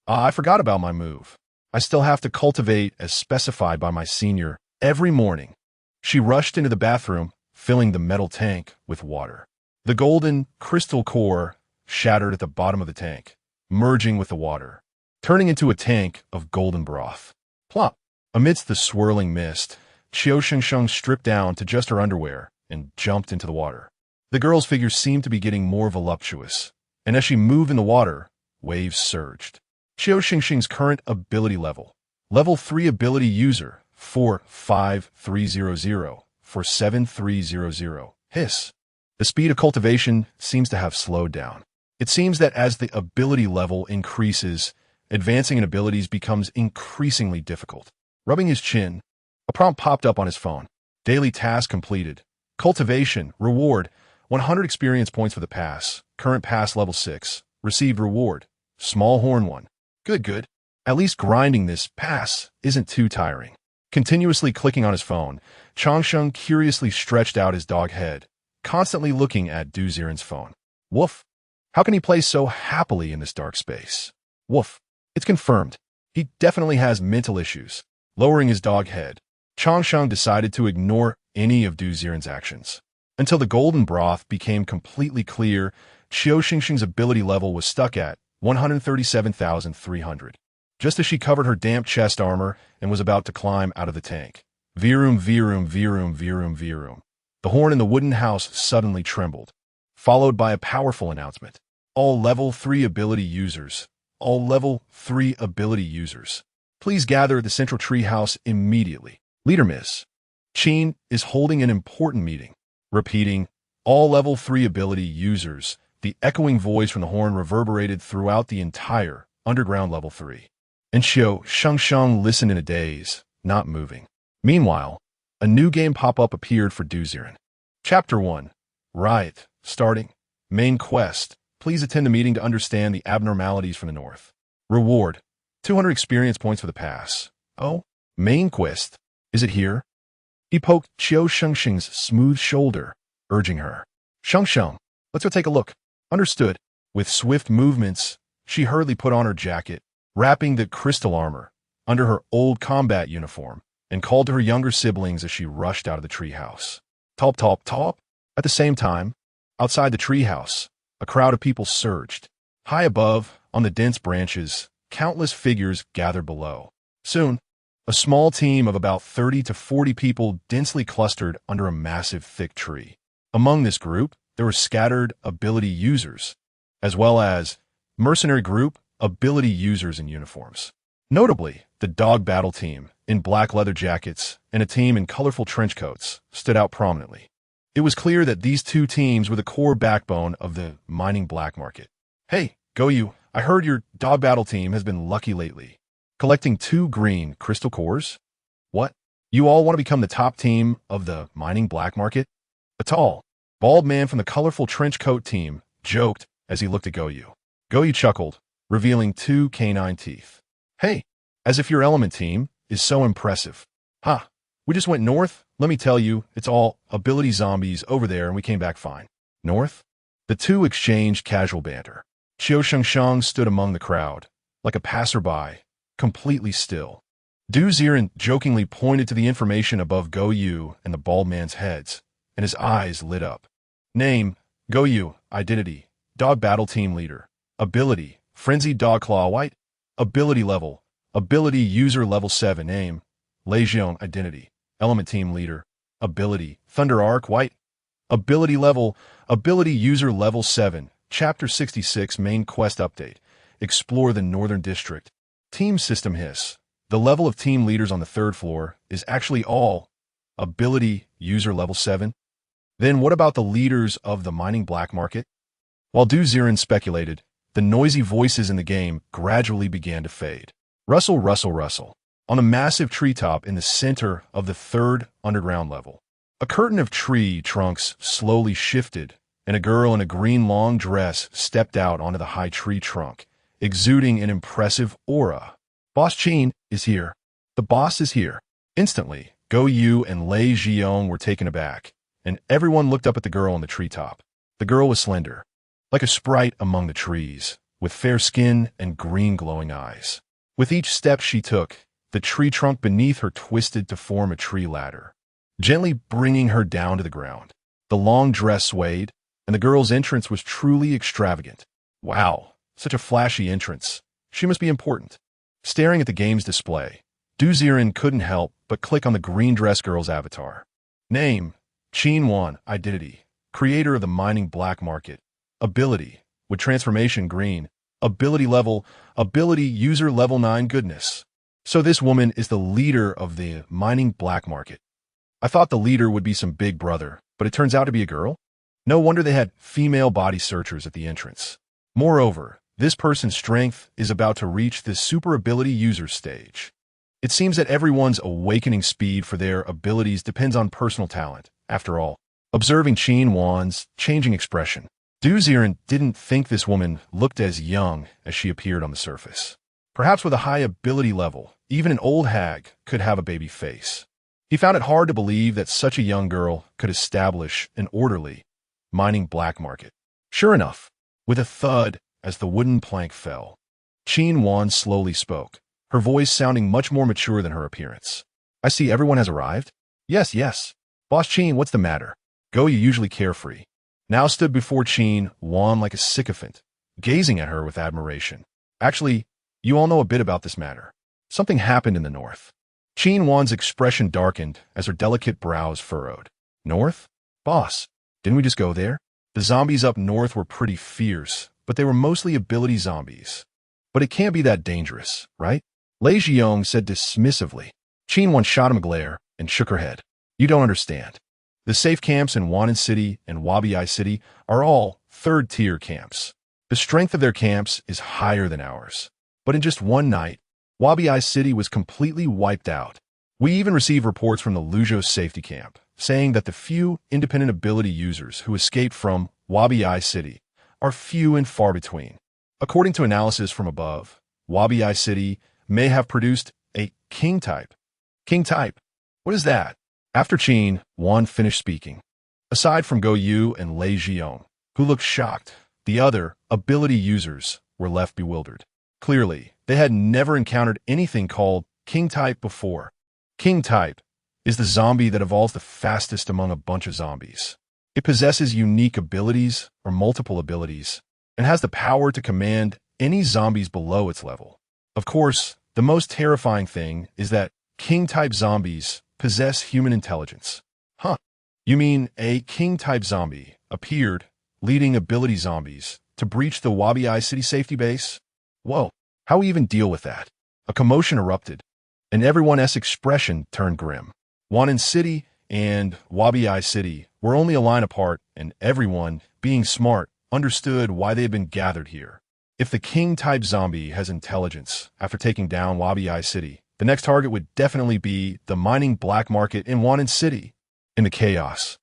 I forgot about my move. I still have to cultivate as specified by my senior every morning. She rushed into the bathroom, filling the metal tank with water. The golden crystal core shattered at the bottom of the tank, merging with the water, turning into a tank of golden broth. Plop! Amidst the swirling mist, Qiu Shengsheng stripped down to just her underwear and jumped into the water. The girl's figure seemed to be getting more voluptuous, and as she moved in the water, waves surged. Qiu Shengsheng's current ability level. Level 3 ability user, 45300 for 7300. Hiss. The speed of cultivation seems to have slowed down. It seems that as the ability level increases, advancing in abilities becomes increasingly difficult. Rubbing his chin, a prompt popped up on his phone. Daily task completed. Cultivation, reward, 100 experience points for the pass. Current pass level 6. Received reward. Small horn 1. Good. At least grinding this pass isn't too tiring. Continuously clicking on his phone, Changsheng curiously stretched out his dog head, constantly looking at Ziren's phone. Woof. How can he play so happily in this dark space? Woof. It's confirmed. He definitely has mental issues. Lowering his dog head, Changsheng decided to ignore any of Ziren's actions. Until the golden broth became completely clear, Qiu Shengsheng's ability level was stuck at 137,300. Just as she covered her damp chest armor and was about to climb out of the tank. Virum. The horn in the wooden house suddenly trembled, followed by a powerful announcement. All level 3 ability users. All level 3 ability users. Please gather at the central treehouse immediately. Leader Miss Qin is holding an important meeting. Repeating, all level 3 ability users. The echoing voice from the horn reverberated throughout the entire underground level 3. And Qiu Shengsheng listened in a daze, not moving. Meanwhile, a new game pop-up appeared for Ziren. Chapter 1. Riot. Starting. Main quest. Please attend the meeting to understand the abnormalities from the north. Reward. 200 experience points for the pass. Oh, main quest. Is it here? He poked Qiu Shengsheng's smooth shoulder, urging her. Shengsheng, let's go take a look. Understood. With swift movements, she hurriedly put on her jacket, wrapping the crystal armor under her old combat uniform, and called to her younger siblings as she rushed out of the treehouse. Top. At the same time, outside the treehouse, a crowd of people surged. High above, on the dense branches, countless figures gathered below. Soon, a small team of about 30 to 40 people densely clustered under a massive thick tree. Among this group, there were scattered ability users, as well as mercenary group ability users in uniforms. Notably, the dog battle team, in black leather jackets, and a team in colorful trench coats, stood out prominently. It was clear that these two teams were the core backbone of the mining black market. Hey, Goyu, I heard your dog battle team has been lucky lately. Collecting 2 green crystal cores? What? You all want to become the top team of the mining black market? A tall, bald man from the colorful trench coat team joked as he looked at Goyu. Goyu chuckled, revealing 2 canine teeth. Hey, as if your element team is so impressive. Ha, we just went north. Let me tell you, it's all ability zombies over there and we came back fine. North? The two exchanged casual banter. Qiu Shengsheng stood among the crowd, like a passerby, completely still. Ziren jokingly pointed to the information above Goyu and the bald man's heads, and his eyes lit up. Name, Goyu, identity, dog battle team leader. Ability, frenzied dog claw white. Ability level, ability user level 7. Name, Legion identity, element team leader. Ability, thunder arc white. Ability level, ability user level 7. Chapter 66 main quest update. Explore the Northern District. Team system hiss. The level of team leaders on the 3rd floor is actually all ability user level 7. Then what about the leaders of the mining black market? While Ziren speculated, the noisy voices in the game gradually began to fade. Rustle. On a massive treetop in the center of the 3rd underground level, a curtain of tree trunks slowly shifted, and a girl in a green long dress stepped out onto the high tree trunk, exuding an impressive aura. Boss Qin is here. The boss is here. Instantly, Goyu and Lei Zhiyong were taken aback, and everyone looked up at the girl on the treetop. The girl was slender, like a sprite among the trees, with fair skin and green glowing eyes. With each step she took, the tree trunk beneath her twisted to form a tree ladder, gently bringing her down to the ground. The long dress swayed, and the girl's entrance was truly extravagant. Wow, such a flashy entrance. She must be important. Staring at the game's display, Ziren couldn't help but click on the green dress girl's avatar. Name, Qin Wan, identity, creator of the mining black market. Ability, with transformation green. Ability level, ability user level 9. Goodness. So this woman is the leader of the mining black market. I thought the leader would be some big brother, but it turns out to be a girl? No wonder they had female body searchers at the entrance. Moreover, this person's strength is about to reach the super ability user stage. It seems that everyone's awakening speed for their abilities depends on personal talent. After all, observing Qin Wan's changing expression, Ziren didn't think this woman looked as young as she appeared on the surface. Perhaps with a high ability level, even an old hag could have a baby face. He found it hard to believe that such a young girl could establish an orderly, mining black market. Sure enough, with a thud as the wooden plank fell, Qin Wan slowly spoke, her voice sounding much more mature than her appearance. I see everyone has arrived? Yes, yes. Boss Qin, what's the matter? Go, you usually carefree, now stood before Qin Wan like a sycophant, gazing at her with admiration. Actually, you all know a bit about this matter. Something happened in the north. Qin Wan's expression darkened as her delicate brows furrowed. North? Boss, didn't we just go there? The zombies up north were pretty fierce, but they were mostly ability zombies. But it can't be that dangerous, right? Lei Xiong said dismissively. Qin Wan shot him a glare and shook her head. You don't understand. The safe camps in Wanan City and Wabi City are all third-tier camps. The strength of their camps is higher than ours. But in just one night, Wabi City was completely wiped out. We even received reports from the Luzhou safety camp, saying that the few independent ability users who escaped from Wabi City are few and far between. According to analysis from above, Wabi City may have produced a king type. King type? What is that? After Qin Wan finished speaking, aside from Go Yu and Lei Xiong, who looked shocked, the other ability users were left bewildered. Clearly, they had never encountered anything called king type before. King type is the zombie that evolves the fastest among a bunch of zombies. It possesses unique abilities or multiple abilities and has the power to command any zombies below its level. Of course, the most terrifying thing is that king type zombies possess human intelligence. Huh. You mean a king type zombie appeared, leading ability zombies to breach the Wabi City safety base? Whoa, how we even deal with that? A commotion erupted, and everyone's expression turned grim. Wanan City and Wabi City were only a line apart, and everyone, being smart, understood why they had been gathered here. If the king-type zombie has intelligence after taking down Wabi City, the next target would definitely be the mining black market in Wanan City. In the chaos,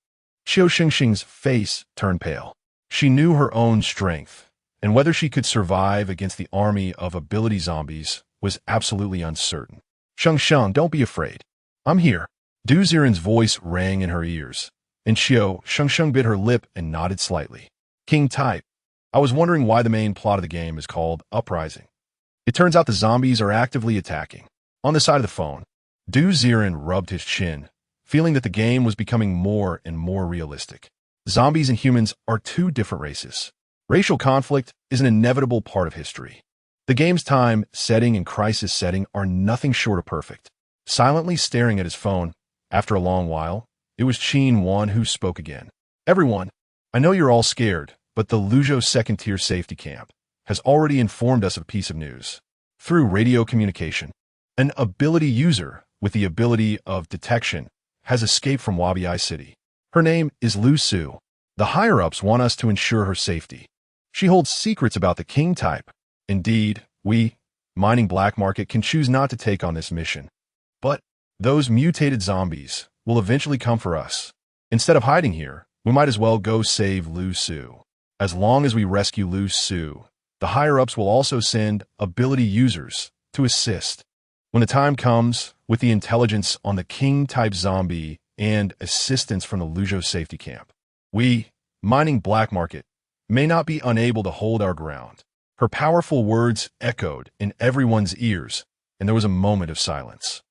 Qiu Shengsheng's face turned pale. She knew her own strength, and whether she could survive against the army of ability zombies was absolutely uncertain. Shengsheng, don't be afraid. I'm here. Ziren's voice rang in her ears, and Qiu Shengsheng bit her lip and nodded slightly. King type. I was wondering why the main plot of the game is called Uprising. It turns out the zombies are actively attacking. On the side of the phone, Ziren rubbed his chin, feeling that the game was becoming more and more realistic. Zombies and humans are two different races. Racial conflict is an inevitable part of history. The game's time setting and crisis setting are nothing short of perfect. Silently staring at his phone, after a long while, it was Qin Wan who spoke again. Everyone, I know you're all scared, but the Luzhou second-tier safety camp has already informed us of a piece of news. Through radio communication, an ability user with the ability of detection has escaped from Wabi City. Her name is Lu Su. The higher-ups want us to ensure her safety. She holds secrets about the king type. Indeed, we, mining black market, can choose not to take on this mission. But those mutated zombies will eventually come for us. Instead of hiding here, we might as well go save Lu Su. As long as we rescue Lu Su, the higher-ups will also send ability users to assist. When the time comes, with the intelligence on the king-type zombie and assistance from the Luzhou safety camp, we, mining black market, may not be unable to hold our ground. Her powerful words echoed in everyone's ears, and there was a moment of silence.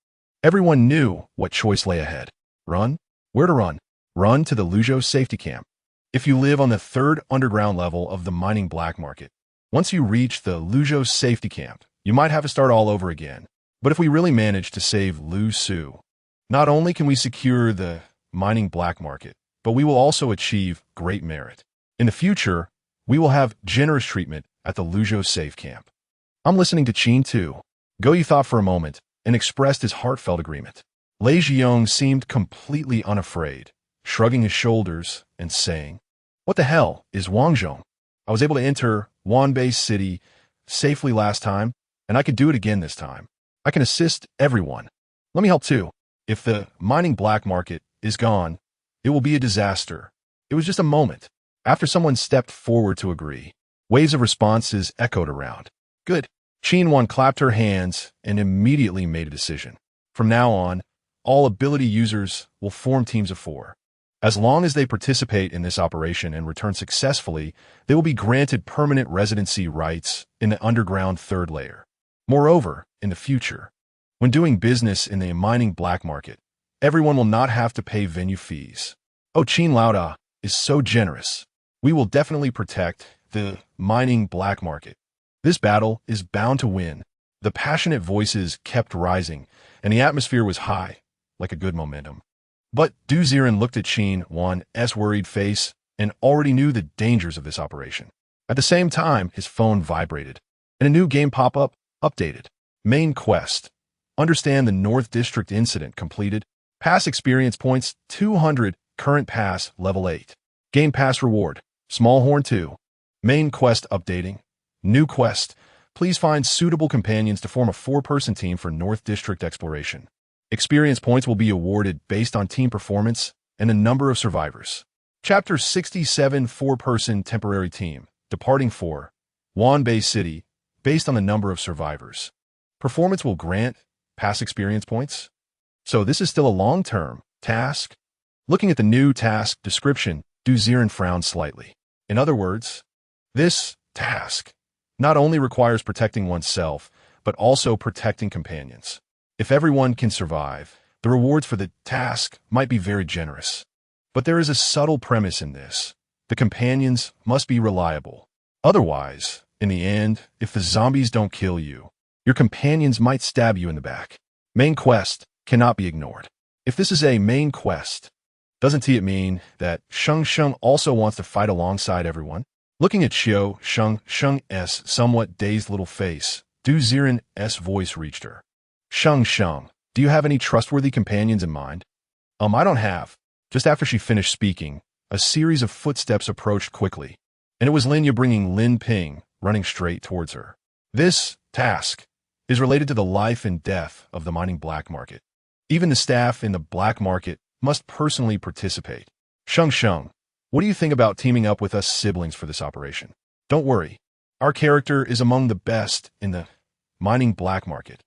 Everyone knew what choice lay ahead. Run? Where to run? Run to the Luzhou safety camp. If you live on the third underground level of the mining black market, once you reach the Luzhou safety camp, you might have to start all over again. But if we really manage to save Lu Su, not only can we secure the mining black market, but we will also achieve great merit. In the future, we will have generous treatment at the Luzhou safe camp. I'm listening to Qin too. Go Yu thought for a moment and expressed his heartfelt agreement. Lei Xiong seemed completely unafraid, shrugging his shoulders and saying, What the hell is Wangzhong? I was able to enter Wanbei City safely last time, and I could do it again this time. I can assist everyone. Let me help too. If the mining black market is gone, it will be a disaster. It was just a moment. After someone stepped forward to agree, waves of responses echoed around. Good. Qian clapped her hands and immediately made a decision. From now on, all ability users will form teams of 4. As long as they participate in this operation and return successfully, they will be granted permanent residency rights in the underground 3rd layer. Moreover, in the future, when doing business in the mining black market, everyone will not have to pay venue fees. Oh, Qin Lauda is so generous. We will definitely protect the mining black market. This battle is bound to win. The passionate voices kept rising, and the atmosphere was high, like a good momentum. But Du Ziren looked at Qian Wan's worried face and already knew the dangers of this operation. At the same time, his phone vibrated, and a new game pop-up updated. Main quest. Understand the North District incident completed. Pass experience points 200. Current pass level 8. Game pass reward. Small horn 2. Main quest updating. New quest. Please find suitable companions to form a 4-person team for North District exploration. Experience points will be awarded based on team performance and the number of survivors. Chapter 67 4-person temporary team. Departing for Wanbei City based on the number of survivors. Performance will grant pass experience points. So this is still a long-term task. Looking at the new task description, Du Ziren frowned slightly. In other words, this task not only requires protecting oneself, but also protecting companions. If everyone can survive, the rewards for the task might be very generous. But there is a subtle premise in this. The companions must be reliable. Otherwise, in the end, if the zombies don't kill you, your companions might stab you in the back. Main quest cannot be ignored. If this is a main quest, doesn't it mean that Shengsheng also wants to fight alongside everyone? Looking at Qiu Shengsheng's somewhat dazed little face, Du Ziren's voice reached her. Shengsheng, do you have any trustworthy companions in mind? I don't have. Just after she finished speaking, a series of footsteps approached quickly, and it was Linya bringing Lin Ping, running straight towards her. This task is related to the life and death of the mining black market. Even the staff in the black market must personally participate. Shengsheng, what do you think about teaming up with us siblings for this operation? Don't worry. Our character is among the best in the mining black market.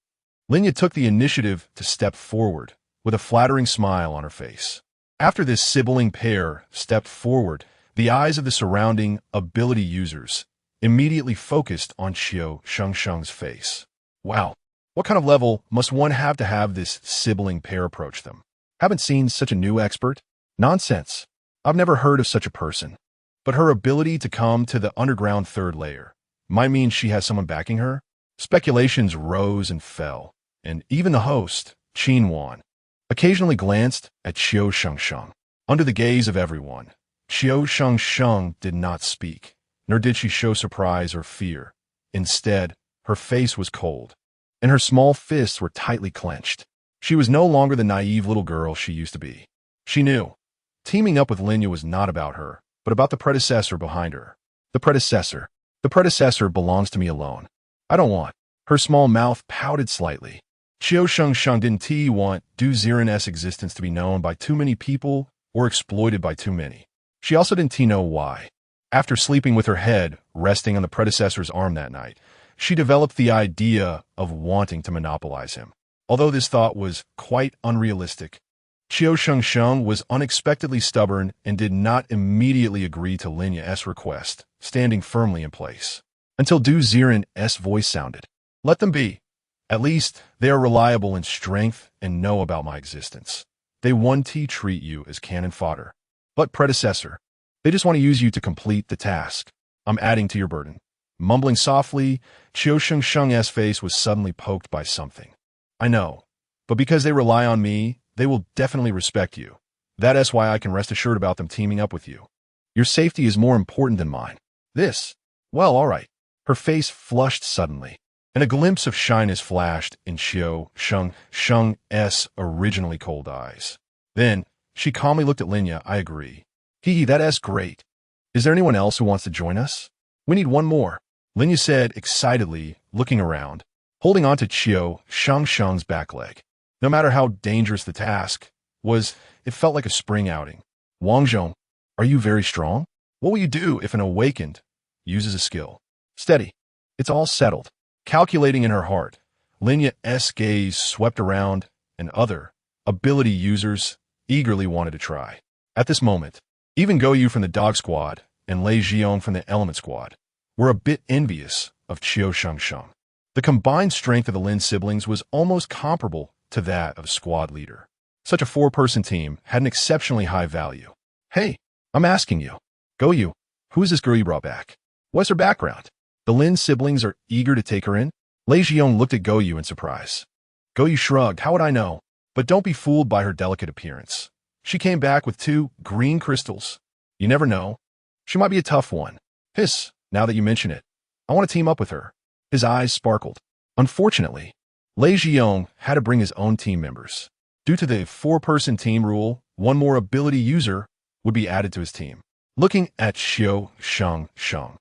Linya took the initiative to step forward with a flattering smile on her face. After this sibling pair stepped forward, the eyes of the surrounding ability users immediately focused on Qiu Shengsheng's face. Wow, what kind of level must one have to have this sibling pair approach them? Haven't seen such a new expert? Nonsense. I've never heard of such a person. But her ability to come to the underground 3rd layer might mean she has someone backing her? Speculations rose and fell, and even the host, Qian Wan, occasionally glanced at Qiu Shengsheng. Under the gaze of everyone, Qiu Shengsheng did not speak, nor did she show surprise or fear. Instead, her face was cold, and her small fists were tightly clenched. She was no longer the naive little girl she used to be. She knew. Teaming up with Linya was not about her, but about the predecessor behind her. The predecessor belongs to me alone. I don't want. Her small mouth pouted slightly. Qiu Shengsheng didn't want Du Ziren's existence to be known by too many people or exploited by too many. She also didn't know why. After sleeping with her head resting on the predecessor's arm that night, she developed the idea of wanting to monopolize him. Although this thought was quite unrealistic, Qiu Shengsheng was unexpectedly stubborn and did not immediately agree to Linya's request, standing firmly in place. Until Du Ziren's voice sounded. Let them be. At least they are reliable in strength and know about my existence. They want to treat you as cannon fodder. But predecessor, they just want to use you to complete the task. I'm adding to your burden. Mumbling softly, Qiu Shengsheng's face was suddenly poked by something. I know, but because they rely on me, they will definitely respect you. That is why I can rest assured about them teaming up with you. Your safety is more important than mine. Well, all right. Her face flushed suddenly, and a glimpse of shyness flashed in Qiu Shengsheng's originally cold eyes. Then, she calmly looked at Linya. I agree. That is great. Is there anyone else who wants to join us? We need one more. Linya said excitedly, looking around, holding on to Qiu Shengsheng's back leg. No matter how dangerous the task was, it felt like a spring outing. Wangzhong, are you very strong? What will you do if an awakened uses a skill? Steady. It's all settled. Calculating in her heart, Linya's gaze swept around, and other ability users eagerly wanted to try. At this moment, even Goyu from the Dog Squad and Lei Jiong from the Element Squad were a bit envious of Qiu Shengsheng. The combined strength of the Lin siblings was almost comparable to that of squad leader. Such a four-person team had an exceptionally high value. Hey, I'm asking you, Goyu, who is this girl you brought back? What's her background? The Lin siblings are eager to take her in? Lei Jiong looked at Goyu in surprise. Goyu shrugged. How would I know? But don't be fooled by her delicate appearance. She came back with 2 green crystals. You never know. She might be a tough one. Hiss, now that you mention it. I want to team up with her. His eyes sparkled. Unfortunately, Lei Jiong had to bring his own team members. Due to the 4-person team rule, one more ability user would be added to his team. Looking at Qiu Shengsheng,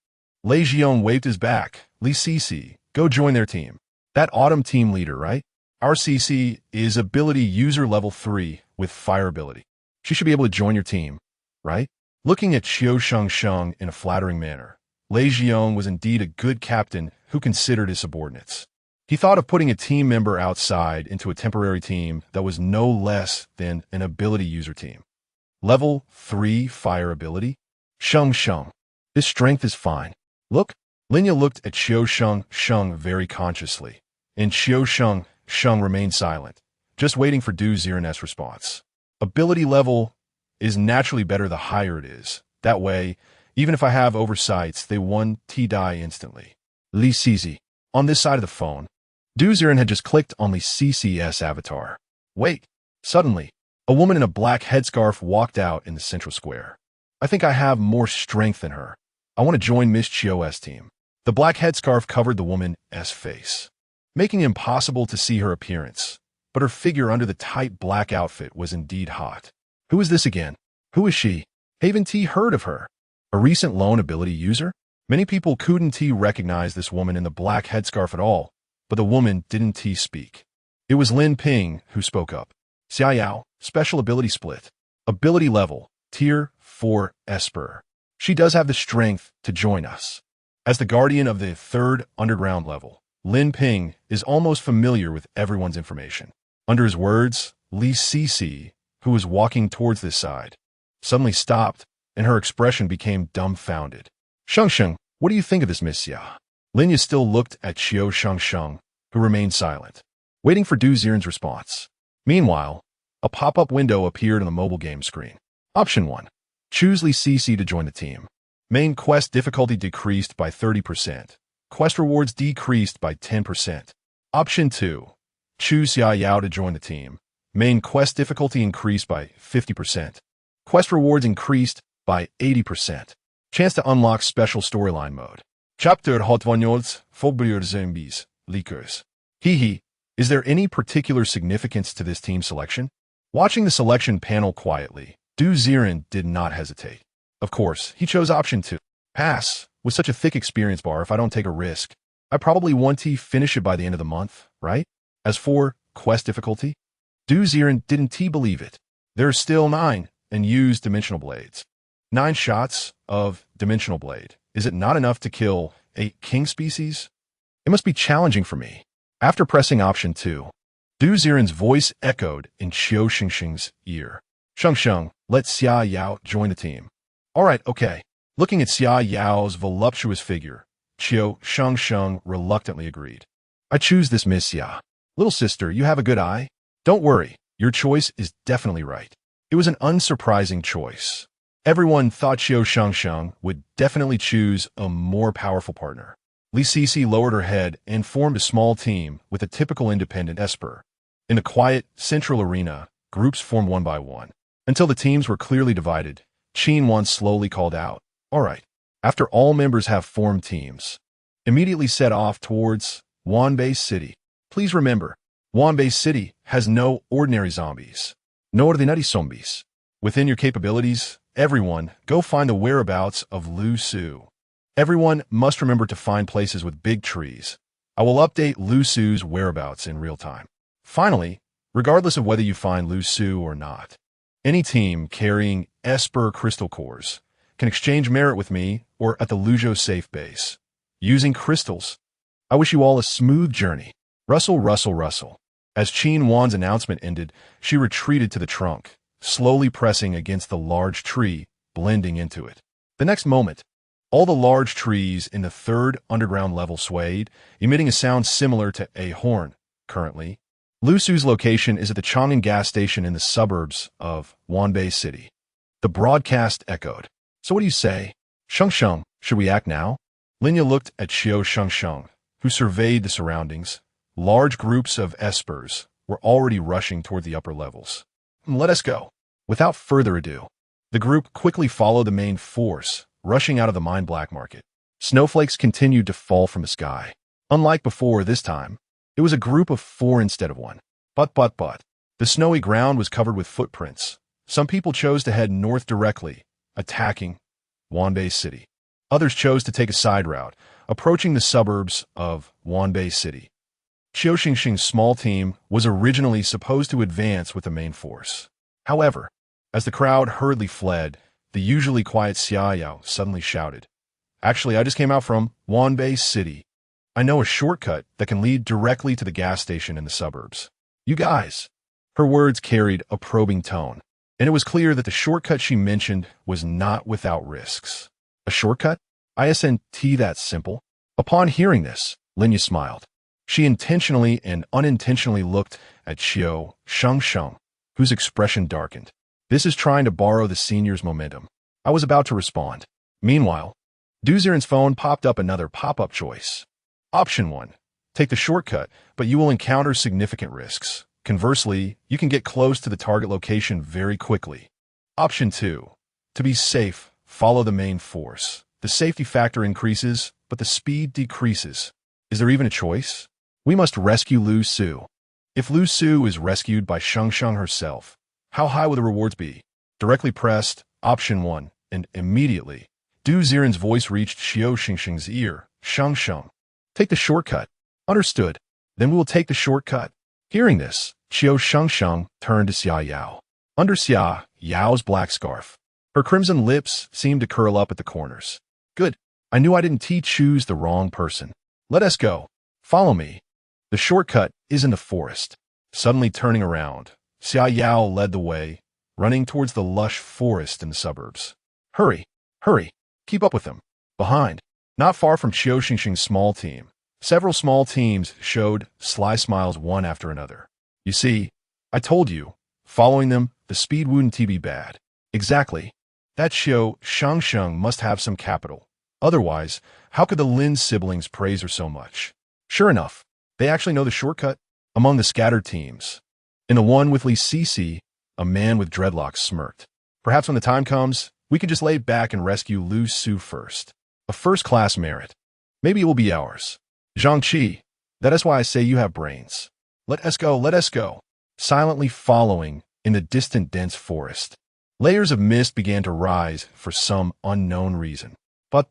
Lei Jiong waved his back. Li Cici, go join their team. That autumn team leader, right? Our CC is ability user level 3 with fire ability. She should be able to join your team, right? Looking at Qiu Shengsheng in a flattering manner, Lei Jiong was indeed a good captain who considered his subordinates. He thought of putting a team member outside into a temporary team that was no less than an ability user team. Level 3 fire ability? Shengsheng. His strength is fine. Look, Linya looked at Qiu Shengsheng very consciously, and Qiu Shengsheng remained silent, just waiting for Ziren's response. Ability level is naturally better the higher it is. That way, even if I have oversights, they 1T die instantly. Li Cici. On this side of the phone, Ziren had just clicked on Li Cici's avatar. Wait. Suddenly, a woman in a black headscarf walked out in the central square. I think I have more strength than her. I want to join Miss Qiu's team. The black headscarf covered the woman's face, making it impossible to see her appearance, but her figure under the tight black outfit was indeed hot. Who is this again? Who is she? Haven't T heard of her? A recent loan ability user? Many people couldn't recognize this woman in the black headscarf at all, but the woman didn't speak. It was Lin Ping who spoke up. Xiaoyao, special ability split. Ability level, tier 4 Esper. She does have the strength to join us. As the guardian of the 3rd underground level, Lin Ping is almost familiar with everyone's information. Under his words, Li Cici, who was walking towards this side, suddenly stopped, and her expression became dumbfounded. Shengsheng, what do you think of this, Miss Xia? Linya still looked at Qiu Shengsheng, who remained silent, waiting for Ziren's response. Meanwhile, a pop-up window appeared on the mobile game screen. Option 1. Choose Li Cici to join the team. Main quest difficulty decreased by 30%. Quest rewards decreased by 10%. Option 2. Choose Xiaoyao to join the team. Main quest difficulty increased by 50%. Quest rewards increased by 80%. Chance to unlock special storyline mode. Chapter Hotvanyols, Fobrier Zombies, Leakers. Hee. Is there any particular significance to this team selection? Watching the selection panel quietly, Ziren did not hesitate. Of course, he chose option 2. Pass. With such a thick experience bar, if I don't take a risk, I probably want to finish it by the end of the month, right? As for quest difficulty, Ziren didn't believe it. There are still 9, and use dimensional blades. 9 shots of dimensional blade. Is it not enough to kill a king species? It must be challenging for me. After pressing option 2, Ziren's voice echoed in Qiu Shengsheng's ear. Shengsheng, let Xiaoyao join the team. All right, okay. Looking at Xiaoyao's voluptuous figure, Qiu Shengsheng reluctantly agreed. I choose this Miss Xia. Little sister, you have a good eye? Don't worry, your choice is definitely right. It was an unsurprising choice. Everyone thought Qiu Shengsheng would definitely choose a more powerful partner. Li Cici lowered her head and formed a small team with a typical independent Esper. In the quiet, central arena, groups formed one by one. Until the teams were clearly divided, Qin Wan slowly called out, all right, after all members have formed teams, immediately set off towards Wanbei City. Please remember, Wanbei City has no ordinary zombies. No ordinary zombies. Within your capabilities, everyone, go find the whereabouts of Lu Su. Everyone must remember to find places with big trees. I will update Lu Su's whereabouts in real time. Finally, regardless of whether you find Lu Su or not, any team carrying Esper crystal cores can exchange merit with me or at the Luzhou safe base. Using crystals. I wish you all a smooth journey. Rustle, rustle, rustle. As Qin Wan's announcement ended, she retreated to the trunk, slowly pressing against the large tree, blending into it. The next moment, all the large trees in the third underground level swayed, emitting a sound similar to a horn. Currently, Lu Su's location is at the Chang'an gas station in the suburbs of Wanbei City. The broadcast echoed. So what do you say? Shengsheng, should we act now? Linya looked at Qiu Shengsheng, who surveyed the surroundings. Large groups of espers were already rushing toward the upper levels. Let us go. Without further ado, the group quickly followed the main force, rushing out of the mine black market. Snowflakes continued to fall from the sky. Unlike before this time, it was a group of 4 instead of 1. But. The snowy ground was covered with footprints. Some people chose to head north directly, attacking Wanbei City. Others chose to take a side route, approaching the suburbs of Wanbei City. Qiu Shengsheng's small team was originally supposed to advance with the main force. However, as the crowd hurriedly fled, the usually quiet Xia Yao suddenly shouted, "Actually, I just came out from Wanbei City. I know a shortcut that can lead directly to the gas station in the suburbs. You guys." Her words carried a probing tone, and it was clear that the shortcut she mentioned was not without risks. A shortcut? Isn't that simple? Upon hearing this, Linya smiled. She intentionally and unintentionally looked at Qiu Shengsheng, whose expression darkened. This is trying to borrow the senior's momentum. I was about to respond. Meanwhile, Ziren's phone popped up another pop-up choice. Option 1. Take the shortcut, but you will encounter significant risks. Conversely, you can get close to the target location very quickly. Option 2. To be safe, follow the main force. The safety factor increases, but the speed decreases. Is there even a choice? We must rescue Lu Su. If Lu Su is rescued by Shengsheng herself, how high will the rewards be? Directly pressed Option 1, and immediately, Ziren's voice reached Qiu Shengsheng's ear. Shengsheng, take the shortcut. Understood. Then we will take the shortcut. Hearing this, Qiu Shengsheng turned to Xia Yao. Under Xia Yao's black scarf, her crimson lips seemed to curl up at the corners. Good. I knew I didn't choose the wrong person. Let us go. Follow me. The shortcut is in the forest. Suddenly turning around, Xia Yao led the way, running towards the lush forest in the suburbs. Hurry, hurry, keep up with them. Behind, not far from Qiu Shengsheng's small team, several small teams showed sly smiles one after another. You see, I told you, following them, the speed wouldn't be bad. Exactly. That Qiu Shengsheng must have some capital. Otherwise, how could the Lin siblings praise her so much? Sure enough, they actually know the shortcut. Among the scattered teams, in the one with Li Sisi, a man with dreadlocks smirked. Perhaps when the time comes, we can just lay back and rescue Lu Su first. A first-class merit. Maybe it will be ours. Zhangqi, that is why I say you have brains. Let us go, let us go. Silently following in the distant dense forest, layers of mist began to rise for some unknown reason. But,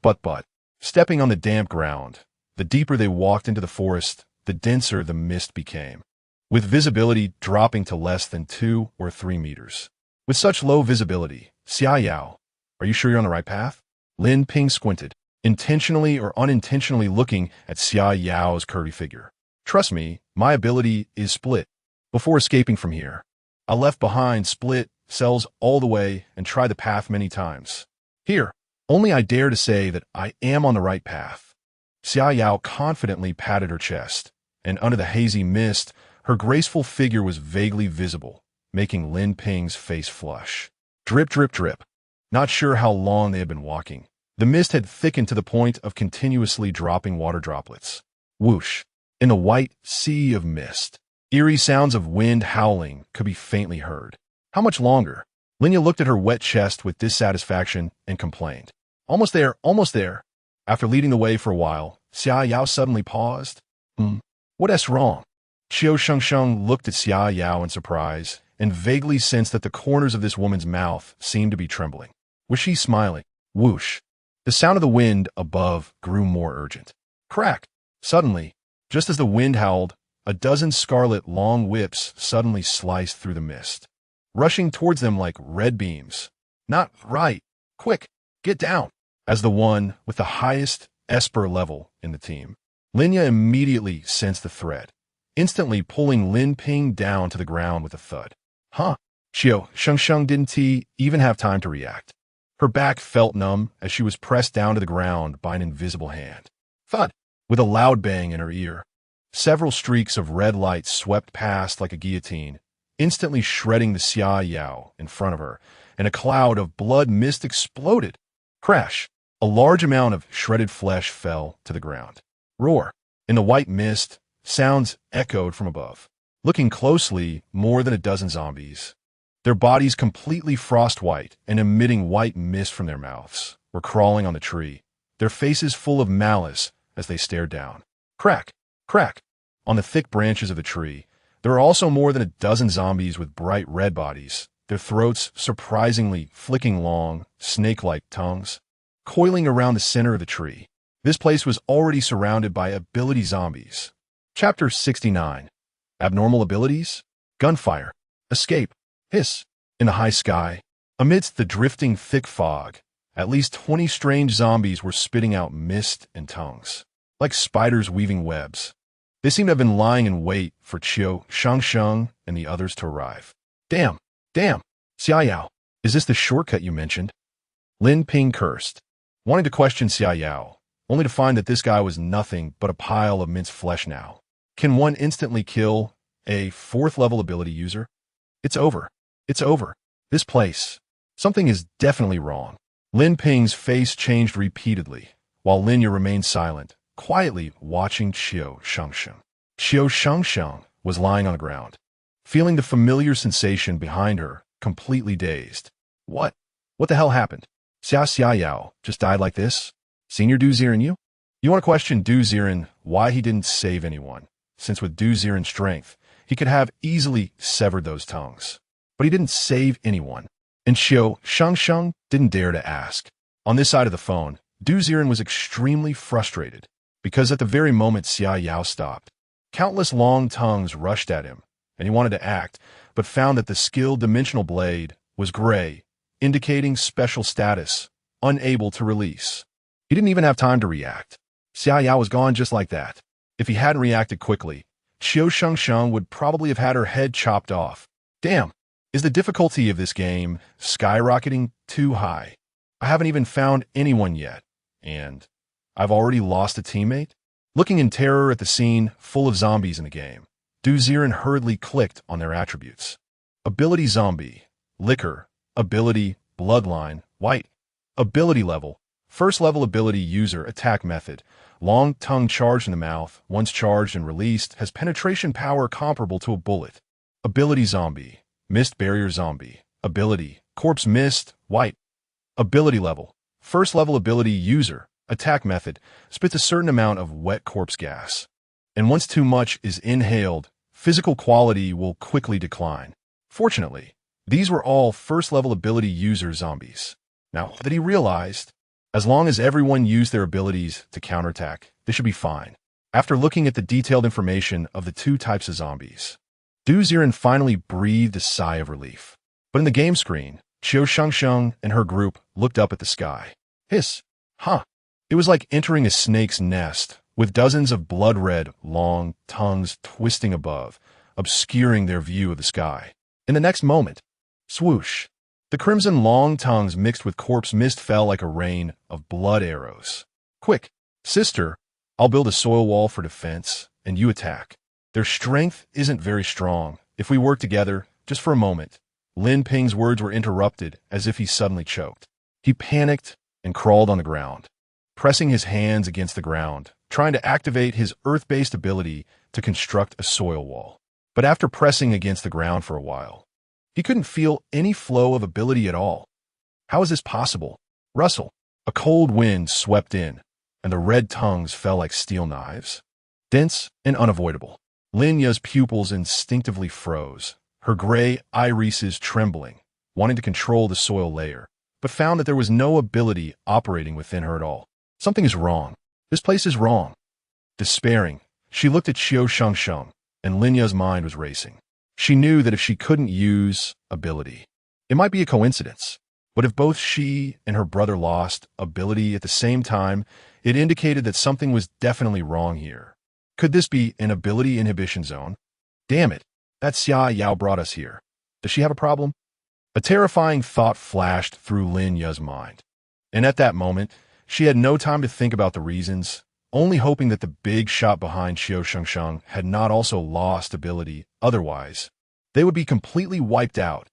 stepping on the damp ground, the deeper they walked into the forest, the denser the mist became, with visibility dropping to less than 2 or 3 meters. With such low visibility, Xia Yao, are you sure you're on the right path? Lin Ping squinted, intentionally or unintentionally looking at Xia Yao's curvy figure. Trust me, my ability is split. Before escaping from here, I left behind split cells all the way and tried the path many times. Here, only I dare to say that I am on the right path. Xia Yao confidently patted her chest, and under the hazy mist, her graceful figure was vaguely visible, making Lin Ping's face flush. Drip, drip, drip. Not sure how long they had been walking. The mist had thickened to the point of continuously dropping water droplets. Whoosh. In the white sea of mist, eerie sounds of wind howling could be faintly heard. How much longer? Linya looked at her wet chest with dissatisfaction and complained. Almost there, almost there. After leading the way for a while, Xia Yao suddenly paused. What's wrong? Qiu Shengsheng looked at Xia Yao in surprise and vaguely sensed that the corners of this woman's mouth seemed to be trembling. Was she smiling? Whoosh. The sound of the wind above grew more urgent. Crack! Suddenly, just as the wind howled, a dozen scarlet long whips suddenly sliced through the mist, rushing towards them like red beams. Not right. Quick, get down. As the one with the highest Esper level in the team, Linya immediately sensed the threat, instantly pulling Lin Ping down to the ground with a thud. Huh? Qiu Shengsheng didn't even have time to react. Her back felt numb as she was pressed down to the ground by an invisible hand. Thud! With a loud bang in her ear, several streaks of red light swept past like a guillotine, instantly shredding the Xia Yao in front of her, and a cloud of blood mist exploded. Crash! A large amount of shredded flesh fell to the ground. Roar! In the white mist, sounds echoed from above. Looking closely, more than a dozen zombies, their bodies completely frost-white and emitting white mist from their mouths, were crawling on the tree, their faces full of malice as they stared down. Crack! Crack! On the thick branches of the tree, there were also more than a dozen zombies with bright red bodies, their throats surprisingly flicking long, snake-like tongues, coiling around the center of the tree. This place was already surrounded by ability zombies. Chapter 69. Abnormal abilities? Gunfire. Escape. Hiss. In the high sky, amidst the drifting thick fog, at least 20 strange zombies were spitting out mist and tongues, like spiders weaving webs. They seemed to have been lying in wait for Qiu Shengsheng and the others to arrive. Damn! Damn! Xia Yao, is this the shortcut you mentioned? Lin Ping cursed, wanting to question Xia Yao, only to find that this guy was nothing but a pile of minced flesh now. Can one instantly kill a 4th-level ability user? It's over. It's over. This place. Something is definitely wrong. Lin Ping's face changed repeatedly, while Linya remained silent, quietly watching Qiu Shengsheng. Qiu Shengsheng was lying on the ground, feeling the familiar sensation behind her, completely dazed. What? What the hell happened? Xia Yao just died like this? Senior Du Ziren, you? You want to question Du Ziren why he didn't save anyone, since with Du Ziren's strength, he could have easily severed those tongues. But he didn't save anyone, and Qiu Shengsheng didn't dare to ask. On this side of the phone, Du Ziren was extremely frustrated, because at the very moment Xia Yao stopped, countless long tongues rushed at him, and he wanted to act, but found that the skilled dimensional blade was gray, indicating special status, unable to release. He didn't even have time to react. Xia Yao was gone just like that. If he hadn't reacted quickly, Qiu Shengsheng would probably have had her head chopped off. Damn, is the difficulty of this game skyrocketing too high? I haven't even found anyone yet, and I've already lost a teammate? Looking in terror at the scene full of zombies in the game, Du Ziren hurriedly clicked on their attributes. Ability Zombie, Liquor, Ability Bloodline, White, Ability Level, 1st level ability user attack method, long tongue charged in the mouth, once charged and released, has penetration power comparable to a bullet. Ability Zombie, Mist Barrier Zombie, Ability, Corpse Mist, White. Ability Level, 1st level ability user, attack method, spits a certain amount of wet corpse gas. And once too much is inhaled, physical quality will quickly decline. Fortunately, these were all 1st level ability user zombies. Now that he realized, as long as everyone used their abilities to counterattack, they should be fine. After looking at the detailed information of the 2 types of zombies, Du Ziren finally breathed a sigh of relief. But in the game screen, Qiu Shengsheng and her group looked up at the sky. Hiss. Huh. It was like entering a snake's nest, with dozens of blood-red, long tongues twisting above, obscuring their view of the sky. In the next moment, swoosh, the crimson long tongues mixed with corpse mist fell like a rain of blood arrows. Quick, sister, I'll build a soil wall for defense, and you attack. Their strength isn't very strong. If we work together, just for a moment. Lin Ping's words were interrupted as if he suddenly choked. He panicked and crawled on the ground, pressing his hands against the ground, trying to activate his earth-based ability to construct a soil wall. But after pressing against the ground for a while, he couldn't feel any flow of ability at all. How is this possible? Rustle. A cold wind swept in, and the red tongues fell like steel knives. Dense and unavoidable. Linya's pupils instinctively froze, her gray irises trembling, wanting to control the soil layer. but found that there was no ability operating within her at all. Something is wrong. This place is wrong. Despairing, she looked at Qiu Shengsheng, and Linya's mind was racing. She knew that if she couldn't use ability, it might be a coincidence. But if both she and her brother lost ability at the same time, it indicated that something was definitely wrong here. Could this be an ability inhibition zone? Damn it, that Xia Yao brought us here. Does she have a problem? A terrifying thought flashed through Lin Ya's mind. And at that moment, she had no time to think about the reasons, only hoping that the big shot behind Qiu Shengsheng had not also lost ability. Otherwise, they would be completely wiped out.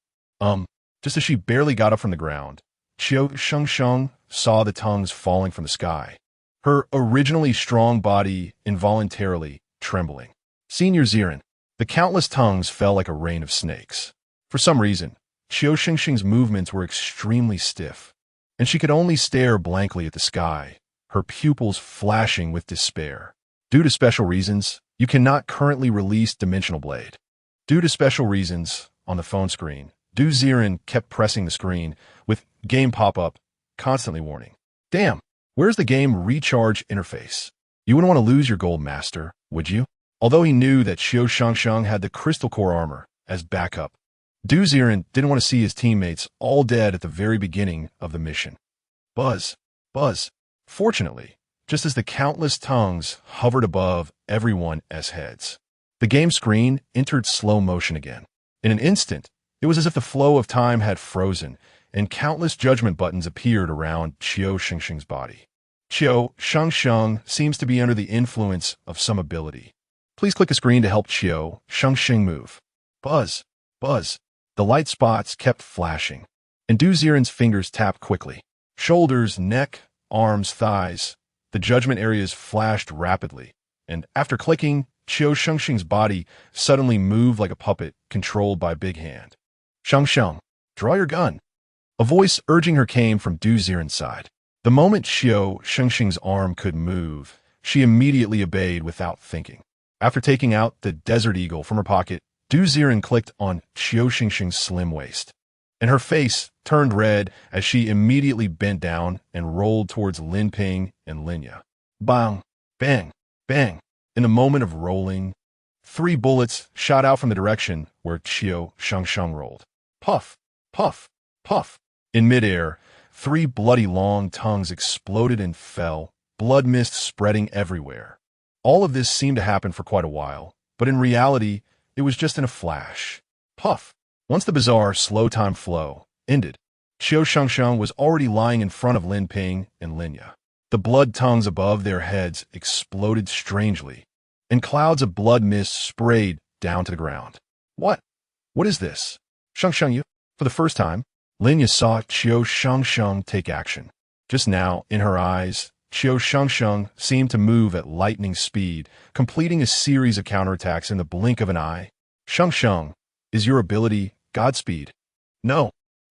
Just as she barely got up from the ground, Qiu Shengsheng saw the tongues falling from the sky, her originally strong body involuntarily trembling. Senior Ziren, the countless tongues fell like a rain of snakes. For some reason, Qiu Shengsheng's movements were extremely stiff, and she could only stare blankly at the sky, her pupils flashing with despair. Due to special reasons, you cannot currently release Dimensional Blade. Due to special reasons, on the phone screen, Ziren kept pressing the screen, with game pop-up, constantly warning. Damn, where's the game recharge interface? You wouldn't want to lose your gold master, would you? Although he knew that Qiu Shengsheng had the crystal core armor as backup, Ziren didn't want to see his teammates all dead at the very beginning of the mission. Buzz. Fortunately, just as the countless tongues hovered above everyone's heads, the game screen entered slow motion again. In an instant, it was as if the flow of time had frozen, and countless judgment buttons appeared around Qiu Shengsheng's body. Qiu Shengsheng seems to be under the influence of some ability. Please click a screen to help Qiu Shengsheng move. Buzz. The light spots kept flashing, and Ziren's fingers tapped quickly. Shoulders, neck, arms, thighs. The judgment areas flashed rapidly, and after clicking, Qiu Shengsheng's body suddenly moved like a puppet controlled by a big hand. Shengsheng, draw your gun. A voice urging her came from Ziren's side. The moment Qiu Shengsheng's arm could move, she immediately obeyed without thinking. After taking out the Desert Eagle from her pocket, Ziren clicked on Qiu Shengsheng's slim waist, and her face turned red as she immediately bent down and rolled towards Lin Ping and Linya. Bang, bang, bang. In a moment of rolling, 3 bullets shot out from the direction where Qiu Shengsheng rolled. Puff, puff, puff. In midair, 3 bloody long tongues exploded and fell, blood mist spreading everywhere. All of this seemed to happen for quite a while, but in reality, it was just in a flash. Puff. Once the bizarre slow time flow ended, Qiu Shengsheng was already lying in front of Lin Ping and Linya. The blood tongues above their heads exploded strangely, and clouds of blood mist sprayed down to the ground. What? What is this? Shengsheng, you? For the first time, Linya saw Qiu Shengsheng take action. Just now, in her eyes, Qiu Shengsheng seemed to move at lightning speed, completing a series of counterattacks in the blink of an eye. Shengsheng, is your ability Godspeed? No.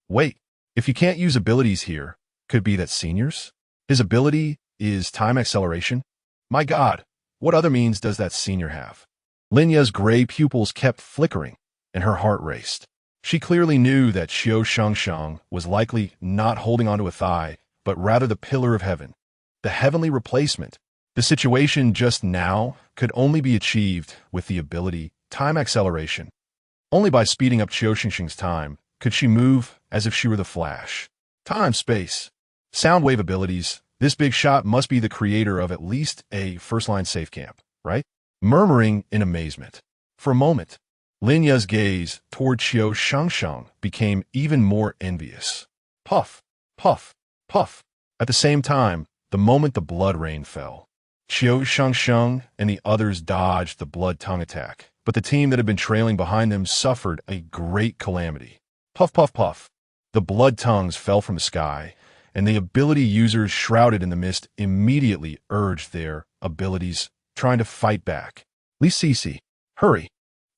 Wait, if you can't use abilities here, could it be that Senior's? His ability is time acceleration? My God, what other means does that Senior have? Linya's gray pupils kept flickering, and her heart raced. She clearly knew that Qiu Shengsheng was likely not holding onto a thigh, but rather the pillar of heaven, the heavenly replacement. The situation just now could only be achieved with the ability time acceleration. Only by speeding up Qiu Shengsheng's time could she move as if she were the Flash. Time, space, sound wave abilities. This big shot must be the creator of at least a first-line safe camp, right? Murmuring in amazement. For a moment, Linya's gaze toward Qiu Shengsheng became even more envious. Puff, puff, puff. At the same time, the moment the blood rain fell, Qiu Shengsheng and the others dodged the blood tongue attack, but the team that had been trailing behind them suffered a great calamity. Puff, puff, puff. The blood tongues fell from the sky, and the ability users shrouded in the mist immediately urged their abilities, trying to fight back. Li Sisi, hurry.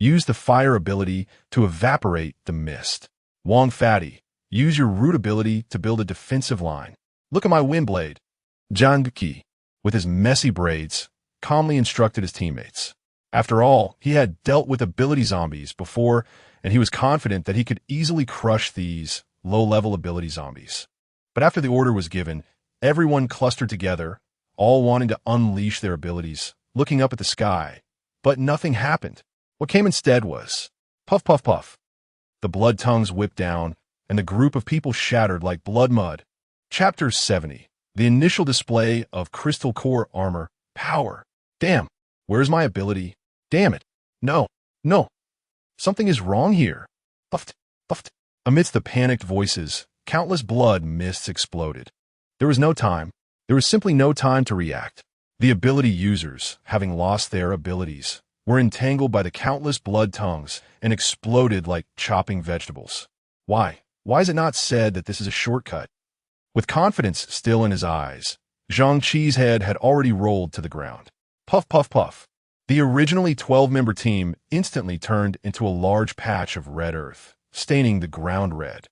Use the fire ability to evaporate the mist. Wang Fatty, use your root ability to build a defensive line. Look at my wind blade. Zhang Qi, with his messy braids, calmly instructed his teammates. After all, he had dealt with ability zombies before, and he was confident that he could easily crush these low-level ability zombies. But after the order was given, everyone clustered together, all wanting to unleash their abilities, looking up at the sky. But nothing happened. What came instead was puff, puff, puff. The blood tongues whipped down, and the group of people shattered like blood mud. Chapter 70. The initial display of crystal core armor. Power. Damn. Where's my ability? Damn it. No. No. Something is wrong here. Puffed. Puffed. Amidst the panicked voices, countless blood mists exploded. There was no time. There was simply no time to react. The ability users, having lost their abilities, were entangled by the countless blood tongues and exploded like chopping vegetables. Why? Why is it not said that this is a shortcut? With confidence still in his eyes, Zhang Qi's head had already rolled to the ground. Puff, puff, puff. The originally 12-member team instantly turned into a large patch of red earth, staining the ground red.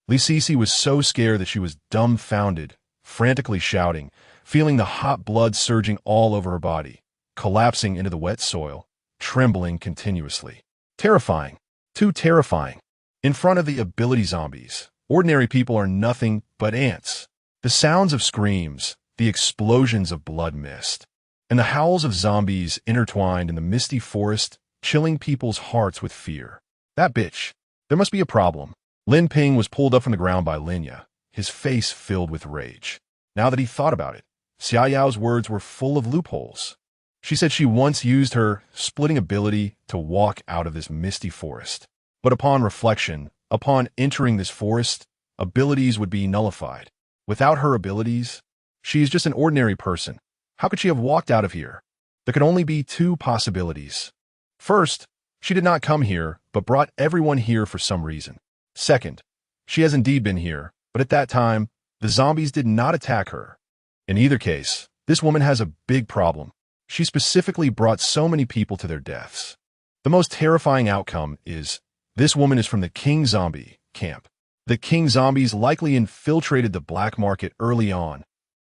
Li Sisi was so scared that she was dumbfounded, frantically shouting, feeling the hot blood surging all over her body, collapsing into the wet soil, trembling continuously. Terrifying. Too terrifying. In front of the ability zombies, ordinary people are nothing but ants. The sounds of screams, the explosions of blood mist, and the howls of zombies intertwined in the misty forest, chilling people's hearts with fear. That bitch. There must be a problem. Lin Ping was pulled up from the ground by Linya, his face filled with rage. Now that he thought about it, Xia Yao's words were full of loopholes. She said she once used her splitting ability to walk out of this misty forest. But upon reflection, upon entering this forest, abilities would be nullified. Without her abilities, she is just an ordinary person. How could she have walked out of here? There could only be two possibilities. First, she did not come here, but brought everyone here for some reason. Second, she has indeed been here, but at that time, the zombies did not attack her. In either case, this woman has a big problem. She specifically brought so many people to their deaths. The most terrifying outcome is this woman is from the King Zombie camp. The King Zombies likely infiltrated the black market early on.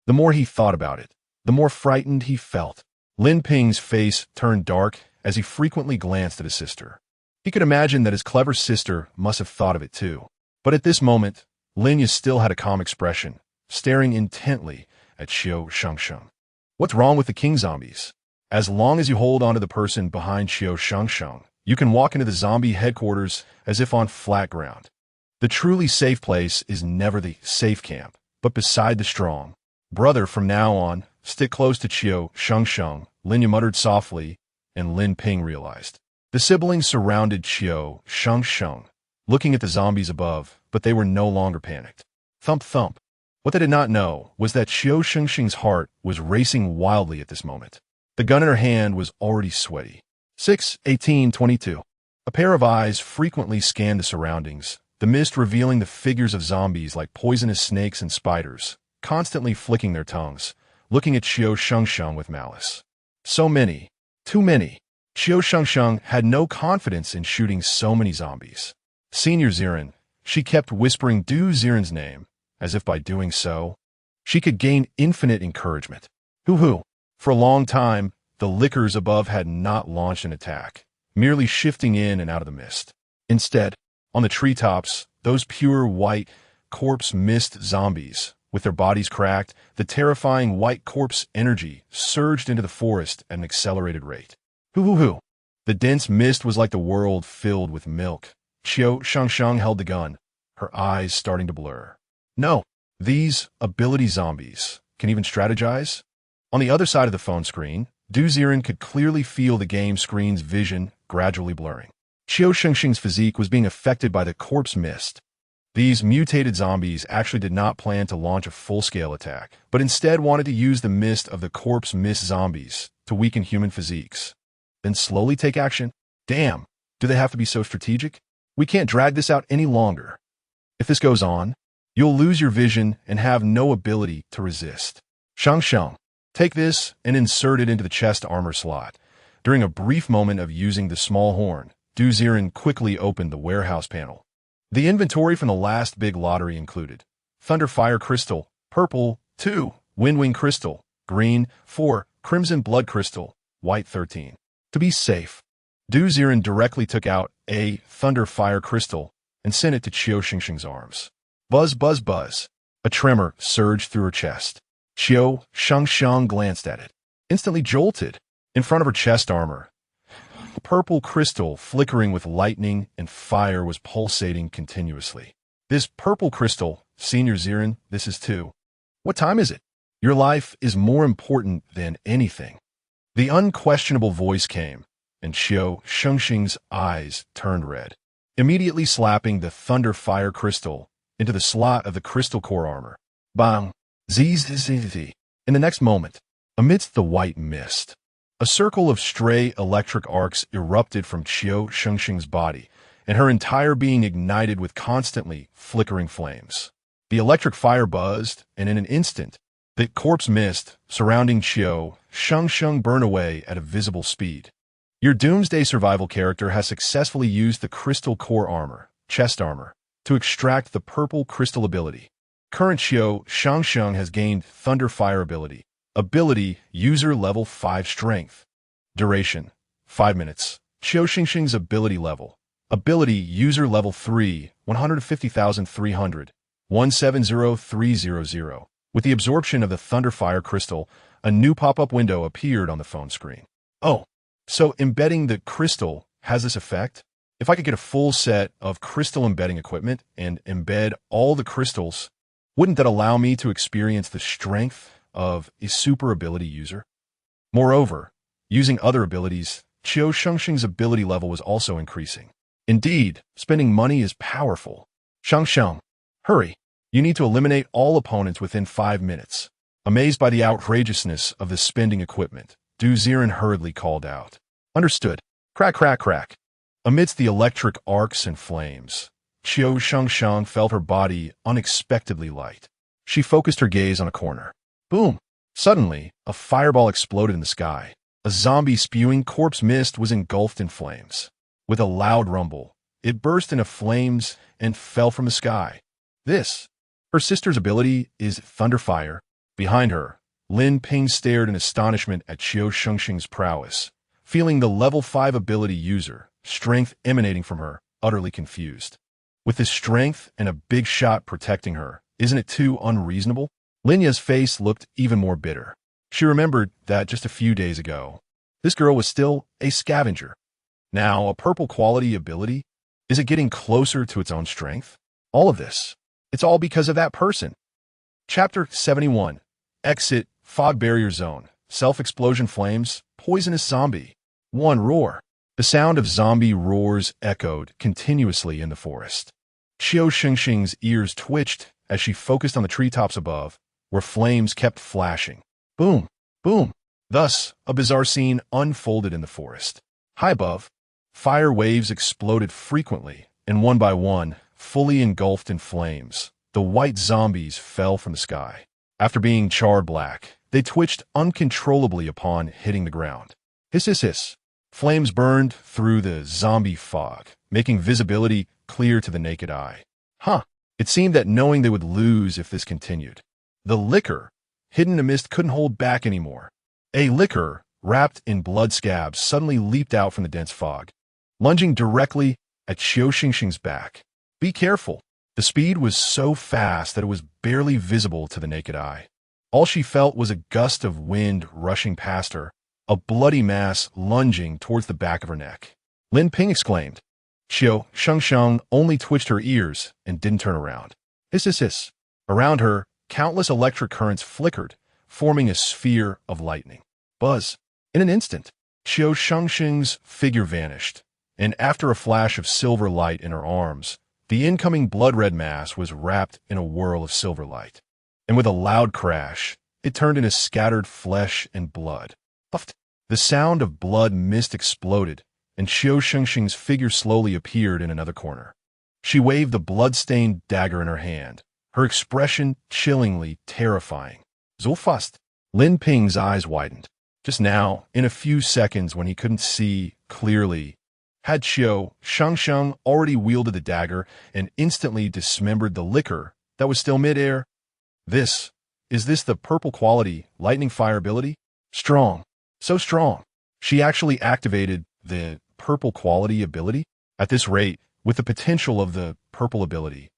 The more he thought about it, the more frightened he felt. Lin Ping's face turned dark as he frequently glanced at his sister. He could imagine that his clever sister must have thought of it too. But at this moment, Linya still had a calm expression, staring intently at Qiu Shengsheng. What's wrong with the King Zombies? As long as you hold onto the person behind Qiu Shengsheng, you can walk into the zombie headquarters as if on flat ground. The truly safe place is never the safe camp, but beside the strong. Brother, from now on, stick close to Qiu Shengsheng, Linya muttered softly, and Lin Ping realized. The siblings surrounded Qiu Shengsheng, looking at the zombies above, but they were no longer panicked. Thump, thump. What they did not know was that Qiu Shengsheng's heart was racing wildly at this moment. The gun in her hand was already sweaty. 6:18:22. A pair of eyes frequently scanned the surroundings, the mist revealing the figures of zombies like poisonous snakes and spiders, constantly flicking their tongues, looking at Qiu Shengsheng with malice. So many. Too many. Qiu Shengsheng had no confidence in shooting so many zombies. Senior Ziren, she kept whispering Du Ziren's name, as if by doing so, she could gain infinite encouragement. Hoo-hoo. For a long time, the lickers above had not launched an attack, merely shifting in and out of the mist. Instead, on the treetops, those pure white corpse mist zombies, with their bodies cracked, the terrifying white corpse energy surged into the forest at an accelerated rate. Hoo-hoo-hoo. The dense mist was like the world filled with milk. Qiu Shengsheng held the gun, her eyes starting to blur. No, these ability zombies can even strategize? On the other side of the phone screen, Du Ziren could clearly feel the game screen's vision gradually blurring. Qiu Shengsheng's physique was being affected by the corpse mist. These mutated zombies actually did not plan to launch a full-scale attack, but instead wanted to use the mist of the corpse mist zombies to weaken human physiques. Then slowly take action? Damn, do they have to be so strategic? We can't drag this out any longer. If this goes on, you'll lose your vision and have no ability to resist. Shengsheng, take this and insert it into the chest armor slot. During a brief moment of using the small horn, Du Ziren quickly opened the warehouse panel. The inventory from the last big lottery included Thunderfire Crystal, Purple, 2, Windwing Crystal, Green, 4, Crimson Blood Crystal, White 13. To be safe, Du Ziren directly took out a Thunderfire Crystal and sent it to Qiu Shengsheng's arms. Buzz, buzz, buzz. A tremor surged through her chest. Qiu Shengsheng glanced at it, instantly jolted. In front of her chest armor, the purple crystal flickering with lightning and fire was pulsating continuously. This purple crystal, Senior Ziren, this is too. What time is it? Your life is more important than anything. The unquestionable voice came, and Qiu Shengsheng's eyes turned red, immediately slapping the thunder fire crystal into the slot of the crystal core armor. Bang! Zzz. In the next moment, amidst the white mist, a circle of stray electric arcs erupted from Qiu Shengsheng's body, and her entire being ignited with constantly flickering flames. The electric fire buzzed, and in an instant, the corpse mist surrounding Qiu Shengsheng burned away at a visible speed. Your Doomsday Survival character has successfully used the crystal core armor, chest armor, to extract the purple crystal ability. Current Qiu Shengsheng has gained Thunder Fire ability. Ability, user level 5 strength. Duration, 5 minutes. Qiu Shengsheng's ability level. Ability, user level 3, 150,300, 170300. With the absorption of the Thunder Fire crystal, a new pop-up window appeared on the phone screen. Oh, so embedding the crystal has this effect? If I could get a full set of crystal embedding equipment and embed all the crystals, wouldn't that allow me to experience the strength of a super ability user? Moreover, using other abilities, Qiu Shengsheng's ability level was also increasing. Indeed, spending money is powerful. Shengsheng, hurry. You need to eliminate all opponents within 5 minutes. Amazed by the outrageousness of the spending equipment, Ziren hurriedly called out. Understood. Crack, crack, crack. Amidst the electric arcs and flames, Qiu Shengsheng felt her body unexpectedly light. She focused her gaze on a corner. Boom! Suddenly, a fireball exploded in the sky. A zombie spewing corpse mist was engulfed in flames. With a loud rumble, it burst into flames and fell from the sky. This, her sister's ability, is Thunder Fire. Behind her, Lin Ping stared in astonishment at Qiu Shengsheng's prowess, feeling the level 5 ability user, strength emanating from her, utterly confused. With this strength and a big shot protecting her, isn't it too unreasonable? Linya's face looked even more bitter. She remembered that just a few days ago, this girl was still a scavenger. Now, a purple quality ability? Is it getting closer to its own strength? All of this, it's all because of that person. Chapter 71. Exit, Fog Barrier Zone, Self-Explosion Flames, Poisonous Zombie. 1. Roar. The sound of zombie roars echoed continuously in the forest. Qiu Shengsheng's ears twitched as she focused on the treetops above, where flames kept flashing. Boom, boom. Thus, a bizarre scene unfolded in the forest. High above, fire waves exploded frequently, and one by one, fully engulfed in flames, the white zombies fell from the sky. After being charred black, they twitched uncontrollably upon hitting the ground. Hiss, hiss, hiss. Flames burned through the zombie fog, making visibility clear to the naked eye. It seemed that knowing they would lose if this continued. The liquor, hidden in the mist, couldn't hold back anymore. A liquor, wrapped in blood scabs, suddenly leaped out from the dense fog, lunging directly at Qiu Shengsheng's back. Be careful. The speed was so fast that it was barely visible to the naked eye. All she felt was a gust of wind rushing past her, a bloody mass lunging towards the back of her neck. Lin Ping exclaimed. Qiu Shengsheng only twitched her ears and didn't turn around. Hiss, hiss, hiss. Around her, countless electric currents flickered, forming a sphere of lightning. Buzz. In an instant, Qiu Shengsheng's figure vanished, and after a flash of silver light in her arms, the incoming blood-red mass was wrapped in a whirl of silver light. And with a loud crash, it turned into scattered flesh and blood. Puffed. The sound of blood mist exploded, and Qiu Shengsheng's figure slowly appeared in another corner. She waved the blood-stained dagger in her hand, her expression chillingly terrifying. So fast. Lin Ping's eyes widened. Just now, in a few seconds when he couldn't see clearly, had Qiu Shengsheng already wielded the dagger and instantly dismembered the liquor that was still mid-air? Is this the purple quality lightning fire ability? Strong. So strong. She actually activated the purple quality ability? At this rate, with the potential of the purple ability,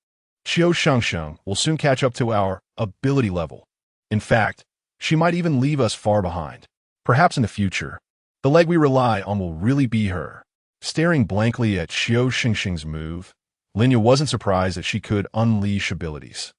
Qiu Shengsheng will soon catch up to our ability level. In fact, she might even leave us far behind. Perhaps in the future, the leg we rely on will really be her. Staring blankly at Qiu Shengsheng's move, Linya wasn't surprised that she could unleash abilities.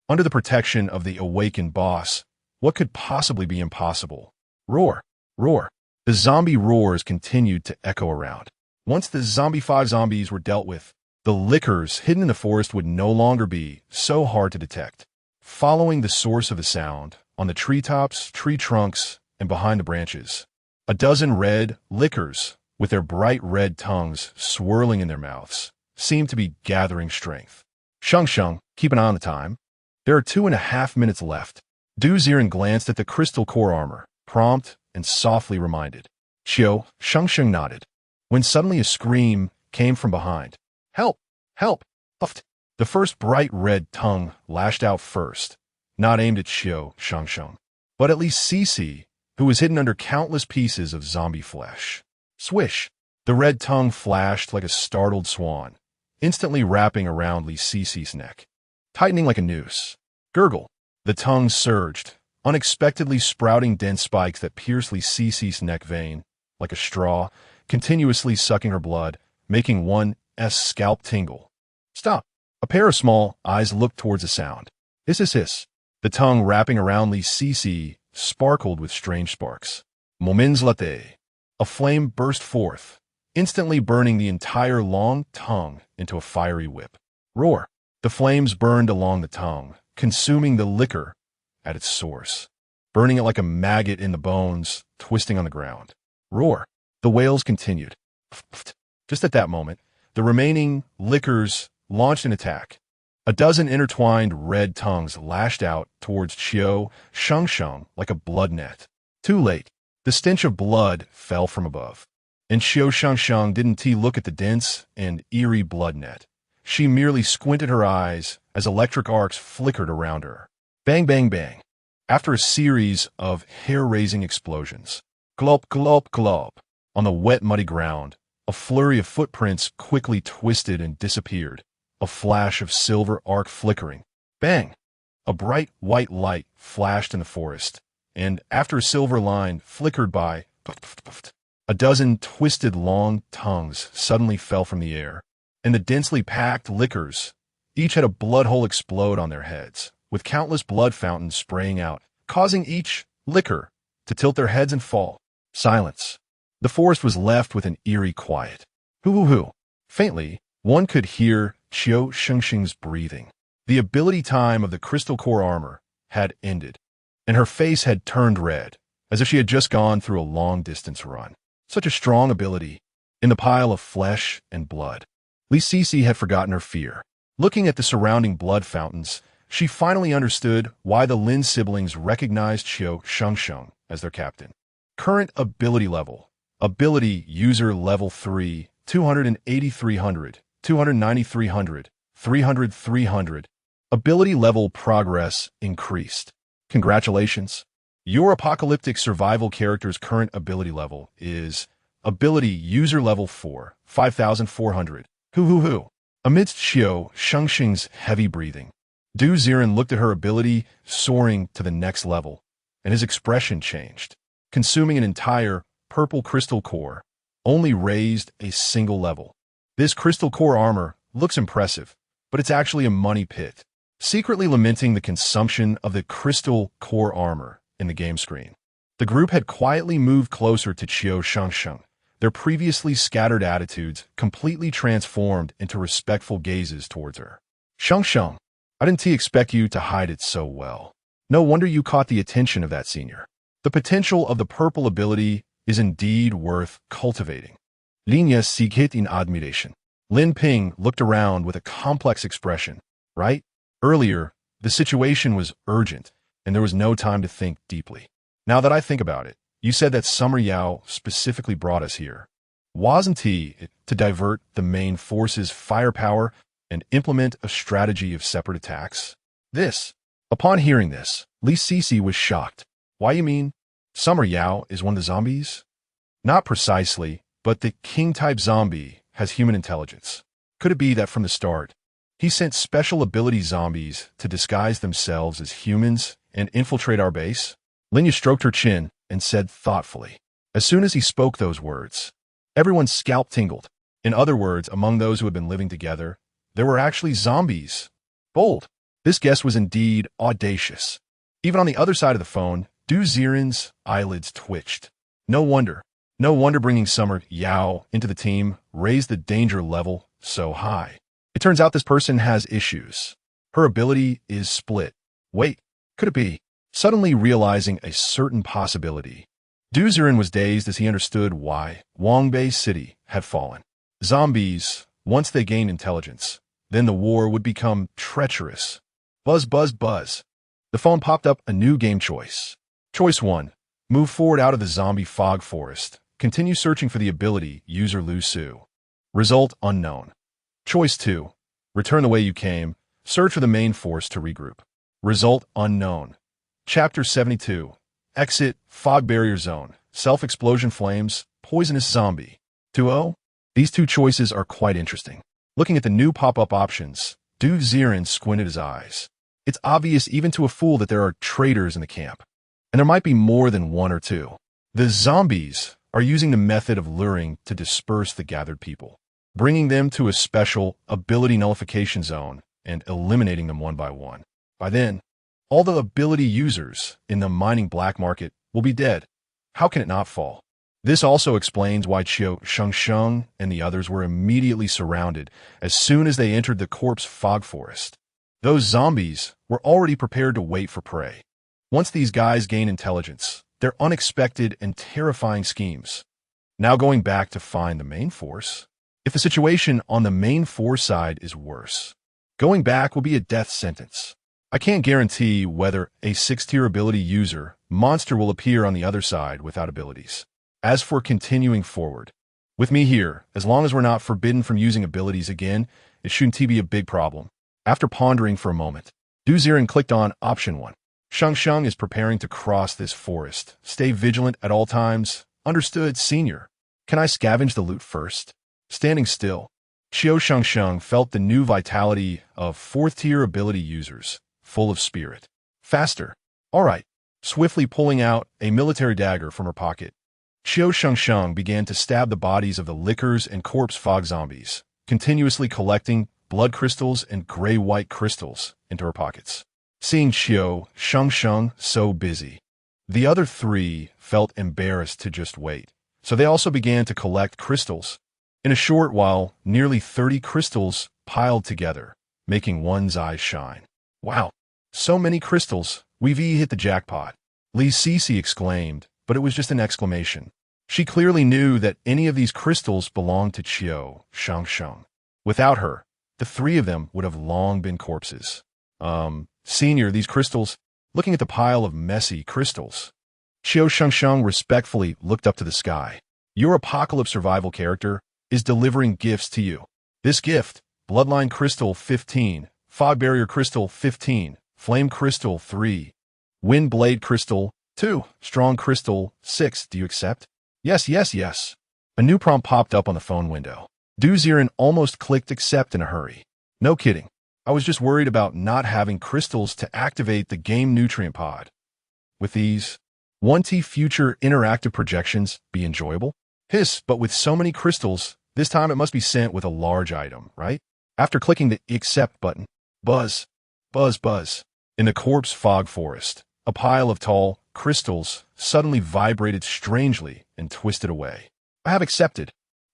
Under the protection of the awakened boss, what could possibly be impossible? Roar! Roar! The zombie roars continued to echo around. Once the zombie-5 zombies were dealt with, the lickers hidden in the forest would no longer be so hard to detect. Following the source of the sound, on the treetops, tree trunks, and behind the branches, a dozen red lickers, with their bright red tongues swirling in their mouths, seemed to be gathering strength. Shengsheng, keep an eye on the time. There are 2.5 minutes left. Ziren glanced at the crystal core armor, prompt and softly reminded. Qiu Shengsheng nodded, when suddenly a scream came from behind. Help! Help! Puffed. The first bright red tongue lashed out first, not aimed at Qiu Shengsheng, but at least Cici, who was hidden under countless pieces of zombie flesh. Swish! The red tongue flashed like a startled swan, instantly wrapping around Li Cici's neck, tightening like a noose. Gurgle! The tongue surged, unexpectedly sprouting dense spikes that pierced Li Cici's neck vein, like a straw, continuously sucking her blood, making one's scalp tingle. Stop! A pair of small eyes looked towards the sound. Hiss. The tongue wrapping around Li Cici sparkled with strange sparks. Moments latte. A flame burst forth, instantly burning the entire long tongue into a fiery whip. Roar! The flames burned along the tongue, consuming the liquor at its source, burning it like a maggot in the bones, twisting on the ground. Roar! The wails continued. Just at that moment, the remaining liquors launched an attack. A dozen intertwined red tongues lashed out towards Qiu Shengsheng like a blood net. Too late. The stench of blood fell from above. And Qiu Shengsheng didn't look at the dense and eerie blood net. She merely squinted her eyes as electric arcs flickered around her. Bang, bang, bang. After a series of hair-raising explosions, glop, glop, glop, on the wet, muddy ground, a flurry of footprints quickly twisted and disappeared, a flash of silver arc flickering. Bang! A bright white light flashed in the forest, and after a silver line flickered by, a dozen twisted long tongues suddenly fell from the air, and the densely packed liquors each had a blood hole explode on their heads, with countless blood fountains spraying out, causing each liquor to tilt their heads and fall. Silence. The forest was left with an eerie quiet. Hoo-hoo-hoo. Faintly, one could hear Qiu Shengsheng's breathing. The ability time of the crystal core armor had ended, and her face had turned red, as if she had just gone through a long-distance run. Such a strong ability, in the pile of flesh and blood. Li Cici had forgotten her fear. Looking at the surrounding blood fountains, she finally understood why the Lin siblings recognized Qiu Shengsheng as their captain. Current ability level. Ability user level 3, 280-300, 290-300, 300-300. Ability level progress increased. Congratulations. Your apocalyptic survival character's current ability level is Ability user level 4, 5,400. Hoo-hoo-hoo. Amidst Qiu Shengsheng's heavy breathing, Ziren looked at her ability soaring to the next level, and his expression changed. Consuming an entire purple crystal core, only raised a single level. This crystal core armor looks impressive, but it's actually a money pit. Secretly lamenting the consumption of the crystal core armor in the game screen, the group had quietly moved closer to Qiu Shengsheng, their previously scattered attitudes completely transformed into respectful gazes towards her. Shengsheng, I didn't expect you to hide it so well. No wonder you caught the attention of that senior. The potential of the purple ability is indeed worth cultivating. Linya sighed in admiration. Lin Ping looked around with a complex expression. Right? Earlier, the situation was urgent, and there was no time to think deeply. Now that I think about it, you said that Summer Yao specifically brought us here. Wasn't he to divert the main force's firepower and implement a strategy of separate attacks? Upon hearing this, Li Cici was shocked. Why, you mean Summer Yao is one of the zombies? Not precisely, but the king-type zombie has human intelligence. Could it be that from the start, He sent special ability zombies to disguise themselves as humans and infiltrate our base. Linya stroked her chin and said thoughtfully. As soon as he spoke those words, everyone's scalp tingled. In other words, among those who had been living together, there were actually zombies. Bold. This guess was indeed audacious. Even on the other side of the phone, Ziren's eyelids twitched. No wonder bringing Summer Yao into the team raised the danger level so high. It turns out this person has issues. Her ability is split. Wait, could it be? Suddenly realizing a certain possibility, Ziren was dazed as he understood why Wangbei City had fallen. Zombies, once they gained intelligence, then the war would become treacherous. Buzz, buzz, buzz. The phone popped up a new game choice. Choice 1. Move forward out of the zombie fog forest. Continue searching for the ability user Lu Su. Result unknown. Choice 2. Return the way you came. Search for the main force to regroup. Result unknown. Chapter 72. Exit Fog Barrier Zone. Self-explosion flames. Poisonous zombie. 2-0. These two choices are quite interesting. Looking at the new pop-up options, Ziren squinted his eyes. It's obvious even to a fool that there are traitors in the camp. And there might be more than one or two. The zombies are using the method of luring to disperse the gathered people, bringing them to a special ability nullification zone and eliminating them one by one. By then, all the ability users in the mining black market will be dead. How can it not fall? This also explains why Qiu Shengsheng and the others were immediately surrounded as soon as they entered the corpse fog forest. Those zombies were already prepared to wait for prey. Once these guys gain intelligence, their unexpected and terrifying schemes. Now going back to find the main force. If the situation on the main force side is worse, going back will be a death sentence. I can't guarantee whether a 6-tier ability user monster will appear on the other side without abilities. As for continuing forward, with me here, as long as we're not forbidden from using abilities again, it shouldn't be a big problem. After pondering for a moment, Ziren clicked on option 1. Shengsheng is preparing to cross this forest. Stay vigilant at all times. Understood, senior. Can I scavenge the loot first? Standing still, Qiu Shengsheng felt the new vitality of 4th-tier ability users, full of spirit. Faster. All right. Swiftly pulling out a military dagger from her pocket, Qiu Shengsheng began to stab the bodies of the lickers and corpse fog zombies, continuously collecting blood crystals and gray-white crystals into her pockets. Seeing Qiu Shengsheng so busy, the other 3 felt embarrassed to just wait, so they also began to collect crystals. In a short while, nearly 30 crystals piled together, making one's eyes shine. Wow, so many crystals, we've hit the jackpot, Li Sisi exclaimed, but it was just an exclamation. She clearly knew that any of these crystals belonged to Qiu Shengsheng. Without her, the 3 of them would have long been corpses. Senior, these crystals, looking at the pile of messy crystals. Qiu Shengsheng respectfully looked up to the sky. Your apocalypse survival character is delivering gifts to you. This gift, Bloodline Crystal 15, Fog Barrier Crystal 15, Flame Crystal 3, Wind Blade Crystal 2, Strong Crystal 6. Do you accept? Yes, yes, yes. A new prompt popped up on the phone window. Ziren almost clicked accept in a hurry. No kidding. I was just worried about not having crystals to activate the game nutrient pod. With these, won't future interactive projections be enjoyable? Hiss, but with so many crystals, this time it must be sent with a large item, right? After clicking the accept button, buzz, buzz, buzz. In the corpse fog forest, a pile of tall crystals suddenly vibrated strangely and twisted away. I have accepted.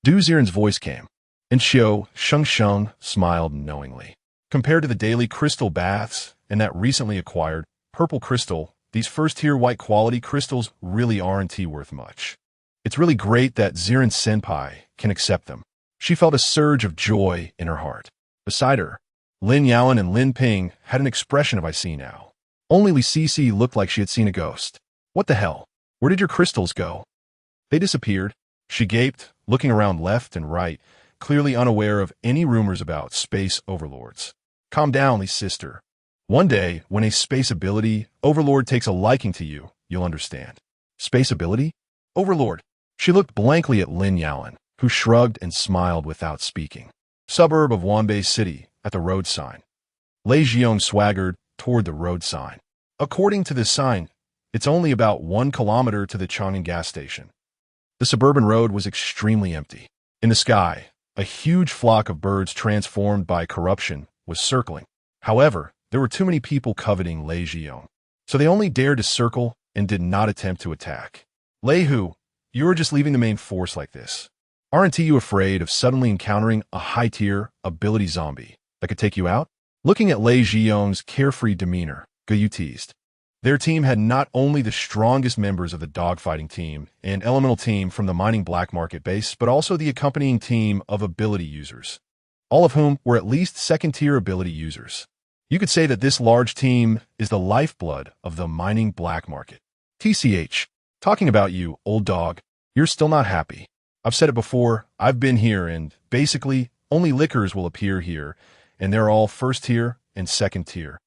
Ziren's voice came, and Qiu Shengsheng smiled knowingly. Compared to the daily crystal baths and that recently acquired purple crystal, these first-tier white quality crystals really aren't worth much. It's really great that Ziren Senpai can accept them. She felt a surge of joy in her heart. Beside her, Lin Yaoan and Lin Ping had an expression of I see now. Only Li Sisi looked like she had seen a ghost. What the hell? Where did your crystals go? They disappeared. She gaped, looking around left and right, clearly unaware of any rumors about space overlords. Calm down, Li's sister. One day, when a space ability overlord takes a liking to you, you'll understand. Space ability? Overlord. She looked blankly at Lin Yaoan, who shrugged and smiled without speaking. Suburb of Wanbei City, at the road sign. Lei Xiong swaggered toward the road sign. According to this sign, it's only about 1 kilometer to the Chang'an gas station. The suburban road was extremely empty. In the sky, a huge flock of birds transformed by corruption was circling. However, there were too many people coveting Lei Xiong, so they only dared to circle and did not attempt to attack. Lei Hu, you are just leaving the main force like this. Aren't you afraid of suddenly encountering a high-tier ability zombie that could take you out? Looking at Lei Xiong's carefree demeanor, Qiu teased. Their team had not only the strongest members of the dogfighting team and elemental team from the mining black market base, but also the accompanying team of ability users, all of whom were at least second-tier ability users. You could say that this large team is the lifeblood of the mining black market. TCH, talking about you, old dog, you're still not happy. I've said it before, I've been here, and basically, only lickers will appear here, and they're all first tier and second tier.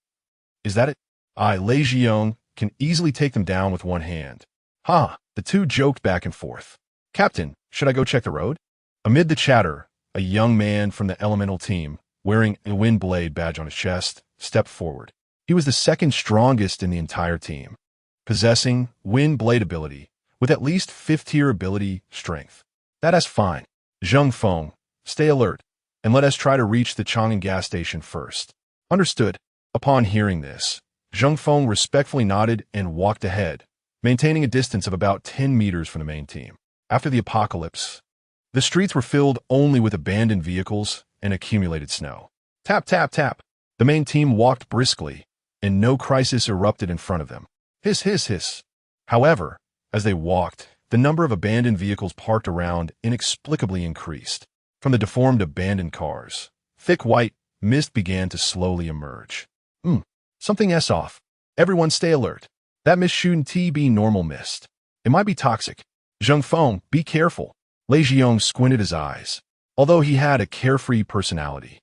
Is that it? Lei Xiong can easily take them down with one hand. The two joked back and forth. Captain, should I go check the road? Amid the chatter, a young man from the elemental team, wearing a wind blade badge on his chest, stepped forward. He was the second strongest in the entire team, possessing wind blade ability with at least 5th tier ability strength. That's fine. Zheng Feng, stay alert, and let us try to reach the Chang'an gas station first. Understood. Upon hearing this, Zheng Feng respectfully nodded and walked ahead, maintaining a distance of about 10 meters from the main team. After the apocalypse, the streets were filled only with abandoned vehicles and accumulated snow. Tap, tap, tap. The main team walked briskly, and no crisis erupted in front of them. Hiss, hiss, hiss. However, as they walked, the number of abandoned vehicles parked around inexplicably increased. From the deformed abandoned cars, thick white mist began to slowly emerge. Something's off. Everyone stay alert. That mist shouldn't be normal mist. It might be toxic. Zheng Feng, be careful. Lei Xiong squinted his eyes. Although he had a carefree personality,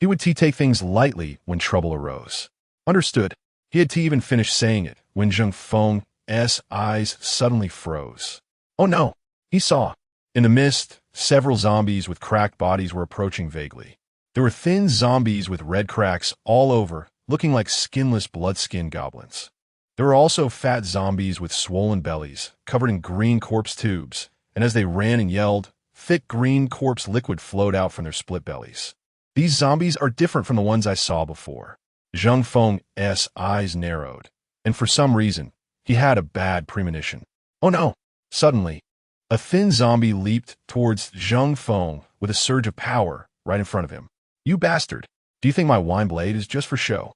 he would take things lightly when trouble arose. Understood. He had even finished saying it when Zheng Feng's eyes suddenly froze. Oh no! He saw. In the mist, several zombies with cracked bodies were approaching vaguely. There were thin zombies with red cracks all over, looking like skinless blood-skin goblins. There were also fat zombies with swollen bellies, covered in green corpse tubes, and as they ran and yelled, thick green corpse liquid flowed out from their split bellies. These zombies are different from the ones I saw before. Zheng Feng's eyes narrowed, and for some reason, he had a bad premonition. Oh no! Suddenly, a thin zombie leaped towards Zheng Feng with a surge of power right in front of him. You bastard! Do you think my wine blade is just for show?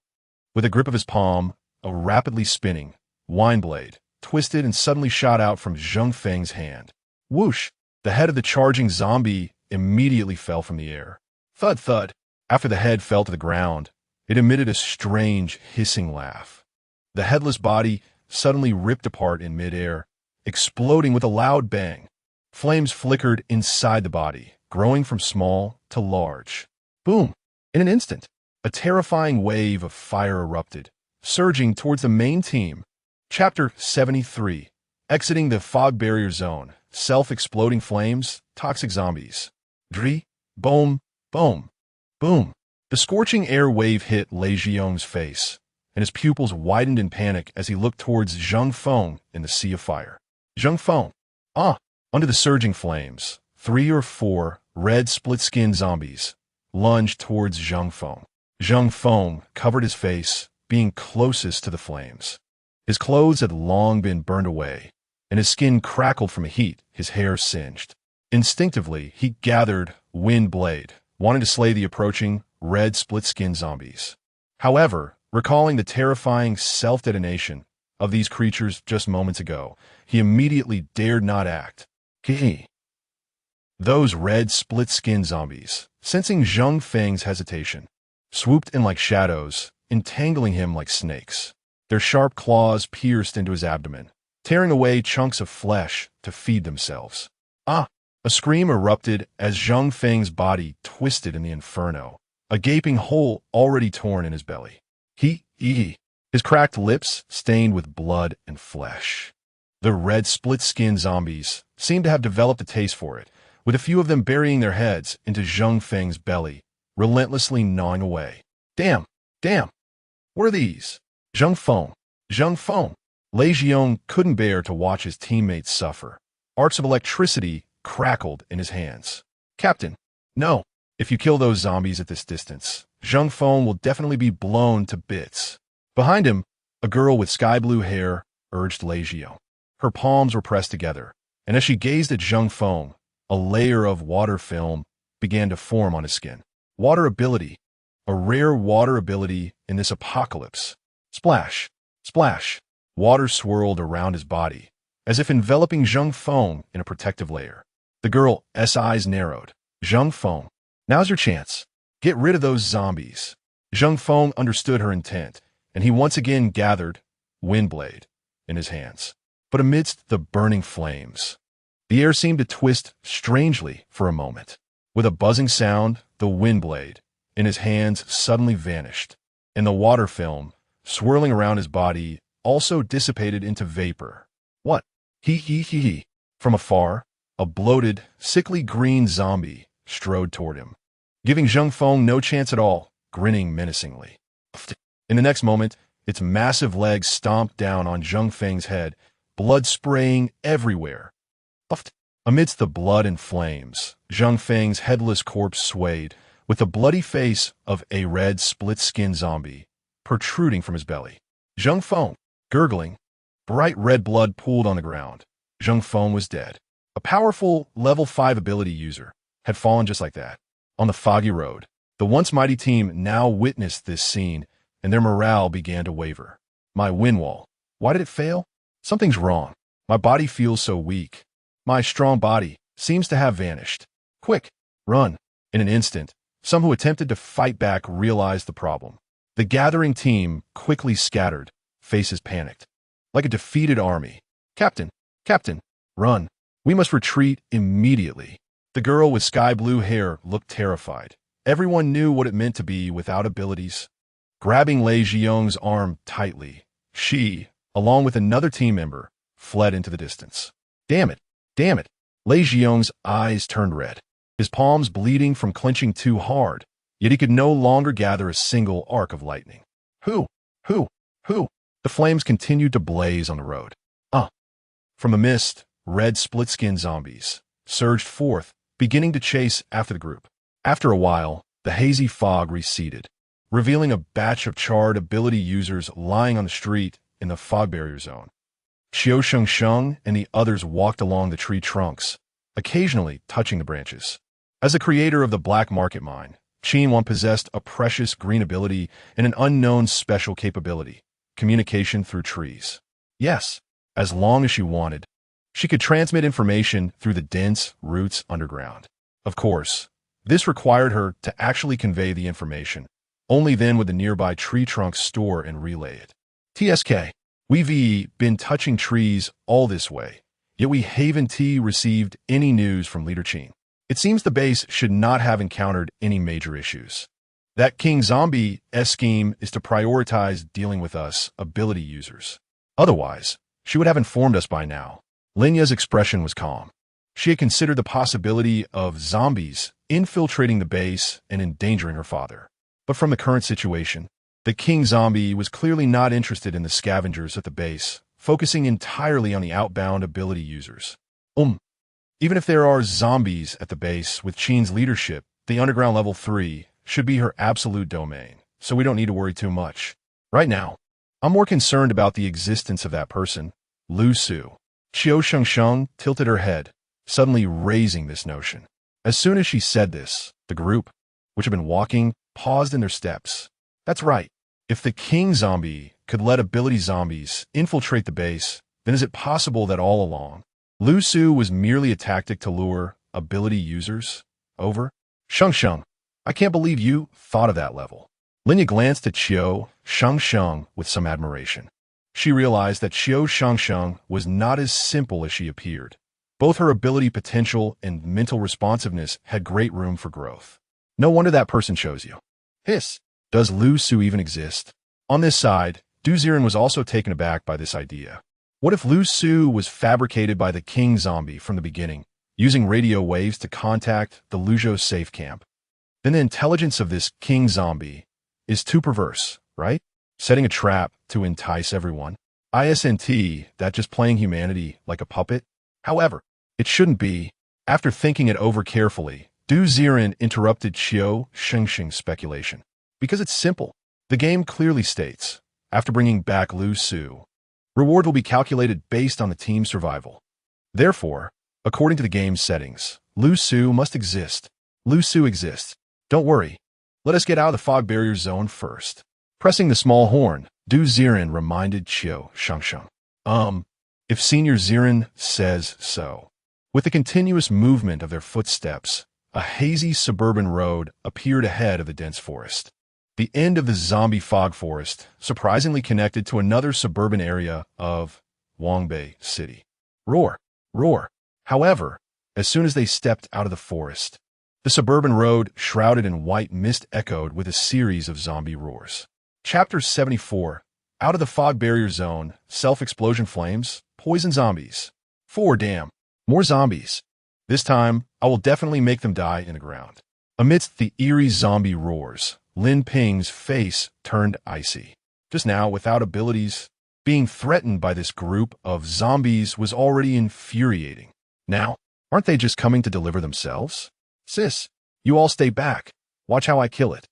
With a grip of his palm, a rapidly spinning wine blade twisted and suddenly shot out from Zheng Feng's hand. Whoosh! The head of the charging zombie immediately fell from the air. Thud, thud. After the head fell to the ground, it emitted a strange hissing laugh. The headless body suddenly ripped apart in midair, exploding with a loud bang. Flames flickered inside the body, growing from small to large. Boom! In an instant, a terrifying wave of fire erupted, surging towards the main team. Chapter 73. Exiting the fog barrier zone. Self-exploding flames, toxic zombies. Dri, boom, boom, boom. The scorching air wave hit Lei Xiong's face, and his pupils widened in panic as he looked towards Zheng Feng in the sea of fire. Zheng Feng. Under the surging flames, 3 or 4 red split-skin zombies lunged towards Zheng Feng. Zheng Feng covered his face, being closest to the flames. His clothes had long been burned away, and his skin crackled from the heat, his hair singed. Instinctively, he gathered Wind Blade, wanting to slay the approaching red split-skin zombies. However, recalling the terrifying self-detonation of these creatures just moments ago, he immediately dared not act. Those red split-skin zombies, sensing Zheng Feng's hesitation, swooped in like shadows, entangling him like snakes. Their sharp claws pierced into his abdomen, tearing away chunks of flesh to feed themselves. A scream erupted as Zheng Feng's body twisted in the inferno, a gaping hole already torn in his belly. His cracked lips stained with blood and flesh. The red split-skin zombies seemed to have developed a taste for it, with a few of them burying their heads into Zheng Feng's belly relentlessly gnawing away. Damn, damn, what are these? Zheng Feng, Zheng Feng. Lei Xiong couldn't bear to watch his teammates suffer. Arcs of electricity crackled in his hands. Captain, no. If you kill those zombies at this distance, Zheng Feng will definitely be blown to bits. Behind him, a girl with sky-blue hair urged Lei Xiong. Her palms were pressed together, and as she gazed at Zheng Feng, a layer of water film began to form on his skin. Water ability, a rare water ability in this apocalypse. Splash, splash. Water swirled around his body, as if enveloping Zheng Feng in a protective layer. The girl's eyes narrowed. Zheng Feng, now's your chance. Get rid of those zombies. Zheng Feng understood her intent, and he once again gathered Windblade in his hands. But amidst the burning flames, the air seemed to twist strangely for a moment. With a buzzing sound, the Windblade in his hands suddenly vanished, and the water film, swirling around his body, also dissipated into vapor. What? He. From afar, a bloated, sickly green zombie strode toward him, giving Zheng Feng no chance at all, grinning menacingly. In the next moment, its massive legs stomped down on Zheng Feng's head, blood spraying everywhere. Amidst the blood and flames, Zheng Feng's headless corpse swayed, with the bloody face of a red split-skinned zombie protruding from his belly. Zheng Feng, gurgling, bright red blood pooled on the ground. Zheng Feng was dead. A powerful level 5 ability user had fallen just like that. On the foggy road, the once mighty team now witnessed this scene, and their morale began to waver. My wind wall. Why did it fail? Something's wrong. My body feels so weak. My strong body seems to have vanished. Quick, run. In an instant, some who attempted to fight back realized the problem. The gathering team quickly scattered, faces panicked. Like a defeated army. Captain, run. We must retreat immediately. The girl with sky-blue hair looked terrified. Everyone knew what it meant to be without abilities. Grabbing Lei Xiong's arm tightly, she, along with another team member, fled into the distance. Damn it. Lei Xiong's eyes turned red, his palms bleeding from clenching too hard, yet he could no longer gather a single arc of lightning. Who? The flames continued to blaze on the road. From the mist, red split-skinned zombies surged forth, beginning to chase after the group. After a while, the hazy fog receded, revealing a batch of charred ability users lying on the street in the fog barrier zone. Qiu Shengsheng and the others walked along the tree trunks, occasionally touching the branches. As the creator of the black market mine, Qiu possessed a precious green ability and an unknown special capability, communication through trees. Yes, as long as she wanted, she could transmit information through the dense roots underground. Of course, this required her to actually convey the information. Only then would the nearby tree trunks store and relay it. TSK, we've been touching trees all this way, yet we haven't received any news from Leader Qiu. It seems the base should not have encountered any major issues. That King Zombie's scheme is to prioritize dealing with us ability users. Otherwise, she would have informed us by now. Linya's expression was calm. She had considered the possibility of zombies infiltrating the base and endangering her father. But from the current situation, the King Zombie was clearly not interested in the scavengers at the base, focusing entirely on the outbound ability users. Even if there are zombies at the base with Qiu's leadership, the underground level 3 should be her absolute domain, so we don't need to worry too much. Right now, I'm more concerned about the existence of that person, Lu Su. Qiu Shengsheng tilted her head, suddenly raising this notion. As soon as she said this, the group, which had been walking, paused in their steps. That's right. If the King Zombie could let ability zombies infiltrate the base, then is it possible that all along, Lu Su was merely a tactic to lure ability users? Over? Shengsheng, I can't believe you thought of that level. Linya glanced at Qiu Shengsheng with some admiration. She realized that Qiu Shengsheng was not as simple as she appeared. Both her ability potential and mental responsiveness had great room for growth. No wonder that person chose you. Hiss. Does Lu Su even exist? On this side, Ziren was also taken aback by this idea. What if Lu Su was fabricated by the King Zombie from the beginning, using radio waves to contact the Luzhou safe camp? then the intelligence of this king zombie is too perverse, right? Setting a trap to entice everyone. Isn't that just playing humanity like a puppet? However, it shouldn't be. After thinking it over carefully, Ziren interrupted Qiu Shengsheng's speculation. Because it's simple. The game clearly states, after bringing back Lu Su, reward will be calculated based on the team's survival. Therefore, according to the game's settings, Lu Su must exist. Lu Su exists. Don't worry. Let us get out of the fog barrier zone first. Pressing the small horn, Ziren reminded Qiu Shengsheng. If Senior Ziren says so. With the continuous movement of their footsteps, a hazy suburban road appeared ahead of the dense forest. The end of the zombie fog forest, surprisingly connected to another suburban area of Wangbei City. Roar, roar. However, as soon as they stepped out of the forest, the suburban road, shrouded in white mist, echoed with a series of zombie roars. Chapter 74. Out of the fog barrier zone, self-explosion flames, poison zombies. 4 damn. More zombies. This time, I will definitely make them die in the ground. Amidst the eerie zombie roars, Lin Ping's face turned icy. Just now, without abilities, being threatened by this group of zombies was already infuriating. Now, aren't they just coming to deliver themselves? Sis, you all stay back. Watch how I kill it.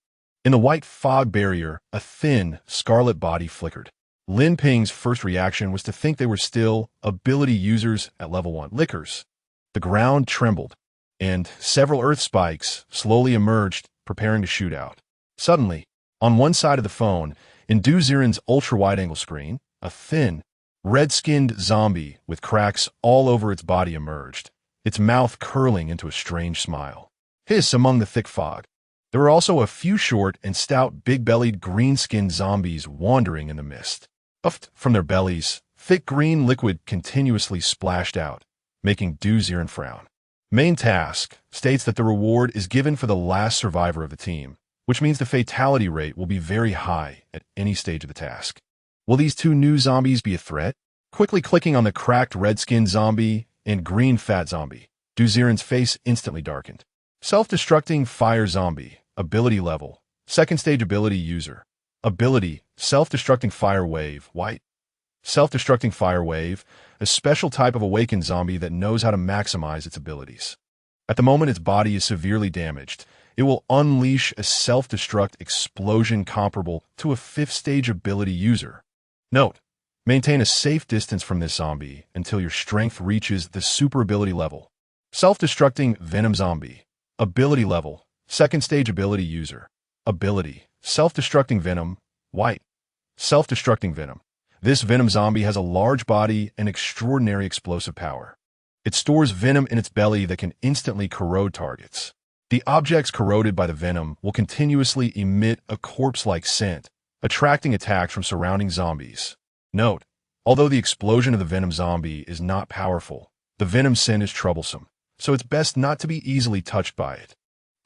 In the white fog barrier, a thin, scarlet body flickered. Lin Ping's first reaction was to think they were still ability users at level 1. Lickers. The ground trembled, and several earth spikes slowly emerged, preparing to shoot out. Suddenly, on one side of the phone, in Ziren's ultra-wide-angle screen, a thin, red-skinned zombie with cracks all over its body emerged, its mouth curling into a strange smile. Hiss among the thick fog. There were also a few short and stout, big-bellied, green-skinned zombies wandering in the mist. Puffed from their bellies, thick green liquid continuously splashed out, making Ziren frown. Main task states that the reward is given for the last survivor of the team, which means the fatality rate will be very high at any stage of the task. Will these 2 new zombies be a threat? Quickly clicking on the cracked red-skinned zombie and green fat zombie, Ziren's face instantly darkened. Self-destructing fire zombie, ability level, 2nd stage ability user. Ability, self-destructing fire wave, white. Self-destructing fire wave, a special type of awakened zombie that knows how to maximize its abilities. At the moment its body is severely damaged, it will unleash a self-destruct explosion comparable to a 5th stage ability user. Note, maintain a safe distance from this zombie until your strength reaches the super ability level. Self-destructing venom zombie, ability level, 2nd stage ability user. Ability, self-destructing venom, white. Self-destructing venom. This venom zombie has a large body and extraordinary explosive power. It stores venom in its belly that can instantly corrode targets. The objects corroded by the venom will continuously emit a corpse-like scent, attracting attacks from surrounding zombies. Note, although the explosion of the venom zombie is not powerful, the venom scent is troublesome, so it's best not to be easily touched by it.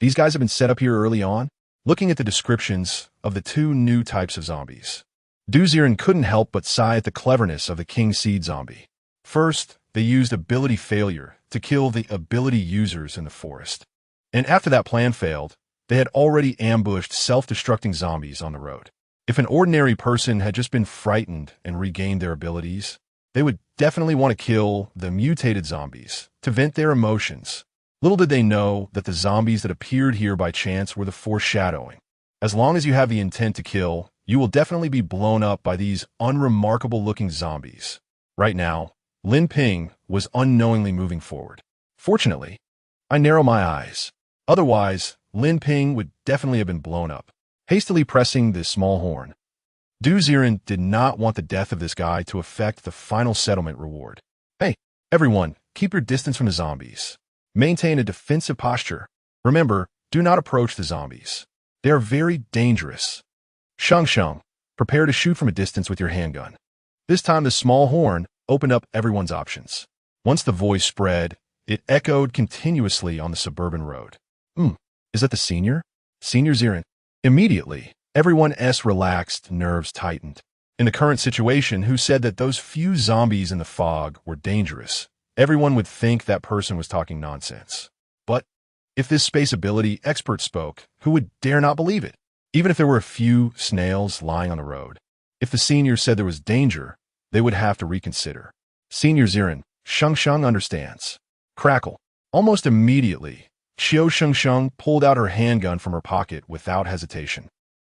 These guys have been set up here early on. Looking at the descriptions of the 2 new types of zombies, Ziren couldn't help but sigh at the cleverness of the King Seed zombie. First, they used ability failure to kill the ability users in the forest. And after that plan failed, they had already ambushed self-destructing zombies on the road. If an ordinary person had just been frightened and regained their abilities, they would definitely want to kill the mutated zombies to vent their emotions. Little did they know that the zombies that appeared here by chance were the foreshadowing. As long as you have the intent to kill, you will definitely be blown up by these unremarkable-looking zombies. Right now, Lin Ping was unknowingly moving forward. Fortunately, I narrow my eyes. Otherwise, Lin Ping would definitely have been blown up. Hastily pressing the small horn, Ziren did not want the death of this guy to affect the final settlement reward. Hey, everyone, keep your distance from the zombies. Maintain a defensive posture. Remember, do not approach the zombies. They are very dangerous. Shengsheng, prepare to shoot from a distance with your handgun. This time the small horn opened up everyone's options. Once the voice spread, it echoed continuously on the suburban road. Is that the senior? Senior Ziren. Immediately, everyone's relaxed nerves tightened. In the current situation, who said that those few zombies in the fog were dangerous? Everyone would think that person was talking nonsense. But If this space ability expert spoke, who would dare not believe it? Even if there were a few snails lying on the road. If the senior said there was danger, they would have to reconsider. Senior Ziren, Shengsheng understands. Crackle. Almost immediately, Qiu Shengsheng pulled out her handgun from her pocket without hesitation.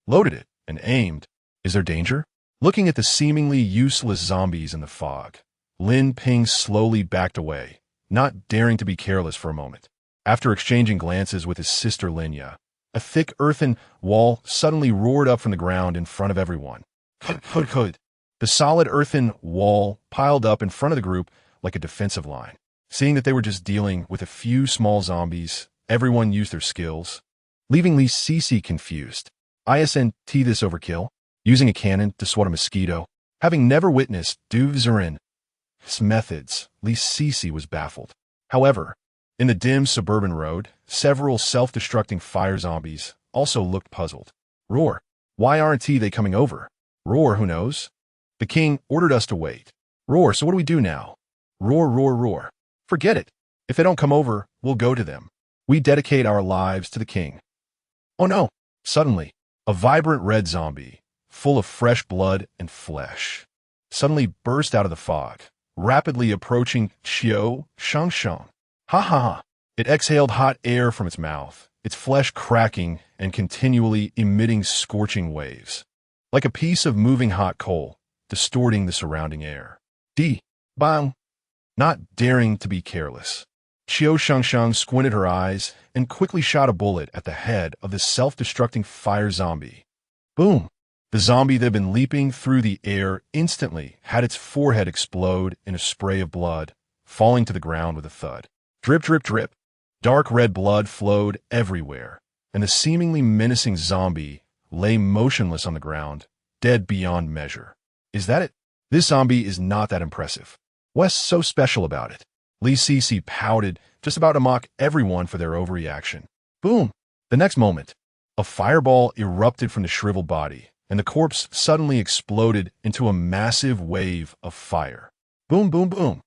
Loaded it and aimed. Is there danger? Looking at the seemingly useless zombies in the fog, Lin Ping slowly backed away, not daring to be careless for a moment. After exchanging glances with his sister Linya, a thick earthen wall suddenly roared up from the ground in front of everyone. Hud. The solid earthen wall piled up in front of the group like a defensive line. Seeing that they were just dealing with a few small zombies, everyone used their skills, leaving Li Sisi confused. Isn't this overkill? Using a cannon to swat a mosquito? Having never witnessed Ziren's methods, Li Sisi was baffled. However, in the dim suburban road, several self-destructing fire zombies also looked puzzled. Roar. Why aren't they coming over? Roar, who knows? The king ordered us to wait. Roar, so what do we do now? Roar. Forget it. If they don't come over, we'll go to them. We dedicate our lives to the king. Oh no. Suddenly, a vibrant red zombie, full of fresh blood and flesh, suddenly burst out of the fog, rapidly approaching Qiu Shengsheng. Ha. It exhaled hot air from its mouth, its flesh cracking and continually emitting scorching waves, like a piece of moving hot coal, distorting the surrounding air. Bang! Not daring to be careless, Qiu Shengsheng squinted her eyes and quickly shot a bullet at the head of the self-destructing fire zombie. Boom! The zombie that had been leaping through the air instantly had its forehead explode in a spray of blood, falling to the ground with a thud. Drip. Dark red blood flowed everywhere, and the seemingly menacing zombie lay motionless on the ground, dead beyond measure. Is that it? This zombie is not that impressive. What's so special about it? Li Sisi pouted, just about to mock everyone for their overreaction. Boom! The next moment, a fireball erupted from the shriveled body, and the corpse suddenly exploded into a massive wave of fire. Boom.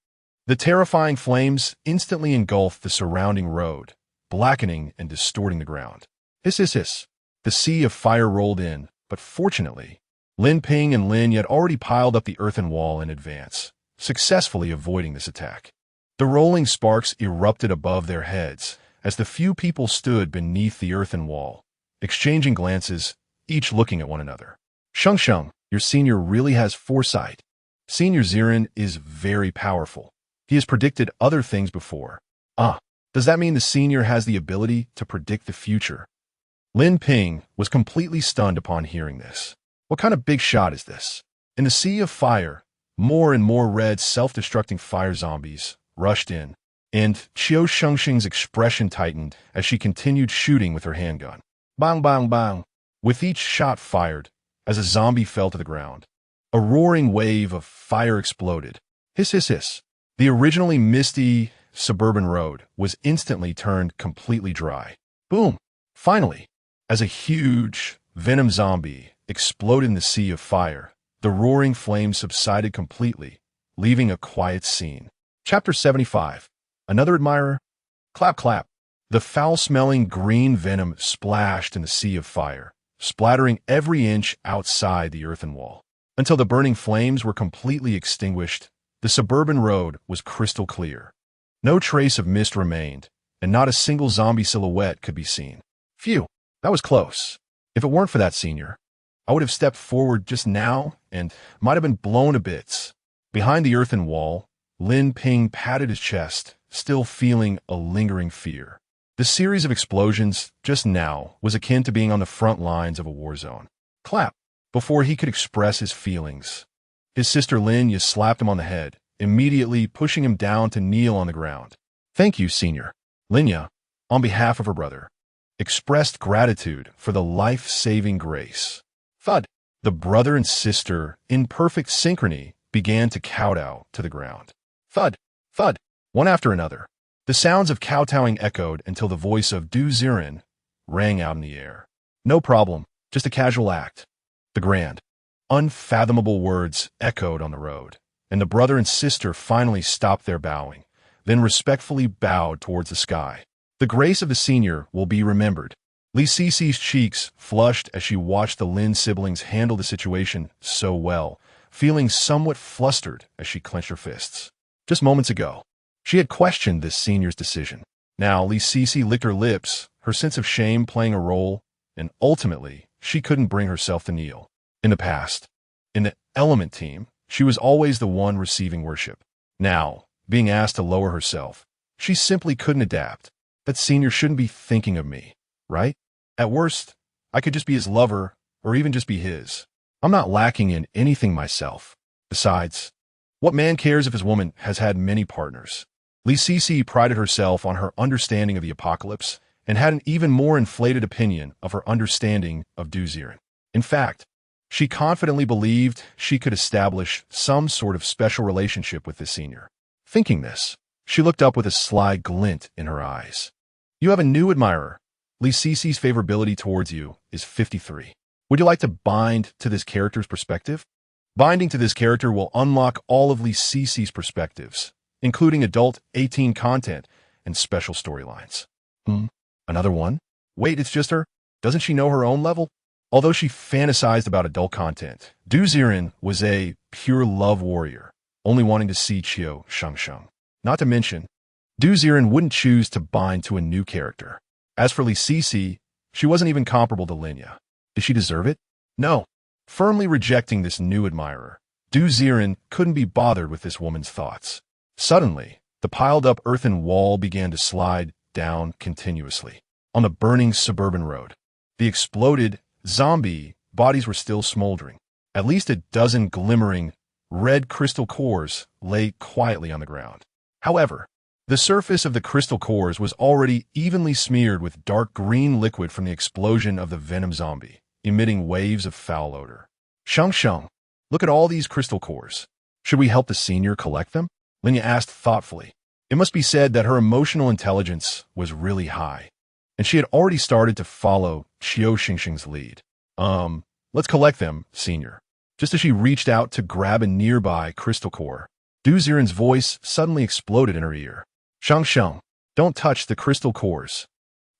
The terrifying flames instantly engulfed the surrounding road, blackening and distorting the ground. Hiss. The sea of fire rolled in, but fortunately, Lin Ping and Lin had already piled up the earthen wall in advance, successfully avoiding this attack. The rolling sparks erupted above their heads as the few people stood beneath the earthen wall, exchanging glances, each looking at one another. Shengsheng, your senior really has foresight. Senior Ziren is very powerful. He has predicted other things before. Does that mean the senior has the ability to predict the future? Lin Ping was completely stunned upon hearing this. What kind of big shot is this? In the sea of fire, more and more red self-destructing fire zombies rushed in, and Qiu Shengsheng's expression tightened as she continued shooting with her handgun. Bang. With each shot fired, as a zombie fell to the ground, a roaring wave of fire exploded. Hiss. The originally misty suburban road was instantly turned completely dry. Boom! Finally, as a huge venom zombie exploded in the sea of fire, the roaring flames subsided completely, leaving a quiet scene. Chapter 75. Another admirer? Clap. The foul-smelling green venom splashed in the sea of fire, splattering every inch outside the earthen wall. Until the burning flames were completely extinguished, the suburban road was crystal clear. No trace of mist remained, and not a single zombie silhouette could be seen. Phew, that was close. If it weren't for that, senior, I would have stepped forward just now and might have been blown to bits. Behind the earthen wall, Lin Ping patted his chest, still feeling a lingering fear. The series of explosions just now was akin to being on the front lines of a war zone. Clap. Before he could express his feelings, his sister Linya slapped him on the head, immediately pushing him down to kneel on the ground. Thank you, senior. Linya, on behalf of her brother, expressed gratitude for the life-saving grace. Thud. The brother and sister, in perfect synchrony, began to kowtow to the ground. Thud. One after another. The sounds of kowtowing echoed until the voice of Ziren rang out in the air. No problem, just a casual act. The grand, unfathomable words echoed on the road, and the brother and sister finally stopped their bowing, then respectfully bowed towards the sky. The grace of the senior will be remembered. Li Cici's cheeks flushed as she watched the Lin siblings handle the situation so well, feeling somewhat flustered as she clenched her fists. Just moments ago, she had questioned this senior's decision. Now Li Cici licked her lips, her sense of shame playing a role, and ultimately, she couldn't bring herself to kneel. In the past, in the Element team, she was always the one receiving worship. Now, being asked to lower herself, she simply couldn't adapt. That senior shouldn't be thinking of me, right? At worst, I could just be his lover, or even just be his. I'm not lacking in anything myself. Besides, what man cares if his woman has had many partners? Li Cici prided herself on her understanding of the apocalypse and had an even more inflated opinion of her understanding of Ziren. In fact, she confidently believed she could establish some sort of special relationship with this senior. Thinking this, she looked up with a sly glint in her eyes. You have a new admirer. Li Cici's favorability towards you is 53. Would you like to bind to this character's perspective? Binding to this character will unlock all of Li Cici's perspectives, including adult 18 content and special storylines. Another one? Wait, it's just her? Doesn't she know her own level? Although she fantasized about adult content, Ziren was a pure love warrior, only wanting to see Qiu Shengsheng. Not to mention, Ziren wouldn't choose to bind to a new character. As for Li Cici, she wasn't even comparable to Linya. Did she deserve it? No. Firmly rejecting this new admirer, Ziren couldn't be bothered with this woman's thoughts. Suddenly, the piled-up earthen wall began to slide down continuously. On the burning suburban road, the exploded zombie bodies were still smoldering. At least a dozen glimmering, red crystal cores lay quietly on the ground. However, the surface of the crystal cores was already evenly smeared with dark green liquid from the explosion of the venom zombie, emitting waves of foul odor. Shengsheng, look at all these crystal cores. Should we help the senior collect them? Linya asked thoughtfully. It must be said that her emotional intelligence was really high, and she had already started to follow Qiu Shengsheng's lead. Let's collect them, senior. Just as she reached out to grab a nearby crystal core, Ziren's voice suddenly exploded in her ear. Shengsheng, don't touch the crystal cores.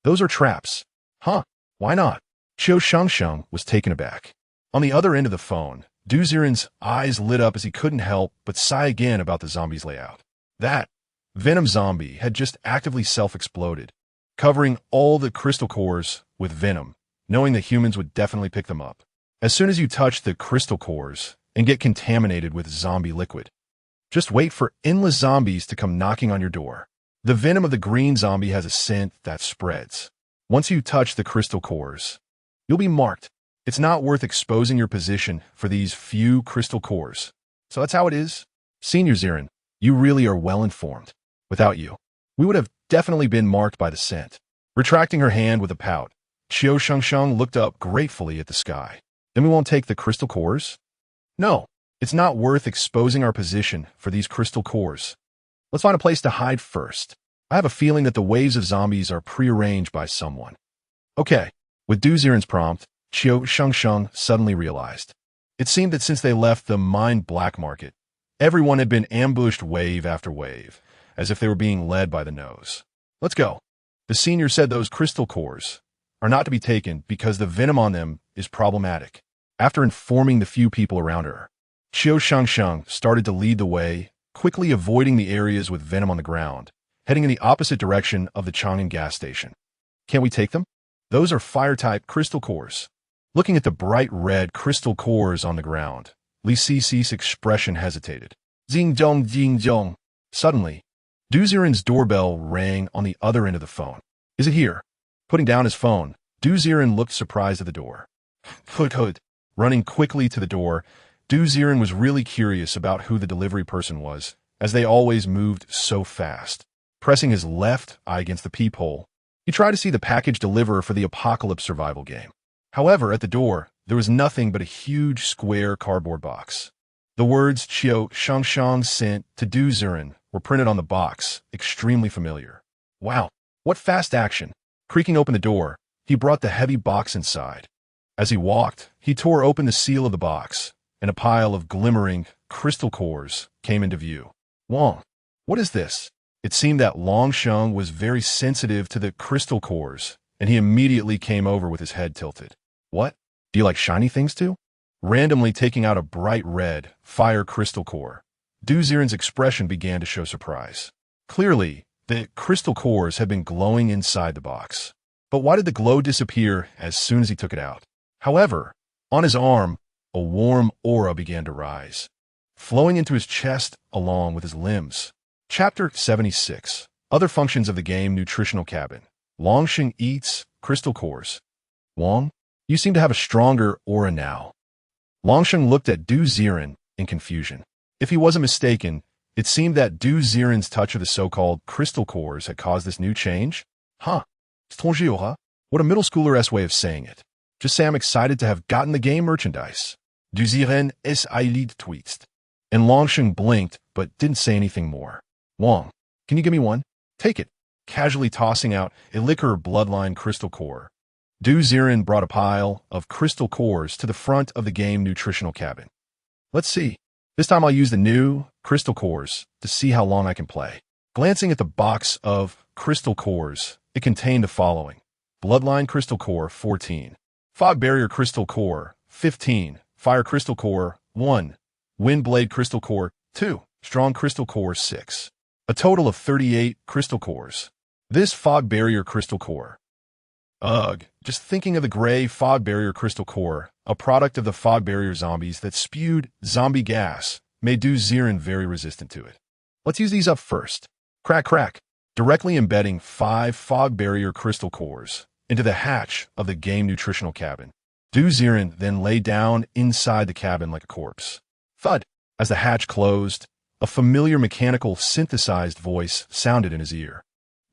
Those are traps. Huh? Why not? Qiu Shengsheng was taken aback. On the other end of the phone, Ziren's eyes lit up as he couldn't help but sigh again about the zombie's layout. That venom zombie had just actively self-exploded, covering all the crystal cores with venom, knowing that humans would definitely pick them up. As soon as you touch the crystal cores and get contaminated with zombie liquid, just wait for endless zombies to come knocking on your door. The venom of the green zombie has a scent that spreads. Once you touch the crystal cores, you'll be marked. It's not worth exposing your position for these few crystal cores. So that's how it is. Senior Ziren, you really are well informed. Without you, we would have definitely been marked by the scent. Retracting her hand with a pout, Qiu Shengsheng looked up gratefully at the sky. Then we won't take the crystal cores? No, it's not worth exposing our position for these crystal cores. Let's find a place to hide first. I have a feeling that the waves of zombies are prearranged by someone. Okay, with Ziren's prompt, Qiu Shengsheng suddenly realized. It seemed that since they left the mine black market, everyone had been ambushed wave after wave, as if they were being led by the nose. Let's go. The senior said those crystal cores are not to be taken because the venom on them is problematic. After informing the few people around her, Qiu Shengsheng started to lead the way, quickly avoiding the areas with venom on the ground, heading in the opposite direction of the Chang'an gas station. Can't we take them? Those are fire-type crystal cores. Looking at the bright red crystal cores on the ground, Li Cici's expression hesitated. Jing-dong, jing-dong. Suddenly, Ziren's doorbell rang on the other end of the phone. Is it here? Putting down his phone, Ziren looked surprised at the door. Hood. Running quickly to the door, Ziren was really curious about who the delivery person was, as they always moved so fast. Pressing his left eye against the peephole, he tried to see the package deliverer for the Apocalypse Survival game. However, at the door, there was nothing but a huge square cardboard box. The words Qiu Shengsheng sent to Ziren were printed on the box, extremely familiar. Wow, what fast action! Creaking open the door, he brought the heavy box inside. As he walked, he tore open the seal of the box, and a pile of glimmering crystal cores came into view. Wong, what is this? It seemed that Longsheng was very sensitive to the crystal cores, and he immediately came over with his head tilted. What? Do you like shiny things too? Randomly taking out a bright red, fire crystal core, Ziren's expression began to show surprise. Clearly, the crystal cores had been glowing inside the box. But why did the glow disappear as soon as he took it out? However, on his arm, a warm aura began to rise, flowing into his chest along with his limbs. Chapter 76. Other functions of the game nutritional cabin. Longsheng eats crystal cores. Wang, you seem to have a stronger aura now. Longsheng looked at Ziren in confusion. If he wasn't mistaken, it seemed that Ziren's touch of the so-called crystal cores had caused this new change. Huh. What a middle schooler-esque way of saying it. Just say I'm excited to have gotten the game merchandise. Ziren lead tweets. And Longsheng blinked, but didn't say anything more. Wang, can you give me one? Take it. Casually tossing out a liquor bloodline crystal core. Ziren brought a pile of crystal cores to the front of the game nutritional cabin. Let's see. This time I'll use the new crystal cores to see how long I can play. Glancing at the box of crystal cores, it contained the following. Bloodline crystal core 14. Fog barrier crystal core 15. Fire crystal core 1. Wind blade crystal core 2. Strong crystal core 6. A total of 38 crystal cores. This fog barrier crystal core. Ugh, just thinking of the gray fog barrier crystal core, a product of the fog barrier zombies that spewed zombie gas, made Ziren very resistant to it. Let's use these up first. Crack, crack. Directly embedding 5 fog barrier crystal cores into the hatch of the game nutritional cabin. Ziren then lay down inside the cabin like a corpse. Thud. As the hatch closed, a familiar mechanical synthesized voice sounded in his ear.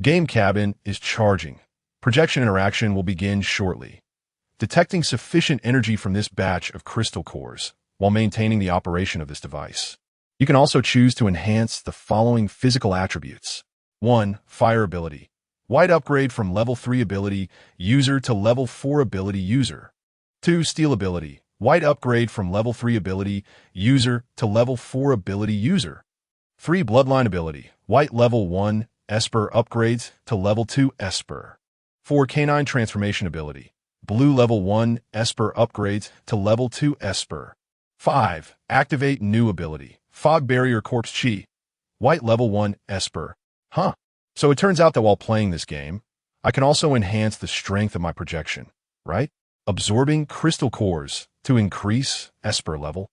Game cabin is charging. Projection interaction will begin shortly. Detecting sufficient energy from this batch of crystal cores while maintaining the operation of this device. You can also choose to enhance the following physical attributes. 1. Fire ability. White upgrade from level 3 ability user to level 4 ability user. 2. Steel ability. White upgrade from level 3 ability user to level 4 ability user. 3. Bloodline ability. White level 1 Esper upgrades to level 2 Esper. 4. Canine transformation ability. Blue level 1 Esper upgrades to level 2 Esper. 5. Activate new ability. Fog barrier corpse chi. White level 1 Esper. Huh. So it turns out that while playing this game, I can also enhance the strength of my projection, right? Absorbing crystal cores to increase Esper level.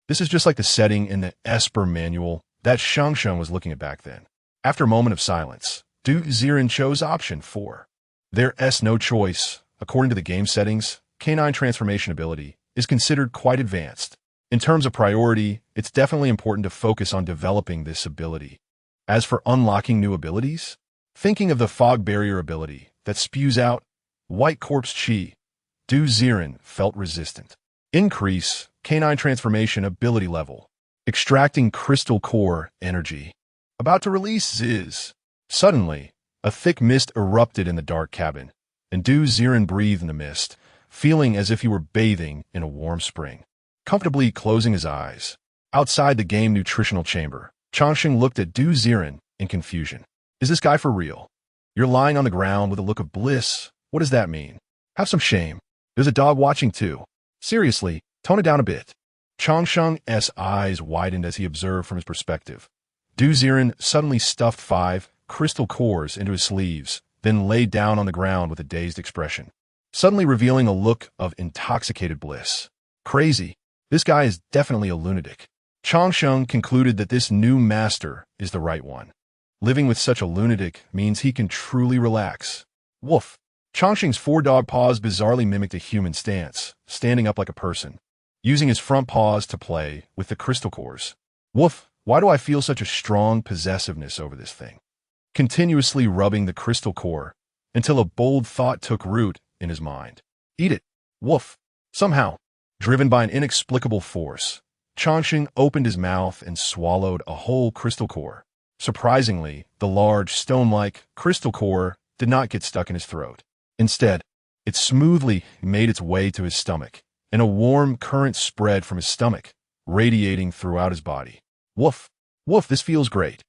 This is just like the setting in the Esper manual that Shengsheng was looking at back then. After a moment of silence, Ziren chose option 4. There's no choice. According to the game settings, canine transformation ability is considered quite advanced. In terms of priority, it's definitely important to focus on developing this ability. As for unlocking new abilities, thinking of the fog barrier ability that spews out white corpse chi, Ziren felt resistant. Increase canine transformation ability level. Extracting crystal core energy. About to release Ziz. Suddenly, a thick mist erupted in the dark cabin, and Ziren breathed in the mist, feeling as if he were bathing in a warm spring. Comfortably closing his eyes. Outside the game nutritional chamber, Changsheng looked at Ziren in confusion. Is this guy for real? You're lying on the ground with a look of bliss. What does that mean? Have some shame. There's a dog watching too. Seriously, tone it down a bit. Changsheng's eyes widened as he observed from his perspective. Ziren suddenly stuffed 5 crystal cores into his sleeves, then laid down on the ground with a dazed expression, suddenly revealing a look of intoxicated bliss. Crazy. This guy is definitely a lunatic. Changsheng concluded that this new master is the right one. Living with such a lunatic means he can truly relax. Woof. Changsheng's 4-dog paws bizarrely mimicked a human stance, standing up like a person, using his front paws to play with the crystal cores. Woof. Why do I feel such a strong possessiveness over this thing? Continuously rubbing the crystal core until a bold thought took root in his mind. Eat it. Woof. Somehow, driven by an inexplicable force, Changsheng opened his mouth and swallowed a whole crystal core. Surprisingly, the large, stone-like crystal core did not get stuck in his throat. Instead, it smoothly made its way to his stomach, and a warm current spread from his stomach, radiating throughout his body. Woof. Woof, this feels great.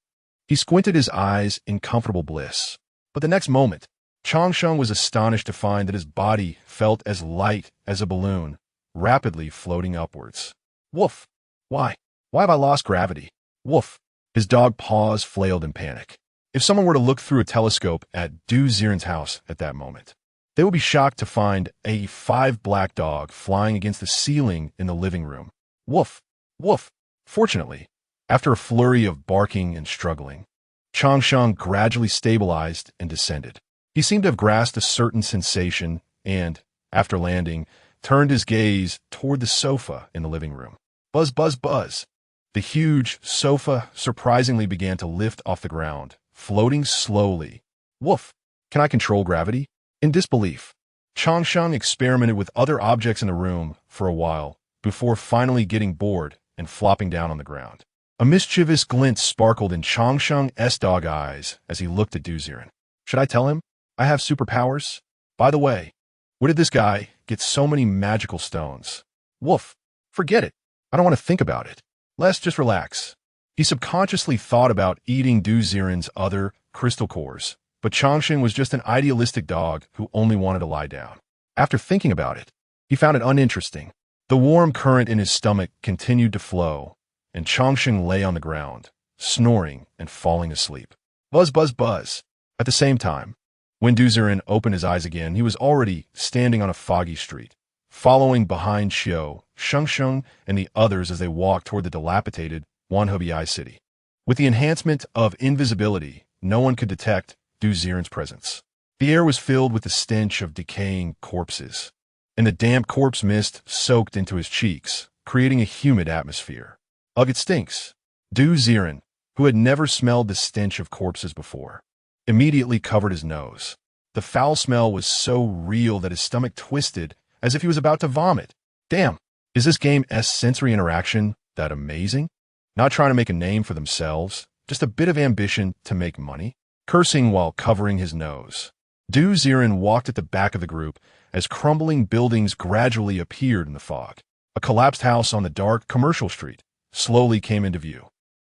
He squinted his eyes in comfortable bliss. But the next moment, Changsheng was astonished to find that his body felt as light as a balloon, rapidly floating upwards. Woof! Why? Why have I lost gravity? Woof! His dog paws flailed in panic. If someone were to look through a telescope at Ziren's house at that moment, they would be shocked to find a 5 black dog flying against the ceiling in the living room. Woof! Woof! Fortunately, after a flurry of barking and struggling, Changsheng gradually stabilized and descended. He seemed to have grasped a certain sensation and, after landing, turned his gaze toward the sofa in the living room. Buzz, buzz, buzz. The huge sofa surprisingly began to lift off the ground, floating slowly. Woof! Can I control gravity? In disbelief, Changsheng experimented with other objects in the room for a while before finally getting bored and flopping down on the ground. A mischievous glint sparkled in Changsheng's dog eyes as he looked at Ziren. Should I tell him I have superpowers? By the way, where did this guy get so many magical stones? Woof! Forget it. I don't want to think about it. Let's just relax. He subconsciously thought about eating Ziren's other crystal cores, but Changsheng was just an idealistic dog who only wanted to lie down. After thinking about it, he found it uninteresting. The warm current in his stomach continued to flow, and Changsheng lay on the ground, snoring and falling asleep. Buzz, buzz, buzz. At the same time, when Ziren opened his eyes again, he was already standing on a foggy street, following behind Qiu Shengsheng and the others as they walked toward the dilapidated Wanhubei city. With the enhancement of invisibility, no one could detect Ziren's presence. The air was filled with the stench of decaying corpses, and the damp corpse mist soaked into his cheeks, creating a humid atmosphere. Ugh, it stinks. Ziren, who had never smelled the stench of corpses before, immediately covered his nose. The foul smell was so real that his stomach twisted as if he was about to vomit. Damn, is this game's sensory interaction that amazing? Not trying to make a name for themselves, just a bit of ambition to make money? Cursing while covering his nose, Ziren walked at the back of the group as crumbling buildings gradually appeared in the fog. A collapsed house on the dark commercial street slowly came into view.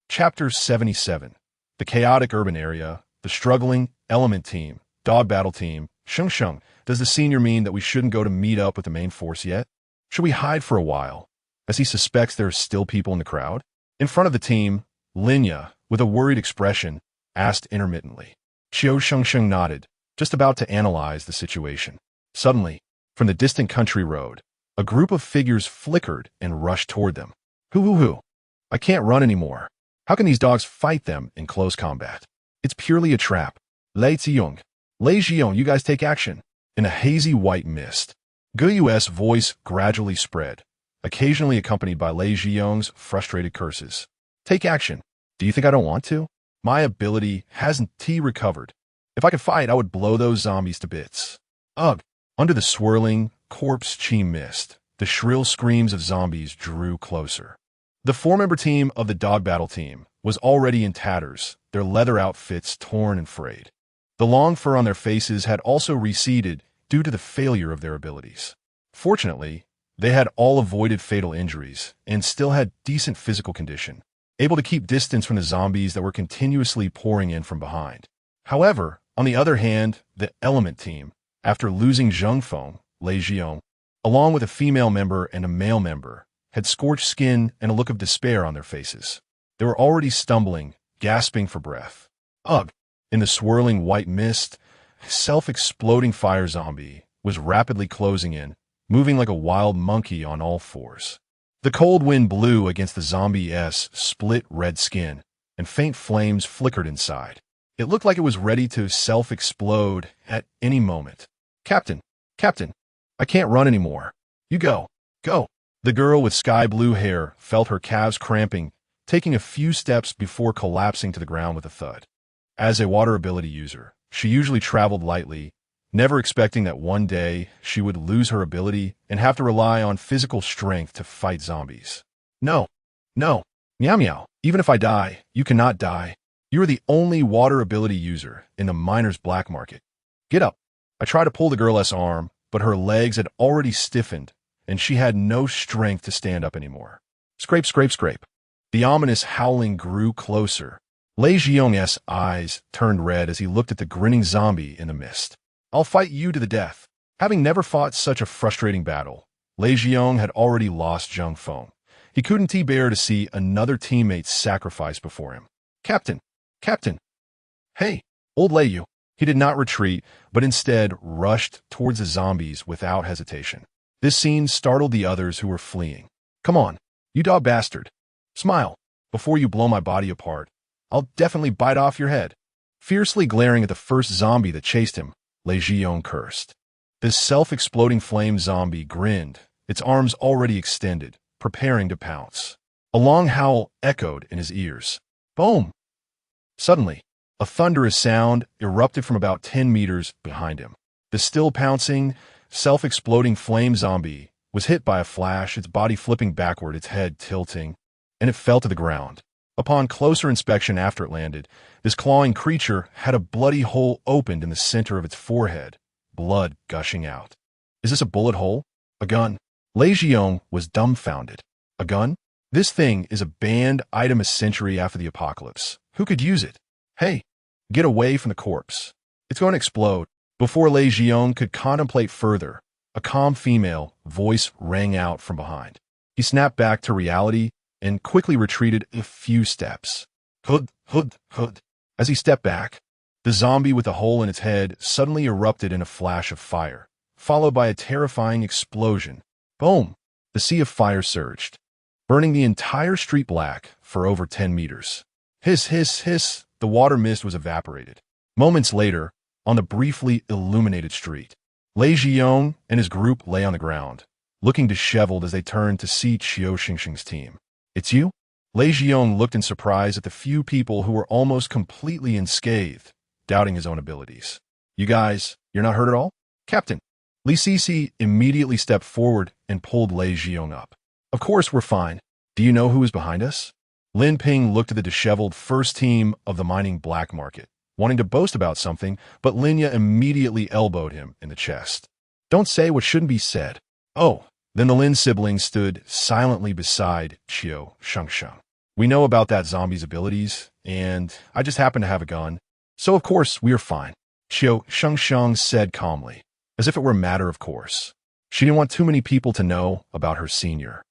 Chapter 77. The chaotic urban area, the struggling element team, dog battle team, Shengsheng. Does the senior mean that we shouldn't go to meet up with the main force yet? Should we hide for a while, as he suspects there are still people in the crowd? In front of the team, Linya, with a worried expression, asked intermittently. Qiu Shengsheng nodded, just about to analyze the situation. Suddenly, from the distant country road, a group of figures flickered and rushed toward them. Hoo. I can't run anymore. How can these dogs fight them in close combat? It's purely a trap. Lei Ziyong, you guys take action. In a hazy white mist, Guyu's voice gradually spread, occasionally accompanied by Lei Ziyong's frustrated curses. Take action. Do you think I don't want to? My ability hasn't recovered. If I could fight, I would blow those zombies to bits. Ugh. Under the swirling, corpse-chi mist, the shrill screams of zombies drew closer. The 4-member team of the dog battle team was already in tatters, their leather outfits torn and frayed. The long fur on their faces had also receded due to the failure of their abilities. Fortunately, they had all avoided fatal injuries and still had decent physical condition, able to keep distance from the zombies that were continuously pouring in from behind. However, on the other hand, the element team, after losing Zhengfeng, Lei Ziyong, along with a female member and a male member, had scorched skin and a look of despair on their faces. They were already stumbling, gasping for breath. Ugh! In the swirling white mist, a self-exploding fire zombie was rapidly closing in, moving like a wild monkey on all fours. The cold wind blew against the zombie's split red skin, and faint flames flickered inside. It looked like it was ready to self-explode at any moment. Captain, I can't run anymore. You go. The girl with sky-blue hair felt her calves cramping, taking a few steps before collapsing to the ground with a thud. As a water ability user, she usually traveled lightly, never expecting that one day she would lose her ability and have to rely on physical strength to fight zombies. No. Meow. Even if I die, you cannot die. You are the only water ability user in the miner's black market. Get up. I tried to pull the girl's arm, but her legs had already stiffened, and she had no strength to stand up anymore. Scrape. The ominous howling grew closer. Lei Xiong's eyes turned red as he looked at the grinning zombie in the mist. I'll fight you to the death. Having never fought such a frustrating battle, Lei Xiong had already lost Zheng Feng. He couldn't bear to see another teammate's sacrifice before him. Captain! Captain! Hey, old Lei Yu! He did not retreat, but instead rushed towards the zombies without hesitation. This scene startled the others who were fleeing. Come on, you dog bastard. Smile. Before you blow my body apart, I'll definitely bite off your head. Fiercely glaring at the first zombie that chased him, Lei Xiong cursed. This self-exploding flame zombie grinned, its arms already extended, preparing to pounce. A long howl echoed in his ears. Boom! Suddenly, a thunderous sound erupted from about 10 meters behind him. The still pouncing, self-exploding flame zombie was hit by a flash, its body flipping backward, its head tilting, and it fell to the ground. Upon closer inspection after it landed, this clawing creature had a bloody hole opened in the center of its forehead, blood gushing out. Is this a bullet hole? A gun? Lei Xiong was dumbfounded. A gun? This thing is a banned item a century after the apocalypse. Who could use it? Hey, get away from the corpse. It's going to explode. Before Lei Xiong could contemplate further, a calm female voice rang out from behind. He snapped back to reality and quickly retreated a few steps. Hood, hood, hood. As he stepped back, the zombie with the hole in its head suddenly erupted in a flash of fire, followed by a terrifying explosion. Boom! The sea of fire surged, burning the entire street black for over 10 meters. Hiss, hiss, hiss, the water mist was evaporated. Moments later, on the briefly illuminated street, Lei Xiong and his group lay on the ground, looking disheveled as they turned to see Qiu Shengsheng's team. It's you? Lei Xiong looked in surprise at the few people who were almost completely unscathed, doubting his own abilities. You guys, you're not hurt at all? Captain. Li Sisi immediately stepped forward and pulled Lei Xiong up. Of course we're fine. Do you know who is behind us? Lin Ping looked at the disheveled first team of the mining black market, wanting to boast about something, but Linya immediately elbowed him in the chest. Don't say what shouldn't be said. Oh, then the Lin siblings stood silently beside Qiu Shengsheng. We know about that zombie's abilities, and I just happen to have a gun, so of course we are fine, Qiu Shengsheng said calmly, as if it were a matter of course. She didn't want too many people to know about her senior.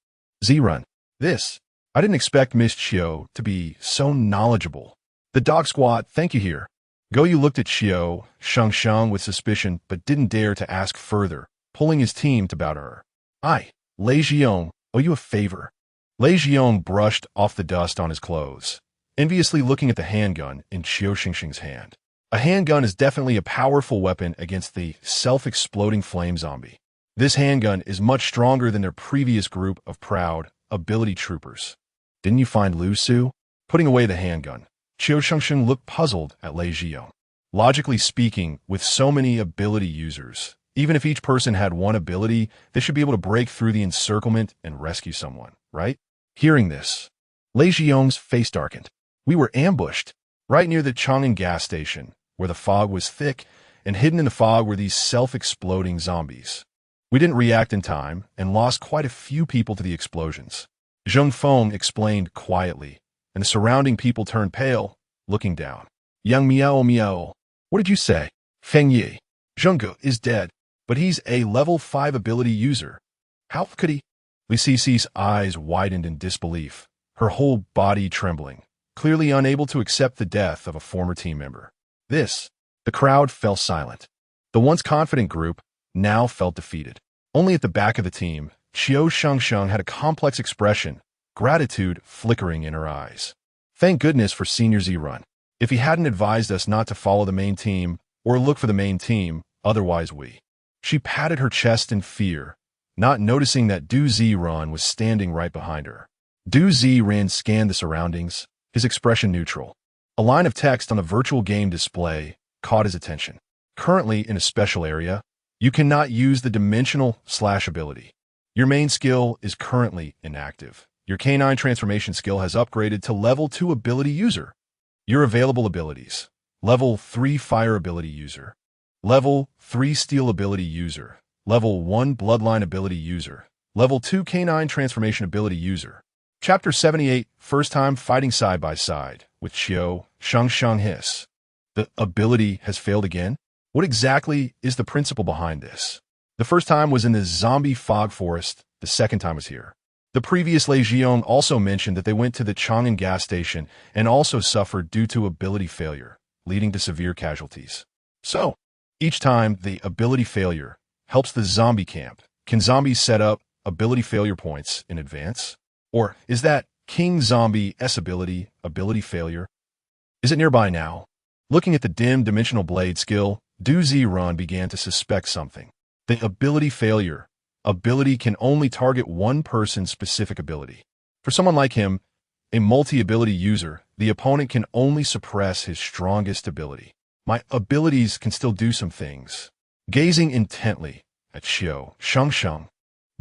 Ziren. I didn't expect Miss Qiu to be so knowledgeable. The dog squad, thank you here. Goyu looked at Qiu Shengsheng with suspicion but didn't dare to ask further, pulling his team to bow to her. I, Lei Xiong, owe you a favor. Lei Xiong brushed off the dust on his clothes, enviously looking at the handgun in Qiu Shengsheng's hand. A handgun is definitely a powerful weapon against the self-exploding flame zombie. This handgun is much stronger than their previous group of proud ability troopers. Didn't you find Lu Su? Putting away the handgun, Qiu Shengsheng looked puzzled at Lei Xiong. Logically speaking, with so many ability users, even if each person had one ability, they should be able to break through the encirclement and rescue someone, right? Hearing this, Lei Xiong's face darkened. We were ambushed, right near the Chang'an gas station, where the fog was thick, and hidden in the fog were these self-exploding zombies. We didn't react in time, and lost quite a few people to the explosions. Zheng Feng explained quietly, and the surrounding people turned pale, looking down. Young Miao Miao. What did you say? Feng Yi. Zhengge is dead, but he's a level 5 ability user. How could he? Li Sisi's eyes widened in disbelief, her whole body trembling, clearly unable to accept the death of a former team member. The crowd fell silent. The once confident group now felt defeated. Only at the back of the team, Qiu Shengsheng had a complex expression, gratitude flickering in her eyes. Thank goodness for Senior Ziren. If he hadn't advised us not to follow the main team or look for the main team, otherwise we. She patted her chest in fear, not noticing that Du Ziren was standing right behind her. Du Ziren scanned the surroundings, his expression neutral. A line of text on a virtual game display caught his attention. Currently in a special area, you cannot use the dimensional slash ability. Your main skill is currently inactive. Your canine transformation skill has upgraded to level 2 ability user. Your available abilities: level 3 fire ability user, level 3 steel ability user, level 1 bloodline ability user, level 2 canine transformation ability user. Chapter 78, First Time Fighting Side by Side, with Qiu Shengsheng hiss. The ability has failed again? What exactly is the principle behind this? The first time was in the zombie fog forest, the second time was here. The previous Lei Jiong also mentioned that they went to the Chang'an gas station and also suffered due to ability failure, leading to severe casualties. So, each time the ability failure helps the zombie camp, can zombies set up ability failure points in advance? Or is that King Zombie's ability failure? Is it nearby now? Looking at the dim dimensional blade skill, Ziren began to suspect something. The ability failure ability can only target one person's specific ability. For someone like him, a multi-ability user, the opponent can only suppress his strongest ability. My abilities can still do some things. Gazing intently at Qiu Shengsheng,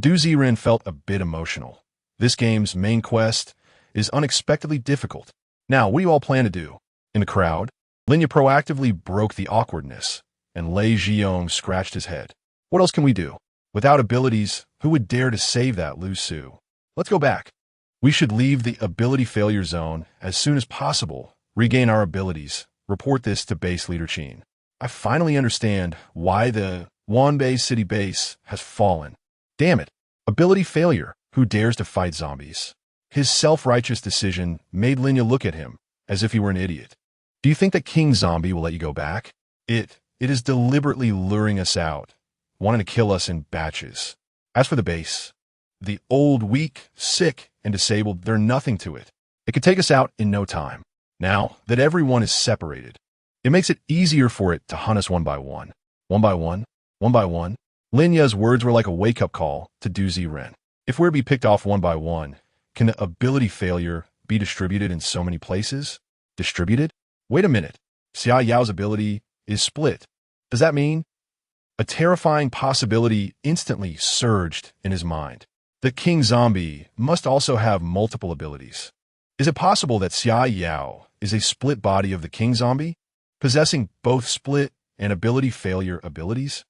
Ziren felt a bit emotional. This game's main quest is unexpectedly difficult. Now, what do you all plan to do? In the crowd, Linya proactively broke the awkwardness, and Lei Jiong scratched his head. What else can we do? Without abilities, who would dare to save that Lu Su? Let's go back. We should leave the ability failure zone as soon as possible, regain our abilities, report this to base leader Qin. I finally understand why the Wanbei city base has fallen. Damn it. Ability failure. Who dares to fight zombies? His self-righteous decision made Linya look at him as if he were an idiot. Do you think that King Zombie will let you go back? It is deliberately luring us out, wanting to kill us in batches. As for the base, the old, weak, sick, and disabled, they're nothing to it. It could take us out in no time. Now that everyone is separated, it makes it easier for it to hunt us one by one. One by one, one by one. Linya's words were like a wake-up call to Ziren. If we're to be picked off one by one, can the ability failure be distributed in so many places? Distributed? Wait a minute. Xia Yao's ability is split. Does that mean? A terrifying possibility instantly surged in his mind. The King Zombie must also have multiple abilities. Is it possible that Xia Yao is a split body of the King Zombie, possessing both split and ability failure abilities?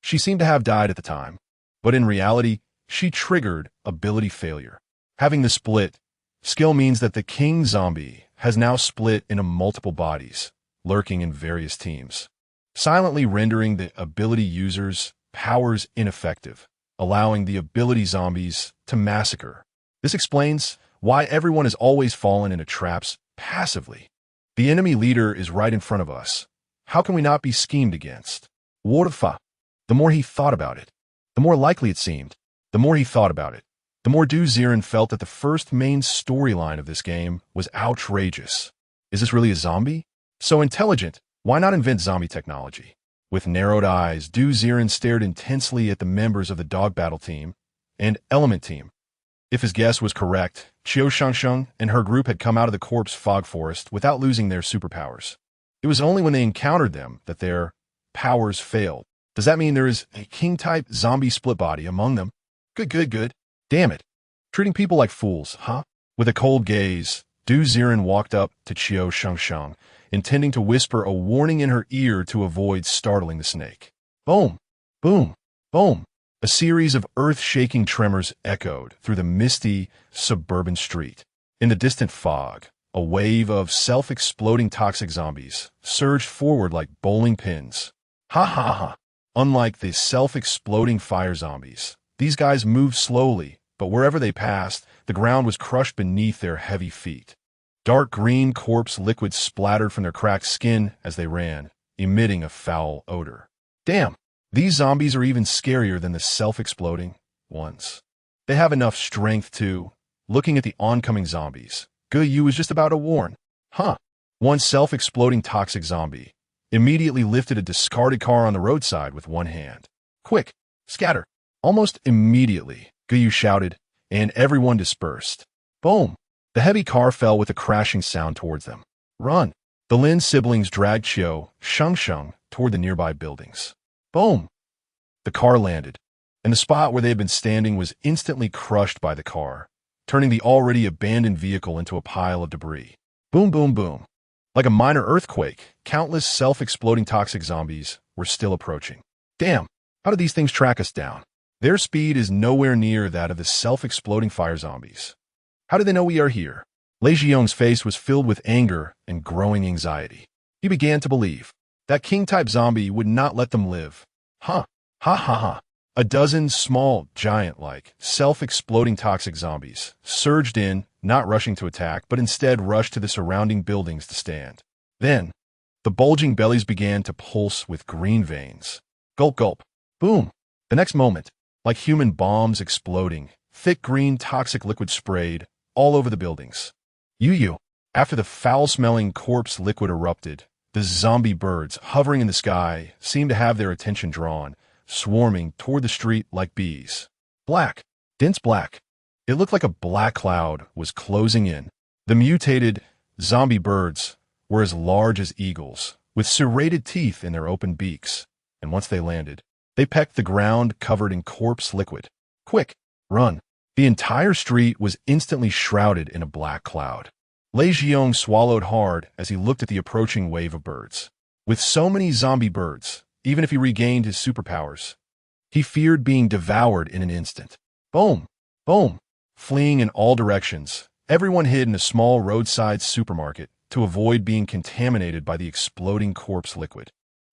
She seemed to have died at the time, but in reality, she triggered ability failure. Having the split skill means that the King Zombie has now split into multiple bodies, lurking in various teams, silently rendering the ability users' powers ineffective, allowing the ability zombies to massacre. This explains why everyone has always fallen into traps passively. The enemy leader is right in front of us. How can we not be schemed against? What the fuck? The more he thought about it, the more likely it seemed. The more he thought about it, the more Ziren felt that the first main storyline of this game was outrageous. Is this really a zombie? So intelligent, why not invent zombie technology? With narrowed eyes, Ziren stared intensely at the members of the dog battle team and element team. If his guess was correct, Qiu Shengsheng and her group had come out of the corpse fog forest without losing their superpowers. It was only when they encountered them that their powers failed. Does that mean there is a king-type zombie split body among them? Good. Damn it. Treating people like fools, huh? With a cold gaze, Ziren walked up to Qiu Shengsheng, intending to whisper a warning in her ear to avoid startling the snake. Boom, boom, boom. A series of earth-shaking tremors echoed through the misty, suburban street. In the distant fog, a wave of self-exploding toxic zombies surged forward like bowling pins. Ha ha ha. Unlike the self-exploding fire zombies, these guys moved slowly, but wherever they passed, the ground was crushed beneath their heavy feet. Dark green corpse liquid splattered from their cracked skin as they ran, emitting a foul odor. Damn, these zombies are even scarier than the self-exploding ones. They have enough strength to... Looking at the oncoming zombies, Yu was just about to warn. Huh. One self-exploding toxic zombie immediately lifted a discarded car on the roadside with one hand. Quick, scatter. Almost immediately, Yu shouted, and everyone dispersed. Boom! The heavy car fell with a crashing sound towards them. Run! The Lin siblings dragged Qiu Shengsheng toward the nearby buildings. Boom! The car landed, and the spot where they had been standing was instantly crushed by the car, turning the already abandoned vehicle into a pile of debris. Boom, boom, boom. Like a minor earthquake, countless self-exploding toxic zombies were still approaching. Damn, how did these things track us down? Their speed is nowhere near that of the self-exploding fire zombies. How do they know we are here? Lei Xiong's face was filled with anger and growing anxiety. He began to believe that king-type zombie would not let them live. Ha ha ha. A dozen small, giant-like, self-exploding toxic zombies surged in, not rushing to attack, but instead rushed to the surrounding buildings to stand. Then, the bulging bellies began to pulse with green veins. Gulp gulp. Boom. The next moment, like human bombs exploding, thick green toxic liquid sprayed all over the buildings. Yu. After the foul-smelling corpse liquid erupted, the zombie birds hovering in the sky seemed to have their attention drawn, swarming toward the street like bees. Black. Dense black. It looked like a black cloud was closing in. The mutated zombie birds were as large as eagles, with serrated teeth in their open beaks, and once they landed, they pecked the ground covered in corpse liquid. Quick, run. The entire street was instantly shrouded in a black cloud. Lei Xiong swallowed hard as he looked at the approaching wave of birds. With so many zombie birds, even if he regained his superpowers, he feared being devoured in an instant. Boom! Boom! Fleeing in all directions, everyone hid in a small roadside supermarket to avoid being contaminated by the exploding corpse liquid.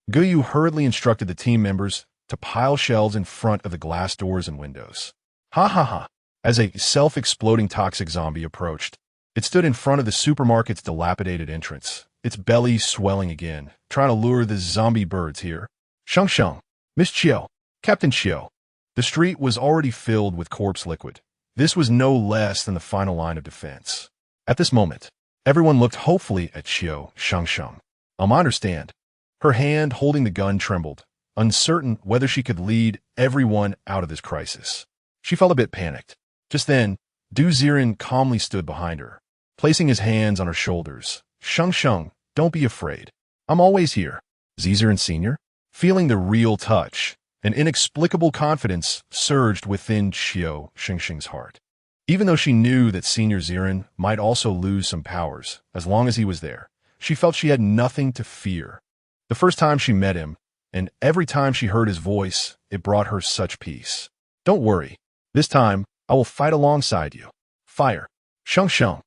Guyu hurriedly instructed the team members to pile shelves in front of the glass doors and windows. Ha ha ha! As a self-exploding toxic zombie approached, it stood in front of the supermarket's dilapidated entrance, its belly swelling again, trying to lure the zombie birds here. Shengsheng, Miss Qiu, Captain Qiu. The street was already filled with corpse liquid. This was no less than the final line of defense. At this moment, everyone looked hopefully at Qiu Shengsheng. I understand. Her hand holding the gun trembled, uncertain whether she could lead everyone out of this crisis. She felt a bit panicked. Just then, Ziren calmly stood behind her, placing his hands on her shoulders. Shengsheng, don't be afraid. I'm always here. Ziren Sr.? Feeling the real touch, an inexplicable confidence surged within Qiu Shengsheng's heart. Even though she knew that Senior Ziren might also lose some powers as long as he was there, she felt she had nothing to fear. The first time she met him, and every time she heard his voice, it brought her such peace. Don't worry. This time, I will fight alongside you. Fire. Shengsheng.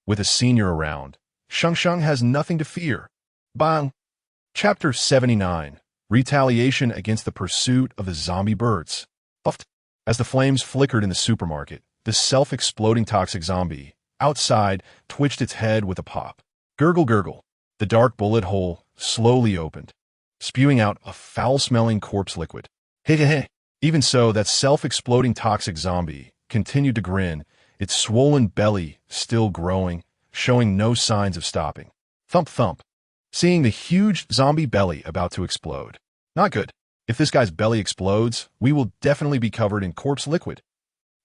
With a senior around, Shengsheng has nothing to fear. Bang. Chapter 79. Retaliation against the pursuit of the zombie birds. Puffed. As the flames flickered in the supermarket, the self-exploding toxic zombie, outside, twitched its head with a pop. Gurgle gurgle. The dark bullet hole slowly opened, spewing out a foul-smelling corpse liquid. Hey hey hey. Even so, that self-exploding toxic zombie continued to grin, its swollen belly still growing, showing no signs of stopping. Thump thump. Seeing the huge zombie belly about to explode. Not good. If this guy's belly explodes, we will definitely be covered in corpse liquid.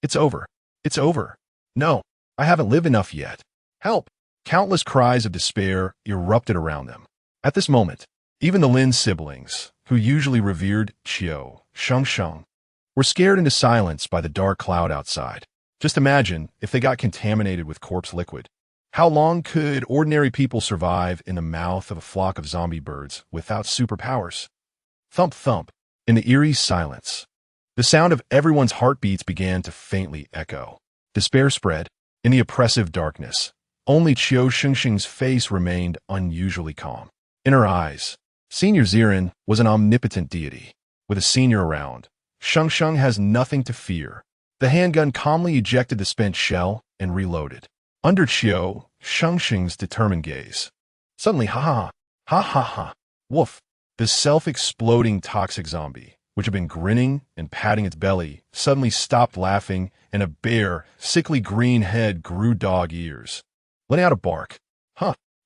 It's over. It's over. No, I haven't lived enough yet. Help! Countless cries of despair erupted around them. At this moment, even the Lin siblings, who usually revered Qiu Shengsheng, were scared into silence by the dark cloud outside. Just imagine if they got contaminated with corpse liquid. How long could ordinary people survive in the mouth of a flock of zombie birds without superpowers? Thump thump. In the eerie silence, the sound of everyone's heartbeats began to faintly echo. Despair spread. In the oppressive darkness, only Qiu Shengsheng's face remained unusually calm. In her eyes, Senior Ziren was an omnipotent deity. With a senior around, Shengsheng has nothing to fear. The handgun calmly ejected the spent shell and reloaded. Under Qiu Shengsheng's determined gaze, suddenly, ha ha, woof, the self-exploding toxic zombie, which had been grinning and patting its belly, suddenly stopped laughing, and a bare, sickly green head grew dog ears, letting out a bark.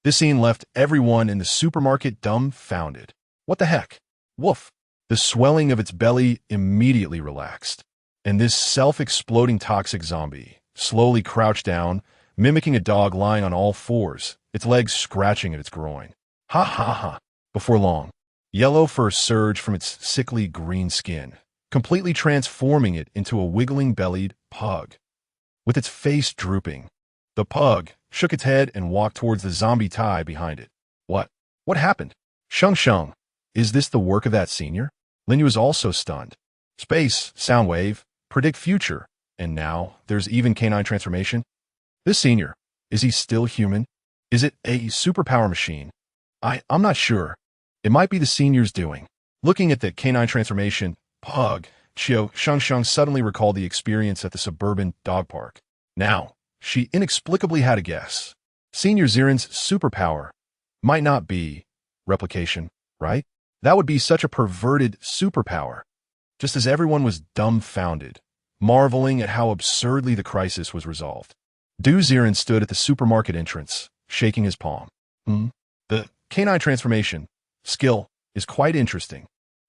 This scene left everyone in the supermarket dumbfounded. What the heck? Woof. The swelling of its belly immediately relaxed, and this self-exploding toxic zombie slowly crouched down, mimicking a dog lying on all fours, its legs scratching at its groin. Ha ha ha. Before long, yellow fur surged from its sickly green skin, completely transforming it into a wiggling-bellied pug. With its face drooping, the pug shook its head and walked towards the zombie tie behind it. What? What happened? Shengsheng, is this the work of that senior? Linyu was also stunned. Space, sound wave, predict future, and now there's even canine transformation? This senior, Is he still human? Is it a superpower machine? I'm not sure. It might be the senior's doing. Looking at the canine transformation, Pug, Qiu Shengsheng suddenly recalled the experience at the suburban dog park. Now, she inexplicably had a guess. Senior Ziren's superpower might not be replication, right? That would be such a perverted superpower. Just as everyone was dumbfounded, marveling at how absurdly the crisis was resolved. Ziren stood at the supermarket entrance, shaking his palm. The canine transformation skill is quite interesting.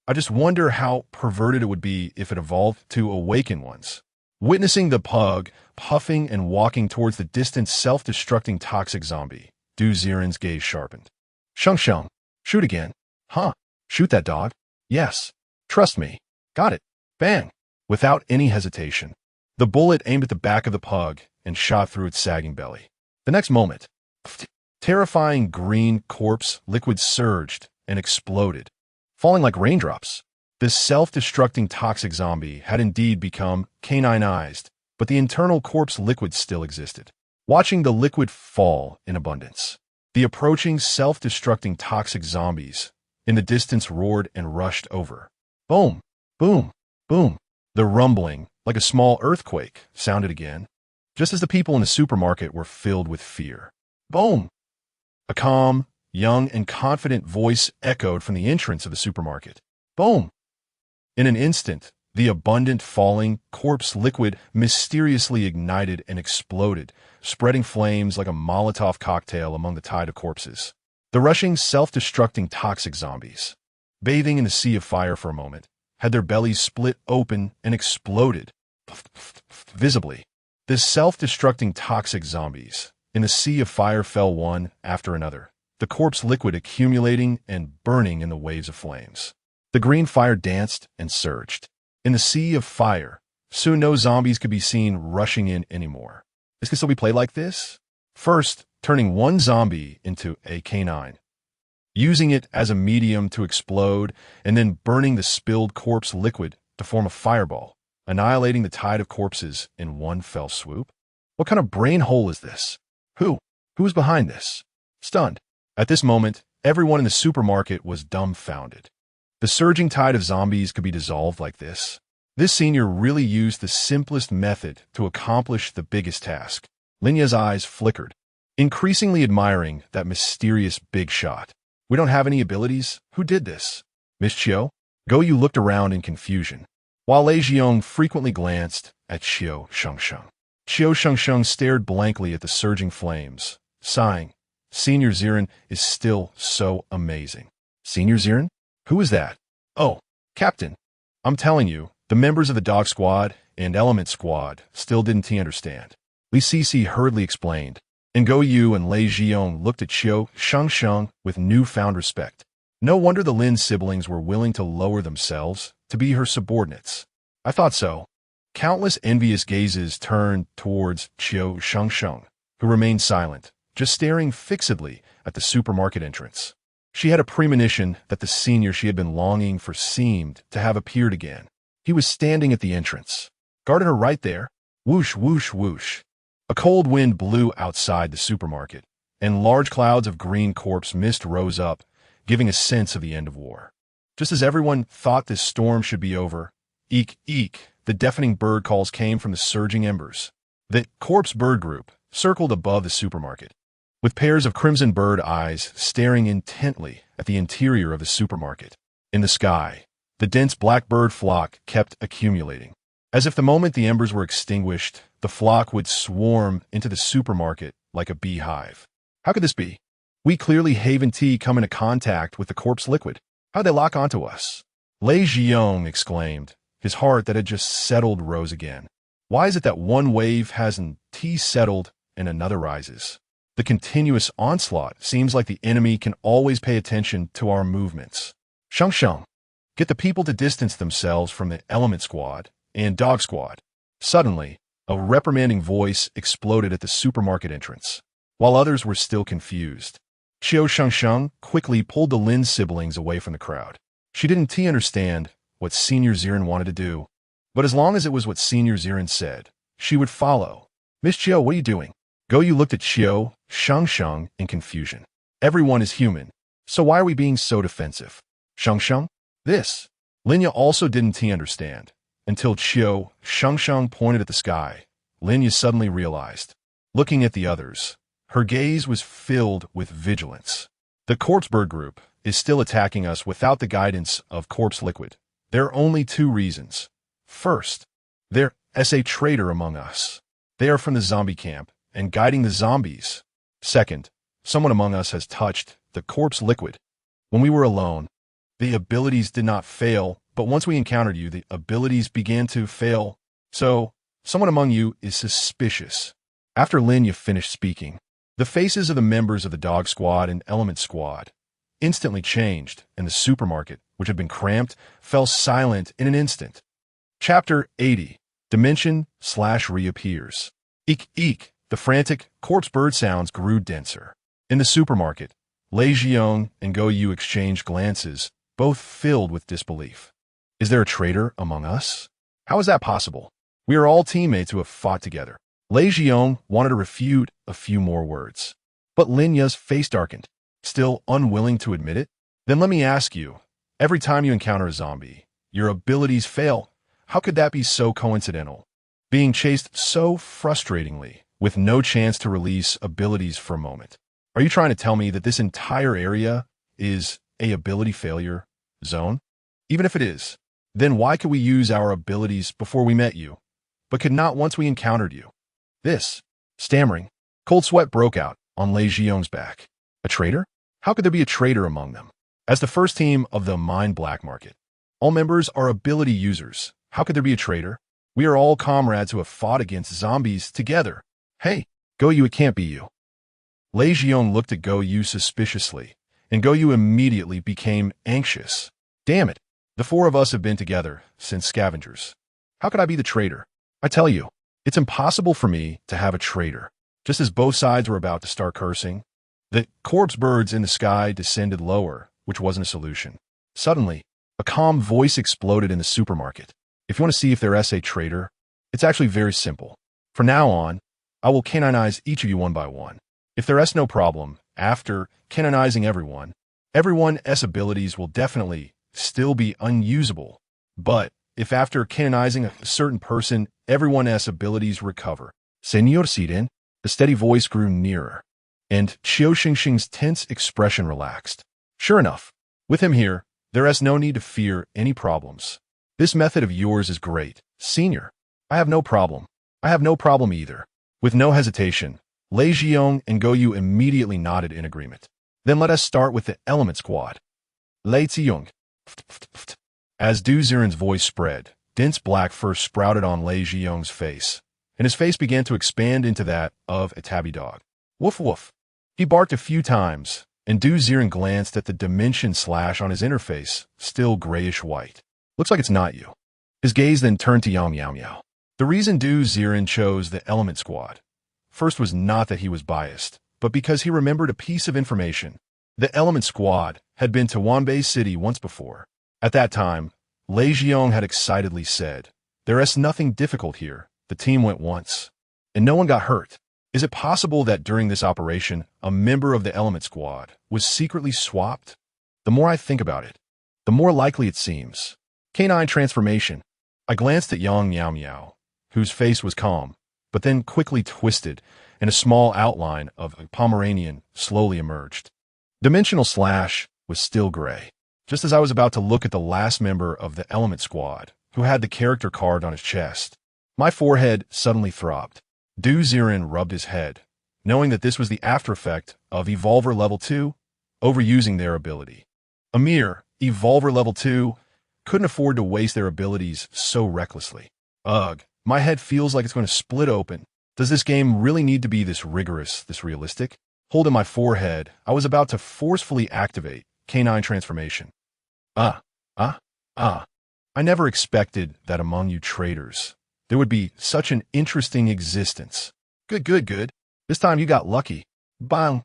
I just wonder how perverted it would be if it evolved to awaken ones. Witnessing the pug puffing and walking towards the distant self-destructing toxic zombie, Ziren's gaze sharpened. Shengsheng, shoot again. Huh? Shoot that dog? Yes. Trust me. Got it. Bang. Without any hesitation, the bullet aimed at the back of the pug and shot through its sagging belly. The next moment, terrifying green corpse liquid surged and exploded, falling like raindrops. This self-destructing toxic zombie had indeed become canine-ized, but the internal corpse liquid still existed. Watching the liquid fall in abundance, the approaching self-destructing toxic zombies in the distance roared and rushed over. Boom, boom, boom. The rumbling, like a small earthquake, sounded again, just as the people in the supermarket were filled with fear. Boom! A calm, young, and confident voice echoed from the entrance of the supermarket. Boom! In an instant, the abundant falling corpse liquid mysteriously ignited and exploded, spreading flames like a Molotov cocktail among the tide of corpses. The rushing, self-destructing toxic zombies, bathing in a sea of fire for a moment, had their bellies split open and exploded, visibly. The self-destructing toxic zombies in the sea of fire fell one after another, the corpse liquid accumulating and burning in the waves of flames. The green fire danced and surged. In the sea of fire, soon no zombies could be seen rushing in anymore. This can still be played like this? First, turning one zombie into a canine, using it as a medium to explode, and then burning the spilled corpse liquid to form a fireball, annihilating the tide of corpses in one fell swoop? What kind of brain hole is this? Who is behind this? Stunned. At this moment, everyone in the supermarket was dumbfounded. The surging tide of zombies could be dissolved like this. This senior really used the simplest method to accomplish the biggest task. Linya's eyes flickered, increasingly admiring that mysterious big shot. We don't have any abilities? Who did this? Miss Qiu? Yu looked around in confusion, while Lei Jiong frequently glanced at Qiu Shengsheng. Qiu Shengsheng stared blankly at the surging flames, sighing. Senior Ziren is still so amazing. Senior Ziren? Who is that? Oh, Captain. I'm telling you, the members of the Dog Squad and Element Squad still didn't understand. Li Sisi hurriedly explained, and Yu and Lei Jiong looked at Qiu Shengsheng with newfound respect. No wonder the Lin siblings were willing to lower themselves to be her subordinates. I thought so. Countless envious gazes turned towards Qiu Shengsheng, who remained silent, just staring fixedly at the supermarket entrance. She had a premonition that the senior she had been longing for seemed to have appeared again. He was standing at the entrance, guarded her right there. Whoosh, whoosh, whoosh. A cold wind blew outside the supermarket, and large clouds of green corpse mist rose up, giving a sense of the end of war. Just as everyone thought this storm should be over, eek, eek, the deafening bird calls came from the surging embers. The corpse bird group circled above the supermarket, with pairs of crimson bird eyes staring intently at the interior of the supermarket. In the sky, the dense blackbird flock kept accumulating. As if the moment the embers were extinguished, the flock would swarm into the supermarket like a beehive. How could this be? We clearly Haven Tea come into contact with the corpse liquid. How'd they lock onto us? Lei Jiong exclaimed. His heart that had just settled rose again. Why is it that one wave hasn't tea settled and another rises? The continuous onslaught seems like the enemy can always pay attention to our movements. Shengsheng, get the people to distance themselves from the Element Squad and Dog Squad. Suddenly, a reprimanding voice exploded at the supermarket entrance, while others were still confused. Qiu Shengsheng quickly pulled the Lin siblings away from the crowd. She didn't understand what Senior Ziren wanted to do, but as long as it was what Senior Ziren said, she would follow. Miss Qiu, what are you doing? Yu looked at Qiu Shengsheng in confusion. Everyone is human, so why are we being so defensive? Shengsheng? This. Linya also didn't understand, until Qiu Shengsheng pointed at the sky. Linya suddenly realized. Looking at the others, her gaze was filled with vigilance. The corpse bird group is still attacking us without the guidance of corpse liquid. There are only two reasons. First, there is a traitor among us. They are from the zombie camp and guiding the zombies. Second, someone among us has touched the corpse liquid. When we were alone, the abilities did not fail, but once we encountered you, the abilities began to fail. So, someone among you is suspicious. After Linya finished speaking, the faces of the members of the dog squad and element squad instantly changed, and the supermarket, which had been cramped, fell silent in an instant. Chapter 80. Dimension/reappears. Eek, eek. The frantic corpse bird sounds grew denser. In the supermarket, Lei Xiong and Yu exchanged glances, both filled with disbelief. Is there a traitor among us? How is that possible? We are all teammates who have fought together. Lei Xiong wanted to refute a few more words, but Linya's face darkened. Still unwilling to admit it? Then let me ask you, every time you encounter a zombie, your abilities fail. How could that be so coincidental? Being chased so frustratingly, with no chance to release abilities for a moment. Are you trying to tell me that this entire area is a ability failure zone? Even if it is, then why could we use our abilities before we met you, but could not once we encountered you? This, stammering, cold sweat broke out on Lei Xiong's back. A traitor? How could there be a traitor among them? As the first team of the Mind Black Market, all members are ability users. How could there be a traitor? We are all comrades who have fought against zombies together. Hey, Yu, it can't be you. Lei Xiong looked at Yu suspiciously, and Yu immediately became anxious. Damn it, the four of us have been together since scavengers. How could I be the traitor? I tell you, it's impossible for me to have a traitor. Just as both sides were about to start cursing, the corpse birds in the sky descended lower, which wasn't a solution. Suddenly, a calm voice exploded in the supermarket. If you want to see if there is a traitor, it's actually very simple. From now on, I will canonize each of you one by one. If there is no problem, after canonizing everyone's abilities will definitely still be unusable. But if after canonizing a certain person, everyone's abilities recover. Senor Ziren, the steady voice grew nearer, and Qiu Shengsheng's tense expression relaxed. Sure enough, with him here, there is no need to fear any problems. This method of yours is great, Senior. I have no problem. I have no problem either. With no hesitation, Lei Xiong and Yu immediately nodded in agreement. Then let us start with the element squad. Lei Ziyong. As Ziren's voice spread, dense black fur sprouted on Lei Xiong's face, and his face began to expand into that of a tabby dog. Woof woof. He barked a few times, and Ziren glanced at the dimension slash on his interface, still grayish white. Looks like it's not you. His gaze then turned to Yang Miao Miao. The reason Ziren chose the element squad first was not that he was biased, but because he remembered a piece of information. The element squad had been to Wanbei City once before. At that time, Lei Xiong had excitedly said, "There is nothing difficult here. The team went once, and no one got hurt. Is it possible that during this operation, a member of the element squad was secretly swapped? The more I think about it, the more likely it seems. Canine transformation." I glanced at Yang Miao Miao, whose face was calm, but then quickly twisted, and a small outline of a Pomeranian slowly emerged. Dimensional slash was still gray. Just as I was about to look at the last member of the element squad, who had the character carved on his chest, my forehead suddenly throbbed. Ziren rubbed his head, knowing that this was the after effect of Evolver Level 2, overusing their ability. A mere Evolver Level 2 couldn't afford to waste their abilities so recklessly. Ugh, my head feels like it's going to split open. Does this game really need to be this rigorous, this realistic? Holding my forehead, I was about to forcefully activate canine transformation. I never expected that among you traitors, there would be such an interesting existence. Good. This time you got lucky. Bang.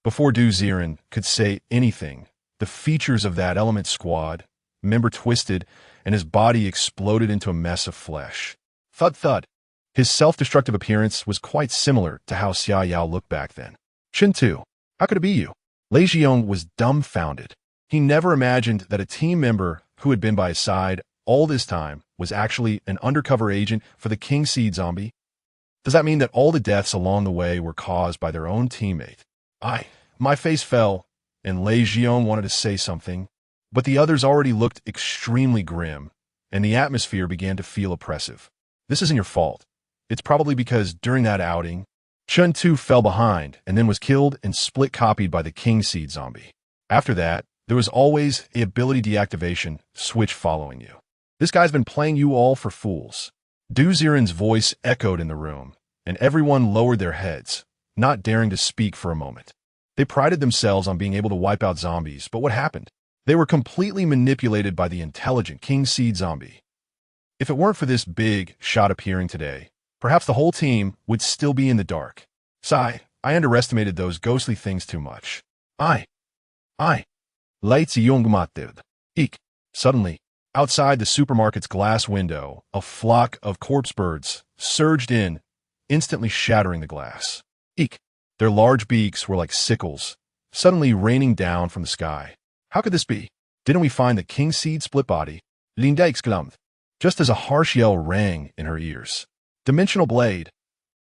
Before Ziren could say anything, the features of that element squad member twisted, and his body exploded into a mess of flesh. Thud thud. His self-destructive appearance was quite similar to how Xia Yao looked back then. Shin Tu, how could it be you? Lei Xiong was dumbfounded. He never imagined that a team member who had been by his side all this time was actually an undercover agent for the King Seed zombie. Does that mean that all the deaths along the way were caused by their own teammate? My face fell, and Lei Xiong wanted to say something, but the others already looked extremely grim, and the atmosphere began to feel oppressive. This isn't your fault. It's probably because during that outing, Chun Tu fell behind and then was killed and split-copied by the King Seed zombie. After that, there was always a ability deactivation switch following you. This guy's been playing you all for fools. Du Ziren's voice echoed in the room, and everyone lowered their heads, not daring to speak for a moment. They prided themselves on being able to wipe out zombies, but what happened? They were completely manipulated by the intelligent King Seed zombie. If it weren't for this big shot appearing today, perhaps the whole team would still be in the dark. I underestimated those ghostly things too much. Lights Yongmativ. Eek. Suddenly, outside the supermarket's glass window, a flock of corpse birds surged in, instantly shattering the glass. Eek. Their large beaks were like sickles, suddenly raining down from the sky. How could this be? Didn't we find the King Seed split body? Linda exclaimed, just as a harsh yell rang in her ears. Dimensional blade.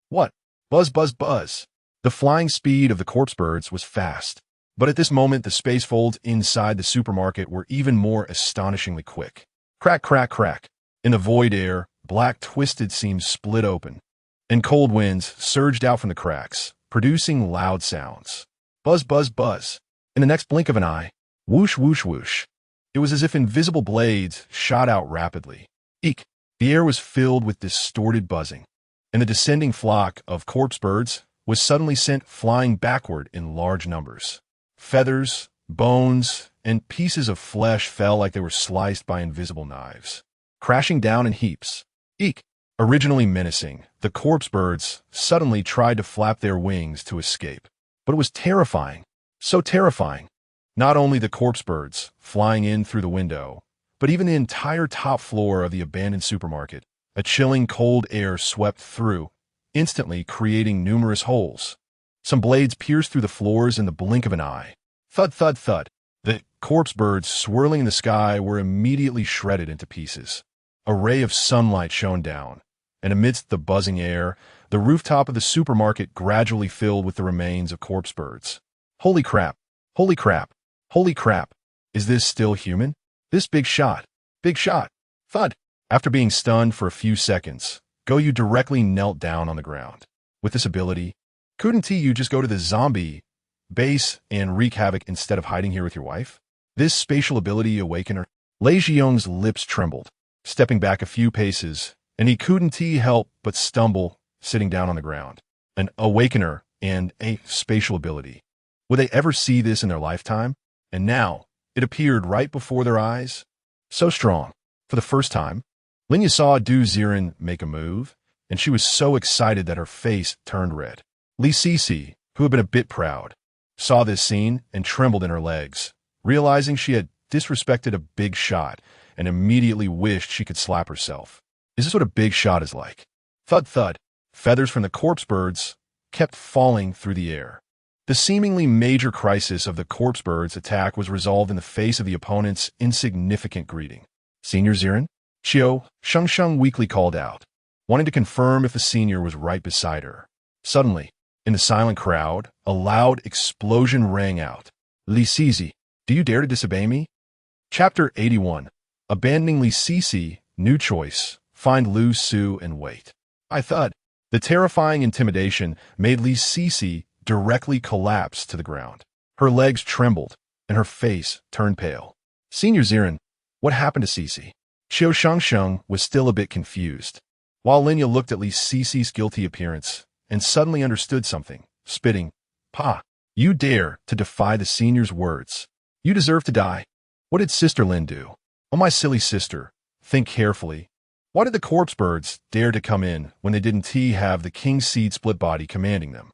What? Buzz, buzz, buzz. The flying speed of the corpse birds was fast, but at this moment the space folds inside the supermarket were even more astonishingly quick. Crack, crack, crack. In the void air, black twisted seams split open, and cold winds surged out from the cracks, producing loud sounds. Buzz, buzz, buzz. In the next blink of an eye, whoosh, whoosh, whoosh. It was as if invisible blades shot out rapidly. Eek. The air was filled with distorted buzzing, and the descending flock of corpse birds was suddenly sent flying backward in large numbers. Feathers, bones, and pieces of flesh fell like they were sliced by invisible knives, crashing down in heaps. Eek. Originally menacing, the corpse birds suddenly tried to flap their wings to escape. But it was terrifying, so terrifying. Not only the corpse birds flying in through the window, but even the entire top floor of the abandoned supermarket. A chilling cold air swept through, instantly creating numerous holes. Some blades pierced through the floors in the blink of an eye. Thud, thud, thud. The corpse birds swirling in the sky were immediately shredded into pieces. A ray of sunlight shone down, and amidst the buzzing air, the rooftop of the supermarket gradually filled with the remains of corpse birds. Holy crap! Holy crap! Holy crap! Is this still human? This big shot! Big shot! Thud! After being stunned for a few seconds, Goyu directly knelt down on the ground. With this ability, couldn't you just go to the zombie base and wreak havoc instead of hiding here with your wife? This spatial ability awakened her. Lei Xiong's lips trembled, stepping back a few paces, and he couldn't help but stumble, sitting down on the ground. An awakener and a spatial ability. Would they ever see this in their lifetime? And now, it appeared right before their eyes. So strong. For the first time, Linya saw Du Ziren make a move, and she was so excited that her face turned red. Li Sisi, who had been a bit proud, saw this scene and trembled in her legs, realizing she had disrespected a big shot and immediately wished she could slap herself. Is this what a big shot is like? Thud, thud. Feathers from the corpse birds kept falling through the air. The seemingly major crisis of the corpse birds' attack was resolved in the face of the opponent's insignificant greeting. Senior Ziren? Qiu Shengsheng weakly called out, wanting to confirm if the senior was right beside her. Suddenly, in the silent crowd, a loud explosion rang out. Li Sisi, do you dare to disobey me? Chapter 81. Abandoning Li Sisi, new choice, find Lu Su and wait. I thud. The terrifying intimidation made Li Sisi directly collapse to the ground. Her legs trembled, and her face turned pale. Senior Ziren, what happened to Sisi? Qiu Shengsheng was still a bit confused, while Linya looked at Li Sisi's guilty appearance and suddenly understood something, spitting. Pa, you dare to defy the senior's words. You deserve to die. What did Sister Lin do? Oh, my silly sister, think carefully. Why did the corpse birds dare to come in when they didn't have the King Seed split body commanding them?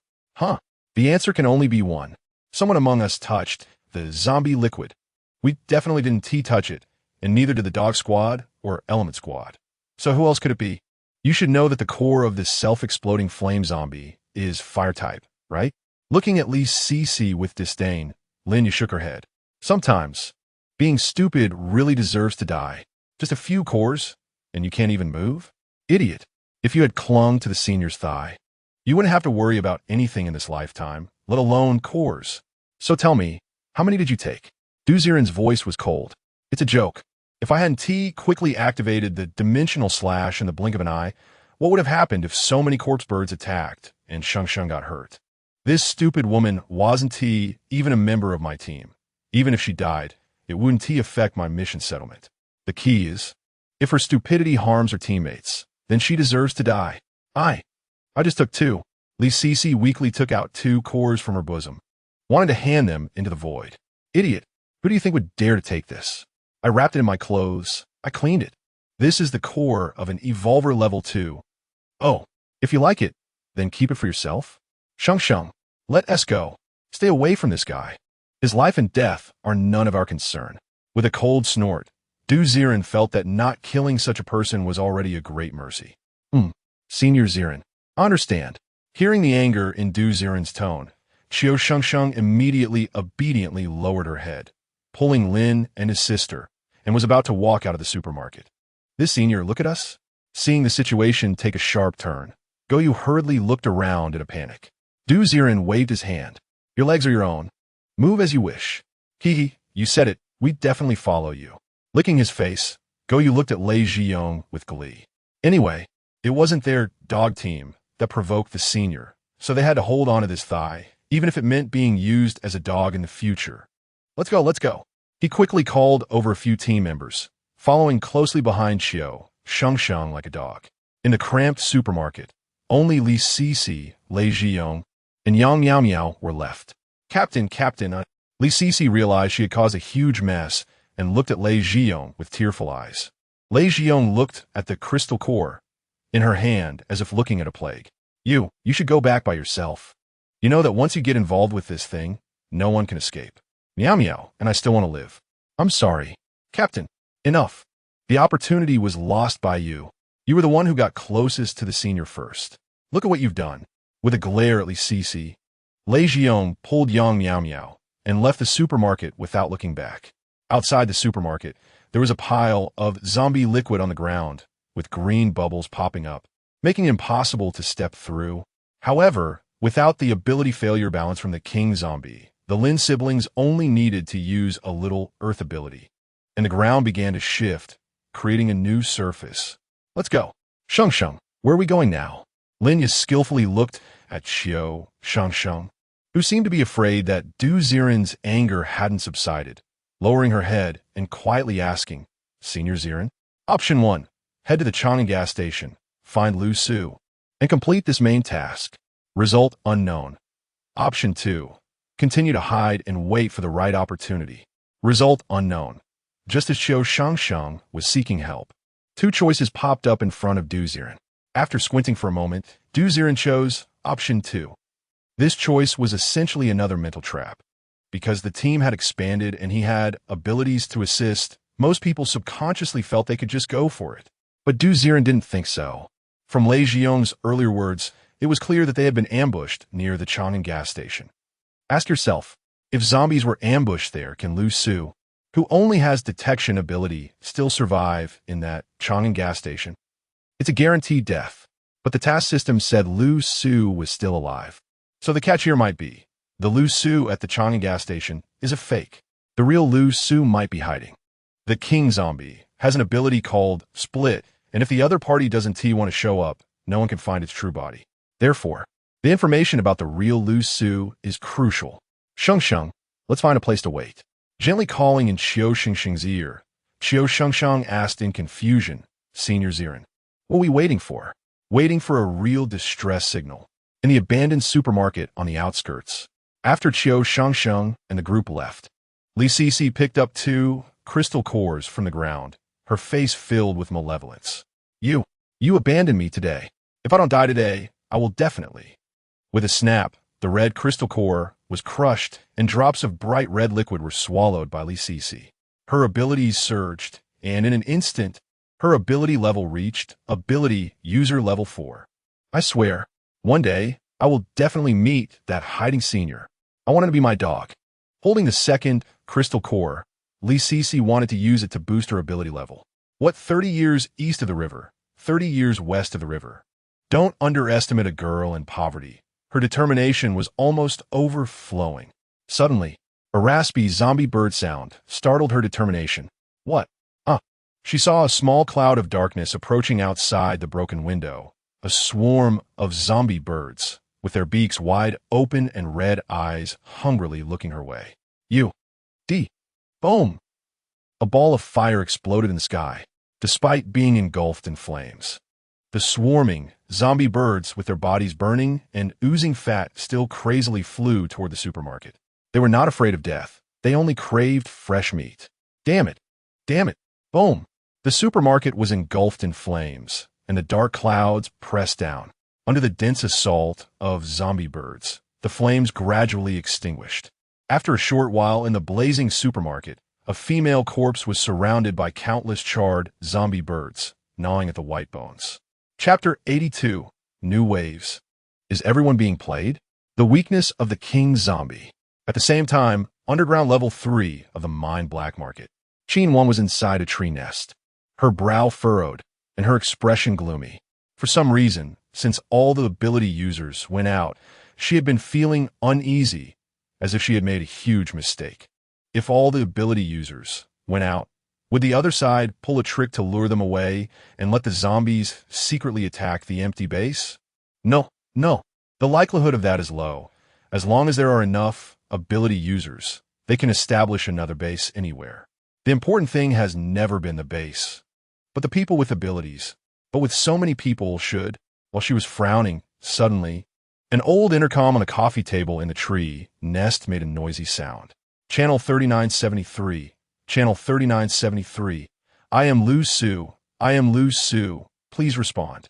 The answer can only be one. Someone among us touched the zombie liquid. We definitely didn't touch it, and neither did the Dog Squad or Element Squad. So who else could it be? You should know that the core of this self-exploding flame zombie is fire type, right? Looking at Li Cici with disdain, Lin shook her head. Sometimes, being stupid really deserves to die. Just a few cores, and you can't even move? Idiot. If you had clung to the senior's thigh, you wouldn't have to worry about anything in this lifetime, let alone cores. So tell me, how many did you take? Ziren's voice was cold. It's a joke. If I hadn't quickly activated the dimensional slash in the blink of an eye, what would have happened if so many corpse birds attacked and Shengsheng got hurt? This stupid woman wasn't even a member of my team. Even if she died, it wouldn't affect my mission settlement. The key is, if her stupidity harms her teammates, then she deserves to die. I just took 2. Li Cici weakly took out 2 cores from her bosom, wanted to hand them into the void. Idiot. Who do you think would dare to take this? I wrapped it in my clothes. I cleaned it. This is the core of an Evolver level 2. Oh, if you like it, then keep it for yourself. Shengsheng, let us go. Stay away from this guy. His life and death are none of our concern. With a cold snort, Ziren felt that not killing such a person was already a great mercy. Senior Ziren, I understand. Hearing the anger in Ziren's tone, Qiu Shengsheng immediately obediently lowered her head, pulling Lin and his sister, and was about to walk out of the supermarket. This senior, look at us. Seeing the situation take a sharp turn, Goyu hurriedly looked around in a panic. Ziren waved his hand. Your legs are your own. Move as you wish. Hehe, you said it. We definitely follow you. Licking his face, Goyu looked at Lei Zhiyong with glee. Anyway, it wasn't their dog team that provoked the senior, so they had to hold on to this thigh, even if it meant being used as a dog in the future. Let's go, let's go. He quickly called over a few team members, following closely behind Qiu Shengsheng like a dog. In the cramped supermarket, only Li Cici, Lei Zhiyong, and Yang Miao were left. Captain, Li Cici realized she had caused a huge mess and looked at Lei Zhiyong with tearful eyes. Lei Zhiyong looked at the crystal core in her hand as if looking at a plague. You should go back by yourself. You know that once you get involved with this thing, no one can escape. Miao, and I still want to live. I'm sorry. Captain, enough. The opportunity was lost by you. You were the one who got closest to the senior first. Look at what you've done. With a glare at Li Cici, Lei Zhiyong pulled Yang Miao and left the supermarket without looking back. Outside the supermarket, there was a pile of zombie liquid on the ground, with green bubbles popping up, making it impossible to step through. However, without the ability failure balance from the king zombie, the Lin siblings only needed to use a little earth ability, and the ground began to shift, creating a new surface. Let's go. Shengsheng, where are we going now? Lin skillfully looked at Qiu Shengsheng, who seemed to be afraid that Ziren's anger hadn't subsided, lowering her head and quietly asking, Senior Ziren? Option 1. Head to the Chang'an gas station, find Lu Su, and complete this main task. Result unknown. Option 2. Continue to hide and wait for the right opportunity. Result unknown. Just as Qiu Shengsheng was seeking help, 2 choices popped up in front of Ziren. After squinting for a moment, Ziren chose Option 2. This choice was essentially another mental trap. Because the team had expanded and he had abilities to assist, most people subconsciously felt they could just go for it. But Ziren didn't think so. From Lei Zhiyong's earlier words, it was clear that they had been ambushed near the Chang'an gas station. Ask yourself, if zombies were ambushed there, can Lu Su, who only has detection ability, still survive in that Chang'an gas station? It's a guaranteed death, but the task system said Lu Su was still alive. So the catch here might be, the Lu Su at the Chang'an gas station is a fake. The real Lu Su might be hiding. The king zombie has an ability called Split, and if the other party doesn't want to show up, no one can find its true body. Therefore, the information about the real Lu Su is crucial. Shengsheng, let's find a place to wait. Gently calling in Qiu Shengsheng's ear, Qiu Shengsheng asked in confusion, Senior Ziren, what are we waiting for? Waiting for a real distress signal. In the abandoned supermarket on the outskirts. After Qiu Shengsheng and the group left, Li Cici picked up 2 crystal cores from the ground, her face filled with malevolence. You abandoned me today. If I don't die today, I will definitely. With a snap, the red crystal core was crushed and drops of bright red liquid were swallowed by Li Cici. Her abilities surged, and in an instant, Her ability level reached ability user level 4. I swear, one day, I will definitely meet that hiding senior. I want him to be my dog. Holding the second crystal core, Li Sisi wanted to use it to boost her ability level. What 30 years east of the river, 30 years west of the river? Don't underestimate a girl in poverty. Her determination was almost overflowing. Suddenly, a raspy zombie bird sound startled her determination. What? She saw a small cloud of darkness approaching outside the broken window, a swarm of zombie birds, with their beaks wide open and red eyes hungrily looking her way. Boom! A ball of fire exploded in the sky, despite being engulfed in flames. The swarming zombie birds, with their bodies burning and oozing fat, still crazily flew toward the supermarket. They were not afraid of death. They only craved fresh meat. Damn it! Boom! The supermarket was engulfed in flames, and the dark clouds pressed down. Under the dense assault of zombie birds, the flames gradually extinguished. After a short while in the blazing supermarket, a female corpse was surrounded by countless charred zombie birds, gnawing at the white bones. Chapter 82. New Waves. Is everyone being played? The weakness of the king zombie. At the same time, underground level 3 of the mine black market. Qiu was inside a tree nest, her brow furrowed and her expression gloomy. For some reason, since all the ability users went out, she had been feeling uneasy, as if she had made a huge mistake. If all the ability users went out, would the other side pull a trick to lure them away and let the zombies secretly attack the empty base? No. The likelihood of that is low. As long as there are enough ability users, they can establish another base anywhere. The important thing has never been the base, but the people with abilities. But with so many people should, while she was frowning, suddenly, an old intercom on a coffee table in the tree nest made a noisy sound. Channel 3973. Channel 3973. I am Lu Su. Please respond.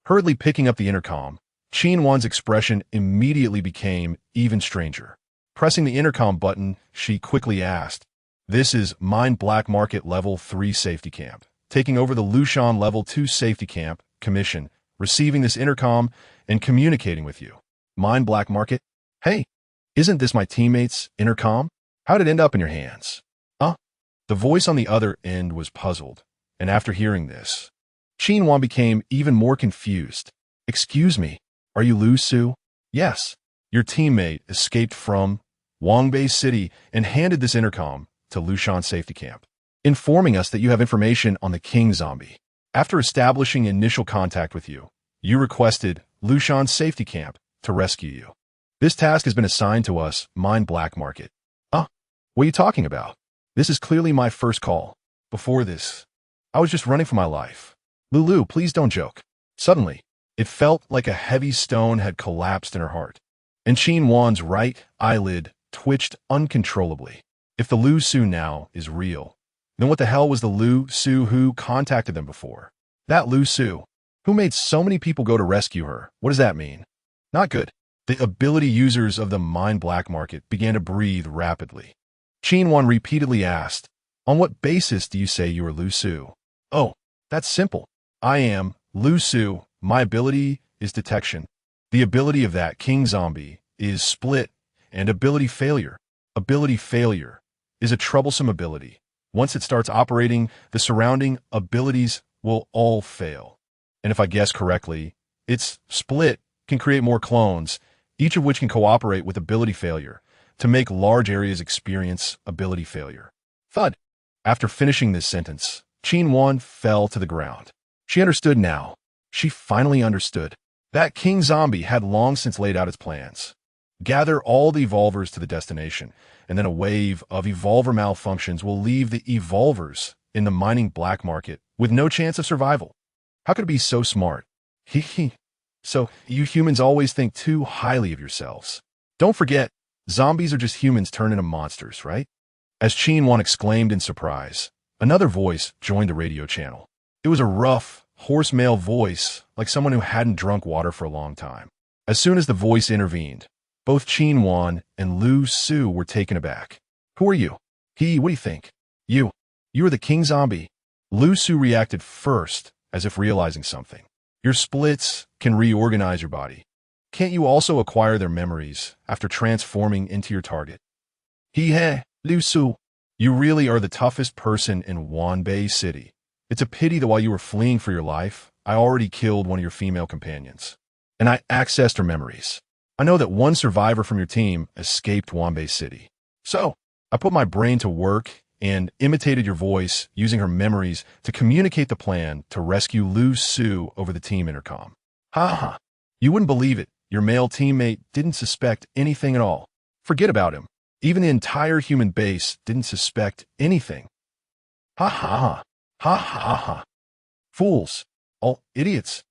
Hurriedly picking up the intercom, Qiu expression immediately became even stranger. Pressing the intercom button, she quickly asked, "This is Mine Black Market Level 3 Safety Camp. Taking over the Lushan Level 2 Safety Camp, Commission, receiving this intercom and communicating with you." Mine Black Market? Hey, isn't this my teammate's intercom? How'd it end up in your hands? The voice on the other end was puzzled, and after hearing this, Qiu became even more confused. "Excuse me, are you Lu Su?" "Yes." Your teammate escaped from Wangbei City and handed this intercom to Lushan Safety Camp, informing us that you have information on the King Zombie. After establishing initial contact with you, you requested Lushan Safety Camp to rescue you. This task has been assigned to us, Mine Black Market. What are you talking about? This is clearly my first call. Before this, I was just running for my life. Lulu, please don't joke. Suddenly, it felt like a heavy stone had collapsed in her heart, and Qiu's right eyelid twitched uncontrollably. If the Lu Su now is real, then what the hell was the Lu Su who contacted them before? That Lu Su, who made so many people go to rescue her, what does that mean? Not good. The ability users of the Mine Black Market began to breathe rapidly. Qiu repeatedly asked, "On what basis do you say you are Lu Su?" "Oh, that's simple. I am Lu Su. My ability is detection. The ability of that King Zombie is split and ability failure. Ability failure is a troublesome ability. Once it starts operating, the surrounding abilities will all fail. And if I guess correctly, its split can create more clones, each of which can cooperate with ability failure to make large areas experience ability failure." Thud. After finishing this sentence, Qiu fell to the ground. She understood now. She finally understood. That King Zombie had long since laid out its plans. Gather all the evolvers to the destination, and then a wave of evolver malfunctions will leave the evolvers in the mining black market with no chance of survival. How could it be so smart? So, you humans always think too highly of yourselves. Don't forget, zombies are just humans turned into monsters, right? As Qiu exclaimed in surprise, another voice joined the radio channel. It was a rough, hoarse male voice, like someone who hadn't drunk water for a long time. As soon as the voice intervened, both Qiu and Lu Su were taken aback. "Who are you?" "What do you think?" You are the King Zombie. Lu Su reacted first, as if realizing something. Your splits can reorganize your body. Can't you also acquire their memories after transforming into your target? He Lu Su. You really are the toughest person in Wanbei City. It's a pity that while you were fleeing for your life, I already killed one of your female companions. And I accessed her memories. I know that one survivor from your team escaped Wanbei City. So, I put my brain to work and imitated your voice using her memories to communicate the plan to rescue Lu Su over the team intercom. Ha ha. You wouldn't believe it. Your male teammate didn't suspect anything at all. Forget about him. Even the entire human base didn't suspect anything. Ha ha ha. Ha ha ha. Fools. All idiots.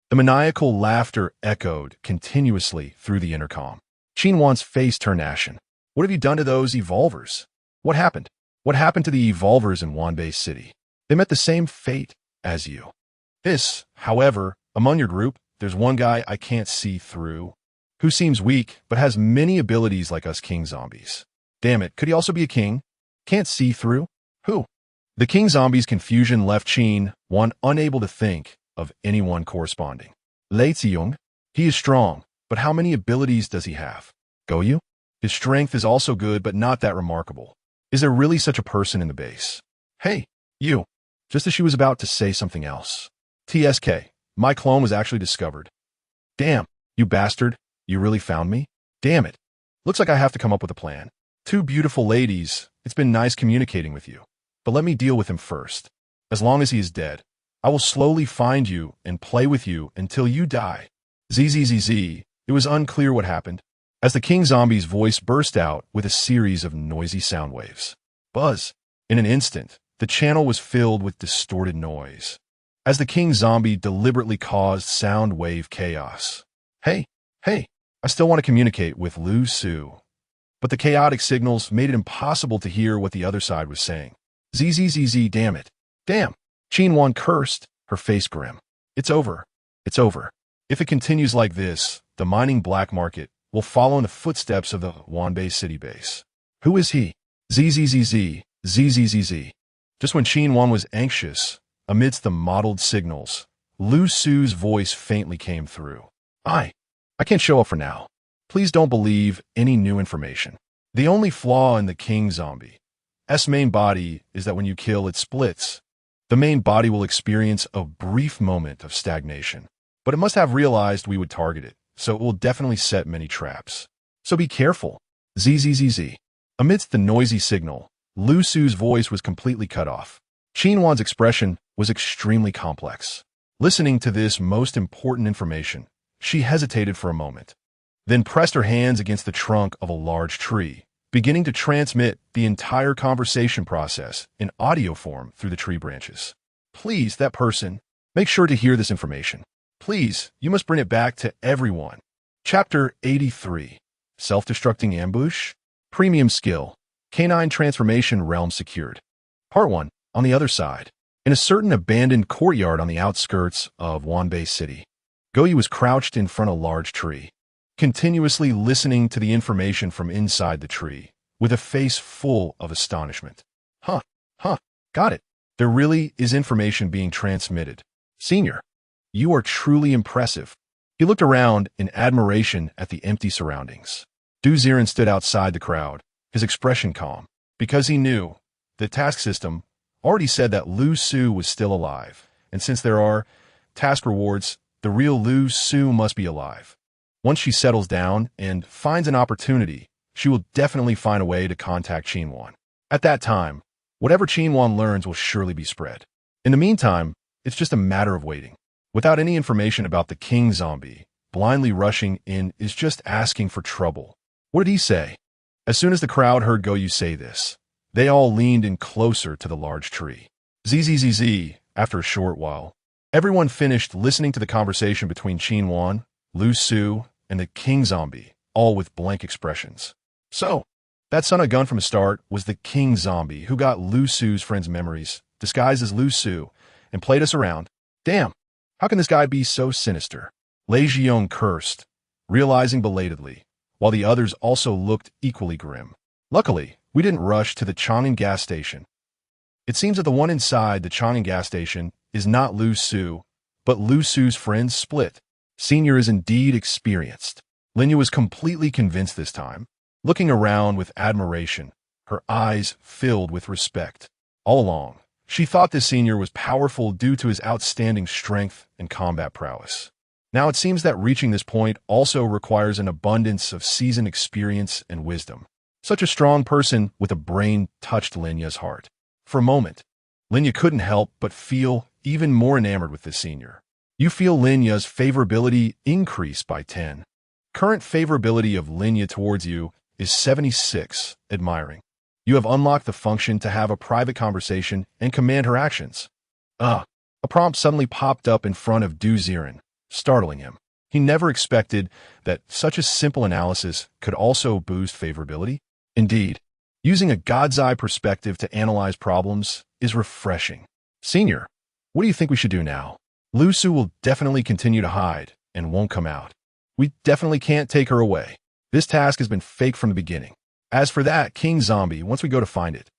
The maniacal laughter echoed continuously through the intercom. Qinwan's face turned ashen. What have you done to those evolvers? What happened? What happened to the evolvers in Wanbei City? They met the same fate as you. However, among your group, there's one guy I can't see through, who seems weak but has many abilities like us king zombies. Damn it, could he also be a king? Can't see through? Who? The king zombie's confusion left Qinwan unable to think of anyone corresponding. Lei Ziyong? He is strong, but how many abilities does he have? Goyu? His strength is also good, but not that remarkable. Is there really such a person in the base? Hey, you. Just as she was about to say something else. TSK, my clone was actually discovered. Damn, you bastard. You really found me? Damn it. Looks like I have to come up with a plan. Two beautiful ladies, it's been nice communicating with you. But let me deal with him first. As long as he is dead, I will slowly find you and play with you until you die. Zzz. It was unclear what happened, as the king zombie's voice burst out with a series of noisy sound waves. Buzz. In an instant, the channel was filled with distorted noise, as the king zombie deliberately caused sound wave chaos. Hey, I still want to communicate with Lu Su. But the chaotic signals made it impossible to hear what the other side was saying. Zzz, damn it. Damn. Qinwan cursed, her face grim. It's over. It's over. If it continues like this, the mining black market will follow in the footsteps of the Wanbei City base. Who is he? Zzz. Just when Qinwan was anxious, amidst the mottled signals, Lu Su's voice faintly came through. I can't show up for now. Please don't believe any new information. The only flaw in the king zombie's main body is that when you kill, it splits. The main body will experience a brief moment of stagnation, but it must have realized we would target it, so it will definitely set many traps. So be careful. Zzz. Amidst the noisy signal, Lu Su's voice was completely cut off. Qinwan's expression was extremely complex. Listening to this most important information, she hesitated for a moment, then pressed her hands against the trunk of a large tree, beginning to transmit the entire conversation process in audio form through the tree branches. Please, that person, make sure to hear this information. Please, you must bring it back to everyone. Chapter 83. Self-Destructing Ambush? Premium Skill. Canine Transformation Realm Secured. Part 1. On the other side. In a certain abandoned courtyard on the outskirts of Wanbei City, Goyu was crouched in front of a large tree, continuously listening to the information from inside the tree, with a face full of astonishment. Got it. There really is information being transmitted. Senior, you are truly impressive. He looked around in admiration at the empty surroundings. Ziren stood outside the crowd, his expression calm, because he knew the task system already said that Lu Su was still alive, and since there are task rewards, the real Lu Su must be alive. Once she settles down and finds an opportunity, she will definitely find a way to contact Qinwan. At that time, whatever Qinwan learns will surely be spread. In the meantime, it's just a matter of waiting. Without any information about the king zombie, blindly rushing in is just asking for trouble. What did he say? As soon as the crowd heard Goyu say this, they all leaned in closer to the large tree. Zzz. After a short while, everyone finished listening to the conversation between Qinwan, Lu Su, and the king zombie, all with blank expressions. So, that son of a gun from the start was the king zombie who got Lu Su's friend's memories, disguised as Lu Su, and played us around. Damn, how can this guy be so sinister? Lei Ziyong cursed, realizing belatedly, while the others also looked equally grim. Luckily, we didn't rush to the Chang'an gas station. It seems that the one inside the Chang'an gas station is not Lu Su, but Lu Su's friends split. Senior is indeed experienced. Linya was completely convinced this time, looking around with admiration, her eyes filled with respect. All along, she thought this senior was powerful due to his outstanding strength and combat prowess. Now it seems that reaching this point also requires an abundance of seasoned experience and wisdom. Such a strong person with a brain touched Linya's heart. For a moment, Linya couldn't help but feel even more enamored with this senior. You feel Linya's favorability increase by 10. Current favorability of Linya towards you is 76, admiring. You have unlocked the function to have a private conversation and command her actions. A prompt suddenly popped up in front of Ziren, startling him. He never expected that such a simple analysis could also boost favorability. Indeed, using a God's eye perspective to analyze problems is refreshing. Senior, what do you think we should do now? Lu Su will definitely continue to hide and won't come out. We definitely can't take her away. This task has been fake from the beginning. As for that king zombie, once we go to find it,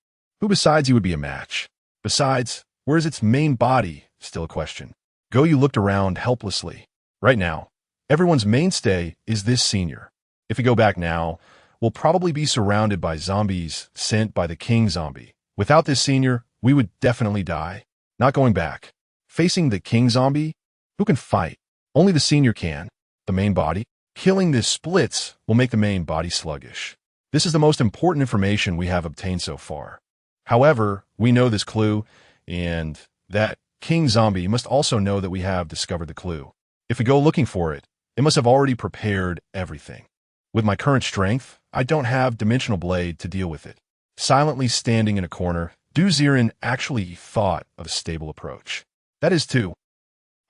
who besides you would be a match? Besides, where's its main body? Still a question. You looked around helplessly. Right now, everyone's mainstay is this senior. If we go back now, we'll probably be surrounded by zombies sent by the king zombie. Without this senior, we would definitely die. Not going back. Facing the king zombie? Who can fight? Only the senior can. The main body? Killing this splits will make the main body sluggish. This is the most important information we have obtained so far. However, we know this clue, and that king zombie must also know that we have discovered the clue. If we go looking for it, it must have already prepared everything. With my current strength, I don't have Dimensional Blade to deal with it. Silently standing in a corner, Ziren actually thought of a stable approach. That is to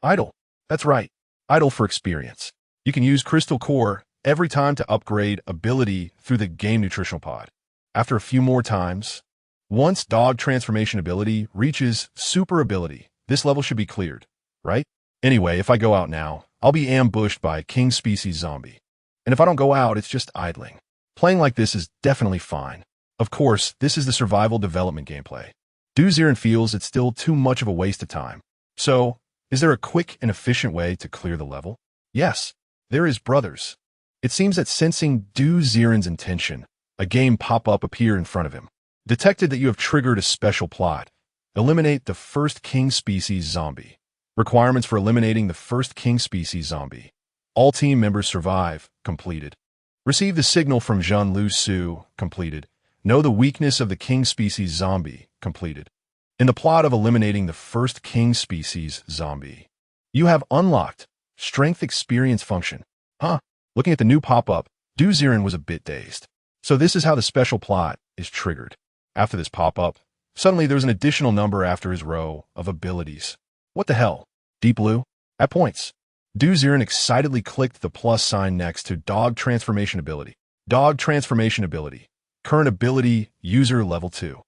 idle. That's right, idle for experience. You can use Crystal Core every time to upgrade ability through the game nutritional pod. After a few more times, once dog transformation ability reaches super ability, this level should be cleared, right? Anyway, if I go out now, I'll be ambushed by a king species zombie. And if I don't go out, it's just idling. Playing like this is definitely fine. Of course, this is the survival development gameplay. Ziren feels it's still too much of a waste of time. So, is there a quick and efficient way to clear the level? Yes, there is, brothers. It seems that sensing Ziren's intention, a game pop-up appeared in front of him. Detected that you have triggered a special plot. Eliminate the first king species zombie. Requirements for eliminating the first king species zombie. All team members survive. Completed. Receive the signal from Zhen Lu Su. Completed. Know the weakness of the king species zombie. Completed. In the plot of eliminating the first king species zombie, you have unlocked strength experience function. Looking at the new pop-up, Ziren was a bit dazed. So this is how the special plot is triggered. After this pop-up, suddenly there's an additional number after his row of abilities. What the hell? Deep Blue? At points. Ziren excitedly clicked the plus sign next to Dog Transformation Ability. Dog Transformation Ability. Current ability, user level 2.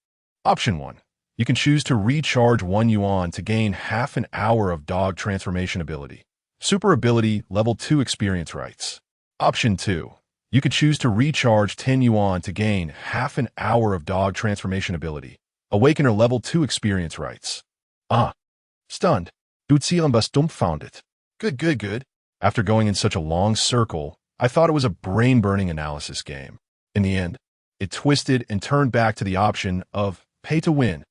Option 1. You can choose to recharge 1 yuan to gain half an hour of dog transformation ability. Super ability, level 2 experience rights. Option 2. You could choose to recharge 10 yuan to gain half an hour of dog transformation ability. Awakener level 2 experience rights. Stunned. Du Zielen Stumpf found it. Good. After going in such a long circle, I thought it was a brain-burning analysis game. In the end, it twisted and turned back to the option of pay to win.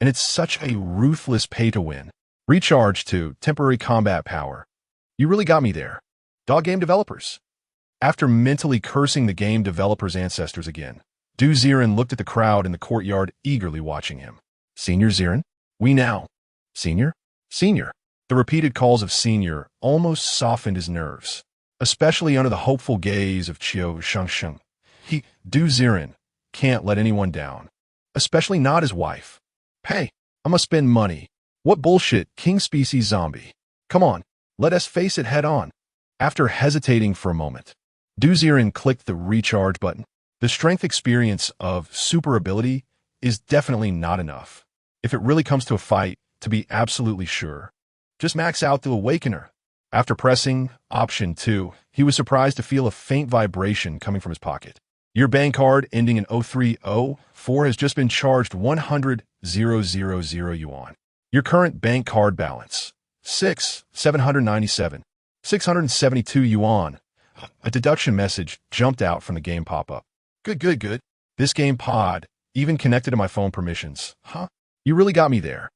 And it's such a ruthless pay to win. Recharge to temporary combat power. You really got me there. Dog game developers. After mentally cursing the game developers' ancestors again, Ziren looked at the crowd in the courtyard eagerly watching him. Senior Ziren? We now. Senior? Senior. The repeated calls of senior almost softened his nerves, especially under the hopeful gaze of Qiu Shengsheng. Ziren can't let anyone down, especially not his wife. Hey, I must spend money. What bullshit, king species zombie. Come on, let us face it head on. After hesitating for a moment, Ziren clicked the recharge button. The strength experience of super ability is definitely not enough. If it really comes to a fight, to be absolutely sure, just max out the Awakener. After pressing option 2, he was surprised to feel a faint vibration coming from his pocket. Your bank card ending in 0304 has just been charged 100,000 yuan. Your current bank card balance, 797, 672 yuan. A deduction message jumped out from the game pop-up. Good. This game pod, even connected to my phone permissions. Huh? You really got me there.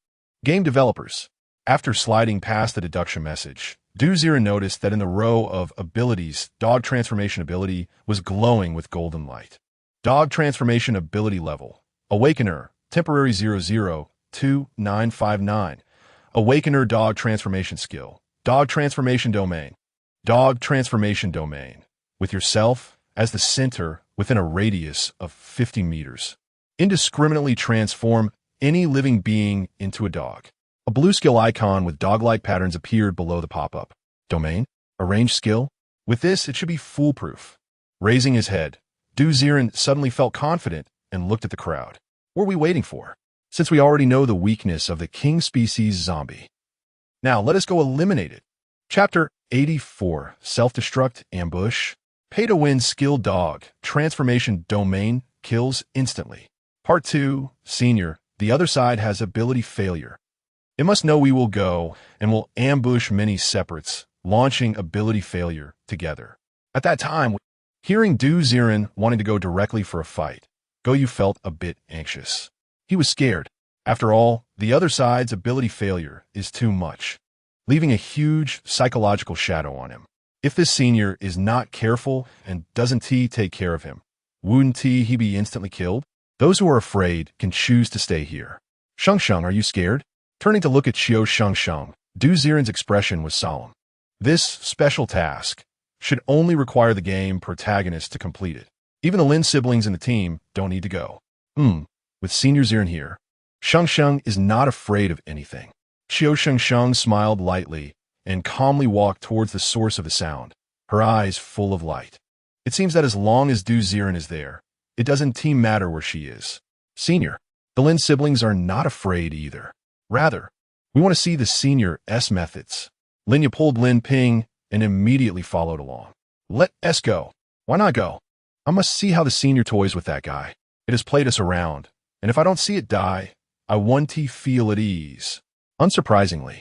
Game developers. After sliding past the deduction message, Ziren noticed that in the row of abilities, dog transformation ability was glowing with golden light. Dog transformation ability level. Awakener, temporary 002959. Awakener dog transformation skill. Dog transformation domain. Dog transformation domain. With yourself as the center within a radius of 50 meters. Indiscriminately transform any living being into a dog. A blue skill icon with dog-like patterns appeared below the pop-up. Domain? Arrange skill? With this, it should be foolproof. Raising his head, Ziren suddenly felt confident and looked at the crowd. What are we waiting for? Since we already know the weakness of the king species zombie. Now, let us go eliminate it. Chapter 84, Self-Destruct Ambush. Pay-to-win skill dog, transformation domain, kills instantly. Part 2, Senior. The other side has ability failure. It must know we will go and will ambush many separates, launching ability failure together. At that time, hearing Ziren wanting to go directly for a fight, Goyu felt a bit anxious. He was scared. After all, the other side's ability failure is too much, leaving a huge psychological shadow on him. If this senior is not careful and doesn't take care of him, wouldn't he be instantly killed? Those who are afraid can choose to stay here. Shengsheng, are you scared? Turning to look at Qiu Shengsheng, Ziren's expression was solemn. This special task should only require the game protagonist to complete it. Even the Lin siblings in the team don't need to go. With Senior Ziren here, Shengsheng is not afraid of anything. Qiu Shengsheng smiled lightly and calmly walked towards the source of the sound, her eyes full of light. It seems that as long as Ziren is there, it doesn't matter where she is. Senior, the Lin siblings are not afraid either. Rather, we want to see the Senior's methods. Linya pulled Lin Ping and immediately followed along. Let us go. Why not go? I must see how the Senior toys with that guy. It has played us around, and if I don't see it die, I want to feel at ease. Unsurprisingly,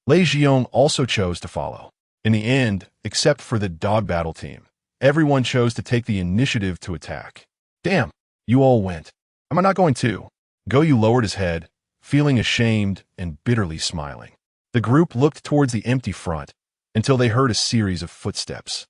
Lei Xiong also chose to follow. In the end, except for the dog battle team, everyone chose to take the initiative to attack. Damn, you all went. Am I not going to? Goyu lowered his head, feeling ashamed and bitterly smiling. The group looked towards the empty front until they heard a series of footsteps,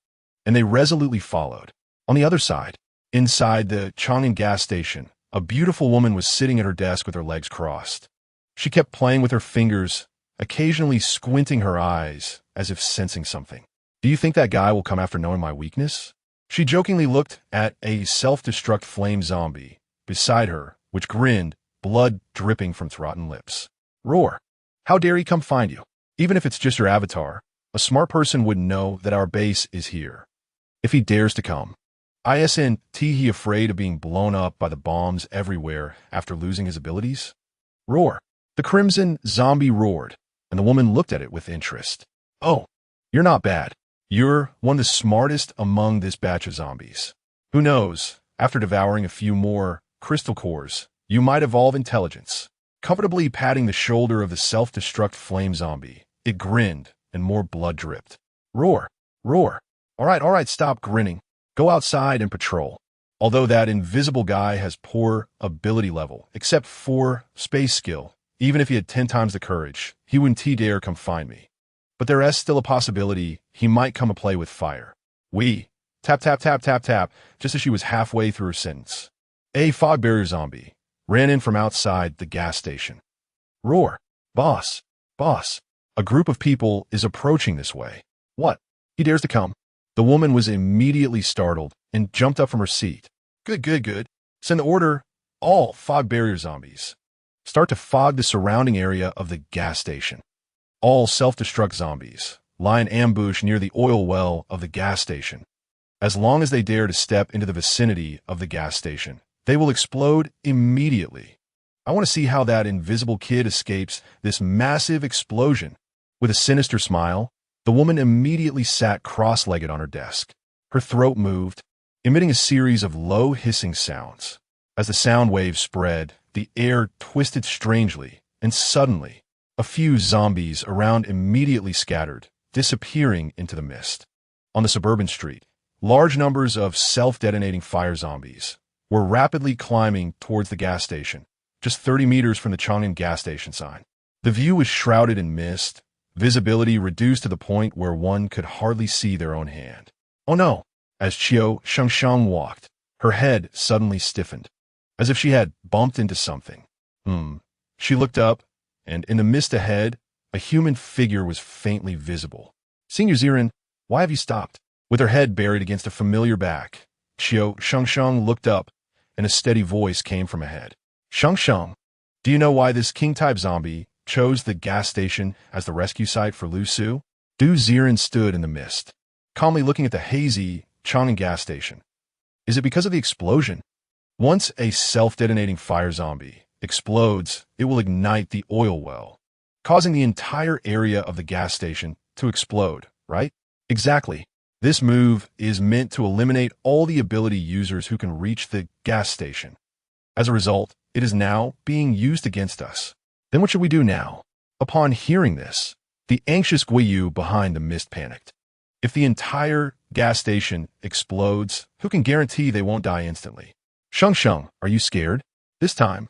and they resolutely followed. On the other side, inside the Chang'an gas station, a beautiful woman was sitting at her desk with her legs crossed. She kept playing with her fingers, occasionally squinting her eyes as if sensing something. Do you think that guy will come after knowing my weakness? She jokingly looked at a self-destruct flame zombie beside her, which grinned, blood dripping from throat and lips. Roar. How dare he come find you? Even if it's just your avatar, a smart person would know that our base is here. If he dares to come. Isn't he afraid of being blown up by the bombs everywhere after losing his abilities? Roar. The crimson zombie roared, and the woman looked at it with interest. Oh, you're not bad. You're one of the smartest among this batch of zombies. Who knows, after devouring a few more crystal cores, you might evolve intelligence. Comfortably patting the shoulder of the self-destruct flame zombie, it grinned and more blood dripped. Roar, roar. All right, stop grinning. Go outside and patrol. Although that invisible guy has poor ability level, except for space skill, even if he had 10 times the courage, he wouldn't dare come find me. But there is still a possibility he might come a play with fire. Tap, just as she was halfway through her sentence. A fog barrier zombie ran in from outside the gas station. Roar. Boss. A group of people is approaching this way. What? He dares to come? The woman was immediately startled and jumped up from her seat. Good. Send the order, all fog barrier zombies. Start to fog the surrounding area of the gas station. All self-destruct zombies lie in ambush near the oil well of the gas station. As long as they dare to step into the vicinity of the gas station, they will explode immediately. I want to see how that invisible kid escapes this massive explosion. With a sinister smile, the woman immediately sat cross-legged on her desk. Her throat moved, emitting a series of low hissing sounds. As the sound waves spread, the air twisted strangely, and suddenly, a few zombies around immediately scattered, disappearing into the mist. On the suburban street, large numbers of self-detonating fire zombies were rapidly climbing towards the gas station, just 30 meters from the Chang'an gas station sign. The view was shrouded in mist, visibility reduced to the point where one could hardly see their own hand. Oh no! As Qiu Shengsheng walked, her head suddenly stiffened, as if she had bumped into something. She looked up, and in the mist ahead, a human figure was faintly visible. Senior Ziren, why have you stopped? With her head buried against a familiar back, Qiu Shengsheng looked up, and a steady voice came from ahead. Shengsheng, do you know why this king-type zombie chose the gas station as the rescue site for Lu Su? Du Ziren stood in the mist, calmly looking at the hazy Chang'an gas station. Is it because of the explosion? Once a self-detonating fire zombie explodes, it will ignite the oil well, causing the entire area of the gas station to explode, right? Exactly. This move is meant to eliminate all the ability users who can reach the gas station. As a result, it is now being used against us. Then what should we do now? Upon hearing this, the anxious Guiyu behind the mist panicked. If the entire gas station explodes, who can guarantee they won't die instantly? Shengsheng, are you scared? This time,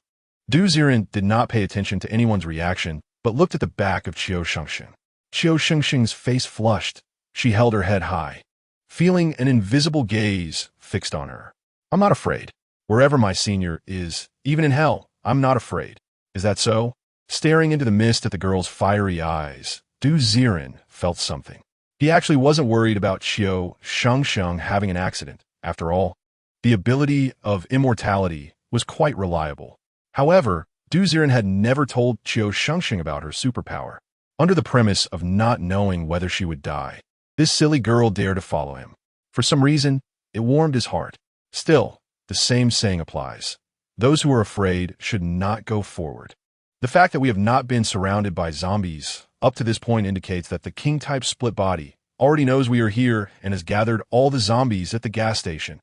Du Ziren did not pay attention to anyone's reaction, but looked at the back of Qiu Shengsheng. Qiu Shengsheng's face flushed. She held her head high, feeling an invisible gaze fixed on her. I'm not afraid. Wherever my senior is, even in hell, I'm not afraid. Is that so? Staring into the mist at the girl's fiery eyes, Du Ziren felt something. He actually wasn't worried about Qiu Shengsheng having an accident. After all, the ability of immortality was quite reliable. However, Du Ziren had never told Qiu Shengsheng about her superpower. Under the premise of not knowing whether she would die, this silly girl dared to follow him. For some reason, it warmed his heart. Still, the same saying applies. Those who are afraid should not go forward. The fact that we have not been surrounded by zombies up to this point indicates that the king-type split body already knows we are here and has gathered all the zombies at the gas station.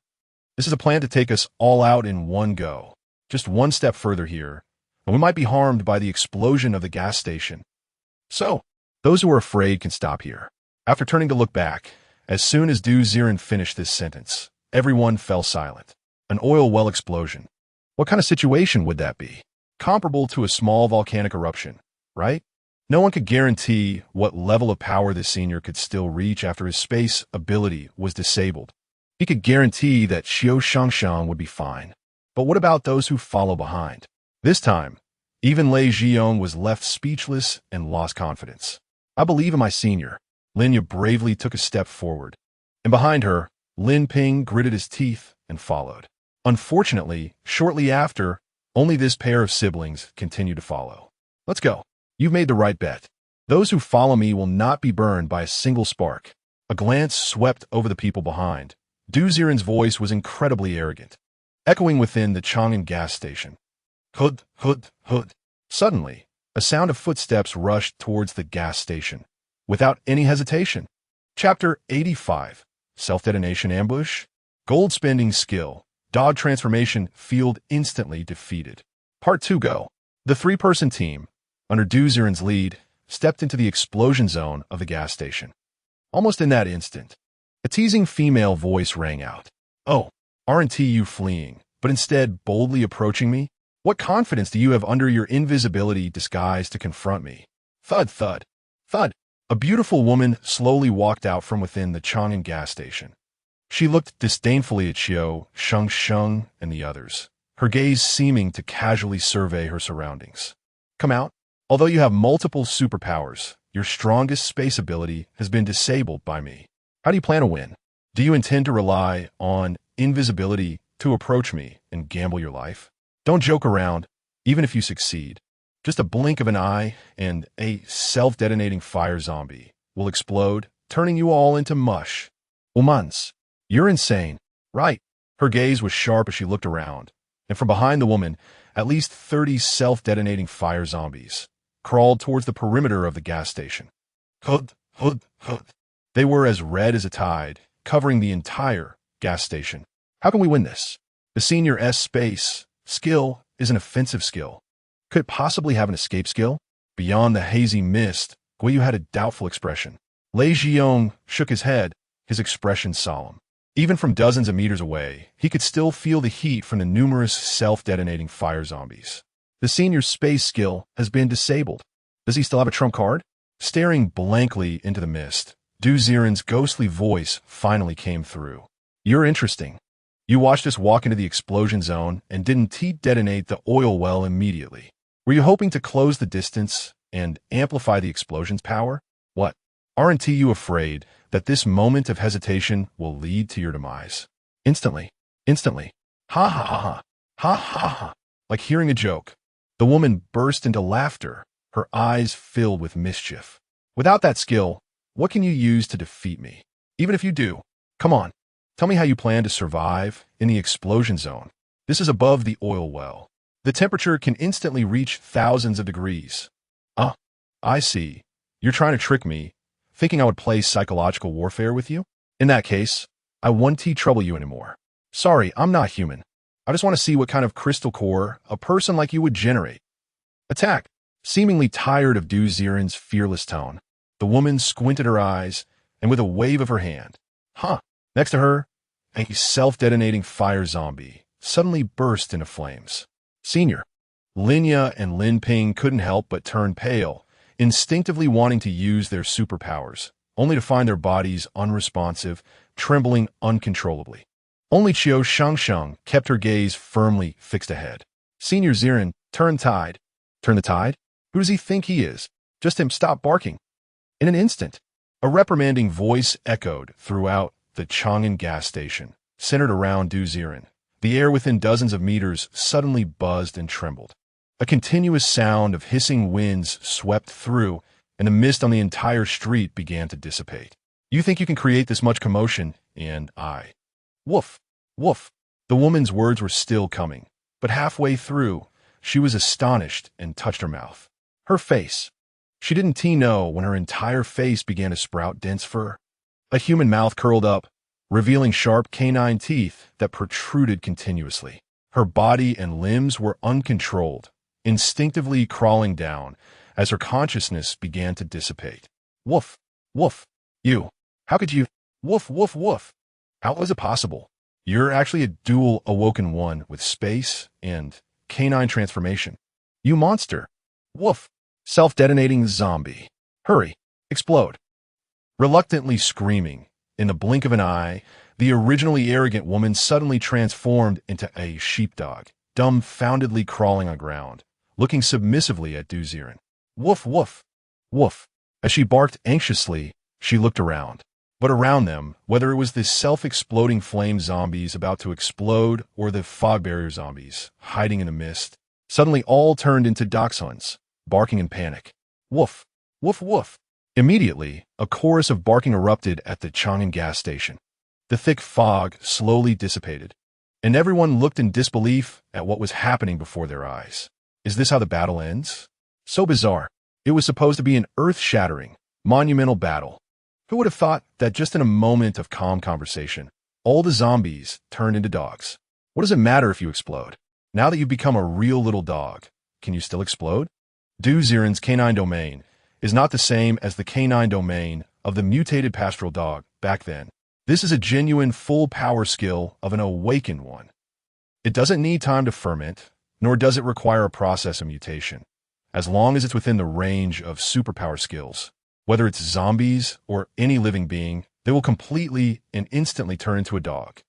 This is a plan to take us all out in one go. Just one step further here, and we might be harmed by the explosion of the gas station. So, those who are afraid can stop here. After turning to look back, as soon as Du Ziren finished this sentence, everyone fell silent. An oil well explosion. What kind of situation would that be? Comparable to a small volcanic eruption, right? No one could guarantee what level of power this senior could still reach after his space ability was disabled. He could guarantee that Qiu Shengsheng would be fine. But what about those who follow behind? This time, even Lei Zhiyong was left speechless and lost confidence. I believe in my senior. Linya bravely took a step forward, and behind her, Lin Ping gritted his teeth and followed. Unfortunately, shortly after, only this pair of siblings continued to follow. Let's go. You've made the right bet. Those who follow me will not be burned by a single spark. A glance swept over the people behind. Du Ziren's voice was incredibly arrogant, echoing within the Chang'an gas station. Hood, hood, hood. Suddenly, a sound of footsteps rushed towards the gas station. Without any hesitation. Chapter 85. Self-detonation ambush. Gold spending skill. Dog transformation field instantly defeated. Part 2 go. The three-person team, under Du Ziren's lead, stepped into the explosion zone of the gas station. Almost in that instant, a teasing female voice rang out. Oh, aren't you fleeing, but instead boldly approaching me? What confidence do you have under your invisibility disguise to confront me? Thud, thud, thud. A beautiful woman slowly walked out from within the Chang'an gas station. She looked disdainfully at Qiu Shengsheng and the others, her gaze seeming to casually survey her surroundings. Come out. Although you have multiple superpowers, your strongest space ability has been disabled by me. How do you plan to win? Do you intend to rely on invisibility to approach me and gamble your life? Don't joke around, even if you succeed. Just a blink of an eye and a self-detonating fire zombie will explode, turning you all into mush. Womans, you're insane, right? Her gaze was sharp as she looked around, and from behind the woman, at least 30 self-detonating fire zombies crawled towards the perimeter of the gas station. Hood, hood, hood. They were as red as a tide, covering the entire gas station. How can we win this? The senior S space skill is an offensive skill. Could it possibly have an escape skill? Beyond the hazy mist, Guiyu had a doubtful expression. Lei Xiong shook his head, his expression solemn. Even from dozens of meters away, he could still feel the heat from the numerous self-detonating fire zombies. The senior's space skill has been disabled. Does he still have a trump card? Staring blankly into the mist, Ziren's ghostly voice finally came through. You're interesting. You watched us walk into the explosion zone and didn't detonate the oil well immediately. Were you hoping to close the distance and amplify the explosion's power? What? Aren't you afraid that this moment of hesitation will lead to your demise? Instantly. Ha ha ha ha. Ha ha ha. Like hearing a joke, the woman burst into laughter, her eyes filled with mischief. Without that skill, what can you use to defeat me? Even if you do, come on, tell me how you plan to survive in the explosion zone. This is above the oil well. The temperature can instantly reach thousands of degrees. I see. You're trying to trick me, thinking I would play psychological warfare with you? In that case, I won't trouble you anymore. Sorry, I'm not human. I just want to see what kind of crystal core a person like you would generate. Attack. Seemingly tired of Ziren's fearless tone, the woman squinted her eyes and with a wave of her hand, next to her, a self-detonating fire zombie suddenly burst into flames. Senior, Linya and Lin Ping couldn't help but turn pale, instinctively wanting to use their superpowers, only to find their bodies unresponsive, trembling uncontrollably. Only Qiu Shengsheng kept her gaze firmly fixed ahead. Senior Ziren, turn tide. Turn the tide? Who does he think he is? Just him stop barking. In an instant, a reprimanding voice echoed throughout the Chang'an gas station, centered around Ziren. The air within dozens of meters suddenly buzzed and trembled. A continuous sound of hissing winds swept through, and the mist on the entire street began to dissipate. You think you can create this much commotion, and I... Woof, woof. The woman's words were still coming, but halfway through, she was astonished and touched her mouth. Her face. She didn't know when her entire face began to sprout dense fur. A human mouth curled up, revealing sharp canine teeth that protruded continuously. Her body and limbs were uncontrolled, instinctively crawling down as her consciousness began to dissipate. Woof, woof. You. How could you? Woof, woof, woof. How was it possible? You're actually a dual awoken one with space and canine transformation. You monster. Woof. Self-detonating zombie. Hurry. Explode. Reluctantly screaming, in the blink of an eye, the originally arrogant woman suddenly transformed into a sheepdog, dumbfoundedly crawling on ground, looking submissively at Ziren. Woof, woof. Woof. As she barked anxiously, she looked around. But around them, whether it was the self-exploding flame zombies about to explode or the fog barrier zombies hiding in the mist, suddenly all turned into dachshunds, barking in panic. Woof, woof, woof. Immediately, a chorus of barking erupted at the Chang'an gas station. The thick fog slowly dissipated, and everyone looked in disbelief at what was happening before their eyes. Is this how the battle ends? So bizarre. It was supposed to be an earth-shattering, monumental battle. Who would have thought that just in a moment of calm conversation, all the zombies turned into dogs? What does it matter if you explode? Now that you've become a real little dog, can you still explode? Ziren's canine domain is not the same as the canine domain of the mutated pastoral dog back then. This is a genuine full power skill of an awakened one. It doesn't need time to ferment, nor does it require a process of mutation, as long as it's within the range of superpower skills. Whether it's zombies or any living being, they will completely and instantly turn into a dog.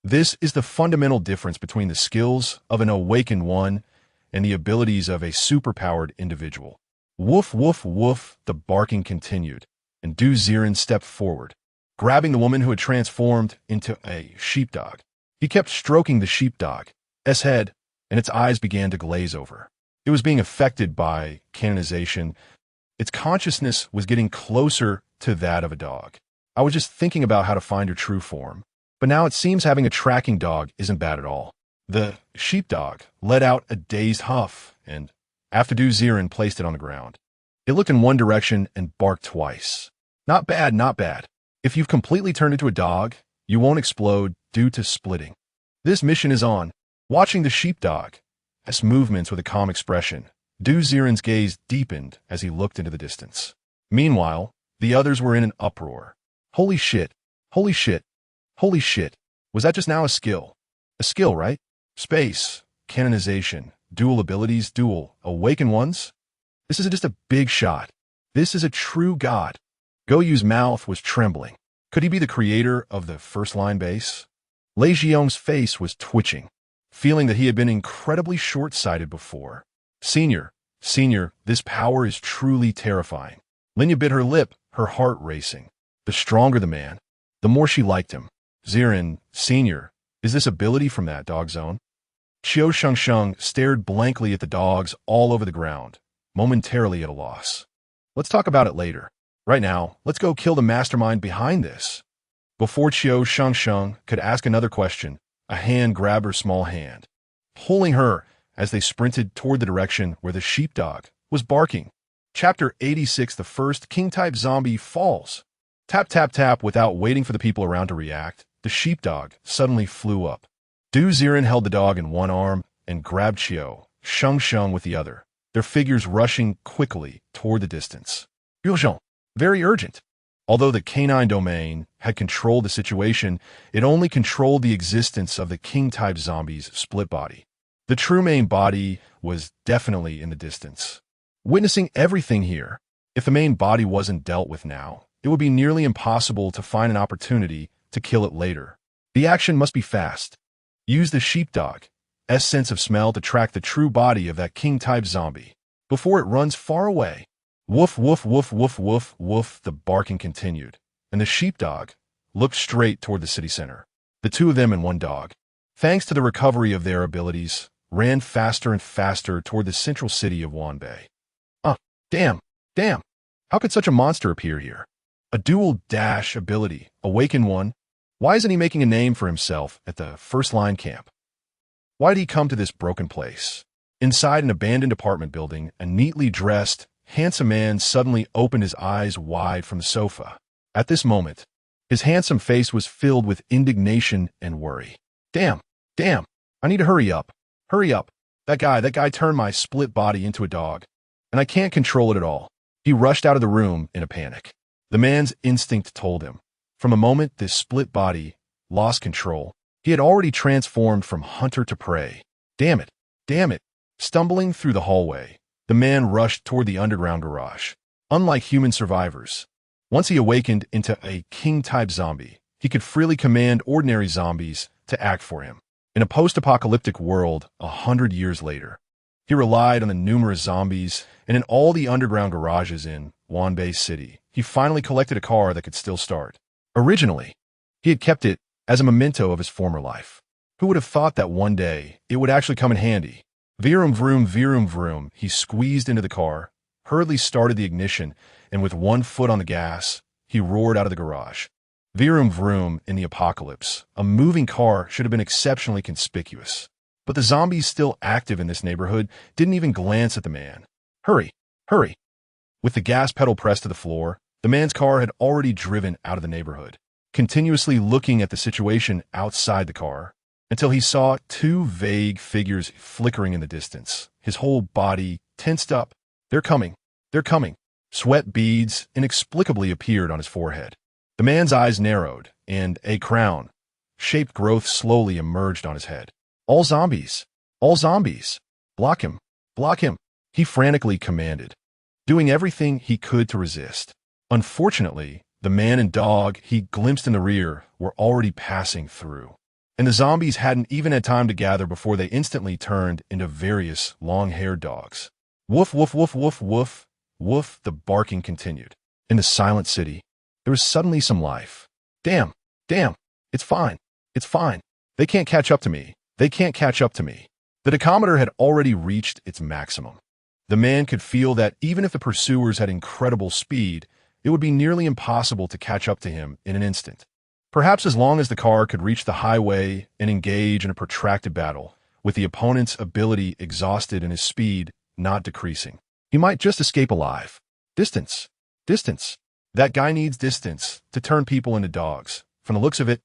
This is the fundamental difference between the skills of an awakened one and the abilities of a superpowered individual. Woof, woof, woof, the barking continued, and Ziren stepped forward, grabbing the woman who had transformed into a sheepdog. He kept stroking the sheepdog's head, and its eyes began to glaze over. It was being affected by canonization. Its consciousness was getting closer to that of a dog. I was just thinking about how to find your true form, but now it seems having a tracking dog isn't bad at all. The sheepdog let out a dazed huff, and after Ziren placed it on the ground, it looked in one direction and barked twice. Not bad, not bad. If you've completely turned into a dog, you won't explode due to splitting. This mission is on. Watching the sheepdog. S movements with a calm expression. Ziren's gaze deepened as he looked into the distance. Meanwhile, the others were in an uproar. Holy shit. Holy shit. Holy shit. Was that just now a skill? A skill, right? Space. Canonization. Dual abilities. Dual. Awaken ones? This is just a big shot. This is a true god. Goyu's mouth was trembling. Could he be the creator of the first-line base? Lei Xiong's face was twitching, feeling that he had been incredibly short-sighted before. Senior, this power is truly terrifying. Linya bit her lip, her heart racing. The stronger the man, the more she liked him. Ziren, Senior, is this ability from that dog zone? Qiu Shengsheng stared blankly at the dogs all over the ground, momentarily at a loss. Let's talk about it later. Right now, let's go kill the mastermind behind this. Before Qiu Shengsheng could ask another question, a hand grabbed her small hand, pulling her as they sprinted toward the direction where the sheepdog was barking. Chapter 86. The first king-type zombie falls. Tap, tap, tap. Without waiting for the people around to react, the sheepdog suddenly flew up. Ziren held the dog in one arm and grabbed Qiu Shengsheng with the other, their figures rushing quickly toward the distance. Urgent. Very urgent. Although the canine domain had controlled the situation, it only controlled the existence of the king-type zombie's split body. The true main body was definitely in the distance. Witnessing everything here, if the main body wasn't dealt with now, it would be nearly impossible to find an opportunity to kill it later. The action must be fast. Use the sheepdog's sense of smell to track the true body of that king-type zombie before it runs far away. Woof, woof, woof, woof, woof, woof, the barking continued, and the sheepdog looked straight toward the city center. The two of them and one dog, thanks to the recovery of their abilities, ran faster and faster toward the central city of Wanbei. Damn. How could such a monster appear here? A dual dash ability, awaken one. Why isn't he making a name for himself at the first-line camp? Why did he come to this broken place? Inside an abandoned apartment building, a neatly dressed, handsome man suddenly opened his eyes wide from the sofa. At this moment, his handsome face was filled with indignation and worry. Damn, I need to hurry up. That guy turned my split body into a dog, and I can't control it at all. He rushed out of the room in a panic. The man's instinct told him. From the moment this split body lost control, he had already transformed from hunter to prey. Damn it. Stumbling through the hallway, the man rushed toward the underground garage. Unlike human survivors, once he awakened into a king-type zombie, he could freely command ordinary zombies to act for him. In a post-apocalyptic world 100 years later, he relied on the numerous zombies, and in all the underground garages in Wanbei City, he finally collected a car that could still start. Originally, he had kept it as a memento of his former life. Who would have thought that one day it would actually come in handy? Vroom, vroom, he squeezed into the car, hurriedly started the ignition, and with one foot on the gas, he roared out of the garage. Vroom, vroom in the apocalypse. A moving car should have been exceptionally conspicuous. But the zombies still active in this neighborhood didn't even glance at the man. Hurry. With the gas pedal pressed to the floor, the man's car had already driven out of the neighborhood, continuously looking at the situation outside the car, until he saw two vague figures flickering in the distance. His whole body tensed up. They're coming. Sweat beads inexplicably appeared on his forehead. The man's eyes narrowed, and a crown-shaped growth slowly emerged on his head. All zombies! Block him! He frantically commanded, doing everything he could to resist. Unfortunately, the man and dog he glimpsed in the rear were already passing through, and the zombies hadn't even had time to gather before they instantly turned into various long-haired dogs. Woof, woof, woof, woof, woof, woof, the barking continued. In the silent city, there was suddenly some life. Damn, it's fine. They can't catch up to me. The tachometer had already reached its maximum. The man could feel that even if the pursuers had incredible speed, it would be nearly impossible to catch up to him in an instant. Perhaps as long as the car could reach the highway and engage in a protracted battle, with the opponent's ability exhausted and his speed not decreasing, he might just escape alive. Distance. That guy needs distance to turn people into dogs. From the looks of it,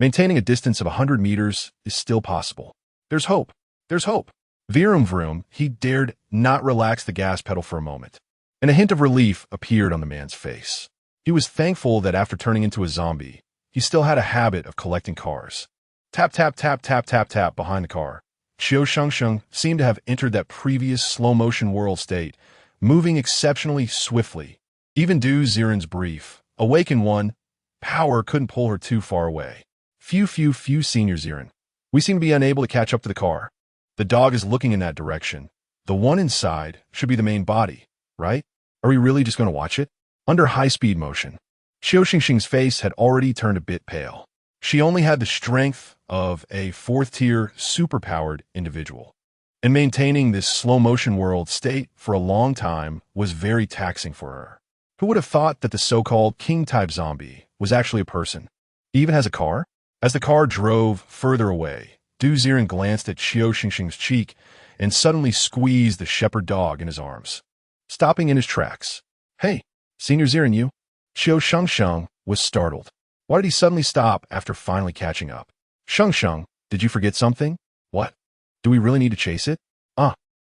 Maintaining a distance of 100 meters is still possible. There's hope. There's hope. Vroom vroom, he dared not relax the gas pedal for a moment, and a hint of relief appeared on the man's face. He was thankful that after turning into a zombie, he still had a habit of collecting cars. Tap, tap, tap, tap, tap, tap behind the car. Qiu Shengsheng seemed to have entered that previous slow-motion world state, moving exceptionally swiftly. Even Ziren's brief, awakened one, power couldn't pull her too far away. Phew, Senior Ziren. We seem to be unable to catch up to the car. The dog is looking in that direction. The one inside should be the main body, right? Are we really just going to watch it? Under high-speed motion, Qiu Shengsheng's face had already turned a bit pale. She only had the strength of a fourth-tier, superpowered individual. And maintaining this slow-motion world state for a long time was very taxing for her. Who would have thought that the so-called king-type zombie was actually a person? He even has a car? As the car drove further away, Ziren glanced at Qiu Shengsheng's cheek and suddenly squeezed the shepherd dog in his arms, stopping in his tracks. Hey, Senior Ziren, you? Qiu Shengsheng was startled. Why did he suddenly stop after finally catching up? Shengsheng, did you forget something? What? Do we really need to chase it?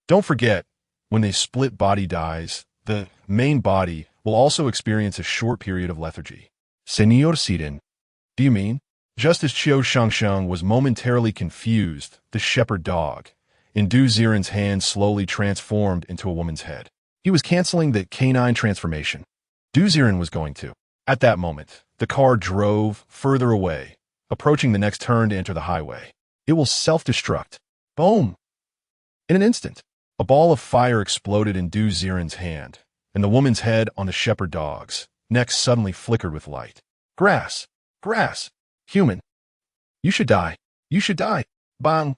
Don't forget, when the split body dies, the main body will also experience a short period of lethargy. Senior Ziren, do you mean? Just as Qiu Shengsheng was momentarily confused, the shepherd dog, in Ziren's hand, slowly transformed into a woman's head. He was canceling the canine transformation. Ziren was going to. At that moment, the car drove further away, approaching the next turn to enter the highway. It will self-destruct. Boom! In an instant, a ball of fire exploded in Ziren's hand, and the woman's head on the shepherd dog's neck suddenly flickered with light. Grass! Grass! Human! You should die! You should die! Bang!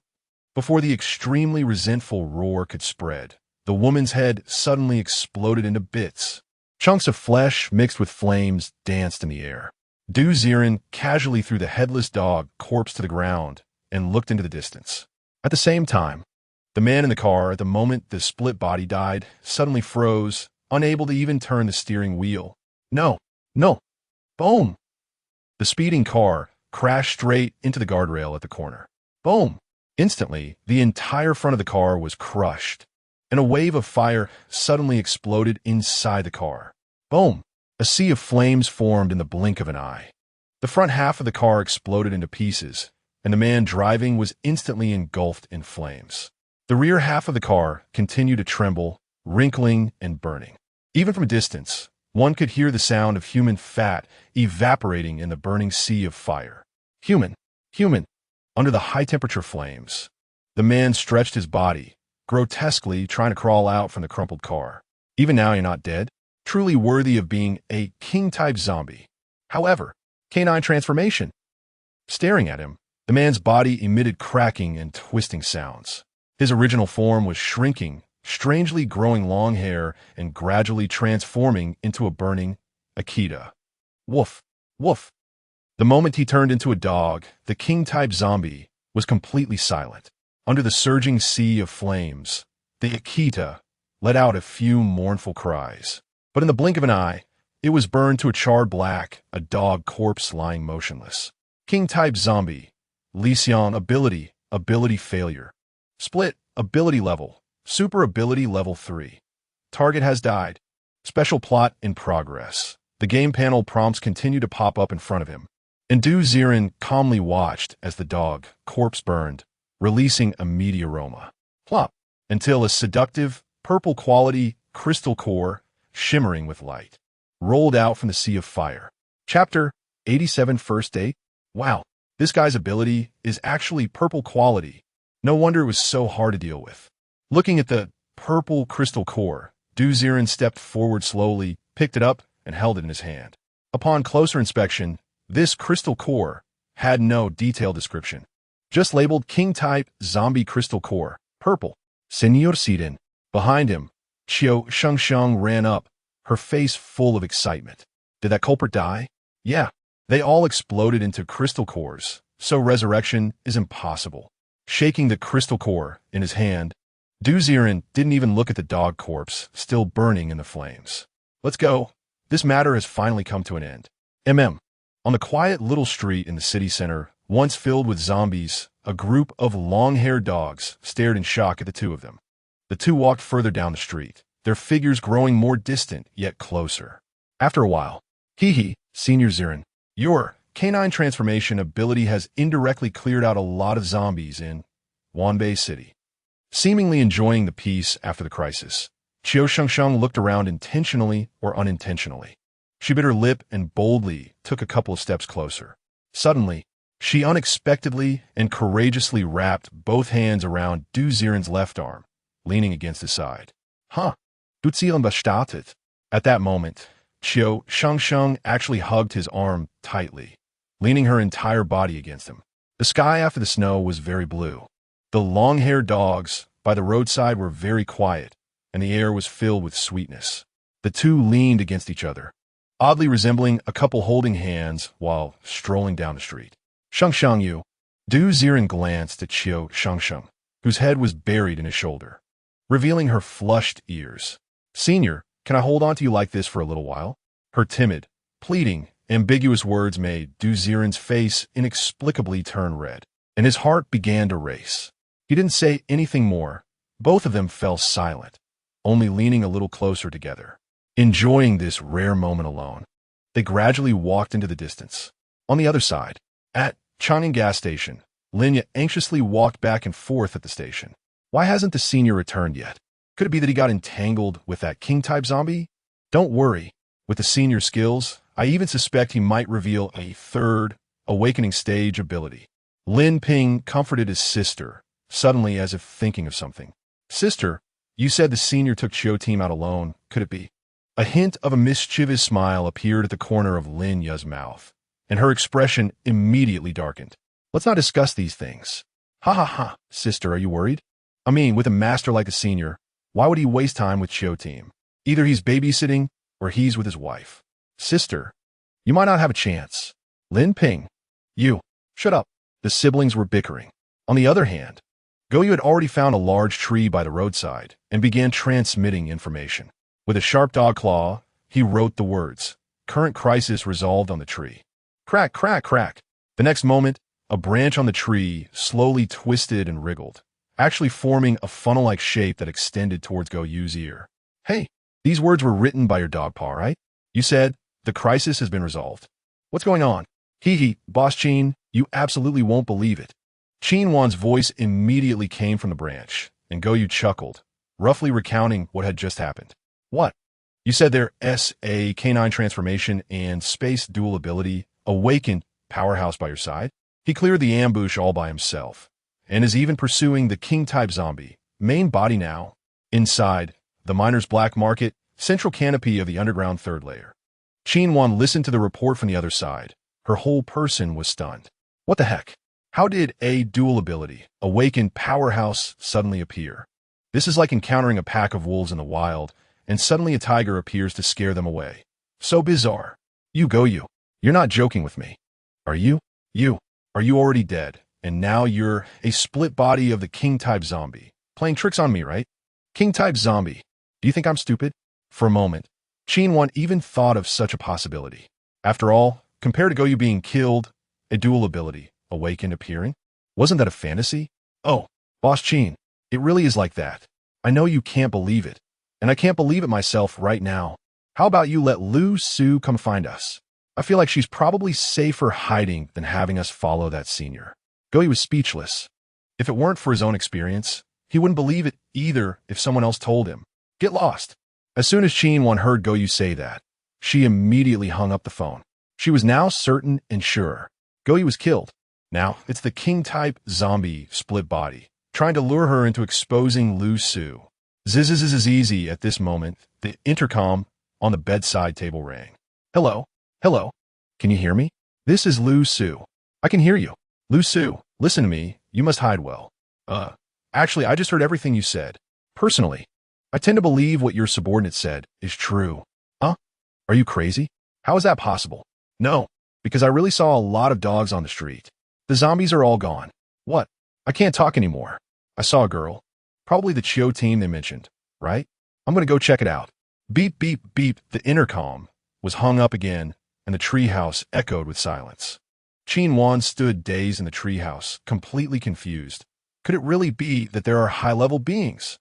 Before the extremely resentful roar could spread, the woman's head suddenly exploded into bits. Chunks of flesh mixed with flames danced in the air. Ziren casually threw the headless dog corpse to the ground and looked into the distance. At the same time, the man in the car, at the moment the split body died, suddenly froze, unable to even turn the steering wheel. No! Boom! The speeding car crashed straight into the guardrail at the corner. Boom! Instantly, the entire front of the car was crushed, and a wave of fire suddenly exploded inside the car. Boom! A sea of flames formed in the blink of an eye. The front half of the car exploded into pieces, and the man driving was instantly engulfed in flames. The rear half of the car continued to tremble, wrinkling and burning. Even from a distance, one could hear the sound of human fat evaporating in the burning sea of fire. Human! Under the high-temperature flames, the man stretched his body, grotesquely trying to crawl out from the crumpled car. Even now you're not dead, truly worthy of being a king-type zombie. However, canine transformation. Staring at him, the man's body emitted cracking and twisting sounds. His original form was shrinking, strangely growing long hair and gradually transforming into a burning Akita. Woof! The moment he turned into a dog, the king-type zombie was completely silent. Under the surging sea of flames, the Akita let out a few mournful cries. But in the blink of an eye, it was burned to a charred black, a dog corpse lying motionless. King-type zombie. Lesion ability failure. Split ability level. Super ability level 3. Target has died. Special plot in progress. The game panel prompts continue to pop up in front of him. And Ziren calmly watched as the dog corpse burned, releasing a meaty aroma. Plop! Until a seductive, purple-quality crystal core, shimmering with light, rolled out from the sea of fire. Chapter 87 First Date? Wow, this guy's ability is actually purple quality. No wonder it was so hard to deal with. Looking at the purple crystal core, Ziren stepped forward slowly, picked it up, and held it in his hand. Upon closer inspection, this crystal core had no detailed description, just labeled King-type Zombie Crystal Core, purple. Senior Ziren. Behind him, Qiu Shengsheng ran up, her face full of excitement. Did that culprit die? Yeah. They all exploded into crystal cores, so resurrection is impossible. Shaking the crystal core in his hand, Ziren didn't even look at the dog corpse, still burning in the flames. Let's go. This matter has finally come to an end. On the quiet little street in the city center, Once filled with zombies, a group of long-haired dogs stared in shock at the two of them. The two walked further down the street, their figures growing more distant yet closer. After a while, hee, Senior Ziren, your canine transformation ability has indirectly cleared out a lot of zombies in Wanbei City. Seemingly enjoying the peace after the crisis, Qiu Shengsheng looked around intentionally or unintentionally. She bit her lip and boldly took a couple of steps closer. Suddenly, she unexpectedly and courageously wrapped both hands around Du Ziren's left arm, leaning against his side. Huh. Du Ziren bestattet. At that moment, Qiu Shengsheng actually hugged his arm tightly, leaning her entire body against him. The sky after the snow was very blue. The long-haired dogs by the roadside were very quiet, and the air was filled with sweetness. The two leaned against each other, oddly resembling a couple holding hands while strolling down the street. Shengsheng you. Du Ziren glanced at Qiu Shengsheng, whose head was buried in his shoulder, revealing her flushed ears. Senior, can I hold on to you like this for a little while? Her timid, pleading, ambiguous words made Du Ziren's face inexplicably turn red, and his heart began to race. He didn't say anything more. Both of them fell silent, only leaning a little closer together, enjoying this rare moment alone. They gradually walked into the distance. On the other side, at Chang'an gas station, Linya anxiously walked back and forth at the station. Why hasn't the senior returned yet? Could it be that he got entangled with that king-type zombie? Don't worry. With the senior skills, I even suspect he might reveal a third, awakening stage ability. Lin Ping comforted his sister, suddenly as if thinking of something. Sister, you said the senior took Qiu team out alone. Could it be? A hint of a mischievous smile appeared at the corner of Lin Ya's mouth, and her expression immediately darkened. Let's not discuss these things. Ha ha ha, sister, are you worried? I mean, with a master like the senior, why would he waste time with Qiu team? Either he's babysitting or he's with his wife. Sister, you might not have a chance. Lin Ping, you, shut up. The siblings were bickering. On the other hand, Goyu had already found a large tree by the roadside and began transmitting information. With a sharp dog claw, he wrote the words, "Current crisis resolved" on the tree. Crack, crack, crack. The next moment, a branch on the tree slowly twisted and wriggled, actually forming a funnel-like shape that extended towards Goyu's ear. Hey, these words were written by your dog paw, right? You said, the crisis has been resolved. What's going on? Hee, Boss Qin, you absolutely won't believe it. Qin Wan's voice immediately came from the branch, and Goyu chuckled, roughly recounting what had just happened. What? You said their SA canine transformation and space dual ability awakened powerhouse by your side? He cleared the ambush all by himself, and is even pursuing the king-type zombie, main body now. Inside, the miner's black market, central canopy of the underground third layer. Qin Wan listened to the report from the other side. Her whole person was stunned. What the heck? How did a dual ability, awakened powerhouse, suddenly appear? This is like encountering a pack of wolves in the wild, and suddenly a tiger appears to scare them away. So bizarre. You Goyu, you're not joking with me. Are you? Are you already dead, and now you're a split body of the king-type zombie? Playing tricks on me, right? King-type zombie. Do you think I'm stupid? For a moment, Qin Wan even thought of such a possibility. After all, compared to Goyu being killed, a dual ability, awakened, appearing, wasn't that a fantasy? Oh, Boss Qin, it really is like that. I know you can't believe it, and I can't believe it myself right now. How about you let Lu Su come find us? I feel like she's probably safer hiding than having us follow that senior. Goyu was speechless. If it weren't for his own experience, he wouldn't believe it either if someone else told him. Get lost. As soon as Qin Wan heard Goyu say that, she immediately hung up the phone. She was now certain and sure. Goyu was killed. Now, it's the king-type zombie split body, trying to lure her into exposing Lu Su. Zzz. At this moment, the intercom on the bedside table rang. Hello? Hello? Can you hear me? This is Lu Su. I can hear you. Lu Su, listen to me. You must hide well. Actually, I just heard everything you said. Personally, I tend to believe what your subordinate said is true. Huh? Are you crazy? How is that possible? No, because I really saw a lot of dogs on the street. The zombies are all gone. What? I can't talk anymore. I saw a girl. Probably the Qiu team they mentioned, right? I'm going to go check it out. Beep, beep, beep. The intercom was hung up again, and the treehouse echoed with silence. Qin Wan stood dazed in the treehouse, completely confused. Could it really be that there are high-level beings?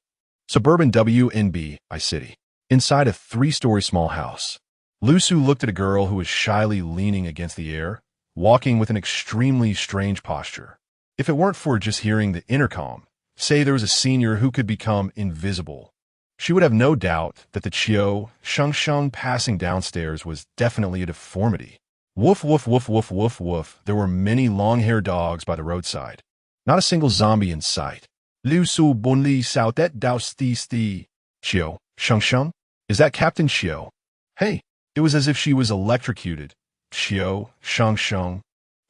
Suburban WNB.I city. Inside a 3-story small house. Lu Su looked at a girl who was shyly leaning against the air, walking with an extremely strange posture. If it weren't for just hearing the intercom, say there was a senior who could become invisible, she would have no doubt that the Qiu Shengsheng passing downstairs was definitely a deformity. Woof, woof, woof, woof, woof, woof. There were many long-haired dogs by the roadside. Not a single zombie in sight. Lu Su Bun Li Sao Det Dao Sti Sti. Qiu Shengsheng? Is that Captain Qiu? Hey, it was as if she was electrocuted. Qiu Shengsheng,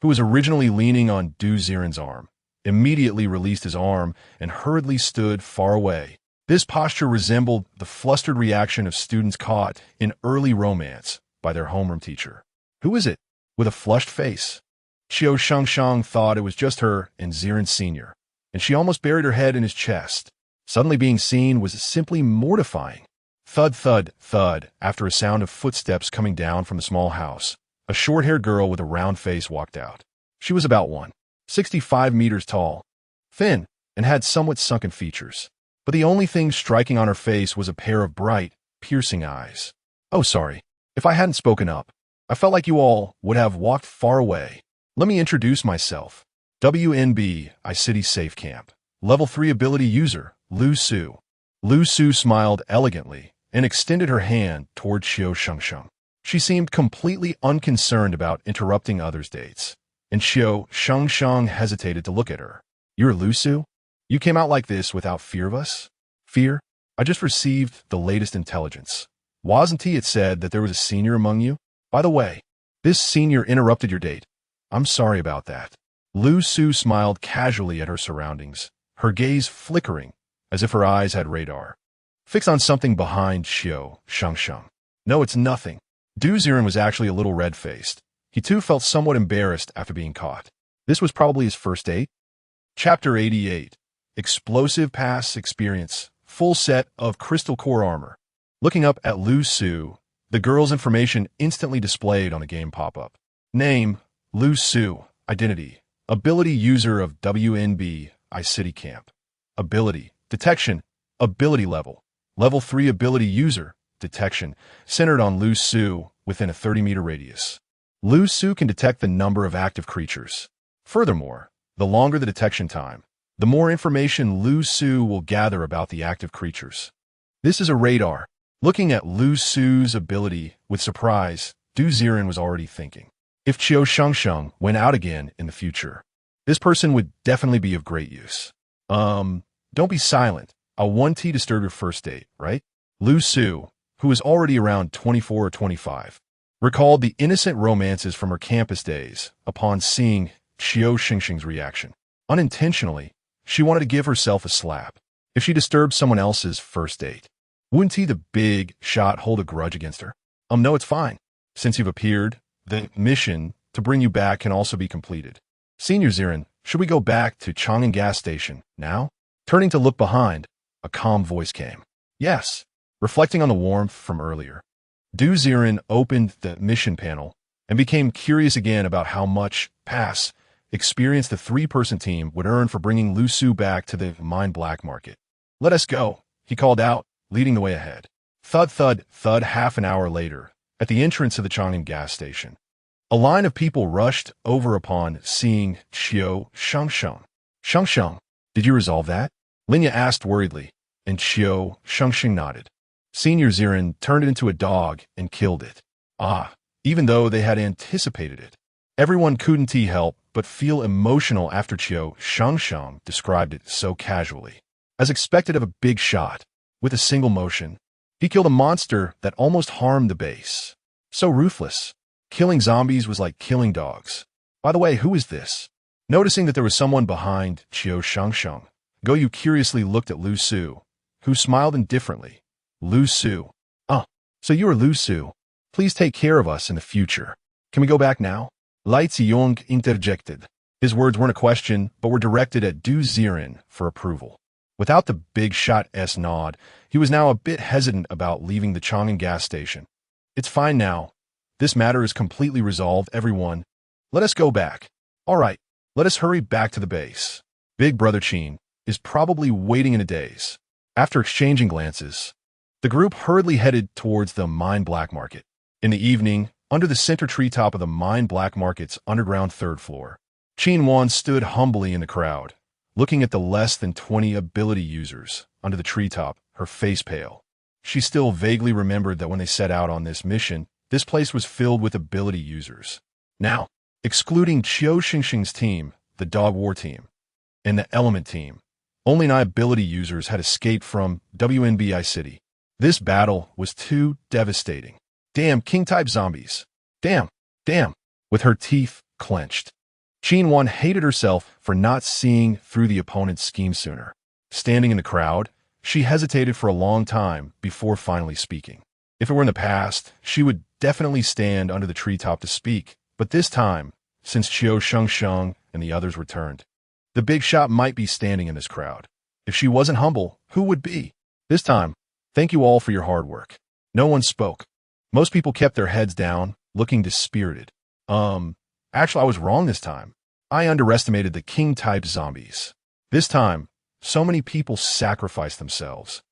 who was originally leaning on Du Ziren's arm, immediately released his arm and hurriedly stood far away. This posture resembled the flustered reaction of students caught in early romance by their homeroom teacher. Who is it? With a flushed face. Qiu Shengsheng thought it was just her and Ziren Sr., and she almost buried her head in his chest. Suddenly being seen was simply mortifying. Thud, thud, thud, after a sound of footsteps coming down from the small house. A short-haired girl with a round face walked out. She was about 165 meters tall, thin, and had somewhat sunken features. But the only thing striking on her face was a pair of bright, piercing eyes. Oh, sorry. If I hadn't spoken up, I felt like you all would have walked far away. Let me introduce myself. WNB.I City Safe Camp. Level 3 ability user, Lu Su. Lu Su smiled elegantly and extended her hand toward Qiu Shengsheng. She seemed completely unconcerned about interrupting others' dates, and Qiu Shengsheng hesitated to look at her. You're Lu Su? You came out like this without fear of us? Fear? I just received the latest intelligence. Wasn't it said that there was a senior among you? By the way, this senior interrupted your date. I'm sorry about that. Lu Su smiled casually at her surroundings, her gaze flickering as if her eyes had radar. Fixed on something behind Qiu Shengsheng. No, it's nothing. Du Ziren was actually a little red-faced. He too felt somewhat embarrassed after being caught. This was probably his first date. Chapter 88. Explosive Pass Experience. Full set of crystal core armor. Looking up at Lu Su, the girl's information instantly displayed on a game pop-up. Name, Lu Su. Identity, ability user of WNB.I City Camp. Ability, detection, ability level. Level 3 ability user, detection, centered on Lu Su within a 30-meter radius. Lu Su can detect the number of active creatures. Furthermore, the longer the detection time, the more information Lu Su will gather about the active creatures. This is a radar. Looking at Lu Su's ability with surprise, Du Ziren was already thinking. If Qiu Shengsheng went out again in the future, this person would definitely be of great use. Don't be silent. I want to disturb your first date, right? Lu Su, who was already around 24 or 25, recalled the innocent romances from her campus days upon seeing Qiu Shengsheng's reaction. Unintentionally, she wanted to give herself a slap. If she disturbed someone else's first date, wouldn't he, the big shot, hold a grudge against her? No, it's fine. Since you've appeared, the mission to bring you back can also be completed. Senior Ziren, should we go back to Chang'an gas station now? Turning to look behind, a calm voice came. Yes. Reflecting on the warmth from earlier, Du Ziren opened the mission panel and became curious again about how much pass experience the 3-person team would earn for bringing Lu Su back to the mine black market. Let us go, he called out, leading the way ahead. Thud, thud, thud. Half an hour later, at the entrance of the Chang'an gas station, a line of people rushed over upon seeing Qiu Shengsheng. Shengsheng, did you resolve that? Linya asked worriedly, and Qiu Shengsheng nodded. Senior Ziren turned it into a dog and killed it. Even though they had anticipated it. Everyone couldn't help but feel emotional after Qiu Shengsheng described it so casually. As expected of a big shot, with a single motion, he killed a monster that almost harmed the base. So ruthless. Killing zombies was like killing dogs. By the way, who is this? Noticing that there was someone behind Qiu Shengsheng, Goyu curiously looked at Lu Su, who smiled indifferently. Lu Su. So you are Lu Su. Please take care of us in the future. Can we go back now? Lai Ziyong interjected. His words weren't a question, but were directed at Du Ziren for approval. Without the big shot's nod, he was now a bit hesitant about leaving the Chang'an gas station. It's fine now. This matter is completely resolved, everyone. Let us go back. All right, let us hurry back to the base. Big Brother Qin is probably waiting in a daze. After exchanging glances, the group hurriedly headed towards the mine black market. In the evening, under the center treetop of the mine black market's underground third floor, Qin Wan stood humbly in the crowd, looking at the less than 20 ability users under the treetop, her face pale. She still vaguely remembered that when they set out on this mission, this place was filled with ability users. Now, excluding Qiu Shengsheng's team, the Dog War team, and the Element team, only 9 ability users had escaped from WNBI City. This battle was too devastating. Damn king-type zombies. Damn. With her teeth clenched, Qin Wan hated herself for not seeing through the opponent's scheme sooner. Standing in the crowd, she hesitated for a long time before finally speaking. If it were in the past, she would definitely stand under the treetop to speak, but this time, since Qiu Shengsheng and the others returned, the big shot might be standing in this crowd. If she wasn't humble, who would be? This time, thank you all for your hard work. No one spoke. Most people kept their heads down, looking dispirited. Actually, I was wrong this time. I underestimated the king-type zombies. This time, so many people sacrificed themselves.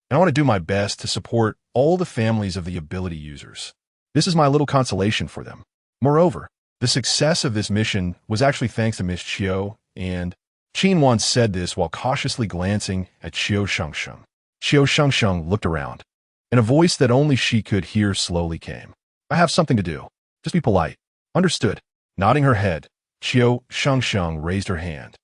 And I want to do my best to support all the families of the ability users. This is my little consolation for them. Moreover, the success of this mission was actually thanks to Miss Qiu, and Qin Wan said this while cautiously glancing at Qiu Shengsheng. Qiu Shengsheng looked around, and a voice that only she could hear slowly came. I have something to do. Just be polite. Understood. Nodding her head, Qiu Shengsheng raised her hand.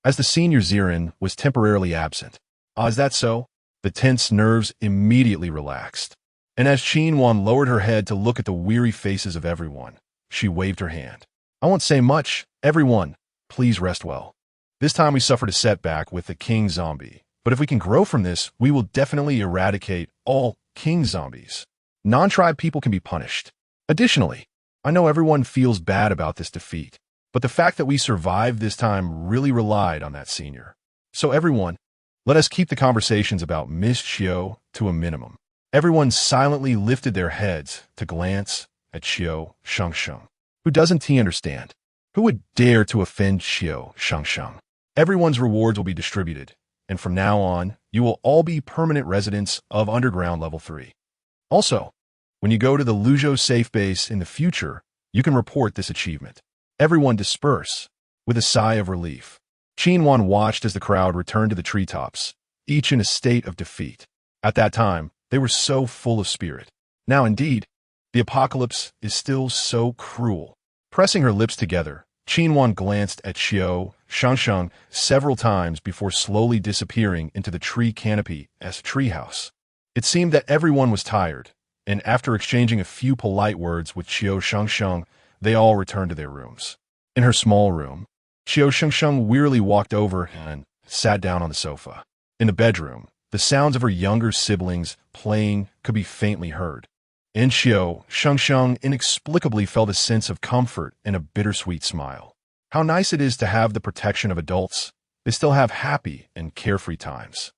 As the senior Ziren was temporarily absent. Is that so? The tense nerves immediately relaxed. And as Qin Wan lowered her head to look at the weary faces of everyone, she waved her hand. I won't say much. Everyone, please rest well. This time we suffered a setback with the king zombie. But if we can grow from this, we will definitely eradicate all king zombies. Non-tribe people can be punished. Additionally, I know everyone feels bad about this defeat, but the fact that we survived this time really relied on that senior. So everyone, let us keep the conversations about Miss Qiu to a minimum. Everyone silently lifted their heads to glance at Qiu Shengsheng. Who doesn't he understand? Who would dare to offend Qiu Shengsheng? Everyone's rewards will be distributed, and from now on, you will all be permanent residents of Underground Level 3. Also, when you go to the Luzhou safe base in the future, you can report this achievement. Everyone disperse. With a sigh of relief, Qin Wan watched as the crowd returned to the treetops, each in a state of defeat. At that time, they were so full of spirit. Now indeed, the apocalypse is still so cruel. Pressing her lips together, Qin Wan glanced at Qiu Shengsheng several times before slowly disappearing into the tree canopy as a treehouse. It seemed that everyone was tired, and after exchanging a few polite words with Qiu Shengsheng, they all returned to their rooms. In her small room, Qiu Shengsheng wearily walked over and sat down on the sofa. In the bedroom, the sounds of her younger siblings playing could be faintly heard. And Qiu Shengsheng inexplicably felt a sense of comfort and a bittersweet smile. How nice it is to have the protection of adults. They still have happy and carefree times.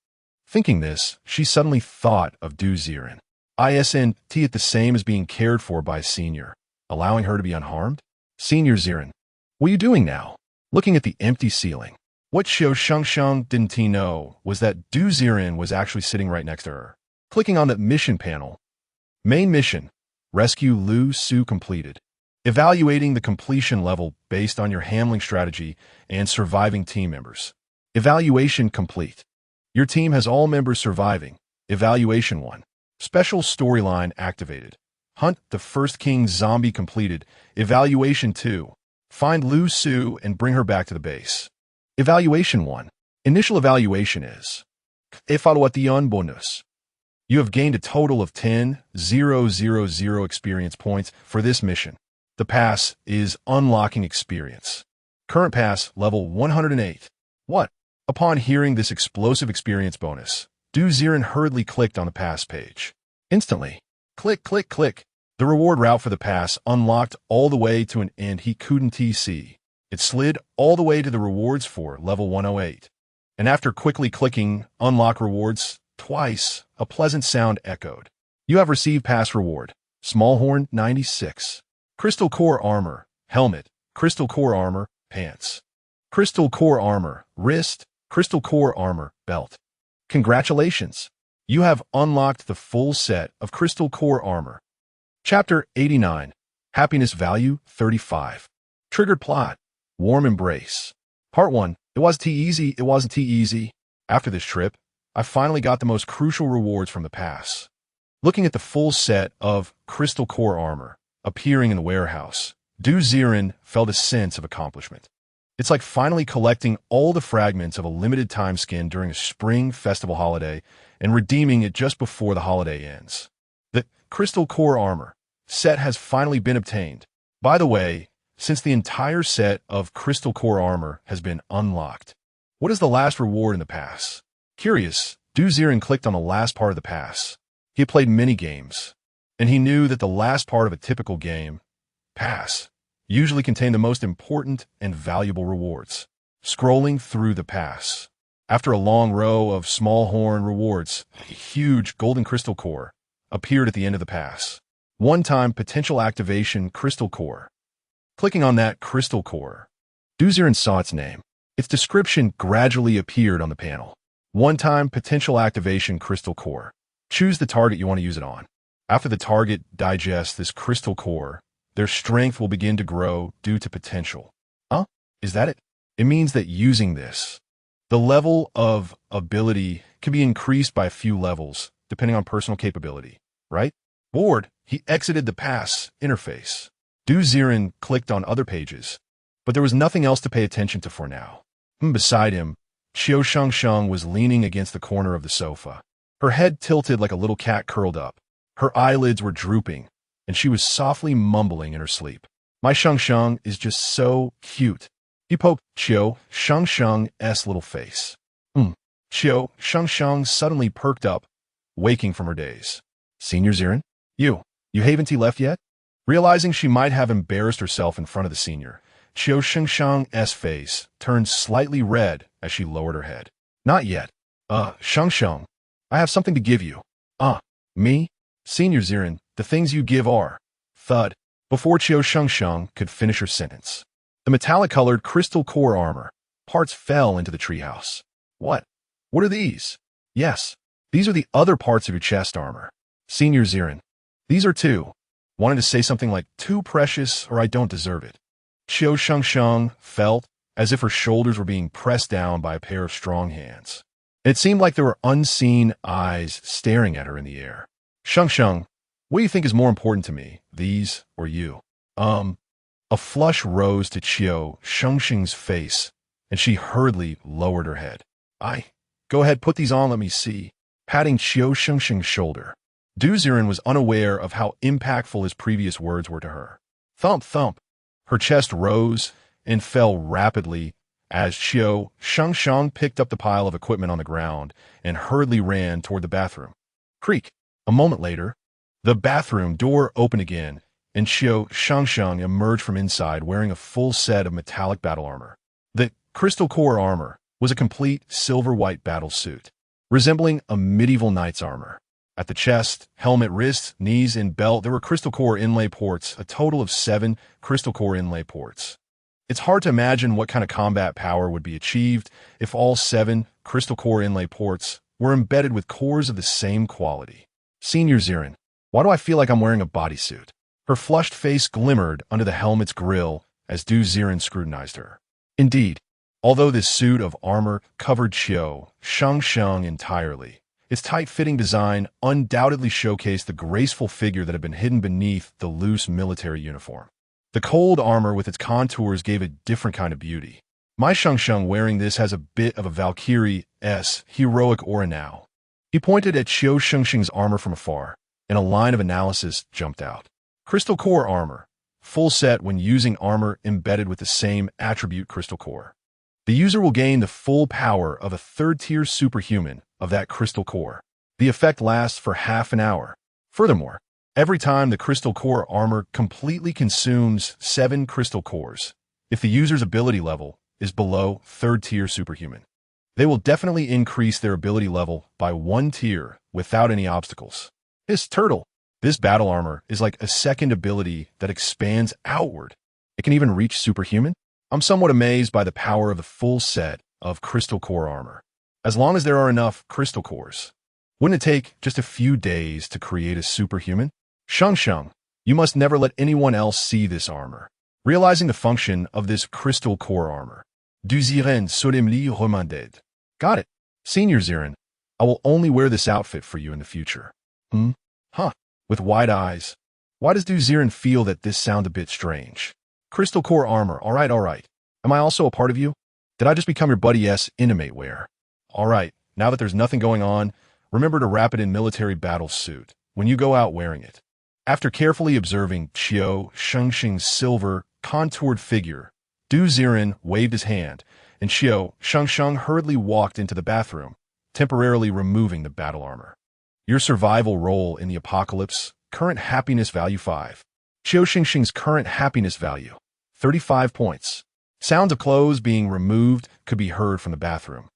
Thinking this, she suddenly thought of Du Ziren. Isn't it the same as being cared for by a senior, allowing her to be unharmed? Senior Ziren, what are you doing now? Looking at the empty ceiling. What Qiu Shengsheng didn't he know was that Du Ziren was actually sitting right next to her. Clicking on the mission panel. Main mission. Rescue Lu Su completed. Evaluating the completion level based on your handling strategy and surviving team members. Evaluation complete. Your team has all members surviving. Evaluation 1. Special storyline activated. Hunt the first king zombie completed. Evaluation 2. Find Lu Su and bring her back to the base. Evaluation 1. Initial evaluation is Evaluation bonus. You have gained a total of 10,000 experience points for this mission. The pass is Unlocking Experience. Current pass level 108. What? Upon hearing this explosive experience bonus, Du Ziren hurriedly clicked on the pass page. Instantly, click, click, click. The reward route for the pass unlocked all the way to an end he couldn't see. It slid all the way to the rewards for level 108. And after quickly clicking Unlock Rewards twice, a pleasant sound echoed. You have received pass reward. Smallhorn 96. Crystal Core Armor, Helmet, Crystal core armor, pants. Crystal core armor, wrist. Crystal core armor, belt. Congratulations! You have unlocked the full set of crystal core armor. Chapter 89. Happiness Value 35. Triggered Plot. Warm Embrace. Part 1. It wasn't easy. It wasn't easy. After this trip, I finally got the most crucial rewards from the pass. Looking at the full set of crystal core armor appearing in the warehouse, Ziren felt a sense of accomplishment. It's like finally collecting all the fragments of a limited time skin during a spring festival holiday and redeeming it just before the holiday ends. The crystal core armor set has finally been obtained. By the way, since the entire set of crystal core armor has been unlocked, what is the last reward in the pass? Curious, Ziren clicked on the last part of the pass. He had played many games, and he knew that the last part of a typical game, pass, usually contained the most important and valuable rewards. Scrolling through the pass. After a long row of small horn rewards, a huge golden crystal core appeared at the end of the pass. One-time potential activation crystal core. Clicking on that crystal core, Ziren saw its name. Its description gradually appeared on the panel. One-time potential activation crystal core. Choose the target you want to use it on. After the target digests this crystal core, their strength will begin to grow due to potential. Huh? Is that it? It means that using this, the level of ability can be increased by a few levels, depending on personal capability, right? Bored, he exited the pass interface. Ziren clicked on other pages, but there was nothing else to pay attention to for now. Beside him, Qiu Shengsheng was leaning against the corner of the sofa. Her head tilted like a little cat curled up. Her eyelids were drooping, and she was softly mumbling in her sleep. My Shengsheng is just so cute. He poked Qiu Shengsheng's little face. Qiu Shengsheng suddenly perked up, waking from her daze. Senior Ziren? You haven't left yet? Realizing she might have embarrassed herself in front of the senior, Qiu Shengsheng's face turned slightly red as she lowered her head. Not yet. Shengsheng, I have something to give you. Me? Senior Ziren, the things you give are... Thud. Before Qiu Shengsheng could finish her sentence, the metallic-colored crystal core armor parts fell into the treehouse. What? What are these? Yes, these are the other parts of your chest armor. Senior Ziren, these are too. Wanted to say something like, too precious or I don't deserve it. Qiu Shengsheng felt as if her shoulders were being pressed down by a pair of strong hands. It seemed like there were unseen eyes staring at her in the air. Shengsheng, what do you think is more important to me, these or you? A flush rose to Qiu Shengsheng's face, and she hurriedly lowered her head. Go ahead, put these on, let me see. Patting Qiu Shengsheng's shoulder. Ziren was unaware of how impactful his previous words were to her. Thump, thump. Her chest rose and fell rapidly as Qiu Shengsheng picked up the pile of equipment on the ground and hurriedly ran toward the bathroom. Creak. A moment later, the bathroom door opened again, and Qiu Shengsheng emerged from inside wearing a full set of metallic battle armor. The crystal core armor was a complete silver-white battle suit, resembling a medieval knight's armor. At the chest, helmet, wrists, knees, and belt, there were crystal core inlay ports, a total of 7 crystal core inlay ports. It's hard to imagine what kind of combat power would be achieved if all 7 crystal core inlay ports were embedded with cores of the same quality. Senior Ziren, why do I feel like I'm wearing a bodysuit? Her flushed face glimmered under the helmet's grill as Ziren scrutinized her. Indeed, although this suit of armor covered Qiu Shengsheng entirely, its tight-fitting design undoubtedly showcased the graceful figure that had been hidden beneath the loose military uniform. The cold armor with its contours gave a different kind of beauty. My Shengsheng wearing this has a bit of a Valkyrie's heroic aura now. He pointed at Qiu Shengsheng's armor from afar, and a line of analysis jumped out. Crystal core armor, full set when using armor embedded with the same attribute crystal core. The user will gain the full power of a third-tier superhuman of that crystal core. The effect lasts for half an hour. Furthermore, every time the crystal core armor completely consumes 7 crystal cores, if the user's ability level is below third-tier superhuman, they will definitely increase their ability level by 1 tier without any obstacles. This battle armor is like a second ability that expands outward. It can even reach superhuman? I'm somewhat amazed by the power of the full set of crystal core armor. As long as there are enough crystal cores, wouldn't it take just a few days to create a superhuman? Shengsheng, you must never let anyone else see this armor. Realizing the function of this crystal core armor, du Ziren solemnly remanded. Got it. Senior Ziren, I will only wear this outfit for you in the future. Huh. With wide eyes. Why does du Ziren feel that this sound a bit strange? Crystal core armor, all right. Am I also a part of you? Did I just become your buddy-s intimate wear? All right, now that there's nothing going on, remember to wrap it in military battle suit when you go out wearing it. After carefully observing Qiu Shengsheng's silver, contoured figure, Du Ziren waved his hand, and Qiu Shengsheng hurriedly walked into the bathroom, temporarily removing the battle armor. Your survival role in the apocalypse, current happiness value 5. Qiu Shengsheng's current happiness value, 35 points. Sounds of clothes being removed could be heard from the bathroom.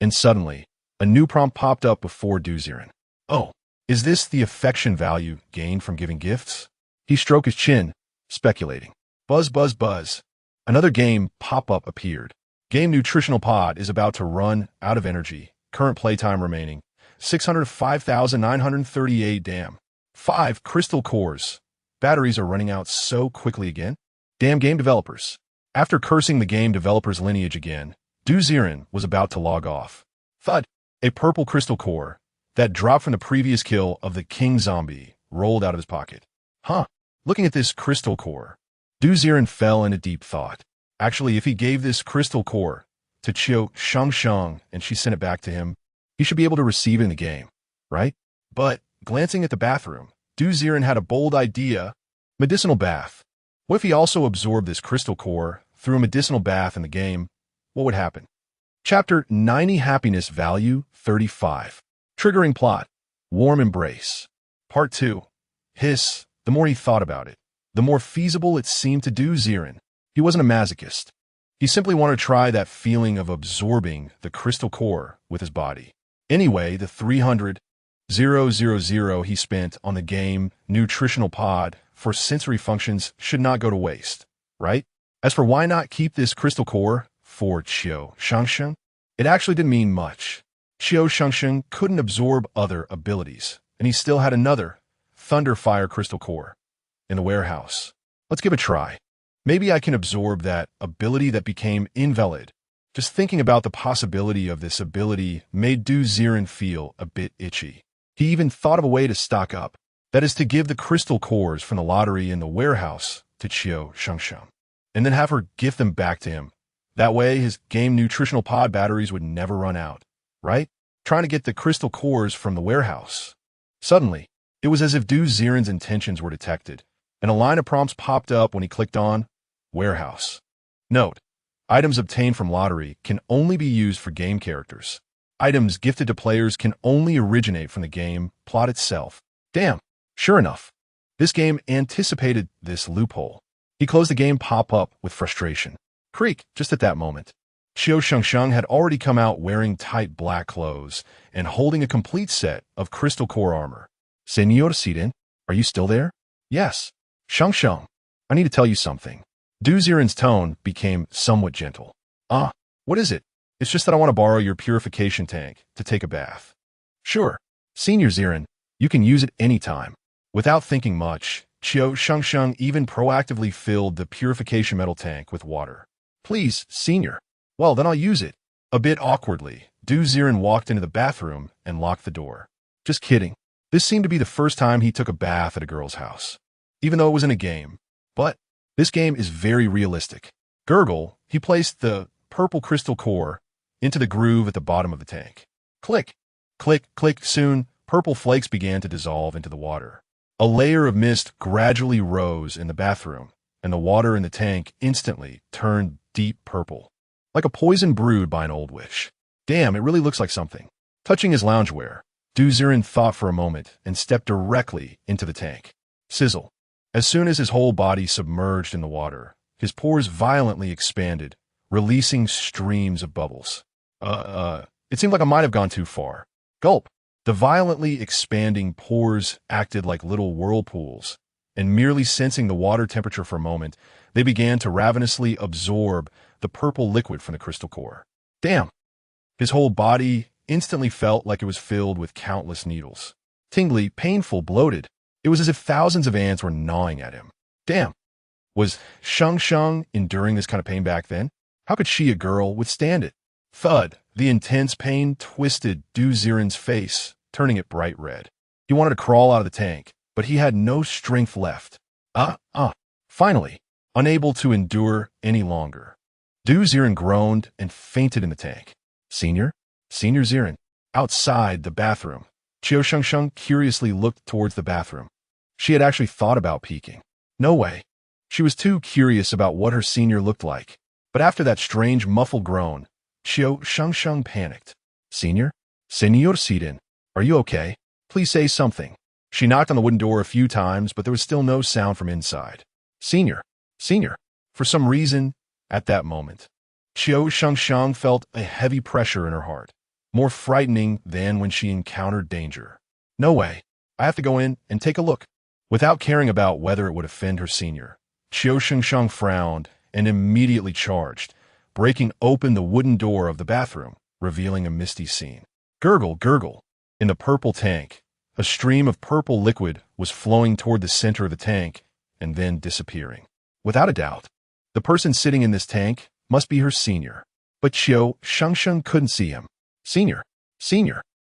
And suddenly, a new prompt popped up before Du Ziren. Oh, is this the affection value gained from giving gifts? He stroked his chin, speculating. Buzz, buzz, buzz. Another game pop-up appeared. Game nutritional pod is about to run out of energy. Current playtime remaining 605,938. Damn. 5 crystal cores. Batteries are running out so quickly again. Damn game developers. After cursing the game developer's lineage again, Du Ziren was about to log off. Thud. A purple crystal core that dropped from the previous kill of the king zombie rolled out of his pocket. Huh. Looking at this crystal core, Du Ziren fell into deep thought. Actually, if he gave this crystal core to Qiu Shengsheng and she sent it back to him, he should be able to receive it in the game, right? But, glancing at the bathroom, Du Ziren had a bold idea. Medicinal bath. What if he also absorbed this crystal core through a medicinal bath in the game? What would happen? Chapter 90 Happiness Value 35. Triggering Plot. Warm Embrace. Part 2. Hiss. The more he thought about it, the more feasible it seemed to Du Ziren. He wasn't a masochist. He simply wanted to try that feeling of absorbing the crystal core with his body. Anyway, the 300,000 he spent on the game nutritional pod for sensory functions should not go to waste, right? As for why not keep this crystal core for Qiu Shengsheng, it actually didn't mean much. Qiu Shengsheng couldn't absorb other abilities, and he still had another Thunderfire crystal core in the warehouse. Let's give it a try. Maybe I can absorb that ability that became invalid. Just thinking about the possibility of this ability made Du Ziren feel a bit itchy. He even thought of a way to stock up. That is to give the crystal cores from the lottery in the warehouse to Qiu Shengsheng, and then have her gift them back to him. That way, his game nutritional pod batteries would never run out, right? Trying to get the crystal cores from the warehouse. Suddenly, it was as if Du Ziren's intentions were detected, and a line of prompts popped up when he clicked on Warehouse. Note: items obtained from lottery can only be used for game characters. Items gifted to players can only originate from the game plot itself. Damn, sure enough. This game anticipated this loophole. He closed the game pop-up with frustration. Creak, just at that moment. Qiu Shengsheng had already come out wearing tight black clothes and holding a complete set of crystal core armor. Senor Ziren, are you still there? Yes. Shengsheng, I need to tell you something. Du Ziren's tone became somewhat gentle. What is it? It's just that I want to borrow your purification tank to take a bath. Sure. Senior Ziren, you can use it anytime. Without thinking much, Qiu Shengsheng even proactively filled the purification metal tank with water. Please, Senior. Well, then I'll use it. A bit awkwardly, Du Ziren walked into the bathroom and locked the door. Just kidding. This seemed to be the first time he took a bath at a girl's house, even though it was in a game. But this game is very realistic. Gurgle, he placed the purple crystal core into the groove at the bottom of the tank. Click, click, click. Soon, purple flakes began to dissolve into the water. A layer of mist gradually rose in the bathroom, and the water in the tank instantly turned deep purple, like a poison brewed by an old witch. Damn, it really looks like something. Touching his loungewear, Du Ziren thought for a moment and stepped directly into the tank. Sizzle. As soon as his whole body submerged in the water, his pores violently expanded, releasing streams of bubbles. It seemed like I might have gone too far. Gulp. The violently expanding pores acted like little whirlpools, and merely sensing the water temperature for a moment, they began to ravenously absorb the purple liquid from the crystal core. Damn! His whole body instantly felt like it was filled with countless needles. Tingly, painful, bloated. It was as if thousands of ants were gnawing at him. Damn! Was Shengsheng enduring this kind of pain back then? How could she, a girl, withstand it? Thud! The intense pain twisted Ziren's face, turning it bright red. He wanted to crawl out of the tank, but he had no strength left. Finally, unable to endure any longer, Ziren groaned and fainted in the tank. Senior Ziren. Outside the bathroom, Qiu Shengsheng curiously looked towards the bathroom. She had actually thought about peeking. No way. She was too curious about what her senior looked like. But after that strange muffled groan, Qiu Shengsheng panicked. Senor Ziren, are you okay? Please say something. She knocked on the wooden door a few times, but there was still no sound from inside. Senior. For some reason, at that moment, Qiu Shengsheng felt a heavy pressure in her heart, more frightening than when she encountered danger. No way. I have to go in and take a look. Without caring about whether it would offend her senior, Qiu Shengsheng frowned and immediately charged, breaking open the wooden door of the bathroom, revealing a misty scene. Gurgle, gurgle. In the purple tank, a stream of purple liquid was flowing toward the center of the tank and then disappearing. Without a doubt, the person sitting in this tank must be her senior. But Qiu Shengsheng couldn't see him. Senior.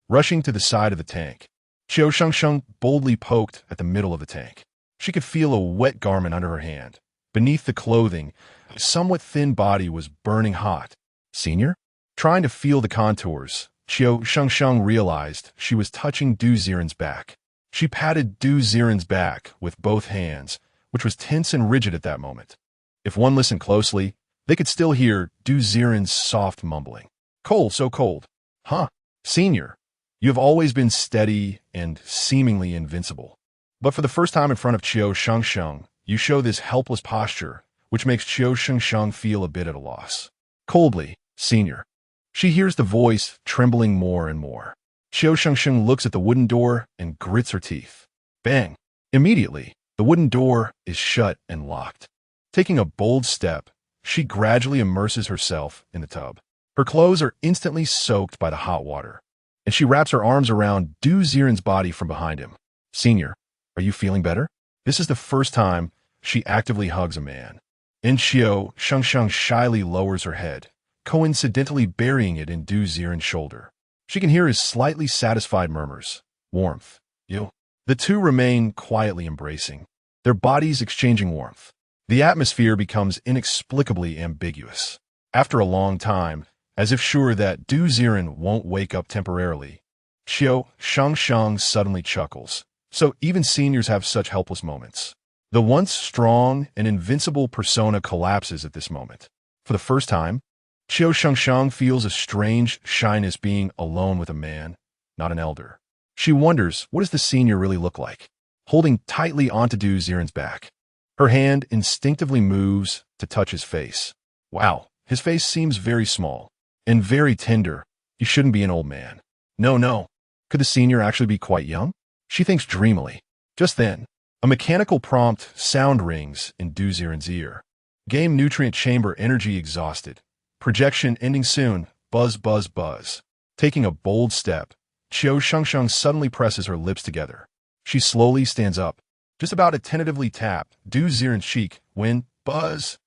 Rushing to the side of the tank, Qiu Shengsheng boldly poked at the middle of the tank. She could feel a wet garment under her hand. Beneath the clothing, a somewhat thin body was burning hot. Senior? Trying to feel the contours, Qiu Shengsheng realized she was touching Ziren's back. She patted Ziren's back with both hands, which was tense and rigid at that moment. If one listened closely, they could still hear Ziren's soft mumbling. Cold, so cold. Huh? Senior, you have always been steady and seemingly invincible. But for the first time in front of Qiu Shengsheng, you show this helpless posture, which makes Qiu Shengsheng feel a bit at a loss. Coldly, Senior. She hears the voice trembling more and more. Qiu Shengsheng looks at the wooden door and grits her teeth. Bang! Immediately, the wooden door is shut and locked. Taking a bold step, she gradually immerses herself in the tub. Her clothes are instantly soaked by the hot water, and she wraps her arms around Ziren's body from behind him. Senior, are you feeling better? This is the first time she actively hugs a man. And Qiu Shengsheng shyly lowers her head, coincidentally burying it in Ziren's shoulder. She can hear his slightly satisfied murmurs. Warmth. You. The two remain quietly embracing, their bodies exchanging warmth. The atmosphere becomes inexplicably ambiguous. After a long time, as if sure that Ziren won't wake up temporarily, Qiu Shengsheng suddenly chuckles. So even seniors have such helpless moments. The once strong and invincible persona collapses at this moment. For the first time, Qiu Shengsheng feels a strange shyness being alone with a man, not an elder. She wonders, what does the senior really look like? Holding tightly onto Ziren's back. Her hand instinctively moves to touch his face. Wow, his face seems very small and very tender. He shouldn't be an old man. No. Could the senior actually be quite young? She thinks dreamily. Just then, a mechanical prompt sound rings in Ziren's ear. Game nutrient chamber energy exhausted. Projection ending soon. Buzz, buzz, buzz. Taking a bold step, Qiu Shengsheng suddenly presses her lips together. She slowly stands up, just about to tentatively tap Ziren's cheek when, buzz.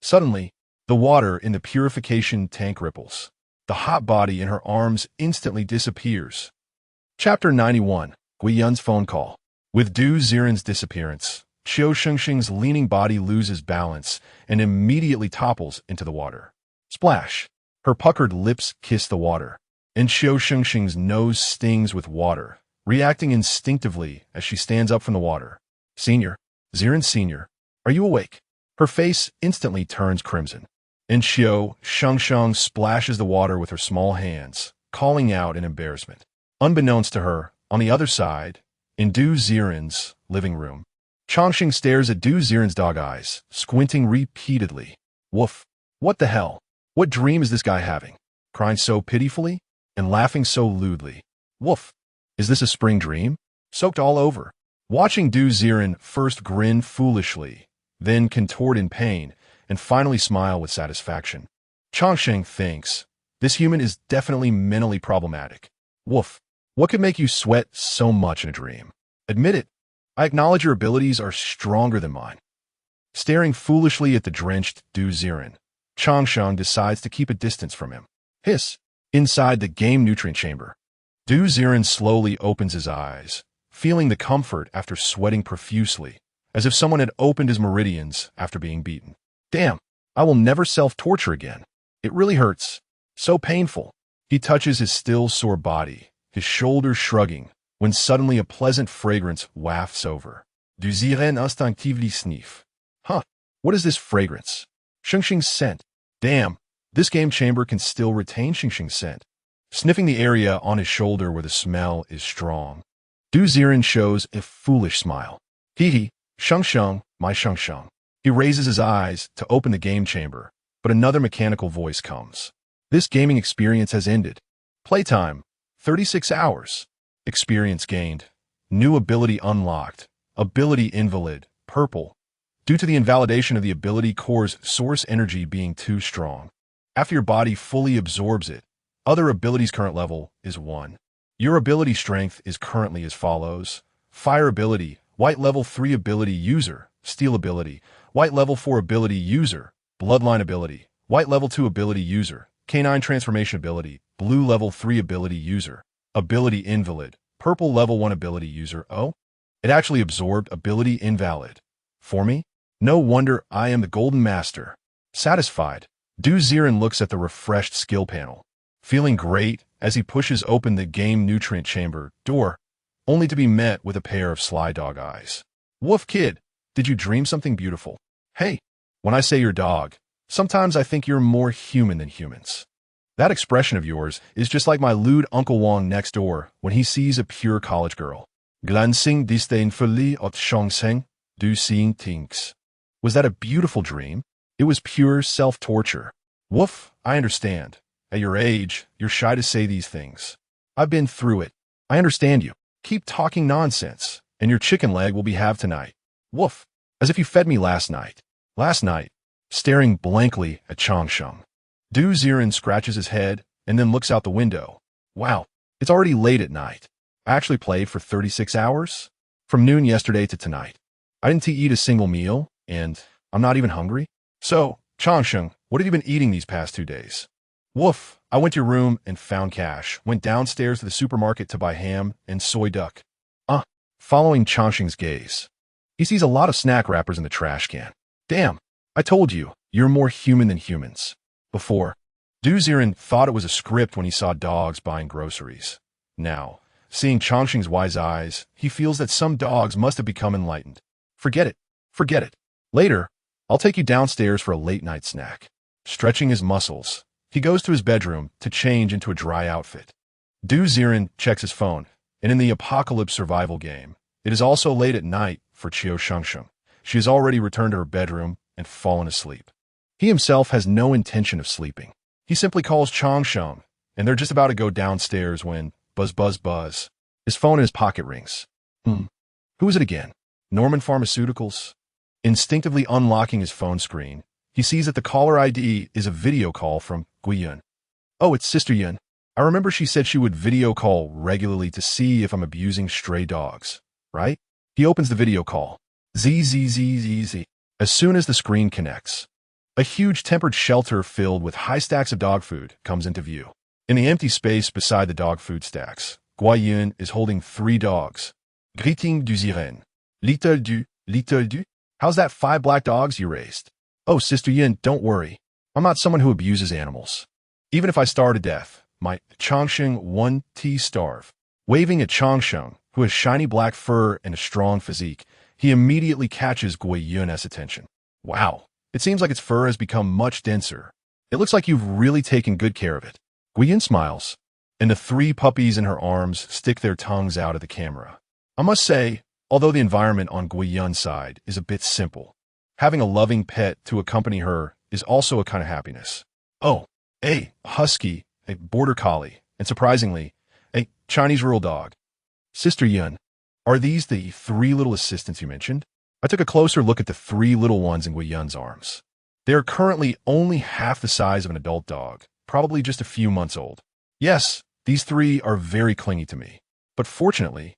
Suddenly, the water in the purification tank ripples. The hot body in her arms instantly disappears. Chapter 91. Guiyun's phone call. With Ziren's disappearance, Qiu Shengsheng's leaning body loses balance and immediately topples into the water. Splash! Her puckered lips kiss the water, and Qiu Shengsheng's nose stings with water, reacting instinctively as she stands up from the water. Ziren Senior, are you awake? Her face instantly turns crimson, and Qiu Shengsheng splashes the water with her small hands, calling out in embarrassment. Unbeknownst to her, on the other side, in Ziren's living room, Chongqing stares at Ziren's dog eyes, squinting repeatedly. Woof! What the hell? What dream is this guy having? Crying so pitifully and laughing so lewdly. Woof! Is this a spring dream? Soaked all over. Watching Du Ziren first grin foolishly, then contort in pain, and finally smile with satisfaction. Chongsheng thinks, this human is definitely mentally problematic. Woof. What could make you sweat so much in a dream? Admit it. I acknowledge your abilities are stronger than mine. Staring foolishly at the drenched Du Ziren, Chongsheng decides to keep a distance from him. Hiss. Inside the game nutrient chamber. Du Ziren slowly opens his eyes, feeling the comfort after sweating profusely, as if someone had opened his meridians after being beaten. Damn, I will never self-torture again. It really hurts. So painful. He touches his still sore body, his shoulders shrugging, when suddenly a pleasant fragrance wafts over. Du Ziren instinctively sniff. Huh, what is this fragrance? Shengsheng's scent. Damn, this game chamber can still retain Shengsheng's scent. Sniffing the area on his shoulder where the smell is strong, Du Ziren shows a foolish smile. Hee, Shengsheng, my Shengsheng. He raises his eyes to open the game chamber, but another mechanical voice comes. This gaming experience has ended. Playtime, 36 hours. Experience gained. New ability unlocked. Ability invalid, purple. Due to the invalidation of the ability core's source energy being too strong. After your body fully absorbs it, other ability's current level is 1. Your ability strength is currently as follows. Fire ability, white level 3 ability user, steel ability, white level 4 ability user, bloodline ability, white level 2 ability user, canine transformation ability, blue level 3 ability user, ability invalid, purple level 1 ability user. Oh, it actually absorbed ability invalid. For me? No wonder I am the golden master. Satisfied, Du Ziren looks at the refreshed skill panel, feeling great as he pushes open the game nutrient chamber door, only to be met with a pair of sly dog eyes. Woof kid, did you dream something beautiful? Hey, when I say your dog, sometimes I think you're more human than humans. That expression of yours is just like my lewd Uncle Wong next door when he sees a pure college girl. Glancing disdainfully at Shengsheng, Du Ziren thinks. Was that a beautiful dream? It was pure self-torture. Woof, I understand. At your age, you're shy to say these things. I've been through it. I understand you. Keep talking nonsense, and your chicken leg will be halved tonight. Woof, as if you fed me last night. Last night, staring blankly at Chongsheng. Du Ziren scratches his head and then looks out the window. Wow, it's already late at night. I actually played for 36 hours? From noon yesterday to tonight. I didn't eat a single meal, and I'm not even hungry. So, Chongsheng, what have you been eating these past 2 days? Woof, I went to your room and found cash, went downstairs to the supermarket to buy ham and soy duck. Following Chongsheng's gaze. He sees a lot of snack wrappers in the trash can. Damn, I told you, you're more human than humans. Before, Du Ziren thought it was a script when he saw dogs buying groceries. Now, seeing Chongsheng's wise eyes, he feels that some dogs must have become enlightened. Forget it. Forget it. Later, I'll take you downstairs for a late-night snack. Stretching his muscles, he goes to his bedroom to change into a dry outfit. Du Ziren checks his phone, and in the Apocalypse Survival game, it is also late at night for Qiu Shengsheng. She has already returned to her bedroom and fallen asleep. He himself has no intention of sleeping. He simply calls Chongsheng, and they're just about to go downstairs when, buzz, buzz, buzz, his phone in his pocket rings. Who is it again? Norman Pharmaceuticals? Instinctively unlocking his phone screen, he sees that the caller ID is a video call from Qiu Yun. Oh, it's Sister Yun. I remember she said she would video call regularly to see if I'm abusing stray dogs, right? He opens the video call. Z. As soon as the screen connects, a huge tempered shelter filled with high stacks of dog food comes into view. In the empty space beside the dog food stacks, Qiu Yun is holding 3 dogs. Greeting Du Ziren. Little Du. How's that 5 black dogs you raised? Oh, Sister Yun, don't worry. I'm not someone who abuses animals. Even if I starve to death, my Chongsheng won't starve. Waving at Chongsheng, who has shiny black fur and a strong physique, he immediately catches Qiu Yun's attention. Wow, it seems like its fur has become much denser. It looks like you've really taken good care of it. Qiu Yun smiles, and the 3 puppies in her arms stick their tongues out at the camera. I must say, although the environment on Qiu Yun's side is a bit simple, having a loving pet to accompany her is also a kind of happiness. Oh, a husky, a border collie, and surprisingly, a Chinese rural dog. Sister Yun, Are these the three little assistants you mentioned? I took a closer look at the three little ones in Gui Yun's arms. They are currently only half the size of an adult dog, probably just a few months old. Yes, these three are very clingy to me. But fortunately,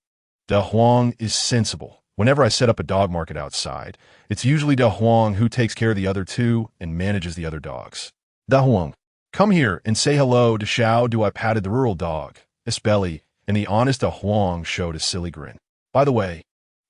Da Huang is sensible. Whenever I set up a dog market outside, it's usually Da Huang who takes care of the other two and manages the other dogs. Da Huang, come here and say hello to Xiao Do. I patted the rural dog, his belly, and the honest Da Huang showed a silly grin. By the way,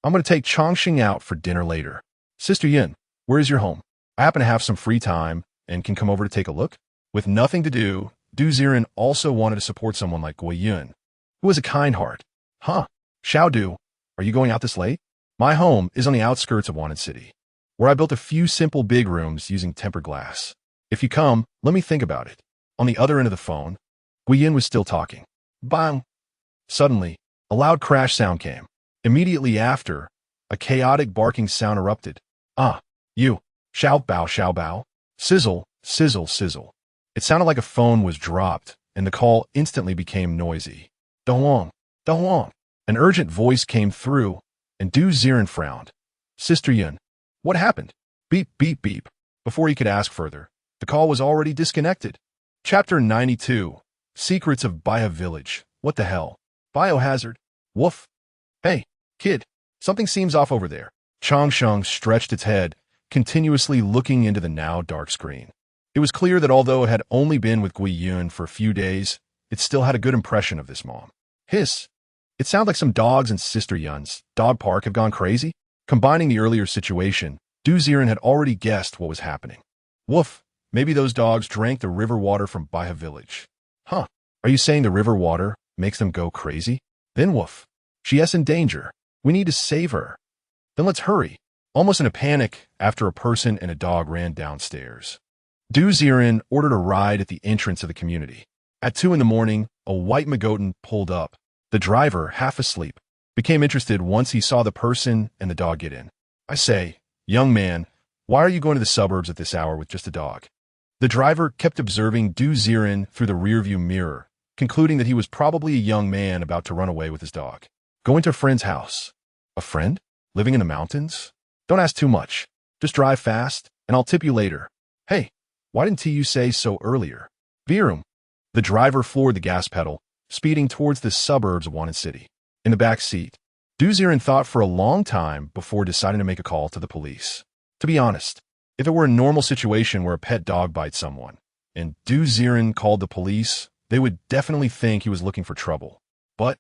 I'm going to take Chongqing out for dinner later. Sister Yin, where is your home? I happen to have some free time and can come over to take a look. With nothing to do, Du Ziren also wanted to support someone like Gui Yun, who was a kind heart. Huh, Xiao Du, are you going out this late? My home is on the outskirts of Wanted City, where I built a few simple big rooms using tempered glass. If you come, let me think about it. On the other end of the phone, Gui Yun was still talking. Bang! Suddenly, a loud crash sound came. Immediately after, a chaotic barking sound erupted. Ah, you! Shout bow, shout bow. Sizzle, sizzle, sizzle. It sounded like a phone was dropped, and the call instantly became noisy. Da Huang, Da Huang. An urgent voice came through, and Du Ziren frowned. Sister Yun, what happened? Beep, beep, beep. Before he could ask further, the call was already disconnected. Chapter 92. Secrets of Baihe Village. What the hell? Biohazard. Woof. Hey, kid, something seems off over there. Chongsheng stretched its head, continuously looking into the now dark screen. It was clear that although it had only been with Gui Yun for a few days, it still had a good impression of this mom. Hiss. It sounds like some dogs in Sister Yun's dog park have gone crazy. Combining the earlier situation, Du Ziren had already guessed what was happening. Woof. Maybe those dogs drank the river water from Baihe Village. Huh. Are you saying the river water makes them go crazy? Then woof. She is in danger. We need to save her. Then let's hurry. Almost in a panic, after a person and a dog ran downstairs. Du Ziren ordered a ride at the entrance of the community. At 2 in the morning, a white Magotan pulled up. The driver, half asleep, became interested once he saw the person and the dog get in. I say, young man, why are you going to the suburbs at this hour with just a dog? The driver kept observing Du Ziren through the rearview mirror, concluding that he was probably a young man about to run away with his dog. Going to a friend's house. A friend? Living in the mountains? Don't ask too much. Just drive fast, and I'll tip you later. Hey, why didn't you say so earlier? Virum. The driver floored the gas pedal, speeding towards the suburbs of Wanted City. In the back seat, Du Ziren thought for a long time before deciding to make a call to the police. To be honest, if it were a normal situation where a pet dog bites someone, and Du Ziren called the police, they would definitely think he was looking for trouble. But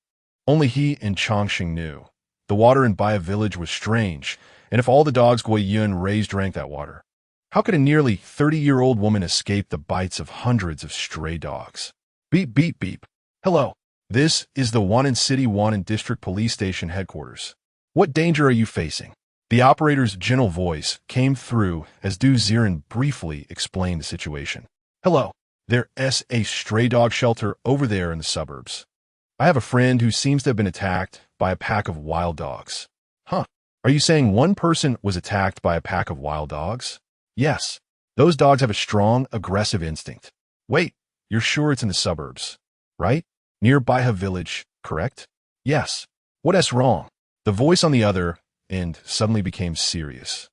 only he and Chongqing knew. The water in Baihe Village was strange, and if all the dogs Gui Yun raised drank that water, how could a nearly 30-year-old woman escape the bites of hundreds of stray dogs? Beep, beep, beep. Hello. This is the Wanted City Wanted District Police Station headquarters. What danger are you facing? The operator's gentle voice came through as Du Ziren briefly explained the situation. Hello. There's a stray dog shelter over there in the suburbs. I have a friend who seems to have been attacked by a pack of wild dogs. Huh. Are you saying one person was attacked by a pack of wild dogs? Yes. Those dogs have a strong, aggressive instinct. Wait, you're sure it's in the suburbs, right? Near Baihe Village, correct? Yes. What is wrong? The voice on the other end suddenly became serious.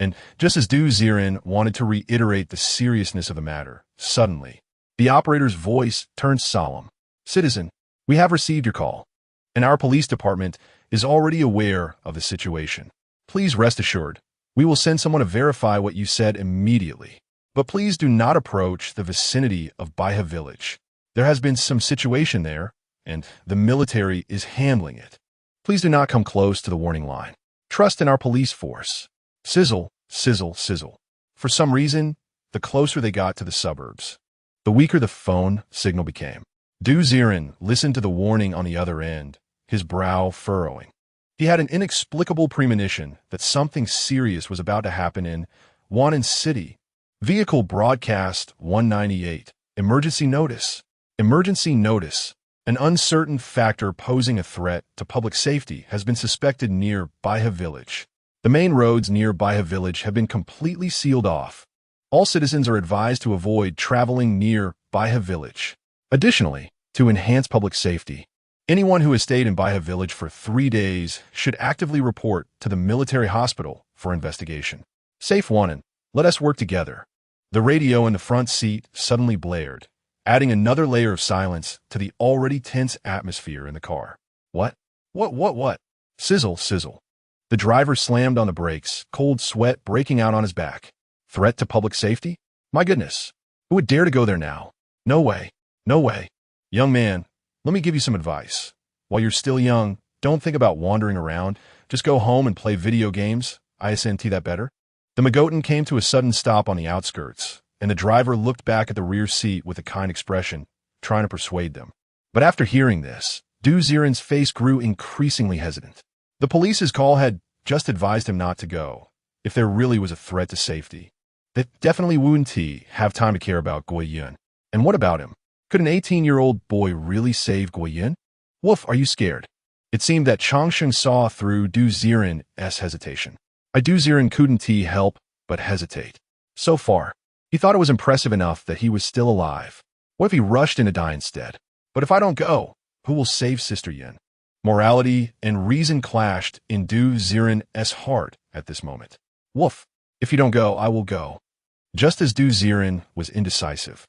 And just as Du Ziren wanted to reiterate the seriousness of the matter, suddenly, the operator's voice turned solemn. Citizen, we have received your call, and our police department is already aware of the situation. Please rest assured, we will send someone to verify what you said immediately. But please do not approach the vicinity of Baihe Village. There has been some situation there, and the military is handling it. Please do not come close to the warning line. Trust in our police force. Sizzle, sizzle, sizzle. For some reason, the closer they got to the suburbs, the weaker the phone signal became. Du Ziren listened to the warning on the other end, his brow furrowing. He had an inexplicable premonition that something serious was about to happen in Wanted City. Vehicle broadcast 198. Emergency notice. Emergency notice. An uncertain factor posing a threat to public safety has been suspected near Baihe Village. The main roads near Baihe Village have been completely sealed off. All citizens are advised to avoid traveling near Baihe Village. Additionally, to enhance public safety, Anyone who has stayed in Baiha village for 3 days should actively report to the military hospital for investigation. Safe one, and let us work together. The radio in the front seat suddenly blared, adding another layer of silence to the already tense atmosphere in the car. What? What? Sizzle, sizzle. The driver slammed on the brakes, cold sweat breaking out on his back. Threat to public safety? My goodness. Who would dare to go there now? No way. No way. Young man, let me give you some advice. While you're still young, don't think about wandering around. Just go home and play video games. ISNT that better? The Magotan came to a sudden stop on the outskirts, and the driver looked back at the rear seat with a kind expression, trying to persuade them. But after hearing this, Ziren's face grew increasingly hesitant. The police's call had just advised him not to go, if there really was a threat to safety. That definitely wouldn't he have time to care about Guiyun. And what about him? Could an 18-year-old boy really save Guiyun? Woof, are you scared? It seemed that Changsheng saw through Ziren's hesitation. Ziren couldn't help but hesitate. So far, he thought it was impressive enough that he was still alive. What if he rushed in to die instead? But if I don't go, who will save Sister Yin? Morality and reason clashed in Ziren's heart at this moment. Woof, if you don't go, I will go. Just as Ziren was indecisive,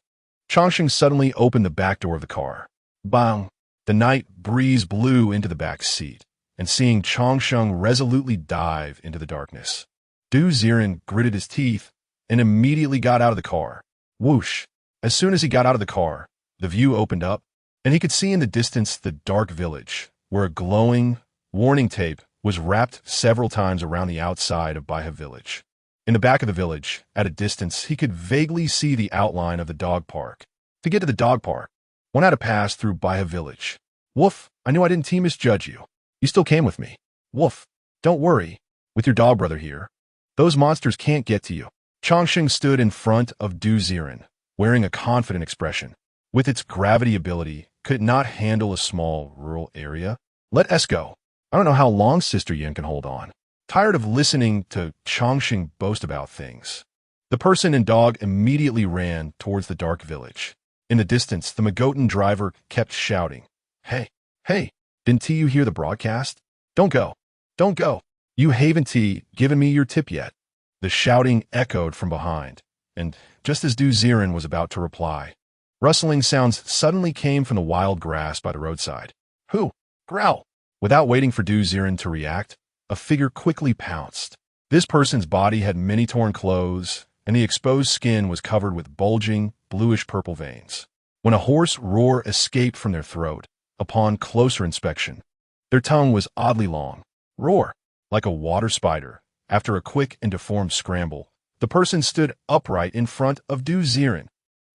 Changsheng suddenly opened the back door of the car. Bang! The night breeze blew into the back seat, and seeing Changsheng resolutely dive into the darkness, Ziren gritted his teeth and immediately got out of the car. Whoosh! As soon as he got out of the car, the view opened up, and he could see in the distance the dark village, where a glowing warning tape was wrapped several times around the outside of Baiha village. In the back of the village, at a distance, he could vaguely see the outline of the dog park. To get to the dog park, one had to pass through Baiha village. Woof, I knew I didn't misjudge you. You still came with me. Woof, don't worry, with your dog brother here. Those monsters can't get to you. Changsheng stood in front of Ziren, wearing a confident expression. With its gravity ability, could it not handle a small rural area? Let us go. I don't know how long Sister Yin can hold on. Tired of listening to Changsheng boast about things, the person and dog immediately ran towards the dark village. In the distance, the Magotan driver kept shouting, Hey, didn't you hear the broadcast? Don't go. You haven't given me your tip yet. The shouting echoed from behind, and just as Ziren was about to reply, rustling sounds suddenly came from the wild grass by the roadside. Who? Growl! Without waiting for Ziren to react, a figure quickly pounced. This person's body had many torn clothes, and the exposed skin was covered with bulging, bluish-purple veins. When a hoarse roar escaped from their throat, upon closer inspection, their tongue was oddly long. Roar! Like a water spider. After a quick and deformed scramble, the person stood upright in front of Ziren.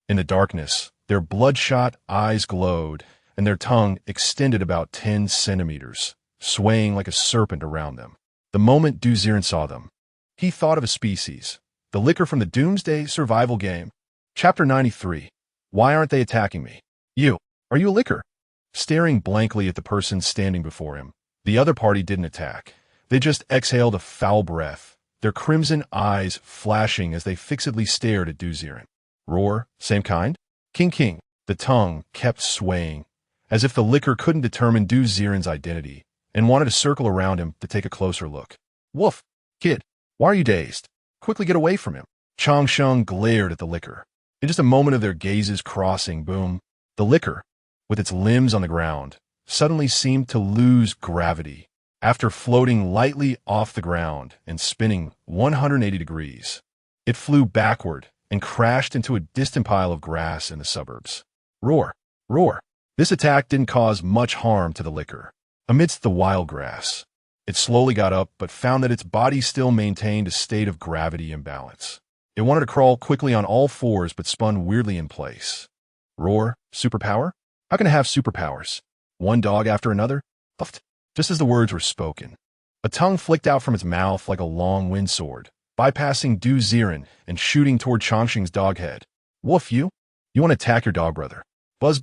In the darkness, their bloodshot eyes glowed, and their tongue extended about 10 centimeters, swaying like a serpent around them. The moment Ziren saw them, he thought of a species, the licker from the Doomsday Survival game. Chapter 93. Why aren't they attacking me? You. Are you a licker? Staring blankly at the person standing before him, the other party didn't attack. They just exhaled a foul breath, their crimson eyes flashing as they fixedly stared at Ziren. Roar, same kind? King. The tongue kept swaying, as if the licker couldn't determine Ziren's identity, and wanted to circle around him to take a closer look. Woof! Kid, why are you dazed? Quickly get away from him. Changsheng glared at the licker. In just a moment of their gazes crossing, boom, the licker, with its limbs on the ground, suddenly seemed to lose gravity after floating lightly off the ground and spinning 180 degrees. It flew backward and crashed into a distant pile of grass in the suburbs. Roar! This attack didn't cause much harm to the licker. Amidst the wild grass, it slowly got up but found that its body still maintained a state of gravity imbalance. It wanted to crawl quickly on all fours but spun weirdly in place. Roar! Superpower? How can it have superpowers? One dog after another? Puffed. Just as the words were spoken, a tongue flicked out from its mouth like a long wind sword, bypassing Ziren and shooting toward Changsheng's dog head. Woof, you? You want to attack your dog brother. Buzz.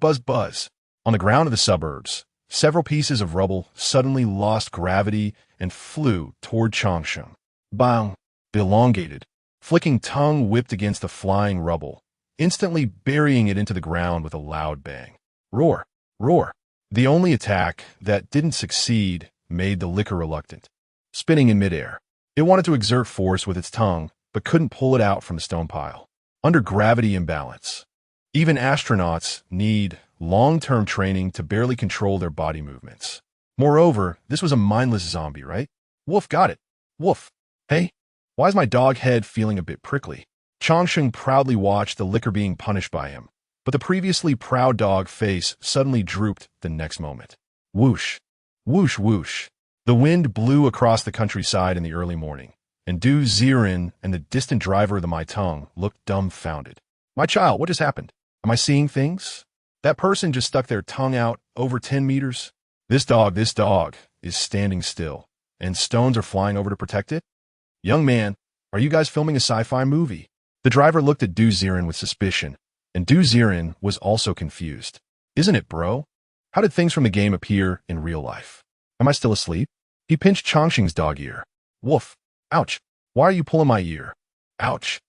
On the ground of the suburbs, several pieces of rubble suddenly lost gravity and flew toward Changsheng. Bang! The elongated, flicking tongue whipped against the flying rubble, instantly burying it into the ground with a loud bang. Roar! The only attack that didn't succeed made the licker reluctant, spinning in midair. It wanted to exert force with its tongue, but couldn't pull it out from the stone pile. Under gravity imbalance. Even astronauts need long-term training to barely control their body movements. Moreover, this was a mindless zombie, right? Woof, got it. Woof. Hey, why is my dog head feeling a bit prickly? Changsheng proudly watched the licker being punished by him, but the previously proud dog face suddenly drooped the next moment. Whoosh. Whoosh, whoosh. The wind blew across the countryside in the early morning, and Du Ziren and the distant driver of the My Tongue looked dumbfounded. My child, what just happened? Am I seeing things? That person just stuck their tongue out over 10 meters. This dog is standing still, and stones are flying over to protect it? Young man, are you guys filming a sci-fi movie? The driver looked at Du Ziren with suspicion, and Du Ziren was also confused. Isn't it, bro? How did things from the game appear in real life? Am I still asleep? He pinched Changsheng's dog ear. Woof. Ouch. Why are you pulling my ear? Ouch.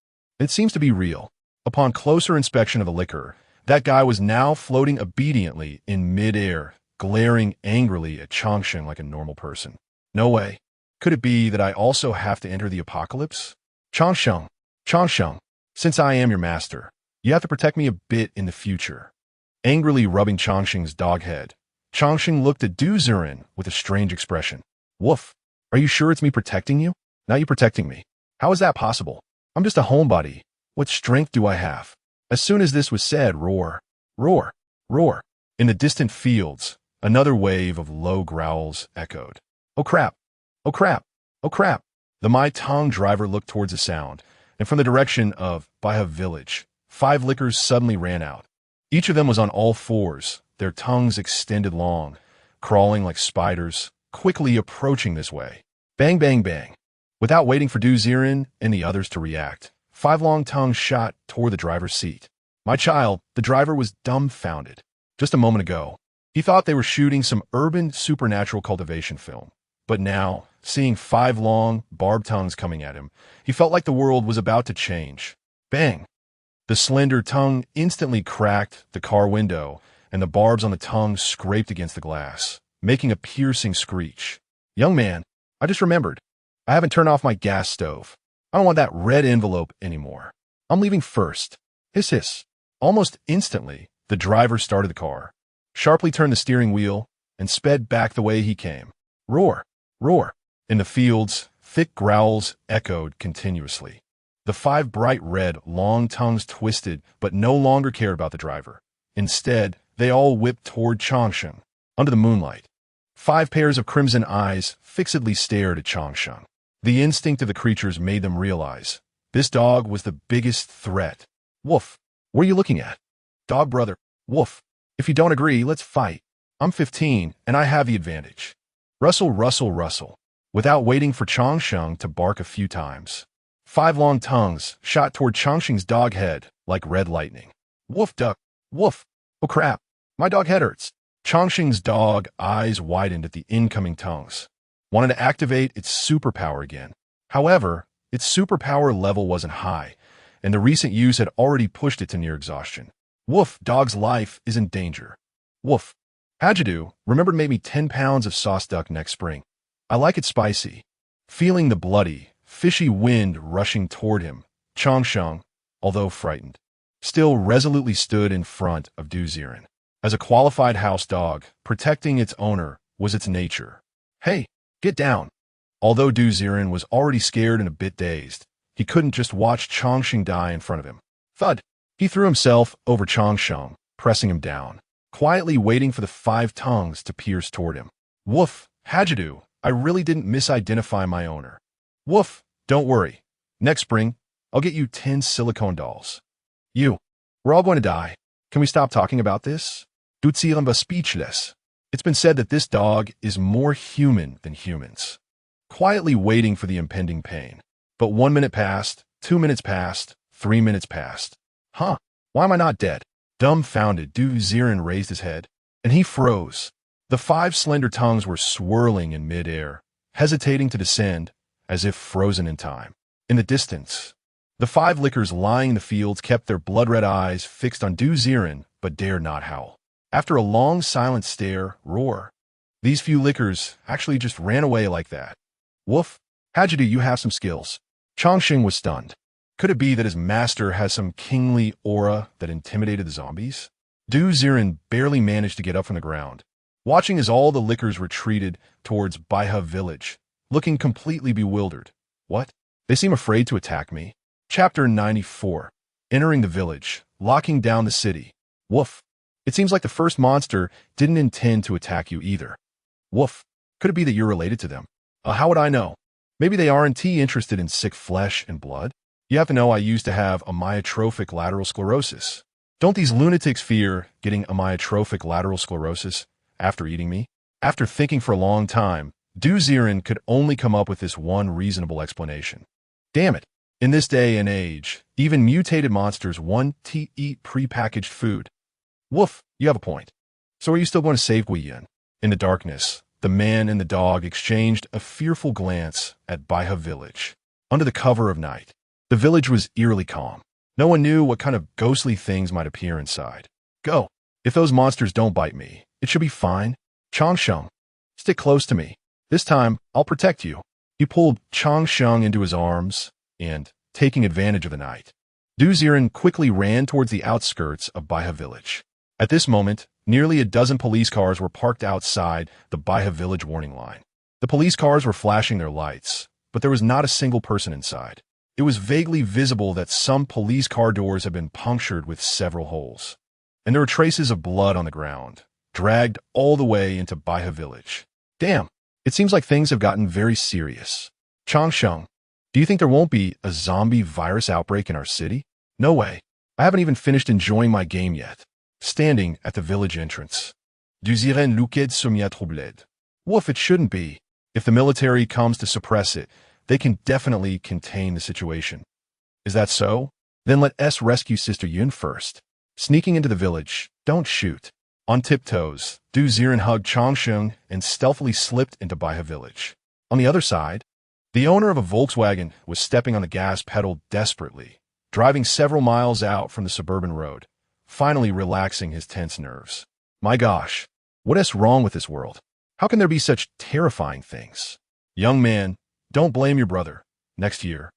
It seems to be real. Upon closer inspection of the licker, that guy was now floating obediently in midair, glaring angrily at Changsheng like a normal person. No way. Could it be that I also have to enter the apocalypse? Changsheng, since I am your master, you have to protect me a bit in the future. Angrily rubbing Changsheng's dog head, Changsheng looked at Du Ziren with a strange expression. Woof. Are you sure it's me protecting you? Not you protecting me. How is that possible? I'm just a homebody. What strength do I have? As soon as this was said, roar, roar, roar. In the distant fields, another wave of low growls echoed. Oh crap! Oh crap! Oh crap! The My Tongue driver looked towards the sound, and from the direction of Baiha village, 5 lickers suddenly ran out. Each of them was on all fours, their tongues extended long, crawling like spiders, quickly approaching this way. Bang, bang, bang. Without waiting for Du Ziren and the others to react, 5 long tongues shot toward the driver's seat. My child, the driver was dumbfounded. Just a moment ago, he thought they were shooting some urban supernatural cultivation film. But now, seeing 5 long, barbed tongues coming at him, he felt like the world was about to change. Bang! The slender tongue instantly cracked the car window, and the barbs on the tongue scraped against the glass, making a piercing screech. Young man, I just remembered. I haven't turned off my gas stove. I don't want that red envelope anymore. I'm leaving first. Hiss, hiss. Almost instantly, the driver started the car, sharply turned the steering wheel, and sped back the way he came. Roar, roar. In the fields, thick growls echoed continuously. The 5 bright red, long tongues twisted but no longer cared about the driver. Instead, they all whipped toward Changsheng. Under the moonlight, 5 pairs of crimson eyes fixedly stared at Changsheng. The instinct of the creatures made them realize this dog was the biggest threat. Woof. What are you looking at? Dog brother. Woof. If you don't agree, let's fight. I'm 15, and I have the advantage. Rustle, rustle, rustle. Without waiting for Changsheng to bark a few times, 5 long tongues shot toward Changsheng's dog head like red lightning. Woof, duck. Woof. Oh crap. My dog head hurts. Changsheng's dog eyes widened at the incoming tongues, wanted to activate its superpower again. However, its superpower level wasn't high, and the recent use had already pushed it to near exhaustion. Woof, dog's life is in danger. Woof. How'd you do? Remember to make me 10 pounds of sauce duck next spring. I like it spicy. Feeling the bloody, fishy wind rushing toward him, Changsheng, although frightened, still resolutely stood in front of Du Ziren. As a qualified house dog, protecting its owner was its nature. Hey, get down. Although Du Ziren was already scared and a bit dazed, he couldn't just watch Changsheng die in front of him. Thud. He threw himself over Changsheng, pressing him down, quietly waiting for the 5 tongues to pierce toward him. Woof, how'd you do? I really didn't misidentify my owner. Woof, don't worry. Next spring, I'll get you 10 silicone dolls. We're all going to die. Can we stop talking about this? Du Ziren was speechless. It's been said that this dog is more human than humans. Quietly waiting for the impending pain. But 1 minute passed, 2 minutes passed, 3 minutes passed. Huh, why am I not dead? Dumbfounded, Du Ziren raised his head, and he froze. The 5 slender tongues were swirling in midair, hesitating to descend, as if frozen in time. In the distance, the 5 lickers lying in the fields kept their blood-red eyes fixed on Du Ziren, but dared not howl. After a long silent stare, roar. These few lickers actually just ran away like that. Woof. How'd you do? You have some skills. Chongqing was stunned. Could it be that his master has some kingly aura that intimidated the zombies? Ziren barely managed to get up from the ground, watching as all the lickers retreated towards Baihe village, looking completely bewildered. What? They seem afraid to attack me. Chapter 94. Entering the village, locking down the city. Woof. It seems like the first monster didn't intend to attack you either. Woof. Could it be that you're related to them? How would I know? Maybe they aren't interested in sick flesh and blood? You have to know I used to have amyotrophic lateral sclerosis. Don't these lunatics fear getting amyotrophic lateral sclerosis after eating me? After thinking for a long time, Ziren could only come up with this one reasonable explanation. Damn it. In this day and age, even mutated monsters want to eat prepackaged food. Woof, you have a point. So are you still going to save Guiyan? In the darkness, the man and the dog exchanged a fearful glance at Baihe village. Under the cover of night, the village was eerily calm. No one knew what kind of ghostly things might appear inside. Go. If those monsters don't bite me, it should be fine. Chongsheng, stick close to me. This time, I'll protect you. He pulled Chongsheng into his arms, and, taking advantage of the night, Ziren quickly ran towards the outskirts of Baihe village. At this moment, nearly a dozen police cars were parked outside the Baihe village warning line. The police cars were flashing their lights, but there was not a single person inside. It was vaguely visible that some police car doors had been punctured with several holes, and there were traces of blood on the ground, dragged all the way into Baihe village. Damn, it seems like things have gotten very serious. Chongsheng, do you think there won't be a zombie virus outbreak in our city? No way. I haven't even finished enjoying my game yet. Standing at the village entrance, Ziren looked somewhat troubled. Woof, it shouldn't be. If the military comes to suppress it, they can definitely contain the situation. Is that so? Then let us rescue Sister Yun first. Sneaking into the village, don't shoot. On tiptoes, Ziren hugged Chongsheng and stealthily slipped into Baihe village. On the other side, the owner of a Volkswagen was stepping on the gas pedal desperately, driving several miles out from the suburban road, finally relaxing his tense nerves. My gosh, what is wrong with this world? How can there be such terrifying things? Young man, don't blame your brother. Next year,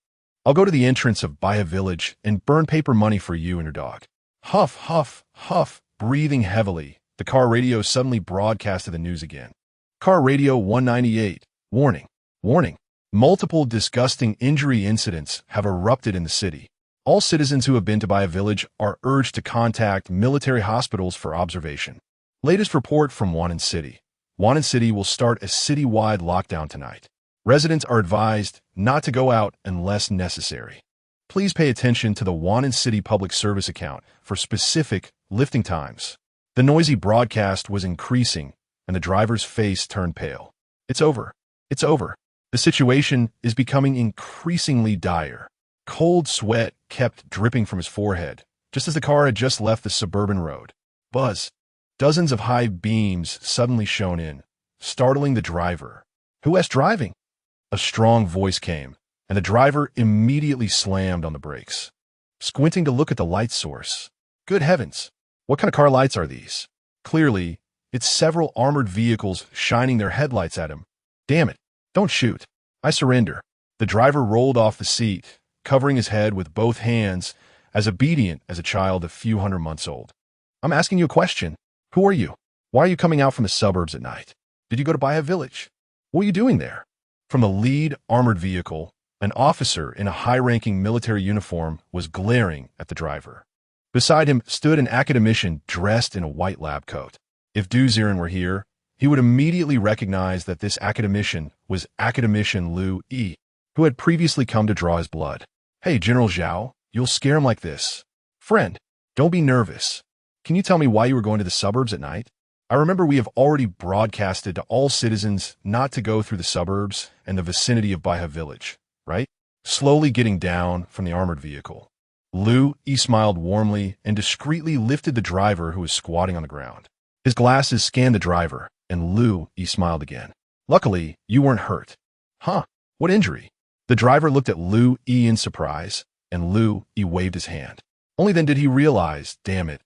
I'll go to the entrance of Baihe village and burn paper money for you and your dog. Huff, huff, huff, breathing heavily, the car radio suddenly broadcasted the news again. Car radio 198, warning, warning. Multiple disgusting injury incidents have erupted in the city. All citizens who have been to Baihe village are urged to contact military hospitals for observation. Latest report from Wannan City. Wannan City will start a citywide lockdown tonight. Residents are advised not to go out unless necessary. Please pay attention to the Wannan City public service account for specific lifting times. The noisy broadcast was increasing, and the driver's face turned pale. It's over. It's over. The situation is becoming increasingly dire. Cold sweat kept dripping from his forehead, just as the car had just left the suburban road. Buzz. Dozens of high beams suddenly shone in, startling the driver. Who is driving? A strong voice came, and the driver immediately slammed on the brakes, squinting to look at the light source. Good heavens! What kind of car lights are these? Clearly, it's several armored vehicles shining their headlights at him. Damn it! Don't shoot. I surrender. The driver rolled off the seat, covering his head with both hands, as obedient as a child a few hundred months old. I'm asking you a question. Who are you? Why are you coming out from the suburbs at night? Did you go to Baihe village? What are you doing there? From the lead armored vehicle, an officer in a high-ranking military uniform was glaring at the driver. Beside him stood an academician dressed in a white lab coat. If Ziren were here, he would immediately recognize that this academician was Academician Liu Yi, who had previously come to draw his blood. Hey, General Zhao, you'll scare him like this. Friend, don't be nervous. Can you tell me why you were going to the suburbs at night? I remember we have already broadcasted to all citizens not to go through the suburbs and the vicinity of Baihe village, right? Slowly getting down from the armored vehicle, Liu Yi smiled warmly and discreetly lifted the driver who was squatting on the ground. His glasses scanned the driver, and Liu Yi smiled again. Luckily, you weren't hurt. Huh? What injury? The driver looked at Liu Yi in surprise, and Liu Yi waved his hand. Only then did he realize, damn it,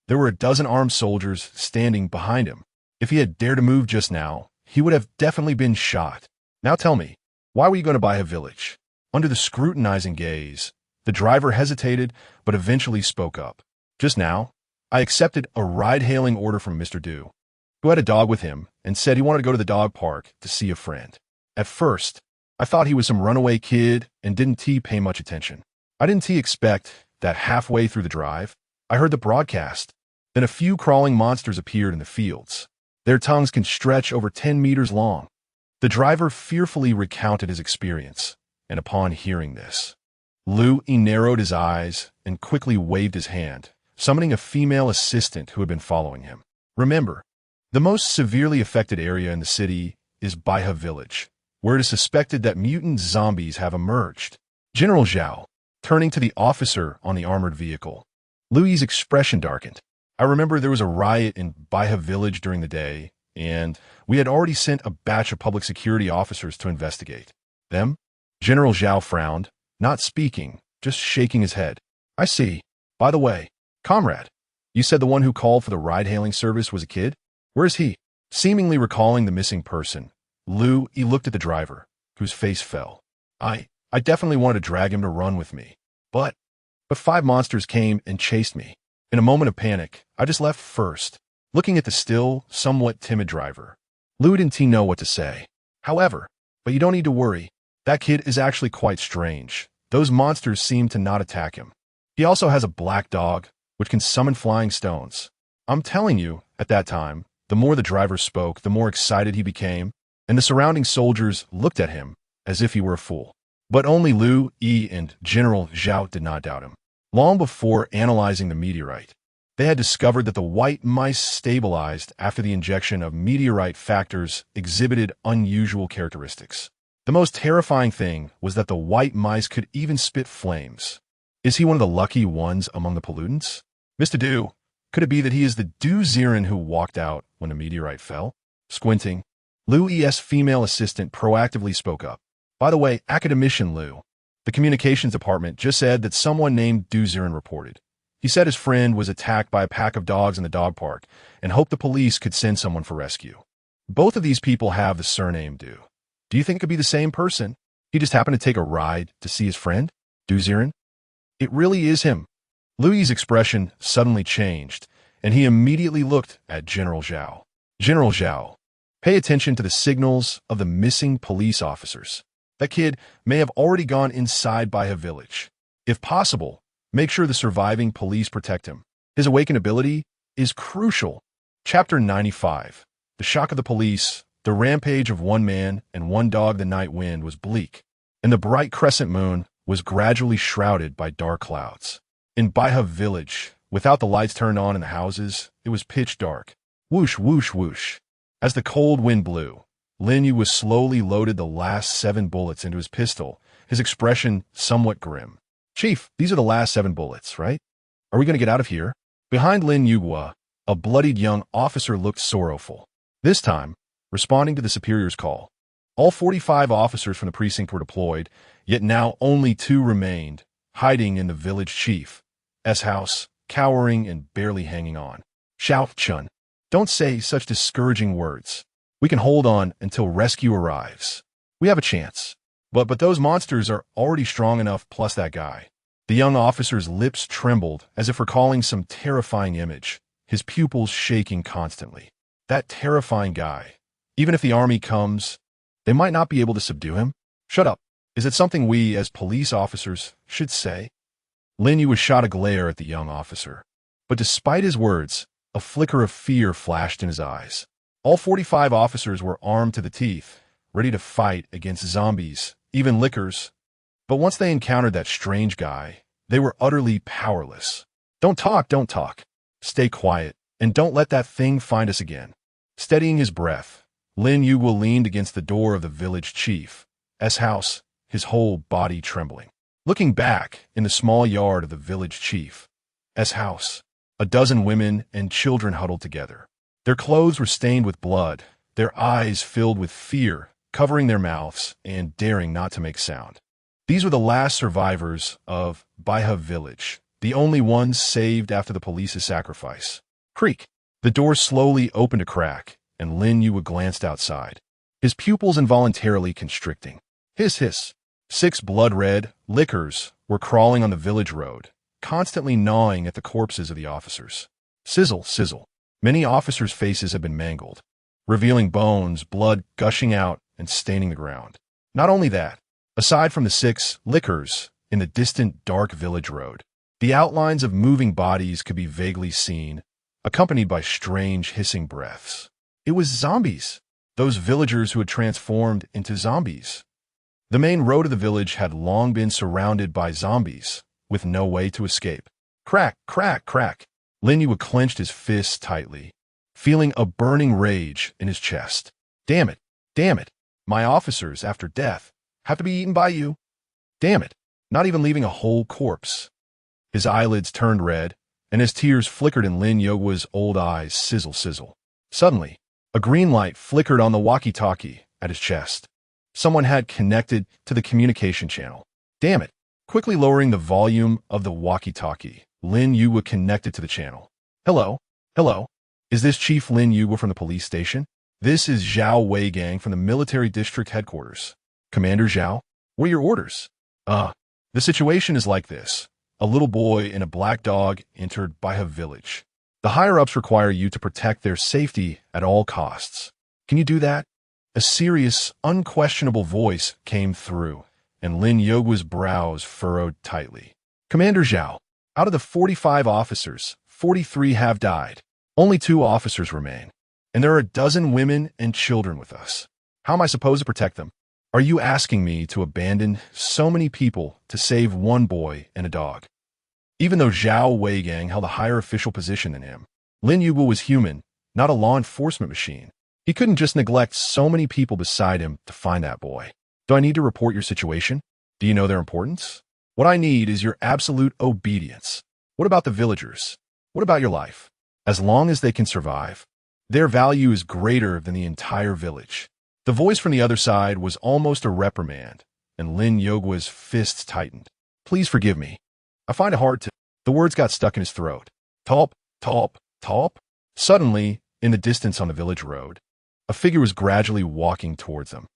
There were a dozen armed soldiers standing behind him. If he had dared to move just now, he would have definitely been shot. Now tell me, why were you going to Baiha village? Under the scrutinizing gaze, the driver hesitated but eventually spoke up. Just now, I accepted a ride-hailing order from Mr. Du, who had a dog with him and said he wanted to go to the dog park to see a friend. At first, I thought he was some runaway kid and didn't pay much attention. I didn't expect that halfway through the drive, I heard the broadcast. Then a few crawling monsters appeared in the fields. Their tongues can stretch over 10 meters long. The driver fearfully recounted his experience, and upon hearing this, Liu narrowed his eyes and quickly waved his hand, summoning a female assistant who had been following him. Remember, the most severely affected area in the city is Baiha village, where it is suspected that mutant zombies have emerged. General Zhao, turning to the officer on the armored vehicle. Liu's expression darkened. I remember there was a riot in Baiha village during the day, and we had already sent a batch of public security officers to investigate. Them? General Zhao frowned, not speaking, just shaking his head. I see. By the way, comrade, you said the one who called for the ride-hailing service was a kid? Where is he? Seemingly recalling the missing person, Liu looked at the driver, whose face fell. I definitely wanted to drag him to run with me. But 5 monsters came and chased me. In a moment of panic, I just left first, looking at the still, somewhat timid driver. Liu didn't know what to say. However, but you don't need to worry. That kid is actually quite strange. Those monsters seem to not attack him. He also has a black dog, which can summon flying stones. I'm telling you, at that time, the more the driver spoke, the more excited he became, and the surrounding soldiers looked at him as if he were a fool. But only Liu and General Zhao did not doubt him. Long before analyzing the meteorite, they had discovered that the white mice stabilized after the injection of meteorite factors exhibited unusual characteristics. The most terrifying thing was that the white mice could even spit flames. Is he one of the lucky ones among the pollutants? Mr. Du, could it be that he is the Du Ziren who walked out when a meteorite fell? Squinting, Liu's female assistant proactively spoke up. By the way, academician Liu, the communications department just said that someone named Du Ziren reported. He said his friend was attacked by a pack of dogs in the dog park and hoped the police could send someone for rescue. Both of these people have the surname Du. Do you think it could be the same person? He just happened to take a ride to see his friend, Du Ziren? It really is him. Liu's expression suddenly changed, and he immediately looked at General Zhao. General Zhao, pay attention to the signals of the missing police officers. That kid may have already gone inside Baiha village. If possible, make sure the surviving police protect him. His awakened ability is crucial. Chapter 95. The shock of the police. The rampage of one man and one dog. The night wind was bleak, and the bright crescent moon was gradually shrouded by dark clouds. In Baiha village, without the lights turned on in the houses, it was pitch dark. Whoosh, whoosh, whoosh. As the cold wind blew, Lin Yu was slowly loaded the last 7 bullets into his pistol, his expression somewhat grim. Chief, these are the last 7 bullets, right? Are we going to get out of here? Behind Lin Yugua, a bloodied young officer looked sorrowful. This time, responding to the superior's call. All 45 officers from the precinct were deployed, yet now only 2 remained, hiding in the village chief's house, cowering and barely hanging on. Xiao Chun, don't say such discouraging words. We can hold on until rescue arrives. We have a chance. But those monsters are already strong enough, plus that guy. The young officer's lips trembled as if recalling some terrifying image, his pupils shaking constantly. That terrifying guy. Even if the army comes, they might not be able to subdue him. Shut up. Is it something we, as police officers, should say? Lin Yu was shot a glare at the young officer. But despite his words, a flicker of fear flashed in his eyes. All 45 officers were armed to the teeth, ready to fight against zombies, even lickers. But once they encountered that strange guy, they were utterly powerless. Don't talk. Stay quiet, and don't let that thing find us again. Steadying his breath, Lin Yu leaned against the door of the village chief's house, his whole body trembling. Looking back in the small yard of the village chief's house, a dozen women and children huddled together. Their clothes were stained with blood, their eyes filled with fear, covering their mouths and daring not to make sound. These were the last survivors of Baiha village, the only ones saved after the police's sacrifice. Creak. The door slowly opened a crack, and Lin Yu glanced outside, his pupils involuntarily constricting. Hiss, hiss. 6 blood-red lickers were crawling on the village road, constantly gnawing at the corpses of the officers. Sizzle, sizzle. Many officers' faces had been mangled, revealing bones, blood gushing out and staining the ground. Not only that, aside from the 6 lickers in the distant dark village road, the outlines of moving bodies could be vaguely seen, accompanied by strange hissing breaths. It was zombies, those villagers who had transformed into zombies. The main road of the village had long been surrounded by zombies, with no way to escape. Crack, crack, crack. Lin Yu clenched his fists tightly, feeling a burning rage in his chest. Damn it, damn it. My officers, after death, have to be eaten by you. Damn it, not even leaving a whole corpse. His eyelids turned red, and his tears flickered in Lin Yu's old eyes, sizzle, sizzle. Suddenly, a green light flickered on the walkie-talkie at his chest. Someone had connected to the communication channel. Damn it. Quickly lowering the volume of the walkie-talkie, Lin Yu connected to the channel. Hello? Hello? Is this Chief Lin Yu from the police station? This is Zhao Weigang from the military district headquarters. Commander Zhao, what are your orders? The situation is like this. A little boy and a black dog entered Baihe village. The higher-ups require you to protect their safety at all costs. Can you do that? A serious, unquestionable voice came through, and Lin Yu's brows furrowed tightly. Commander Zhao, out of the 45 officers, 43 have died. Only 2 officers remain, and there are a dozen women and children with us. How am I supposed to protect them? Are you asking me to abandon so many people to save one boy and a dog? Even though Zhao Weigang held a higher official position than him, Lin Yu was human, not a law enforcement machine. He couldn't just neglect so many people beside him to find that boy. Do I need to report your situation? Do you know their importance? What I need is your absolute obedience. What about the villagers? What about your life? As long as they can survive, their value is greater than the entire village. The voice from the other side was almost a reprimand, and Lin Yu's fists tightened. Please forgive me. I find it hard to... The words got stuck in his throat. Talp, talp, talp. Suddenly, in the distance on the village road, a figure was gradually walking towards them.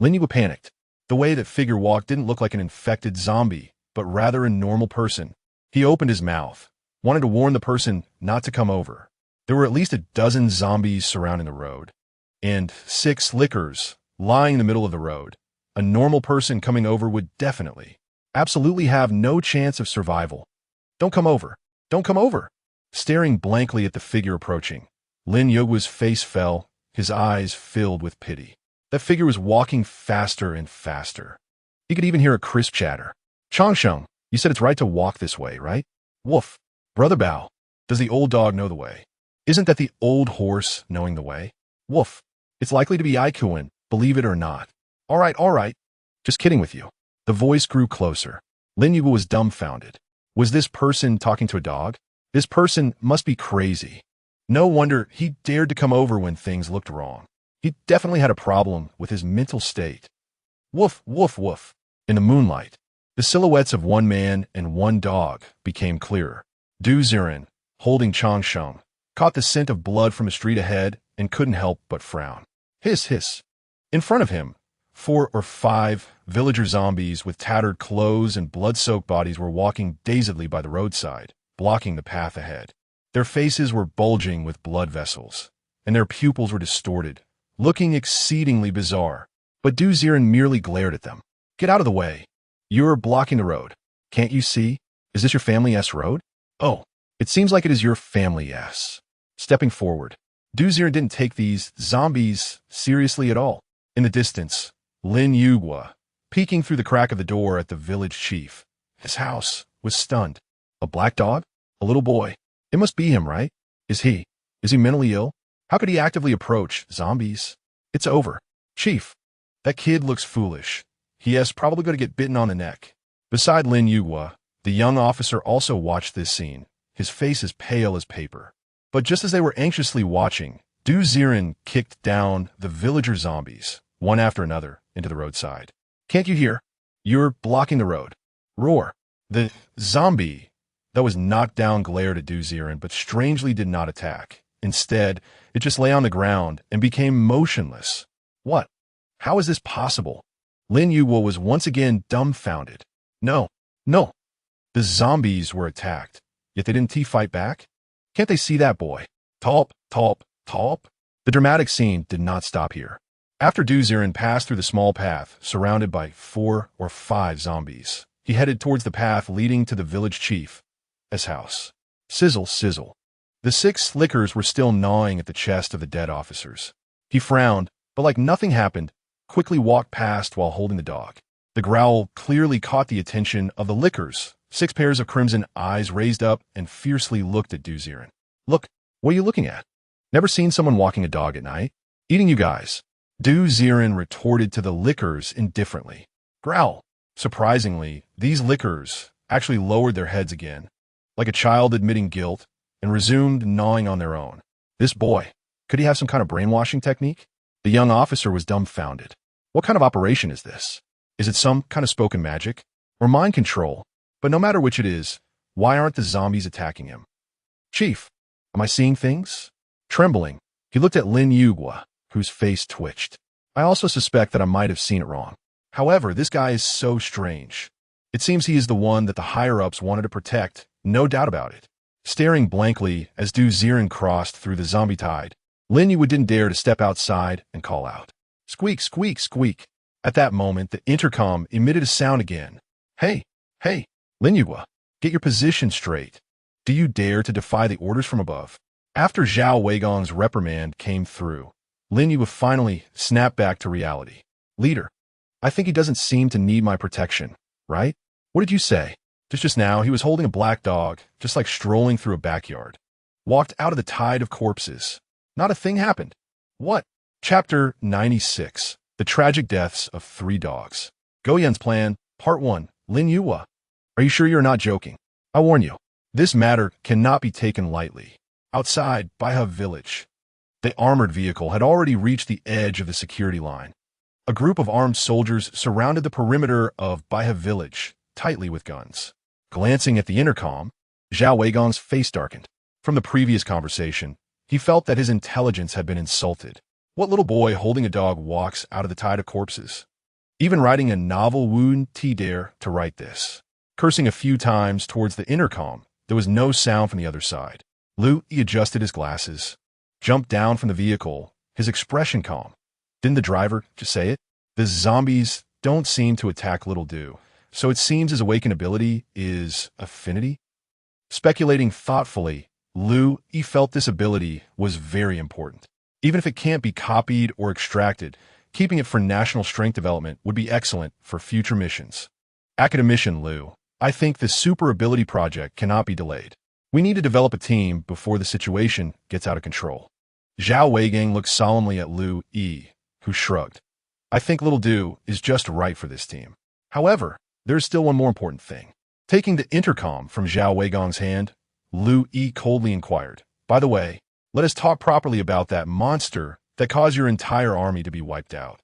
Lin Yu panicked. The way that figure walked didn't look like an infected zombie, but rather a normal person. He opened his mouth, wanted to warn the person not to come over. There were at least a dozen zombies surrounding the road, and 6 lickers lying in the middle of the road. A normal person coming over would definitely, absolutely have no chance of survival. Don't come over. Don't come over. Staring blankly at the figure approaching, Lin Yu's face fell, his eyes filled with pity. That figure was walking faster and faster. He could even hear a crisp chatter. Changsheng, you said it's right to walk this way, right? Woof. Brother Bao, does the old dog know the way? Isn't that the old horse knowing the way? Woof. It's likely to be Ikuan, believe it or not. All right. Just kidding with you. The voice grew closer. Lin Yu was dumbfounded. Was this person talking to a dog? This person must be crazy. No wonder he dared to come over when things looked wrong. He definitely had a problem with his mental state. Woof, woof, woof. In the moonlight, the silhouettes of one man and one dog became clearer. Ziren, holding Changsheng, caught the scent of blood from a street ahead and couldn't help but frown. Hiss, hiss. In front of him, 4 or 5 villager zombies with tattered clothes and blood-soaked bodies were walking dazedly by the roadside, blocking the path ahead. Their faces were bulging with blood vessels, and their pupils were distorted, looking exceedingly bizarre. But Ziren merely glared at them. Get out of the way. You're blocking the road. Can't you see? Is this your family's road? Oh, it seems like it is your family's. Stepping forward, Ziren didn't take these zombies seriously at all. In the distance, Lin Yu, peeking through the crack of the door at the village chief. His house was stunned. A black dog? A little boy. It must be him, right? Is he mentally ill? How could he actively approach zombies? It's over. Chief, that kid looks foolish. He is probably going to get bitten on the neck. Beside Lin Yu, the young officer also watched this scene, his face as pale as paper. But just as they were anxiously watching, Ziren kicked down the villager zombies, one after another, into the roadside. Can't you hear? You're blocking the road. Roar. The zombie that was knocked down glared at Ziren, but strangely did not attack. Instead, it just lay on the ground and became motionless. What? How is this possible? Lin Yuwo was once again dumbfounded. No, no. The zombies were attacked, yet they didn't fight back? Can't they see that boy? Talp, talp, talp. The dramatic scene did not stop here. After Ziren passed through the small path, surrounded by 4 or 5 zombies, he headed towards the path leading to the village chief's house. Sizzle, sizzle. The 6 slickers were still gnawing at the chest of the dead officers. He frowned, but like nothing happened, quickly walked past while holding the dog. The growl clearly caught the attention of the lickers. 6 pairs of crimson eyes raised up and fiercely looked at Ziren. Look, what are you looking at? Never seen someone walking a dog at night? Eating you guys. Ziren retorted to the lickers indifferently. Growl. Surprisingly, these lickers actually lowered their heads again, like a child admitting guilt, and resumed gnawing on their own. This boy, could he have some kind of brainwashing technique? The young officer was dumbfounded. What kind of operation is this? Is it some kind of spoken magic? Or mind control? But no matter which it is, why aren't the zombies attacking him? Chief, am I seeing things? Trembling, he looked at Lin Yuwo, whose face twitched. I also suspect that I might have seen it wrong. However, this guy is so strange. It seems he is the one that the higher-ups wanted to protect, no doubt about it. Staring blankly as Ziren crossed through the zombie tide, Lin Yuwo didn't dare to step outside and call out. Squeak, squeak, squeak. At that moment, the intercom emitted a sound again. Hey, hey, Lin Yuwo, get your position straight. Do you dare to defy the orders from above? After Zhao Weigong's reprimand came through, Lin Yuwo finally snapped back to reality. Leader, I think he doesn't seem to need my protection, right? What did you say? Just now, he was holding a black dog, just like strolling through a backyard. Walked out of the tide of corpses. Not a thing happened. What? Chapter 96. The Tragic Deaths of 3 Dogs. Goyan's Plan, Part 1. Lin Yuwo. Are you sure you're not joking? I warn you, this matter cannot be taken lightly. Outside Baihe village, the armored vehicle had already reached the edge of the security line. A group of armed soldiers surrounded the perimeter of Baihe village, tightly with guns. Glancing at the intercom, Zhao Weigong's face darkened. From the previous conversation, he felt that his intelligence had been insulted. What little boy holding a dog walks out of the tide of corpses? Even writing a novel wouldn't dare to write this. Cursing a few times towards the intercom, there was no sound from the other side. He adjusted his glasses, jumped down from the vehicle, his expression calm. Didn't the driver just say it? The zombies don't seem to attack Little Do, so it seems his awakened ability is affinity? Speculating thoughtfully, he felt this ability was very important. Even if it can't be copied or extracted, keeping it for national strength development would be excellent for future missions. Academician Liu, I think this super ability project cannot be delayed. We need to develop a team before the situation gets out of control. Zhao Weigong looked solemnly at Liu Yi, who shrugged. I think Little Do is just right for this team. However, there is still one more important thing. Taking the intercom from Zhao Weigong's hand, Liu Yi coldly inquired, by the way, let us talk properly about that monster that caused your entire army to be wiped out.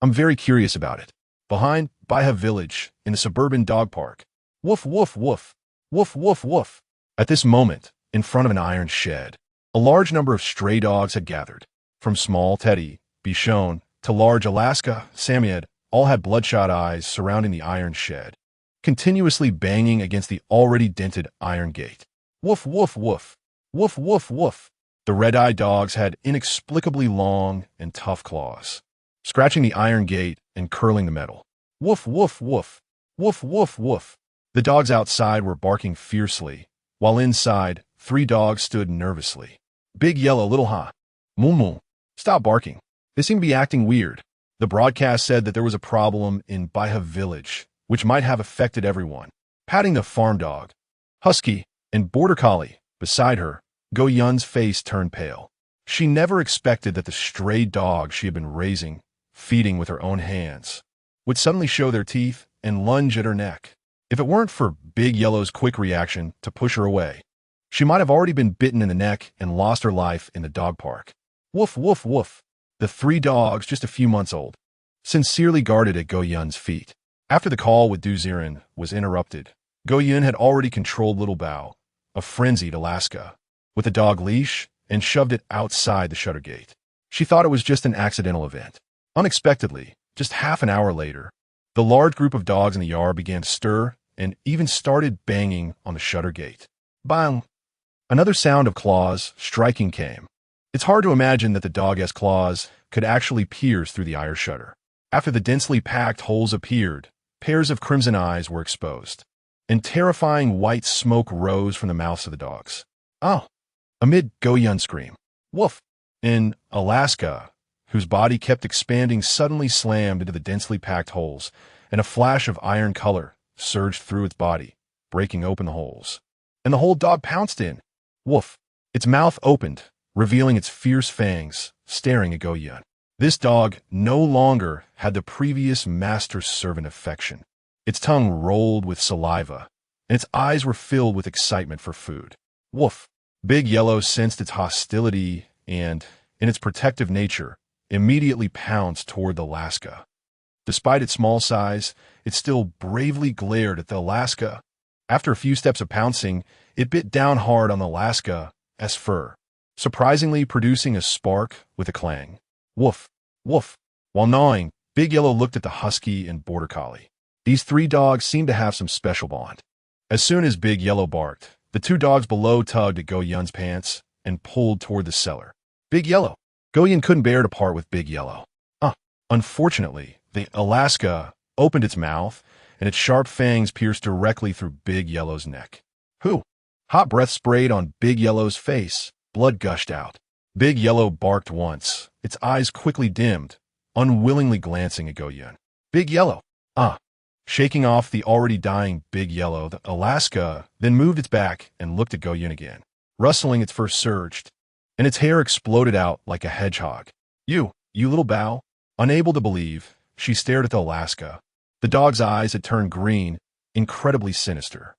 I'm very curious about it. Behind Baihe village, in the suburban dog park. Woof, woof, woof. Woof, woof, woof. At this moment, in front of an iron shed, a large number of stray dogs had gathered. From small Teddy, Bichon, to large Alaska, Samoyed, all had bloodshot eyes surrounding the iron shed, continuously banging against the already dented iron gate. Woof, woof, woof. Woof, woof, woof. The red-eyed dogs had inexplicably long and tough claws, scratching the iron gate and curling the metal. Woof, woof, woof. Woof, woof, woof. The dogs outside were barking fiercely, while inside, 3 dogs stood nervously. Big Yellow, Little Ha. Moo moo. Stop barking. They seem to be acting weird. The broadcast said that there was a problem in Baihe village, which might have affected everyone. Patting the farm dog, Husky, and Border Collie beside her, Go Yun's face turned pale. She never expected that the stray dogs she had been raising, feeding with her own hands, would suddenly show their teeth and lunge at her neck. If it weren't for Big Yellow's quick reaction to push her away, she might have already been bitten in the neck and lost her life in the dog park. Woof, woof, woof. The 3 dogs, just a few months old, sincerely guarded at Go Yun's feet. After the call with Ziren was interrupted, Go Yun had already controlled Little Bao, a frenzied Alaska, with a dog leash and shoved it outside the shutter gate. She thought it was just an accidental event. Unexpectedly, just half an hour later, the large group of dogs in the yard began to stir and even started banging on the shutter gate. Bang! Another sound of claws striking came. It's hard to imagine that the dog-esque claws could actually pierce through the iron shutter. After the densely packed holes appeared, pairs of crimson eyes were exposed, and terrifying white smoke rose from the mouths of the dogs. Oh! Amid Go Yun's scream, "Woof!" In Alaska, whose body kept expanding, suddenly slammed into the densely packed holes, and a flash of iron color surged through its body, breaking open the holes. And the whole dog pounced in. Woof! Its mouth opened, revealing its fierce fangs, staring at Go Yun. This dog no longer had the previous master-servant affection. Its tongue rolled with saliva, and its eyes were filled with excitement for food. Woof! Big Yellow sensed its hostility and, in its protective nature, immediately pounced toward the Alaska. Despite its small size, it still bravely glared at the Alaska. After a few steps of pouncing, it bit down hard on the Alaska's fur, surprisingly producing a spark with a clang. Woof! Woof! While gnawing, Big Yellow looked at the husky and border collie. These three dogs seemed to have some special bond. As soon as Big Yellow barked, the two dogs below tugged at Go Yun's pants and pulled toward the cellar. Big Yellow! Go Yun couldn't bear to part with Big Yellow. Unfortunately, the Alaska opened its mouth, and its sharp fangs pierced directly through Big Yellow's neck. Hoo! Hot breath sprayed on Big Yellow's face. Blood gushed out. Big Yellow barked once. Its eyes quickly dimmed, unwillingly glancing at Go Yun. Big Yellow! Shaking off the already dying Big Yellow, the Alaska then moved its back and looked at Go Yun again. Rustling, its fur surged, and its hair exploded out like a hedgehog. You Little Bao! Unable to believe, she stared at the Alaska. The dog's eyes had turned green, incredibly sinister.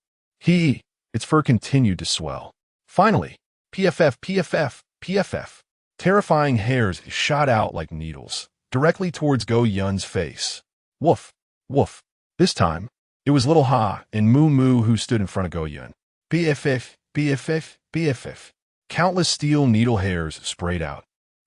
Its fur continued to swell. Finally, PFF, PFF, PFF. Terrifying hairs shot out like needles, directly towards Go Yun's face. Woof! Woof! This time, it was Little Ha and Moo Moo who stood in front of Go Yun. BFF, BFF, BFF. Countless steel needle hairs sprayed out,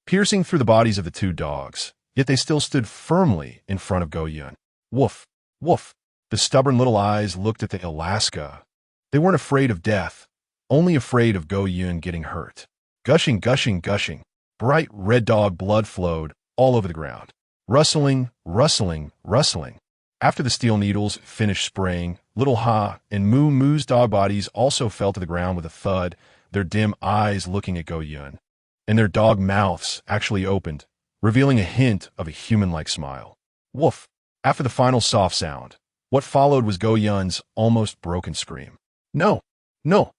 piercing through the bodies of the two dogs, yet they still stood firmly in front of Go Yun. Woof! Woof! The stubborn little eyes looked at the Alaska. They weren't afraid of death, only afraid of Go Yun getting hurt. Gushing, gushing, gushing. Bright red dog blood flowed all over the ground. Rustling, rustling, rustling. After the steel needles finished spraying, Little Ha and Moo Moo's dog bodies also fell to the ground with a thud, their dim eyes looking at Go Yun. And their dog mouths actually opened, revealing a hint of a human-like smile. Woof! After the final soft sound, what followed was Go Yun's almost broken scream. No! No!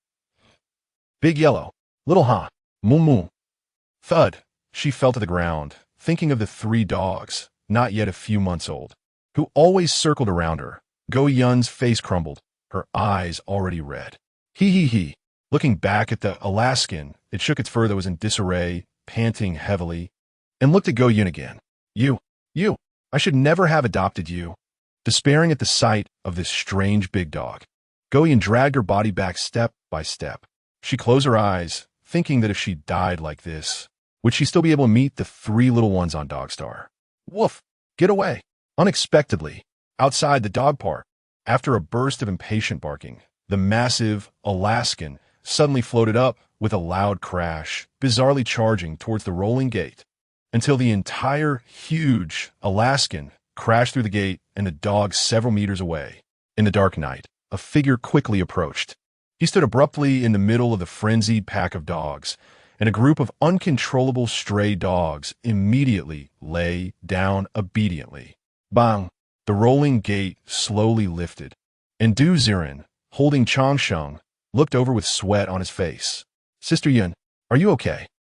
Big Yellow! Little Ha! Moo Moo! Thud! She fell to the ground, thinking of the three dogs, not yet a few months old, who always circled around her. Go Yun's face crumbled, her eyes already red. He. Looking back at the Alaskan, it shook its fur that was in disarray, panting heavily, and looked at Go Yun again. You, I should never have adopted you. Despairing at the sight of this strange big dog, Go Yun dragged her body back step by step. She closed her eyes, thinking that if she died like this, would she still be able to meet the three little ones on Dogstar? Woof! Get away! Unexpectedly, outside the dog park, after a burst of impatient barking, the massive Alaskan suddenly floated up with a loud crash, bizarrely charging towards the rolling gate, until the entire huge Alaskan crashed through the gate and the dog several meters away. In the dark night, a figure quickly approached. He stood abruptly in the middle of the frenzied pack of dogs, and a group of uncontrollable stray dogs immediately lay down obediently. Bang! The rolling gate slowly lifted, and Ziren, holding Changsheng, looked over with sweat on his face. Sister Yun, are you okay?